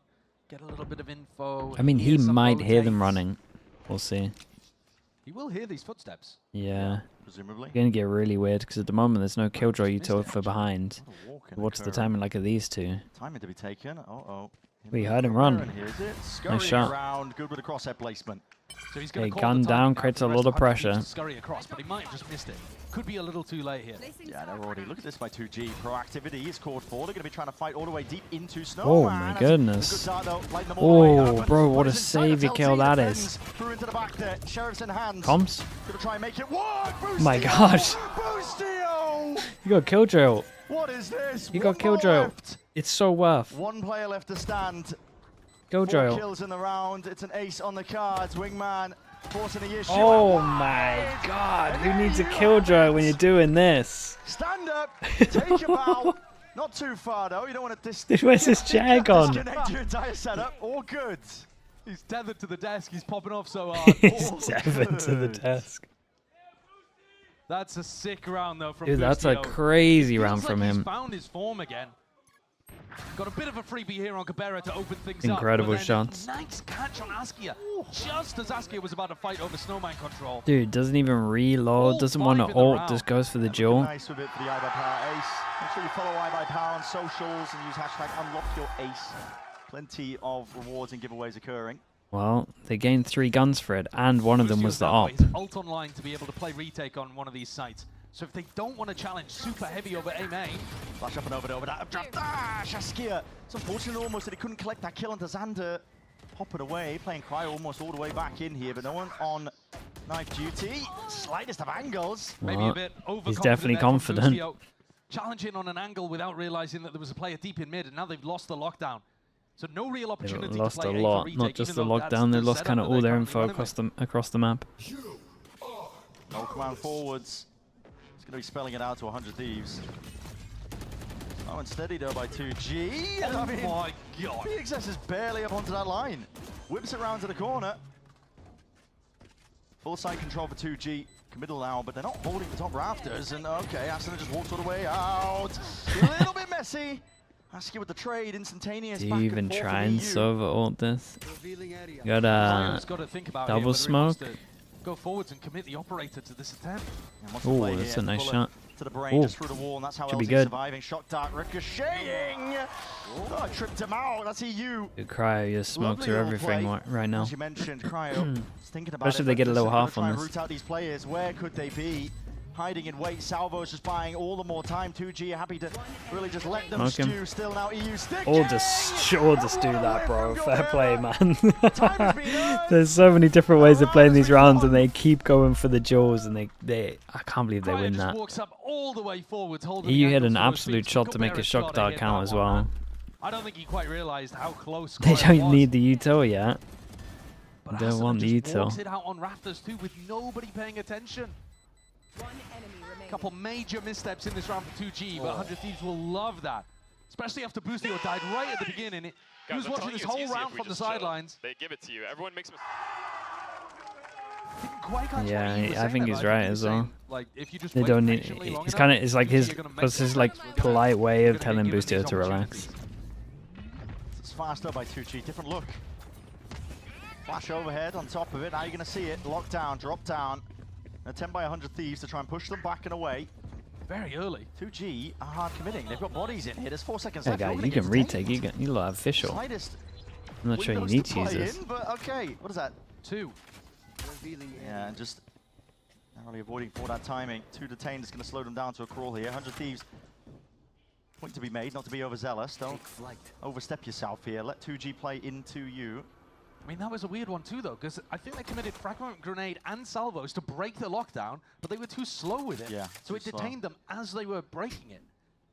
get a little bit of info. I mean, he might hear them running. We'll see. He will hear these footsteps. Yeah. Presumably. It's going to get really weird because at the moment there's no killjoy util for behind. What's the timing like of these two? Timing to be taken. Uh-oh. We heard him run. Nice shot. Around, good with the crosshair placement. So he's Okay, gun down, creates a lot of pressure. Scurry across, but he might have just missed it. Could be a little too late here. Yeah, they're already. Look at this by 2G. Proactivity is called for. They're going to be trying to fight all the way deep into Snow. Oh my goodness. Oh, bro, what a savvy kill that is. Comms? My gosh. You got killjoy. What is this? You got killjoy. It's so worth. 1 player left to stand. Killjoy. 4 kills in the round. It's an ace on the cards. Wingman forcing the issue. Oh my god. Who needs a killjoy when you're doing this? Stand up. Take a bow. Not too far though. You don't want to Where's this jag on? disconnect your entire setup. All good. He's tethered to the desk. He's popping off so hard. He's tethered to the desk. That's a sick round though from Dude, that's a Bustio. crazy round from him. He's found his form again. Got a bit of a freebie here on Cabrera to open things Incredible up. shots. Nice catch on Askia. Just as Askia was about to fight over Snowman control. Dude, doesn't even reload, doesn't want to ult, just goes for the duel. Nice with it for the I by Power ace. Make sure you follow I by Power on socials and use hashtag unlock your ace. Plenty of rewards and giveaways occurring. Well, they gained 3 guns for it, and one of them was the op. Ult online to be able to play retake on one of these sites. So if they don't want to challenge super heavy over A main, flash up and over that drop dash. Askia. It's unfortunate almost that he couldn't collect that kill onto Xander. Pop it away, playing Cryo almost all the way back in here, but no one on knife duty. Slightest of angles. Maybe a bit overconfident. He's definitely confident. Challenging on an angle without realizing that there was a player deep in mid, and now they've lost the lockdown. So no real opportunity They lost to play a lot, not just the lockdown. They lost kind of all their info across the map. No command forwards. It's going to be spelling it out to 100 Thieves. Oh, and steady though by 2G. Oh my god. PXS is barely up onto that line. Whips it round to the corner. Full side control for 2G. Middle now, but they're not holding the top rafters. And okay, Asuna just walks all the way out. A little bit messy. Askia with the trade, instantaneous. Do you even try and server ult this? You got a double smoke. Go forwards and commit the operator to this attempt. Oh, that's a nice shot. To the brain, just through the wall, and that's how should be LZ good. Surviving. Shock dart ricocheting. Oh, tripped him out. That's EU. Good Cryo, your smokes are everything right now. As you mentioned, Cryo, thinking about especially if they get a little half on this. Root out these players. Where could they be? Hiding in wait. Salvo's just buying all the more time. 2G are happy to really just let them stew. Still now EU stick. Or just do that, bro. Fair play, man. There's so many different ways of playing these rounds, and they keep going for the jaws, and they I can't believe they win that. EU hit an absolute shot to make a shock dart count as well. I don't think he quite realized how close They don't need the util yet. They don't want the util. Walks it out on rafters too, with nobody paying attention. A couple major missteps in this round for 2G, but 100 Thieves will love that. Especially after Boostio died right at the beginning. He was watching this whole round from the sidelines. They give it to you. Everyone makes Yeah, I think he's right as well. Like, if you just they don't need. It's kind of. It's like his like polite way of telling Boostio to relax. It's faster by 2G. Different look. Flash overhead on top of it. Now you're going to see it. Lockdown, drop down. An attempt by 100 Thieves to try and push them back and away. Very early. 2G are hard committing. They've got bodies in here. There's 4 seconds Hey left. guys, you can retake. You lot have official. I'm not sure you need to use this. But okay, what is that? 2. Yeah, and just narrowly avoiding for that timing. 2 detained is going to slow them down to a crawl here. 100 Thieves. Point to be made, not to be overzealous. Don't overstep yourself here. Let 2G play into you. I mean, that was a weird one too, though, because I think they committed Fragment Grenade and Salvos to break the lockdown, but they were too slow with it. Yeah, so it detained them as they were breaking it.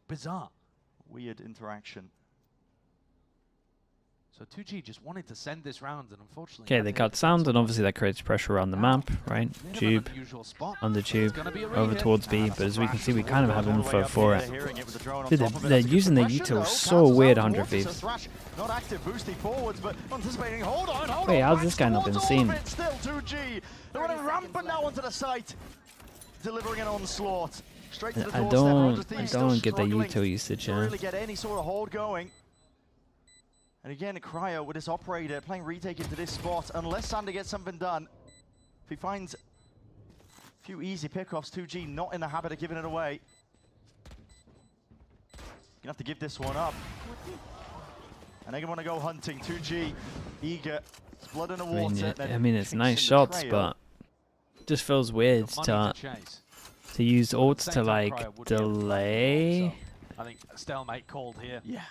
Bizarre. Weird interaction. So 2G just wanted to send this round, and unfortunately... Okay, they got sound, and obviously that creates pressure around the map, right? Tube, on the tube, over towards B, but as we can see, we kind of have info for it. Dude, they're using the util so weird, 100 Thieves. Not active, boosting forwards, but anticipating. Hold on. Wait, how's this guy not been seen? Still 2G. They're running rampant now onto the site, delivering an onslaught straight to the doorstep. I don't get the util usage. To really get any sort of hold going. And again, Cryo with his operator playing retake into this spot. Unless Sander gets something done, if he finds a few easy pickoffs, 2G not in the habit of giving it away. Gonna have to give this one up. And they're gonna want to go hunting. 2G eager. It's blood in the water. I mean, it's nice shots, but it just feels weird to use ults to like delay. I think stalemate called here. Yeah.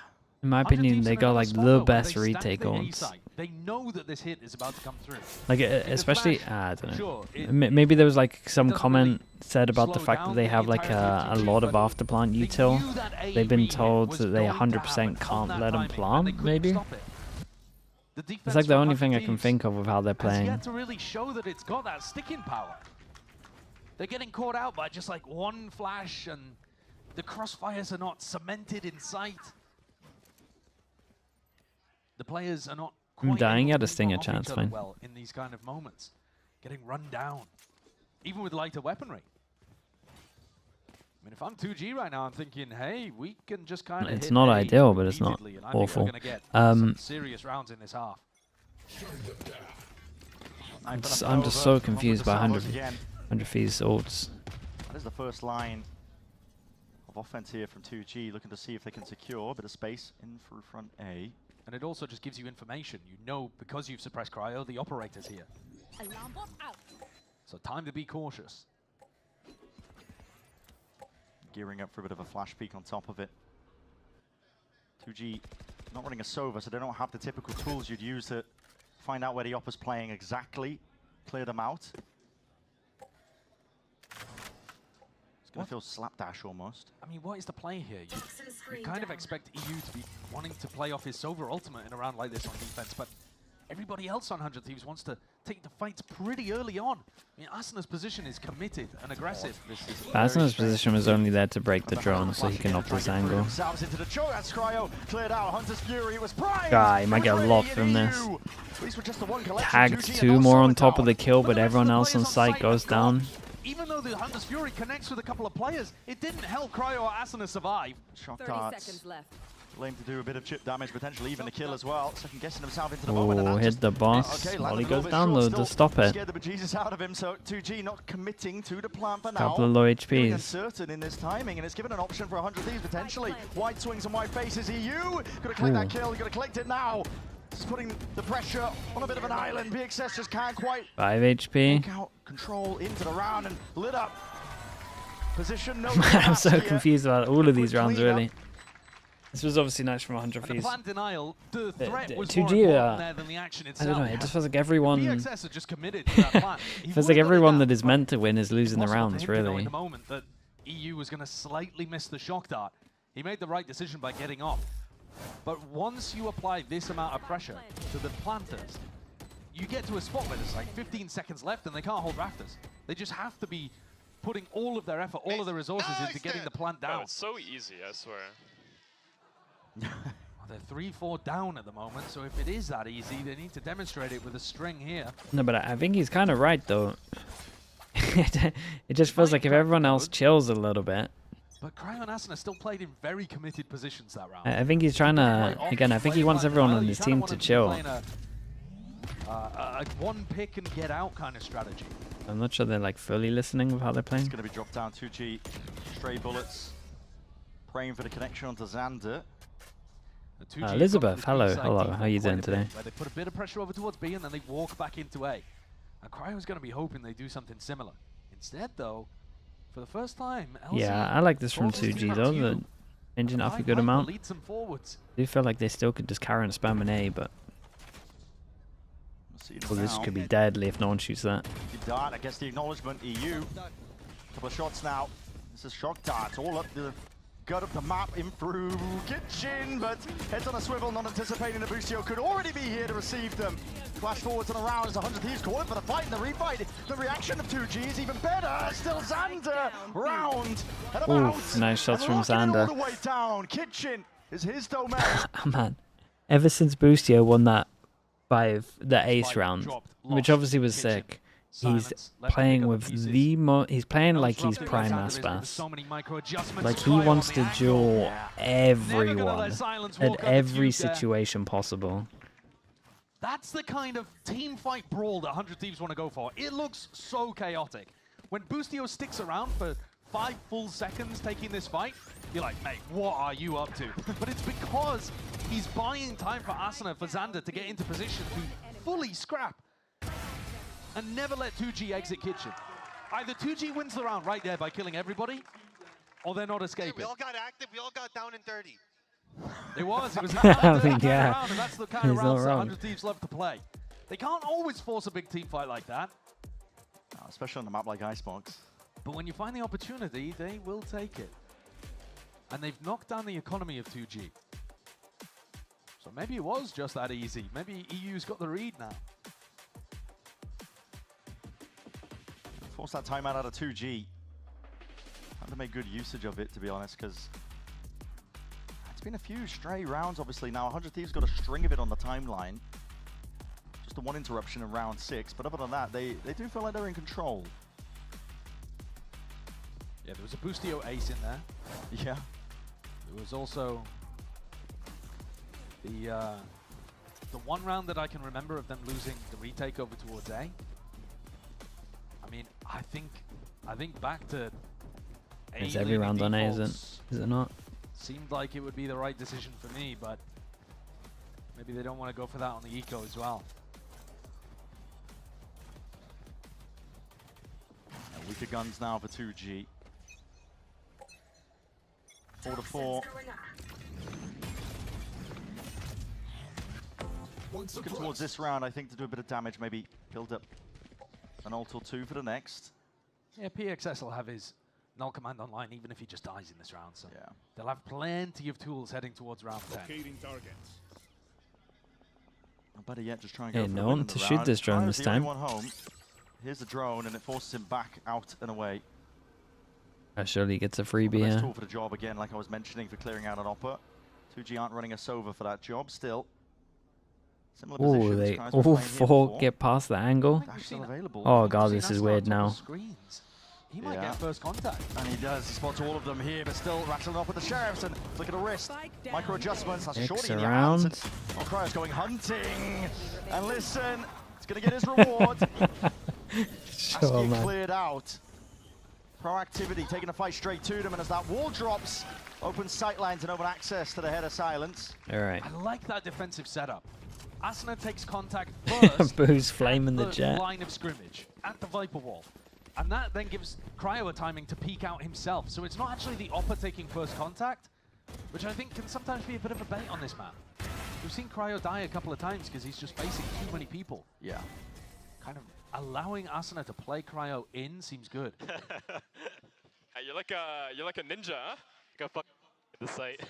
In my opinion, they got like the best retake ults. They know that this hit is about to come through. Like, especially, I don't know. Maybe there was like some comment said about the fact that they have like a lot of afterplant util. They've been told that they 100% can't let them plant, maybe? It's like the only thing I can think of how they're playing. Yet to really show that it's got that sticking power. They're getting caught out by just like one flash, and the crossfires are not cemented in sight. The players are not I'm dying at a stinger chance, fine. Well in these kind of moments, getting run down, even with lighter weaponry. I mean, if I'm 2G right now, I'm thinking, hey, we can just kind of. It's not ideal, but it's not awful. Some serious rounds in this half. I'm just so confused by 100 Thieves ults. That is the first line of offense here from 2G, looking to see if they can secure a bit of space in through front A. And it also just gives you information. You know, because you've suppressed Cryo, the operator's here. Alarm bot out. So time to be cautious. Gearing up for a bit of a flash peek on top of it. 2G not running a Sova, so they don't have the typical tools you'd use to find out where the opper's playing exactly. Clear them out. It's going to feel slapdash almost. I mean, what is the play here? You kind of expect EU to be wanting to play off his Sova ultimate in a round like this on defense, but everybody else on 100 Thieves wants to take the fights pretty early on. I mean, Asana's position is committed and aggressive. Asana's position was only there to break the drone so he can opt this angle. Guy, he might get locked from this. Tagged 2 more on top of the kill, but everyone else on site goes down. Even though the Hunter's Fury connects with a couple of players, it didn't help Cryo or Asana survive. Shock darts. Lame to do a bit of chip damage, potentially even a kill as well. Second guessing himself into the moment. Oh, hit the boss. Okay, While he goes down though to stop it. Scared the bejesus out of him, so 2G not committing to the plan for now. Couple of low HPs. Uncertain in this timing, and it's given an option for 100 Thieves potentially. White swings and white faces. EU gotta collect that kill. Gotta collect it now. Just putting the pressure on a bit of an island. BXS just can't quite 5 HP. take out control into the round and lit up. Position no. I'm so confused about all of these rounds, really. This was obviously nice from 100 Thieves. Denial, the threat was 2G, more there than the action I don't know, it just feels like everyone... BXS are just committed to that plan. feels like everyone that is meant to win is losing the rounds, really. In the moment that EU was going to slightly miss the shock dart, he made the right decision by getting off. But once you apply this amount of pressure to the planters, you get to a spot where there's like 15 seconds left and they can't hold rafters. They just have to be putting all of their effort, all of their resources into getting the plant down. Oh, it's so easy, I swear. Well, they're 3-4 down at the moment, so if it is that easy, they need to demonstrate it with a string here. No, but I think he's kind of right, though. It just feels like if everyone else chills a little bit. But Cryo and Asana still played in very committed positions that round. I think he's trying to, again, I think he wants everyone on his team to chill. A one pick and get out kind of strategy. I'm not sure they're like fully listening with how they're playing. It's going to be dropped down 2G. Stray bullets. Praying for the connection onto Xander. Elizabeth, hello, how are you doing today? Where they put a bit of pressure over towards B and then they walk back into A. And Cryo's going to be hoping they do something similar. Instead, though, for the first time, LZ Yeah, I like this from 2G though. The engine up a good amount. I do feel like they still could just carry and spam an A, but well, this could be deadly if no one shoots that. Dart, I guess the acknowledgement, EU. Couple of shots now. This is shock darts all up the gut of the map in through Kitchen, but heads on a swivel, not anticipating the Boostio could already be here to receive them. Flash forwards and around as 100 Thieves calling for the fight and the refight. The reaction of 2G is even better. Still Xander round and about. Oof, nice shots from Xander. All the way down. Kitchen is his domain. Man, ever since Boostio won that the ace round, which obviously was sick, he's playing with the he's playing like he's prime Aspas. Like he wants to duel everyone at every situation possible. That's the kind of team fight brawl that 100 Thieves want to go for. It looks so chaotic. When Boostio sticks around for 5 full seconds taking this fight, you're like, mate, what are you up to? But it's because he's buying time for Asana, for Xander to get into position to fully scrap and never let 2G exit Kitchen. Either 2G wins the round right there by killing everybody, or they're not escaping. We all got active, we all got down in 30. It was I round, mean, yeah. and that's the kind of He's rounds not that wrong. 100 Thieves love to play. They can't always force a big team fight like that. Especially on a map like Icebox. But when you find the opportunity, they will take it. And they've knocked down the economy of 2G. So maybe it was just that easy. Maybe EU's got the read now. Force that timeout out of 2G. Had to make good usage of it, to be honest, because it's been a few stray rounds, obviously. Now, 100 Thieves got a string of it on the timeline. Just the one interruption in round 6. But other than that, they do feel like they're in control. Yeah, there was a Boostio ace in there. Yeah. There was also the one round that I can remember of them losing the retake over towards A. I mean, I think back to A. It's every round on A, is it not? Seemed like it would be the right decision for me, but Maybe they don't want to go for that on the eco as well. Weaker guns now for 2G. 4-4. Looking towards this round, I think, to do a bit of damage, maybe build up an ult or two for the next. Yeah, PXS will have his null command online even if he just dies in this round. So yeah, they'll have plenty of tools heading towards round 10. Or better yet, just try and go for no the win one in to the shoot round. this drone Cryo's this the only time. one home. Here's the drone, and it forces him back out and away. Surely he gets a freebie Best here. tool for the job again, like I was mentioning, for clearing out an Oppa. 2G aren't running us over for that job still. Similar Oh, positions, they guys were all playing here four before. get past the angle. Dash still available. Oh god, this is weird now. Screens. He might get first contact. And he does. He spots all of them here, but still rattling off with the sheriffs. And look at the wrist. Micro adjustments. That's a Picks shorty in the around. hands. And Cryo's going hunting. And listen, he's going to get his reward. Sure, man. Cleared out. Proactivity, taking a fight straight to them. And as that wall drops, open sight lines and open access to the head of silence. All right. I like that defensive setup. Asuna takes contact first. Boo's flaming at the jet. line of scrimmage at the Viper wall. And that then gives Cryo a timing to peek out himself. So it's not actually the Oppa taking first contact, which I think can sometimes be a bit of a bait on this map. We've seen Cryo die a couple of times because he's just facing too many people. Yeah. Kind of allowing Asuna to play Cryo in seems good. Hey, you're like a ninja, huh? Go fuck the site.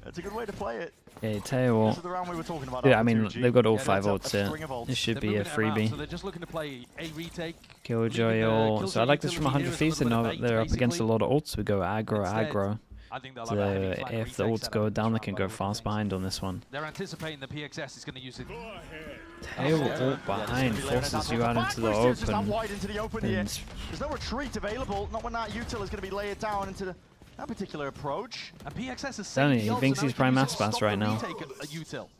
That's a good way to play it. Yeah, tell you what. This is the round we were talking about. Yeah, I mean, 2G. they've got all Yeah, 5 that's ults a here. string of ults. This should They're be a moving it around, freebie. so they're just looking to play a retake. Killjoy all. So I like this from 100 Thieves. They know they're up against a lot of ults. We go aggro. I think they'll So have a heavy flank if the retake ults setup go in this down, they round can by go the looks of fast things. behind on this one. They're anticipating the PXS is going to use it. Tail ult behind forces you out into the open. Wide into the open here. There's no retreat available. Not when that util is going to be layered down into that particular approach. And PXS is Danny, he thinks he's prime Aspas right now.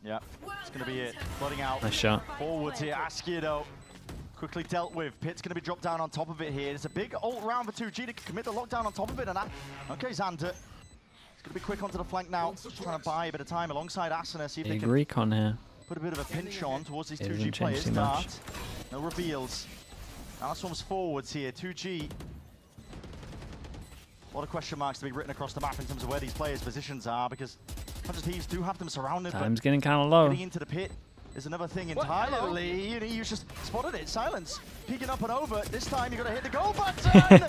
Yeah, it's going to be it. Flooding out. Nice shot. Forwards here. Askia though. Quickly dealt with. Pitt's going to be dropped down on top of it here. It's a big ult round for 2G to commit the lockdown on top of it. And that. Okay, Xander. He's going to be quick onto the flank now. Just trying to buy a bit of time alongside Asuna. See if they Big can recon here. put a bit of a pinch on towards these It 2G doesn't change players. too much. Dart. No reveals. Now this one's forwards here. 2G. A lot of question marks to be written across the map in terms of where these players' positions are, because 100 Thieves do have them surrounded. Time's but getting kind of low. getting into the pit is another thing entirely. And he's just spotted it. Silence. Peeking up and over. This time you got to hit the go button. And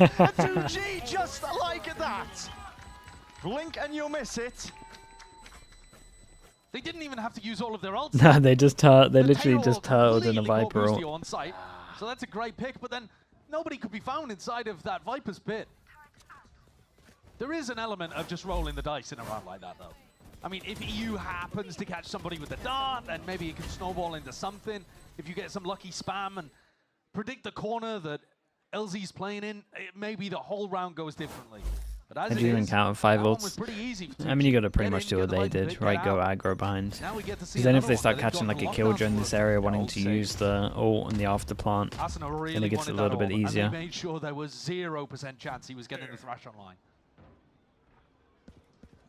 2G just like that. Blink and you'll miss it. They didn't even have to use all of their ults. Nah, they just they literally Tail just turtled in a completely caught Viper Boostio ult. on site. So that's a great pick, but then nobody could be found inside of that Viper's pit. There is an element of just rolling the dice in a round like that, though. I mean, if EU happens to catch somebody with a dart, then maybe it can snowball into something. If you get some lucky spam and predict the corner that LZ's playing in, maybe the whole round goes differently. But as Did it you even is, count 5 that one was ults? pretty easy for I mean, you got to 2G. pretty Get much in, do get what the they Viper did, pit, right? get Go out. aggro behind. Now we get to see Because then if another they one start where they've catching got like a lockdown Killjoy in for this area, the wanting ult to save. use the ult and the after plant, Asuna really then it gets a wanted little that bit ult, easier. And they made sure there was 0% chance he was getting the thrash online.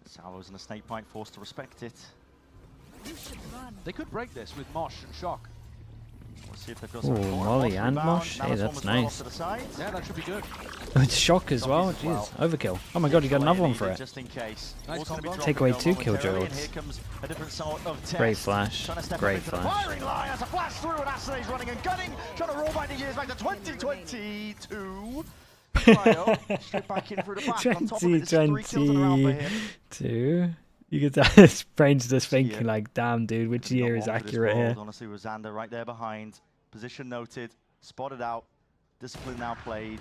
Salvo's in the snake bite, forced to respect it. They could break this with Mosh and Shock. We'll see if they've got Ooh, some more. Molly Mosh and rebound. Mosh. Now Hey, this one that's was well off nice. to the side. Yeah, that should be good. It's shock as well. Jeez, overkill. Oh my god, you got another one for it. Just in case. Nice Also gonna be combo. Take dropping away 2 though Killjoy momentarily, and ults. here comes a different sort of test. Great flash. Trying to step Great up into flash. the firing line as a flash through, and Asane's running and gunning, trying to roll back the years back to 2022. Cryo, straight back in through the back. On top of it, this is 3 kills in a round for him. 2022. You can tell his brain's just thinking like, damn, dude, which year is Not long for this accurate here? world, honestly, with Xander right there behind. Position noted, spotted out, discipline now played.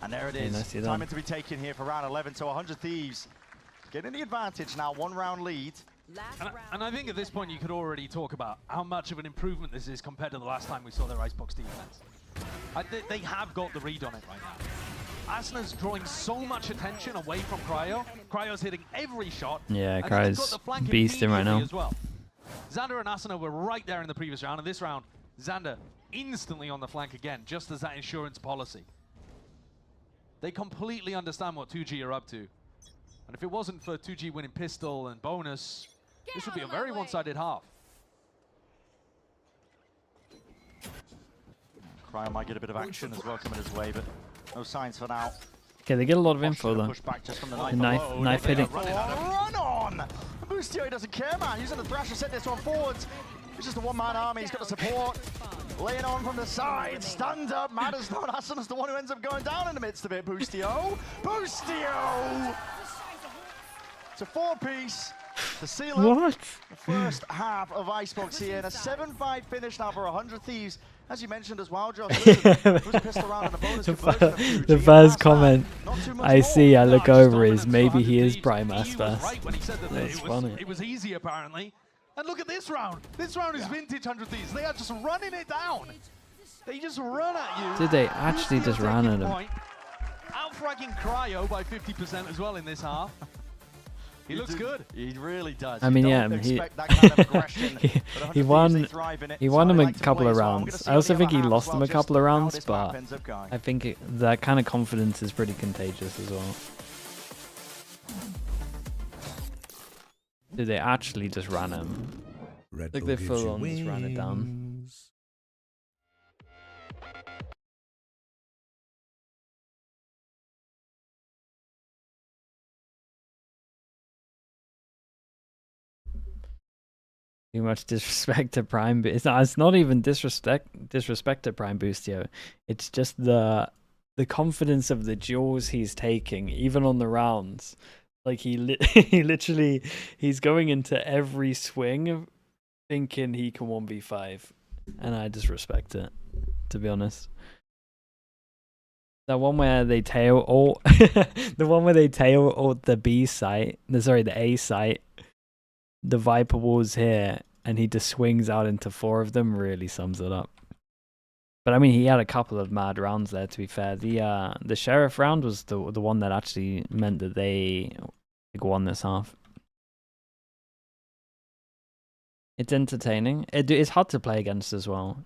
And there it is. nicely Time done. to be taken here for round 11. So 100 Thieves getting the advantage now, 1 round lead. And I think at this point you could already talk about how much of an improvement this is compared to the last time we saw their Icebox defense. They have got the read on it right now. Asuna's drawing so much attention away from Cryo. Cryo's hitting every shot. Yeah, and then they've got Cryo's the flank beasting right now. immediately as well. Xander and Asuna were right there in the previous round, and this round, Xander instantly on the flank again, just as that insurance policy. They completely understand what 2G are up to. And if it wasn't for 2G winning pistol and bonus, this would be a very one-sided half. Cryo might get a bit of action as well coming his way, but no signs for now. Okay, they get a lot of info though. Push back just from the Knife hitting. Run on! Boostio doesn't care, man. Using the Thrasher, set this one forwards. It's just a one-man army. He's got the support. Laying on from the side. Stunned up. Matters not. Hassan's the one who ends up going down in the midst of it. Boostio! Boostio! It's a 4-piece to seal up the first half of Icebox here. And a 7-5 finish now for 100 Thieves. As you mentioned as well, Josh. The first comment I see, I look over is maybe he is Prime Aspas. That's funny. It was easy apparently. And look at this round. This round is vintage 100 Thieves. They are just running it down. They just run at you. Did they actually just run at him? Outfragging Cryo by 50% as well in this half. He looks good. He really does. I mean, yeah, he won him a couple of rounds. I also think he lost him a couple of rounds, but I think that kind of confidence is pretty contagious as well. Did they actually just ran him? Like they full on just ran it down. Too much disrespect to Prime. It's not even disrespect to Prime Boostio. It's just the confidence of the duels he's taking, even on the rounds. Like he literally he's going into every swing thinking he can 1v5, and I just respect it, to be honest. The one where they tail ult, the one where they tail ult the B site, the A site. The Viper Wall's here, and he just swings out into 4 of them, really sums it up. But I mean, he had a couple of mad rounds there, to be fair. The Sheriff round was the one that actually meant that they won this half. It's entertaining. It's hard to play against as well.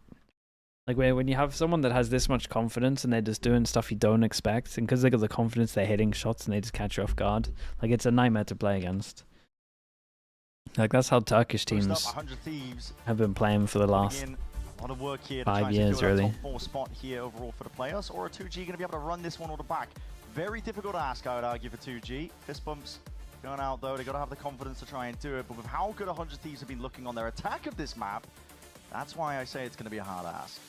Like when you have someone that has this much confidence and they're just doing stuff you don't expect, and because they got the confidence, they're hitting shots and they just catch you off guard. Like it's a nightmare to play against. Like that's how Turkish teams have been playing for the last a lot of work here 5 years, really. Top 4 spot here overall for the players, or a 2G going to be able to run this one all the back? Very difficult to ask, I would argue, for 2G. Fist bumps going out though. They got to have the confidence to try and do it. But with how good 100 Thieves have been looking on their attack of this map, that's why I say it's going to be a hard ask.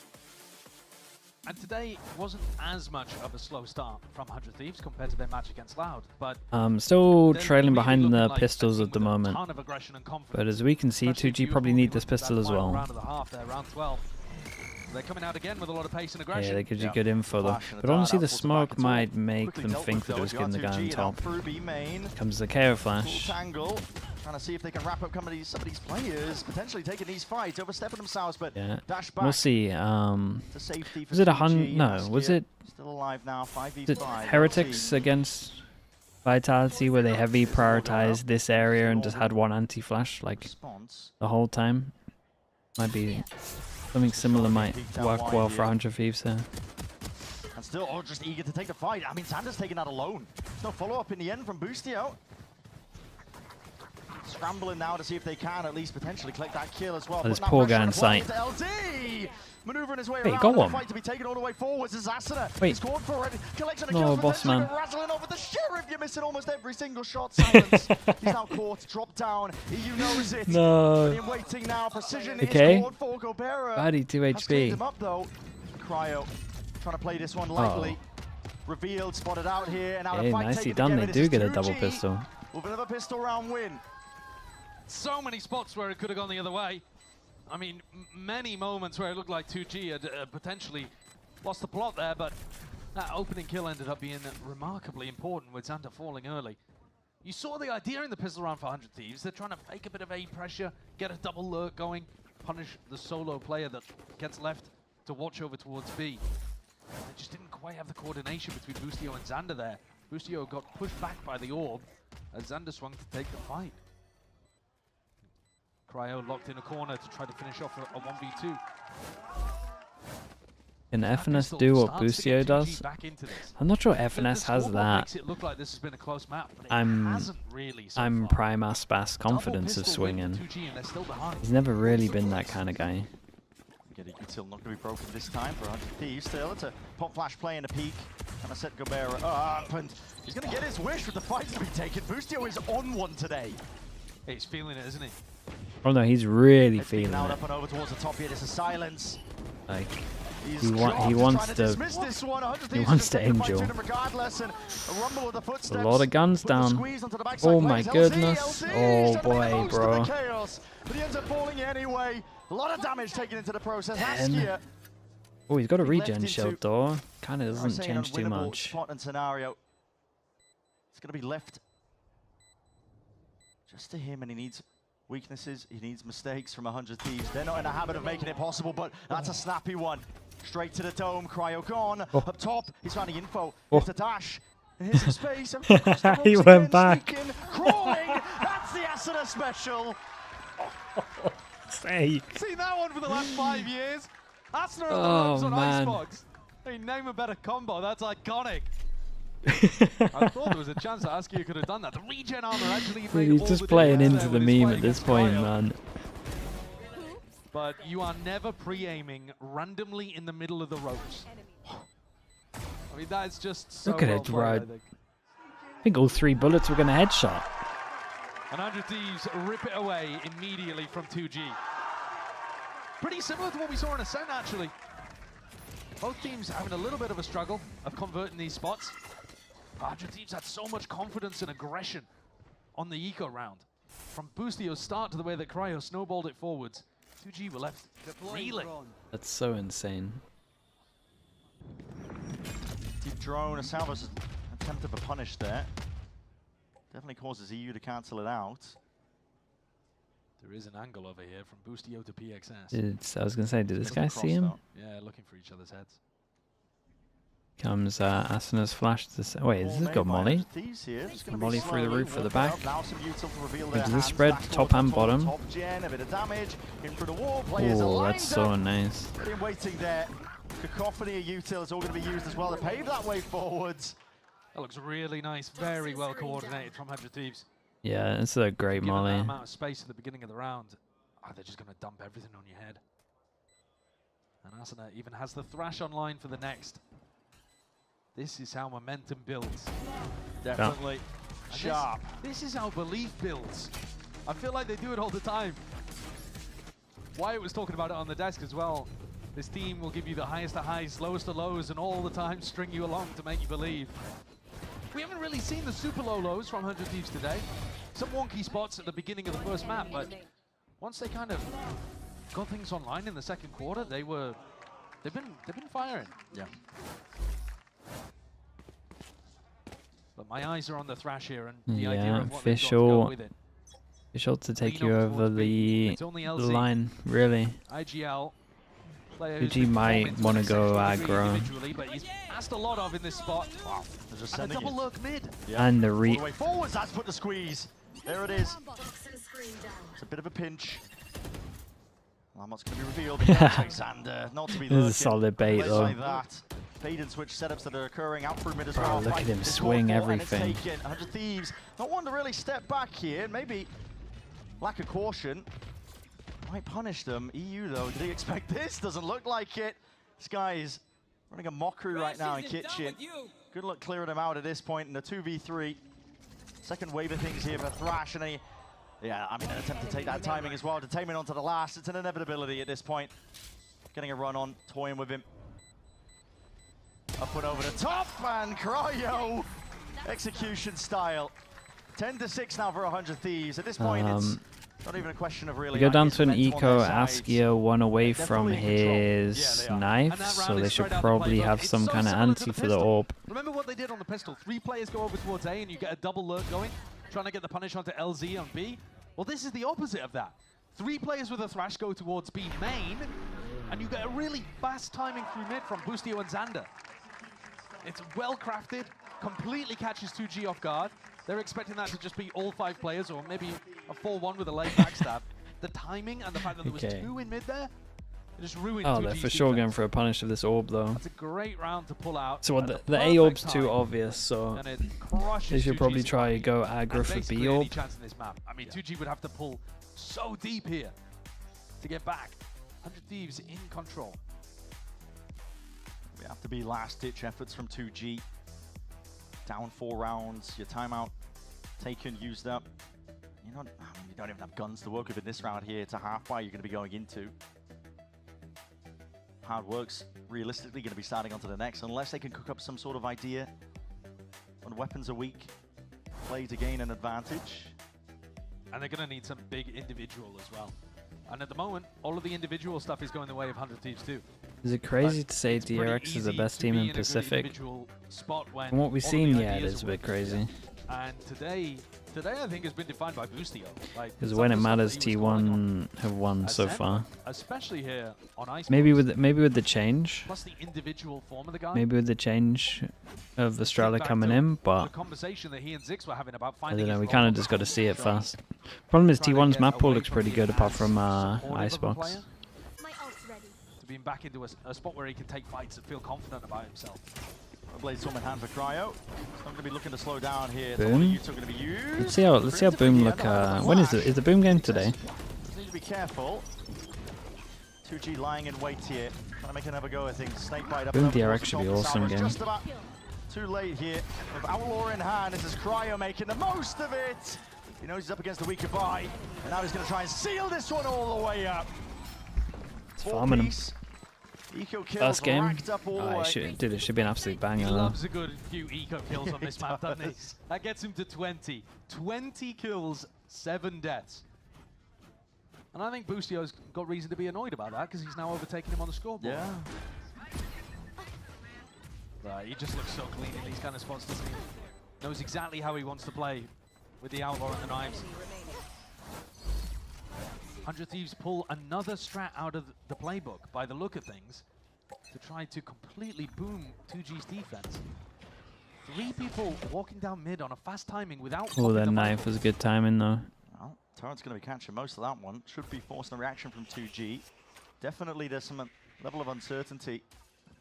And today wasn't as much of a slow start from 100 Thieves compared to their match against Loud, but still trailing behind the pistols at the moment. But as we can see, 2G probably need this pistol as well. Round of the half there, round 12. They're coming out again with a lot of pace and aggression. Yeah, that gives you good info though. But honestly, the smoke might make them think that it was getting the guy on top. Comes the KO flash. Trying to see if they can wrap up some of these players, potentially taking these fights, overstepping themselves, but dash back. We'll see. Was it 100? No, was it? Still alive now, 5v5. Heretics against Vitality, where they heavy prioritized this area and just had one anti-flash like the whole time. Might be something similar. Might work well for 100 Thieves here. And still, just eager to take the fight. I mean, Xander's taking that alone. No follow-up in the end from Boostio. Scrambling now to see if they can at least potentially collect that kill as well. This poor guy in sight. Maneuvering his way around, got one. Fight to be taken all the way forwards. Wait. Scored for it. Collection of no, kills boss man. Rattling over the Sheriff. You're missing almost every single shot. Silence. He's now caught, dropped down. EU knows it. No. Waiting now. Precision okay. is called for Gobera. Baddie 2 HP. Him up though. Cryo trying to play this one lightly. Revealed, spotted out here. And now the fight nicely done. They do get a double pistol. With another pistol round win. So many spots where it could have gone the other way. I mean, many moments where it looked like 2G had potentially lost the plot there, but that opening kill ended up being remarkably important with Xander falling early. You saw the idea in the pistol round for 100 Thieves. They're trying to fake a bit of A pressure, get a double lurk going, punish the solo player that gets left to watch over towards B. They just didn't quite have the coordination between Boostio and Xander there. Boostio got pushed back by the orb as Xander swung to take the fight. Cryo locked in a corner to try to finish off a 1v2. Can FNS do what Boostio does? I'm not sure FNS has that. I'm prime Aspas confidence of swinging. He's never really been that kind of guy. Getting Util not going to be broken this time for 100 Thieves still. It's a pop flash play in a peak. And I set Gobert up, and he's going to get his wish with the fight to be taken. Boostio is on one today. Hey, he's feeling it, isn't he? Oh no, he's really feeling Now it. up and over towards the top here. There's a silence. Like, he wants to angel. A lot of guns down. Oh my goodness. Oh boy, bro. But he ends up falling anyway. A lot of damage taken into the process. Oh, he's got a regen shield though. Kind of doesn't change too much. Spot and scenario. It's going to be left just to him, and he needs weaknesses. He needs mistakes from 100 Thieves. They're not in the habit of making it possible, but that's a snappy one. Straight to the dome. Cryo gone. Up top, he's finding info. Here's the dash. Here's some space. He went back. Crawling. That's the Asuna special. Say. Seen that one for the last 5 years. Asuna on man. Icebox. Hey, name a better combo. That's iconic. I thought there was a chance that Askia could have done that. The regen armor actually made He's all just the playing difference into there the when he's meme at this point, man. But you are never pre-aiming randomly in the middle of the ropes. I mean, that is just so Look at well it, played, right? I think. I think all 3 bullets were going to headshot. 100 Thieves rip it away immediately from 2G. Pretty similar to what we saw in Ascent, actually. Both teams having a little bit of a struggle of converting these spots. 100 Thieves had so much confidence and aggression on the eco round. From Boostio's start to the way that Cryo snowballed it forwards, 2G were left reeling. That's so insane. Deep drone, a Salva's attempt of a punish there. Definitely causes EU to cancel it out. There is an angle over here from Boostio to PXS. I was going to say, did this guy see him? Yeah, looking for each other's heads. Comes Asuna's flash to wait, has this got Molly? Molly through the roof for the back. Does this spread top and bottom? Oh, that's so nice. Waiting there. Cacophony of util is all going to be used as well to pave that way forwards. That looks really nice, very well coordinated from 100 Thieves. Yeah, it's a great Given Molly. that amount of space at the beginning of the round, they're just going to dump everything on your head. And Asuna even has the Thrash online for the next. This is how momentum builds. Definitely. Sharp. This is how belief builds. I feel like they do it all the time. Wyatt was talking about it on the desk as well. This team will give you the highest of highs, lowest of lows, and all the time string you along to make you believe. We haven't really seen the super low lows from 100 Thieves today. Some wonky spots at the beginning of the first map, but once they kind of got things online in the second quarter, they've been firing. Yeah. But my eyes are on the Thrash here, and the idea Yeah, of what they've got to go with it. Official to take you over the line, really. IGL. 2G might want to go aggro. But he's asked a lot of in this spot. Wow. And a double lurk mid. Yeah. And the All the way forwards, that's put the squeeze. There it is. It's a bit of a pinch. What's going to be revealed? Alexander, not to be This is lurking. a solid bait, though. Like that. Fade and switch setups that are occurring out through mid as well. Look at him swing everything. 100 Thieves not one to really step back here. Maybe lack of caution might punish them. EU though, did he expect this? Doesn't look like it. This guy is running a mockery right now in kitchen. Good luck clearing him out at this point in the 2v3. Second wave of things here for Thrash, and an attempt to take that timing as well. Detainment onto the last. It's an inevitability at this point. Getting a run on, toying with him. Up and over the top, and Cryo. Execution style. 10-6 now for 100 Thieves. At this point, it's not even a question of really. We go down to an eco. Askia one away from his knife, so they should probably have some kind of anti for the orb. Remember what they did on the pistol? 3 players go over towards A and you get a double lurk going, trying to get the punish onto LZ on B. Well, this is the opposite of that. 3 players with a Thrash go towards B main, and you get a really fast timing through mid from Boostio and Xander. It's well crafted, completely catches 2G off guard. They're expecting that to just be all 5 players, or maybe a 4-1 with a late backstab. The timing and the fact that there was 2 in mid there, Just ruined Oh, they're 2G's for sure defense. going for a punish of this orb, though. That's a great round to pull out. So at the A perfect orb's time, too obvious, so and it crushes they should 2G's probably try ability. go And aggro for basically B any orb. chance in this map. I mean, 2G would have to pull so deep here to get back. 100 Thieves in control. We have to be last-ditch efforts from 2G. Down 4 rounds, your timeout taken, used up. You don't even have guns to work with in this round here. It's a half bar you're going to be going into. Hard work's realistically going to be starting onto the next, unless they can cook up some sort of idea on weapons a week, play to gain an advantage. And they're going to need some big individual as well. And at the moment, all of the individual stuff is going the way of 100 Thieves too. Is it crazy to say DRX is the best team in Pacific? From what we've seen, yeah, it is a bit crazy. And today I think has been defined by Boostio. Because when it matters, T1 have won so far. Especially here on Ice. Maybe with the change. Plus the individual form of the guy. Maybe with the change of the Strala coming in, but the conversation that he and Zix were having about I finding don't know. his We kind of role. just got to see it first. Problem is T1's map pool looks pretty good apart from Icebox. To being back into a spot where he can take fights and feel confident about himself. Blade Storm in hand for Cryo. He's not going to be looking to slow down here. Boom. Going to be used. Let's see how Boom look. When is it? Is the Boom game today? Just need to be careful. 2G lying in wait here. Trying to make another go, I think. Snakebite up. Boom DRX should be awesome game. Just about too late here. With Outlaw in hand, this is Cryo making the most of it. He knows he's up against a weaker buy. And now he's going to try and seal this one all the way up. Farming him. Eco kills First game. racked up all the way. It should be an absolute banger. He though. loves a good few eco kills on this map, doesn't he? does. That gets him to 20. 20 kills, 7 deaths. And I think Boostio's got reason to be annoyed about that because he's now overtaking him on the scoreboard. Yeah. Right, he just looks so clean in these kind of spots, doesn't he? Knows exactly how he wants to play with the Outlaw and the knives. 100 Thieves pull another strat out of the playbook, by the look of things, to try to completely boom 2G's defense. 3 people walking down mid on a fast timing without... Oh, that knife was good timing though. Well, Torrent's going to be catching most of that one. Should be forcing a reaction from 2G. Definitely there's some level of uncertainty.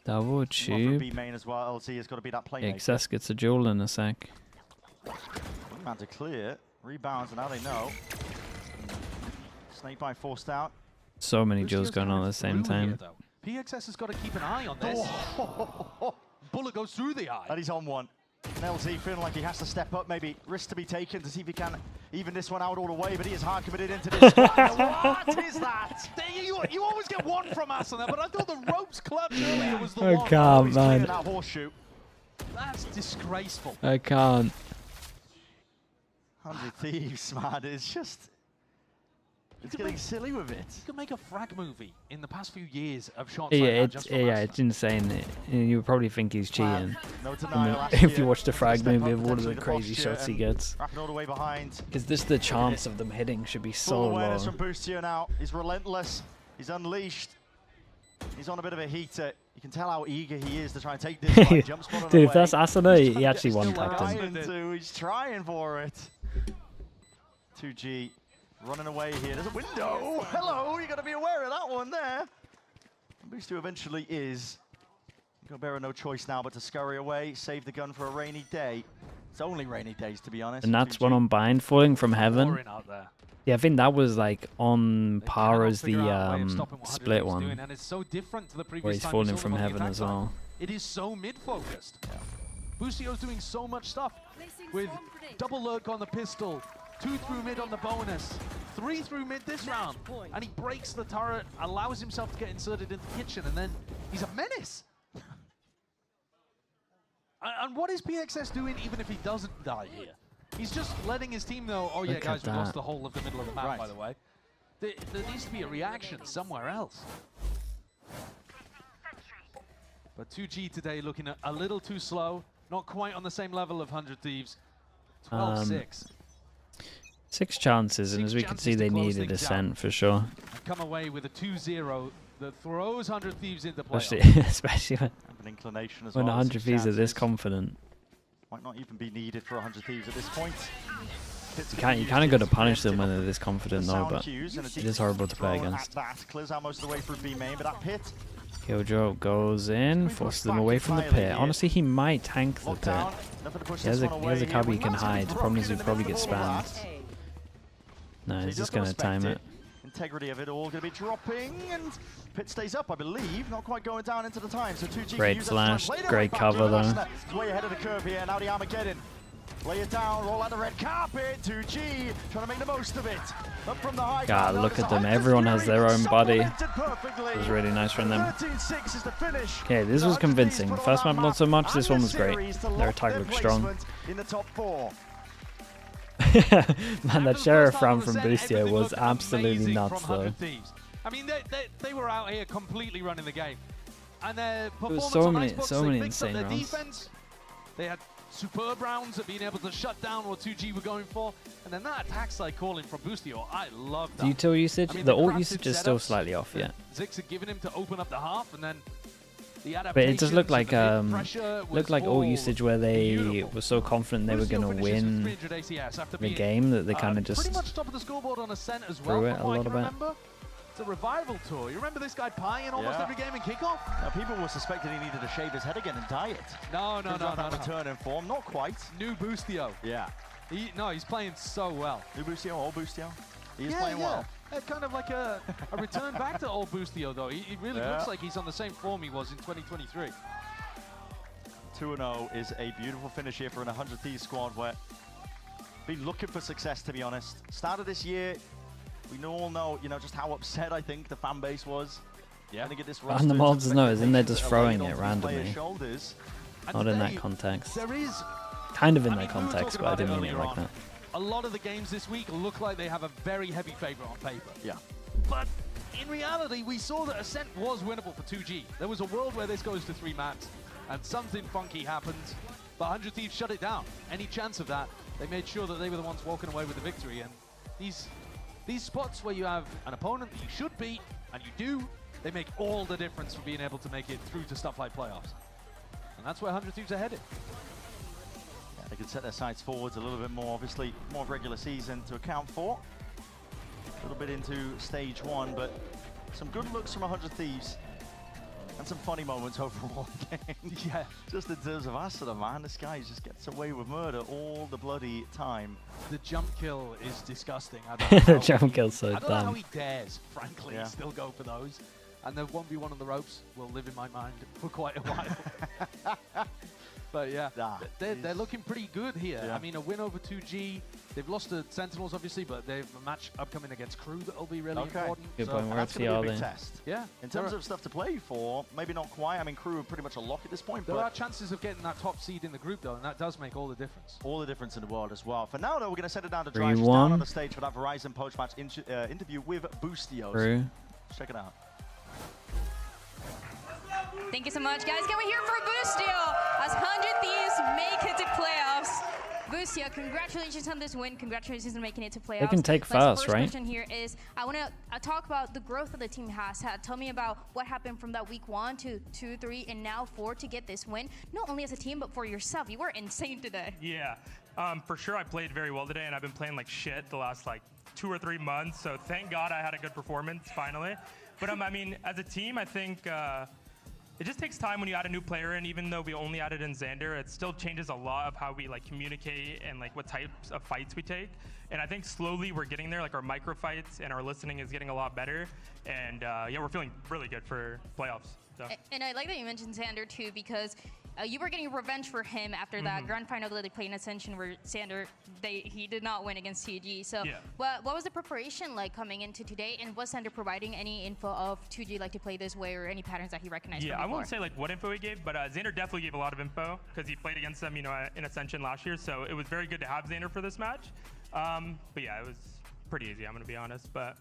Double tube. B main as well. LT has got to be that playmaker. XS gets a duel in a sec. Man to clear. Rebounds, and now they know. Snakebite forced out. So many duels going on at the same time. PXS has got to keep an eye on this. Bullet goes through the eye. And he's on one. And LT feeling like he has to step up, maybe risk to be taken to see if he can even this one out all the way, but he is hard committed into this. What is that? You always get one from us on that, but I thought the ropes clutch earlier was the I one. can't, man. That horseshoe. That's disgraceful. I can't. 100 Thieves, man, it's just... It's getting silly with it. You could make a frag movie in the past few years of shots Yeah, like that it's just from it's insane. You would probably think he's cheating. No denial. If you watch the frag movie of all of the crazy shots he gets. Wrapping all the way behind. Because this the chance of them hitting should be so Full low. awareness from Boostio now. He's relentless. He's unleashed. He's on a bit of a heater. You can tell how eager he is to try and take this one. Jump spot on Dude, the if that's way. Asuna, he actually one-tapped him. He's trying for it. 2G running away here. There's a window. Hello, you got to be aware of that one there. Boostio eventually is. Gobera no choice now but to scurry away, save the gun for a rainy day. It's only rainy days, to be honest. And that's one on bind, falling from heaven. Yeah, I think that was like on par as the split one, and it's so different to the previous where he's time falling we saw from them on the heaven attack as side. well. It is so mid-focused. Boostio's doing so much stuff with double lurk on the pistol, 2 through mid on the bonus, 3 through mid this round, and he breaks the turret, allows himself to get inserted into the kitchen, and then he's a menace. And what is PXS doing even if he doesn't die here? He's just letting his team know, oh yeah, Look guys, at we lost that. the whole of the middle of the map, by the way. There needs to be a reaction somewhere else. But 2G today looking a little too slow, not quite on the same level of 100 Thieves. 12-6. 6 chances, and as we can see, they needed a cent for sure. And come away with a 2-0 that throws 100 Thieves into play. Especially when, An inclination as when well. 100 Thieves are this confident. Might not even be needed for 100 Thieves at this point. You kind of got to punish them when they're this confident though, but it is horrible to play against. Clears out most of the way through B main, but that pit. Killjoy goes in, forces them away from the pit. Honestly, he might tank the pit. He has a cubby he can hide. The problem is he'll probably get spammed. No, he's just going to time it. Integrity of it all going to be dropping, and pit stays up, I believe. Not quite going down into the time, so 2G. Great flash, great cover though. Way ahead of the curve here, now the Armageddon. Lay it down, roll out the red carpet. 2G trying to make the most of it. Up from the high God, look at them. Everyone has their own body. It was really nice from them. Okay, this was convincing. First map not so much. This one was great. Their attack looked strong. In the top 4. Man, that Sheriff round from Boostio was absolutely nuts though. I mean, they were out here completely running the game. And their performance so on many Icebox, so many they mixed up insane their rounds. defense. They had superb rounds at being able to shut down what 2G were going for. And then that attack side calling from Boostio, I love that. The util usage, I mean, the ult crafted usage is still setups slightly off yet. Ziggs had given him to open up the half, and then the But it just looked like ult all usage where they were so confident they were gonna win the game that they kind of just pretty much top of the scoreboard on Ascent as threw well. it a From what I little can bit. remember. It's a revival tour. You remember this guy pieing in almost every game in kickoff? Now, people were suspecting he needed to shave his head again and dye it. No. Return in form, not quite. New Boostio. Yeah. He's playing so well. New Boostio, old Boostio. He is playing well. Kind of like a return back to old Boostio, though. He really looks like he's on the same form he was in 2023. 2-0 is a beautiful finish here for an 100 Thieves squad where been looking for success, to be honest. Start of this year, we all know, just how upset I think the fan base was. Yeah. Get this And the mods know, isn't they just throwing it randomly? Shoulders. Not in that context. There is kind of in that context, but I didn't mean it like that. A lot of the games this week look like they have a very heavy favorite on paper. Yeah. But in reality, we saw that Ascent was winnable for 2G. There was a world where this goes to 3 maps, and something funky happened, but 100 Thieves shut it down. Any chance of that, they made sure that they were the ones walking away with the victory. And these spots where you have an opponent that you should beat, and you do, they make all the difference for being able to make it through to stuff like playoffs. And that's where 100 Thieves are headed. Yeah, they can set their sights forwards a little bit more, obviously, more regular season to account for. A little bit into stage 1, but some good looks from 100 Thieves. And some funny moments overall in the game. Yeah. Just in terms of Asada, man, this guy just gets away with murder all the bloody time. The jump kill is disgusting. I don't know The jump kill's so I don't know how dumb. he dares, frankly, still go for those. And the 1v1 on the ropes will live in my mind for quite a while. But yeah, they're looking pretty good here. Yeah. I mean, a win over 2G. They've lost to Sentinels, obviously, but they have a match upcoming against Crew that'll be really important. Good So point. Where That's FC going to are be a big they? test. Yeah. In terms of stuff to play for, maybe not quite. I mean, Crew are pretty much a lock at this point. There but are chances of getting that top seed in the group, though, and that does make all the difference. all the difference in the world as well. For now, though, we're going to send it down to 3-1. Dry just down on the stage for that Verizon post-match interview with Boostio. Crew. Check it out. Thank you so much, guys. Can we hear for Boostio as 100 Thieves make it to playoffs? Boostio, congratulations on this win. Congratulations on making it to playoffs. They can take My first, first right? question here is, I want to talk about the growth that the team has had. Tell me about what happened from that week 1 to 2, 3, and now 4 to get this win. Not only as a team, but for yourself. You were insane today. Yeah, for sure I played very well today, and I've been playing like shit the last like 2 or 3 months, so thank God I had a good performance finally. But I mean, as a team, I think it just takes time when you add a new player in. Even though we only added in Xander, it still changes a lot of how we like communicate and like what types of fights we take. And I think slowly we're getting there. Like our micro fights and our listening is getting a lot better. And yeah, we're feeling really good for playoffs. So. And I like that you mentioned Xander too, because you were getting revenge for him after that grand final that they played in Ascension where Xander, he did not win against TG. So what was the preparation like coming into today, and was Xander providing any info of 2G like to play this way or any patterns that he recognized from Yeah, before? I won't say like what info he gave, but Xander definitely gave a lot of info because he played against them, in Ascension last year. So it was very good to have Xander for this match. But yeah, it was pretty easy, I'm going to be honest. But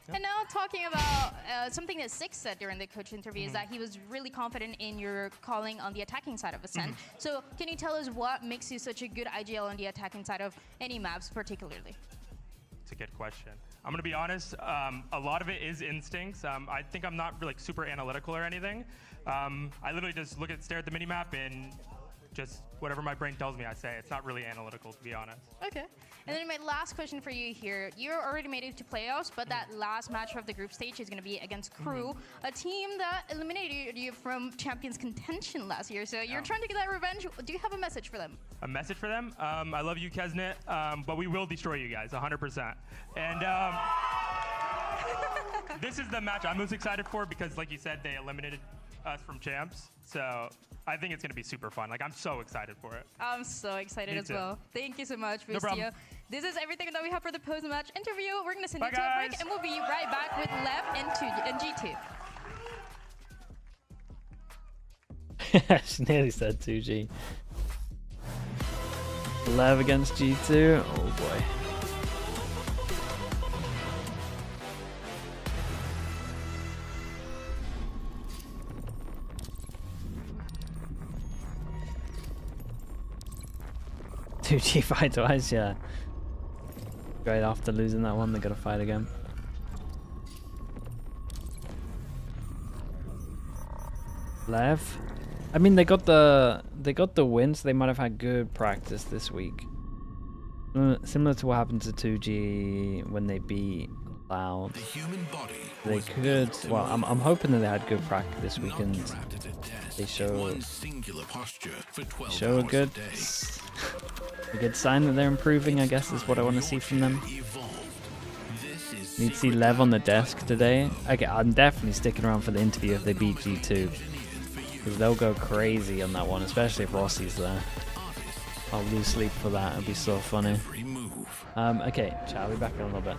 And now talking about something that Six said during the coach interview is that he was really confident in your calling on the attacking side of Ascent. So can you tell us what makes you such a good IGL on the attacking side of any maps particularly? it's a good question. I'm going to be honest, a lot of it is instincts. I think I'm not like super analytical or anything. I literally just stare at the minimap and just whatever my brain tells me, I say. It's not really analytical, to be honest. Okay. And then my last question for you here. You're already made it to playoffs, but that last match of the group stage is going to be against Crew, a team that eliminated you from Champions contention last year. So you're trying to get that revenge. Do you have a message for them? A message for them? I love you, Kesnet, but we will destroy you guys, 100%. And this is the match I'm most excited for because, like you said, they eliminated us from champs. So I think it's going to be super fun. Like, I'm so excited for it. I'm so excited as well. Thank you so much, No problem. Bustio. This is everything that we have for the post-match interview. We're going to send Bye, you to a break, guys. and we'll be right back with Lev and G2. She nearly said 2G. Lev against G2. Oh boy. Two G fight twice, yeah. Right after losing that one, they gotta fight again. Lev. I mean, they got the win, so they might have had good practice this week. Similar to what happened to 2G when they beat Loud. They could. Well, I'm hoping that they had good practice this week and they show a good sign that they're improving. I guess is what I want to see from them. Need to see Lev on the desk today. Okay, I'm definitely sticking around for the interview if they beat G2. Because they'll go crazy on that one, especially if Rossi's there. I'll lose sleep for that, it'll be so funny. Okay, chat, I'll be back in a little bit.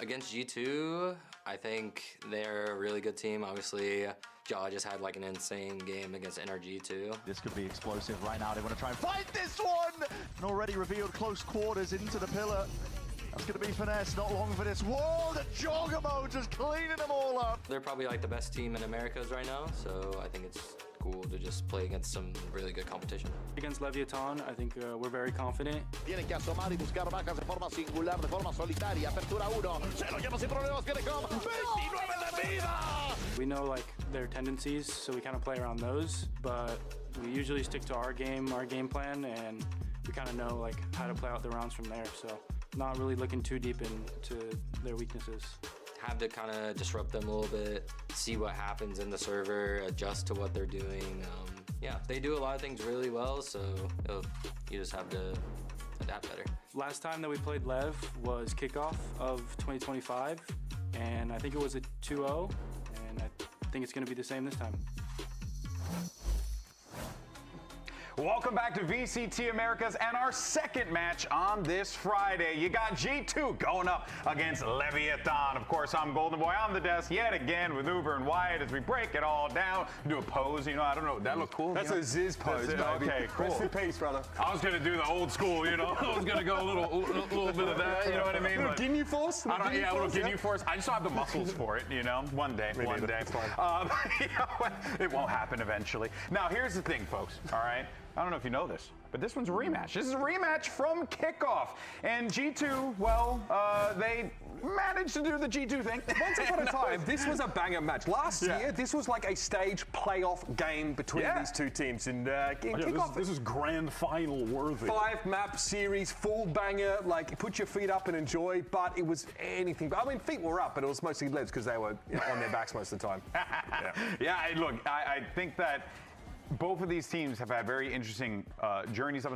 Against G2, I think they're a really good team. Obviously, Jaw just had like an insane game against NRG too. This could be explosive right now. They want to try and fight this one! And already revealed close quarters into the pillar. That's going to be Finesse, not long for this. Whoa, the Jogamo just cleaning them all up. They're probably like the best team in Americas right now, so I think it's cool to just play against some really good competition. Against Leviatan, I think we're very confident. Tiene que asomar y buscar vacas de forma singular, de forma solitaria. Apertura 1. Se lo lleva sin problemas. Viene con 29 de vida. We know like their tendencies, so we kind of play around those, but we usually stick to our game plan, and we kind of know like how to play out the rounds from there. So not really looking too deep into their weaknesses. Have to kind of disrupt them a little bit, see what happens in the server, adjust to what they're doing. Yeah, they do a lot of things really well, so you just have to adapt better. Last time that we played LEV was kickoff of 2025, and I think it was a 2-0, and I think it's going to be the same this time. Welcome back to VCT Americas and our second match on this Friday. You got G2 going up against Leviatan. Of course, I'm Golden Boy on the desk yet again with Uber and Wyatt as we break it all down. Do a pose, you know, I don't know, that look cool? That's you know? a Ziz pose, baby. Okay, cool. Rest in peace, brother. I was going to do the old school, you know, I was going to go a little bit of that, you know what I mean? A little Ginyu force? A little Ginyu force. I just don't have the muscles for it, you know, one day. You know, it won't happen eventually. Now, here's the thing, folks, all right? I don't know if you know this, but this one's a rematch. This is a rematch from kickoff. And G2, well, they managed to do the G2 thing. Once upon a time, this was a banger match. Last year, this was like a stage playoff game between these two teams. And kickoff, this is grand final worthy. 5-map series, full banger, like put your feet up and enjoy, but it was anything. I mean, feet were up, but it was mostly legs because they were on their backs most of the time. Look, I think that both of these teams have had very interesting journeys up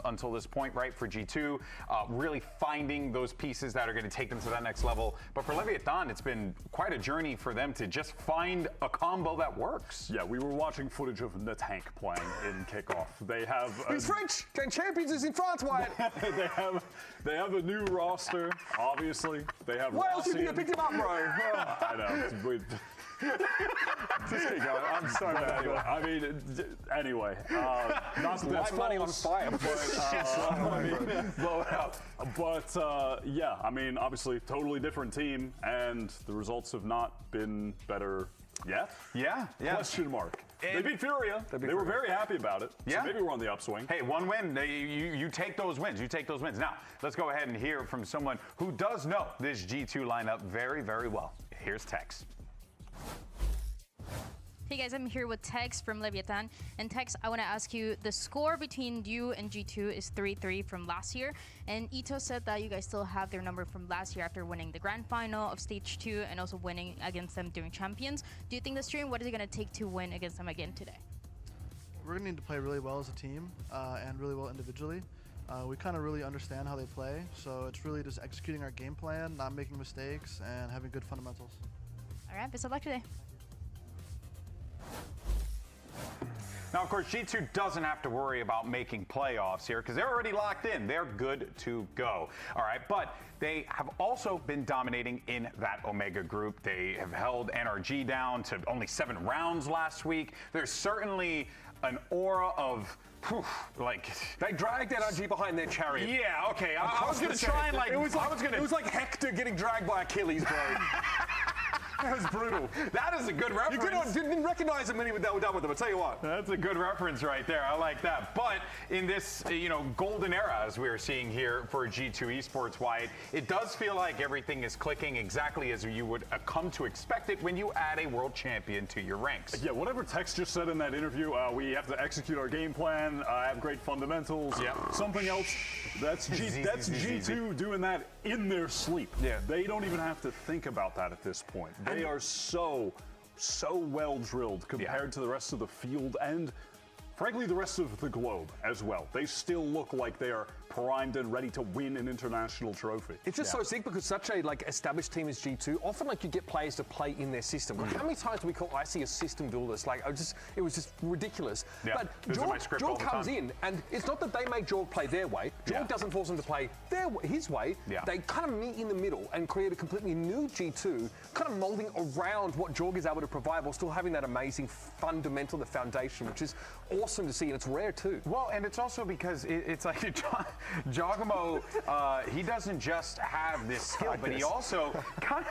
until this point, right? For G2, really finding those pieces that are going to take them to that next level. But for Leviatan, it's been quite a journey for them to just find a combo that works. Yeah, we were watching footage of the tank playing in kickoff. They have he's French. Game Champions is in France, Wyatt. they have a new roster. Obviously, they have. Why else do you think I picked him up, bro? I know. Just keep going. I'm so mad. I mean, anyway, not to light money on fire. Blow it out. But yeah, I mean, obviously, totally different team, and the results have not been better yet. Yeah. Question mark. They beat Furia. They were very happy about it. Yeah. So maybe we're on the upswing. Hey, one win. You take those wins. You take those wins. Now, let's go ahead and hear from someone who does know this G2 lineup very, very well. Here's Tex. Hey guys, I'm here with Tex from Leviatan. And Tex, I want to ask you, the score between you and G2 is 3-3 from last year. And Ito said that you guys still have their number from last year after winning the grand final of stage 2 and also winning against them during champions. Do you think that's true? And what is it going to take to win against them again today? We're going to need to play really well as a team and really well individually. We kind of really understand how they play. So it's really just executing our game plan, not making mistakes, and having good fundamentals. All right, best of luck today. Now, of course, G2 doesn't have to worry about making playoffs here because they're already locked in. They're good to go. All right, but they have also been dominating in that Omega group. They have held NRG down to only 7 rounds last week. There's certainly an aura of like they dragged NRG behind their chariot. Yeah, okay. I was gonna try and like it was like Hector getting dragged by Achilles, bro. That was brutal. That is a good reference. You didn't recognize them when they were done with them, I'll tell you what. That's a good reference right there. I like that. But in this, golden era, as we're seeing here for G2 Esports, Wyatt, it does feel like everything is clicking exactly as you would come to expect it when you add a world champion to your ranks. Yeah, whatever Tex just said in that interview, we have to execute our game plan, have great fundamentals. Yep. Something else, that's G2 doing that in their sleep. Yeah. They don't even have to think about that at this point. They are so well drilled compared to the rest of the field and, frankly, the rest of the globe as well. They still look like they are primed and ready to win an international trophy. It's just so sick because such a established team as G2, often you get players to play in their system. How many times do we call IC a system duelist? It was just ridiculous. Yeah, but Jorg comes in, and it's not that they make Jorg play their way. Jorg doesn't force them to play his way. Yeah. They kind of meet in the middle and create a completely new G2, kind of molding around what Jorg is able to provide while still having that amazing fundamental, the foundation, which is awesome to see, and it's rare too. Well, and it's also because it's like Giacomo, he doesn't just have this skill, but he also,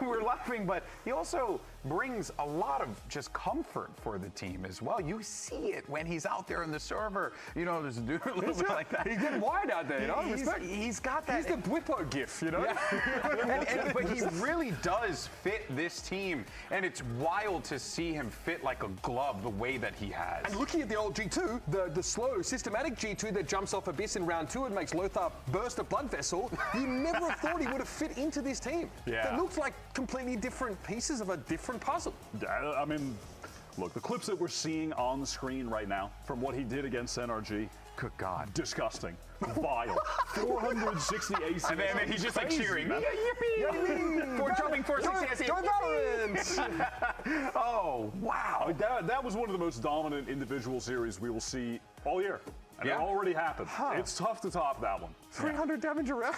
we're laughing, but he also brings a lot of just comfort for the team as well. You see it when he's out there in the server. You know, there's a dude a little bit like that. He's getting wide out there, you know? He's got that. He's the Blippo gif, you know? Yeah. But he really does fit this team, and it's wild to see him fit like a glove the way that he has. And looking at the old G2, the slow, systematic G2 that jumps off Abyss in round 2 and makes Lothar burst a blood vessel, you never have thought he would have fit into this team. Yeah. That looks like completely different pieces of a different puzzle. Yeah, I mean, look, the clips that we're seeing on the screen right now from what he did against NRG, good God, disgusting, vile, 460 AC. And then he's just like cheering. Yippee! For jumping 460 AC. Go VALORANT! Oh, wow. That was one of the most dominant individual series we will see all year. And it already happened. It's tough to top that one. 300 damage around.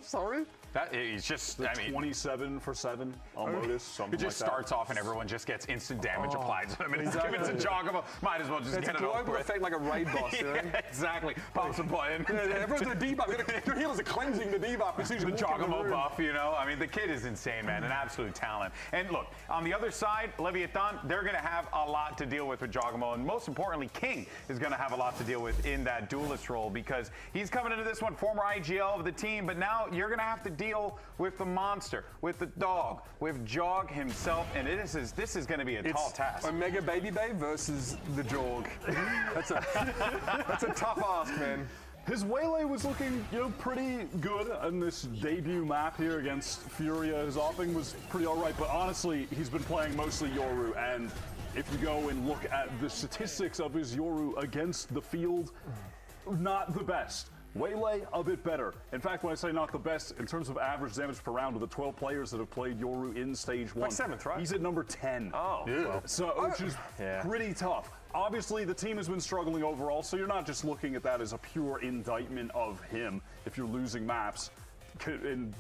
Sorry. That is just, I mean, 27 for 7 on Lotus, something it just like that. starts off and everyone just gets instant damage applied to them. And it's given to Giacomo. Might as well just get it over. It's a global effect like a raid boss, you know? Exactly. Pops a button. Everyone's going to debuff. Your healers are cleansing the debuff. As soon as the Giacomo buff, you know? I mean, the kid is insane, man. An absolute talent. And look, on the other side, Leviatan, they're going to have a lot to deal with Giacomo. And most importantly, King is going to have a lot to deal with in that duelist role because he's coming into this one, former IGL of the team, but now you're going to have to deal with the monster, with the dog, with Jorg himself, and this is going to be a tall task. Omega Baby Babe versus the Jorg. That's a tough ask, man. His Waylay was looking, pretty good on this debut map here against Furia. His offing was pretty all right, but honestly, he's been playing mostly Yoru, and if you go and look at the statistics of his Yoru against the field, not the best. Waylay, a bit better. In fact, when I say not the best, in terms of average damage per round, of the 12 players that have played Yoru in Stage 1, like 7th, right? He's at number 10. Oh, yeah. So, which is pretty tough. Obviously, the team has been struggling overall, so you're not just looking at that as a pure indictment of him. If you're losing maps in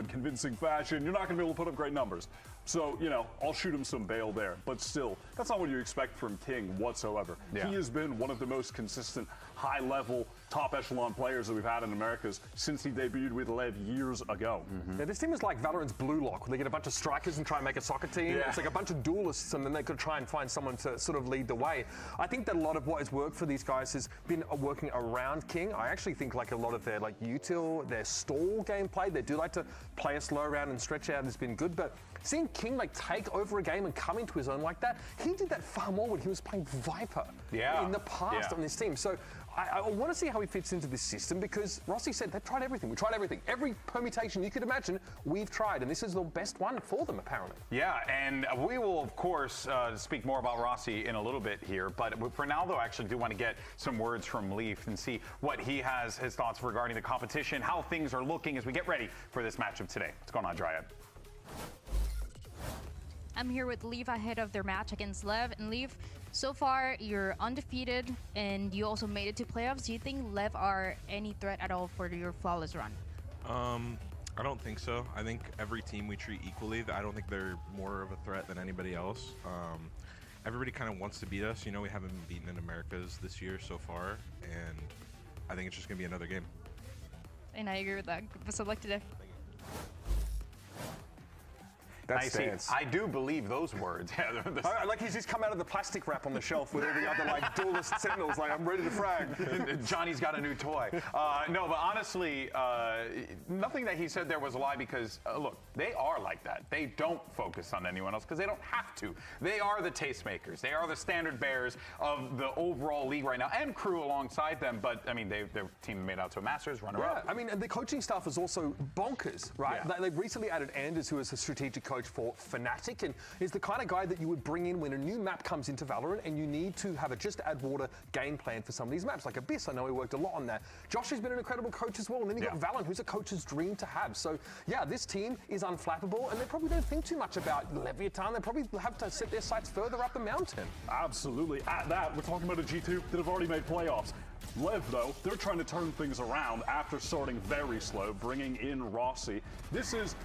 convincing fashion, you're not going to be able to put up great numbers. So, I'll shoot him some bail there. But still, that's not what you expect from King whatsoever. Yeah. He has been one of the most consistent, high-level, top-echelon players that we've had in Americas since he debuted with LEV years ago. Mm-hmm. Yeah, this team is like Valorant's Blue Lock, where they get a bunch of strikers and try and make a soccer team. Yeah. It's like a bunch of duelists, and then they could try and find someone to sort of lead the way. I think that a lot of what has worked for these guys has been working around King. I actually think like a lot of their util, their stall gameplay, they do like to play a slow round and stretch out has been good, but seeing King take over a game and come into his own like that, he did that far more when he was playing Viper in the past on this team. So I want to see how he fits into this system because Rossi said they've tried everything. We tried everything. Every permutation you could imagine, we've tried, and this is the best one for them, apparently. Yeah, and we will, of course, speak more about Rossi in a little bit here, but for now, though, I actually do want to get some words from Leaf and see what he has, his thoughts regarding the competition, how things are looking as we get ready for this matchup today. What's going on, Dryad? I'm here with Leaf ahead of their match against LEV. And Leaf, so far you're undefeated and you also made it to playoffs. Do you think LEV are any threat at all for your flawless run? I don't think so. I think every team we treat equally. I don't think they're more of a threat than anybody else. Everybody kind of wants to beat us. We haven't been beaten in Americas this year so far, and I think it's just going to be another game. And I agree with that. Best of luck today. I do believe those words. Like he's just come out of the plastic wrap on the shelf with all the other duelist sentinels. Like I'm ready to frag. Johnny's got a new toy. No, but honestly, nothing that he said there was a lie because look, they are like that. They don't focus on anyone else because they don't have to. They are the tastemakers. They are the standard bearers of the overall league right now and crew alongside them. But I mean, their team made out to a Masters runner-up. I mean, and the coaching staff is also bonkers, right? Yeah. They've recently added Anders, who is a strategic coach coach for Fnatic, and is the kind of guy that you would bring in when a new map comes into Valorant and you need to have a just add water game plan for some of these maps, like Abyss. I know he worked a lot on that. Josh has been an incredible coach as well, and then you've got Valorant, who's a coach's dream to have. So yeah, this team is unflappable, and they probably don't think too much about Leviatan. They probably have to set their sights further up the mountain. Absolutely. At that, we're talking about a G2 that have already made playoffs. LEV, though, they're trying to turn things around after starting very slow, bringing in Rossi. This is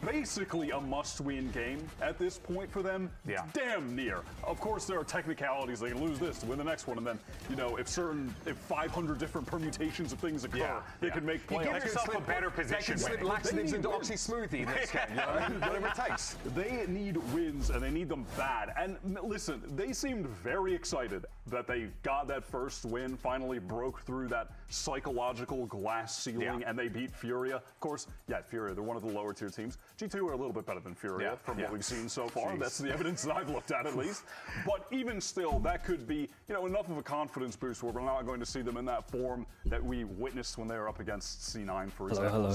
basically a must-win game at this point for them. Yeah. Damn near. Of course, there are technicalities. They can lose this to win the next one, and then, you know, if 500 different permutations of things occur, they can make playoffs. You give yourself a better position. They can slip laxatives into Oxy Smoothie next game, you know, whatever it takes. They need wins, and they need them bad. And listen, they seemed very excited that they got that first win, finally broke through that psychological glass ceiling, and they beat Furia. Of course, Furia, they're one of the lower tier teams. G2 are a little bit better than Furia from what we've seen so far. That's the evidence that I've looked at least. But even still, that could be, you know, enough of a confidence boost where we're not going to see them in that form that we witnessed when they were up against C9, for example.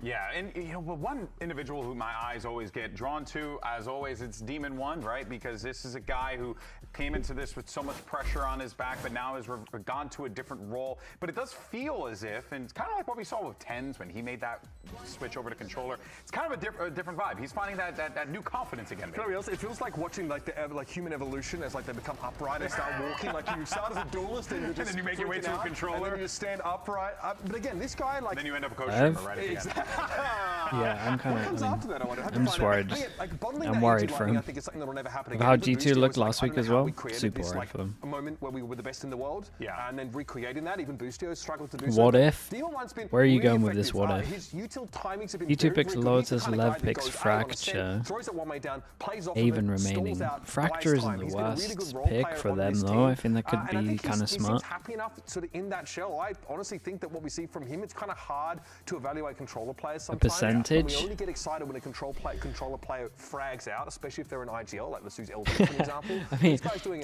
Yeah, and you know, but one individual who my eyes always get drawn to, as always, it's Demon One, right? Because this is a guy who came into this with so much pressure on his back, but now has gone to a different role. But it does feel as if, and it's kind of like what we saw with Tens when he made that switch over to controller. It's kind of a different vibe. He's finding that new confidence again. It feels like watching like the human evolution as like they become upright and start walking. Like you start as a duelist and you just then you make your way to a controller, and then you just stand upright. But again, this guy like. Then you end up a coach right at the end. Yeah, I'm kind of. I'm just worried. I'm I'm worried for him. I think it's something that will never happen Of again. how But G2 Boostio looked was like, last I week don't as know how well. we created Super this, worried like, for them. A moment where we were the best in the world, and then recreating that. Even Boostio struggled to do so. What if? Demon One's been Where are you really going with this? effective. What if? His util timings have been G2 very, picks very good. He's the Lotus, kind of guy LEV that picks goes A on a Fracture. set, throws it one way down, plays off of Even it, remaining. stalls out, Fracture buys isn't time. the He's been a really worst good role pick player for on them this though. team. I think that could And I be think kind of he seems smart. happy enough sort of in that shell. I honestly think that what we see from him, it's kind of hard to evaluate controller players sometimes. percentage? We only get excited when a controller player frags out, especially if they're an IGL, like let's use LD for an example. I mean,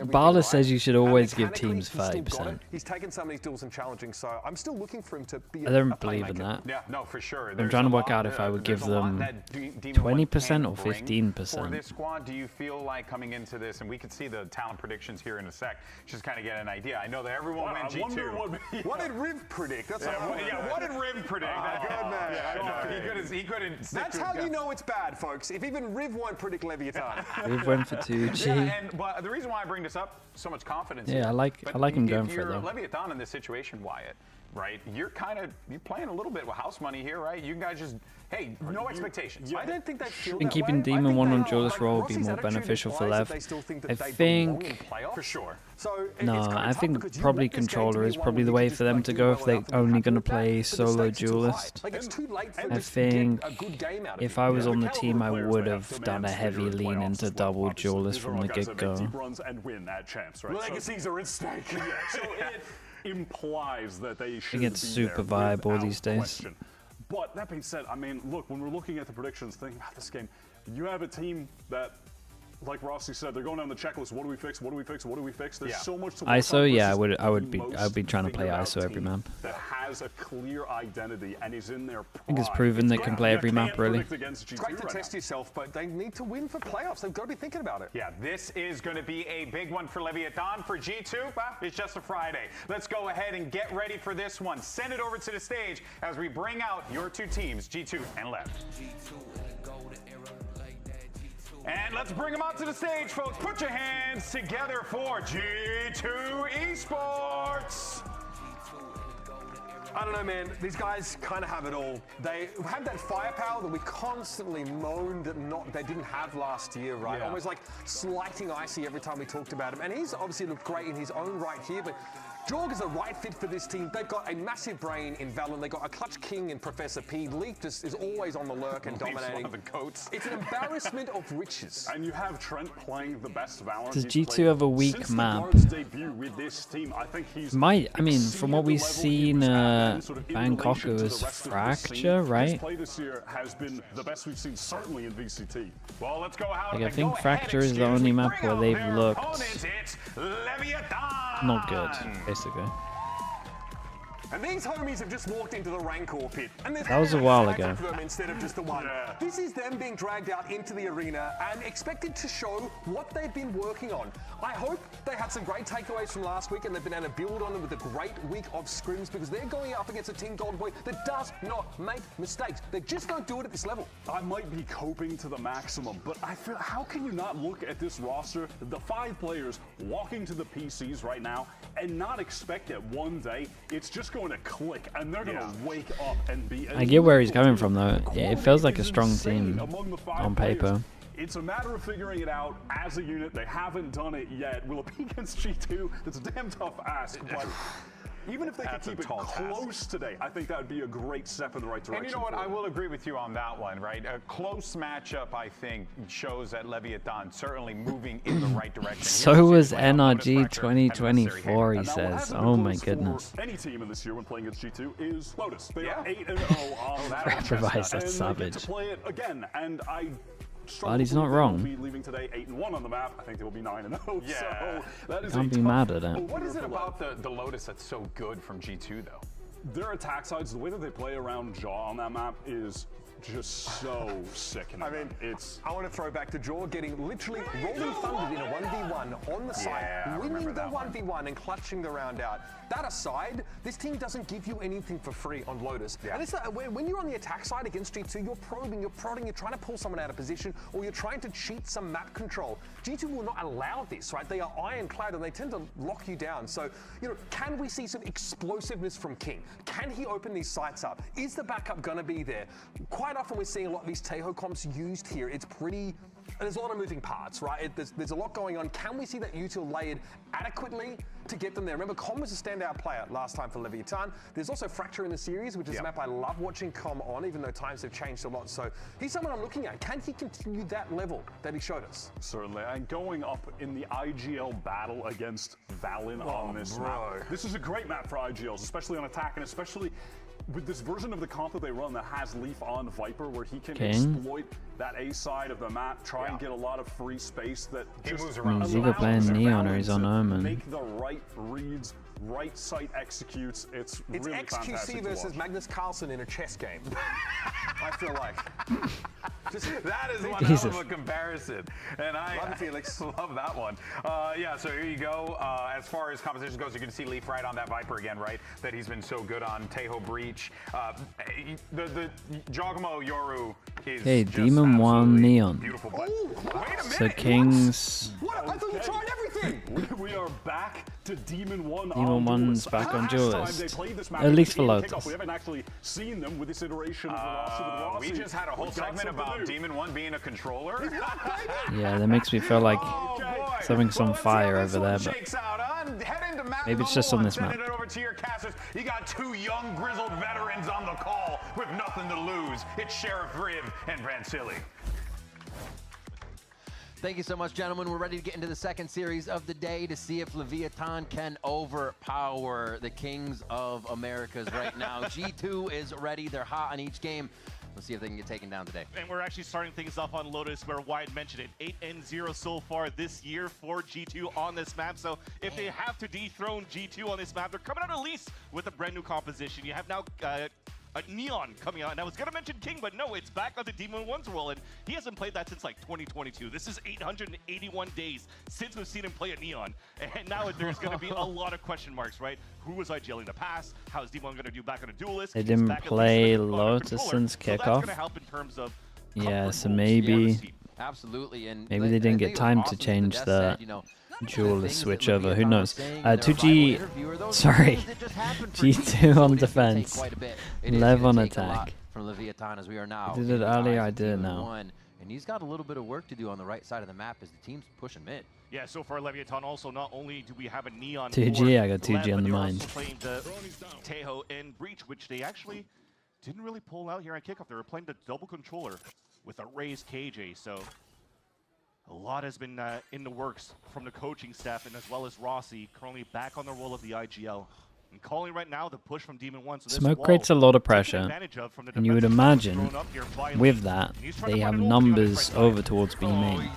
Bala says you should always give teams 30%. He's taken some of these duels and challenging, so I'm still looking for him to be I don't believe in that. Yeah, no, for sure. I'm trying to work out if I would give them 20% or For 15%. this squad, do you feel like coming into this, and we could see the talent predictions here in a sec, just kind of get an idea. I know that everyone went G2. What did Riv predict? That's what did Riv predict? Good man. He couldn't. That's how you know it's bad, folks. If even Riv won't predict Leviatan. Riv went for 2G. But the reason why I bring this up, so much confidence. Yeah, I like him going for it though. though. If you're Leviatan in this situation, Wyatt, right? You're playing a little bit with house money here, right? You guys just, hey, no expectations. I don't think they feel And that keeping way. Demon One on duelist like, role would be Rossi's more attitude beneficial for implies Lev. that they still think that I they belong think. in playoffs. For sure. So No, it's kinda I tough think because you probably want this game to controller be is one probably where the you way can for them just, to like, go do if well they're enough and only happy going to with that, play but the solo stakes are too high. duelist. Like, it's too late for them I to think get a good game out of if you. I was Yeah. on the The team, I caliber would players have they done a have to heavy figure in lean playoffs into as well, double obviously. duelist These are from all the guys that make get-go. deep runs and win at champs, right? Legacies are at stake. So it implies that they should gets be super there viable without these days. question. But that being said, I mean, look, when we're looking at the predictions, thinking about this game, you have a team that, like Rossi said, they're going down the checklist. What do we fix? What do we fix? What do we fix? There's so much to work ISO, on yeah, versus I would the be trying to most play figured out ISO every team map. that has a clear identity and is in their prime. I think it's proven they can play every map really. It's great to test yourself, but they need to win for playoffs. They've got to be thinking about it. Yeah, this is going to be a big one for Leviatan. For G2, it's just a Friday. Let's go ahead and get ready for this one. Send it over to the stage as we bring out your two teams, G2 and LEV. And let's bring them out to the stage, folks. Put your hands together for G2 Esports. I don't know, man. These guys kind of have it all. They have that firepower that we constantly moaned that they didn't have last year, right? Yeah. Almost like slighting Icy every time we talked about him. And he's obviously looked great in his own right here, but Jorg is the right fit for this team. They've got a massive brain in Valorant. They've got a clutch king in Professor P. Leaf just is always on the lurk and dominating. One of the goats. It's an embarrassment of riches. And you have Trent playing the best Valorant. Does he's G2 played have a weak since map? The Guards' debut with this team, I think he's I mean, from what exceeded we've the level he seen, was at then, sort of in Bangkok relation to was the rest of the Fracture, scene. His right? play this year has been the best we've seen, certainly in VCT. Well, let's go out. Like, I think Fracture is the only map where they've looked It's Leviatan. not good, basically. And these homies have just walked into the Rancor pit. And That was a while ago. for them instead of just the one. Yeah. This is them being dragged out into the arena and expected to show what they've been working on. I hope they had some great takeaways from last week and they've been able to build on them with a great week of scrims, because they're going up against a Team Golden Boy that does not make mistakes. They just don't do it at this level. I might be coping to the maximum, but I feel, how can you not look at this roster, the 5 players walking to the PCs right now, and not expect that one day it's just going to click and they're going to wake up and be. I get where he's coming from though. Yeah, it feels like a strong team on paper. It's a matter of figuring it out as a unit. They haven't done it yet. Will it be against G2? That's a damn tough ask, but even if they could keep it close today, I think that would be a great step in the right direction. And you know what? I will agree with you on that one, right? A close matchup, I think, shows that Leviatan certainly moving in the right direction. So was NRG 2024, he says. Oh my goodness. Any team in this year when playing against G2 is Lotus. They are 8-0 on that. Improvise, that's and savage. they get to play it again, and I. But he's not wrong. Be leaving today 8-1 on the map. I think they will be 9-0. Yeah. So that is Can't be mad at it. What is it about the Lotus that's so good from G2 though? Their attack sides, the way that they play around Jaw on that map is just so sick. I mean, I want to throw back to Jaw getting literally rolling thundered in a 1v1 on the side, winning the 1v1 and clutching the round out. That aside, this team doesn't give you anything for free on Lotus. And it's when you're on the attack side against G2, you're probing, you're prodding, you're trying to pull someone out of position, or you're trying to cheat some map control. G2 will not allow this, right? They are ironclad and they tend to lock you down. So, you know, can we see some explosiveness from King? Can he open these sites up? Is the backup going to be there? Quite often we're seeing a lot of these Teho comps used here. It's pretty, there's a lot of moving parts, right? There's a lot going on. Can we see that util layered adequately to get them there? Remember, Com was a standout player last time for Leviatan. There's also Fracture in the series, which is a map I love watching Com on, even though times have changed a lot. So he's someone I'm looking at. Can he continue that level that he showed us? Certainly, and going up in the IGL battle against Valen on this map. This is a great map for IGLs, especially on attack, and especially with this version of the comp that they run that has Leaf on Viper, where he can exploit that A side of the map, try and get a lot of free space that just He's either playing Neon or he's on Omen. make the right reads, right site executes. It's really fantastic XQC to versus watch. Magnus Carlsen in a chess game. I feel like. That is one hell of a comparison, and I Love it, Felix. love that one. Yeah, so here you go. As far as competition goes, you can see Leaf right on that Viper again, right? That he's been so good on. Teho Breach. The Jogamo Yoru is just Demon 1 Neon. beautiful. But wait a minute. So Kings. What? I thought you tried everything. We are back to Demon 1 Demon 1's back on Duelist. At least for Lotus. We haven't actually seen them with this iteration of Velocity with Rossi. We just had a whole segment about Demon 1 being a controller. Yeah, that makes me feel like something's on fire over there, but maybe it's just on this map. Sending it over to your casters. You got 2 young grizzled veterans on the call with nothing to lose. It's Sheriff Riv and Vansili. Thank you so much, gentlemen. We're ready to get into the second series of the day to see if Leviatan can overpower the Kings of Americas right now. G2 is ready. They're hot on each game. Let's see if they can get taken down today. And we're actually starting things off on Lotus, where Wyatt mentioned it. 8-0 so far this year for G2 on this map. So if they have to dethrone G2 on this map, they're coming out at least with a brand new composition. You have now a Neon coming out, and I was gonna mention King, but no, it's back on the Demon 1's role, and he hasn't played that since like 2022. This is 881 days since we've seen him play a Neon, and now there's gonna be a lot of question marks, right? Who was IGL in the past? How is Demon gonna do back on a Duelist? They didn't play Lotus since kickoff. So that's gonna help in terms of yeah, so maybe absolutely, and maybe they didn't get time to change the Duelist switch over. Who knows? 2G, sorry, G2 on defense, LEV on attack. From Leviatan as we are now. I did it earlier, I did it now. And he's got a little bit of work to do on the right side of the map as the team's pushing mid. Yeah, so far Leviatan also, not only do we have a Neon 2G, I got 2G LEV, on the you're mind. also playing the Teho and Breach, which they actually didn't really pull out here on kickoff. They were playing the double controller with a raised KJ, so a lot has been in the works from the coaching staff, and as well as Rossi, currently back on the role of the IGL. And calling right now the push from Demon 1. So Smoke creates a lot of pressure, and you would imagine with that they have numbers over towards B main.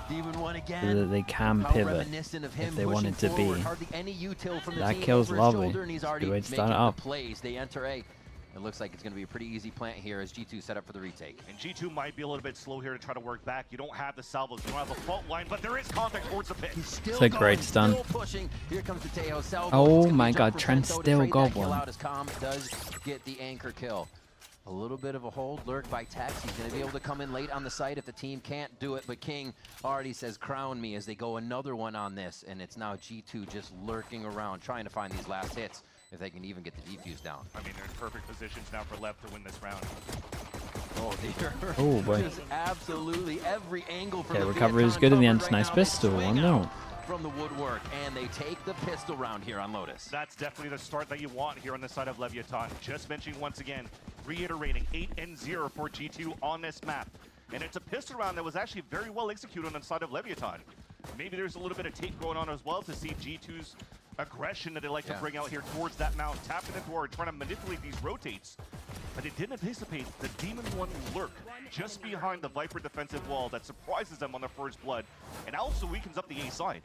so that they can pivot if they wanted to be. That kills Lovely. Good way to start it up. They enter A. It looks like it's going to be a pretty easy plant here as G2 set up for the retake. And G2 might be a little bit slow here to try to work back. You don't have the salvos, you don't have the fault line, but there is contact towards the pit. It's a great stun. Here comes the Tejo salvo. Oh my god, Trent still got one. Does get the anchor kill. A little bit of a hold, lurk by Tex. He's going to be able to come in late on the site if the team can't do it, but King already says crown me as they go another one on this, and it's now G2 just lurking around trying to find these last hits if they can even get the defuse down. I mean, they're in perfect positions now for LEV to win this round. Oh dear. Oh boy. Just absolutely every angle from Okay, recovery is good in the end. Nice pistol. 1-0. From the woodwork, and they take the pistol round here on Lotus. That's definitely the start that you want here on the side of Leviatan. Just mentioning once again, reiterating 8-0 for G2 on this map. And it's a pistol round that was actually very well executed on the side of Leviatan. Maybe there's a little bit of tape going on as well to see G2's aggression that they like to bring out here towards that mount, tapping the door, trying to manipulate these rotates. But they didn't anticipate the Demon 1 lurk just behind the Viper defensive wall that surprises them on their first blood and also weakens up the A side.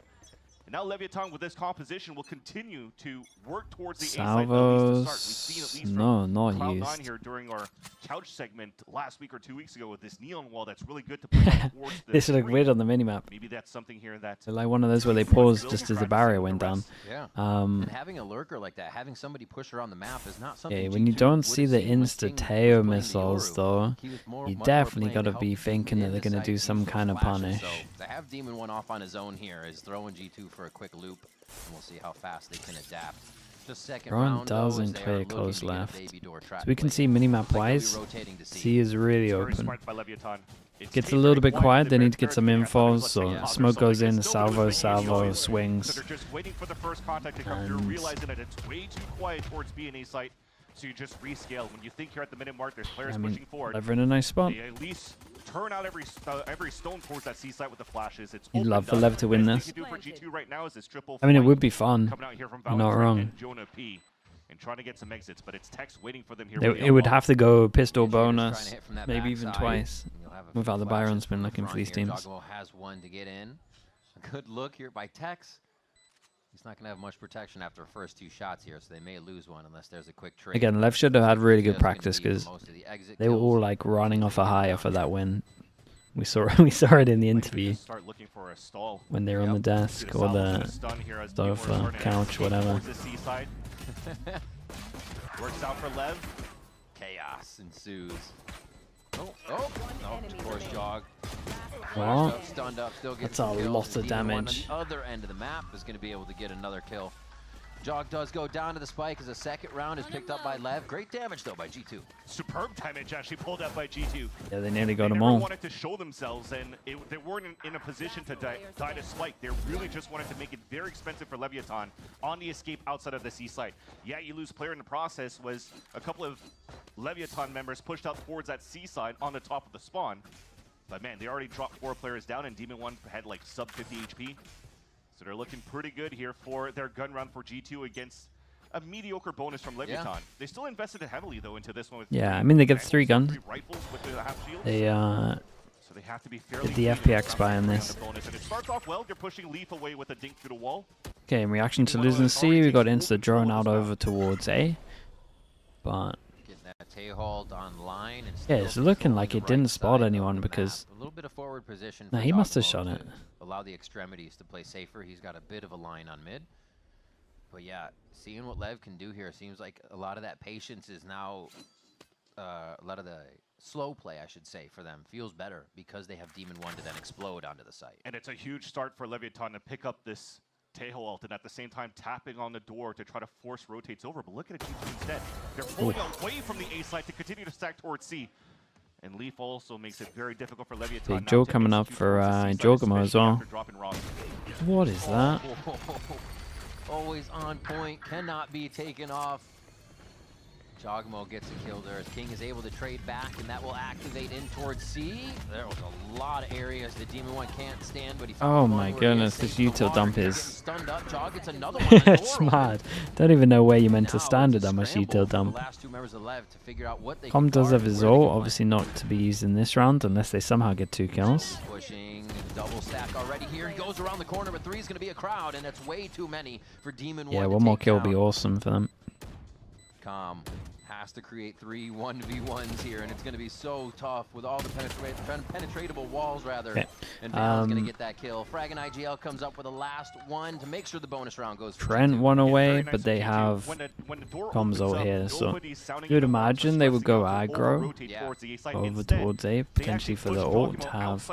And now Leviatan with this composition will continue to work towards the A side at least to start. We've seen at least from Cloud9 here during our couch segment last week or 2 weeks ago with this neon wall that's really good to push out towards the This looked weird on the minimap. Maybe that's something here that Like one of those where they paused just as the barrier went down. Yeah. And having a lurker like that, having somebody push around the map is not something. Yeah, when you don't see the insta-Teo missiles though, you definitely got to be thinking that they're going to do some kind of punish. So to have Demon 1 off on his own here is throwing G2 for a quick loop, and we'll see how fast they can adapt. Just second Ron doesn't clear close left. So we can see minimap wise, C is really open. Gets a little bit quiet, they need to get some infos, so smoke goes in, salvo, swings. So they're just waiting for the first contact to come through, realizing that it's way too quiet towards B and A site, so you just rescale. When you think you're at the minute mark, there's players pushing forward. They're in a nice spot. They at least turn out every stone towards that C site with the flashes. It's You'd love for LEV to win this. Right now is this triple I mean, it would be fun. Coming out here from You're not wrong. Jonah P. And trying to get some exits, but it's Tex waiting for them here. It would have to go pistol bonus, maybe even twice, without the Byron spin looking for these teams. Jogamo has one to get in. A good look here by Tex. He's not going to have much protection after the first two shots here, so they may lose one unless there's a quick trade. Again, LEV should have had really good practice because they were all like running off a high for that win. We saw it in the interview when they were on the desk or the sofa, couch, whatever. Works out for LEV. Chaos ensues. Oh, of course, Jog. What? Stunned up, still That's a lot of damage. On the other end of the map is going to be able to get another kill. Jog does go down to the spike as a second round is picked up by LEV. Great damage, though, by G2. Superb damage actually pulled up by G2. Yeah, they nearly got them all. all. They wanted to show themselves, and they weren't in a position to die to spike. They really just wanted to make it very expensive for Leviatan on the escape outside of the C site. Yeah, you lose player in the process was a couple of Leviatan members pushed out towards that C side on the top of the spawn. But man, they already dropped 4 players down, and Demon 1 had like sub 50 HP. So they're looking pretty good here for their gun round for G2 against a mediocre bonus from Leviatan. Yeah. They still invested heavily though into this one. With I mean they get 3 guns. 3 rifles with the half shields. So they have to be fairly get the FPX buy on this. And it starts off well. They're pushing Leaf away with a dink through the wall. Okay, in reaction to losing C, we got insta drone out over towards A, but online yeah, it's looking like it didn't spot anyone because a little bit of forward position. No, he must have shot it. Allow the extremities to play safer. He's got a bit of a line on mid. But yeah, seeing what LEV can do here, seems like a lot of that patience is now, a lot of the slow play, I should say, for them feels better because they have Demon 1 to then explode onto the site. And it's a huge start for Leviatan to pick up this Tejo ult and at the same time tapping on the door to try to force rotates over. But look at it instead. They're pulling away from the A site to continue to stack towards C. And Leaf also makes it very difficult for Leviatan. Big Joe coming up for Jogamo as well. What is that? Always on point, cannot be taken off. Jogamo gets a kill there as King is able to trade back, and that will activate in towards C. There was a lot of areas the Demon 1 can't stand, but he oh my goodness, this util dump is... Stunned up. Jog gets another one. It's mad. Don't even know where you meant to stand it that much util dump. Last 2 members of LEV to figure out what they Com does have his ult, obviously not to be used in this round unless they somehow get 2 kills. Pushing, double stack already here. He goes around the corner, but 3 is going to be a crowd, and that's way too many for Demon Yeah, 1 one to more take kill would down. be awesome for them. Calm has to create 3 1v1s here, and it's going to be so tough with all the penetratable walls, rather. Okay. And Val's going to get that kill. Frag and IGL comes up with the last one to make sure the bonus round goes for Trent G2. one away, but they have comms over here, so you would imagine they would go aggro over towards A, potentially for the ult to have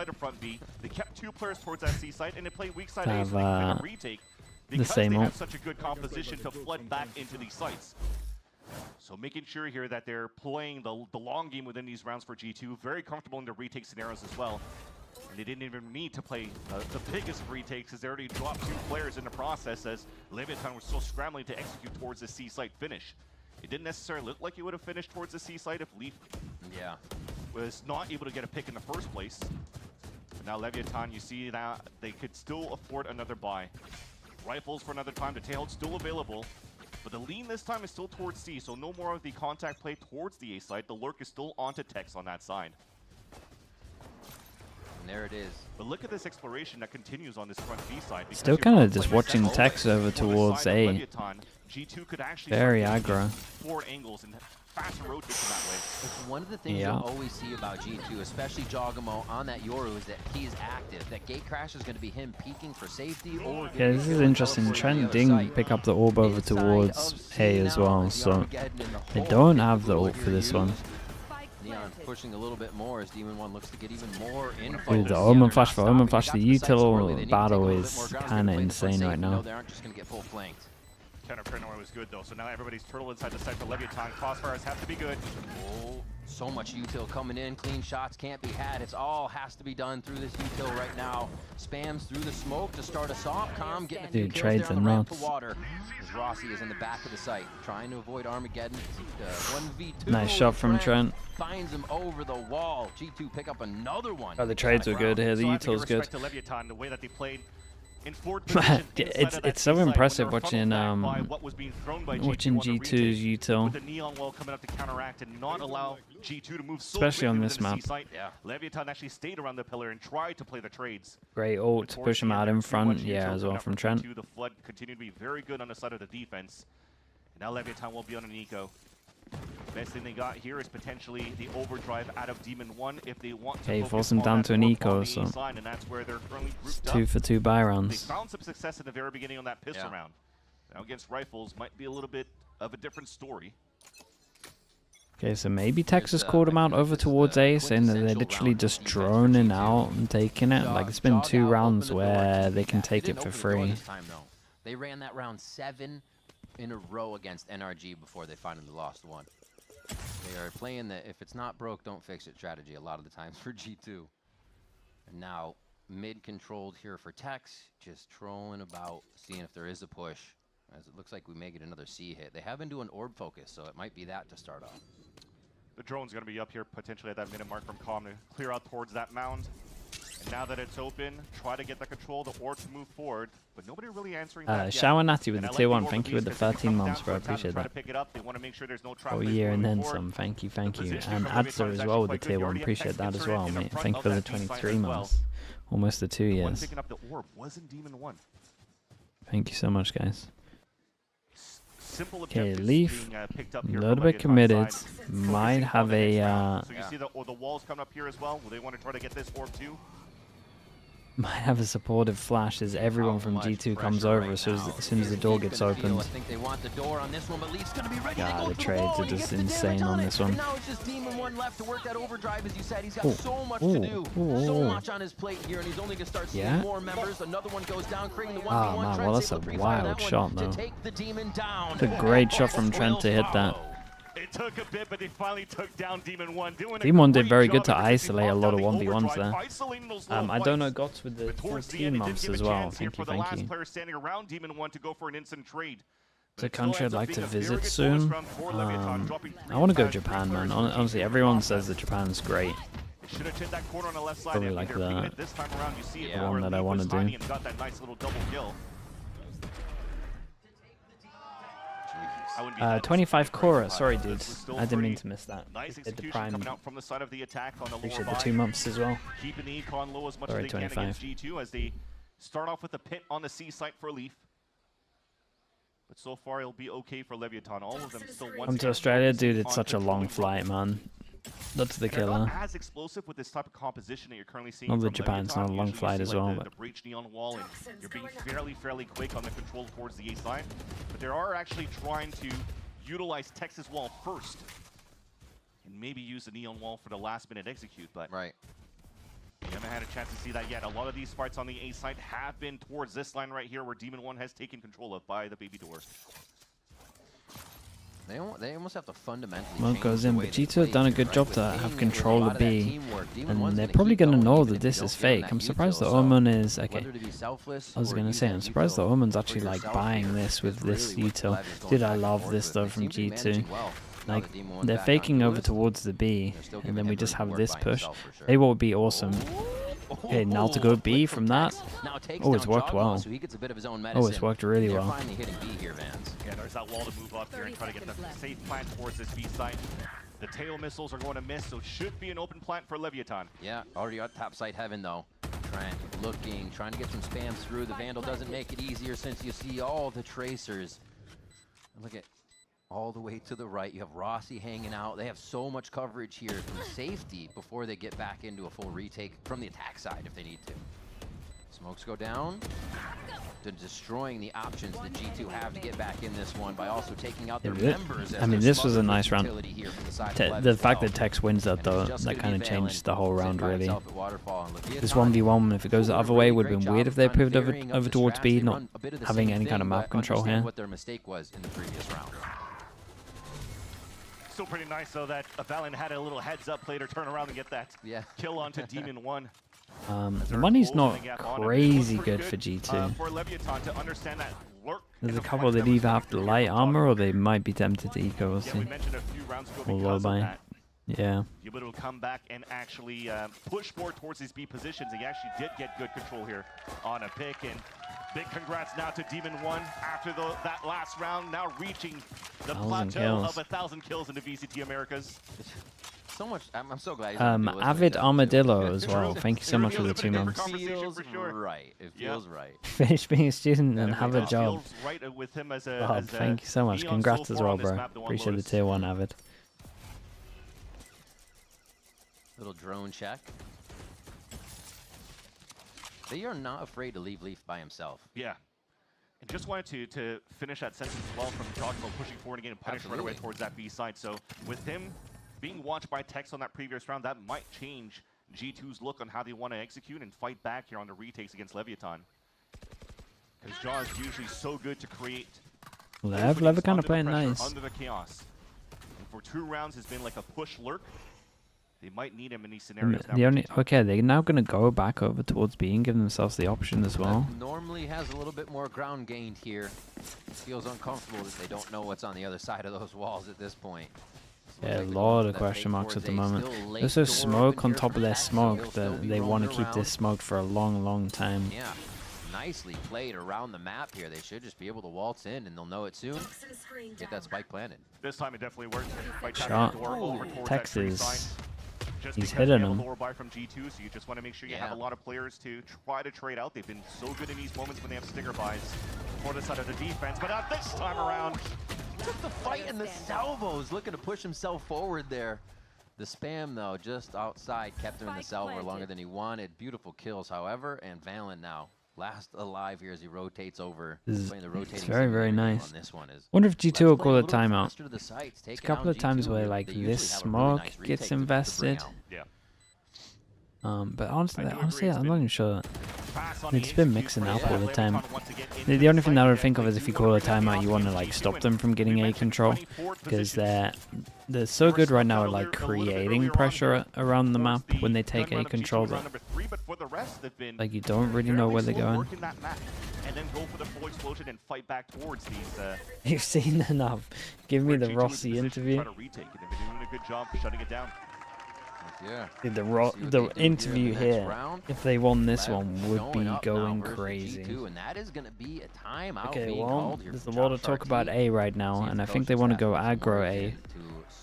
the same ult. Such a good composition to flood back into these sites. So making sure here that they're playing the long game within these rounds for G2, very comfortable in the retake scenarios as well. And they didn't even need to play the biggest of retakes, because they already dropped 2 players in the process, as Leviatan was still scrambling to execute towards the C site finish. It didn't necessarily look like he would have finished towards the C site if Leaf was not able to get a pick in the first place. But now Leviatan, you see that they could still afford another buy. Rifles for another time, the tailhold's still available. But the lean this time is still towards C, so no more of the contact play towards the A side. The lurk is still onto Tex on that side. And there it is. But look at this exploration that continues on this front B side. Still kind of just watching Tex over towards A. G2 could actually Very aggro. 4 angles and faster rotation that way. It's one of the things you'll always see about G2, especially Jogamo on that Yoru, is that he is active. That gate crash is going to be him peeking for safety. Or Yeah, this is interesting. Trent didn't pick up the orb over towards A as well, so they don't have the ult for this one. Neon pushing a little bit more as Demon 1 looks to get even more info. Dude, the Omen Flash for Omen Flash, the util battle is kind of insane right now. They aren't just going to get full flanked. Counter Paranoia was good though, so now everybody's turtle inside the site for Leviatan. Crossfires have to be good. Oh, so much util coming in. Clean shots can't be had. It's all has to be done through this util right now. Spams through the smoke to start us off. Calm getting a few kills trades there on and the ramp runs. to water. As Rossi is in the back of the site, trying to avoid Armageddon. 1v2. Nice shot from Trent. Finds him over the wall. G2 pick up another one. Oh, the trades were good here. The util's good. To Leviatan, the way that they played in forward it's so impressive watching G2's util, with the neon wall coming up to counteract and not allow G2 to move so especially on quickly this to the map. C-site. Leviatan actually stayed around the pillar and tried to play the trades. Great ult to push him out in front, yeah, as well from Trent. The flood continued to be very good on the side of the defense. And now Leviatan will be on an eco. Best thing they got here is potentially the overdrive out of Demon 1 if they want to. Okay, force him down to an eco, so and that's where they're currently grouped 2 for 2 buy They rounds. found some success in the very beginning on that pistol round. Now against rifles might be a little bit of a different story. Okay, so maybe Texas called him out over towards A, saying that they're literally just droning out and taking it. Like, it's been 2 rounds where they can take it for free. They ran that round 7 in a row against NRG before they finally lost one. They are playing the if it's not broke, don't fix it strategy a lot of the times for G2. And now mid-controlled here for Tex, just trolling about, seeing if there is a push, as it looks like we may get another C hit. They have been doing orb focus, so it might be that to start off. The drone's going to be up here potentially at that minute mark from Calm to clear out towards that mound. And now that it's open, try to get the control, the orb to move forward, but nobody really answering that Shower yet. Natty with the tier 1, thank you with the 13 months, bro, I appreciate that. Oh, year and then some, thank you. And Adza as well with the tier 1, appreciate that as well, mate. Thank you for the 23 months, almost the 2 years. Picking up the orb wasn't Demon 1. Thank you so much, guys. Simple Okay, objectives Leaf, being, picked up a here little from bit Leviatan's committed, side. might have a, So you see the walls coming up here as well. Will they want to try to get this orb too? might have a supportive flash as everyone from G2 comes over as soon as the door gets opened. I think they want the door on this one, but Leaf's going to be ready to go The trades are just insane on this one. Now it's just Demon 1 left to work that overdrive, as you said. He's got so much to do, so much on his plate here, and he's only going to start seeing more members. Another one goes down, creating the 1v1. Oh man, well that's a wild shot though. Take the Demon down. It's a great shot from Trent to hit that. It took a bit, but they finally took down Demon 1. Demon 1 did very good to isolate a lot of 1v1s there. I don't know Gots with the 14 months as well. Thank you. It's a country I'd like to visit soon. I want to go to Japan, man. Honestly, everyone says that Japan's great. Probably like the one that I want to do. wouldn't be mad. 25 Cora. Sorry, dude. Still I didn't mean pretty to miss that. Nice Did the execution prime. coming out from the side of the attack on the lower Appreciate the buy. 2 months as well. Keeping the econ low as much Sorry, as they can 25. against G2 as they start off with a pit on the C site for Leaf. But so far, it'll be okay for Leviatan. All of them still once Come to again Australia, focusing dude. It's on such a long controlling flight, man. That's the They're not killer. as explosive with this type of composition that you're currently seeing. Although from Japan's Leviatan. not a long Usually you flight see, as like, well, the but- breach neon wall, and you're being fairly quick on the control towards the A side. But they are actually trying to utilize Texas wall first, and maybe use the neon wall for the last minute execute. But right. We haven't had a chance to see that yet. A lot of these fights on the A side have been towards this line right here, where Demon 1 has taken control of by the baby door. They almost have to fundamentally Well, change goes the in, way but they G2 play have done a here, good right? job With to King, have with control a lot of of that B, teamwork, Demon and 1's they're gonna probably keep going to going know even that if this you is don't give them fake. I'm that surprised the util, so Omen is... Okay, whether to be selfless I was or going to use say, that I'm surprised the util Omen's for actually like yourself buying here this with is this really what util. Lev is going Dude, I back and love forth this with. though They from seem to be G2. managing well. Now Like, that Demon 1's they're back on faking over Duelist, towards the B, they're still and giving then we him just room have to work this by push. himself for sure. They will be awesome. Okay, now to go B from that. Now takes Oh, it's down worked Jogma, well. so he gets a bit of his own Oh, medicine. it's worked really They're well. finally hitting B here, Vans. Yeah, there's that wall to move up here and try to get the safe plant towards this B site. The tail missiles are going to miss, so should be an open plant for Leviatan. Yeah, already on top side heaven though. Trying to get some spams through. The Vandal doesn't make it easier since you see all the tracers. Look at all the way to the right. You have Rossi hanging out. They have so much coverage here from safety before they get back into a full retake from the attack side if they need to. Smokes go down. They're destroying the options that G2 have to get back in this one by also taking out their members. I mean, this was a nice round. The fact that Tex wins that though, that kind of changed the whole round really. This 1v1, if it goes the other way, would have been weird if they pivoted over towards B, not having any kind of map control here. What their mistake was in the previous round. Still pretty nice though that Valen had a little heads up play to turn around and get that kill onto Demon 1. The money's not crazy good for G2. For Leviatan to understand that lurk. There's a couple that either have the light armor or they might be tempted to eco. We'll see. We mentioned a few rounds ago Or because of Low-buy. that. Yeah. You're able to come back and actually push more towards these B positions. He actually did get good control here on a pick. And big congrats now to Demon 1 after that last round, now reaching the 1,000 plateau kills. of 1,000 kills in the VCT Americas. So much. I'm so glad. He's on Duelist like Avid that, Armadillo too. as well. Thank you so much for the 2 months. It feels right. It feels right. Finish being a student and have a job. Right with him as a, Bob, thank you so much. Neon Congrats so as far well, on this bro. map, the one Appreciate the Lotus. tier 1, Avid. Little drone check. They are not afraid to leave Leaf by himself. Yeah. And just wanted to finish that sentence as well from Jogmo pushing forward again and punish right away towards that B side. So with him being watched by Tex on that previous round, that might change G2's look on how they want to execute and fight back here on the retakes against Leviatan. Because Jaw is usually so good to create Lev kind under of the playing pressure, nice. under the chaos. And for 2 rounds has been like a push lurk. They might need him in these scenarios now. The only okay, they're now gonna go back over towards B and give themselves the option as well. Normally has a little bit more ground gained here. Feels uncomfortable that they don't know what's on the other side of those walls at this point. Yeah, a lot of question marks at the moment. There's also smoke on top of their smoke that they want to keep this smoke for a long time. Yeah, nicely played around the map here. They should just be able to waltz in and they'll know it soon. Get that spike planted. This time it definitely worked. Right Shot. the door over towards that tree Texas. side. Just He's because hitting we have him. a lower buy from G2, so you just want to make sure you have a lot of players to try to trade out. They've been so good in these moments when they have stinger buys for the side of the defense, but not this time around. Took the fight in the salvos, looking to push himself forward there. The spam, though, just outside, kept him in the salvo longer than he wanted. Beautiful kills, however, and Valen now last alive here as he rotates over. This Playing the is rotating very scenario nice. on this one is. Wonder if G2 will call a little timeout. faster to the sites, There's take a couple down of times G2, where they like usually this have a really smoke nice retake gets to bring invested. out. Yeah. But honestly, I'm not even sure. It's been mixing up all the time. The only thing that I would think of is if you call a timeout, you want to like stop them from getting A control, because they're so good right now at like creating pressure around the map when they take A control that like you don't really know where they're going. And then go for the full explosion and fight back towards these. You've seen enough. Give me the Rossi interview. Try to retake it. They've been doing a good job shutting it down. Yeah. The interview here If they won this one, would be up going now versus crazy. G2, and that is going to be a timeout Okay, being well, called here there's a from lot of Josh talk about A right now, and I think they want to go aggro A.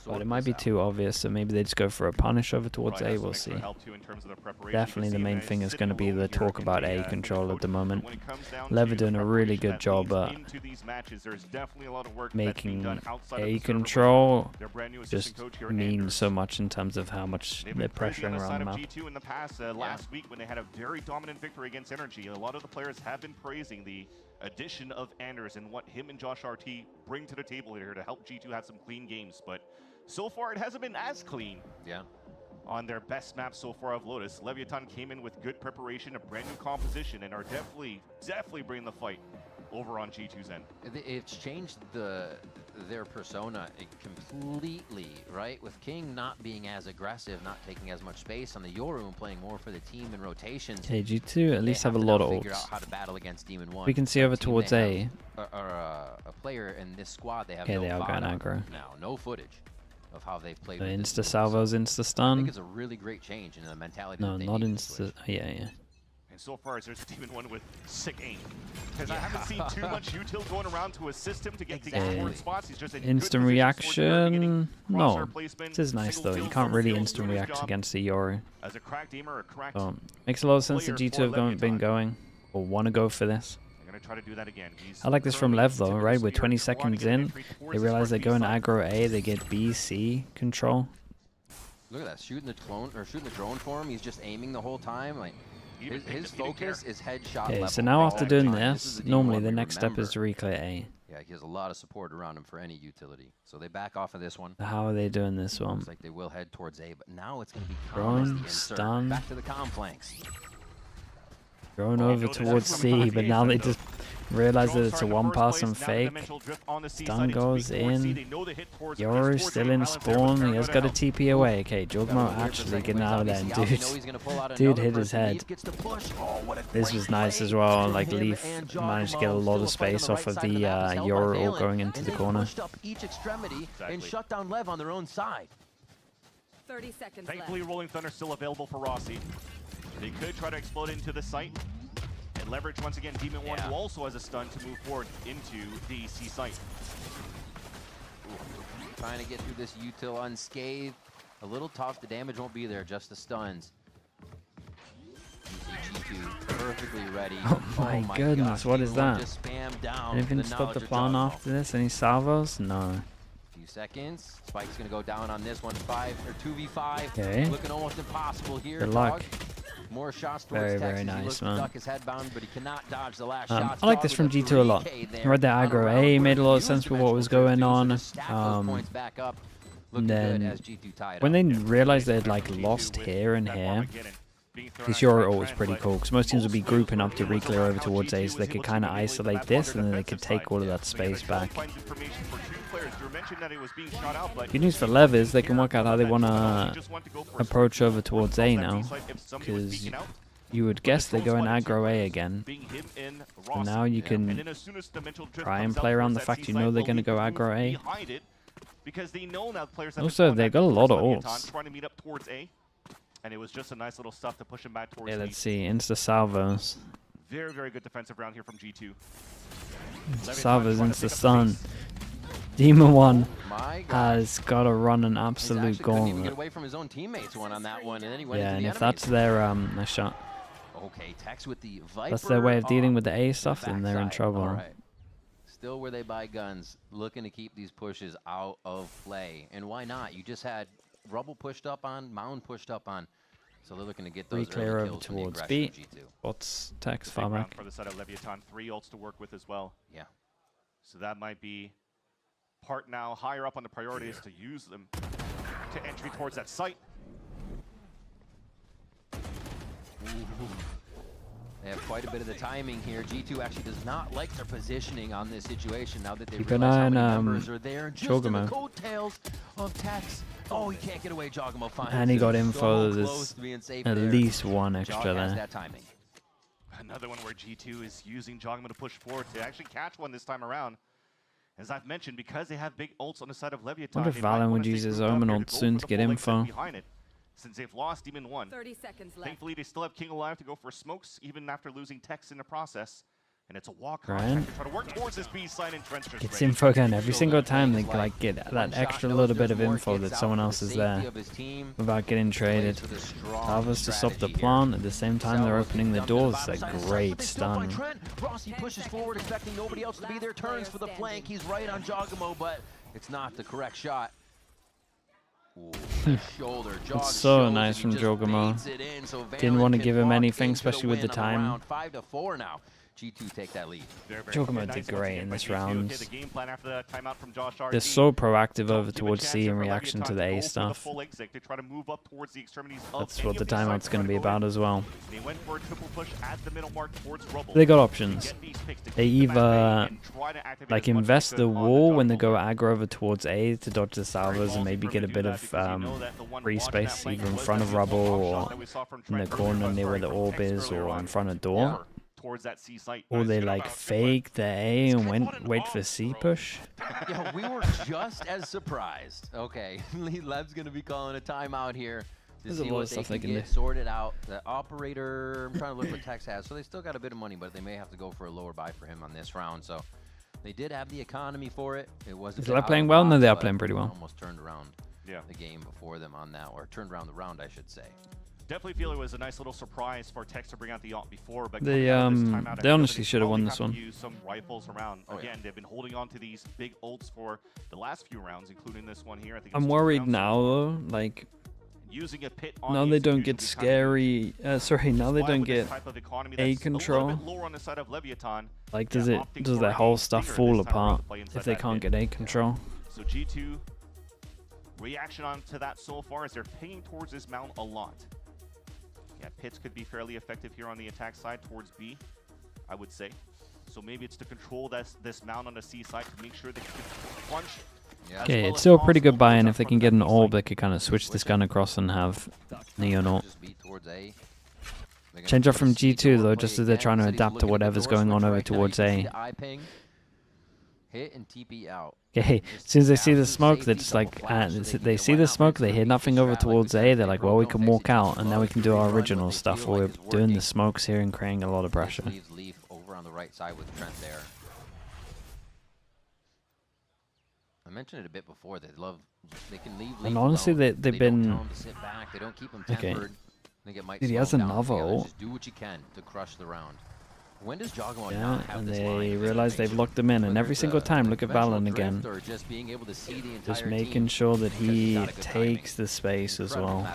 But it might be too obvious, so maybe they just go for a punish over towards A, we'll see. Definitely the main thing is going to be the talk about A control at the moment. LEV are doing a really good job at making A control just mean so much in terms of how much they're pressuring around the map. G2 in the past, last week when they had a very dominant victory against Energy, a lot of the players have been praising the addition of Anders and what him and Josh RT bring to the table here to help G2 have some clean games, but so far it hasn't been as clean. Yeah. On their best map so far of Lotus, Leviatan came in with good preparation, a brand new composition, and are definitely bringing the fight over on G2's end. It's changed their persona completely, right? With King not being as aggressive, not taking as much space on the Yoru and playing more for the team in rotations. Okay, G2 at least have a lot of figure out ults. how to battle against Demon 1. We can see over towards A. A player in this squad, they have Okay, no they are going VALORANT aggro. now, no footage of how they've played. So with this insta Lotus. salvos, insta I stun. think it's a really great change in the mentality. No, that they not need to switch. insta. Yeah. And so far, there's a Demon 1 with sick aim. Because I haven't seen too much util going around to assist him to get forward spots. He's just in Instant reaction. No, this is nice though. You can't really instant react against the Yoru. As a cracked aimer, a cracked So makes a lot of sense that G2 have been going or want to go for this. They're gonna try to do that again. I like this from LEV though, right? We're 20 seconds in. They realize they're going aggro A. They get B, C control. Look at that, shooting the drone for him. He's just aiming the whole time. Like his focus is headshot Okay, level so now after doing all the time. this, is normally D1 the we next step is remember. to reclear A. Yeah, he has a lot of support around him for any utility. So they back off of this one. How are they doing this one? Looks like they will head towards A, but now it's going to be Drone, stun. Back to the comm flanks. Going over towards C, but now they just realize that it's a one-person fake. Stun goes in. Yoru still in spawn. He has got a TP away. Okay, Jogmo actually getting out of there. And dude hit his head. This was nice as well. Like Leaf managed to get a lot of space off of the Yoru ult going into the corner. Each extremity and shut down LEV on their own side. 30 seconds Thankfully, left. Rolling Thunder still available for Rossi. They could try to explode into the site and leverage once again Demon 1, who also has a stun to move forward into the C site. Trying to get through this util unscathed. A little tough. The damage won't be there, just the stuns. G2 perfectly ready. Oh my goodness, what is that? Just spam down Anything to stop the plan after this? Any salvos? No. Few seconds. Spike's gonna go down on this one. 2v5. Okay. Looking almost impossible here. Good luck. Dog. More shots towards Very Texas. nice, he looks man. to duck his headbound, but he cannot dodge the last I shots. like Dog this with from a G2 a lot. 3K I there read the on a aggro round A, where made a lot of he sense used with what was going on. stack those points back up. Looking Then good as G2 tied when up. they realized they'd like lost here and here, this Yoru ult was pretty cool because most teams would be grouping up to reclear over towards A, so they could kind of isolate this and then they could take all of that space back. Good news for LEV is they can work out how they want to approach over towards A now, because you would guess they're going aggro A again. And now you can try and play around the fact you know they're going to go aggro A. Also, they've got a lot of ults. Trying to meet up towards A, and it was just a nice little stuff to push him back towards Yeah, B. let's see. Insta salvos. Very, very good defensive round here from G2. Salvos insta stun. Demon 1 has got to run an absolute Couldn't even get gauntlet. away from his own teammates one on that one, and then he went Yeah, into and the if that's their nice shot, Okay, Tex with the Viper. that's their way of dealing on with the A stuff, then they're in backside. trouble. All right. Still where they buy guns, looking to keep these pushes out of play. And why not? You just had Rubble pushed up on, Mound pushed up on. So they're looking to get those Reclear early over kills from the towards aggression B. of G2. What's Tex Big far round back? for the side of Leviatan. 3 ults to work with as well. Yeah. So that might be part now higher up on the priorities to use them to entry towards that site. They have quite a bit of the timing here. G2 actually does not like their positioning on this situation now that they Keep an realize eye how on, many members are there. Just in the Jogamo. coattails of Tex. Oh, he can't get away. Jogamo finds And he got him. info. So There's close to being safe at there. least one extra Jog has there. that timing. Another one where G2 is using Jogma to push forward to actually catch one this time around. As I've mentioned, because they have big ults on the side of Leviatan. Wonder if Valorant would use his Omen ult soon to get info. since they've lost Demon 1. 30 seconds left. Thankfully, they still have King alive to go for smokes, even after losing Tex in the process. And it's a walk Right. to try to work towards this B side and Trench. Gets info again every single time. They like get that extra little bit of info that someone else is there without getting traded. Salvos to stop the plant. At the same time, they're opening the doors. A great stun. Rossi pushes forward, expecting nobody else to be there. Turns for the flank. He's right on Jogamo, but it's not the correct shot. Ooh, shoulder. It's so nice from Jogamo. Didn't want to give him anything, especially with the time. 5-4 now. G2 take that lead. Jogamo did great in this round. The game plan after the timeout from Josh They're so proactive over towards C in reaction to the A stuff. They try to move up towards the extremities of That's what the timeout's going to be about as well. They went for a triple push at the middle mark towards Rubble. They got options. They either like invest the wall when they go aggro over towards A to dodge the salvos and maybe get a bit of free space either in front of Rubble or in the corner near where the orb is or in front of door. Towards that C site. Or they like fake the A and wait for C push. Yeah, we were just as surprised. Okay, LEV's gonna be calling a timeout here to see what they can get sorted out. The operator, I'm trying to look what Tex has. So they still got a bit of money, but they may have to go for a lower buy for him on this round. So they did have the economy for it. It was. Is LEV playing well? No, they are playing pretty well. Almost turned around the game before them on that, or turned around the round, I should say. Definitely feel it was a nice little surprise for Tex to bring out the ult before, but they honestly should have won this one. Use some rifles around. Again, they've been holding on to these big ults for the last few rounds, including this one here. I think I'm worried now though, like using a pit on now they don't get scary. Sorry, now they don't get A control. Like does their whole stuff fall apart if they can't get A control? So G2 reaction on to that so far as they're pinging towards this mount a lot. Yeah, pits could be fairly effective here on the attack side towards B, I would say. So maybe it's to control this mount on the C side to make sure they can punch. Okay, it's still a pretty good buy-in if they can get an orb. They could kind of switch this gun across and have Neon ult. Change up from G2 though, just as they're trying to adapt to whatever's going on over towards A. Hit and TP out. Okay, as soon as they see the smoke, they're just like, they see the smoke, they hear nothing over towards A, they're like, well, we can walk out, and then we can do our original stuff, where we're doing the smokes here and creating a lot of pressure. Leave over on the right side with Trent there. I mentioned it a bit before, they can leave. And honestly, they've been... They don't tell them to sit back, they don't keep them tempered. Okay. I think it might Dude, he has another ult. Just do what you can to crush the round. When does Jogamo Yeah, and they realize they've locked him in, and every single time, look at Valorant again. Just making sure that he takes the space as well.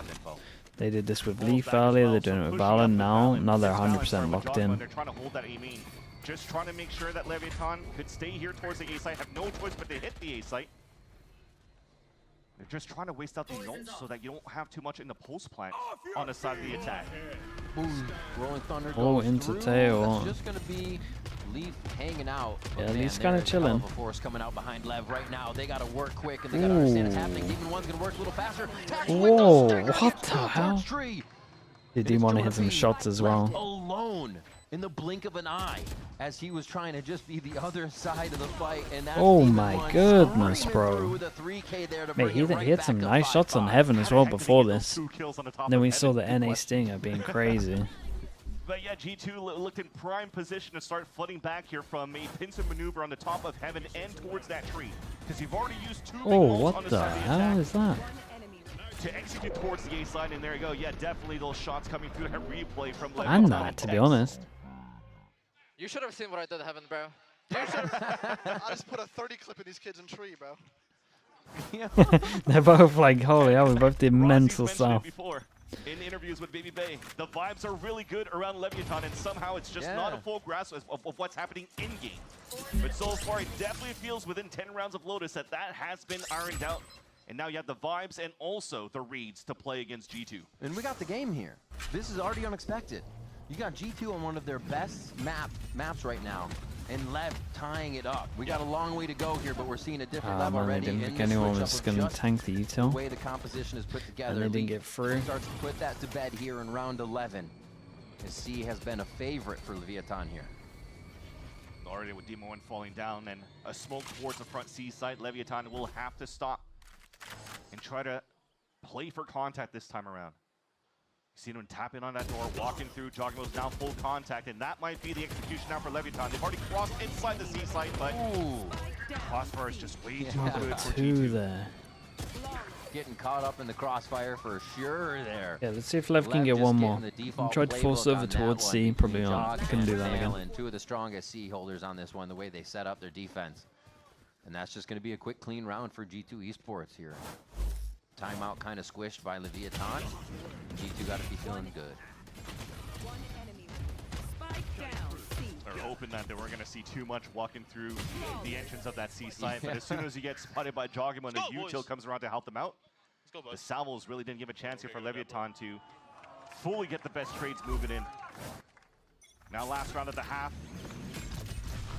They did this with Leaf earlier, they're doing it with Valorant now they're 100% locked in. They're trying to hold that A main. Just trying to make sure that Leviatan could stay here towards the A site, have no choice but to hit the A site. They're just trying to waste out the ults so that you don't have too much in the post plant on the side of the attack. Rolling Thunder goes into tail. That's just gonna be Leaf hanging out. Yeah, Leaf's kind of chilling. Force coming out behind Lev right now. They gotta work quick and they gotta understand it's happening. Demon 1's gonna work a little faster. Whoa, what the hell? They did want to hit some shots as well. Alone in the blink of an eye as he was trying to just be the other side of the fight, and that's oh my goodness, bro. Mate, he had some nice shots on Heaven as well before this. And then we saw the NA Stinger being crazy. But yeah, G2 looked in prime position to start flooding back here from a pincer maneuver on the top of Heaven and towards that tree. Because you've already used two big ults on the side of the attack. Hell is that? To execute towards the A side, and there you go. Yeah, definitely those shots coming through that replay from Leviatan. I'm not, to be honest. You should have seen what I did, Heaven, bro. I just put a 30 clip in these kids in tree, bro. They're both like, holy hell, we both did mental stuff. In interviews with Baby Bay, the vibes are really good around Leviatan, and somehow it's just not a full grasp of what's happening in-game. But so far, it definitely feels within 10 rounds of Lotus that has been ironed out. And now you have the vibes and also the reads to play against G2. And we got the game here. This is already unexpected. You got G2 on one of their best maps right now, and LEV tying it up. We got a long way to go here, but we're seeing a different level already. They didn't think anyone was going to tank the util. The way the composition is put together. And they didn't get through. Starts to put that to bed here in round 11. As C has been a favorite for Leviatan here. Already with Demon 1 falling down and a smoke towards the front C site, Leviatan will have to stop and try to play for contact this time around. Seen him tapping on that door, walking through. Jogmo's now full contact, and that might be the execution now for Leviatan. They've already crossed inside the C site, but Crossfire is just way too good for Two G2. there. Getting caught up in the crossfire for sure there. Yeah, let's see if Lev can get one more. Tried to force over towards C, probably not. Couldn't do that again. Two of the strongest C holders on this one, the way they set up their defense. And that's just going to be a quick, clean round for G2 Esports here. Timeout kind of squished by Leviatan. G2 got to be feeling good. They're hoping that they weren't going to see too much walking through the entrance of that C site, but as soon as he gets spotted by Jogamo and the util comes around to help them out, the salvos really didn't give a chance here for Leviatan to fully get the best trades moving in. Now last round of the half.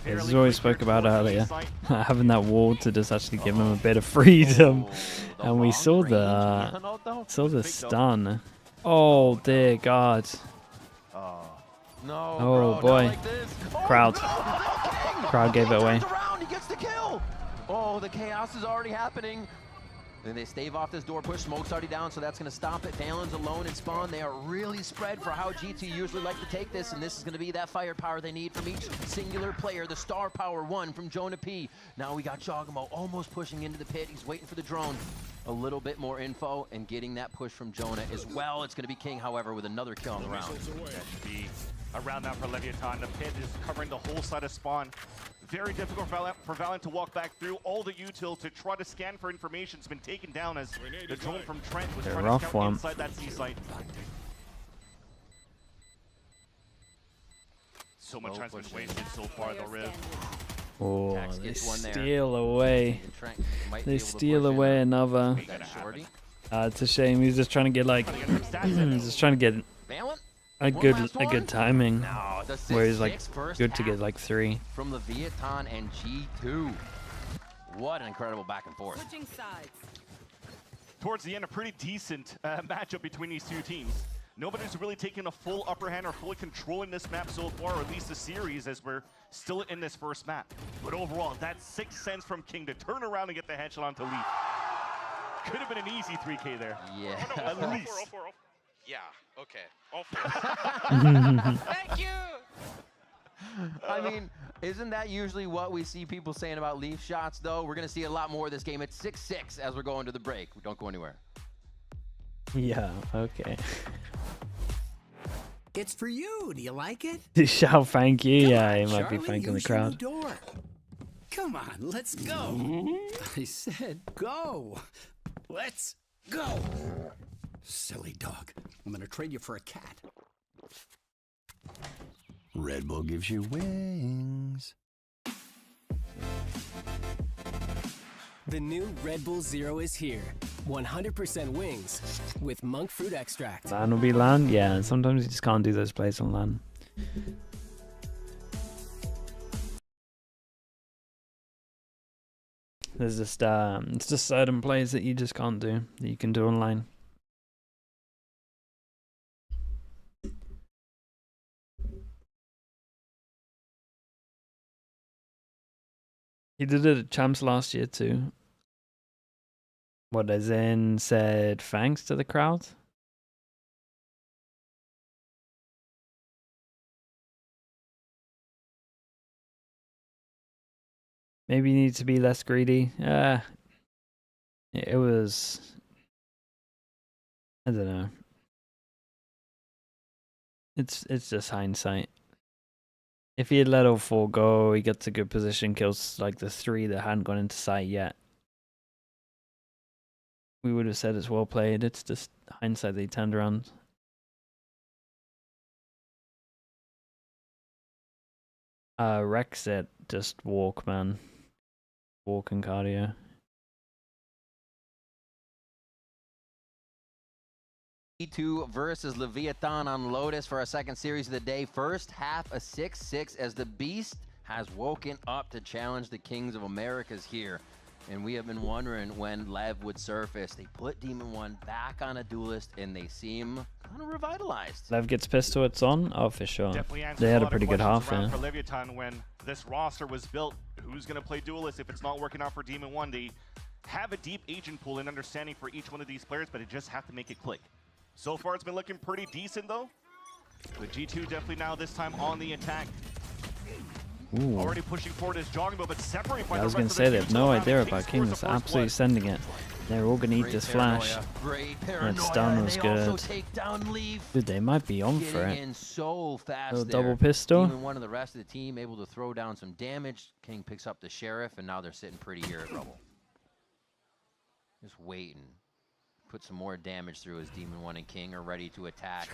Yeah, this is what we spoke about earlier, having that wall to just actually give him a bit of freedom, and we saw the stun. Oh dear God! No, oh bro, boy! like this. Crowd gave it away. He gets the kill. Oh, the chaos is already happening. Then they stave off this door push. Smoke's already down, so that's going to stop it. Talon's alone in spawn. They are really spread for how G2 usually like to take this, and this is going to be that firepower they need from each singular player. The star power one from Jonah P. Now we got Jogamo almost pushing into the pit. He's waiting for the drone. A little bit more info and getting that push from Jonah as well. It's going to be King, however, with another kill on the round. That should be a round now for Leviatan. The pit is covering the whole side of spawn. Very difficult for Valorant to walk back through. All the util to try to scan for information has been taken down as the drone from Trent was trying to scout inside that C site. So much time's been wasted so far, though, Riv. Oh, they steal away. They steal away another. It's a shame. He's just trying to get like, he's just trying to get a good timing, where he's like good to get like 3. From Leviatan and G2. What an incredible back and forth. Towards the end, a pretty decent matchup between these two teams. Nobody's really taken a full upper hand or fully controlling this map so far, or at least the series, as we're still in this first map. But overall, that 6 cents from King to turn around and get the headshot onto Leaf. Could have been an easy 3K there. Yeah. At least. Yeah, okay. All 4. Thank you! I mean, isn't that usually what we see people saying about Leaf shots, though? We're going to see a lot more of this game. It's 6-6 as we're going to the break. Don't go anywhere. Yeah, okay. It's for you. Do you like it? Shout thank you. Come Yeah, on, he might Charlie, be thanking the use your new crowd. door. Come on, let's go. I said go. Let's go. Silly dog. I'm going to trade you for a cat. Red Bull gives you wings. The new Red Bull Zero is here. 100% wings with monk fruit extract. LAN will be LAN? Yeah, sometimes you just can't do those plays on LAN. There's just it's just certain plays that you just can't do, that you can do online. He did it at Champs last year too. What, as in said thanks to the crowd? Maybe you need to be less greedy. It was, I don't know. It's just hindsight. If he had let all 4 go, he gets a good position, kills like the 3 that hadn't gone into sight yet. We would have said it's well played. It's just hindsight that he turned around. Rex said just walk, man. Walk and cardio. G2 versus Leviatan on Lotus for our second series of the day. First half a 6-6 as the Beast has woken up to challenge the Kings of Americas here. And we have been wondering when Lev would surface. They put Demon 1 back on a duelist and they seem kind of revitalized. Lev gets pistol, it's on? Oh, for sure. Definitely They had a pretty good half, yeah. For Leviatan when this roster was built, who's going to play duelist if it's not working out for Demon 1? They have a deep agent pool and understanding for each one of these players, but it just have to make it click. So far, it's been looking pretty decent, though. But G2 definitely now this time on the attack. Ooh. Already pushing forward is Jogamo, but separated by I was the going rest to of say the they team. have no idea about Kings. Absolutely sending it. They're all going to eat this flash. And stun was good. Dude, they might be on for it. In so fast Little there. double pistol. Even one of the rest of the team able to throw down some damage. King picks up the Sheriff, and now they're sitting pretty here at Rubble. Just waiting. Put some more damage through as Demon 1 and King are ready to attack.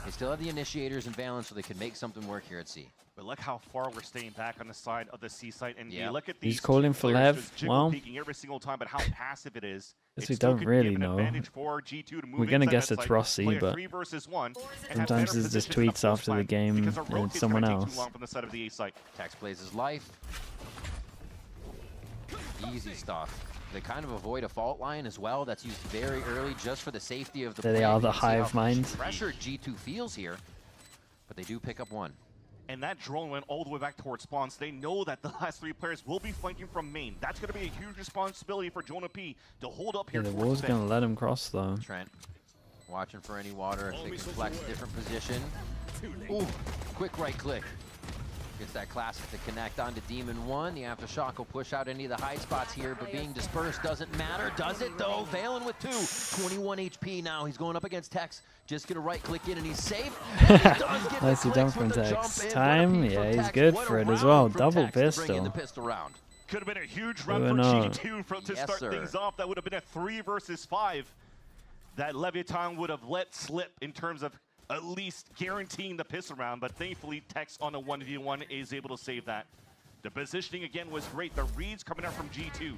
They still have the initiators in balance, so they can make something work here at C. But look how far we're staying back on the side of the C site, and Yeah. you look at these He's calling for players Lev. just jiggle Well, peeking every single time, but how passive it is. guess It we still don't could really give an know. advantage for G2 to move We're going to inside guess that it's site, Rossi, play a but 3 versus 1, and have sometimes better there's just position in the tweets after the post game because a and rotate's it's someone gonna take else. too long from the side of the A site. Tex plays his life. Easy stuff. They kind of avoid a fault line as well. That's used very early just for the safety of the There they play. are, You the can see hive how minds. Pressure G2 feels here, but they do pick up one. And that drone went all the way back towards spawns. They know that the last 3 players will be flanking from main. That's going to be a huge responsibility for Jonah P to hold up Yeah, here. the towards wall's Ben. going to let him cross, though. Trent watching for any water. If they can flex a different position. Ooh, quick right click. Gets that classic to connect onto Demon 1. The Aftershock will push out any of the high spots here, but being dispersed doesn't matter. Does it though? Valen with 2. 21 HP now. He's going up against Tex. Just gonna right click in and he's safe. And he does get the Nicely done clicks from with the Tex. jump in. Time, What a P yeah, from he's Tex. good What for a it as round well. from Double Tex to bring in pistol. the pistol round. Could have been a huge run Moving for on. G2 to Yes, start sir. things off. That would have been a 3 versus 5 that Leviatan would have let slip in terms of at least guaranteeing the pistol round, but thankfully Tex on a 1v1 is able to save that. The positioning again was great. The reads coming out from G2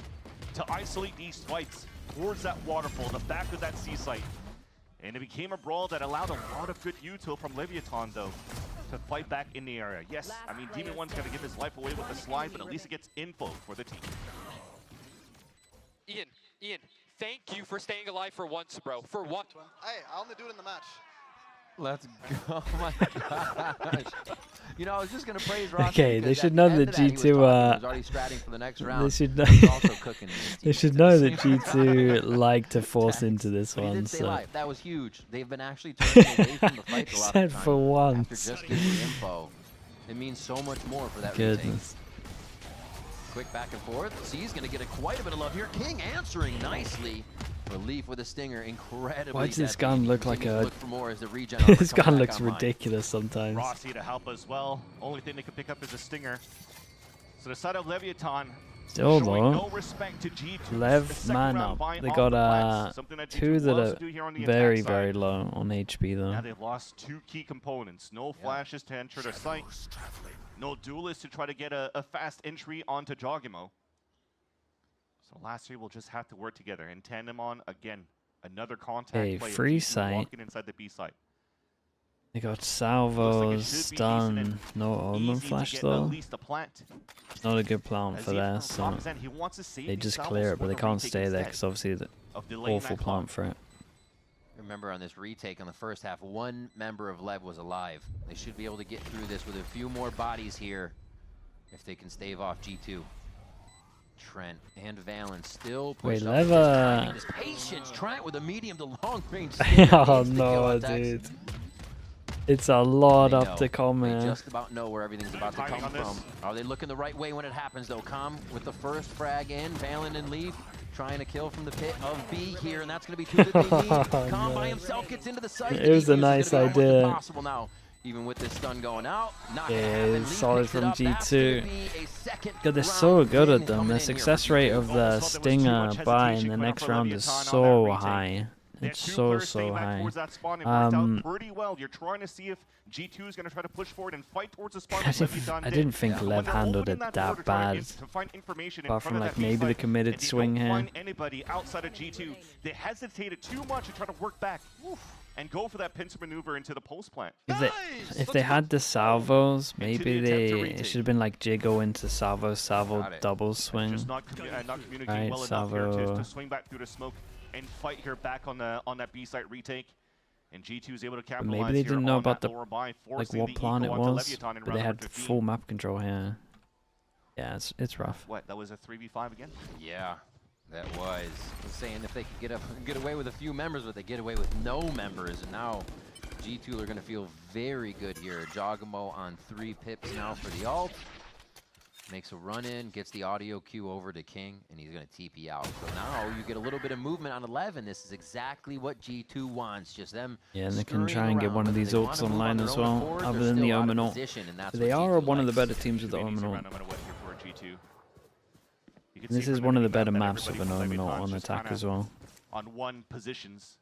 to isolate these fights towards that waterfall, the back of that C site. And it became a brawl that allowed a lot of good util from Leviatan, though, to fight back in the area. Yes, I mean, Demon 1's going to give his life away with the slide, but at least it gets info for the team. Ian, thank you for staying alive for once, bro. For what? Hey, I only do it in the match. Let's go. Oh my gosh. You know, I was just going to praise Rossi. Okay, they because should at know the that end of that, he was G2, already stratting for the next round. they should know, He's also cooking his they should teammates know at that the same G2 time. like to force into this But he one, did stay so. alive. That was huge. They've been actually turning away from the fight a lot of Said the time for once. after just getting the info. It means so much more for that retake. Goodness. Quick back and forth. C's going to get quite a bit of love here. King answering nicely. Relief with a stinger, incredibly. Why does this deadly. gun He look like continues to a... look for more as the regen This offers come gun back looks online. ridiculous sometimes. Rossi to help as well. Only thing they can pick up is a stinger. So the side of Leviatan Still showing though, no respect to G2. The Lev second man round up. buy They on got the flex, something that 2 G2 that loves are to do here on the very, attack very side. low on HP though. Now they've lost 2 key components. No flashes to enter the site. No duelists to try to get a fast entry onto Jogamo. So last year we'll just have to work together in tandem on, again, another contact Hey, play. free G2 site. walking inside the B site. They got salvos, should be stun, no ornament Easy to flash get though. at least a plant. It's not a good plant As for even there, from so Tom's end, he wants to save they these just salvos clear it, but for they the can't retake stay there instead because obviously the of delaying awful that clock. plant for it. Remember on this retake on the first half, 1 member of Lev was alive. They should be able to get through this with a few more bodies here if they can stave off G2. Trent and Valen still push Wait, up. Lev, Just timing, this patience. Trent with a medium to long range. Oh no, dude. It's a lot They up know. to come They here. just about know where everything's about to Timing come on this. from. Are they looking the right way when it happens, though? Com with the first frag in. Valen and Leaf trying to kill from the pit of B here, and that's going to be 2 that they need. Com No. by himself gets into the site. It was a nice idea. Possible now, even with this stun going out. Not gonna Yeah, happen. it's Leaf solid picks it from up. That's gonna G2. be a second God, they're so round good win at them. coming The in here success for rate G2. of the Stinger buy in the next round is so high. It's so high. Pretty well. You're trying to see if G2 is going to try to push forward and fight towards the spawn. I didn't think Lev handled it that bad. Apart from like maybe the committed swing here. Find anybody outside of G2. They hesitated too much and try to work back and go for that pincer maneuver into the post plant. If they had the salvos, maybe it should have been like jiggle into salvo double swing. Just not communicating Right, well enough here salvo. to swing back through the smoke and fight here back on that B site retake. And G2 is able to But capitalize maybe they here didn't know on about that the lower buy, like forcing what the plan it eco onto was. Leviatan in But round they number had 15. full map control here. Yeah, it's rough. What, that was a 3v5 again? Yeah. That was saying if they could get away with a few members, but they get away with no members, and now G2 are going to feel very good here. Jogamo on 3 pips now for the ult. Makes a run in, gets the audio cue over to King, and he's going to TP out. So now you get a little bit of movement on 11. This is exactly what G2 wants, just them. Yeah, and they can try and get one of these ults online as well, other than the Omen ult. They are one of the better teams with the Omen ult. This is one of the better maps of an Omen ult on attack as well. On 1 positions,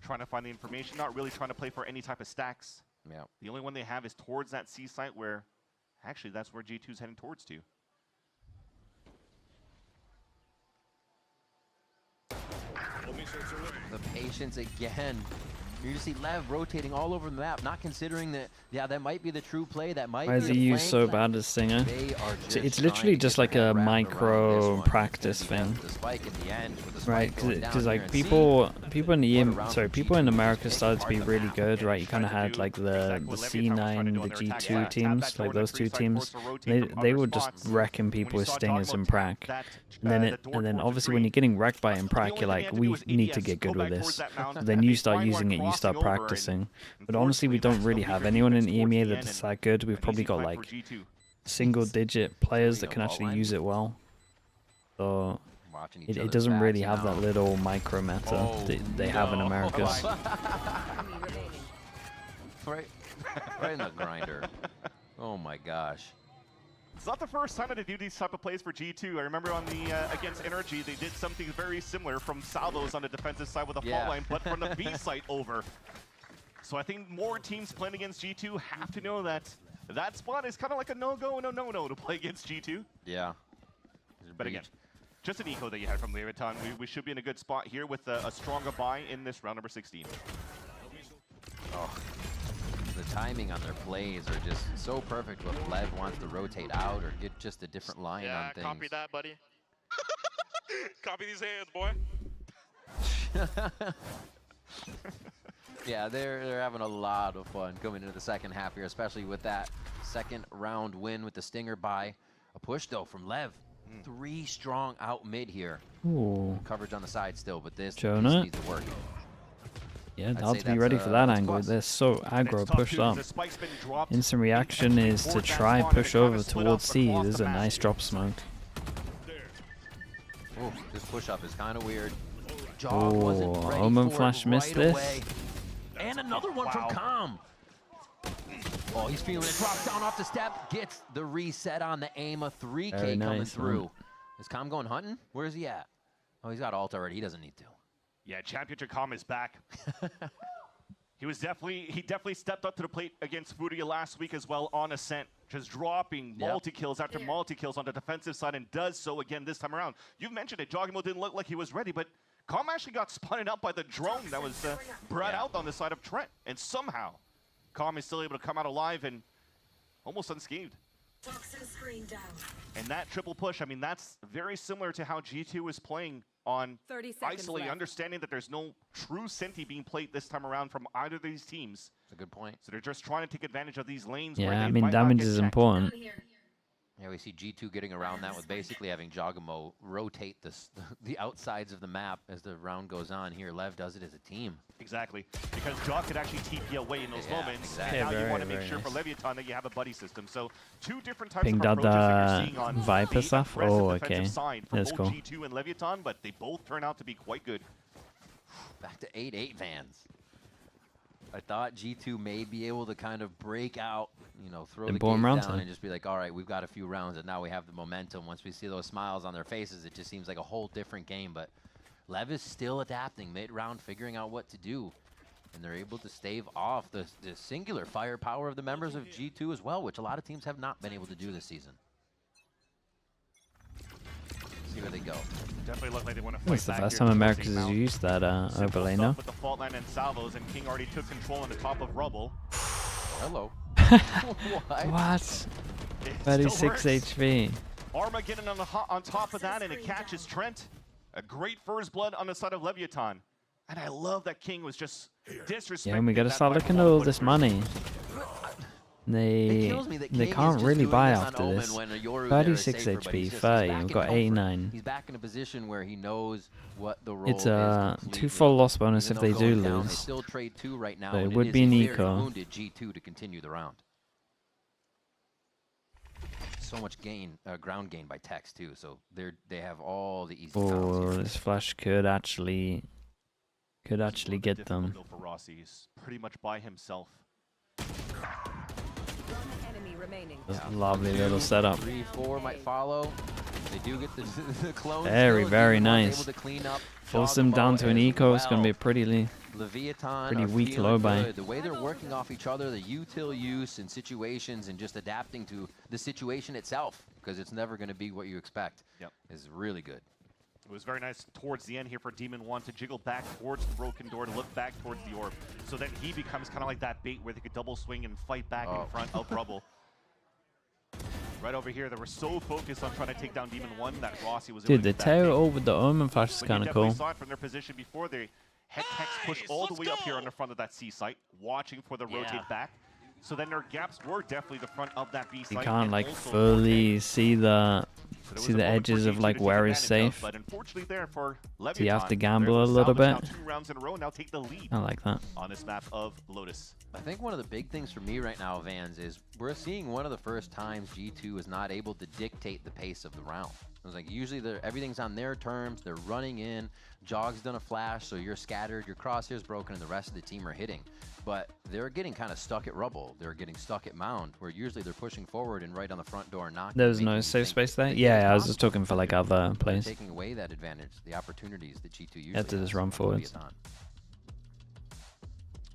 trying to find the information, not really trying to play for any type of stacks. Yeah. The only one they have is towards that C site where, actually, that's where G2's heading towards to. The patience again. You just see Lev rotating all over the map, not considering that, yeah, that might be the true play, that might be Why is he used so bad as Singer? It's literally just like a micro practice thing. Right, because like people in the people in America started to be really good, right? You kind of had like the C9, the G2 teams, like those 2 teams. They were just wrecking people with stingers and prac. And then obviously when you're getting wrecked by in prac, you're like, we need to get good with this. Then you start using it, you start practicing. But honestly, we don't really have anyone in EMEA that's that good. We've probably got like single-digit players that can actually use it well. So it doesn't really have that little micro meta that they have in Americas. Right in the grinder. Oh my gosh. It's not the first time that they do these type of plays for G2. I remember on the against Energy, they did something very similar from salvos on the defensive side with a fault line, but from the B site over. So I think more teams playing against G2 have to know that that spot is kind of like a no-go and a no-no to play against G2. Yeah. But again, just an eco that you had from Leviatan. We should be in a good spot here with a stronger buy in this round number 16. Oh. The timing on their plays are just so perfect. If Lev wants to rotate out or get just a different line on things. Yeah, copy that, buddy. Copy these hands, boy. Yeah, they're having a lot of fun coming into the second half here, especially with that second round win with the Stinger buy. A push though from Lev. 3 strong out mid here. Ooh. Coverage on the side still, but this Jonah needs to work. Yeah, they'll have to be ready for that angle. They're so aggro pushed up. Instant reaction is to try push over towards C. This is a nice drop smoke. Oh, this push up is kind of weird. Oh, Omen Flash missed this. And another one from Calm. Oh, he's feeling it. Drops down off the step. Gets the reset on the aim. A 3K coming through. Is Calm going hunting? Where is he at? Oh, he's got ult already. He doesn't need to. Yeah, Championship Calm is back. He definitely stepped up to the plate against Furia last week as well on Ascent, just dropping multi-kills after multi-kills on the defensive side, and does so again this time around. You've mentioned it, Jogamo didn't look like he was ready, but Calm actually got spun out by the drone that was brought out on the side of Trent, and somehow Calm is still able to come out alive and almost unscathed. And that triple push, I mean, that's very similar to how G2 is playing on isolating, understanding that there's no true Senti being played this time around from either of these teams. That's a good point. So they're just trying to take advantage of these lanes. Yeah, where they I mean, might damage not get is checked. important. Yeah, we see G2 getting around that with basically having Jogamo rotate the outsides of the map as the round goes on. Here, Lev does it as a team. Exactly, because Jog could actually TP away in those moments. Exactly. And now you want to make sure for Leviatan that you have a buddy system. So 2 different types of approaches that you're seeing on Viper stuff. Oh, okay. Side for That's both cool. G2 and Leviatan, but they both turn out to be quite good. Back to 8-8 Vans. I thought G2 may be able to kind of break out, you know, throw the game down and just be like, all right, we've got a few rounds and now we have the momentum. Once we see those smiles on their faces, it just seems like a whole different game. But Lev is still adapting mid-round, figuring out what to do. And they're able to stave off the singular firepower of the members of G2 as well, which a lot of teams have not been able to do this season. See where they go. Definitely look like they want to fight. It's the first time Americas has used that overlay now. With the fault line and salvos, and King already took control on the top of Rubble. Hello. What? 36 HP. Arma getting on top of that, and it catches Trent. A great first blood on the side of Leviatan. And I love that King was just disrespecting. Yeah, and we gotta start looking at all this money. They can't really buy after this. 36 HP, 30. We've got 89. He's back in a position where he knows what the role It's a 2 full loss bonus if they do lose. They still trade 2 right now. But it would be an eco. Wounded G2 to continue the round. So much gain, ground gain by Tex too. So they have all the easy. Oh, this flash could actually get them. For Rossi, he's pretty much by himself. Lovely little setup. 3-4 might follow. They do get the clones. Very nice. Able to clean up. Force them down to an eco. It's going to be a pretty Leviatan weak low buy. The way they're working off each other, the util use in situations and just adapting to the situation itself, because it's never going to be what you expect, is really good. It was very nice towards the end here for Demon 1 to jiggle back towards the broken door to look back towards the orb. So then he becomes kind of like that bait where they could double swing and fight back in front of Rubble. Right over here, they were so focused on trying to take down Demon 1 that Rossi was able to Dude, the tail with the Omen flash is kind of cool. Saw it from their position before. They had Tex push all the way up here on the front of that C site, watching for the rotate back. So then their gaps were definitely the front of that B site. You can't like fully see the edges of like where he's safe. But unfortunately there for Leviatan, So you have to gamble a little bit. 2 rounds in a row, now take the lead I like that. on this map of Lotus. I think one of the big things for me right now, Vans, is we're seeing one of the first times G2 is not able to dictate the pace of the round. It was like usually everything's on their terms. They're running in. Jog's done a flash, so you're scattered. Your crosshair's broken, and the rest of the team are hitting. But they're getting kind of stuck at Rubble. They're getting stuck at Mound, where usually they're pushing forward and right on the front door knocking. There's no safe space there? Yeah, I was just talking for like other plays. Taking away that advantage, the opportunities that G2 usually Had to just run forwards.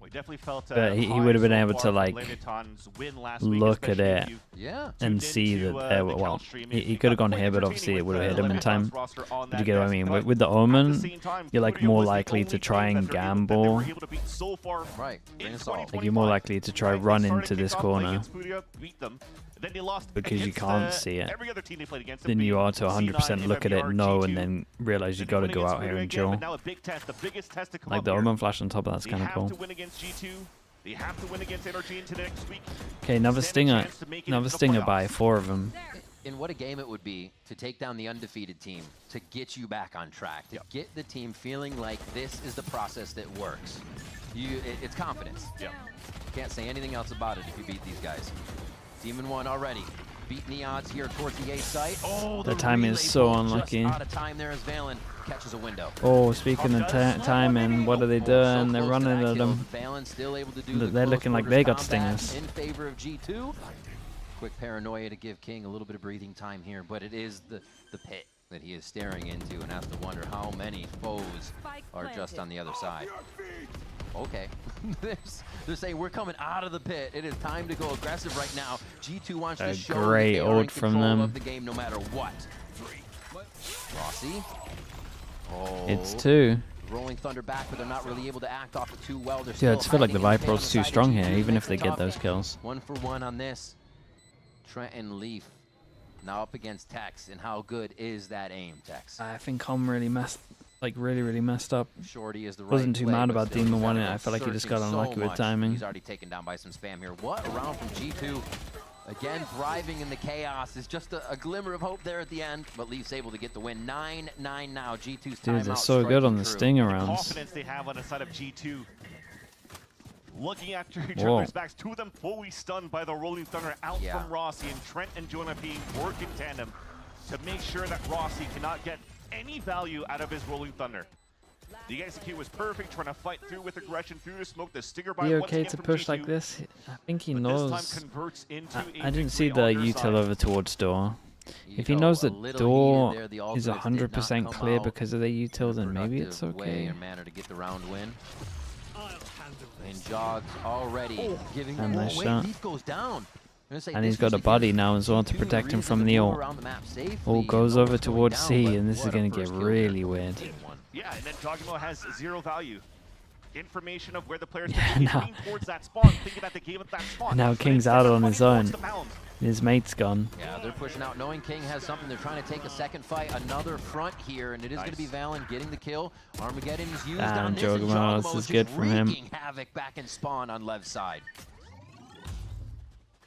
We definitely felt But he would have been able to like look at it and Tuned see into, that the well, Cal stream. he could have gone here, but obviously it would have hit him in time. Did you get what I mean? With the Omen, you're like more likely to try and gamble. Right. Like you're more likely to try run into this corner because you can't see it. Then you are to 100% look at it, know, and then realize you got to go out here and chill. Like the Omen flash on top of that's kind of cool. They have to win against NRG into next week. Okay, another stinger. Another stinger by 4 of them. And what a game it would be to take down the undefeated team, to get you back on track, to get the team feeling like this is the process that works. It's confidence. Can't say anything else about it if you beat these guys. Demon 1 already. Beating the odds here towards the A site. Oh, the timing is so unlucky. Out of time there as Valen catches a window. Oh, speaking of timing, what are they doing? They're running at them. Valen still able to do They're looking like they got stingers. In favor of G2. Quick paranoia to give King a little bit of breathing time here, but it is the pit that he is staring into and has to wonder how many foes are just on the other side. Okay. They're saying we're coming out of the pit. It is time to go aggressive right now. G2 wants to show great ult from them. of the game no matter what. Rossi. Oh. It's 2. Rolling Thunder back, but they're not really able to act off it too well. Yeah, I just feel like the Viper ult's too strong here, even if they get those kills. 1 for 1 on this. Trent and Leaf now up against Tex, and how good is that aim, Tex? I think Hom really messed up. Shorty is the Wasn't too mad about Demon 1. I felt like he just got unlucky with timing. He's already taken down by some spam here. What a round from G2. Again, thriving in the chaos is just a glimmer of hope there at the end, but Leaf's able to get the win. 9-9 now. G2's timeout. Dude, they're so good on the stinger The rounds. confidence they have on the side of G2. Looking after each other's backs, 2 of them fully stunned by the Rolling Thunder out from Rossi, and Trent and Jonah P work in tandem to make sure that Rossi cannot get any value out of his Rolling Thunder. The execute was perfect, trying to fight through with aggression through the smoke. The stinger by Be once okay again to from push G2, like this. I think he but knows. this time converts into I a didn't see victory the on their util side. over towards door. If he knows that door is 100% clear because of the util, then maybe it's okay. Manner to get the round win. And Jogs already giving And nice shot. Leaf goes down. And he's got a body now as well to protect him from the ult. Ult goes over towards C, and this is going to get really weird. Yeah, and then Jogimo has 0 value. Information of where the players now, towards that spawn, thinking that they gave up that spawn. now King's out on his own. His mate's gone. Yeah, they're pushing out, knowing King has something. They're trying to take a second fight, another front here, and it is going to be Valen getting the kill. Armageddon is used on this, and Jogamo, this is good from him. Havoc back in spawn on Lev's side.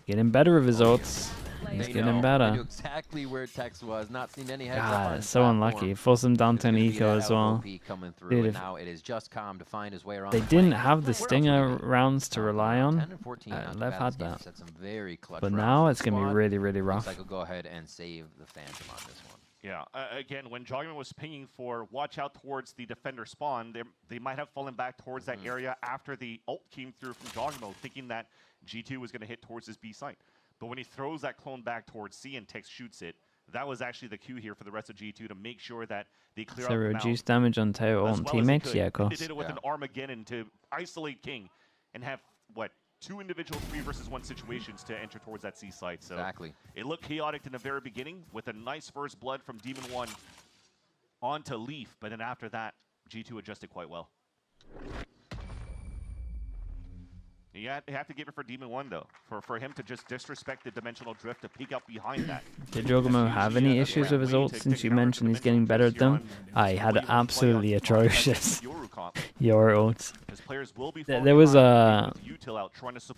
Getting better with his ults. He's getting better. They knew exactly where Tex was. Not seen any heads up God, on so unlucky. Forced him down to an eco as well. Coming through, Dude, and now it is just calm to find his way around. They didn't have the stinger rounds to rely on. 10 and 14 Lev had that. Some very clutch But rounds now for it's the going to be squad. really, really Looks rough. like he'll go ahead and save the Phantom on this one. Yeah, again, when Joggerman was pinging for watch out towards the defender spawn, they might have fallen back towards that area after the ult came through from Joggerman, thinking that G2 was going to hit towards his B site. But when he throws that clone back towards C and Tex shoots it, that was actually the cue here for the rest of G2 to make sure that they clear So out the reduce mound damage on Teo as and well as they teammates? could. Yeah, of They course. did it with an Armageddon to isolate King and have, what, 2 individual 3-versus-1 situations to enter towards that C site. So Exactly. it looked chaotic in the very beginning with a nice first blood from Demon 1 onto Leaf, but then after that, G2 adjusted quite well. You have to give it for Demon 1, though, for him to just disrespect the dimensional drift to peek out behind that. Did Jogamo have any issues with his ult since you mentioned he's getting better at them? I had absolutely atrocious Euro ults. There was a...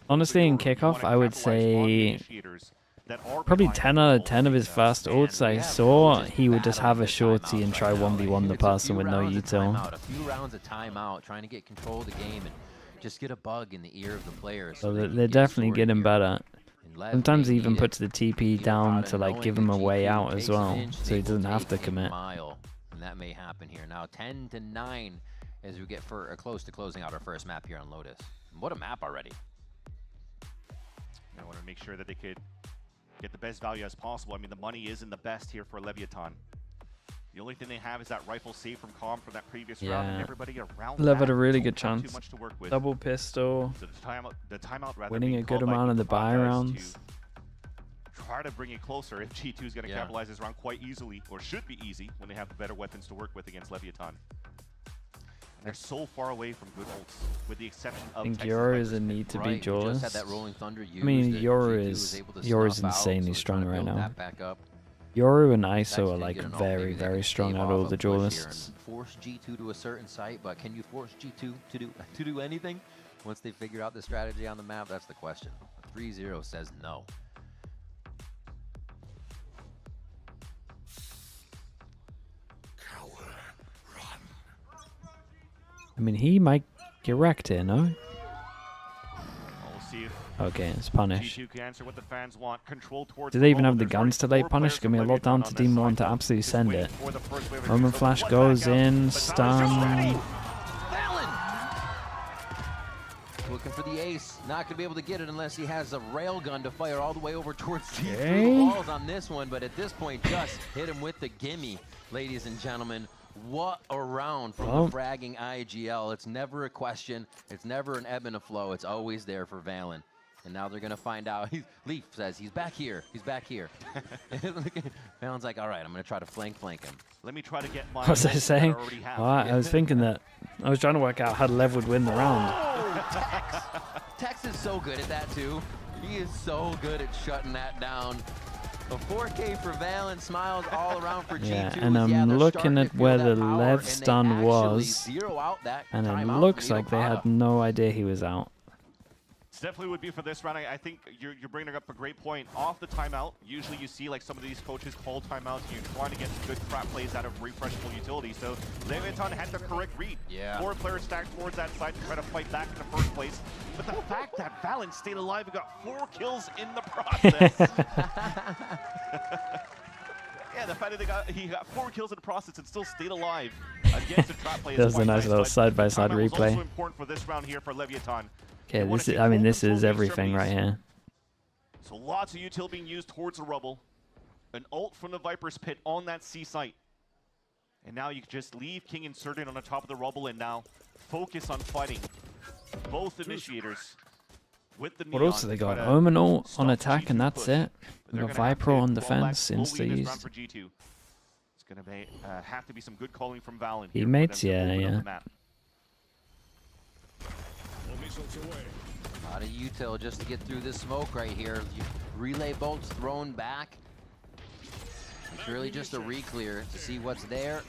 Honestly, in kickoff, I would say probably 10 out of 10 of his fast ults I saw, he would just have a shorty and try 1v1 the person with no util. A few rounds of timeout, trying to get control of the game and just get a bug in the ear of the player. So they're definitely getting better. Sometimes he even puts the TP down to like give him a way out as well, so he doesn't have to commit. And that may happen here. Now 10-9 as we get close to closing out our first map here on Lotus. What a map already. I want to make sure that they could get the best value as possible. I mean, the money isn't the best here for Leviatan. The only thing they have is that rifle save from Calm from that previous round, and everybody around Lev that had a really don't good have chance. Too much to work with. Double pistol. So the timeout rather winning being a good called by amount of the buy Guys rounds. to try to bring it closer if G2 is going to capitalize this round quite easily, or should be easy, when they have better weapons to work with against Leviatan. And they're so far away from good ults, with the exception of I think Texas Yoru Vipers. is a need to be Right, we just had Jawless. that Rolling Thunder I mean, used, Yoru's insanely strong right now. that back up. Yoru and ISO are Tex like did get an ult. very, Maybe they very can strong stave out off all a the push here duelists. and force G2 to a certain site, but can you force G2 to do anything once they figure out the strategy on the map? That's the question. 3-0 says no. I mean, he might get wrecked here, no? We'll see if Okay, it's punish. G2 can answer what the fans want. Control towards Do they even the have the There's guns to lay punish? Give me a lot down to Demon 1 to absolutely send it. Roman Flash goes in, stun. Looking for the ace. Not going to be able to get it unless he has a railgun to fire all the way over towards G2. Okay. The walls on this one, but at this point, just hit him with the gimme, ladies and gentlemen. What a round from the fragging IGL. It's never a question. It's never an ebb and a flow. It's always there for Valen. And now they're going to find out. Leaf says he's back here. He's back here. Valen's like, all right, I'm going to try to flank him. Let me try to get my What was I ults that saying? already have. I was thinking that. I was trying to work out how Lev would win the round. Oh, Tex is so good at that, too. He is so good at shutting that down. A 4K for Valen, smiles all around for G2. Yeah, and I'm looking at where the Lev stun was, and it looks like they had no idea he was out. It definitely would be for this round. I think you're bringing up a great point. Off the timeout, usually you see like some of these coaches call timeouts and you're trying to get some good crap plays out of refreshable utility. So Leviatan had the correct read. Yeah. 4 players stacked towards that side to try to fight back in the first place. But the fact that Valen stayed alive and got 4 kills in the process. Yeah, the fact that he got 4 kills in the process and still stayed alive against a trap play. That was a nice little side-by-side replay. replay. Also important for this round here for Leviatan. Okay, this is, I mean, this is everything right here. So lots of util being used towards the rubble. An ult from the Viper's Pit on that C site. And now you can just leave King inserted on the top of the rubble and now focus on fighting both initiators with the What else have they got? Omen ult on attack and that's it. We got Viper on defense, insta-eased. It's going to have to be some good calling from Valen. Teammates, yeah. A lot of util just to get through this smoke right here. Relay bolts thrown back. It's really just a re-clear to see what's there.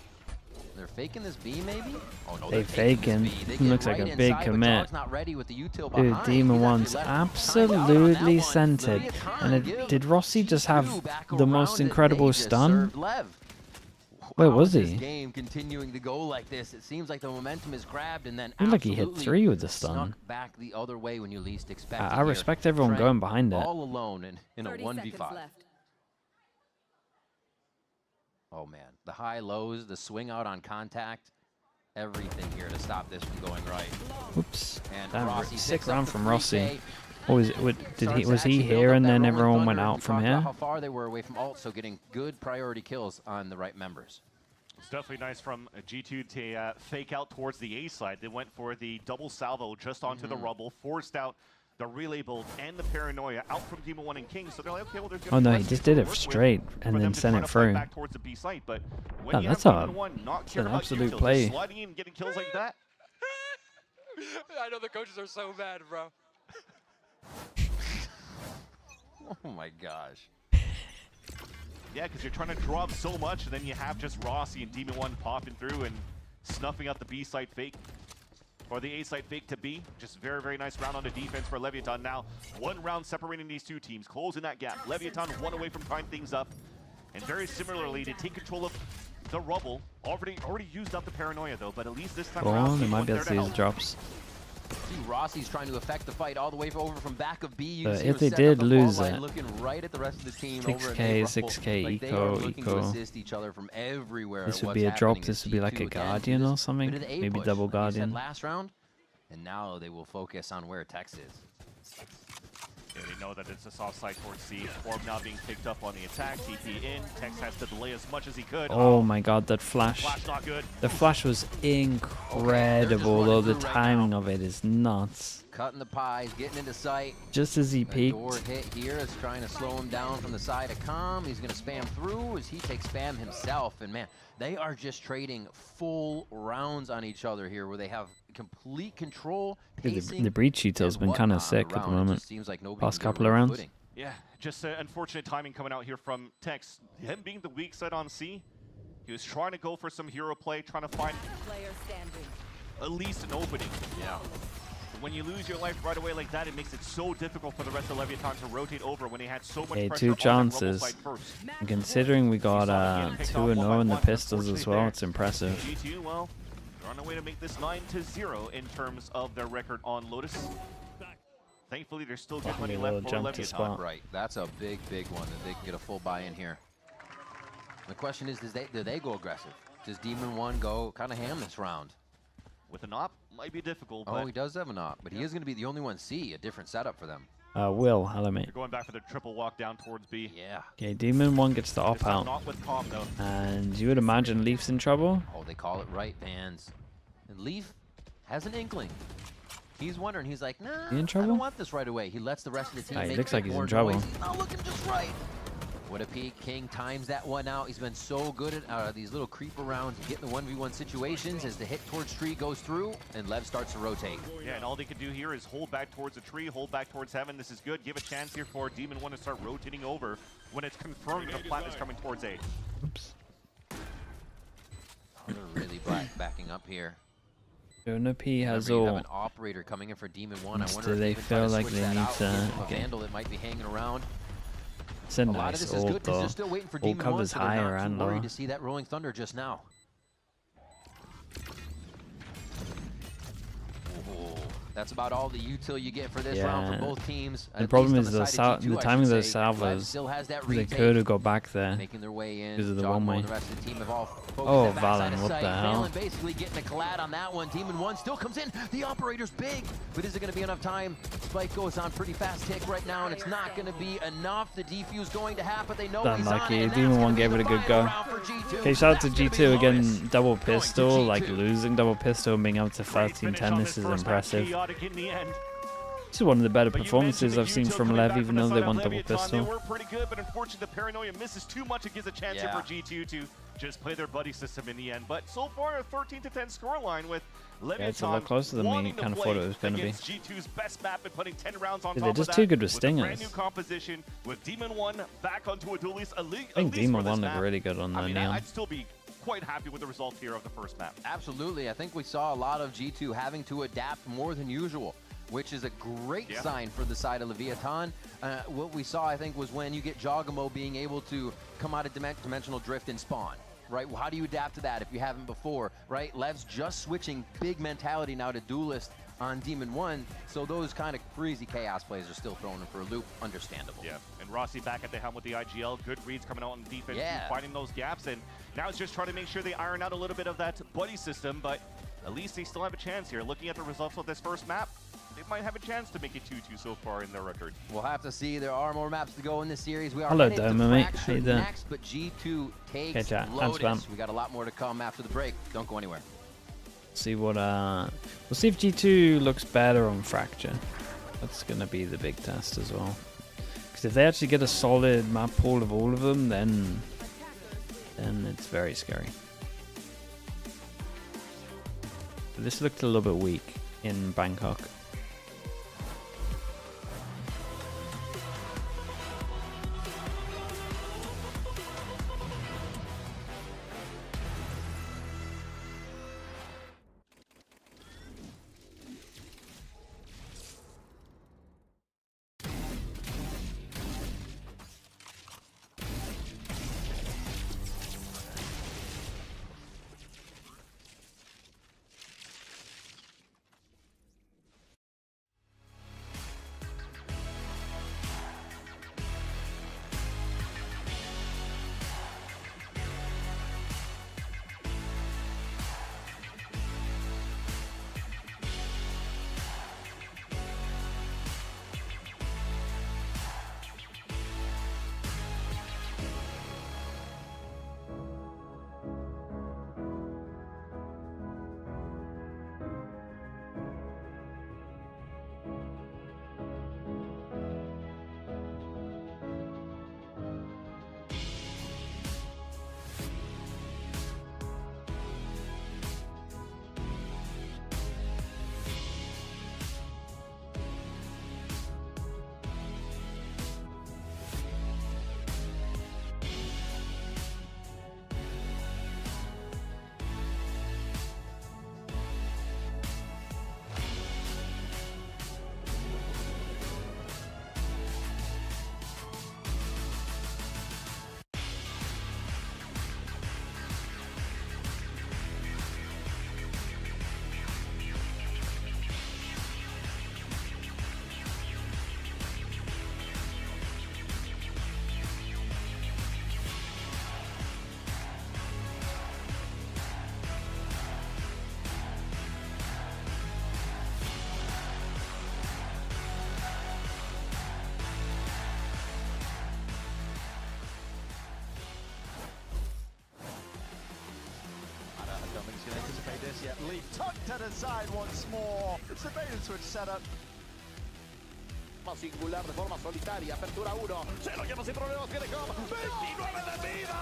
They're faking this B, maybe? Oh, no, They they're taking faking. this B. They Looks get like right a big inside, but commit. Dog's not ready with the util Dude, behind. Demon He's One's actually left timed out on that absolutely one. centered. Leviatan And give did Rossi just have G2 back the most around it. incredible They just stun? served Lev. Wait, How was is he? This game continuing to go like this. It seems like the momentum is grabbed and then I feel like he hit absolutely 3 with the stun. snuck back the other way when you least expect it I here. respect everyone Trent going behind it. all alone in a 30 1v5. seconds left. Oh man, the high lows, the swing out on contact, everything here to stop this from going right. Oops. And Damn, Rossi sick picks up round the from 3K. Rossi. What was it? Starts to Was he actually build here up and that then rolling everyone went thunder. out We from talked about here? how far they were away from ult, so getting good priority kills on the right members. It's definitely nice from G2 to fake out towards the A side. They went for the double salvo just onto the rubble, forced out the relay build and the paranoia out from Demon 1 and King. So they're like, okay, well, there's Oh no, he just did it straight and then sent it through. back towards the B site. But when Oh, you that's have Demon 1 not an caring about absolute util, play. just sliding in and getting kills like that. I know the coaches are so mad, bro. Oh my gosh. Yeah, because you're trying to draw up so much, and then you have just Rossi and Demon 1 popping through and snuffing out the B site fake. Or the A site fake to B. Just very, very nice round on the defense for Leviatan. Now, 1 round separating these 2 teams, closing that gap. Leviatan 1 away from tying things up. And very similarly, to take control of the rubble. Already used up the paranoia, though, but at least this time around, They might T1 be able there to to use help. drops. See, Rossi's trying to affect the fight all the way over from back of B. You But can see if her they set up did the lose ball line, it, looking right at the rest of the team 6K, over in A-roll. 6K, Like, they are eco, looking to eco. assist each other from everywhere. This at would what's be a drop. happening This as would be like G2 a again guardian do or this something. bit of the A Maybe push, double like you said guardian. last round, and now they will focus on where Tex is. Yeah, they know that it's a soft side towards C. Orb now being picked up on the attack. TP in. Tex has to delay as much as he could. Oh my god, that flash. Flash not good. The flash was incredible, though the timing of it is nuts. Cutting the pies, getting into sight. Just as he A peeked. door hit here is trying to slow him down from the side of Com. He's going to spam through as he takes spam himself. And man, they are just trading full rounds on each other here where they have complete control. The breach util's been kind of sick at the moment. Past couple of rounds. Yeah, just unfortunate timing coming out here from Tex. Him being the weak side on C, he was trying to go for some hero play, trying to find at least an opening. Yeah. When you lose your life right away like that, it makes it so difficult for the rest of Leviatan to rotate over when they had so much Okay, pressure 2 on that rubble chances. side first. And considering we got 2-0 in the pistols as well, it's impressive. G2, well, they're on their way to make this 9-0 in terms of their record on Lotus. Thankfully, there's still good money left for Leviatan. Right, that's a big, big one that they can get a full buy-in here. The question is, do they go aggressive? Does Demon 1 go kind of ham this round? With an op, might be difficult. Oh, but he does have an op, but he is going to be the only one C, a different setup for them. Will, hello mate. They're going back for the triple walk down towards B. Yeah. Okay, Demon 1 gets the op out. Not with Palm, though. And you would imagine Leaf's in trouble? Oh, they call it right, fans. And Leaf has an inkling. He's wondering, he's like, nah, He in I trouble? don't want this right away. He lets the rest of the team He make looks a like bit he's more in trouble. noise. He's not looking just right. What a peek. King times that one out. He's been so good at these little creeper rounds and getting the 1v1 situations as the hit towards tree goes through and Lev starts to rotate. Yeah, and all they can do here is hold back towards the tree, hold back towards heaven. This is good. Give a chance here for Demon 1 to start rotating over when it's confirmed that the plant is coming towards A. Oops. Oh, they're really backing up here. Jonah P has Remember, you have all. an operator coming in for Demon 1. I Do wonder if they even try to feel like switch they that need out, to- give him a okay. Vandal that might be hanging around. It's a lot of nice this is ult good 'cause though. they're still waiting for Ult Demon 1, covers so they're higher not too and worried lower. to see that Rolling Thunder just now. Oh, that's about all the util you get for this round from both teams. The at problem least is on the, the side of G2, the I timing of should those say. Lev salvos. still has that They retake, could have got back there making their way in. because of the Giacomo one-way. and the rest of the team have all focused Oh, that backside Valen, of what sight. the hell? Valen basically getting a collab on that one. Demon 1 still comes in. The operator's big, but is it going to be enough time? Spike goes on pretty fast tick right now, and it's not going to be enough. The defuse going to happen. They know he's on Unlucky. it, and Demon 1 gave it a good go. Okay, shout out to G2 again. Double pistol, like losing double pistol and being up to 13-10. This is impressive. This is one of the better performances I've seen from LEV, even though they won double They pistol. were pretty good, but unfortunately the paranoia misses too much. It gives a chance here for G2 to just play their buddy system in the end. But so far, a 13-10 scoreline with Leviatan. Yeah, it's a lot closer than we kind of thought it was going to be. G2's best map and putting 10 rounds on They're top of just that. too good with A stingers. brand new composition with Demon 1 back onto a duelist. I think Demon 1 looked really good on the I mean, Neon. I'd still be quite happy with the result here of the first map. Absolutely. I think we saw a lot of G2 having to adapt more than usual, which is a great sign for the side of Leviatan. What we saw, I think, was when you get Jogamo being able to come out of Dimensional Drift and spawn, right? Well, how do you adapt to that if you haven't before, right? Lev's just switching big mentality now to Duelist on Demon 1, so those kind of crazy Chaos plays are still throwing him for a loop, understandable. Yeah, and Rossi back at the helm with the IGL, good reads coming out on defense, finding those gaps, and now it's just trying to make sure they iron out a little bit of that buddy system, but at least they still have a chance here. Looking at the results of this first map, they might have a chance to make it 2-2 so far in their record. We'll have to see. There are more maps to go in this series. We are Hello, headed to mate. Fracture next, but G2 takes Lotus. We got a lot more to come after the break. Don't go anywhere. See what we'll see if G2 looks better on Fracture. That's gonna be the big test as well. Because if they actually get a solid map pool of all of them, then it's very scary. But this looked a little bit weak in Bangkok. Yet Leaf tucked to the side once more. It's the bait and switch setup. Singular de forma solitaria. Apertura 1. Se lo lleva sin problemas. Viene con 29 de vida.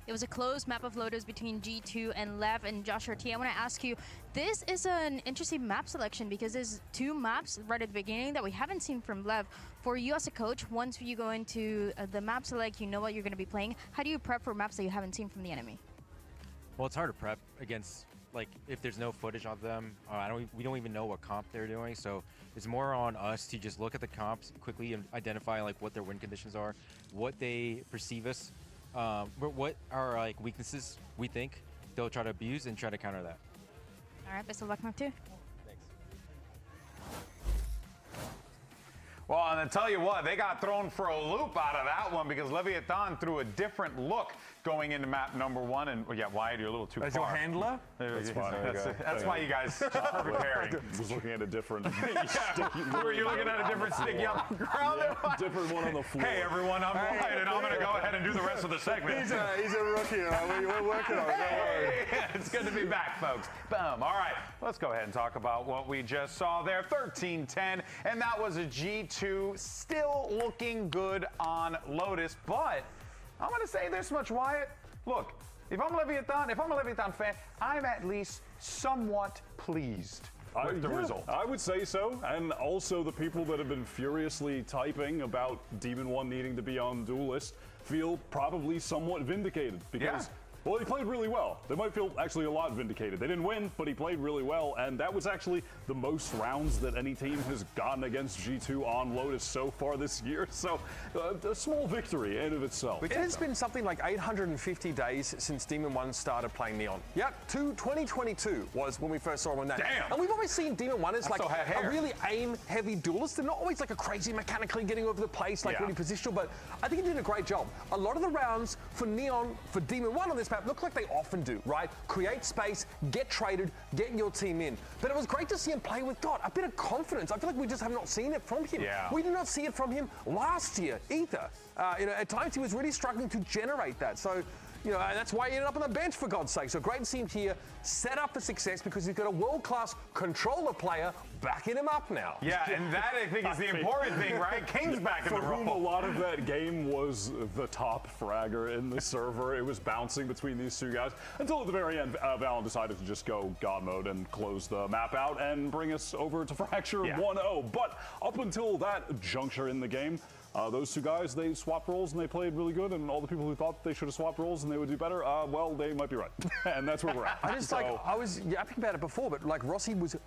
It was a close map of Lotus between G2 and LEV and Joshua T. I want to ask you, this is an interesting map selection because there's two maps right at the beginning that we haven't seen from LEV. For you as a coach, once you go into the map select, you know what you're going to be playing. How do you prep for maps that you haven't seen from the enemy? Well, it's hard to prep against, like, if there's no footage of them. We don't even know what comp they're doing, so it's more on us to just look at the comps quickly and identify like what their win conditions are, what they perceive us. What are like weaknesses we think they'll try to abuse and try to counter that. All right, best of luck, map 2. Well, and I tell you what, they got thrown for a loop out of that one because Leviatan threw a different look going into map number 1. And well, yeah, Wyatt, you're a little too far. As your handler? That's why you guys perfect pairing. Was looking at a different Were you looking at a different sticky on the ground? Yeah, different one on the floor. Hey everyone, I'm Wyatt, and I'm going to go ahead and do the rest of the segment. He's a rookie. We're working on it. Hey, it's good to be back, folks. Boom. All right, let's go ahead and talk about what we just saw there. 13-10, and that was a G2 still looking good on Lotus, but I'm going to say this much, Wyatt. Look, if I'm a Leviatan fan, I'm at least somewhat pleased with the result. I would say so, and also the people that have been furiously typing about Demon 1 needing to be on Duelist feel probably somewhat vindicated because, well, he played really well. They might feel actually a lot vindicated. They didn't win, but he played really well, and that was actually the most rounds that any team has gotten against G2 on Lotus so far this year, so a small victory in and of itself. It has been something like 850 days since Demon 1 started playing Neon. Yep, 2022 was when we first saw him on that. Damn! And we've always seen Demon 1 as like a really aim-heavy duelist. They're not always like a crazy mechanically getting over the place, like really positional, but I think he did a great job. A lot of the rounds for Neon, for Demon 1 on this map, look like they often do, right? Create space, get traded, get your team in. But it was great to see him play with, God, a bit of confidence. I feel like we just have not seen it from him. We did not see it from him last year either. You know, at times he was really struggling to generate that. So, you know, that's why he ended up on the bench, for God's sake. So great to see him here, set up for success because he's got a world-class controller player backing him up now. Yeah, and that I think is the important thing, right? King's back in the role. For whom a lot of that game was the top fragger in the server. It was bouncing between these two guys until at the very end, Valen decided to just go God mode and close the map out and bring us over to Fracture 1-0. But up until that juncture in the game, those two guys, they swapped roles and they played really good, and all the people who thought they should have swapped roles and they would do better, well, they might be right. And that's where we're at. I just I was yapping about it before, but like Rossi was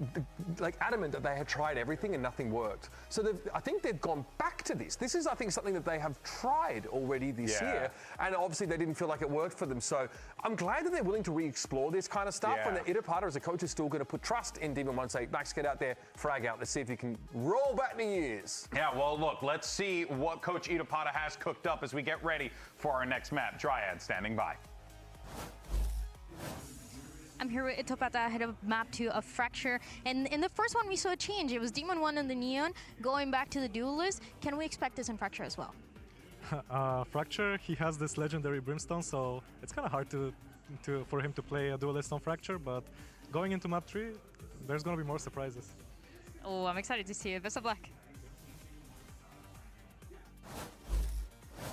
like adamant that they had tried everything and nothing worked. So I think they've gone back to this. This is, I think, something that they have tried already this year, and obviously they didn't feel like it worked for them. So I'm glad that they're willing to re-explore this kind of stuff, and that Itapata as a coach is still going to put trust in Demon 1, say, Max, get out there, frag out, let's see if you can roll back the years. Yeah, well, look, let's see what Coach Itapata has cooked up as we get ready for our next map. Dryad standing by. I'm here with Itapata ahead of map 2 of Fracture. And in the first one, we saw a change. It was Demon 1 and the Neon going back to the Duelist. Can we expect this in Fracture as well? Fracture, he has this legendary Brimstone, so it's kind of hard for him to play a Duelist on Fracture, but going into map 3, there's going to be more surprises. Oh, I'm excited to see it. Best of luck.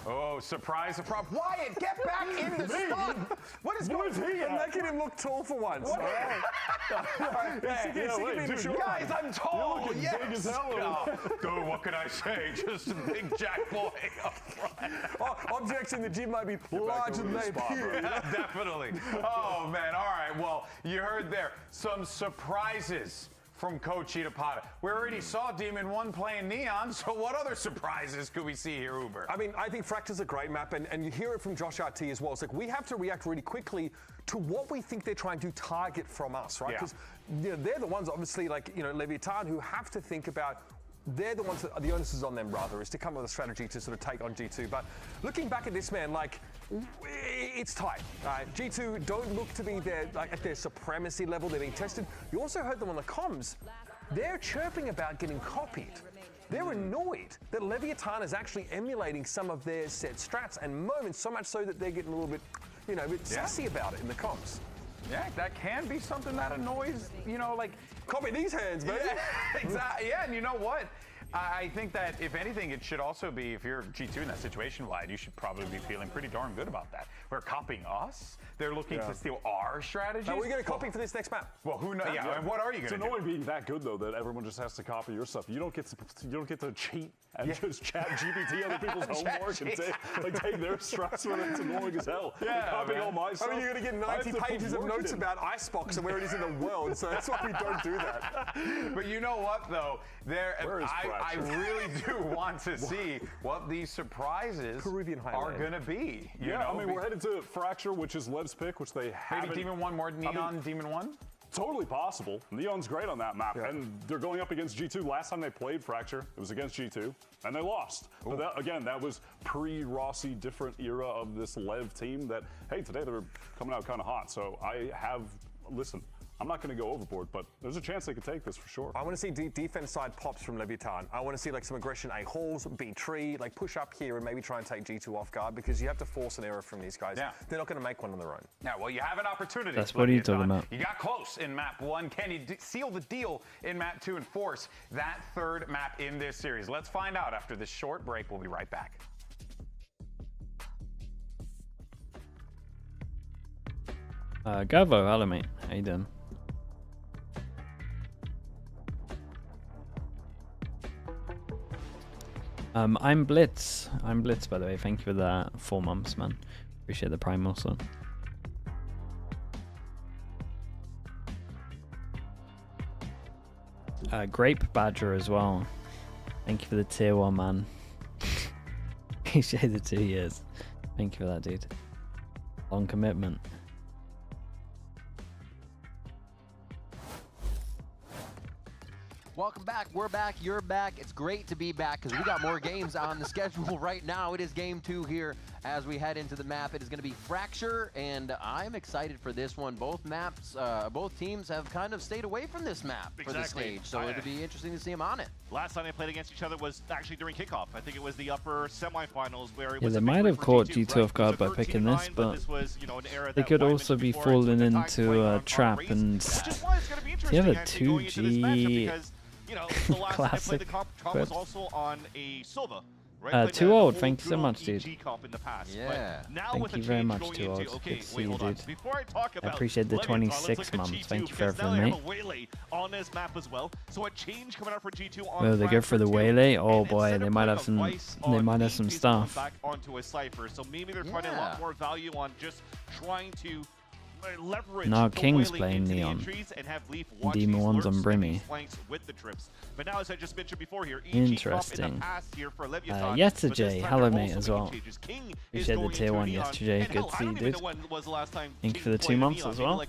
Oh, surprise, surprise. Wyatt, get back in the spot. What is going on? And making him look tall for once. Guys, I'm tall. You're looking big as hell. Dude, what can I say? Just a big jack boy up front. Objects in the gym might be larger than they appear. Yeah, definitely. Oh, man. All right. Well, you heard there some surprises from Coach Itapata. We already saw Demon 1 playing Neon, so what other surprises could we see here, Uber? I mean, I think Fracture's a great map, and you hear it from Josh RT as well. It's like we have to react really quickly to what we think they're trying to target from us, right? Because they're the ones, obviously, like, you know, Leviatan, who have to think about, they're the ones that, the onus is on them, rather, is to come up with a strategy to sort of take on G2. But looking back at this, man, like, it's tight. G2 don't look to be there, like, at their supremacy level. They're being tested. You also heard them on the comms. They're chirping about getting copied. They're annoyed that Leviatan is actually emulating some of their set strats and moments, so much so that they're getting a little bit, you know, a bit sassy about it in the comms. Yeah, that can be something that annoys, you know, like... Copy these hands, baby. Yeah, exactly. Yeah, and you know what? I think that, if anything, it should also be, if you're G2 in that situation, Vlad, you should probably be feeling pretty darn good about that. We're copying us. They're looking to steal our strategies. Are we going to copy for this next map? Well, who knows? Yeah, and what are you going to do? It's annoying being that good, though, that everyone just has to copy your stuff. You don't get to cheat and just chat GPT other people's homework and take their stress when it's annoying as hell. Yeah, copying all my stuff. I mean, you're going to get 90 pages of notes about Icebox and where it is in the world, so that's why we don't do that. But you know what, though? I really do want to see what these surprises are going to be. You know? I mean, we're headed to Fracture, which is Lev's pick, which they haven't. Maybe Demon 1 more Neon, Demon 1? Totally possible. Neon's great on that map, and they're going up against G2. Last time they played Fracture, it was against G2, and they lost. But that, again, that was pre-Rossi, different era of this Lev team that, hey, today they're coming out kind of hot. So listen, I'm not going to go overboard, but there's a chance they could take this for sure. I want to see defense side pops from Leviatan. I want to see like some aggression, A halls, B tree, like push up here and maybe try and take G2 off guard because you have to force an error from these guys. Yeah. They're not going to make one on their own. Yeah, well, you have an opportunity. That's what are you talking about? You got close in map 1. Can you seal the deal in map 2 and force that third map in this series? Let's find out after this short break. We'll be right back. Gavo, hello mate. How you doing? I'm Blitz. I'm Blitz, by the way. Thank you for the 4 months, man. Appreciate the Prime also. Grape Badger as well. Thank you for the tier 1, man. Appreciate the 2 years. Thank you for that, dude. Long commitment. Welcome back. We're back. You're back. It's great to be back because we got more games on the schedule right now. It is game 2 here as we head into the map. It is going to be Fracture, and I'm excited for this one. Both maps, both teams have kind of stayed away from this map for the stage, so it'll be interesting to see them on it. Last time they played against each other was actually during kickoff. I think it was the upper semifinals where it Yeah, was they might have caught G2 off guard by picking this, but they could also be falling into a trap and they have a 2G classic was also on a Silva. Right? Too old, thank you so much, dude. Yeah. Thank you very much, Too Old. Good to see you, dude. I appreciate the 26 months. Thank you for everything, mate. On this map as well. So a change coming out for G2 on Will they go for the waylay? Oh boy, they might have some. They might have some stuff. Back onto a Cypher. So maybe they're finding a lot more value on just trying to leverage now the King's Wailing playing into the Neon. entries and have Leaf watch Demon these one's lurks on and Brimmy. these flanks with the trips. But now, as I just mentioned before here, Interesting. Yesterday, hello mate as well. Appreciate the tier 1 yesterday. Good to see you, dude. Thank you for the 2 months as well. I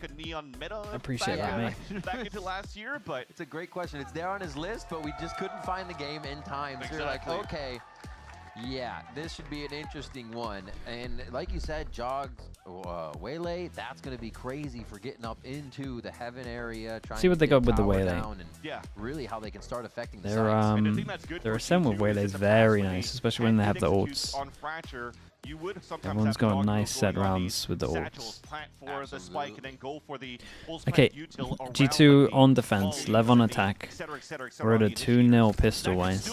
appreciate that, mate. Back into last year, but it's a great question. It's there on his list, but we just couldn't find the game in time. So you're like, okay, yeah, this should be an interesting one. And like you said, Jogs, Waylay, that's going to be crazy for getting up into the Heaven area. Trying See what to they get got with the power Waylay. down and Really how they can start affecting the sides. Their ascent with Waylay is very nice, especially when they have the ults. Everyone's got nice set rounds with the ults. Okay, G2 on defense, Lev on attack. We're at a 2-0 pistol-wise.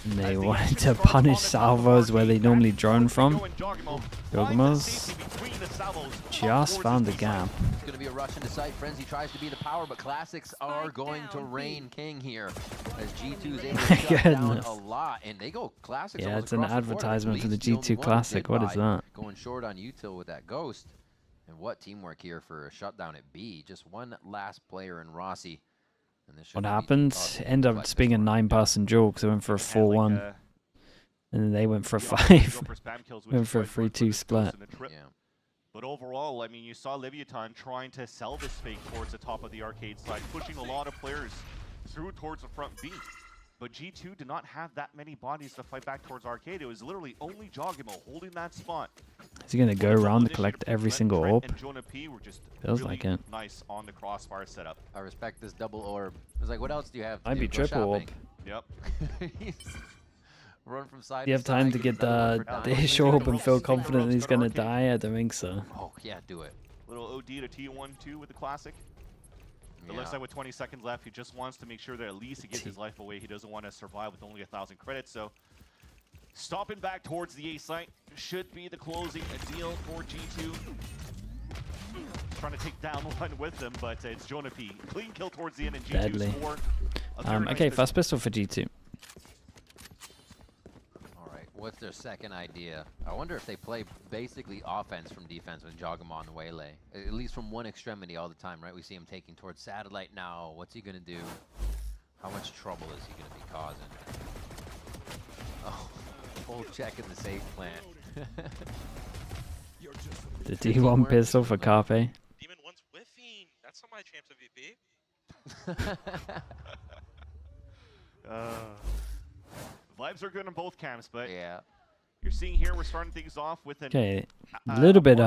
And they wanted to punish salvos where they normally drone from. Jogamos just found the gap. It's going to be a rush into sight. Frenzy tries to be the power, but Classics are going to reign king here as G2 is able to shut down a lot. And they go Classics. Yeah, it's an advertisement for the G2 Classic. What is that? Going short on util with that Ghost. And what teamwork here for a shutdown at B. Just one last player in Rossi. And this What happened? Ended up just being a 9-person duel because they went for a 4-1. And then they went for a 5. Went for a 3-2 split. But overall, I mean, you saw Leviatan trying to sell this fake towards the top of the arcade side, pushing a lot of players through towards the front B. But G2 did not have that many bodies to fight back towards arcade. It was literally only Jogimo holding that spot. Is he going to go around to collect every single orb? Feels really like it. Nice on the crossfire setup. I respect this double orb. I was like, what else do you have to Might do? be Go triple orb. shopping. Yep. Run from side Do you have time to get the dish orb and feel confident that he's going to die? I don't think so. Oh, yeah, do it. Little OD to T1-2 with the classic. It looks like with 20 seconds left, he just wants to make sure that at least he gets his life away. He doesn't want to survive with only 1,000 credits. So stopping back towards the A site should be the closing deal for G2. Trying to take down one with them, but it's Jonah P. Clean kill towards the end, and G2 Deadly. scored. Okay, first pistol for G2. What's their second idea? I wonder if they play basically offense from defense with Jogamo on the Waylay. At least from one extremity all the time, right? We see him taking towards Satellite now. What's he going to do? How much trouble is he going to be causing? Oh, full check in the safe plant. The D1 pistol for Carpe. Demon 1's whiffing. That's not my champs MVP. Vibes are good in both camps, but you're seeing here we're starting things off with an a little bit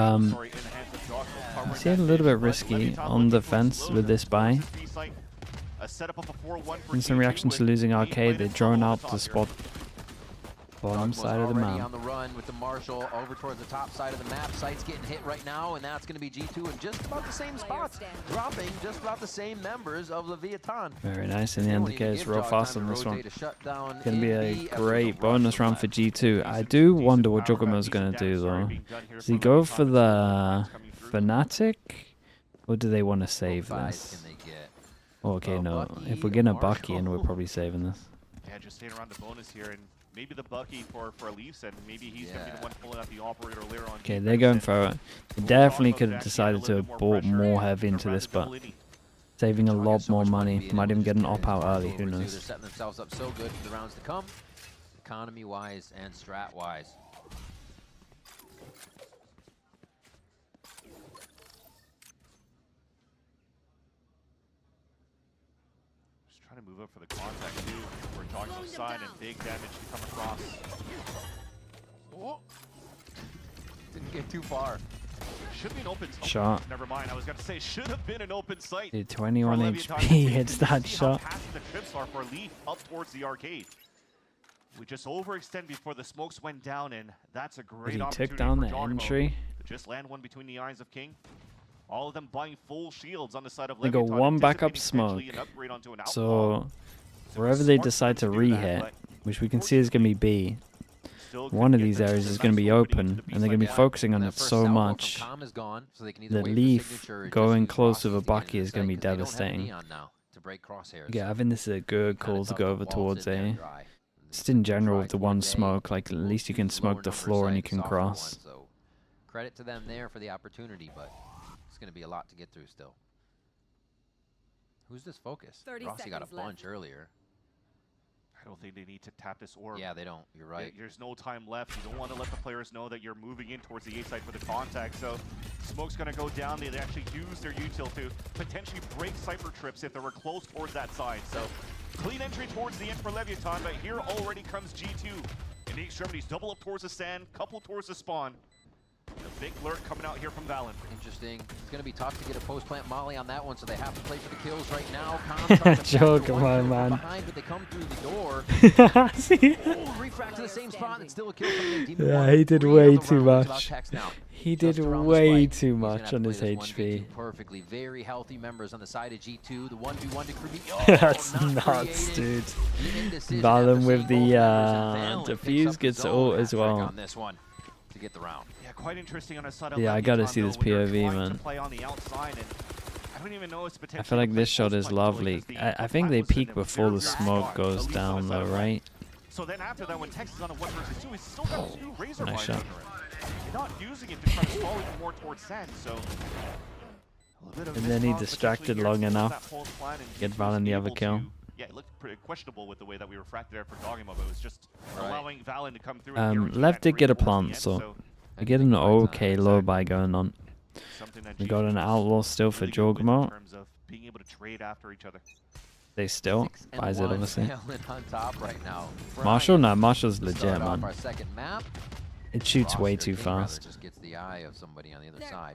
see a little bit risky on the fence with this buy. Instant reaction to losing arcade, they drone out the spot bottom side of the map. On the run with the Marshall over towards the top side of the map. Sight's getting hit right now, and that's going to be G2 in just about the same spots, dropping just about the same members of Leviatan. Very nice, and the indicators real fast on this one. It's going to be a great bonus round for G2. I do wonder what Jogamo's going to do, though. Does he go for the Fnatic, or do they want to save this? Okay, no. If we're going to Bucky in, we're probably saving this. Yeah, just staying around the bonus here, and maybe the Bucky for Leafs, and maybe he's going to be the one pulling out the operator later on. Okay, they're going for it. They definitely could have decided to have bought more heavy into this, but saving a lot more money. Might even get an op-out early, who They're knows. setting themselves up so good for the rounds to come, economy-wise and strat-wise. Trying to move up for the contact too. We're talking outside and big damage to come across. Oh. Didn't get too far. Should be an open Shot. Never mind. I was going to say should have been an open sight. Dude, 21 for HP Leviatan. hits that shot. Passing the trips are for Leaf up towards the arcade. We just overextend before the smokes went down, and that's a great He opportunity took down for the Jogamo entry. to just land one between the eyes of King. All of them buying full shields on the side of They got Leviatan, one backup anticipating smoke. potentially an upgrade onto an outlaw. So wherever they decide to re-hit, which we can see is going to be B, one of these areas is going to be open, and they're going to be focusing on it so much that Leaf going close with a Bucky is going to be devastating. Yeah, I think this is a good call to go over towards A. Just in general with the one smoke, like at least you can smoke the floor and you can cross. So credit to them there for the opportunity, but it's going to be a lot to get through still. Who's this focus? 30 Rossi got a seconds bunch earlier. I don't think they need to tap this orb. Yeah, they don't. You're right. There's no time left. You don't want to let the players know that you're moving in towards the A side for the contact. So smoke's going to go down. They actually use their util to potentially break Cypher trips if they were close towards that side. So clean entry towards the end for Leviatan, but here already comes G2. In the extremities, double up towards the sand, couple towards the spawn. A big lurk coming out here from Valen. Interesting. It's going to be tough to get a post-plant molly on that one, so they have to play for the kills right now. Joke, man. Behind, but they come through the door. Refract to the same spot, and still a kill from the Yeah, he did way too much. He did way too much on his HP. Perfectly. Very healthy members on the side of G2. The 1v1 to Kirby. Oh, That's nuts, dude. Valen with the defuse gets ult as well. On this one to get the round. Yeah, quite interesting on the side of Yeah, I gotta see this POV, man. play on the outside, and I don't even know it's I feel like this shot is lovely. I think they peak before the smoke goes down though, right? So then after that, when Tex is on a 1 versus 2, he's still got 2 razor Nice wires shot. under him. You're not using it to try to fall even more towards sand, so And then he distracted long enough. Get Valen the other kill. Yeah, it looked pretty questionable with the way that we refracted there for Dogimo, but it was just allowing Valen to come through. Lev did get a plant, so we get an okay low buy going on. We got an outlaw still for Jogamo. Being able to trade after each other. They still buys it, obviously. On top right now. Marshall? No, Marshall's legit, man. Our second map. It shoots way too King rather fast. just gets the eye of somebody on the other side.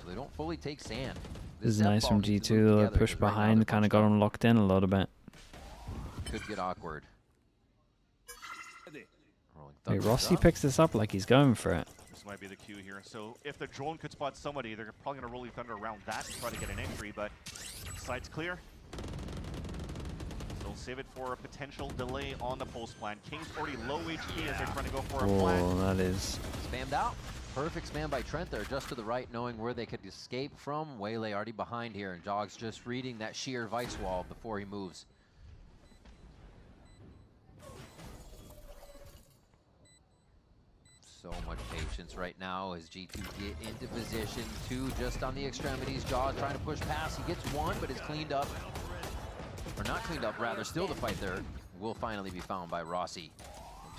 So they don't fully take sand. This is nice from G2, though. They push behind, kind of got him locked in a little bit. Could get awkward. Wait, Rossi picks this up like he's going for it. This might be the cue here. So if the drone could spot somebody, they're probably going to roll the thunder around that to try to get an entry, but side's clear. They'll save it for a potential delay on the post plan. King's already low HP as they're trying to go for a plan. Oh, that is... Spammed out. Perfect spam by Trent there, just to the right, knowing where they could escape from. Waylay already behind here, and Jog's just reading that sheer vice wall before he moves. So much patience right now as G2 get into position. 2 just on the extremities. Jaw trying to push past. He gets 1, but it's cleaned up. Or not cleaned up, rather. Still the fight there will finally be found by Rossi.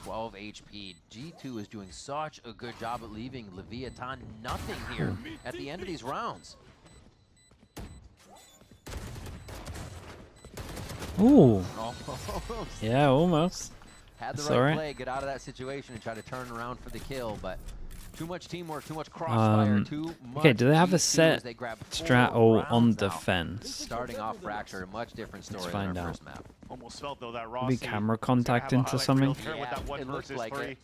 12 HP. G2 is doing such a good job at leaving Leviatan nothing here at the end of these rounds. Ooh. Almost. Yeah, almost. Had the That's right alright. play, get out of that situation and try to turn around for the kill, but too much teamwork, too much crossfire, too much. Okay, do they have a G2 set as they grab 4 strat all on rounds now. defense? Starting off Fracture, a much different story than find our out. first map. Almost felt though that Maybe Rossi camera contact into something? with that 1 it looked versus like 3. it.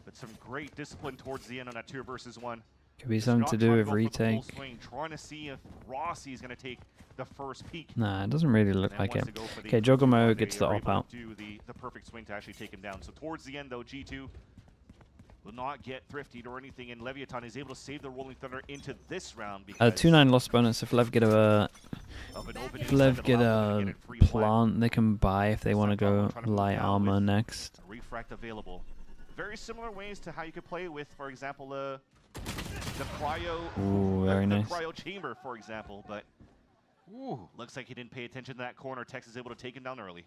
But some great discipline towards the end on that 2 versus 1. Could be Just something not to do trying with go for the full retake. swing, trying to see if Rossi is going to take the first peek. Nah, it doesn't really look And like wants it. to go for the Okay, first one, Jogamo they gets the are op able out. to do the perfect swing to actually take him down. So towards the end, though, G2 will not get thriftied or anything, and Leviatan is able to save the Rolling Thunder into this round. Because 2-9 lost bonus if Lev get a of an opening. If Lev get a plant they can buy if they want to go light armor next. Refract available. Very similar ways to how you could play with, for example, the cryo. Ooh, very nice. The cryo chamber, for example, but looks like he didn't pay attention to that corner. Tex is able to take him down early.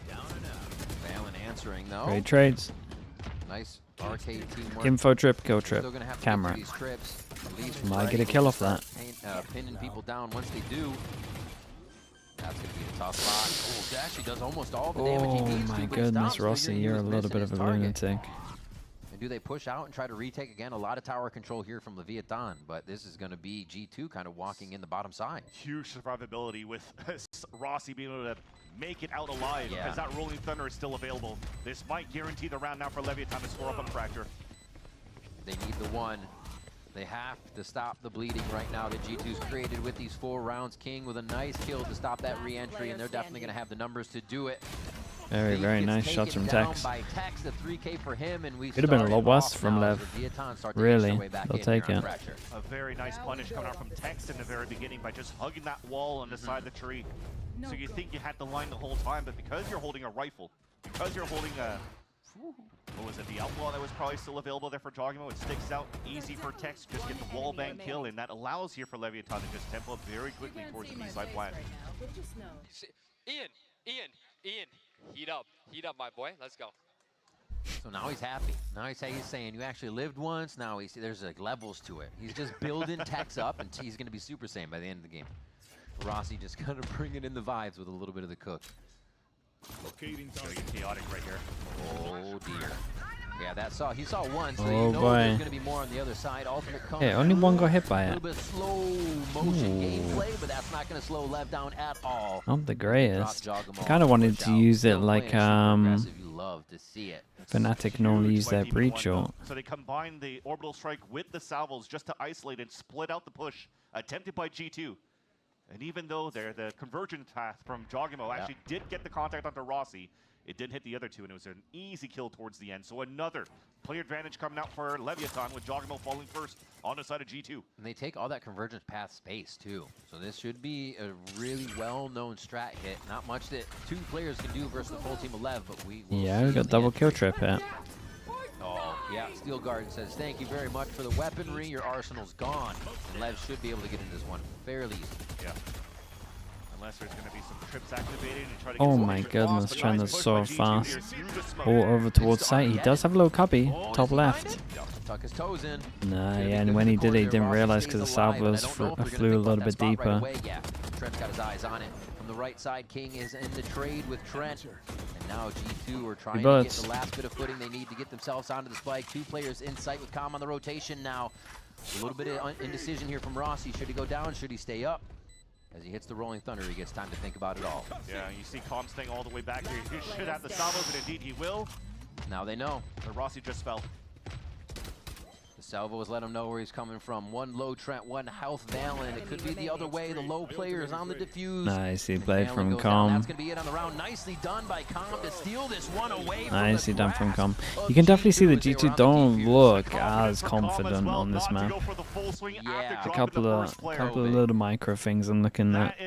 Valen answering though. Great trades. Nice arcade teamwork. Info trip, kill trip, Still gonna have to camera. get through these trips. At least Might get a kill off that. Pinning people down once they do. That's gonna be a tough spot. That actually does almost all the damage he Oh needs to. my but goodness, stops, Rossi, figuring he you're a was little missing bit his of a target. lunatic. And do they push out and try to retake again? A lot of tower control here from Leviatan, but this is going to be G2 kind of walking in the bottom side. Huge survivability with Rossi being able to make it out alive because that Rolling Thunder is still available. This might guarantee the round now for Leviatan to score up on Fracture. They need the one. They have to stop the bleeding right now that G2's created with these 4 rounds. King with a nice kill to stop that re-entry, and they're definitely going to have the numbers to do it. Very, very nice shots from Tex. The 3K for him, and we could have been a lot worse from Lev. Really, they'll take it. A very nice punish coming out from Tex in the very beginning by just hugging that wall on the side of the tree. So you think you had the line the whole time, but because you're holding a rifle, because you're holding a... What was it, the Outlaw that was probably still available there for Jogimo? It sticks out easy for Tex, just get the wall bang kill, and that allows here for Leviatan to just tempo up very quickly towards the B-side plant. Ian, heat up, my boy. Let's go. So now he's happy. Now he's saying, you actually lived once. Now there's like levels to it. He's just building Tex up, and he's going to be Super Saiyan by the end of the game. Rossi just kind of bringing in the vibes with a little bit of the cook. Locating chaotic right here. Oh dear. Yeah, he saw one, so Oh, you know boy. there's going to be more on the other side. Ultimate comes Hey, only one got hit by a it. little bit slow motion gameplay, but that's not going to slow Lev down at all. Not the greatest. I kind of wanted to use it like love to see it. Fnatic normally use their breach shot. So they combine the orbital strike with the salvos just to isolate and split out the push attempted by G2. And even though the convergence path from Jogimo actually did get the contact onto Rossi, it didn't hit the other two, and it was an easy kill towards the end. So another player advantage coming out for Leviatan with Jogimo falling first on the side of G2. And they take all that convergence path space too. So this should be a really well-known strat hit. Not much that 2 players can do versus the full team of Lev, but we got double kill trip here. Oh, yeah. Steel Garden says, thank you very much for the weaponry. Your arsenal's gone. And Lev should be able to get into this one fairly easy. Yeah. Unless there's going to be some trips activated and try to get Oh some my extra goodness, loss, but trying to nice push so by G2 fast. here through the smoke. All over towards site. He does have a little cubby, top left. Tuck his toes in. Nah, yeah, and when he did it, he didn't realize because the salvos flew a little bit deeper. Yeah, Trent's got his eyes on it. From the right side, King is in the trade with Trent. And now G2 are trying to get the last bit of footing they need to get themselves onto the spike. 2 players in sight with Calm on the rotation now. A little bit of indecision here from Rossi. Should he go down? Should he stay up? As he hits the Rolling Thunder, he gets time to think about it all. Yeah, you see Calm staying all the way back here. He should have the salvos, and indeed he will. Now they know. But Rossi just fell. The salvos let him know where he's coming from. 1 low Trent, 1 health Valen. It could be the other way. The low players on the defuse. Nice, he played from That's Calm. going to be it on the round. Nicely done by Calm to steal this one away. Nicely done from Calm. You can definitely see that G2 don't look as confident on this map. Yeah, A couple of little micro things I'm looking at.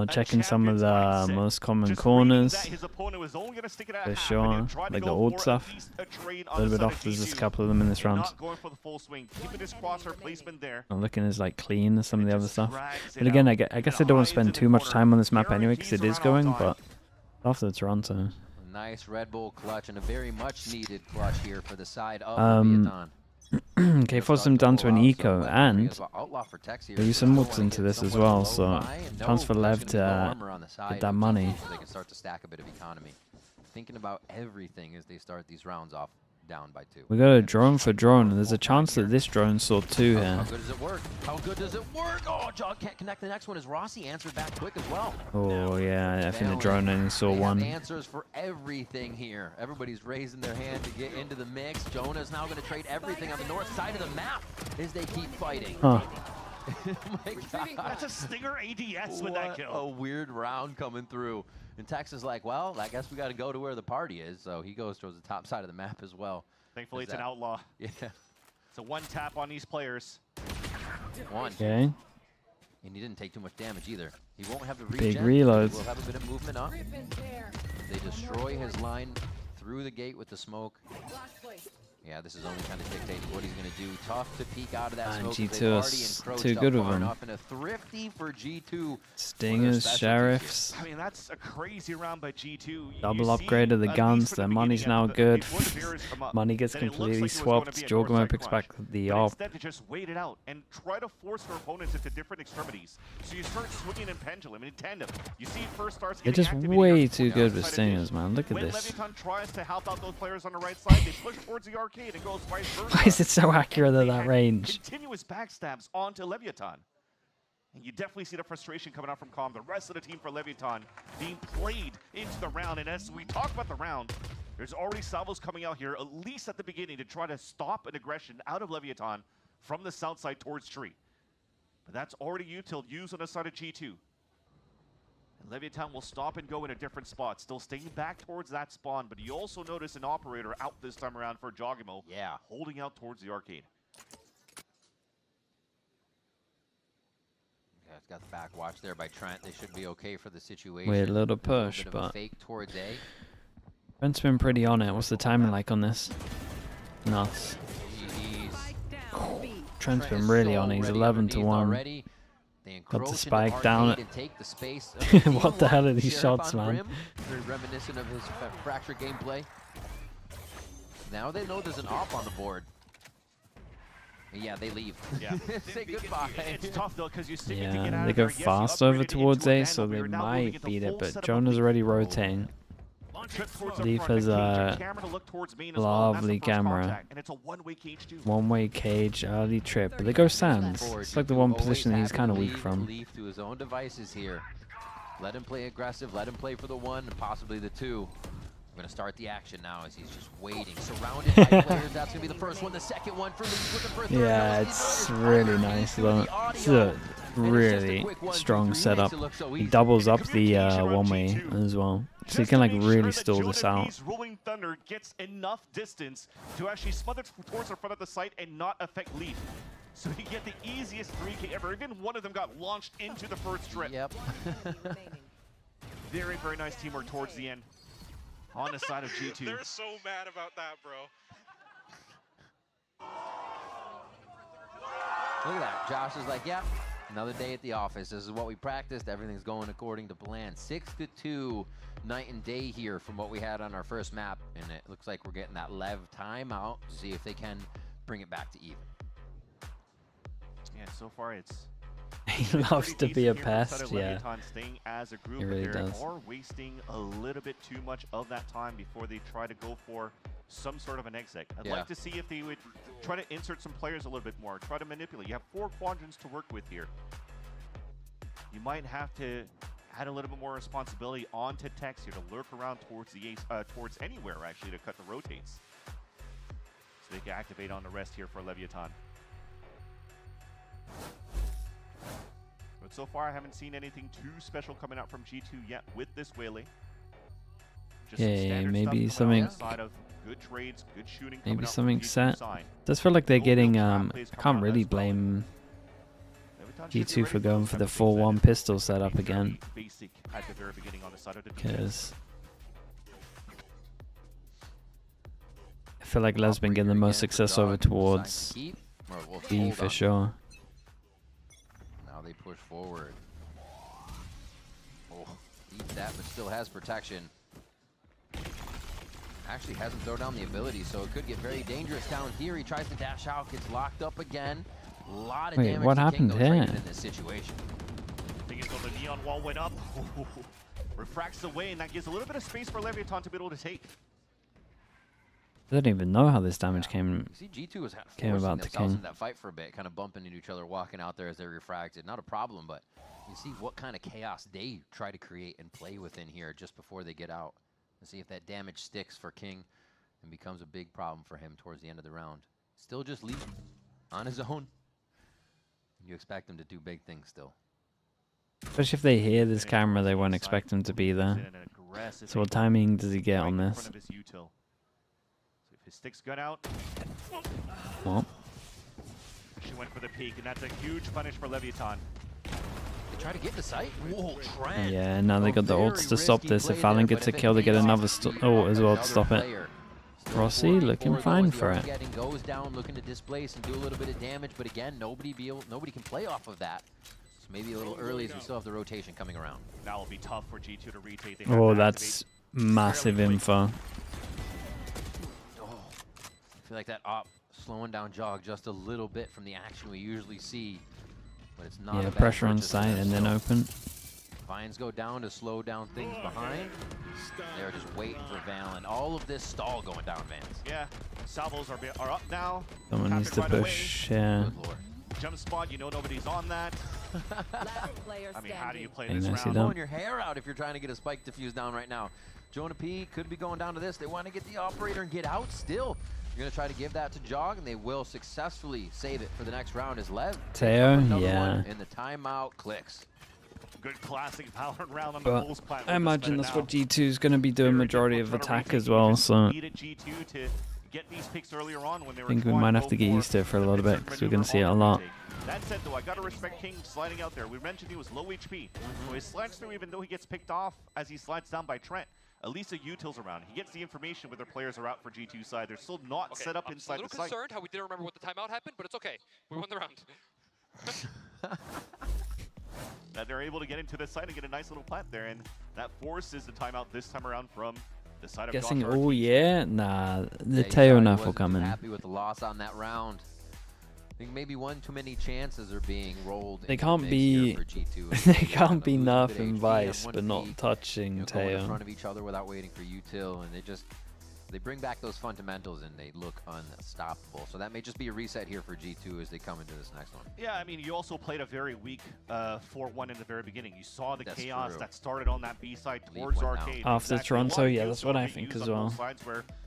Checking some of the most common corners. For sure, like the old stuff. A little bit off. There's just a couple of them in this round. The full swing, keeping his crosshair placement there. I'm looking as like clean as some of the other stuff. But again, I guess I don't want to spend too much time on this map anyway because it is going, but after Toronto. Nice Red Bull clutch and a very much needed clutch here for the side of Leviatan. Okay, force them down to an eco, and they use some mods into this as well, so chance for Lev to get that money. So they can start to stack a bit of economy. Thinking about everything as they start these rounds off. Down by 2. We got a drone for drone, and there's a chance that this drone saw 2 here. How good does it work? How good does it work? Oh, Jog can't connect the next one as Rossi answered back quick as well. Oh yeah, I think the drone only saw 1. Answers for everything here. Everybody's raising their hand to get into the mix. Jonah's now going to trade everything on the north side of the map as they keep fighting. Huh. Oh my God. That's a Stinger ADS with that kill. A weird round coming through. And Tex is like, well, I guess we got to go to where the party is. So he goes towards the top side of the map as well. Thankfully, it's an outlaw. Yeah. So 1 tap on these players. 1. Okay. And he didn't take too much damage either. He won't have the Big regen. reloads. He will have a bit of movement up. They destroy his line through the gate with the smoke. Yeah, this is only kind of dictating what he's going to do. Tough to peek out of that smoke. G2 is too good with him. And a thrifty for G2. Stingers, sheriffs. I mean, that's a crazy round by G2. Double upgraded the guns. Their money's now good. Money gets completely swapped. Jorgamo picks back the op. Instead, to just wait it out and try to force their opponents into different extremities. So you start swinging in pendulum in tandem. You see first starts. They're just way too good with Stingers, man. Look at when this. Leviatan tries to help out those players on the right side, they push towards the arcade and goes vice versa. Why is it so accurate at that range? Continuous backstabs onto Leviatan. And you definitely see the frustration coming out from Calm. The rest of the team for Leviatan being played into the round. And as we talk about the round, there's already salvos coming out here, at least at the beginning, to try to stop an aggression out of Leviatan from the south side towards Tree. But that's already used on the side of G2. And Leviatan will stop and go in a different spot, still staying back towards that spawn. But you also notice an operator out this time around for Jogimo. Yeah. Holding out towards the arcade. Yeah, it's got the back watch there by Trent. They should be okay for the situation. Weird little push, but fake towards A. Trent's been pretty on it. What's the timing like on this? Nuts. Trent's been really on it. He's 11-1. Got the spike down it. What the hell are these shots, man? Very reminiscent of his fracture gameplay. Now they know there's an op on the board. Yeah, they leave. Yeah. Say goodbye. It's tough though because you stick it to get Yeah, out they of go there. Yes, fast you over upgraded towards into A, a so Vandal, they but you're now moving might at the beat it. full But setup of Jonah's the already lead. rotating. Trip towards the Leaf front, has the cage, a camera to look towards main as well, and that's the lovely first camera. contact, and it's a one-way cage too. One-way cage, early trip. But they go Sands. It's like the one position he's kind of weak from. Leaf to his own devices here. Let him play aggressive. Let him play for the one, and possibly the two. We're going to start the action now as he's just waiting. Surrounded by players. That's going to be the first one. The second one for Leaf looking for a third. Yeah, it's really nice though. It's a really strong setup. He doubles up the one-way as well. So you can like really stall this out. Rolling Thunder gets enough distance to actually smother towards the front of the site and not affect Leaf. So you get the easiest 3K ever. Even one of them got launched into the first trip. Yep. Very, very nice teamwork towards the end. On the side of G2. They're so mad about that, bro. Look at that. Josh is like, yep, another day at the office. This is what we practiced. Everything's going according to plan. 6-2 night and day here from what we had on our first map. And it looks like we're getting that LEV timeout to see if they can bring it back to even. Yeah, so far it's... He loves to be a pest, yeah. Staying as a group, He really but they does. are wasting a little bit too much of that time before they try to go for some sort of an exec. I'd like to see if they would try to insert some players a little bit more, try to manipulate. You have 4 quadrants to work with here. You might have to add a little bit more responsibility onto Tex here to lurk around towards the towards anywhere actually to cut the rotates, so they can activate on the rest here for Leviatan. But so far, I haven't seen anything too special coming out from G2 yet with this Whaley. Just some Yeah, standard maybe stuff coming something. out on the side of good trades, good shooting coming Maybe out from something G2 set. side. Does feel like they're No getting. real I trap plays coming can't out really as well. blame Leviatan should be G2 ready for going those for the type of things 4-1 that pistol setup be again. very basic at the very beginning on the side of the Because I feel like Lev's been getting the most success over towards B for sure. Now they push forward. Oh, eats that, but still has protection. Actually hasn't thrown down the ability, so it could get very dangerous down here. He tries to dash out, gets locked up again. A lot of Wait, damage what to happened Kingo here? traded in this situation. Thing is, though, the neon wall went up. Refracts away, and that gives a little bit of space for Leviatan to be able to take. I don't even know how this damage came You see, G2 was came forcing about to themselves King. in that fight for a bit, kind of bumping into each other, walking out there as they refracted. Not a problem, but you see what kind of chaos they try to create and play within here just before they get out. And see if that damage sticks for King and becomes a big problem for him towards the end of the round. Still just leaving on his own. You expect him to do big things still. Especially if they hear this camera, they won't expect him to be there. So what timing does he get on this? So if his stick's gun out, Well, she went for the peek, and that's a huge punish for Leviatan. They try to get the site. Whoa, Trent. Yeah, now they got the ults to stop this. If Valen gets a kill, they get another ult as well to stop it. Rossi looking fine for it. Goes down, looking to displace and do a little bit of damage, but again, nobody can play off of that. So maybe a little early as we still have the rotation coming around. Now it'll be tough for G2 to retake. Oh, that's massive info. I feel like that op slowing down Jog just a little bit from the action we usually see, but it's not. Yeah, pressure on site and then open. Vines go down to slow down things behind. They're just waiting for Valen. All of this stall going down, Vans. Yeah, salvos are up now. Someone needs to push. Yeah. Jump spot, you know nobody's on that. I mean, how do you play this nicely round? done. Pulling your hair out if you're trying to get a spike defuse down right now. Jonah P could be going down to this. They want to get the operator and get out still. You're going to try to give that to Jog, and they will successfully save it for the next round as Lev. Teo, yeah. And the timeout clicks. Good classic Valorant round on the Bulls But platform. I imagine that's what G2 is going to be doing majority of attack as well, so I think we might have to get used to it for a little bit because we're going to see it a lot. That said, though, I got to respect King sliding out there. We mentioned he was low HP. So he slides through even though he gets picked off as he slides down by Trent. At least a util's around. He gets the information when their players are out for G2 side. They're still not set up inside the site. I'm a little concerned how we didn't remember what the timeout happened, but it's okay. We won the round. That they're able to get into this site and get a nice little plant there, and that forces the timeout this time around from the side of Guessing, Josh oh Arts. yeah? Nah, the Teo enough will come in. Happy with the loss on that round. I think maybe one too many chances are being rolled. They can't be they can't be Nerf and Vice, but not touching Going in Teo. front of each other without waiting for util, and they bring back those fundamentals and they look unstoppable. So that may just be a reset here for G2 as they come into this next one. Yeah, I mean, you also played a very weak 4-1 in the very beginning. You saw the chaos that started on that B side towards Arcade. After Toronto, yeah, that's what I think as well.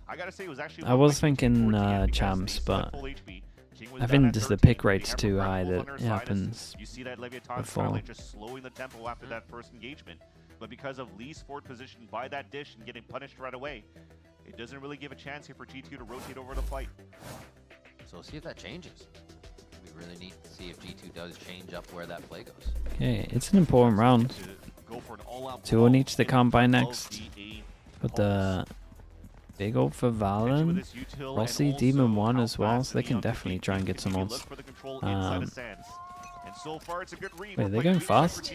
I gotta say, it was actually I was thinking champs, but I think just the pick rate's too high that it happens You see that Leviatan before. just slowing the tempo after that first engagement. But because of Lee's forward position by that dish and getting punished right away, it doesn't really give a chance here for G2 to rotate over the fight. So see if that changes. We really need to see if G2 does change up where that play goes. Okay, it's an important round. 2 on each, they can't buy next. But the big ult for Valen, Rossi, Demon 1 as well, so they can definitely try and get some ults. Wait, they're going fast?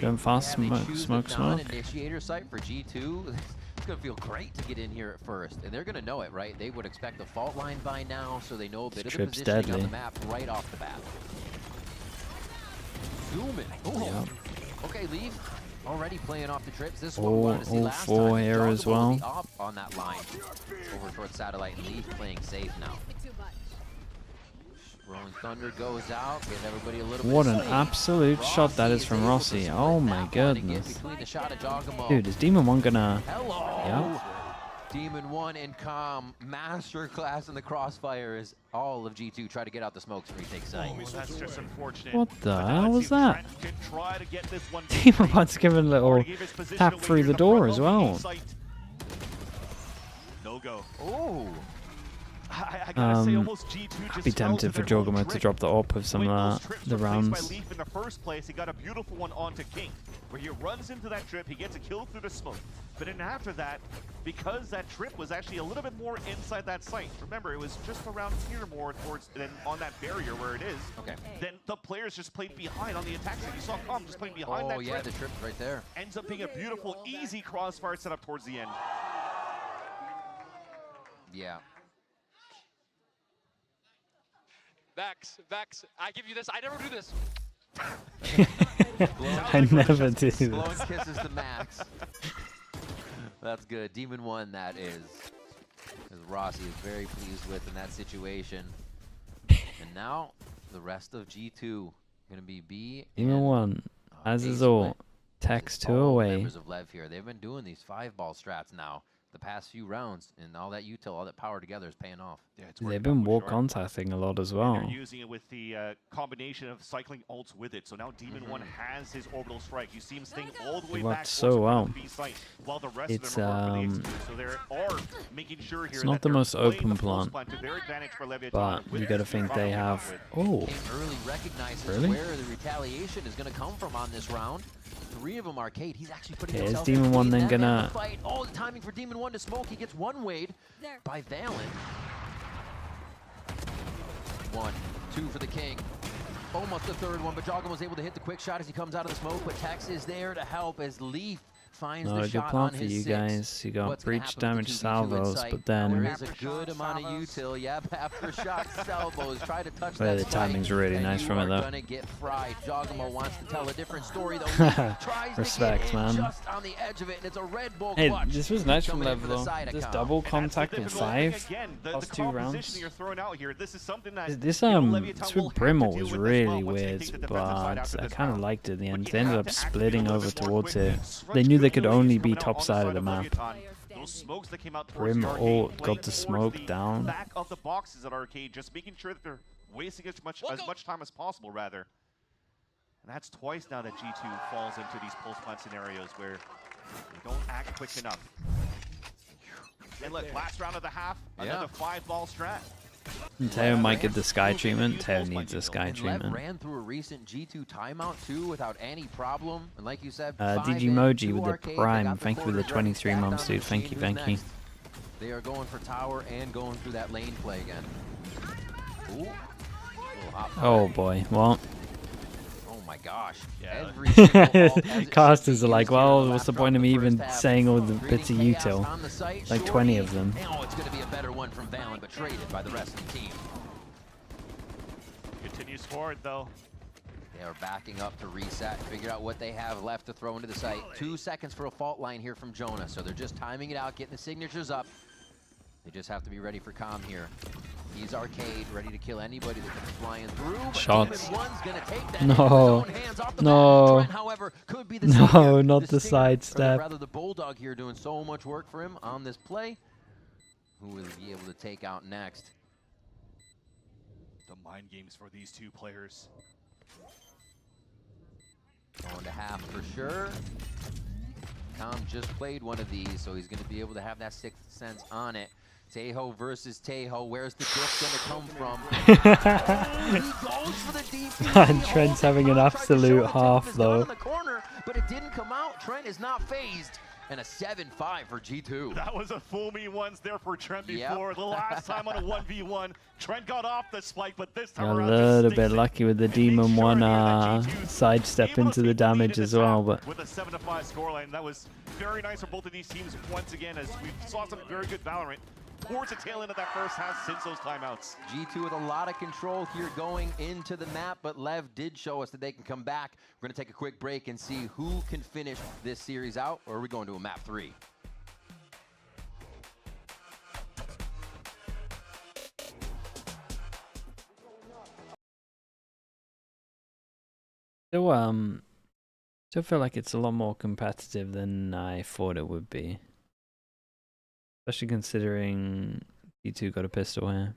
Going fast, smoke. Initiator site for G2. It's going to feel great to get in here at first. And they're going to know it, right? They would expect the fault line by now, so they know a bit of the Trip's positioning on deadly. the map right off the bat. Zoom in. Oh. Okay, Leave. Already playing off the trips. This is what we wanted to see last time. 4 here as well. Up on that line. Over towards Satellite and Leaf playing safe now. Rolling Thunder goes out. Give everybody a little What bit an of sleep. absolute shot that is from Rossi. Oh my goodness. Between the shot of Jogamo. Dude, is Demon 1 gonna... Hello. Yeah. Demon 1 and Calm. Masterclass in the crossfire as all of G2 try to get out the smokes and retake site. That's just unfortunate. What the hell was that? Try to get this one Demon 1's giving a little tap through the door as well. No go. Oh. I gotta say, almost G2 just I'd be tempted for Jogamo to drop the AWP with some of the rounds. By Leaf in the first place, he got a beautiful one onto King, where he runs into that trip, he gets a kill through the smoke. But then after that, because that trip was actually a little bit more inside that site, remember, it was just around here more towards, than on that barrier where it is. Okay. Then the players just played behind on the attack side. You saw Calm just playing behind that trip. Oh yeah, the trip's right there. Ends up being a beautiful, easy crossfire setup towards the end. Yeah. Vex, I give you this. I never do this. I never do Blowing this. kisses to Max. That's good. Demon 1, that is. As Rossi is very pleased with in that situation. And now, the rest of G2. Going to be B. Demon 1, as is all. Text 2 away. Members of LEV here. They've been doing these 5-ball strats now. the past few rounds, and all that util, all that power together is paying off. Yeah, it's They've been wall contacting a lot as well. They're using it with the combination of cycling ults with it. So now Demon 1 has his orbital strike. You see him staying all the way back so well. B site, while the rest It's of them are really so they are making sure here it's not the most open plant, to their advantage for Leviatan, but you got to think they have. Oh, Early recognizes really? where the retaliation is going to come from on this round. 3 of them arcade. He's actually putting Okay, is himself Demon in 1 then that gonna? fight. Oh, the timing for Demon 1 to smoke. He gets one wade by Valorant. 1, 2 for the King. Almost the third one, but Joggum was able to hit the quick shot as he comes out of the smoke. But Tex is there to help as Leaf finds Not the a good shot plan on for his you 6. guys. You got What's gonna breach happen with damage the 2v2 in salvos, sight? but There then is a good amount of util. Yep, after shot salvos. Try to touch well, that the spike, timing's really and nice you from it are though. gonna get fried. Joggamo wants to tell a different story though. Tries Respect, to get in man. just on the edge of it, and it's a Red Bull Hey, clutch. this was nice from Coming in Lev for the though. side This account. double contact in 5 the last 2 rounds. You're throwing out here. This is something that This Leviatan will with have to Brimble deal was with as really well once they weird, take the defensive but side after I this kind of round. liked it in the end. But They you ended have up to splitting activate a over little bit more towards it. quickly. They knew they could Crunch only be coming out top on the side of side the of map. Leviatan. Those smokes that came out towards Brim the arcade, ult playing got the towards smoke the down. back of the boxes at arcade, just making sure that they're wasting as much time as possible, rather. And that's twice now that G2 falls into these pulse plant scenarios where they don't act quick enough. And look, last round of the half, another 5-ball strat. Teo might get the sky treatment. Teo needs the sky And Lev treatment. ran through a recent G2 timeout too without any problem. And like you said, DG Moji with the prime. Thank you for the 23 months, dude. Thank you, thank you. They are going for tower and going through that lane play again. Ooh. Oh boy, well. Oh my gosh. Yeah. Casters are like, well, what's the point of me even saying all the bits of util? Like 20 of them. Oh, it's going to be a better one from Valen, but traded by the rest of the team. Continues forward though. They are backing up to reset, figure out what they have left to throw into the site. 2 seconds for a fault line here from Jonah, so they're just timing it out, getting the signatures up. They just have to be ready for calm here. He's arcade, ready to kill anybody that comes flying through. But Shots. One's gonna take that No. No. Trent, however, could be the No, savior. not the Stinger, side or step. rather, the Bulldog here doing so much work for him on this play. Who will he be able to take out next? The mind games for these two players. Going to half for sure. Tom just played one of these, so he's going to be able to have that 6th sense on it. Tejo versus Tejo. Where's the diff going to come from? He goes for the DP. And Trent's having an absolute half though. In the corner, but it didn't come out. Trent is not phased. And a 7-5 for G2. That was a fool me once there for Trent before. The last time on a 1v1, Trent got off the spike, but this time A around little bit lucky with the Demon 1 sidestep into the damage as well, but with a 7-5 scoreline, that was very nice for both of these teams once again, as we saw some very good Valorant towards the tail end of that first half since those timeouts. G2 with a lot of control here going into the map, but Lev did show us that they can come back. We're going to take a quick break and see who can finish this series out, or are we going to a map 3? Still feel like it's a lot more competitive than I thought it would be. Especially considering G2 got a pistol here.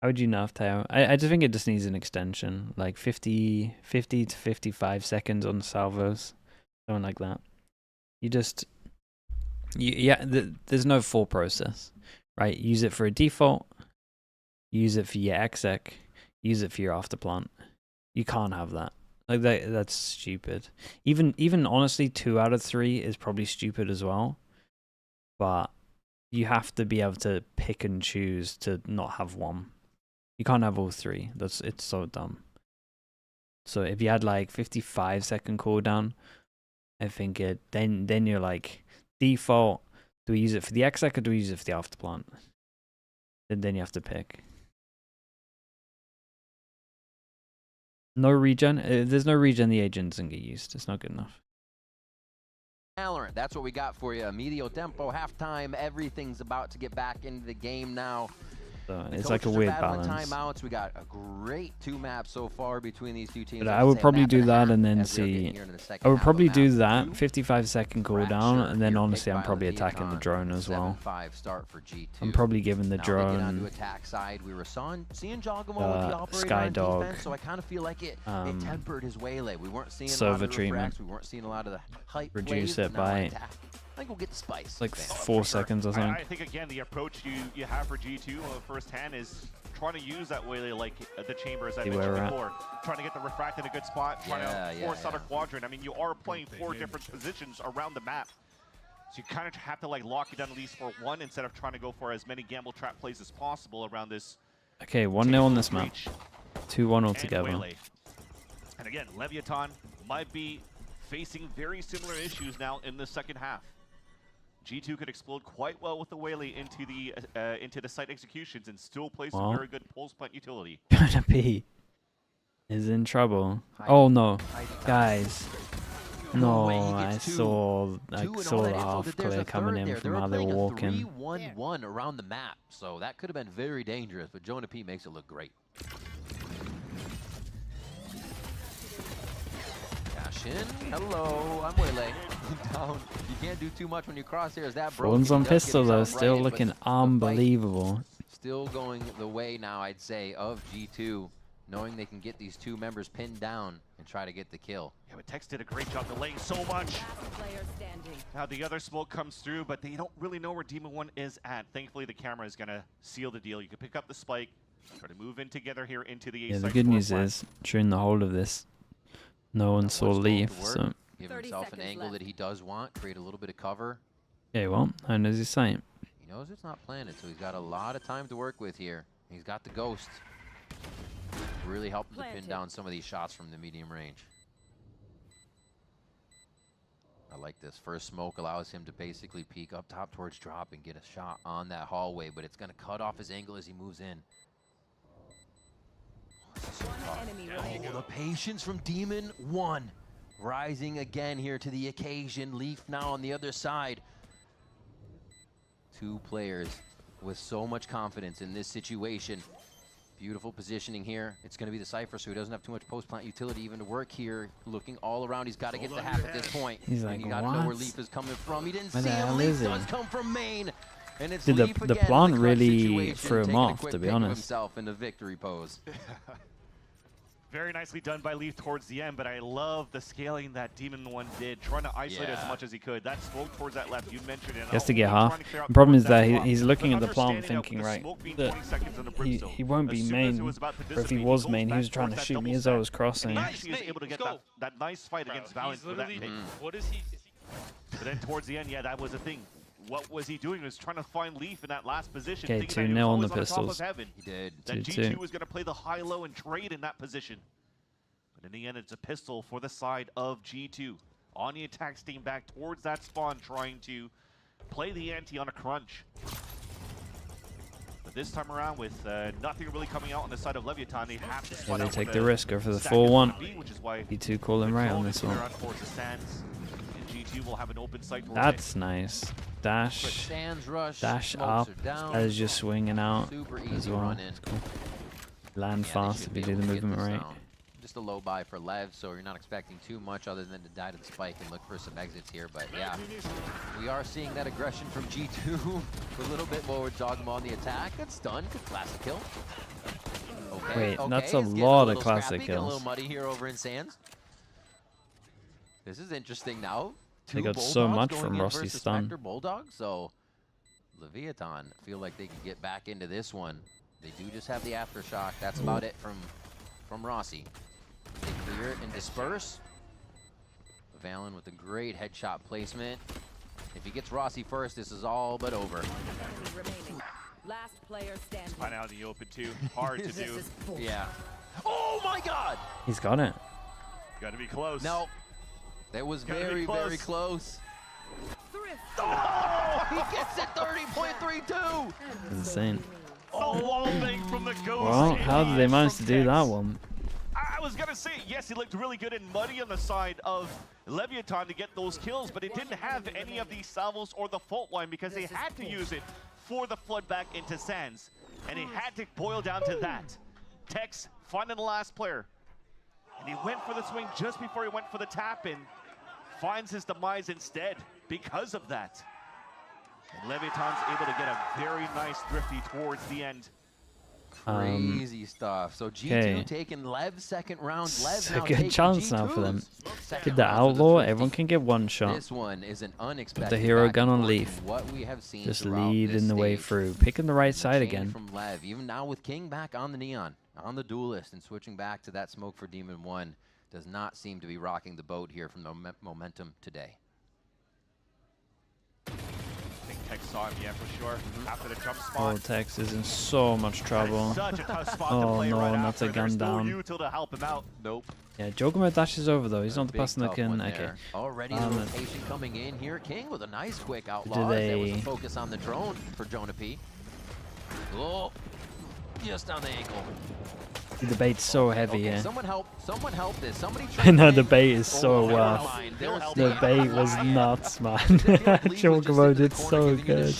How would you nerf Teo? I just think it just needs an extension. Like 50 to 55 seconds on salvos. Something like that. There's no full process. Right? Use it for a default. Use it for your exec. Use it for your afterplant. You can't have that. Like that's stupid. Even honestly, 2 out of 3 is probably stupid as well. But you have to be able to pick and choose to not have one. You can't have all 3. It's so dumb. So if you had like 55-second cooldown, I think then you're like default. Do we use it for the exec or do we use it for the afterplant? Then you have to pick. No regen. If there's no regen, the agent doesn't get used. It's not good enough. Valorant, that's what we got for you. Medio tempo, halftime. Everything's about to get back into the game now. So The it's like a coaches are weird battling balance. Timeouts. We got a great 2 maps so far between these two teams. But I'd I would say a probably map do and a that half and then as we are getting see. here into the second I would half of probably map do 2. that 55-second cooldown, and then honestly, I'm probably Fracture attacking the here, drone as well. 7-5 start for G2. I'm probably giving the Now they get onto drone attack side. We were seeing Jogamo with the operator Sky on Dog, defense, so I kind of feel like it tempered his waylay. We weren't seeing a lot server of the treatment. refracts. We weren't seeing a lot of the hype Reduce plays. it Now on by attack, I think we'll get the spice. like 4 seconds or something. I think again the approach you have for G2 firsthand is trying to use that waylay like the chamber as I See where mentioned we're at. before, trying to get the refract in a good spot, trying to force out a quadrant. I mean, you are playing 4 different positions around the map, so you kind of have to like lock it down at least for one instead of trying to go for as many gamble trap plays as possible around this. Okay, 1-0 on this map. 2-1 altogether. Waylay. And again, Leviatan might be facing very similar issues now in the second half. G2 could explode quite well with the Waylay into the site executions and still play some very good pulse plant utility. Gonna be is in trouble. Oh no, guys. No, I saw the half clear coming in from how they were walking. 3-1-1 around the map, so that could have been very dangerous, but Jonah P makes it look great. Hello, I'm Waylay. Down. You can't do too much when you cross here. Is that broken? One's on pistol though, still looking unbelievable. Still going the way now, I'd say, of G2, knowing they can get these 2 members pinned down and try to get the kill. Yeah, but Tex did a great job delaying so much. Now the other smoke comes through, but they don't really know where Demon 1 is at. Thankfully, the camera is going to seal the deal. You can pick up the spike, try to move in together here into the A Yeah, site the good for a news flank. is, during the whole of this, no one saw Leaf, so... Give himself an angle that he does want, create a little bit of cover. Okay, well, how does he say? He knows it's not planted, so he's got a lot of time to work with here. He's got the ghost. Really helping to pin down some of these shots from the medium range. I like this. First smoke allows him to basically peek up top towards drop and get a shot on that hallway, but it's going to cut off his angle as he moves in. Oh, the patience from Demon 1. Rising again here to the occasion. Leaf now on the other side. 2 players with so much confidence in this situation. Beautiful positioning here. It's going to be the Cypher, so he doesn't have too much post-plant utility even to work here. Looking all around, he's got to get the half at this point. He's and like, you got to know where what? Leaf is coming from. He didn't Where see the him. hell Leaf is he? does come from main. And it's Dude, Leaf the again in plant clutch really situation, threw him taking a off, quick to be pick of honest. himself in the victory pose. Very nicely done by Leaf towards the end, but I love the scaling that Demon 1 did, trying to isolate as much as he could. That smoke towards that left, you mentioned it. He has to get half. The problem is that he's looking at the plant thinking, right, that he won't be main, or if he was main, he was trying to shoot me as I was crossing. He was able to get that nice fight against Valiant for that pick. What is he? But then towards the end, yeah, that was the thing. What was he doing? He was trying to find Leaf in that last position. Okay, thinking that he 2-0 on was the always on top of pistols. heaven. He did. That 2-2. G2 was going to play the high-low and trade in that position. But in the end, it's a pistol for the side of G2. On the attack, steam back towards that spawn, trying to play the ante on a crunch. But this time around, with nothing really coming out on the side of Leviatan, they have to Yeah, spot they out take with the a risk, go for the stack full in one. front of B, which is why B2 calling right on this one. towards the sands. And G2 will have an open sight towards That's nice. Dash, Sands rush, dash smokes up are down. as you're swinging out Super as easy well. run in. It's cool. Land Yeah, they fast should if be you do able the to get movement this right. down. Just a low buy for Lev, so you're not expecting too much other than to die to the spike and look for some exits here. But yeah, we are seeing that aggression from G2. A little bit more with Dogma on the attack. That's done. Good classic kill. Okay, Wait, that's a it's getting lot of little classic scrappy, getting a kills. little muddy here over in Sands. This is interesting now. They 2 got so Bulldogs much going from in Rossi's versus stun. Spectre Bulldog, so Leviatan feel like they can get back into this one. They do just have the aftershock. That's about it from Rossi. They clear it and disperse. Valen with a great headshot placement. If he gets Rossi first, this is all but over. Last player standing. Find out in the open too. Hard to do. Yeah. Oh my God! He's got it. Got to be close. No. That was Gotta be very, close. very close. Oh! He gets it 30.32! Insane. A wall bang from the ghost. Well, how did they manage to do that one? I was going to say, yes, he looked really good and muddy on the side of Leviatan to get those kills, but it didn't have any of these salvos or the fault line because they had to use it for the flood back into Sands. And it had to boil down to that. Tex finding the last player. And he went for the swing just before he went for the tap and finds his demise instead because of that. And Leviatan's able to get a very nice thrifty towards the end. Crazy stuff. So G2 taking Lev's second round. It's a good chance now for them. Get the Outlaw. Everyone can get one shot. This one is an unexpected. Put the hero gun on Leaf. Leaf. What we have seen just leading the way through. Picking the right side again. From Lev. Even now with King back on the Neon, on the Duelist, and switching back to that smoke for Demon 1 does not seem to be rocking the boat here from the momentum today. I think Tex saw him, yeah, for sure. After the jump spot. Oh, Tex is in so much trouble. Such a tough spot Oh to play no, right not after. a gun There's down. no util to help him out. Nope. Yeah, Jogamo dashes over though. He's not the person that can. Okay. There. Already the rotation coming in here. King with a nice quick outlaw. Do There was a they- focus on the drone for Jonah P. Oh, just on the ankle. The bait's so heavy Okay, here. someone help this. Somebody I know the bait is so never rough. mind. There's The bait was nuts, man. Jogamo did so good.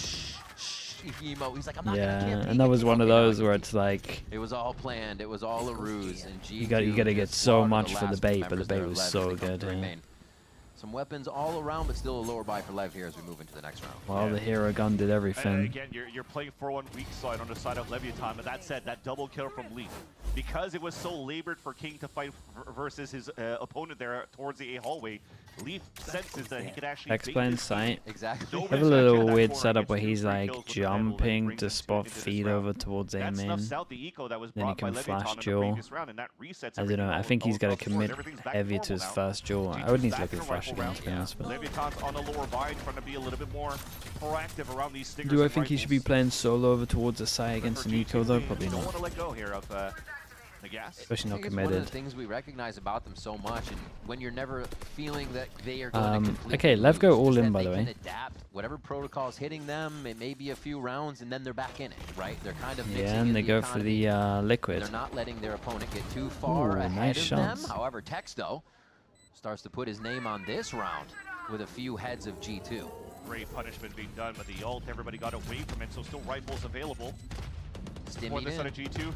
He's like, I'm not Yeah, gonna and that was one of those where it's like it was all planned. It was all a ruse. And you got to get so much for the bait, but the bait was so good. Yeah. Some weapons all around, but still a lower buy for Lev here as we move into the next round. Well, the hero gun did And everything. again, you're playing 4-1 weak side on the side of Leviatan, but that said, that double kill from Leaf, because it was so labored for King to fight versus his opponent there towards the A hallway, Leaf senses that he could actually Explain sight. Exactly. Have a little weird setup where he's like jumping to spot feed over towards A main. Then he can flash duel. I don't know. I think he's got to commit heavy to his first duel. I would need to look at the flash again, to be honest. But Leviatan's on the lower bind, trying to be a little bit more proactive around these stingers. do I and think he should be rifles. playing solo over towards the side against an eco though? Probably Don't not. want to let go here of the gas. Especially not I think it's one of committed. the things we recognize about them so much, and when you're never feeling that they are going to completely Okay, Lev go lose, all is in, that by they the can way. adapt whatever protocol is hitting them. It may be a few rounds, and then they're back in it, right? They're kind of mixing Yeah, in and they the go for economy. the liquid. They're not letting their opponent get too far Ooh, ahead nice of shots. them. However, Tex, though, starts to put his name on this round with a few heads of G2. Great punishment being done, but the ult, everybody got away from it, so still rifles available. For Stimmy this side of G2.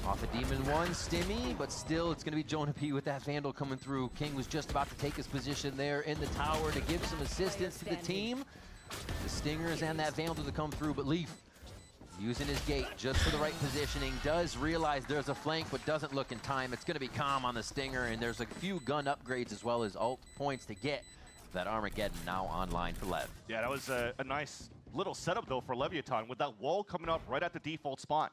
Off of Demon 1, Stimmy, but still it's going to be Jonah P with that Vandal coming through. King was just about to take his position there in the tower to give some assistance to the team. The Stingers and that Vandal to come through, but Leaf using his gate just for the right positioning, does realize there's a flank, but doesn't look in time. It's going to be calm on the Stinger, and there's a few gun upgrades as well as ult points to get that Armageddon now online for Lev. Yeah, that was a nice little setup, though, for Leviatan, with that wall coming up right at the default spot.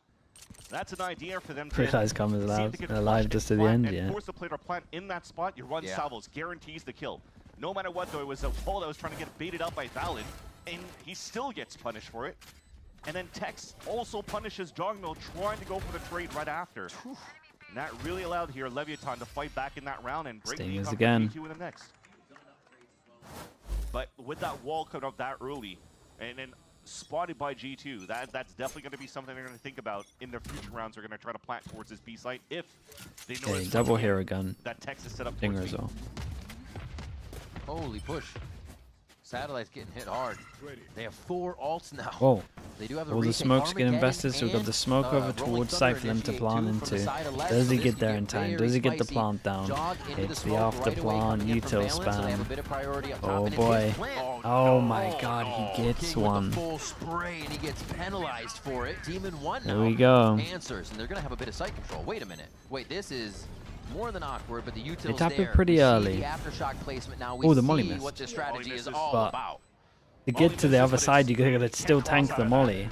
That's an idea for them to Realize Commons see if they can alive flash just to and the plant end, and yeah. force the player to plant in that spot. You run salvos, guarantees the kill. No matter what, though, it was a wall that was trying to get baited out by Valen, and he still gets punished for it. And then Tex also punishes Jogmo, trying to go for the trade right after. And that really allowed here Leviatan to fight back in that round and break the Stingers econ again. for G2 in the next. But with that wall coming up that early, and then spotted by G2, that's definitely going to be something they're going to think about in their future rounds. They're going to try to plant towards this B site if they know Okay, it's double working, hero gun. that Tex is set up Stinger towards as B. well. Holy push. Satellite's getting hit hard. They have 4 ults now. Whoa. They do have the All the retake smokes get Armageddon invested, so we've got the smoke and, over Rolling towards Thunder site for them to initiate plant 2 from the into. side of Lev, Does so he this get could there in time? Does he get the spicy. plant down? Jog into It's the smoke after right away, plant, coming in from util Valence, so they have a spam. bit of priority up top, Oh and it boy. hits plant. Oh my god, he gets King with one. the full spray, and he gets penalized for it. Demon 1 now There we go. answers, and they're going to have a bit of site control. Wait a minute. Wait, this is more than awkward, but the util's They tap it there. pretty We see early. the aftershock placement now. We Oh, the molly see missed. what the strategy is all But about. to get to the other side, you gotta still tank the molly.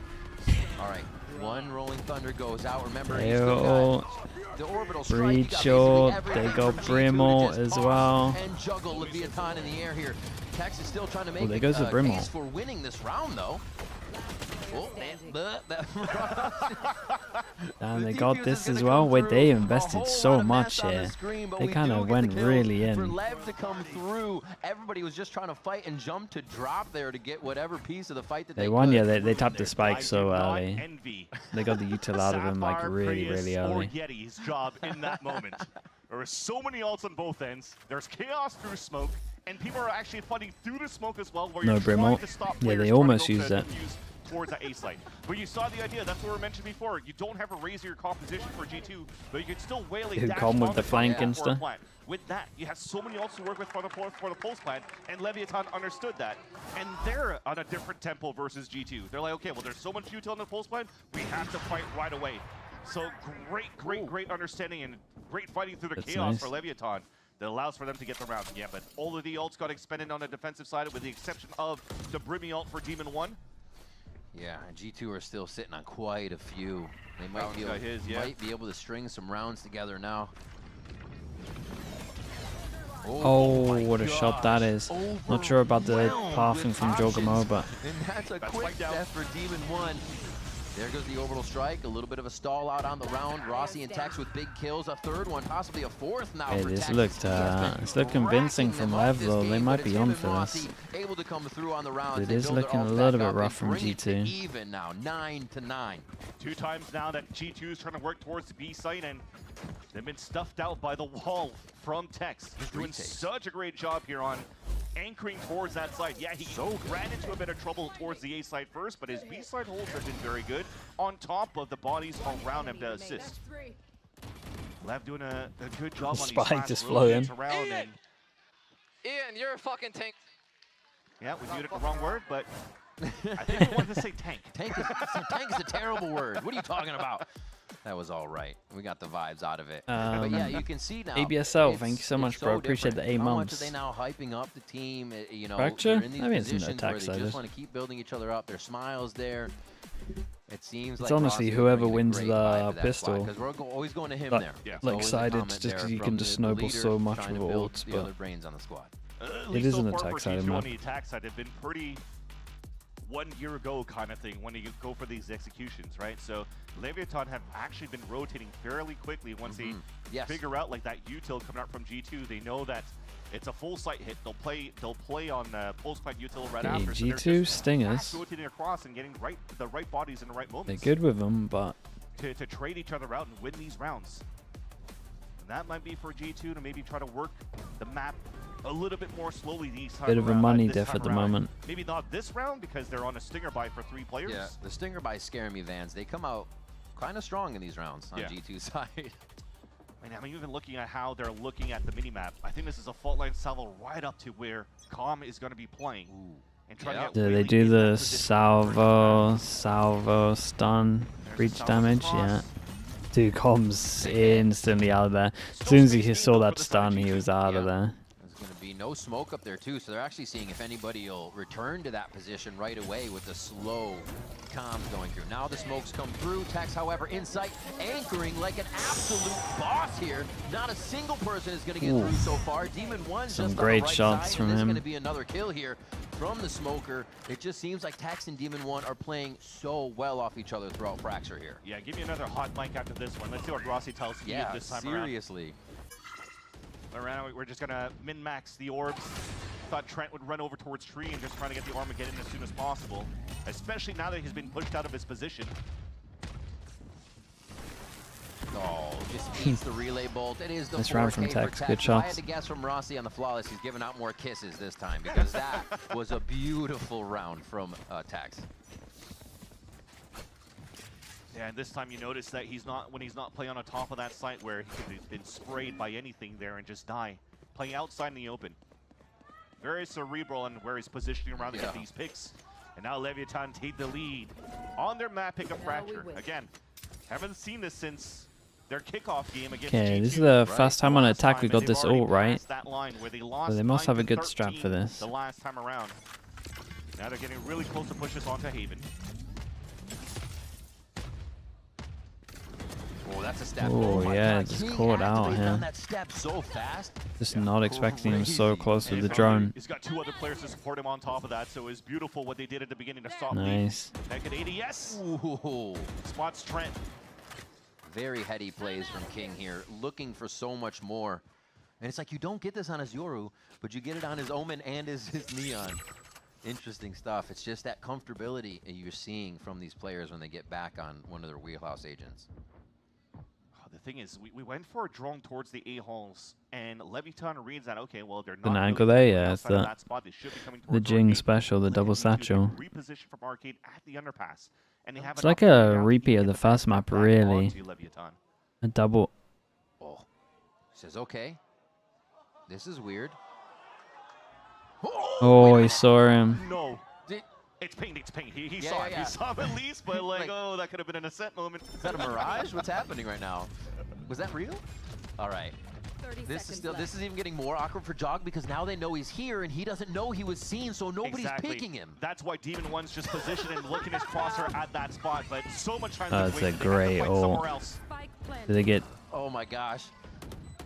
All right, 1 Rolling Thunder goes out. Remember, They he's still all got the orbital strike. breed You got short. basically They everything go from G2 to Brimble just as pop well. and juggle Leviatan in the air here. Tex is still trying to make there goes the a Brimble. case for winning this round, though. Oh, man. And they got this as well. Wait, they invested so much here. They kind of went really For in. Lev to come through, everybody was just trying to fight and jump to drop there to get whatever piece of the fight that They they won, could. yeah. They tapped the spike so early. They got the util out of him like Sapphire, really, Prius, really or early. Yeti's job in that moment. There were so many ults on both ends. There's chaos through smoke, and people are actually fighting through the smoke as well. Where No you're Brim trying ult. to stop Yeah, players they trying to almost go used to it. use towards that A site. But you saw the idea, that's what we mentioned before. You don't have a razor your composition for G2, but you can still waylay dash Come with on the flank top and for a stuff. plant. With that, you have so many ults to work with for the pulse plant, and Leviatan understood that. And they're on a different tempo versus G2. They're like, okay, well, there's so much util in the pulse plant, we have to fight right away. So great understanding and great fighting through the chaos for Leviatan that allows for them to get the round. Yeah, but all of the ults got expended on the defensive side with the exception of the Brimmy ult for Demon 1. Yeah, and G2 are still sitting on quite a few. They might be able to string some rounds together now. Oh, what a shot that is. Not sure about the pathing from Jogamo, but... And that's a quick death for Demon 1. There goes the orbital strike, a little bit of a stall out on the round. Rossi and Tex with big kills, a third one, possibly a fourth now for this Tex. it's looked convincing from LEV though. They might be on for this. Able to come through on the rounds. It is looking a little bit rough from G2. Even now, 9-9. 2 times now that G2 is trying to work towards the B site, and they've been stuffed out by the wall from Tex. He's doing such a great job here on anchoring towards that side. Yeah, he ran into a bit of trouble towards the A side first, but his B side holds have been very good on top of the bodies around him to assist. Lev doing a good job on these Spike just floating. Ian, you're a fucking tank. Yeah, we viewed it the wrong word, but I think we wanted to say tank. Tank is a terrible word. What are you talking about? That was all right. We got the vibes out of it. But yeah, you can see now. ABSL, thank you so much, bro. Appreciate the 8 months. How much are they months. now hyping up the team? You know, Fracture? they're in these I mean, it's in the positions attack where they side. just want to keep building each other up. Their smiles there. It seems It's like honestly Rossi whoever bringing a wins great the vibe to that pistol. Because we're always going to him But, there. Yeah. like, excited just because you can just snowball so much with ults, the but other brains on the squad. it is an attack side On map. the attack side, have been pretty 1 year ago kind of thing when you go for these executions, right? So Leviatan have actually been rotating fairly quickly once they figure out like that util coming out from G2. They know that it's a full site hit. They'll play on pulse plant util right after. So G2 Stingers. rotating across and getting the right bodies in the right moments. They're good with them, but to trade each other out and win these rounds. And that might be for G2 to maybe try to work the map a little bit more slowly these time bit of a around, money this diff time at the around. moment. Maybe not this round because they're on a stinger buy for 3 players. Yeah, the stinger buys scare me, Vans. They come out kind of strong in these rounds on G2 side. And I'm even looking at how they're looking at the minimap. I think this is a fault line salvo right up to where Calm is going to be playing. And trying to get do they do the salvo stun breach damage? Yeah. Dude, Com's instantly out of there. As soon as he saw that stun, he was out of there. There's going to be no smoke up there too, so they're actually seeing if anybody will return to that position right away with the slow comms going through. Now the smokes come through. Tex, however, insight anchoring like an absolute boss here. Not a single person is going to get through so far. Demon 1 Some just great on the right shots side, from and there's him. going to be another kill here from the smoker. It just seems like Tex and Demon 1 are playing so well off each other throughout Fracture here. Yeah, give me another hot mic after this one. Let's see what Rossi tells you this time seriously. around. We're just going to min-max the orbs. Thought Trent would run over towards tree and just trying to get the Armageddon as soon as possible, especially now that he's been pushed out of his position. Oh, just eats the relay bolt. It is the Nice round from 4K Tex. for Good Tex. If I had shots. to guess from Rossi on the flawless, he's giving out more kisses this time because that was a beautiful round from Tex. Yeah, and this time you notice that when he's not playing on the top of that site where he could have been sprayed by anything there and just die. Playing outside in the open. Very cerebral and where he's positioning around to get these picks. And now Leviatan take the lead on their map pick of Fracture. Again, haven't seen this since their kickoff game against Okay, G2, this is the right? first time on attack we got this ult, right? Passed that line where they lost So they must have a 9-13 good strat for this. the last time around. Now they're getting really close to push this onto Haven. Oh, that's a step. Oh, my yeah, God. just King caught out activated on here. that step so fast. Just not expecting him so close with the drone. He's got 2 other players to support him on top of that, so it was beautiful what they did at the beginning to stop Nice. Naked 80, yes! Ooh. Spots Trent. Very heady plays from King here, looking for so much more. And it's like you don't get this on his Yoru, but you get it on his Omen and his Neon. Interesting stuff. It's just that comfortability you're seeing from these players when they get back on one of their wheelhouse agents. The thing is, we went for a drone towards the A-halls, and Leviatan reads that, okay, well, they're not An really angle there, yeah. It's outside of the, that spot. They should be coming the towards Jing Arcade. special, the double satchel. Reposition from Arcade at the underpass. And they have It's an like opportunity a now to repeat get of the the first map, back really. onto Leviatan. A double. Oh, says okay. This is weird. Oh, he saw him. No. It's paint, it's paint. He Yeah, saw yeah, it. yeah. He saw him at least, but like, oh, that could have been an ascent moment. Is that a mirage? What's happening right now? Was that real? All right. This is even getting more awkward for Jog because now they know he's here and he doesn't know he was seen, so nobody's picking him. That's why Demon One's just positioned and looking his crosshair at that spot, but so much time. Oh, it's a great ult. Did they get... Oh my gosh.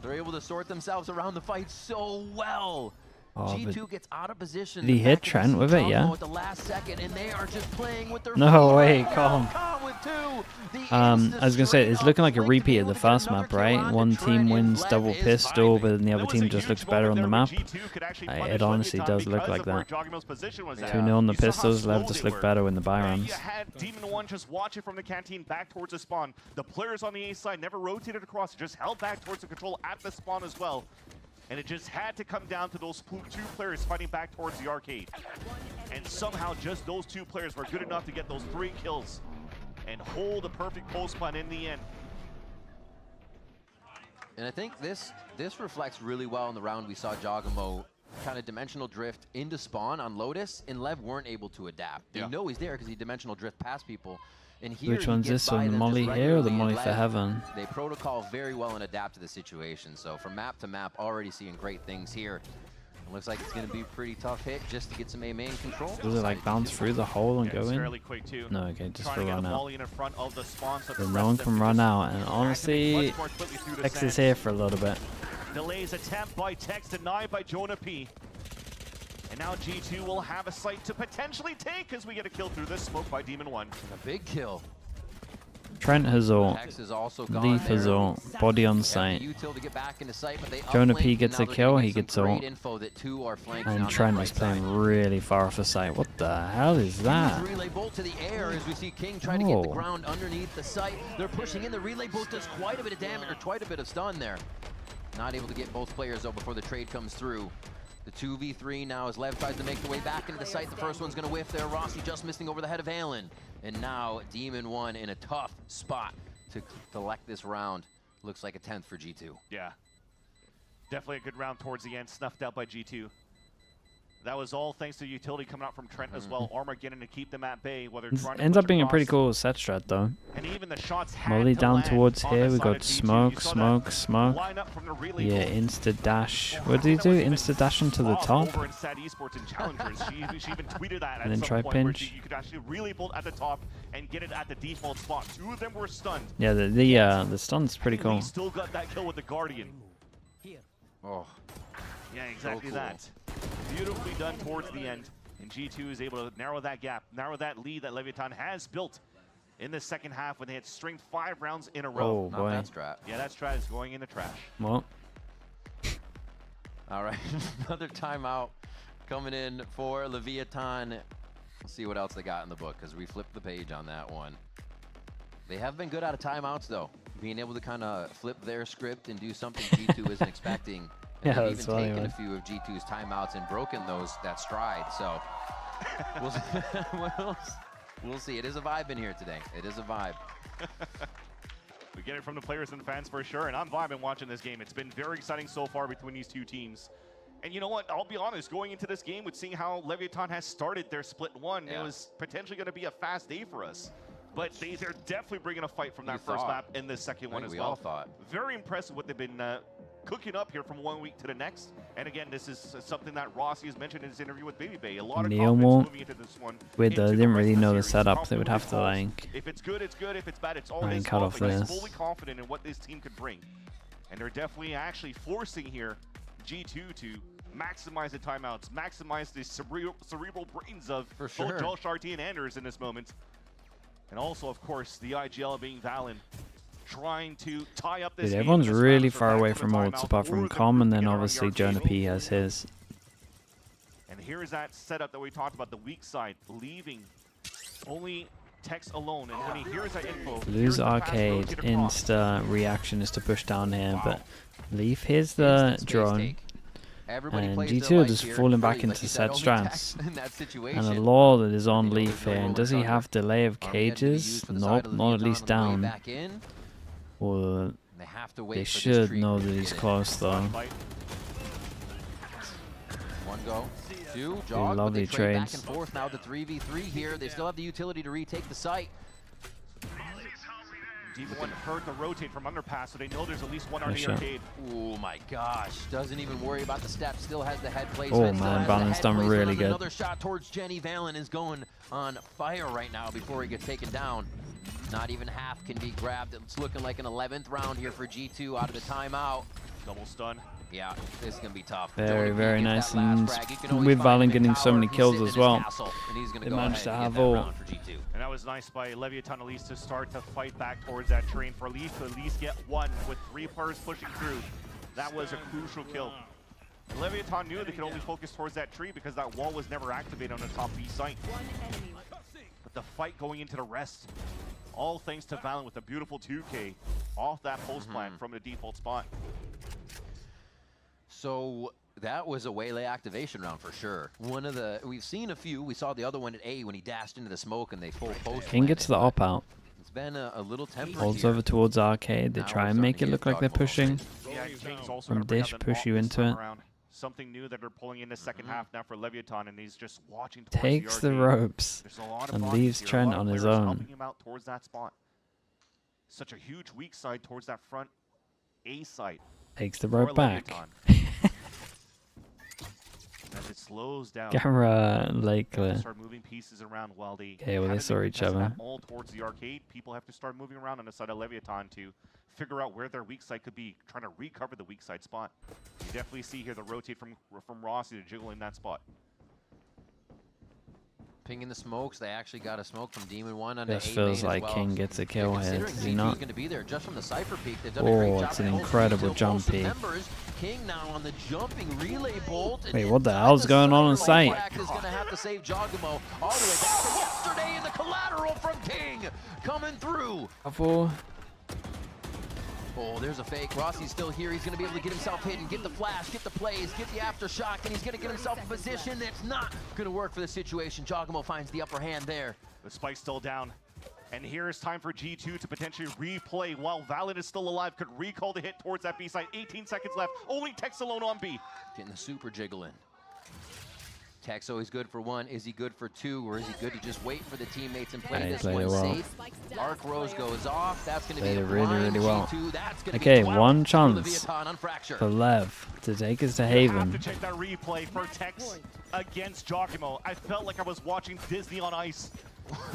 They're able to sort themselves around the fight so well. Oh, G2 gets out of position. did he hit Trent with it? Yeah. At the last second, and they are just playing with their No way, calm. with two. I was gonna say it's looking like a repeat of the first map, right? One team wins double pistol, but then the other team just looks better on the map. It honestly does look like that. 2-0 on the pistols, Lev just look better in the buy rounds. You had Demon One just watching from the canteen back towards the spawn. The players on the A side never rotated across, just held back towards the control at the spawn as well. And it just had to come down to those two players fighting back towards the arcade. And somehow just those two players were good enough to get those 3 kills and hold a perfect post plan in the end. And I think this reflects really well in the round we saw Jogamo kind of dimensional drift into spawn on Lotus, and Lev weren't able to adapt. They know he's there because he dimensional drift past people. And here Which one's this one, the molly here or the molly for heaven? They protocol very well and adapt to the situation. So from map to map, already seeing great things here. It looks like it's going to be a pretty tough hit just to get some A main control. Does it like bounce through the hole and go in? Fairly quick too. No, okay, just Trying for to get run a out. volley in front of the spawn so So no one can run out, and honestly, X is here for a little bit. Delays attempt by Tex, denied by Jonah P. And now G2 will have a site to potentially take as we get a kill through this smoke by Demon One. A big kill. Trent has ult. Leaf has ult. Body on site. Jonah P gets a kill, he gets ult. And Trent is playing really far off the site. What the hell is that? Relay bolt to the air as we see King try to get the ground underneath the site. They're pushing in. The relay bolt does quite a bit of damage, or quite a bit of stun there. Not able to get both players though before the trade comes through. The 2v3 now as Lev tries to make the way back into the site. The first one's going to whiff there. Rossi just missing over the head of Alan. And now Demon One in a tough spot to collect this round. Looks like a 10th for G2. Yeah. Definitely a good round towards the end, snuffed out by G2. That was all thanks to utility coming out from Trent as well. Armor getting to keep them at bay, whether trying to Ends push up being a across. pretty cool set strat though. And even the shots had Molly to down land towards on here, the we side got of G2. smoke, You saw smoke, that smoke. lineup from the relay Yeah, bolt. insta dash. What did he do? Insta dash into the top? Over in Sad Esports and Challengers, she even tweeted that And at then some try point where pinch. you could actually relay bolt at the top and get it at the default spot. 2 of them were stunned. Yeah, the stun's pretty He cool. still got that kill with the Guardian. Oh. Yeah, exactly cool. that. Beautifully done towards the end. And G2 is able to narrow that gap, narrow that lead that Leviatan has built in the second half when they had stringed 5 rounds in a row. Oh, boy. Not that strat. Yeah, that strat is going in the trash. Well. All right, another timeout coming in for Leviatan. We'll see what else they got in the book because we flipped the page on that one. They have been good out of timeouts though, being able to kind of flip their script and do something G2 isn't expecting. And Yeah, they've that's even funny, taken man. a few of G2's timeouts and broken that stride. So we'll see. It is a vibe in here today. It is a vibe. We get it from the players and fans for sure, and I'm vibing watching this game. It's been very exciting so far between these two teams. And you know what? I'll be honest, going into this game with seeing how Leviatan has started their split 1, it was potentially going to be a fast day for us. But they're definitely bringing a fight from that first map in the second one as well. We all thought. Very impressive what they've been cooking up here from 1 week to the next. And again, this is something that Rossi has mentioned in his interview with Baby Bay. A lot of confidence moving into this one. Weird though, they didn't really know the setup. They Confident would have to calls. like If it's good, it's good. If it's bad, it's all try his and cut fault. off But he's this. fully confident in what this team could bring. And they're definitely actually forcing here G2 to maximize the timeouts, maximize the cerebral brains of both sure. Josh RT and Anders in this moment. And also, of course, the IGL being Valen, trying to tie up this Dude, game everyone's in this really round, so far back away to the from ults timeout apart for from the Com, and then beginner on the obviously arcade. Jonah P has his. And here's that setup that we talked about, the weak side, leaving only Text alone, and when he hears that info, Lose arcade, insta reaction is to push down here, but Leaf here's the drone, and G2 are just falling back into set strats. And a law that is on Leaf here, and does he have delay of cages? Nope, not at least down. Well, they should know that he's close though. One go. Two. Jog, lovely trades. Back and forth now to 3v3 here. They still have the utility to retake the site. Demon One heard the rotate from underpass, so they know there's at least one on the arcade. Oh my gosh. Doesn't even worry about the step. Still has the head placement. Oh man, Valen's done really good. Another shot towards Jenny. Valen is going on fire right now before he gets taken down. Not even half can be grabbed. It's looking like an 11th round here for G2 out of the timeout. Double stun. Yeah, this is going to be tough. Very, very nice. And with Valen getting so many kills as well, they managed to have all. And that was nice by Leviatan at least to start to fight back towards that train for Leaf to at least get one with 3 players pushing through. That was a crucial kill. And Leviatan knew they could only focus towards that tree because that wall was never activated on the top B site. But the fight going into the rest, all thanks to Valen with a beautiful 2K off that post plant from the default spot. So that was a Waylay activation round for sure. One of the, we've seen a few. We saw the other one at A when he dashed into the smoke and they full post. King gets the op out. It's been a little temper. Holds over towards arcade. They try and make it look like they're pushing. Yeah, King's also From dish, push you into it. Something new that they're pulling in the second half now for Leviatan, and he's just watching towards Takes the ropes and leaves Trent on his own. Helping him out towards that spot. Such a huge weak side towards that front A side. Takes the rope back. As it slows down. Camera Lakeler. Start moving pieces around while they. Okay, well they saw each other. All towards the arcade. People have to start moving around on the side of Leviatan to figure out where their weak side could be, trying to recover the weak side spot. You definitely see here the rotate from Rossi to jiggle in that spot. Pinging the smokes. They actually got a smoke from Demon One on the This feels like King gets a kill here. Does he not? Going to be there just from the Cypher peak. They've done a great job. It's an incredible jump peak. King now on the jumping relay bolt. Wait, what the hell's going on site? Is going to have to save Jogamo all the way back to yesterday in the collateral from King coming through. Oh, there's a fake. Rossi's still here. He's going to be able to get himself hit and get the flash, get the plays, get the aftershock, and he's going to get himself in position that's not going to work for the situation. Jogamo finds the upper hand there. The spike's still down. And here is time for G2 to potentially replay while Valen is still alive. Could recall the hit towards that B side. 18 seconds left. Only Tex alone on B. Getting the super jiggle in. Tex always good for 1. Is he good for 2, or is he good to just wait for the teammates and play this one safe? Dark Rose goes off. That's going to be a really well. G2. Okay, one chance for Lev to take us to Haven. You have to check that replay for Tex against Jogamo. I felt like I was watching Disney on Ice.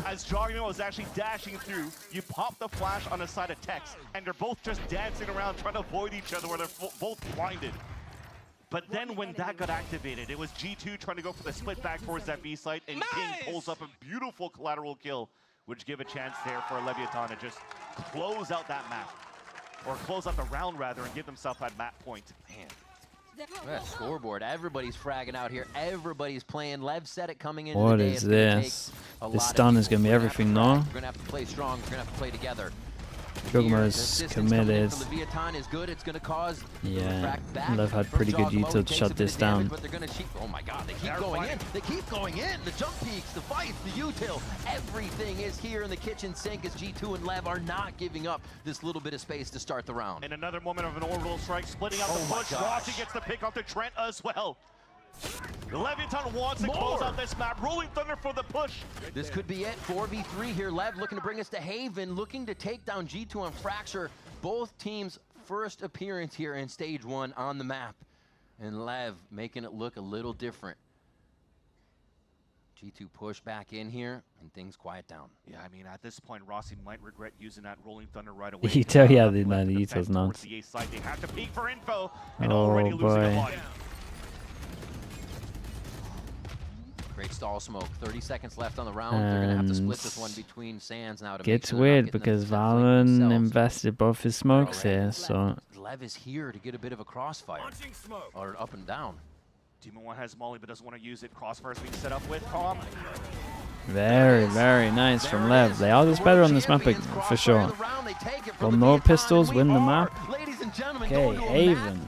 As Jogamo was actually dashing through, you pop the flash on the side of Tex, and they're both just dancing around trying to avoid each other where they're both blinded. But then when that got activated, it was G2 trying to go for the split back towards that B site, and King pulls up a beautiful collateral kill, which give a chance there for Leviatan to just close out that map. Or close out the round, rather, and give themselves that map point. Man. That scoreboard. Everybody's fragging out here. Everybody's playing. Lev said it coming into What the day. is this? This stun is going to be everything, no? We're going to have to play strong. We're going to have to play together. Jogama's committed. Leviatan is good. It's going to cause yeah, Lev had pretty good util to shut this down. But they're going to cheat. Oh my god, they keep going in. They keep going in. The jump peaks, the fights, the util. Everything is here in the kitchen sink as G2 and Lev are not giving up this little bit of space to start the round. And another moment of an orbital strike, splitting out the push. Rossi gets the pick off the Trent as well. Leviatan wants to close out this map. Rolling Thunder for the push. This could be it. 4v3 here. Lev looking to bring us to Haven, looking to take down G2 on Fracture. Both teams' first appearance here in stage 1 on the map. And Lev making it look a little different. G2 push back in here, and things quiet down. Yeah, I mean, at this point, Rossi might regret using that Rolling Thunder right away. Util, yeah, the util's nuts. They have to peek for info, and already losing a body. Great stall smoke. 30 seconds left on the round. They're going to have to split this one between Sands now. Gets weird because Valen invested both his smokes here, so... Lev is here to get a bit of a crossfire. Or up and down. Demon 1 has Molly but doesn't want to use it. Crossfire's being set up with Prom. Very, very nice from Lev. They are just better on this map for sure. Well, more pistols win the map. Okay, Haven.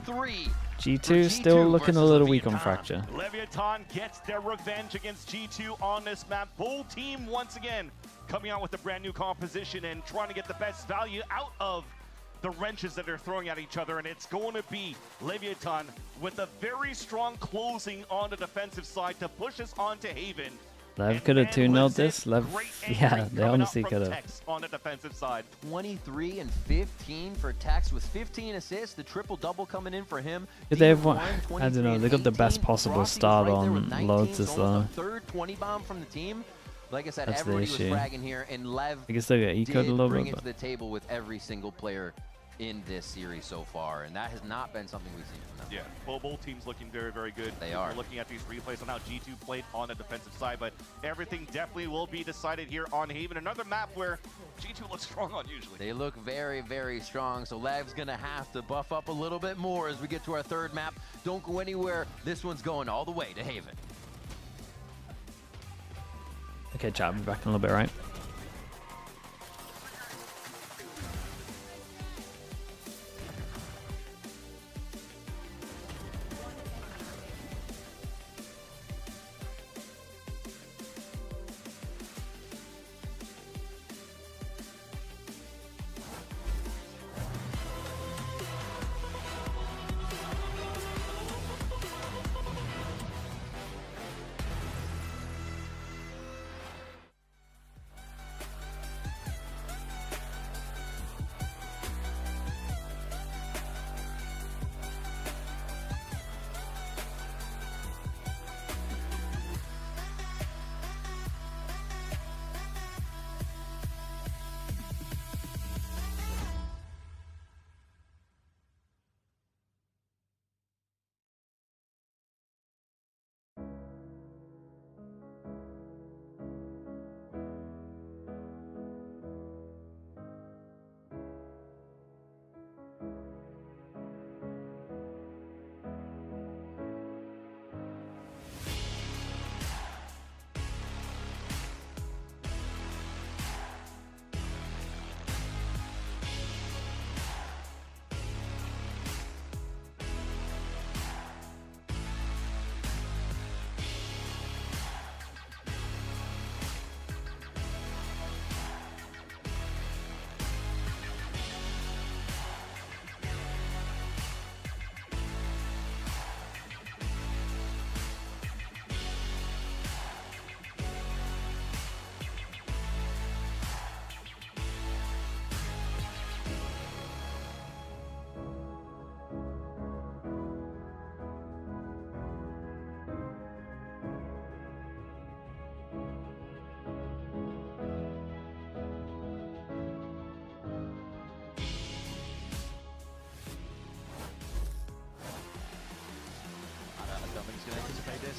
G2 still looking a little weak on Fracture. Leviatan gets their revenge against G2 on this map. Bull team once again coming out with a brand new composition and trying to get the best value out of the wrenches that they're throwing at each other, and it's going to be Leviatan with a very strong closing on the defensive side to push us onto Haven. Lev could have 2-0'd this. Lev, yeah, they honestly could have. On the defensive side. 23 and 15 for Tex with 15 assists. The triple-double coming in for him. They've won, I don't know, they got the best possible start on Lotus though. Third 20 bomb from the team. Like I said, That's everybody was issue. fragging here, and Lev I guess they got eco'd a little bring bit. it to the table with every single player in this series so far, and that has not been something we've seen from them. Yeah, both teams looking very, very good. They are. We're looking at these replays on how G2 played on the defensive side, but everything definitely will be decided here on Haven. Another map where G2 looks strong on usually. They look very, very strong, so Lev's going to have to buff up a little bit more as we get to our third map. Don't go anywhere. This one's going all the way to Haven. Okay, chat, we'll be back in a little bit, right?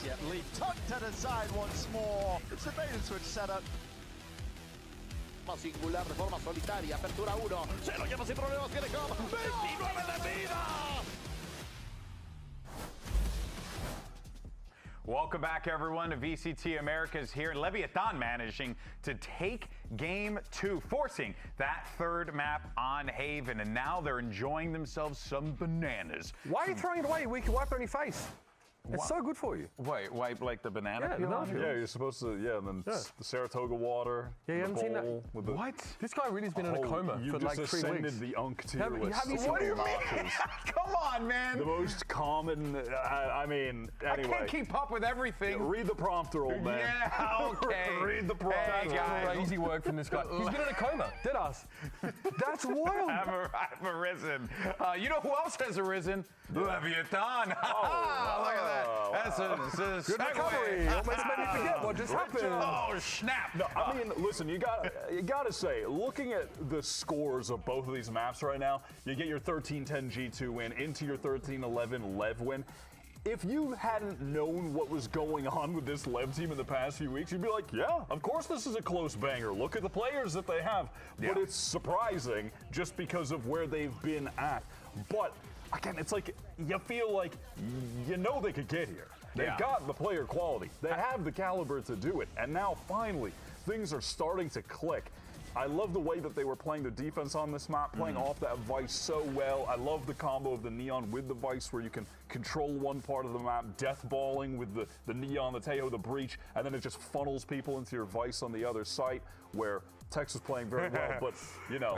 Yet Lee tucked to the side once more. It's a bait and switch setup. Singular de forma solitaria, apertura 1, se lo lleva sin problemas, viene con 29 de vida. Welcome back, everyone, to VCT Americas here. Leviatan managing to take game 2, forcing that third map on Haven, and now they're enjoying themselves some bananas. Why are you throwing it away? We can wipe it on your face. It's so good for you. Wait, wipe like the banana peel? Yeah, you're supposed to, and then the Saratoga water. Yeah, you haven't seen that? What? This guy really has been in a coma for like 3 weeks. You just ascended the Unk tier list. Have you seen What do you mean? Come on, man. The most common, I mean, anyway. I can't keep up with everything. Read the prompter, old man. Yeah, okay. Read the prompter. Hey, guys. Crazy work from this guy. He's been in a coma. Dead ass. That's wild. I've arisen. You know who else has arisen? Leviatan. Oh, look at that. That's a good recovery. Almost made me forget what just happened. Oh, snap. No, I mean, listen, you gotta say, looking at the scores of both of these maps right now, you get your 13-10 G2 win into your 13-11 Lev win. If you hadn't known what was going on with this Lev team in the past few weeks, you'd be like, yeah, of course this is a close banger. Look at the players that they have. But it's surprising just because of where they've been at. But again, it's like you feel like you know they could get here. They've got the player quality. They have the caliber to do it. And now, finally, things are starting to click. I love the way that they were playing the defense on this map, playing off that Vice so well. I love the combo of the Neon with the Vice, where you can control one part of the map, death balling with the Neon, the Teo, the Breach, and then it just funnels people into your Vice on the other site, where Tex was playing very well, but, you know.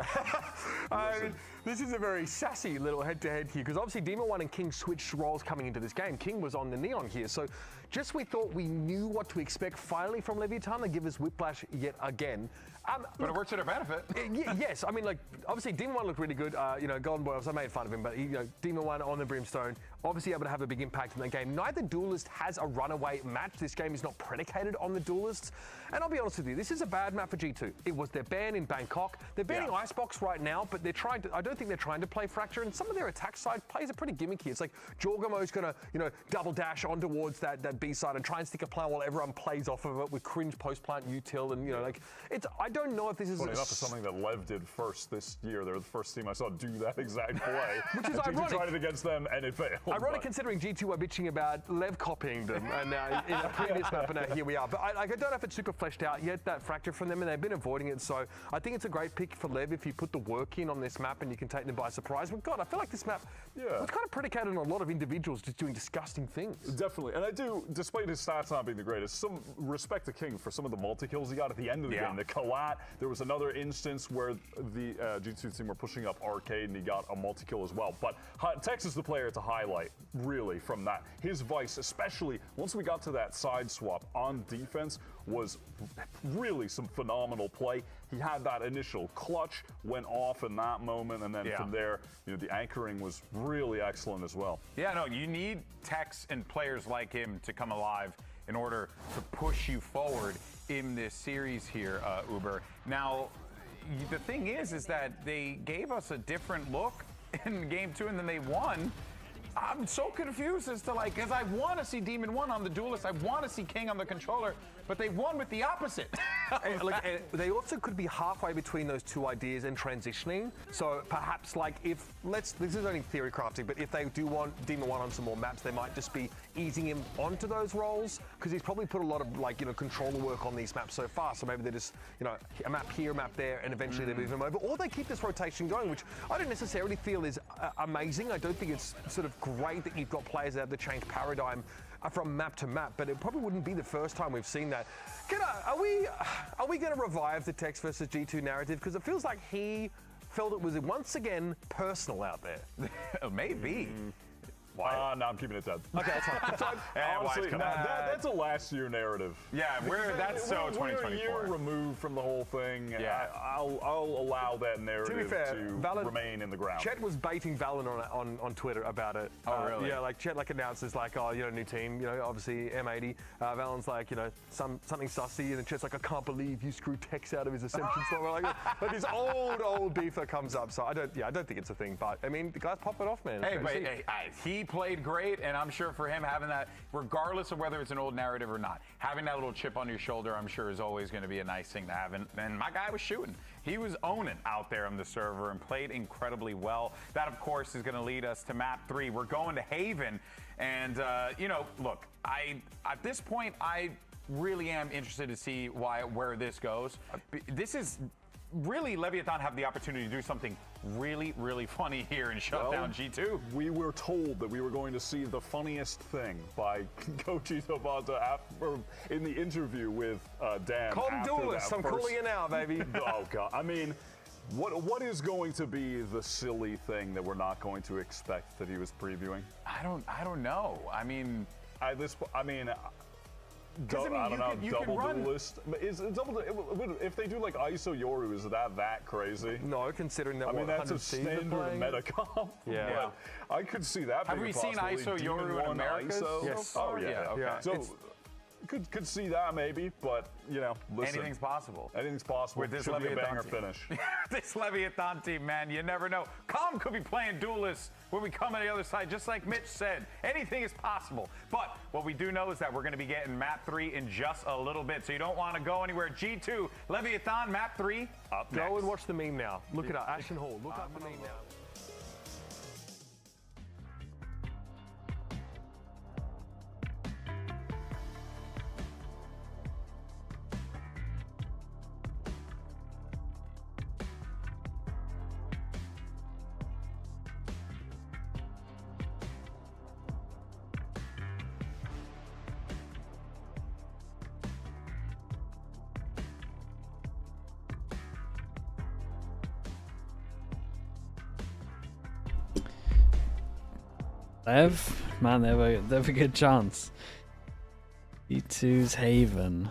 This is a very sassy little head-to-head here, because obviously Demon 1 and King switched roles coming into this game. King was on the Neon here, so just we thought we knew what to expect finally from Leviatan. They give us Whiplash yet again. But it works to their benefit. Yes, I mean, like, obviously Demon 1 looked really good. You know, Golden Boy, I made fun of him, but, you know, Demon 1 on the Brimstone, obviously able to have a big impact in the game. Neither duelist has a runaway match. This game is not predicated on the duelists. And I'll be honest with you, this is a bad map for G2. It was their ban in Bangkok. They're banning Icebox right now, but they're trying to, I don't think they're trying to play Fracture, and some of their attack side plays are pretty gimmicky. It's like Jorgamo's gonna, you know, double dash on towards that B side and try and stick a plant while everyone plays off of it with cringe post-plant util, and, you know, like, it's, I don't know if this is... Funny enough, it's something that LEV did first this year. They were the first team I saw do that exact play. Which is G2 ironic. tried it against them, and it failed. Ironic considering G2 were bitching about LEV copying them, and now in a previous map, and now here we are. But I don't know if it's super fleshed out yet, that Fracture from them, and they've been avoiding it, so I think it's a great pick for LEV if you put the work in on this map and you can take them by surprise. But God, I feel like this map was kind of predicated on a lot of individuals just doing disgusting things. Definitely, and I do, despite his stats not being the greatest, some respect to King for some of the multi-kills he got at the end of the game. The Kalat, there was another instance where the G2 team were pushing up Arcade and he got a multi-kill as well. But Tex is the player to highlight, really, from that. His Vice, especially once we got to that side swap on defense, was really some phenomenal play. He had that initial clutch, went off in that moment, and then from there, you know, the anchoring was really excellent as well. Yeah, no, you need Tex and players like him to come alive in order to push you forward in this series here, Uber. Now, the thing is that they gave us a different look in game 2 and then they won. I'm so confused as to, like, because I want to see Demon 1 on the duelist, I want to see King on the controller, but they won with the opposite. And they also could be halfway between those two ideas and transitioning. So perhaps, like, if, this is only theory crafting, but if they do want Demon 1 on some more maps, they might just be easing him onto those roles, because he's probably put a lot of, like, you know, controller work on these maps so far. So maybe they just, you know, a map here, a map there, and eventually they move him over. Or they keep this rotation going, which I don't necessarily feel is amazing. I don't think it's sort of great that you've got players that have to change paradigm from map to map, but it probably wouldn't be the first time we've seen that. Are we going to revive the Tex versus G2 narrative? Because it feels like he felt it was once again personal out there. Maybe. No, I'm keeping it dead. Okay, that's fine. Honestly, that's a last year narrative. Yeah, that's so 2024. We're a year removed from the whole thing. Yeah. I'll allow that narrative to be fair, Valorant, remain in the ground. Chet was baiting Valorant on Twitter about it. Oh, really? Yeah, like Chet announces like, oh, you know, new team, you know, obviously M80. Valorant's like, you know, something sussy, and then Chet's like, I can't believe you screwed Tex out of his Ascension slot. Like this old beef that comes up. So I don't think it's a thing, but I mean, the guys pop it off, man. Hey, but he played great, and I'm sure for him having that, regardless of whether it's an old narrative or not, having that little chip on your shoulder, I'm sure is always going to be a nice thing to have. And my guy was shooting. He was owning out there on the server and played incredibly well. That, of course, is going to lead us to map 3. We're going to Haven, and you know, look, at this point, I really am interested to see where this goes. This is really, Leviatan have the opportunity to do something really, really funny here and shut down G2. We were told that we were going to see the funniest thing by Coach Itabata in the interview with Dan. Calm duelist, I'm calling you now, baby. Oh, God. I mean, what is going to be the silly thing that we're not going to expect that he was previewing? I don't know. I mean, double duelist. If they do like ISO Yoru, is that crazy? No, considering that. I mean, that's a standard meta comp. Yeah. But I could see that. Have we seen ISO Yoru in Americas? Yes. Oh yeah. Okay. So could see that maybe, but you know, listen. Anything's possible. Anything's possible. With this Should be a banger Leviatan finish. This Leviatan team, man, you never know. Calm could be playing duelists when we come on the other side, just like Mitch said. Anything is possible. But what we do know is that we're going to be getting map 3 in just a little bit, so you don't want to go anywhere. G2, Leviatan, map 3 up next. Go and watch the meme now. Look it up. Ashen Hall. Look up the meme now. Lev, man, they have a good chance. G2's Haven.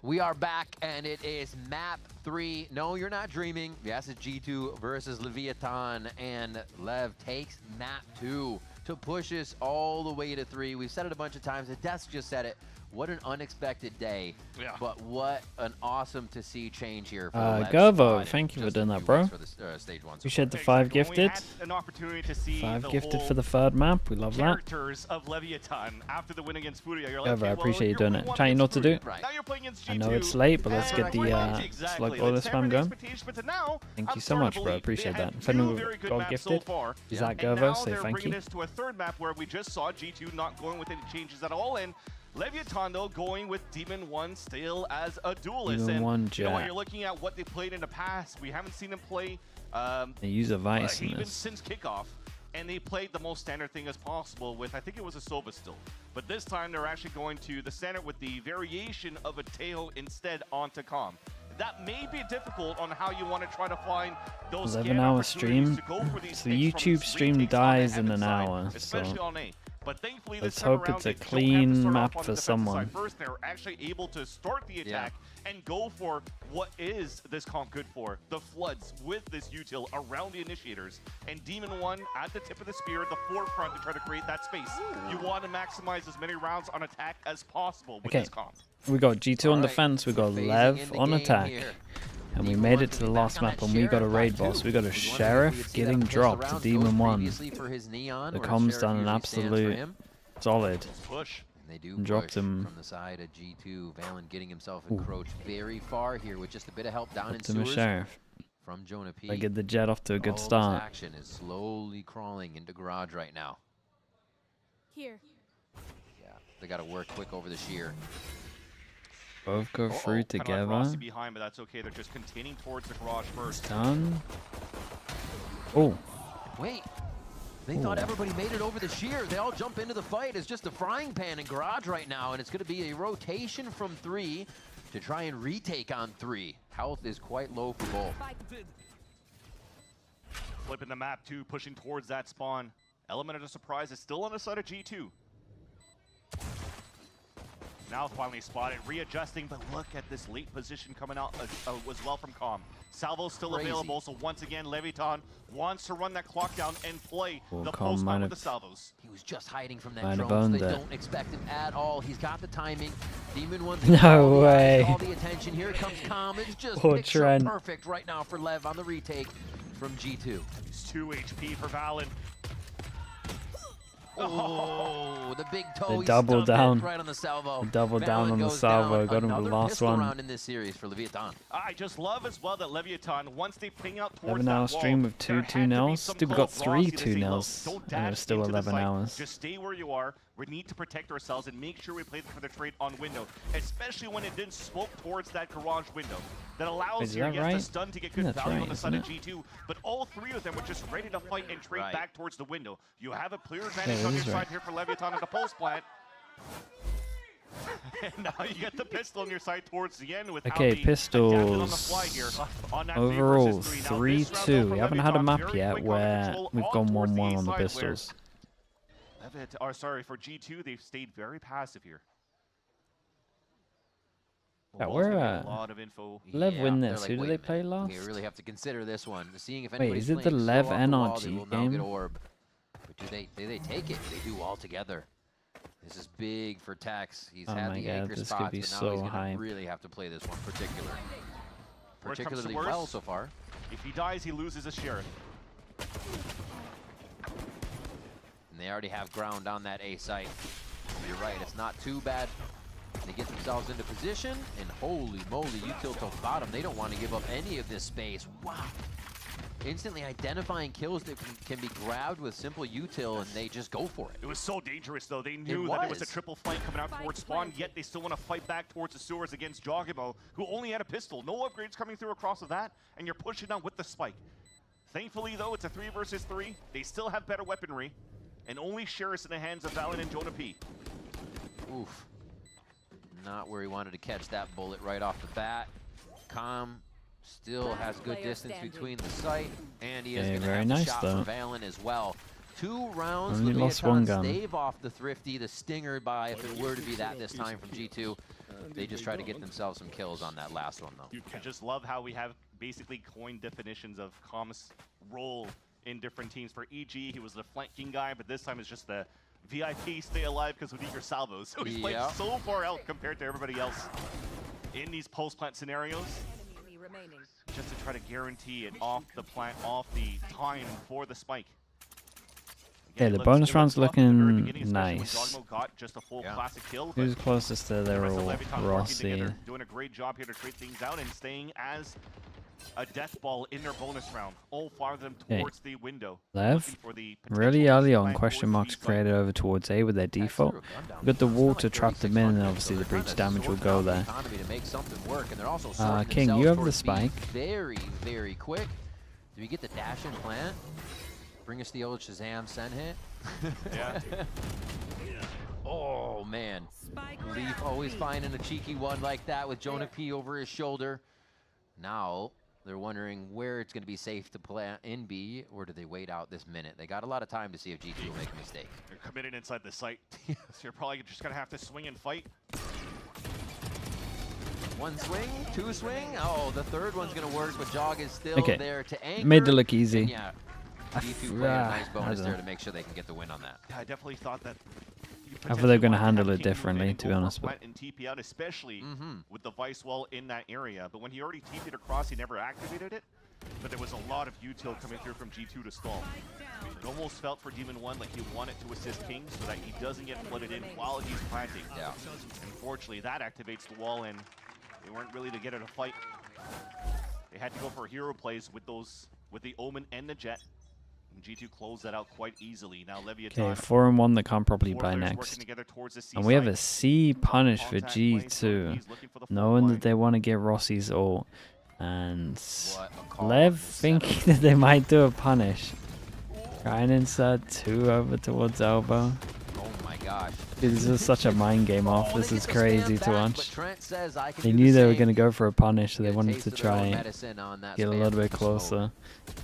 We are back, and it is map 3. No, you're not dreaming. Yes, it's G2 versus Leviatan, and Lev takes map 2 to push us all the way to 3. We've said it a bunch of times. The Death just said it. What an unexpected day, but what an awesome to see change here. For Gervo, thank you for doing that, bro. Stage 1 Appreciate the 5 gifted. An opportunity to see 5 the gifted whole for the 3rd map. We love that. characters of Leviatan after the win against Furia. You're like, Gervo, I appreciate you doing it. Chat, you know what to do. Now you're playing against G2, I know it's late, but let's get the exactly. all this spam going. But now, Thank you so much, bro. Appreciate that. If anyone got gifted, is that Gervo? Say thank you. This to a 3rd map where we just saw G2 not going with any changes at all, and Leviatan, though, going with Demon 1 still as a duelist. Demon and 1 you know, when Jet. you're looking at what they played in the past, we haven't seen them play They use a Vice in even this. since kickoff. And they played the most standard thing as possible with, I think it was a Sova still. But this time they're actually going to the standard with the variation of a Teo instead onto Calm. That may be difficult on how you want to try to find those 11-hour stream. So the YouTube stream dies in an hour. So but thankfully, let's hope it's a clean map for someone. First, they're actually able to start the attack and go for what is this comp good for? The floods with this util around the initiators. And Demon 1 at the tip of the spear, the forefront to try to create that space. You want to maximize as many rounds on attack as possible with this comp. We got G2 on defense, we got Lev on attack. And we made it to the last map, and we got a raid boss. We got a Sheriff getting dropped to Demon 1. The com's done an absolute solid. And dropped him. From the side of G2, Valen getting himself encroached very far here with just a bit of help down in Dropped him a sewers Sheriff. from Jonah P. They get the Jet off to a good All this start. action is slowly crawling into Garage right now. Here. Yeah, they got to work quick over the sheer. Both go through together. Rossi behind, but that's okay. They're just containing towards the Garage first. Done. Oh. Wait. They thought everybody made it over the sheer. They all jump into the fight. It's just a frying pan in Garage right now, and it's going to be a rotation from 3 to try and retake on 3. Health is quite low for both. Flipping the map too, pushing towards that spawn. Element of the surprise is still on the side of G2. Now finally spotted, readjusting, but look at this late position coming out as well from Calm. Salvo's still available, so once again, Leviatan wants to run that clock down and play the post with the salvos. He was just hiding from that drone, so they don't expect him at all. He's got the timing. Demon 1 No way. all the attention. Here comes Calm. It's just Poor picture Trent. perfect right now for Lev on the retake from G2. It's 2 HP for Valen. Oh, the big toe. They double down. Right on the salvo. They double down on the salvo. Got him the last one. Round in this series for Leviatan. I just love as well that Leviatan, once they ping out towards 11-hour that wall, stream with two 2-0s. Dude, we got 3 Rossi to say, 2-0s. "Look, don't And dash it's still into the 11 fight. hours. Just stay where you are. We need to protect ourselves and make sure we play for the trade on window, especially when it didn't smoke towards that Garage window. That allows Is you that to right? stun to get good That's value right, on the side isn't of G2, but all 3 of them were just ready to fight and trade back towards the window. You have a clear advantage Yeah, on it your is side right. here for Leviatan at the pulse plant. And now you get the pistol on your side towards the end with Okay, pistols. Overall, 3-2. We haven't had a map yet where we've gone 1-1 on the pistols. For G2, they've stayed very passive here. Yeah, we're a lot of info. Lev win they're this. like, Who do wait they a minute. play last? We really have to consider this one. Seeing if Wait, anybody's is it the playing Lev slow off the wall, NRG they will now game? get orb. But do they take it? They do all together. This is big for Tex. He's Oh had my the God, anchor this spots, could be but now so he's gonna hype. really have to play this one Where it comes to particularly worse, well so far. If he dies, he loses a Sheriff. And they already have ground on that A site. You're right, it's not too bad. They get themselves into position, and holy moly, util to bottom. They don't want to give up any of this space. Wow. Instantly identifying kills that can be grabbed with simple util, and they just go for it. It was so dangerous, though. They knew that it was a triple flank coming out towards spawn, yet they still want to fight back towards the sewers against Jogimo, who only had a pistol. No upgrades coming through across of that, and you're pushing on with the spike. Thankfully, though, it's a 3 versus 3. They still have better weaponry, and only Sheriff's in the hands of Valen and Jonah P. Oof. Not where he wanted to catch that bullet right off the bat. Calm still has good distance between the site, and he is going to have a shot for Valen as well. 2 rounds. Only lost one Leviatan gun. stave off the Thrifty, the Stinger by, if it were to be that this time from G2. They just try to get themselves some kills on that last one, though. I just love how we have basically coined definitions of Com's role in different teams. For EG, he was the flanking guy, but this time it's just the VIP stay alive because we need your salvos. So he's playing so far out compared to everybody else in these post-plant scenarios. Just to try to guarantee it off the plant, off the time for the spike. Yeah, the bonus round's looking nice. Got just a full classic kill, Who's closest to their Rossi? doing a great job here to trade things out and staying as a death ball in their bonus round. All 5 of them towards the window. Lev, really early on, question marks created over towards A with their default. We've got the wall to trap them in, and obviously the breach damage will go there. King, you have the spike. Very, very quick. Do we get the dash and plant? Bring us the old Shazam send hit. Yeah. Oh, man. Leaf always finding a cheeky one like that with Jonah P over his shoulder. Now, they're wondering where it's going to be safe to plant in B, or do they wait out this minute? They got a lot of time to see if G2 will make a mistake. They're committed inside the site, so you're probably just going to have to swing and fight. 1 swing, 2 swing. Oh, the 3rd one's going to work, but Jog is still there to anchor. Made it look easy. And yeah, G2 playing a nice bonus there to make sure they can get the win on that. Yeah, I definitely thought that. I thought they're going to handle it differently, to be honest. But and TP out, especially with the Vice Wall in that area. But when he already TP'd across, he never activated it. But there was a lot of util coming through from G2 to stall. It almost felt for Demon 1 like he wanted to assist King so that he doesn't get flooded in while he's planting. Yeah. Unfortunately, that activates the wall, and they weren't really to get it a fight. They had to go for hero plays with the Omen and the Jet. And G2 closed that out quite easily. Now Leviatan. okay, 4-1 they can't probably buy next. And we have a C punish for G2, knowing that they want to get Rossi's ult. And Lev thinking that they might do a punish. Try and insert 2 over towards elbow. Oh my gosh. Dude, this is such a mind game off. This is crazy to watch. They knew they were going to go for a punish, so they wanted to try and get a little bit closer.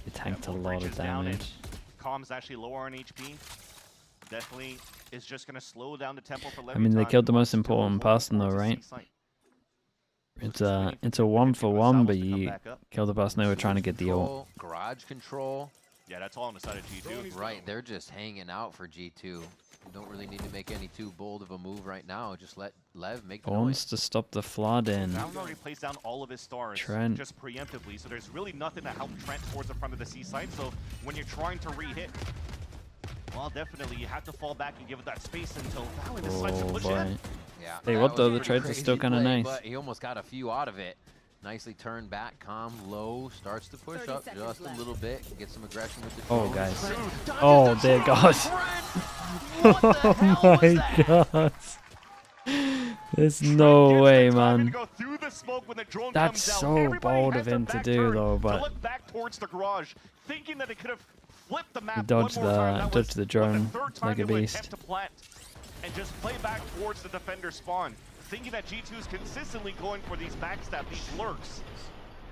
They tanked a lot of damage. Com's actually lower on HP. Definitely is just going to slow down the tempo for Leviatan. I mean, they killed the most important person though, right? It's a 1-for-1, but you kill the person they were trying to get the ult. Garage control. Yeah, that's all on the side of G2. Right, they're just hanging out for G2. You don't really need to make any too bold of a move right now. Just let Lev make the Wants noise. to stop the flood in. Brown already plays down all of his stars Trent. just preemptively, so there's really nothing to help Trent towards the front of the C site. So when you're trying to re-hit, well, definitely you have to fall back and give it that space until Val decides to push in. Yeah, hey, what though? The trades are still kind of nice. But he almost got a few out of it. Nicely turned back, calm, low, starts to push up just a little bit, get some aggression with the Oh, drone. guys. Oh, dear God. Oh, my God. There's no way, man. That's so bold of him to do, though, but look back towards the garage, thinking that it could have flipped the map he dodged the drone like a beast. And just play back towards the defender spawn, thinking that G2 is consistently going for these backstab, these lurks.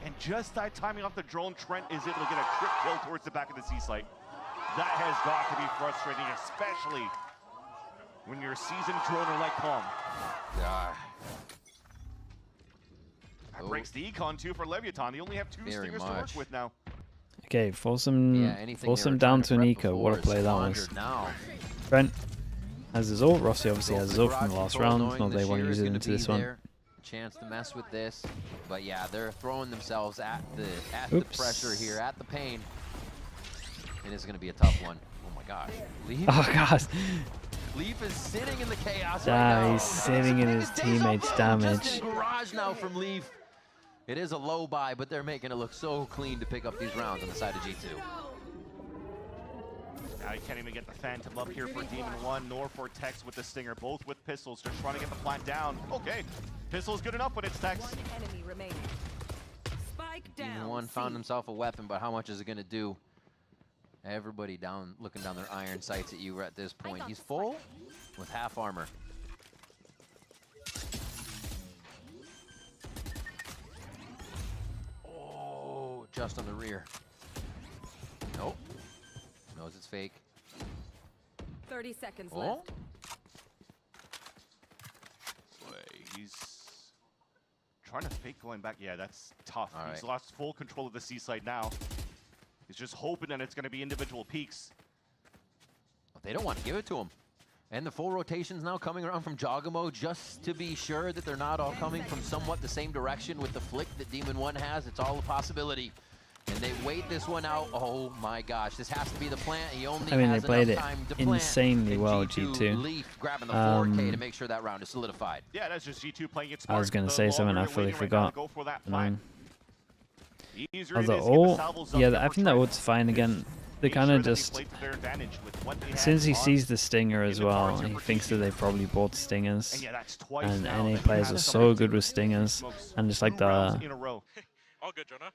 And just that timing off the drone, Trent is able to get a quick kill towards the back of the C site. That has got to be frustrating, especially when you're a seasoned droner like Calm. That breaks the econ too for Leviatan. They only have 2 stingers to work with now. Okay, force him down to an eco. What a play that was. Trent has his ult. Rossi obviously has his ult from the last round. Not that they want to use it into this one. Chance to mess with this, but yeah, they're throwing themselves at the pressure here, at the pain, and it's going to be a tough one. Oh my gosh! Leaf, oh gosh! Leaf is sitting in the chaos right now. He's sitting in his teammates' damage. Just in garage now from Leaf. It is a low buy, but they're making it look so clean to pick up these rounds on the side of G2. Now you can't even get the Phantom up here for Demon 1, nor for Tex with the Stinger, both with pistols, just trying to get the plant down. Okay, pistol's good enough when it's Tex. Demon 1 found himself a weapon, but how much is it going to do? Everybody down, looking down their iron sights at you at this point. He's full with half armor. Oh, just on the rear. Nope. Knows it's fake. 30 seconds Oh. left. He's trying to fake going back. Yeah, that's tough. All He's right. lost full control of the C side now. He's just hoping that it's going to be individual peaks. They don't want to give it to him. And the full rotation's now coming around from Jogamo just to be sure that they're not all coming from somewhat the same direction with the flick that Demon 1 has. It's all a possibility. And they wait this one out. Oh my gosh, this has to be the plant. He only I mean, they has played enough it time to plant. insanely And well, G2. G2. Leaf grabbing the 4K to make sure that round is solidified. Yeah, that's just G2 playing it smart. I was going to The say something, longer I they're fully waiting right now to forgot. go for that Annoying. plant. Easier Oh, it the is to get the ult, salvos up yeah, there I for think that Trent. ult's fine again. They Make kind sure of that they just, play to their advantage with what they as have soon as he on sees the stinger as the well, cards he here for thinks that they probably bought stingers. And yeah, that's twice And now NA that he players has are somebody so good with stingers. And just like 2 rounds the, in a row. All good, Jonah.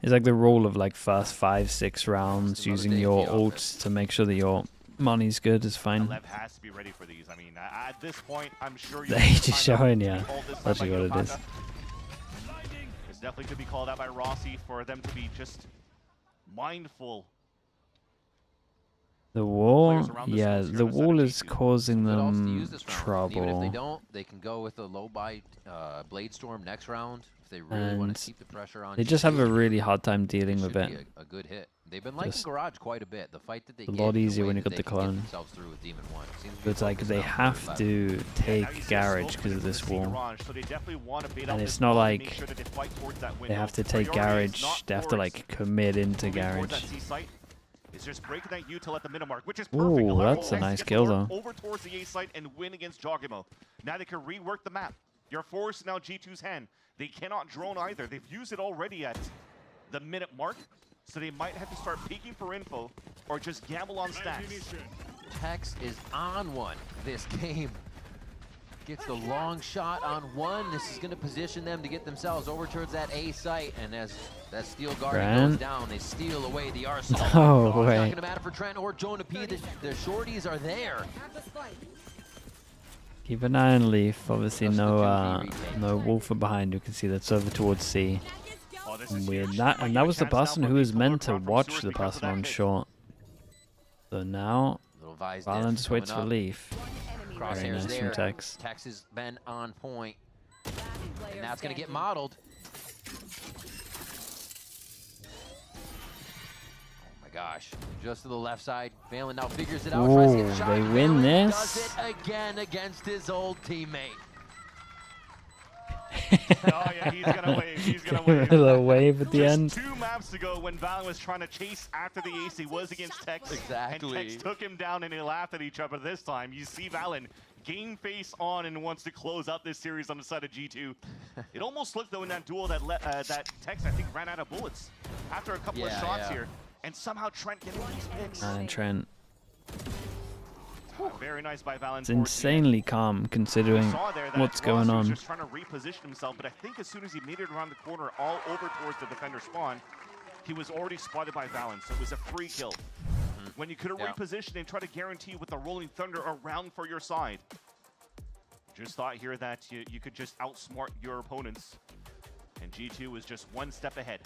it's like the rule of like first 5-6 rounds using your ults to make sure that your money's good is fine. LEV has to be ready for these. I mean, at this point, I'm sure The age is showing, yeah. That's actually what it is. It's definitely to be called out by Rossi for them to be just mindful. The wall, yeah, the wall is causing To them use this round. Even if they trouble. don't, they can go with a low buy Blade Storm next round if they really want And to keep the pressure on. they just have a really hard time dealing with Should be it. a good hit. They've been liking Just Garage quite a bit. The fight that they a get, lot the easier way when you that got they the can get clone. themselves through with Demon 1. Seems to But it's be like focused they on have Leviatan. to take garage because of this wall. Garage, so they definitely want to bait out And this it's not ball and like make sure that they fight towards that they window. have to take Priority is garage, not they have to towards like commit into moving towards garage. that C site. It's just breaking that util at the minute mark, which is perfect. Ooh, Allow that's a Apeks nice to get kill the work though. over towards the A site and win against Jogamo. Now they can rework the map. You're forced now G2's hand. They cannot drone either. They've used it already at the minute mark, so they might have to start peeking for info or just gamble on stacks. Tex is on one this game. Gets the long shot on one. This is going to position them to get themselves over towards that A site. And as that steel guard goes Grant. down, they steal away the arsenal. No It's way. not going to matter for Trent or Jonah P. The shorties are there. Keep an eye on Leaf. Obviously, no Wolfer behind. You can see that's over towards C. Weird. That was the person who was meant to watch the person on short. So now, Valorant just waits for Leaf. Very Crosshairs nice there. from Tex. Tex has been on point. And that's going to get modeled. Oh my gosh. Just to the left side. Valen now figures it out. Tries to get Ooh, shot. they Valen win this. does it again against his old teammate. Oh yeah, he's gonna wave. He's gonna wave. The wave at the Just end. 2 maps ago, when Valen was trying to chase after the ace, he was against Tex. Exactly. And Tex took him down and they laughed at each other. This time, you see Valen game face on and wants to close out this series on the side of G2. It almost looked though in that duel that that Tex I think ran out of bullets after a couple of shots here, and somehow Trent getting these picks. And Trent. Very nice by Valen. It's insanely calm considering what's going He was on. just trying to reposition himself, but I think as soon as he made it around the corner, all over towards the defender spawn, he was already spotted by Valen, so it was a free kill. When you could have repositioned and try to guarantee with the Rolling Thunder around for your side. Just thought here that you could just outsmart your opponents, and G2 was just one step ahead.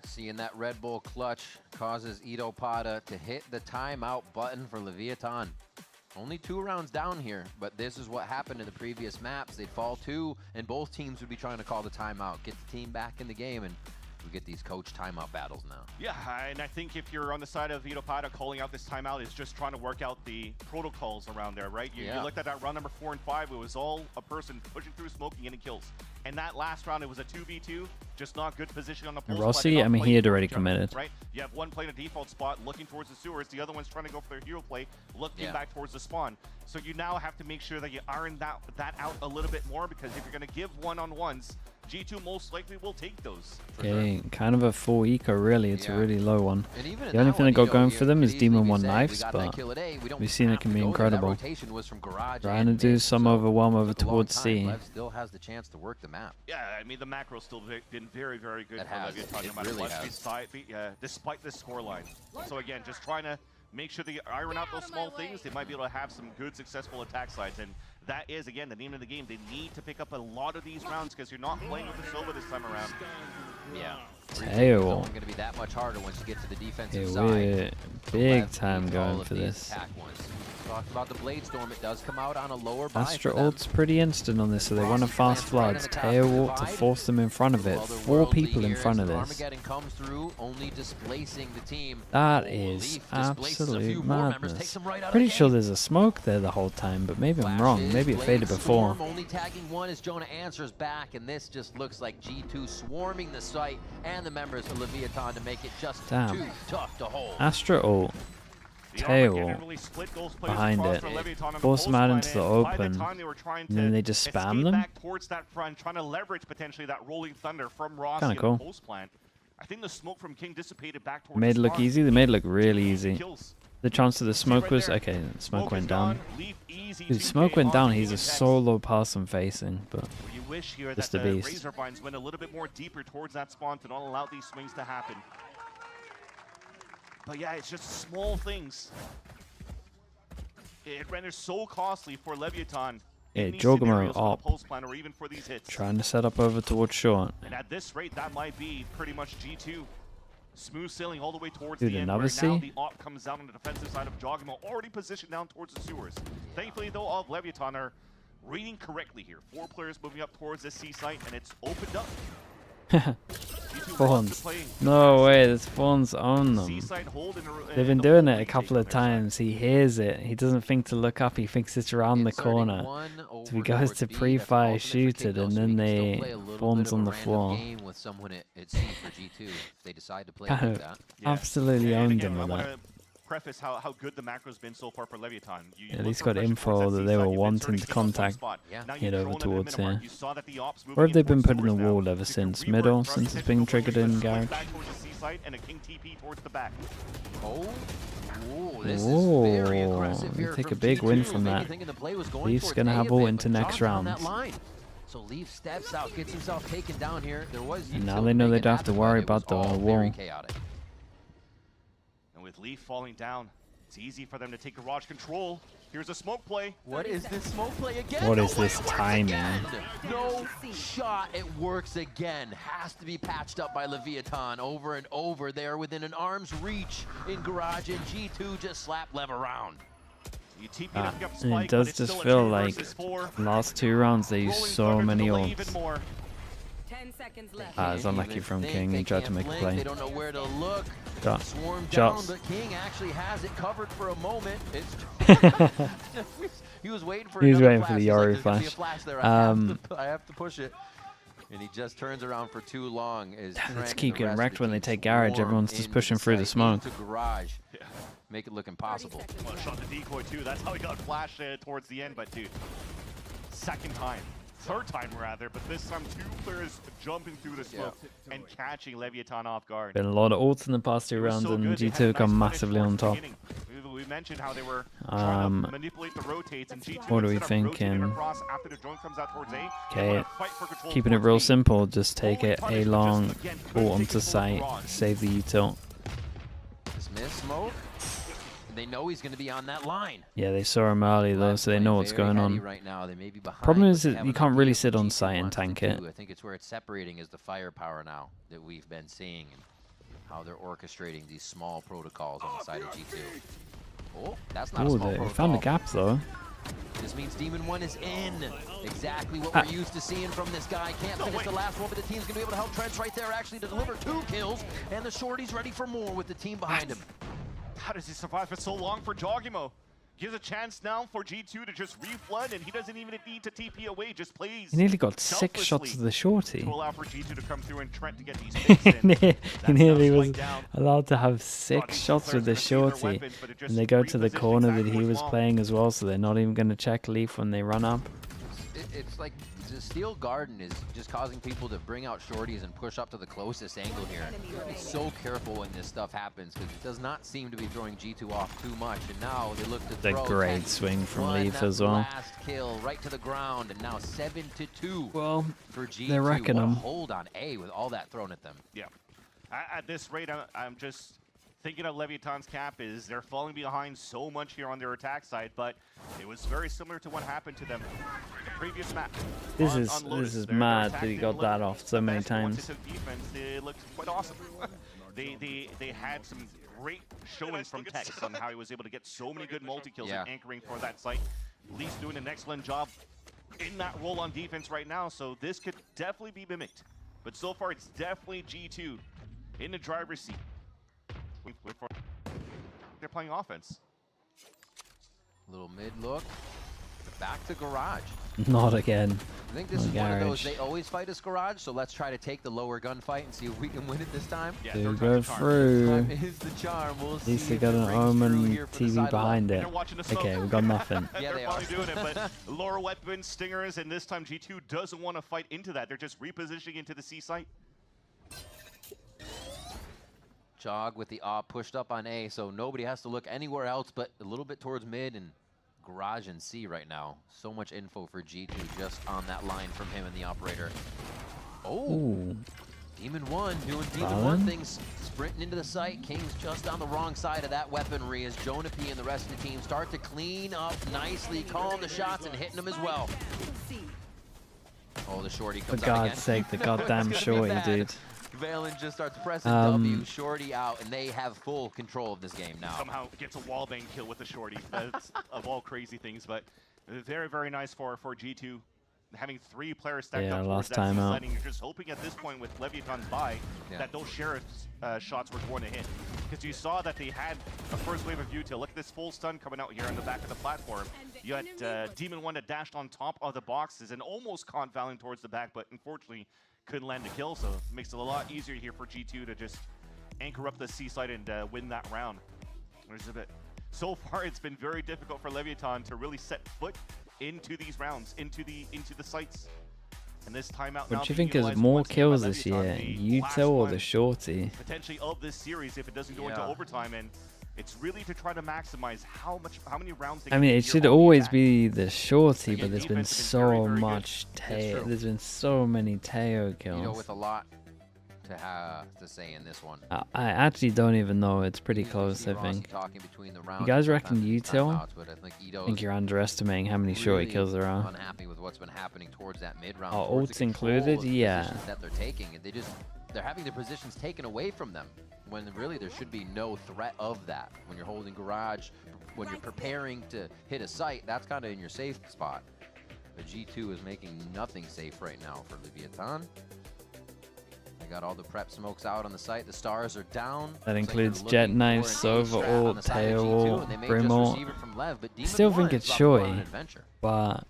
Seeing that Red Bull clutch causes Ito Pada to hit the timeout button for Leviatan. Only 2 rounds down here, but this is what happened in the previous maps. They'd fall 2, and both teams would be trying to call the timeout, get the team back in the game, and we get these coach timeout battles now. Yeah, and I think if you're on the side of Ito Pada calling out this timeout is just trying to work out the protocols around there, right? You looked at that round number 4 and 5, it was all a person pushing through, smoking, getting kills. And that last round, it was a 2v2, just not good position on the pulse. Rossi, I mean, he had already committed. Right? You have one playing a default spot, looking towards the sewers. The other one's trying to go for their hero play, looking back towards the spawn. So you now have to make sure that you iron that out a little bit more, because if you're going to give one-on-ones, G2 most likely will take those. Okay, kind of a full eco really. It's a really low one. And even The only thing that got going for them is Demon 1 we knives, got but that kill at A. We don't we've seen it have can to be go there. incredible. That rotation was from Garage Trying to and do mid, some so overwhelm over took a long towards time. C. Lev still has the chance to work the map. Yeah, I mean, the macro's still been very, very good It for has. Leviatan, no It matter really what, has. despite the scoreline. So again, just trying to make sure they iron out those small things. They might be able to have some good, successful attack sides. And that is, again, the name of the game. They need to pick up a lot of these rounds because you're not playing with the Silva this time around. Yeah. Tail. It's going to be that much harder once you get to the defensive Yeah, side. we're big time going for this. Talked about the Blade Storm. It does come out on a lower buy Astra for them. ult's pretty instant on this, so they want to fast floods. Tail ult to force them in front of it. 4 people in front of this. Armageddon comes through, only displacing the team. That is absolute madness. Pretty sure there's a smoke there the whole time, but maybe I'm wrong. Maybe it faded before. Only tagging one as Jonah answers back, and this just looks like G2 swarming the site and the members of Leviatan to make it just too tough to hold. Astra ult. Tail behind it, force them out into the open, and then they just spam them. Towards that front, trying to leverage potentially that rolling thunder from Ross Kinda cool. post plan. I think the smoke from King dissipated back towards Made it the look spawn. easy. They made it look really easy. The chance of the smoke was okay. The smoke went down. Dude, smoke went down. He's a solo person facing, but You wish here that just a the beast. Razor Vines went a little bit more deeper towards that spawn to not allow these swings to happen. But yeah, it's just small things. It renders so costly for Leviatan. Yeah, in these Jogamo scenarios on the up. post plan or even for these hits. Trying to set up over towards short. And at this rate, that might be pretty much G2. Smooth sailing all the way towards Dude, the end, another where now C? the op comes down on the defensive side of Jogamo, already positioned down towards the sewers. Thankfully, though, all of Leviatan are reading correctly here. 4 players moving up towards this C site, and it's opened up. Spawns. No way, the spawns on them. They've been doing it a couple of times. He hears it. He doesn't think to look up. He thinks it's around the corner. So he goes to pre-fire, shoot it, and then they spawns on the floor. Kind of absolutely owned him with that. Preface how good the macro's been so far for Leviatan. You At least got info that they were wanting to contact it over towards here. Where have they been putting the wall ever since? Middle, since it's been triggered in garage? Ooh, they take a big win from that. Leaf's gonna have ult into next round. So Leaf steps out, gets himself taken down here. There was And now they know they don't have to worry about the wall. With Leaf falling down, it's easy for them to take garage control. Here's a smoke play. What is this smoke play again? What is this timing? No shot, it works again. Has to be patched up by Leviatan over and over there within an arm's reach in garage, and G2 just slap Lev around. And it does just feel like last 2 rounds they used so many ults. 10 seconds left. It's unlucky from King. He tried to make a play. They don't know where to look. Swarm down, Shots. but King actually has it covered for a moment. He was waiting for He was another waiting for the flash. Yori There's gonna be a flash. there. I have to push it. And he just turns around for too long. Let's keep getting wrecked when they take garage. Everyone's just pushing through the smoke. Garage. Make it look impossible. Well, shot the decoy too. That's how he got flashed towards the end. But dude, second time. 3rd time rather, but this time 2 players jumping through the smoke and catching Leviatan off guard. Been a lot of ults in the past 2 rounds, and G2 come massively on top. We mentioned how they were trying to manipulate the rotates, and G2 What are we thinking? after the drone comes out towards A, Okay, keeping it real simple. Just take it A long, ult onto site, save the util. Dismiss smoke. They know he's going to be on that line. Yeah, they saw him early though, so they know what's going on. Right now. They may be behind, Problem is that you can't really sit on site and tank it. I think it's where it's separating is the firepower now that we've been seeing and how they're orchestrating these small protocols on the side of G2. Oh, that's not a small protocol. They found a gap though. This means Demon 1 is in. Exactly what we're used to seeing from this guy. Can't finish the last one, but the team's going to be able to help Trench right there actually to deliver 2 kills. And the Shorty's ready for more with the team behind him. How does he survive for so long for Jogimo? Gives a chance now for G2 to just reflood, and he doesn't even need to TP away, just plays. He nearly got 6 shots of the shorty. To allow for G2 to come through and Trent to get these picks in. He nearly was allowed to have 6 shots with the shorty, and they go to the corner that he was playing as well, so they're not even going to check Leaf when they run up. It's like the Steel Garden is just causing people to bring out shorties and push up to the closest angle here. Be so careful when this stuff happens because it does not seem to be throwing G2 off too much. And now they look to throw. The great swing from Leaf as well. Last kill right to the ground, and now 7-2. Well, for G2. they're wrecking them. Hold on A with all that thrown at them. Yeah. At this rate, I'm just thinking of Leviatan's cap is they're falling behind so much here on their attack side, but it was very similar to what happened to them the previous map. This is mad that he got that off so many times. Defense, it looked quite awesome. they had some great showings from Tex on how he was able to get so many good multi-kills and anchoring for that site. Lee's doing an excellent job in that role on defense right now, so this could definitely be mimicked. But so far, it's definitely G2 in the driver's seat. They're playing offense. Little mid look. Back to garage. Not again. I think this is one of those, they always fight us garage, so let's try to take the lower gunfight and see if we can win it this time. Yeah, to go through. Is the charm. We'll At least they got an Omen TV behind it. Okay, we got nothing. Yeah, they're probably doing it, but lower weapons, stingers, and this time G2 doesn't want to fight into that. They're just repositioning into the C site. Jog with the op pushed up on A, so nobody has to look anywhere else but a little bit towards mid and garage and C right now. So much info for G2 just on that line from him and the operator. Oh, ooh. Demon 1 doing Demon 1 things, sprinting into the site. King's just on the wrong side of that weaponry as Jonapi and the rest of the team start to clean up nicely, calling the shots and hitting them as well. Oh, the shorty comes For out God's sake, the goddamn shorty, dude. Valen just starts pressing W, shorty out, and they have full control of this game now. Somehow gets a wallbang kill with the shorty. That's of all crazy things, but very, very nice for G2. Having 3 players stacked up towards that timeout. You're just hoping at this point with Leviatan's buy that those sheriff shots were going to hit. Because you saw that they had a first wave of util. Look at this full stun coming out here on the back of the platform. You had Demon 1 that dashed on top of the boxes and almost caught Valen towards the back, but unfortunately couldn't land the kill, so it makes it a lot easier here for G2 to just anchor up the C side and win that round. There's a bit. So far, it's been very difficult for Leviatan to really set foot into these rounds, into the sites. And this timeout. What do you think is more kills this year, util or the shorty? Potentially of this series if it doesn't go into overtime, and it's really to try to maximize how many rounds. I mean, it should always be the shorty, but there's been so much Teo. There's been so many Teo kills. You know, with a lot to have to say in this one. I actually don't even know. It's pretty close, I think. You guys reckon util? I think you're underestimating how many shorty kills there are. Unhappy with what's been happening towards that mid round. Oh, ults included? Yeah. That they're taking, and they're having their positions taken away from them, when really there should be no threat of that. When you're holding garage, when you're preparing to hit a site, that's kind of in your safe spot. But G2 is making nothing safe right now for Leviatan. They got all the prep smokes out on the site. The stars are down. That includes Jet Knife, Sova ult, Teo ult, Brim ult. I still think it's shorty, but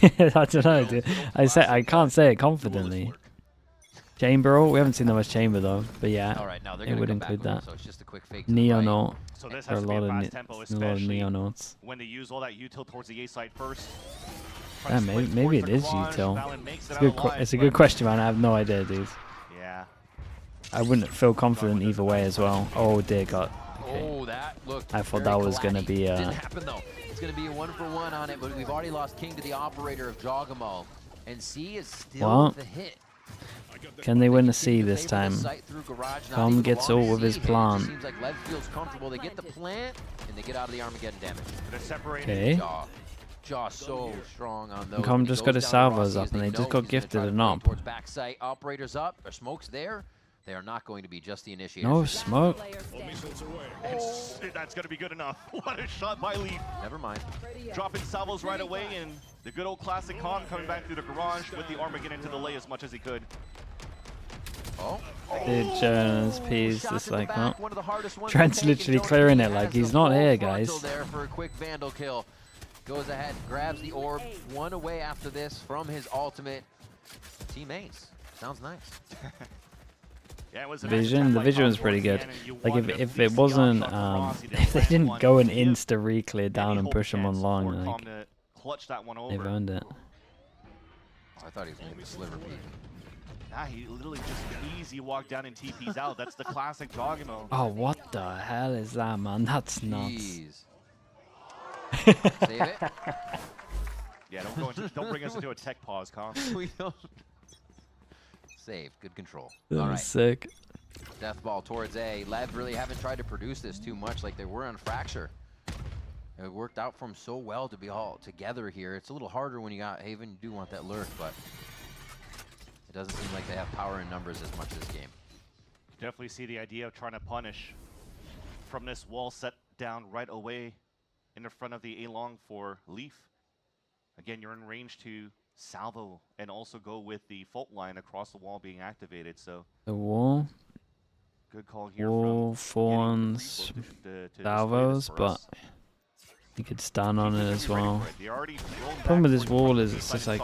I don't know, dude. I can't say it confidently. Chamber ult? We haven't seen that much chamber though, but yeah, it would include that. Neon ult. So this has to be a fast tempo, especially neon ults. when they use all that util towards the A side first. Yeah, maybe it is util. It's a good question, man. I have no idea, dude. Yeah. I wouldn't feel confident either way as well. Oh dear God. Okay. Oh, that looked I thought that was gonna be Didn't happen though. It's gonna be a 1-for-1 on it, but we've already lost King to the operator of Jogamo, and C is still the hit. Can they win the C this time? Tom gets all with his plant. Seems like Lev feels comfortable. They get the plant and they get out of the Armageddon damage. Okay. Jaw so strong on those. Com just got his salvos up and they just got gifted an op. Backside operators up. Are smokes there? They are not going to be just the initiator. No smoke. That's going to be good enough. What a shot by Leaf. Never mind. Dropping salvos right away, and the good old classic Com coming back through the garage with the Armageddon into the lay as much as he could. Dude, Jones, peas, just like that. Trent's literally clearing it like he's not here, guys. There for a quick Vandal kill. Goes ahead, grabs the orb, one away after this from his ultimate. Teammates. Sounds nice. Yeah, it was the vision was pretty good. Like if it wasn't if they didn't go and insta re-clear down and push him on long, like they've earned it. I thought he was going to sliver peek. Nah, he literally just easy walk down and TP's out. That's the classic Jogamo. Oh, what the hell is that, man? That's nuts. Jeez. Save it. Yeah, don't bring us into a tech pause, Com. We don't. Save. Good control. That was sick. Death ball towards A. Lev really haven't tried to produce this too much like they were on Fracture. It worked out for them so well to be all together here. It's a little harder when you got Haven. You do want that lurk, but it doesn't seem like they have power in numbers as much this game. Definitely see the idea of trying to punish from this wall set down right away in the front of the A-long for Leaf. Again, you're in range to salvo and also go with the fault line across the wall being activated. So the wall. Good call here. Wall, fawns, salvos, but you could stand on it as well. Problem with this wall is it's just like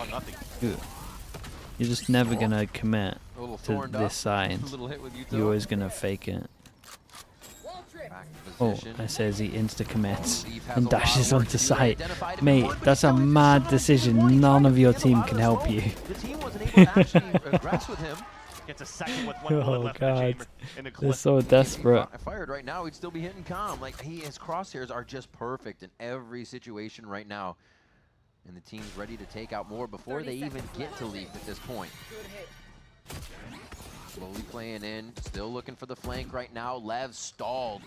you're just never gonna commit to this side. You're always gonna fake it. Oh, I say as he insta commits and dashes onto site. Mate, that's a mad decision. None of your team can help you. The team wasn't able to actually aggress with him. Gets a second with one bullet left God, in the chamber. In the they're so desperate. Fired right now, he'd still be hitting calm. Like his crosshairs are just perfect in every situation right now, and the team's ready to take out more before they even get to Leaf at this point. Slowly playing in, still looking for the flank right now. Lev stalled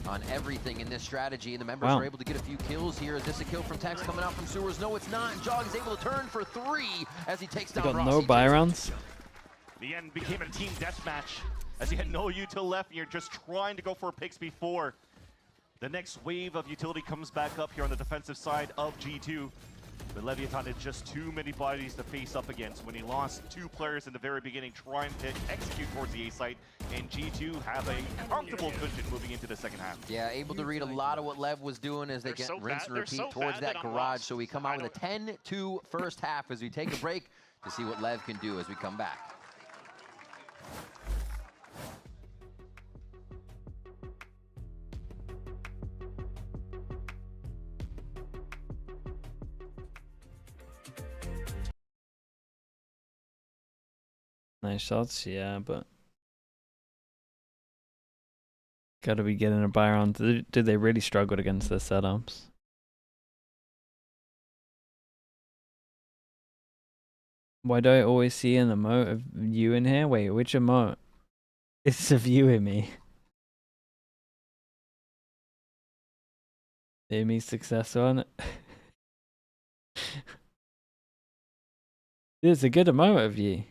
on everything in this strategy, and the members are able to get a few kills here. Is this a kill from Tex coming out from sewers? No, it's not. And Jog is able to turn for 3 as he takes down Got Ross. no buy rounds. The end became a team deathmatch as you had no util left and you're just trying to go for picks before the next wave of utility comes back up here on the defensive side of G2. But Leviatan had just too many bodies to face up against when he lost 2 players in the very beginning trying to execute towards the A site, and G2 have a comfortable cushion moving into the second half. Yeah, able to read a lot of what Lev was doing as they get rinse and repeat towards that garage. So we come out with a 10-2 first half as we take a break to see what Lev can do as we come back. Nice shots, yeah, but gotta be getting a buy round. Did they really struggle against their setups? Why do I always see an emote of you in here? Wait, which emote? It's of you in me. Amy success one. It's a good emote of you.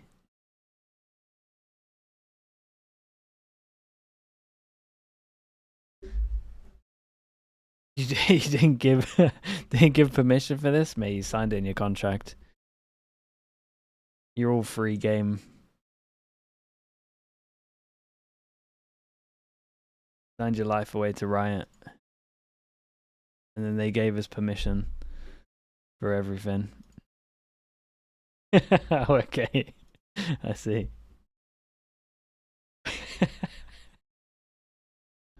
You didn't give permission for this, mate. You signed it in your contract. You're all free game. Signed your life away to Riot, and then they gave us permission for everything. Okay, I see.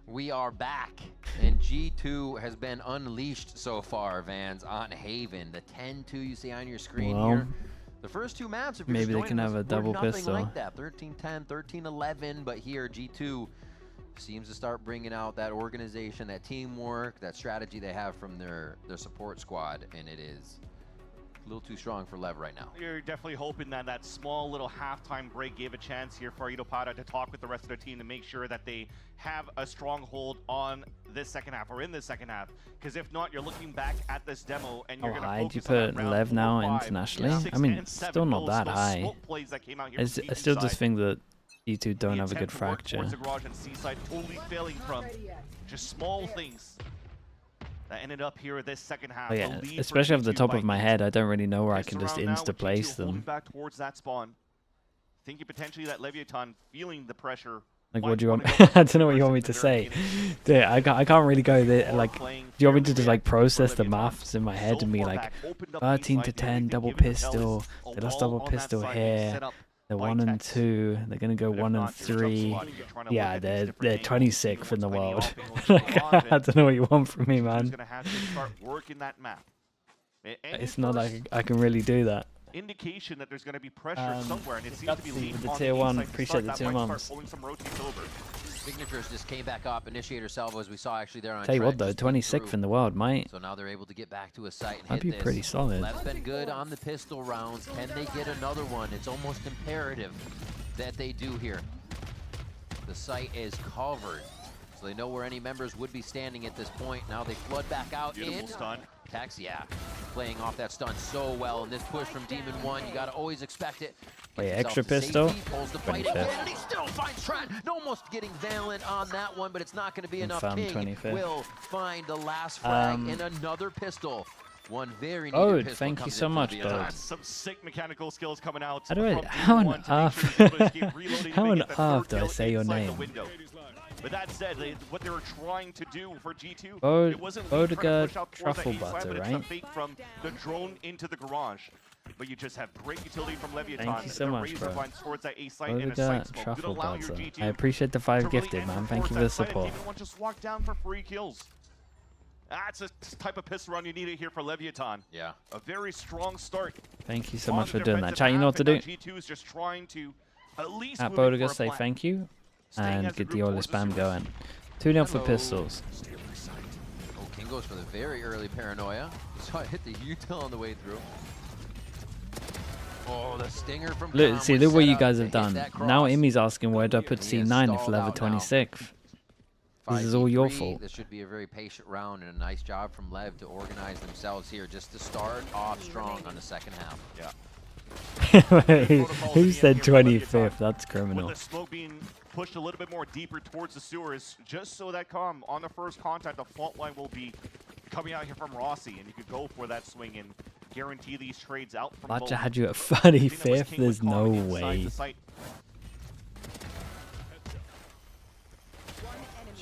We are back, and G2 has been unleashed so far, Vans, on Haven. The 10-2 you see on your screen here. The first 2 maps, if you're maybe they can have a double pistol. Like that, 13-10, 13-11, but here G2 seems to start bringing out that organization, that teamwork, that strategy they have from their support squad, and it is a little too strong for Lev right now. You're definitely hoping that that small little halftime break gave a chance here for Itopada to talk with the rest of their team to make sure that they have a stronghold on this second half or in this second half. Because if not, you're looking back at this demo and you're going to high do you focus put on Lev now 4, 5, internationally? 6, I mean, and 7, still not that those high. smoke plays that came out here I from still C just side. think that E2 don't The have a good intent to work fracture. towards the garage and C-side totally failing from just small things that ended up here this second half. Oh yeah, especially off the top of my head, I don't really know where I can just insta-place them. Back towards that spawn. Thinking potentially that Leviatan feeling the pressure. Like, what do you want? I don't know what you want me to say. Dude, I can't really go there. Like, do you want me to just like process the maths in my head and be like, 13-10 double pistol. They lost double pistol here. They're 1 and 2. They're gonna go 1 and 3. Yeah, they're 26th in the world. Like, I don't know what you want from me, man. It's not like I can really do that. Indication that there's going to be pressure somewhere, and it seems to be leading the on tier the 1. inside to Appreciate start the that tier white start 1s. pulling some rotates over. Signatures just came back up. Initiator salvo, as we saw actually there on Tell you what Trent, though, just 26th in the world, mate. So now they're able to get back to a site and That'd hit be this. pretty solid. Lev's been good on the pistol rounds. Can they get another one? It's almost imperative that they do here. The site is covered. So they know where any members would be standing at this point. Now they flood back out Beautiful in. stun. Tax, yeah. Playing off that stun so well. And this push from Demon 1, you gotta always expect it. Wait, Gets extra himself to pistol? safety, pulls the fight again, and he still finds Trent. Almost getting Valiant on that one, but it's not gonna be enough. Confirmed King 25th. will find the last frag in another pistol. One very needed Oh, pistol thank you comes so in from much, the bud. other. That's some sick mechanical skills coming out. How do I? from How Demon on 1 to make earth? sure he's able to keep reloading How and on get the third earth do I kill say your inside the name? window. But that said, what they were trying to do for G2, Bo- it wasn't really trying to Bodega push out towards that truffle A side, butter, but it's right? the fake from the drone into the garage. But you just have great utility from Leviatan. Thank you so the much, razor bro. vines towards that A site and a Bodega site smoke. Gonna truffle allow your butter. G2 I appreciate the 5 to really gifted, man. enter Thank you for the towards that site, and support. Demon 1 just walk down for free kills. That's a type of pistol round you needed here for Leviatan. Yeah. A very strong start. Thank you so on much the for doing that. defensive Chat, you know what to half, do. and now G2 is just trying to at least At move in Bodega for a say plan. thank you Staying and as a get the group order towards the spam sewers. going. 2-0 for Hello. pistols. Oh, King goes for the very early paranoia. So I hit the util on the way through. Oh, the stinger from Look, Khan see, was look what set you up guys to have hit done. that Now cross. Emmy's asking where do I put He is C9 if stalled level out now. 26th? This is all your 5v3. fault. This should be a very patient round and a nice job from Lev to organize themselves here just to start off strong on the second half. Yeah. Who said 25th? That's criminal. With the smoke being pushed a little bit more deeper towards the sewers, just so that on the first contact, the fault line will be coming out here from Rossi, and you could go for that swing and guarantee these trades out from both. Batcha had you at I think that was 35th? King There's with no Kong inside way. the site.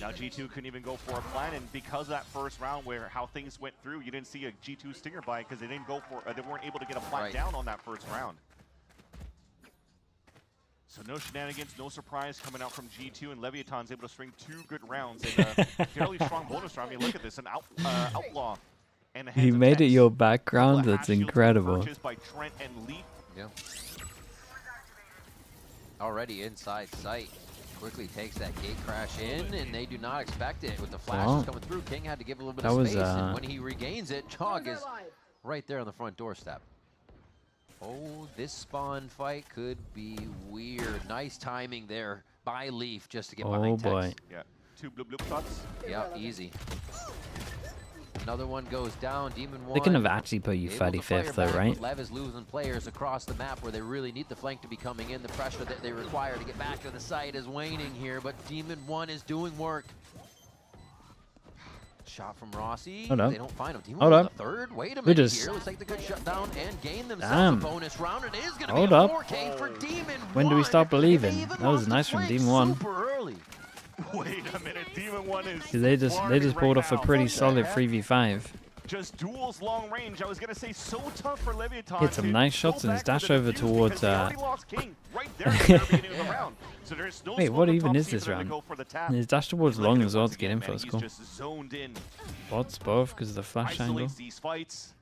Now G2 couldn't even go for a plan, and because of that first round where how things went through, you didn't see a G2 stinger buy because they didn't go for, they weren't able to get a plan down on that first round. So no shenanigans, no surprise coming out from G2, and Leviatan's able to string 2 good rounds in a fairly strong bonus round. I mean, look at this, an outlaw and a You made it your background? That's incredible. purchased by Trent and Leaf. Yeah. Already inside sight. Quickly takes that gate crash in, and they do not expect it. With the flashes Well, coming through, King had to give a little bit that of was, space, and when he regains it, Chog is right there on the front doorstep. Oh, this spawn fight could be weird. Nice timing there by Leaf just to get behind Tex. boy. Yeah, 2 bloop shots. Yeah, easy. Another one goes down. Demon 1. They couldn't have actually put you able to 35th fire though, back, right? but Lev is losing players across the map where they really need the flank to be coming in. The pressure that they require to get back to the site is waning here, but Demon 1 is doing work. Shot from Rossi. Hold up. They don't find him. Demon Hold 1 up. the third. Wait a We minute just- here. Looks like they could shut down and gain themselves Damn. a bonus round. It is going to Hold be a up. 4K for Demon 1. When do we stop believing? Even That was lost nice the from flank Demon 1. super early. Wait a minute, Demon 1 is 'Cause they just pulled off a pretty solid 3v5. Just duels long range. I was gonna say so tough for Leviatan. Hit some to nice go shots and his back dash with over the defuse towards. because they already lost King right there at the very beginning of the round. So there's no Wait, smoke what on even top is C this for them to round? go for the tap. And his dash towards Look long at it as well once to get again, info. man. It's He's cool. just zoned in. Bots both because of the flash angle. Isolates these fights.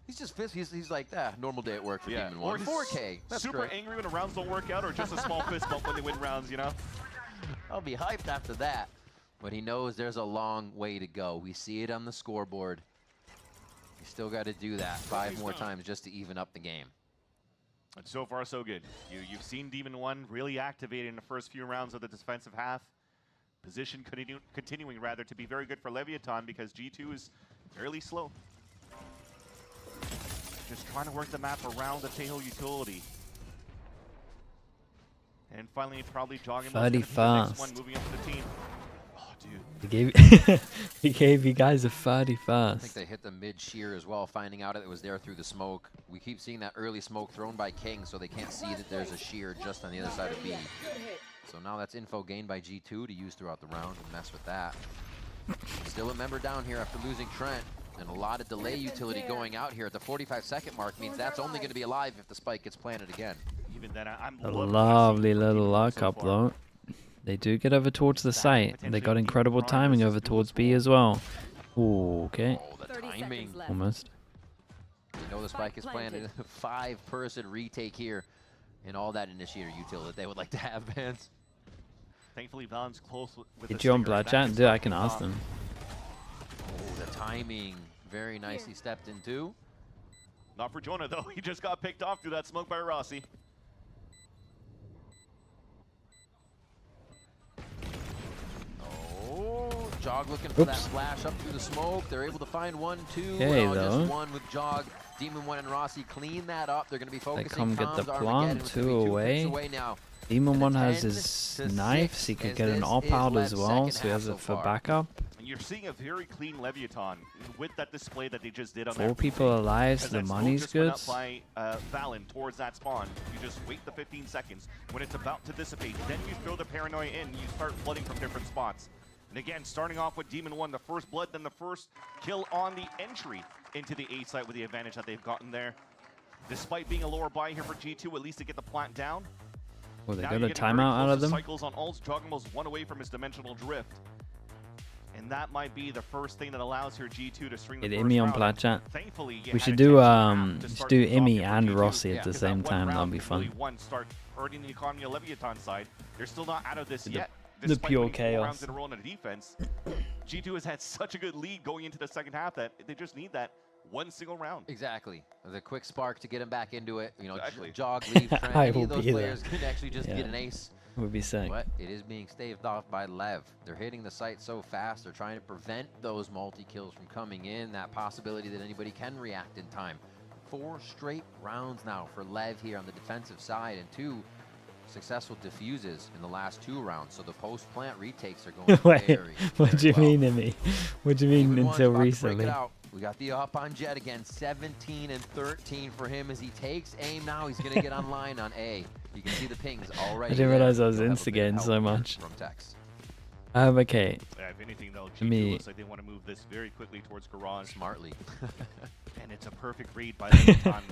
He's just he's like, normal day at work for Yeah, Demon or 1. he's 4K. That's super great. angry when the rounds don't work out, or just a small fist bump when they win rounds, you know? I'll be hyped after that. But he knows there's a long way to go. We see it on the scoreboard. You still got to do that 5 more times just to even up the game. And so far, so good. You've seen Demon 1 really activated in the first few rounds of the defensive half. Position continuing rather to be very good for Leviatan because G2 is fairly slow. Just trying to work the map around the Tejo utility. And finally, probably jogging. Fairly Next fast. one moving up to the team. Oh, dude. He gave he gave you guys a 30 I fast. think they hit the mid-shear as well, finding out it was there through the smoke. We keep seeing that early smoke thrown by King, so they can't see that there's a shear just on the other side of B. So now that's info gained by G2 to use throughout the round and mess with that. Still a member down here after losing Trent. And a lot of delay utility going out here at the 45-second mark means that's only going to be alive if the spike gets planted again. Even then, I'm A lovely little lockup though. They do get over towards the site. And they got incredible timing over towards B as well. Ooh, okay. Oh, the timing. Almost. You know the spike is planted. 5-person retake here. And all that initiator utility that they would like to have, Vance. Thankfully, Valen's close with Did the you on stinger. Blood That Chat? gets Dude, I knocked can ask off. them. Oh, the timing. Very nicely stepped into. Not for Jonah, though. He just got picked off through that smoke by Rossi. Oh, Jog looking for that flash up through the smoke. They're able to find 1, 2. Okay, Well, just one with Jog. Demon 1 and Rossi clean that up. They're going to be focusing. They come get the comms, plant, 2 away. Now. Demon 1 has his knives. He could get an op out as well, so he has it for backup. And you're seeing a very clean Leviatan with that display that they just did on 4 that people alive, so the money's good. By Valen towards that spawn. You just wait the 15 seconds. When it's about to dissipate, then you throw the paranoia in. You start flooding from different spots. And again, starting off with Demon 1, the first blood, then the first kill on the entry into the A site with the advantage that they've gotten there. Despite being a lower buy here for G2, at least to get the plant down. Well, they got a timeout out of them. Cycles on ults. Jogamo's 1 away from his dimensional drift. And that might be the first thing that allows her G2 to string the first EMEA on round. plat chat. Thankfully, We should do EMEA and Rossi at the same time. That'll be fun. One start hurting the economy of Leviatan side. They're still not out of this yet. The pure chaos. Rounds in a row on a defense. G2 has had such a good lead going into the second half that they just need that one single round. Exactly. The quick spark to get him back into it. You know, exactly. Jog, leave, Trent, I any will of those be players there. could actually just get an ace. Would be sick. But it is being staved off by Lev. They're hitting the site so fast. They're trying to prevent those multi-kills from coming in. That possibility that anybody can react in time. 4 straight rounds now for Lev here on the defensive side, and 2 successful diffuses in the last 2 rounds. So the post-plant retakes are going Wait, very, what do you well. mean, Emmy? What do you mean until recently? We got the up on Jet again, 17 and 13 for him as he takes aim now. He's going to get online on A. You can see the pings already. I didn't realize I was instigating so much. From Tex. Okay. Yeah, if anything, though, Let me- G2 looks like they want to move this very quickly towards Garage. Smartly. And it's a perfect read by Leviatan.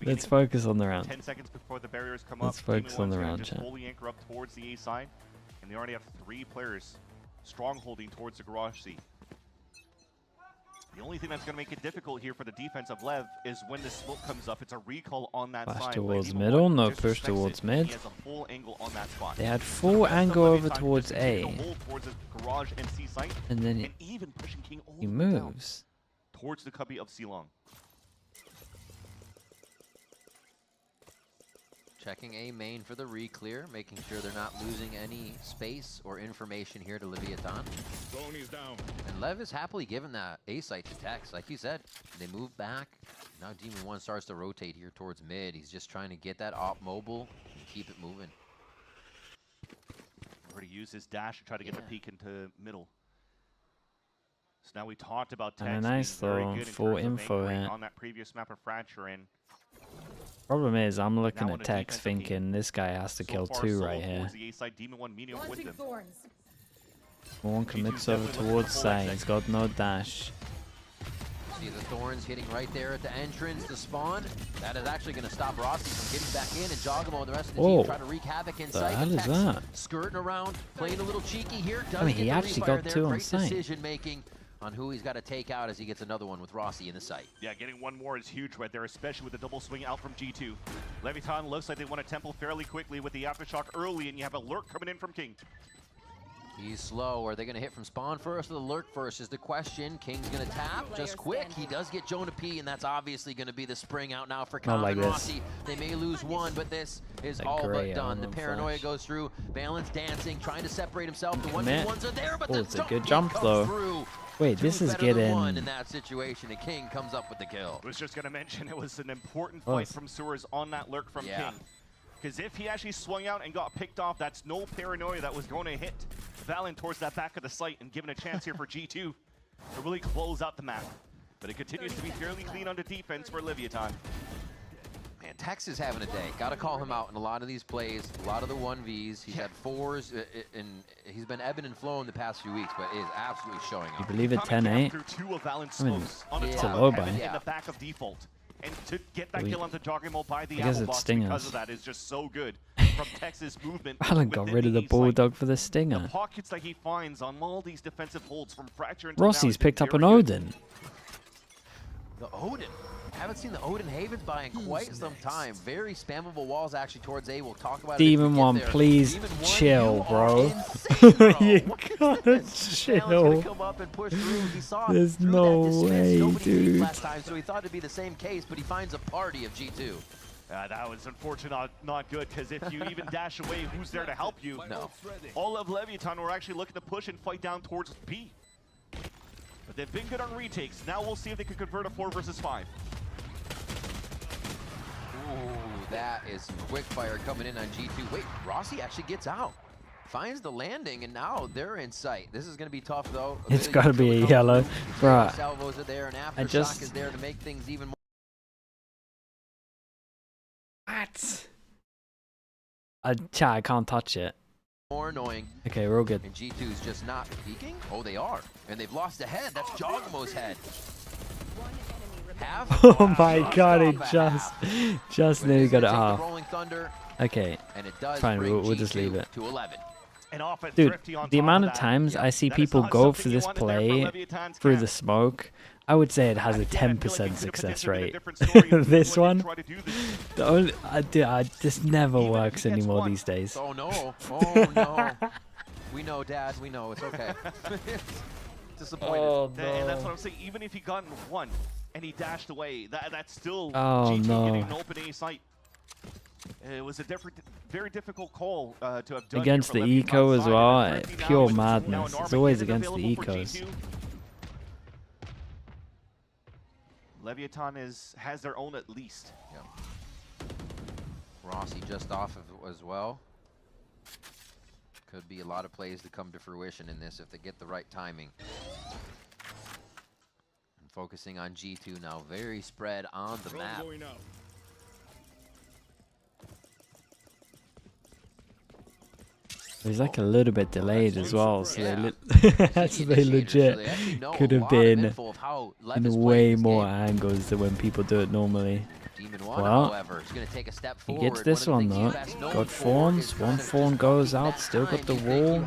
Let's focus on the round. 10 seconds before the barriers come Let's up. focus on the Demon round, One's chat. gonna just fully anchor up towards the A side. And they already have 3 players strongholding towards the Garage C. The only thing that's going to make it difficult here for the defense of Lev is when the smoke comes up. It's a recall on that Flash side. towards Demon middle, One no just push respects towards it. mid. He has a full angle on that spot. They had full angle over towards A, Towards the Garage and C site, and then and even pushing King all he the way down moves. towards the cubby of Silong. Checking A main for the re-clear, making sure they're not losing any space or information here to Leviatan. Down. And Lev is happily giving that A site to Tex. Like you said, they move back. Now Demon 1 starts to rotate here towards mid. He's just trying to get that op mobile and keep it moving. Already used his dash to try to get the peek into middle. So now we talked about Tex being nice very though, good in full terms of info anchoring here. on that previous map of Fracture, and Problem is, I'm looking Now at on a Tex defensive team. thinking this guy has to so kill far 2 solo right here. towards the A side, Demon 1 meeting up with them. One commits over towards side. He's got no dash. See the Thorns hitting right there at the entrance to spawn. That is actually going to stop Rossi from getting back in, and Jogamo and the rest of the team try to wreak havoc The inside. hell is Tex that? skirting around, playing a little cheeky here. Does I mean, get he the actually refire got there. 2 on Great site. decision making on who he's got to take out as he gets another one with Rossi in the site. Yeah, getting one more is huge right there, especially with the double swing out from G2. Leviatan looks like they want to temple fairly quickly with the aftershock early, and you have a lurk coming in from King. He's slow. Are they going to hit from spawn first or the lurk first is the question. King's going to tap just quick. He does get Jonah P, and that's obviously going to be the spring out now for Not Khan like and this. Rossi. They may lose one, but this is That all but gray done. The armor paranoia flash. goes through. Balance dancing, trying to separate himself. The Commit. 1v1s are there, but Oh, the it's a jump good peek jump comes though. through. Wait, Two this is better than one in getting. that situation, and King comes up with the kill. I was just going to mention it was an important Oh, fight it's- from Sewers on that lurk from Yeah. King. Because if he actually swung out and got picked off, that's no paranoia that was going to hit Valen towards that back of the site and given a chance here for G2 to really close out the map. But it continues to be fairly clean on the defense for Leviatan. Man, Tex is having a day. Got to call him out in a lot of these plays, a lot of the 1Vs. He's had 4s, and he's been ebbing and flowing the past few weeks, but it is absolutely showing You up. believe it 10-8? Through 2 of Valen's I mean, smokes on the it's top a of low Heaven buy. in the back of default. And to get that We- kill onto Jogimo by the I guess apple it's box stingers. because of that is just so good from Texas movement. Valen got within rid of the east. bulldog for the The stinger. pockets that he finds on all these defensive holds from Fracture and Rossi's picked up an Odin. The Odin. Haven't seen the Odin Havens by in quite some time. Very spammable walls actually towards A. We'll talk about Demon it. One, please chill, bro. You gotta chill. There's no way, dude. Last time, so he thought it'd be the same case, but he finds a party of G2. That was unfortunate, not good, because if you even dash away, who's there to help you? No. All of Leviatan were actually looking to push and fight down towards B. But they've been good on retakes. Now we'll see if they can convert a 4 versus 5. Ooh, that is some quick fire coming in on G2. Wait, Rossi actually gets out. Finds the landing, and now they're in sight. This is going to be tough, though. It's got to be a yellow. Bro, Salvos are there, and I just... is there to make things even more. What? Chat, I can't touch it. More annoying. Okay, we're all good. And G2's just not peeking? Oh, they are. And they've lost a head. That's Jogamo's head. Half? Oh my god, it just nearly got it half. Okay, fine, we'll just leave it. Dude, the amount of times I see people go for this play through the smoke, I would say it has a 10% success rate. This one, this never works anymore these days. Oh no, oh no. We know, Dad, we know, it's okay. Disappointed. Oh, no. And that's what I'm saying, even if he got in one and he dashed away, that's still G2 getting an open A site. It was a very difficult call to have done against the eco as well. Pure madness. It's always against the ecos. Leviatan has their own at least. Yeah. Rossi just off of it as well. Could be a lot of plays to come to fruition in this if they get the right timing. And focusing on G2 now, very spread on the map. He's like a little bit delayed as well, so they legit could have been in way more angles than when people do it normally. Well, he gets this one though. Got Fawns, one Fawn goes out, still got the wall.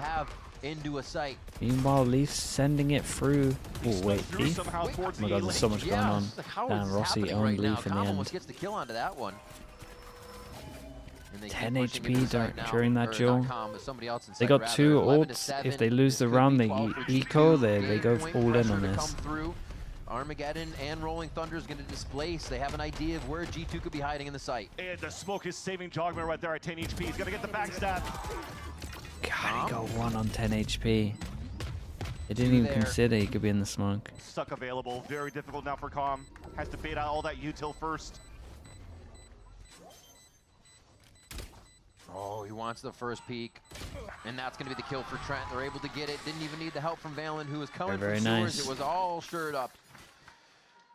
Meanwhile, Leaf sending it through. Oh wait, Leaf? Oh my god, there's so much going on. Damn, Rossi owned Leaf in the end. 10 HP during that duel. They got 2 ults. If they lose the round, they eco. They go all in on this. Armageddon and Rolling Thunder is going to displace. They have an idea of where G2 could be hiding in the site. And the smoke is saving Jogmer right there at 10 HP. He's going to get the backstab. God, he got 1 on 10 HP. They didn't even consider he could be in the smoke. Stuck available. Very difficult now for Calm. Has to bait out all that util first. Oh, he wants the first peek, and that's going to be the kill for Trent. They're able to get it. Didn't even need the help from Valen, who was coming from sewers. It was all shored up.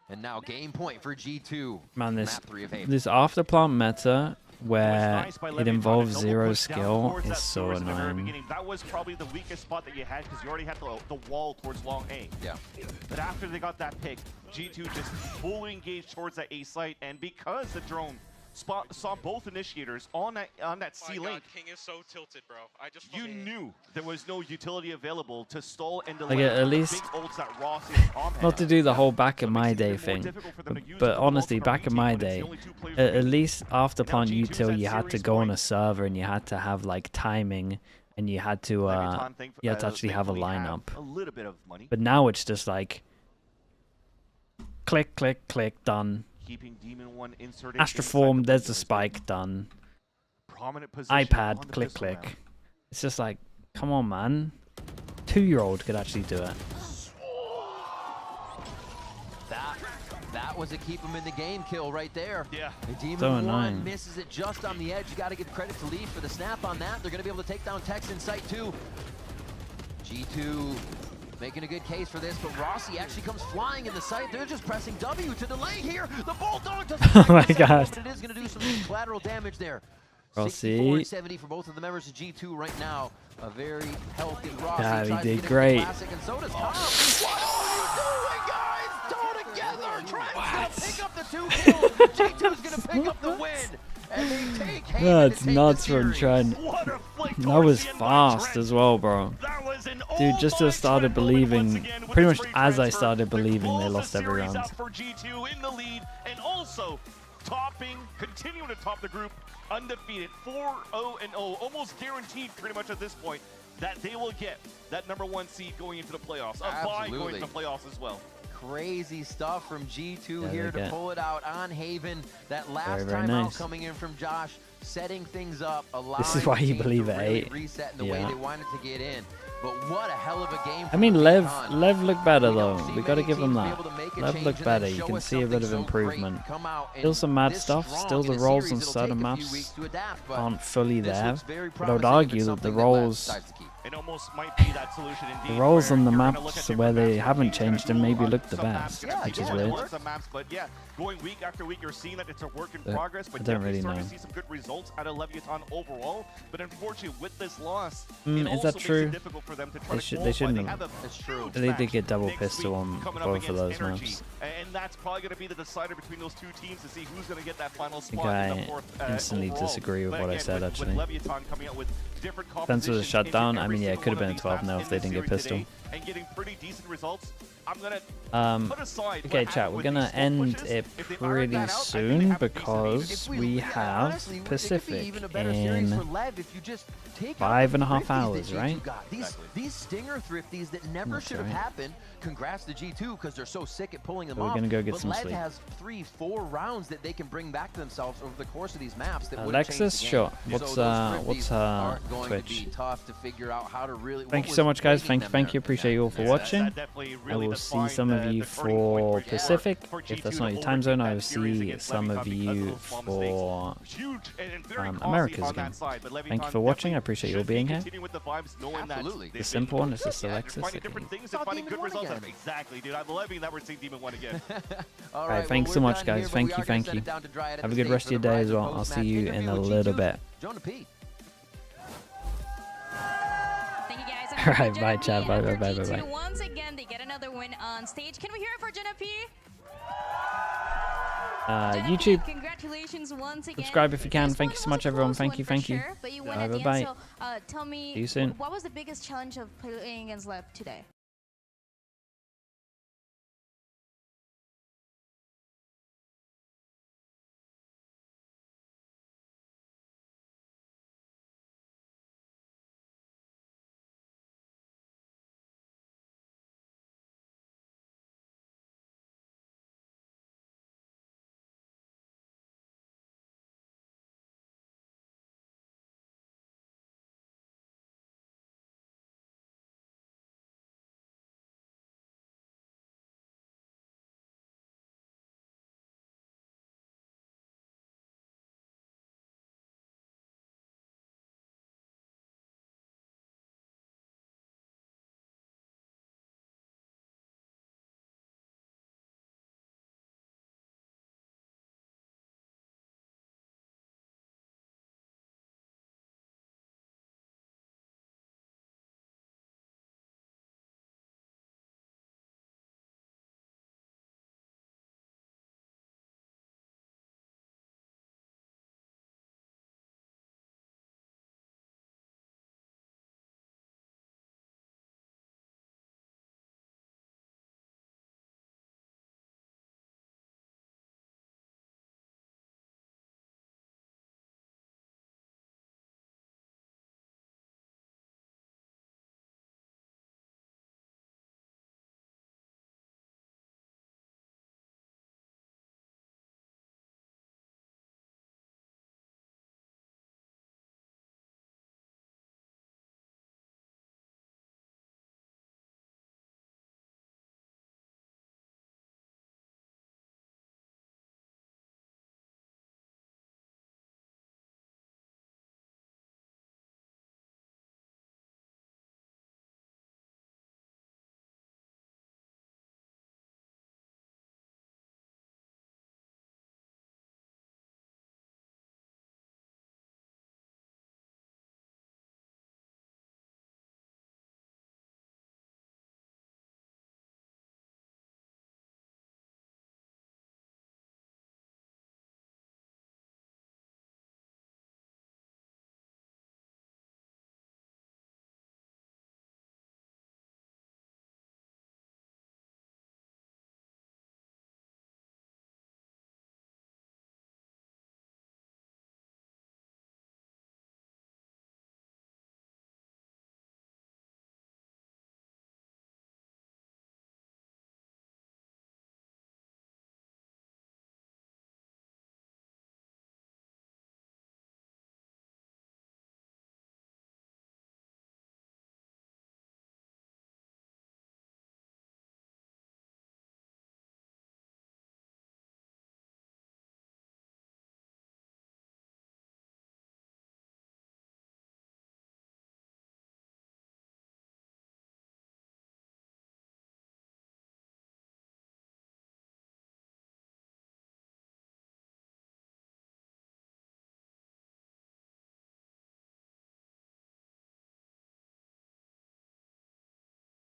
And now game point for G2. Man, this after plant meta where it involves zero skill is so annoying. That was probably the weakest spot that you had because you already had the wall towards long A. Yeah. But after they got that pick, G2 just fully engaged towards that A site, and because the drone saw both initiators on that C link. King is so tilted, bro. You knew there was no utility available to stall and delay like at least big ults that Ross not to do the whole back in my day thing, but honestly, back in my day, at least after plant util, you had to go on a server and you had to have like timing, and you had to actually have a lineup. But now it's just like click, click, click, done. Astroform, there's the spike, done. iPad, click, click. It's just like, come on, man. 2-year-old could actually do it. That was a keep him in the game kill right there. Yeah. The Demon So 1 annoying. misses it just on the edge. You got to give credit to Leaf for the snap on that. They're going to be able to take down Tex in sight too. G2 making a good case for this, but Rossi actually comes flying in the site. They're just pressing W to delay here. The Bulldog doesn't Oh my god. but it is going to do some collateral damage there. Rossi. 64-70 for both of the members of G2 right now. A very healthy Rossi. Yeah, he did great. Classic, and so does Tom. What are you doing, guys? Toe together. Trent's going to pick up the 2 kills. G2's going to pick up the win. And they take That's nuts from Trent. That was fast as well, bro. That was an Dude, just as I started believing, pretty much as I started believing, they lost every round. For G2 in the lead, and also continuing to top the group, undefeated, 4-0-0, almost guaranteed pretty much at this point that they will get that #1 seed going into the playoffs, a bye going into the playoffs as well. Crazy stuff from G2 Yeah, here they to get pull it out on Haven. That last very timeout nice. coming in from Josh, setting things up, allowing This is why the you team believe to at really 8. reset in the Yeah. way they wanted to get in. But what a hell of a game. I mean, Lev looked better though. We got to give him that. Lev looked better. You can see a bit of improvement. Still some mad stuff. Still the roles on certain maps aren't fully there. But I would argue that the roles, It almost might be that solution indeed. the roles on the You're gonna look maps at where they different haven't maps, you're gonna changed and do maybe on look the some best, maps, which is yeah, weird. some maps, but yeah, going week after week, you're seeing that it's a work in But progress. But I don't definitely really starting know. to see some good results out of Leviatan overall. But unfortunately, with this loss, Mm, it is also that makes true? it difficult for them to try They to should. They qualify. shouldn't have have. a huge They did match get double next pistol week on coming up both of those against Energy. maps. And that's probably going to be the decider between those two teams to see who's going to get that final I spot think in I the fourth instantly overall. disagree with But what I again, said, with actually. Leviatan coming out with different Fence was a compositions shutdown. into I every mean, yeah, it single could have one been of a 12 these 0 maps if they in didn't the get series pistol. today and getting pretty decent results. I'm gonna put aside Okay, what chat, happened we're with gonna these end pushes. it If they iron pretty that out, I think they soon have a decent lead. because we have honestly, it could be Pacific even a better series for in Lev if you just take 5.5 out the hours, thrifties that right? G2 got. These stinger thrifties that never That's should have right. happened. Congrats to G2 because they're so sick at pulling them So we're off. gonna go get but some Lev sleep. has 3-4 rounds that they can bring back to themselves over the course of these maps. That would've Alexis, changed the game. sure. So What's those thrifties her aren't going Twitch? to be tough to figure out how to really. Thank what you so was much, guys. bringing Thank them you. there. Appreciate you all for watching. I will see some of you for Pacific. If that's not your time zone, I will see some of you for Americas again. Thank you for watching. I appreciate you all being here. Absolutely. The simple one is just Alexis. Finding different things and finding good results. Exactly, dude. I'm loving that we're seeing Demon 1 again. All Alright, thanks so much, guys. Thank you, thank you. Have a good rest of your day as well. I'll see you in a little bit. Alright, bye, chat. Bye, bye, bye, bye, bye. Once again, they get another win on stage. Can we hear it for Jenna P? YouTube, Congratulations once again. subscribe if you can. Thank you so much, everyone. Thank you, thank you. Sure, but you won Bye, at the bye, end, bye. so tell me, See you soon. what was the biggest challenge of playing against LEV today?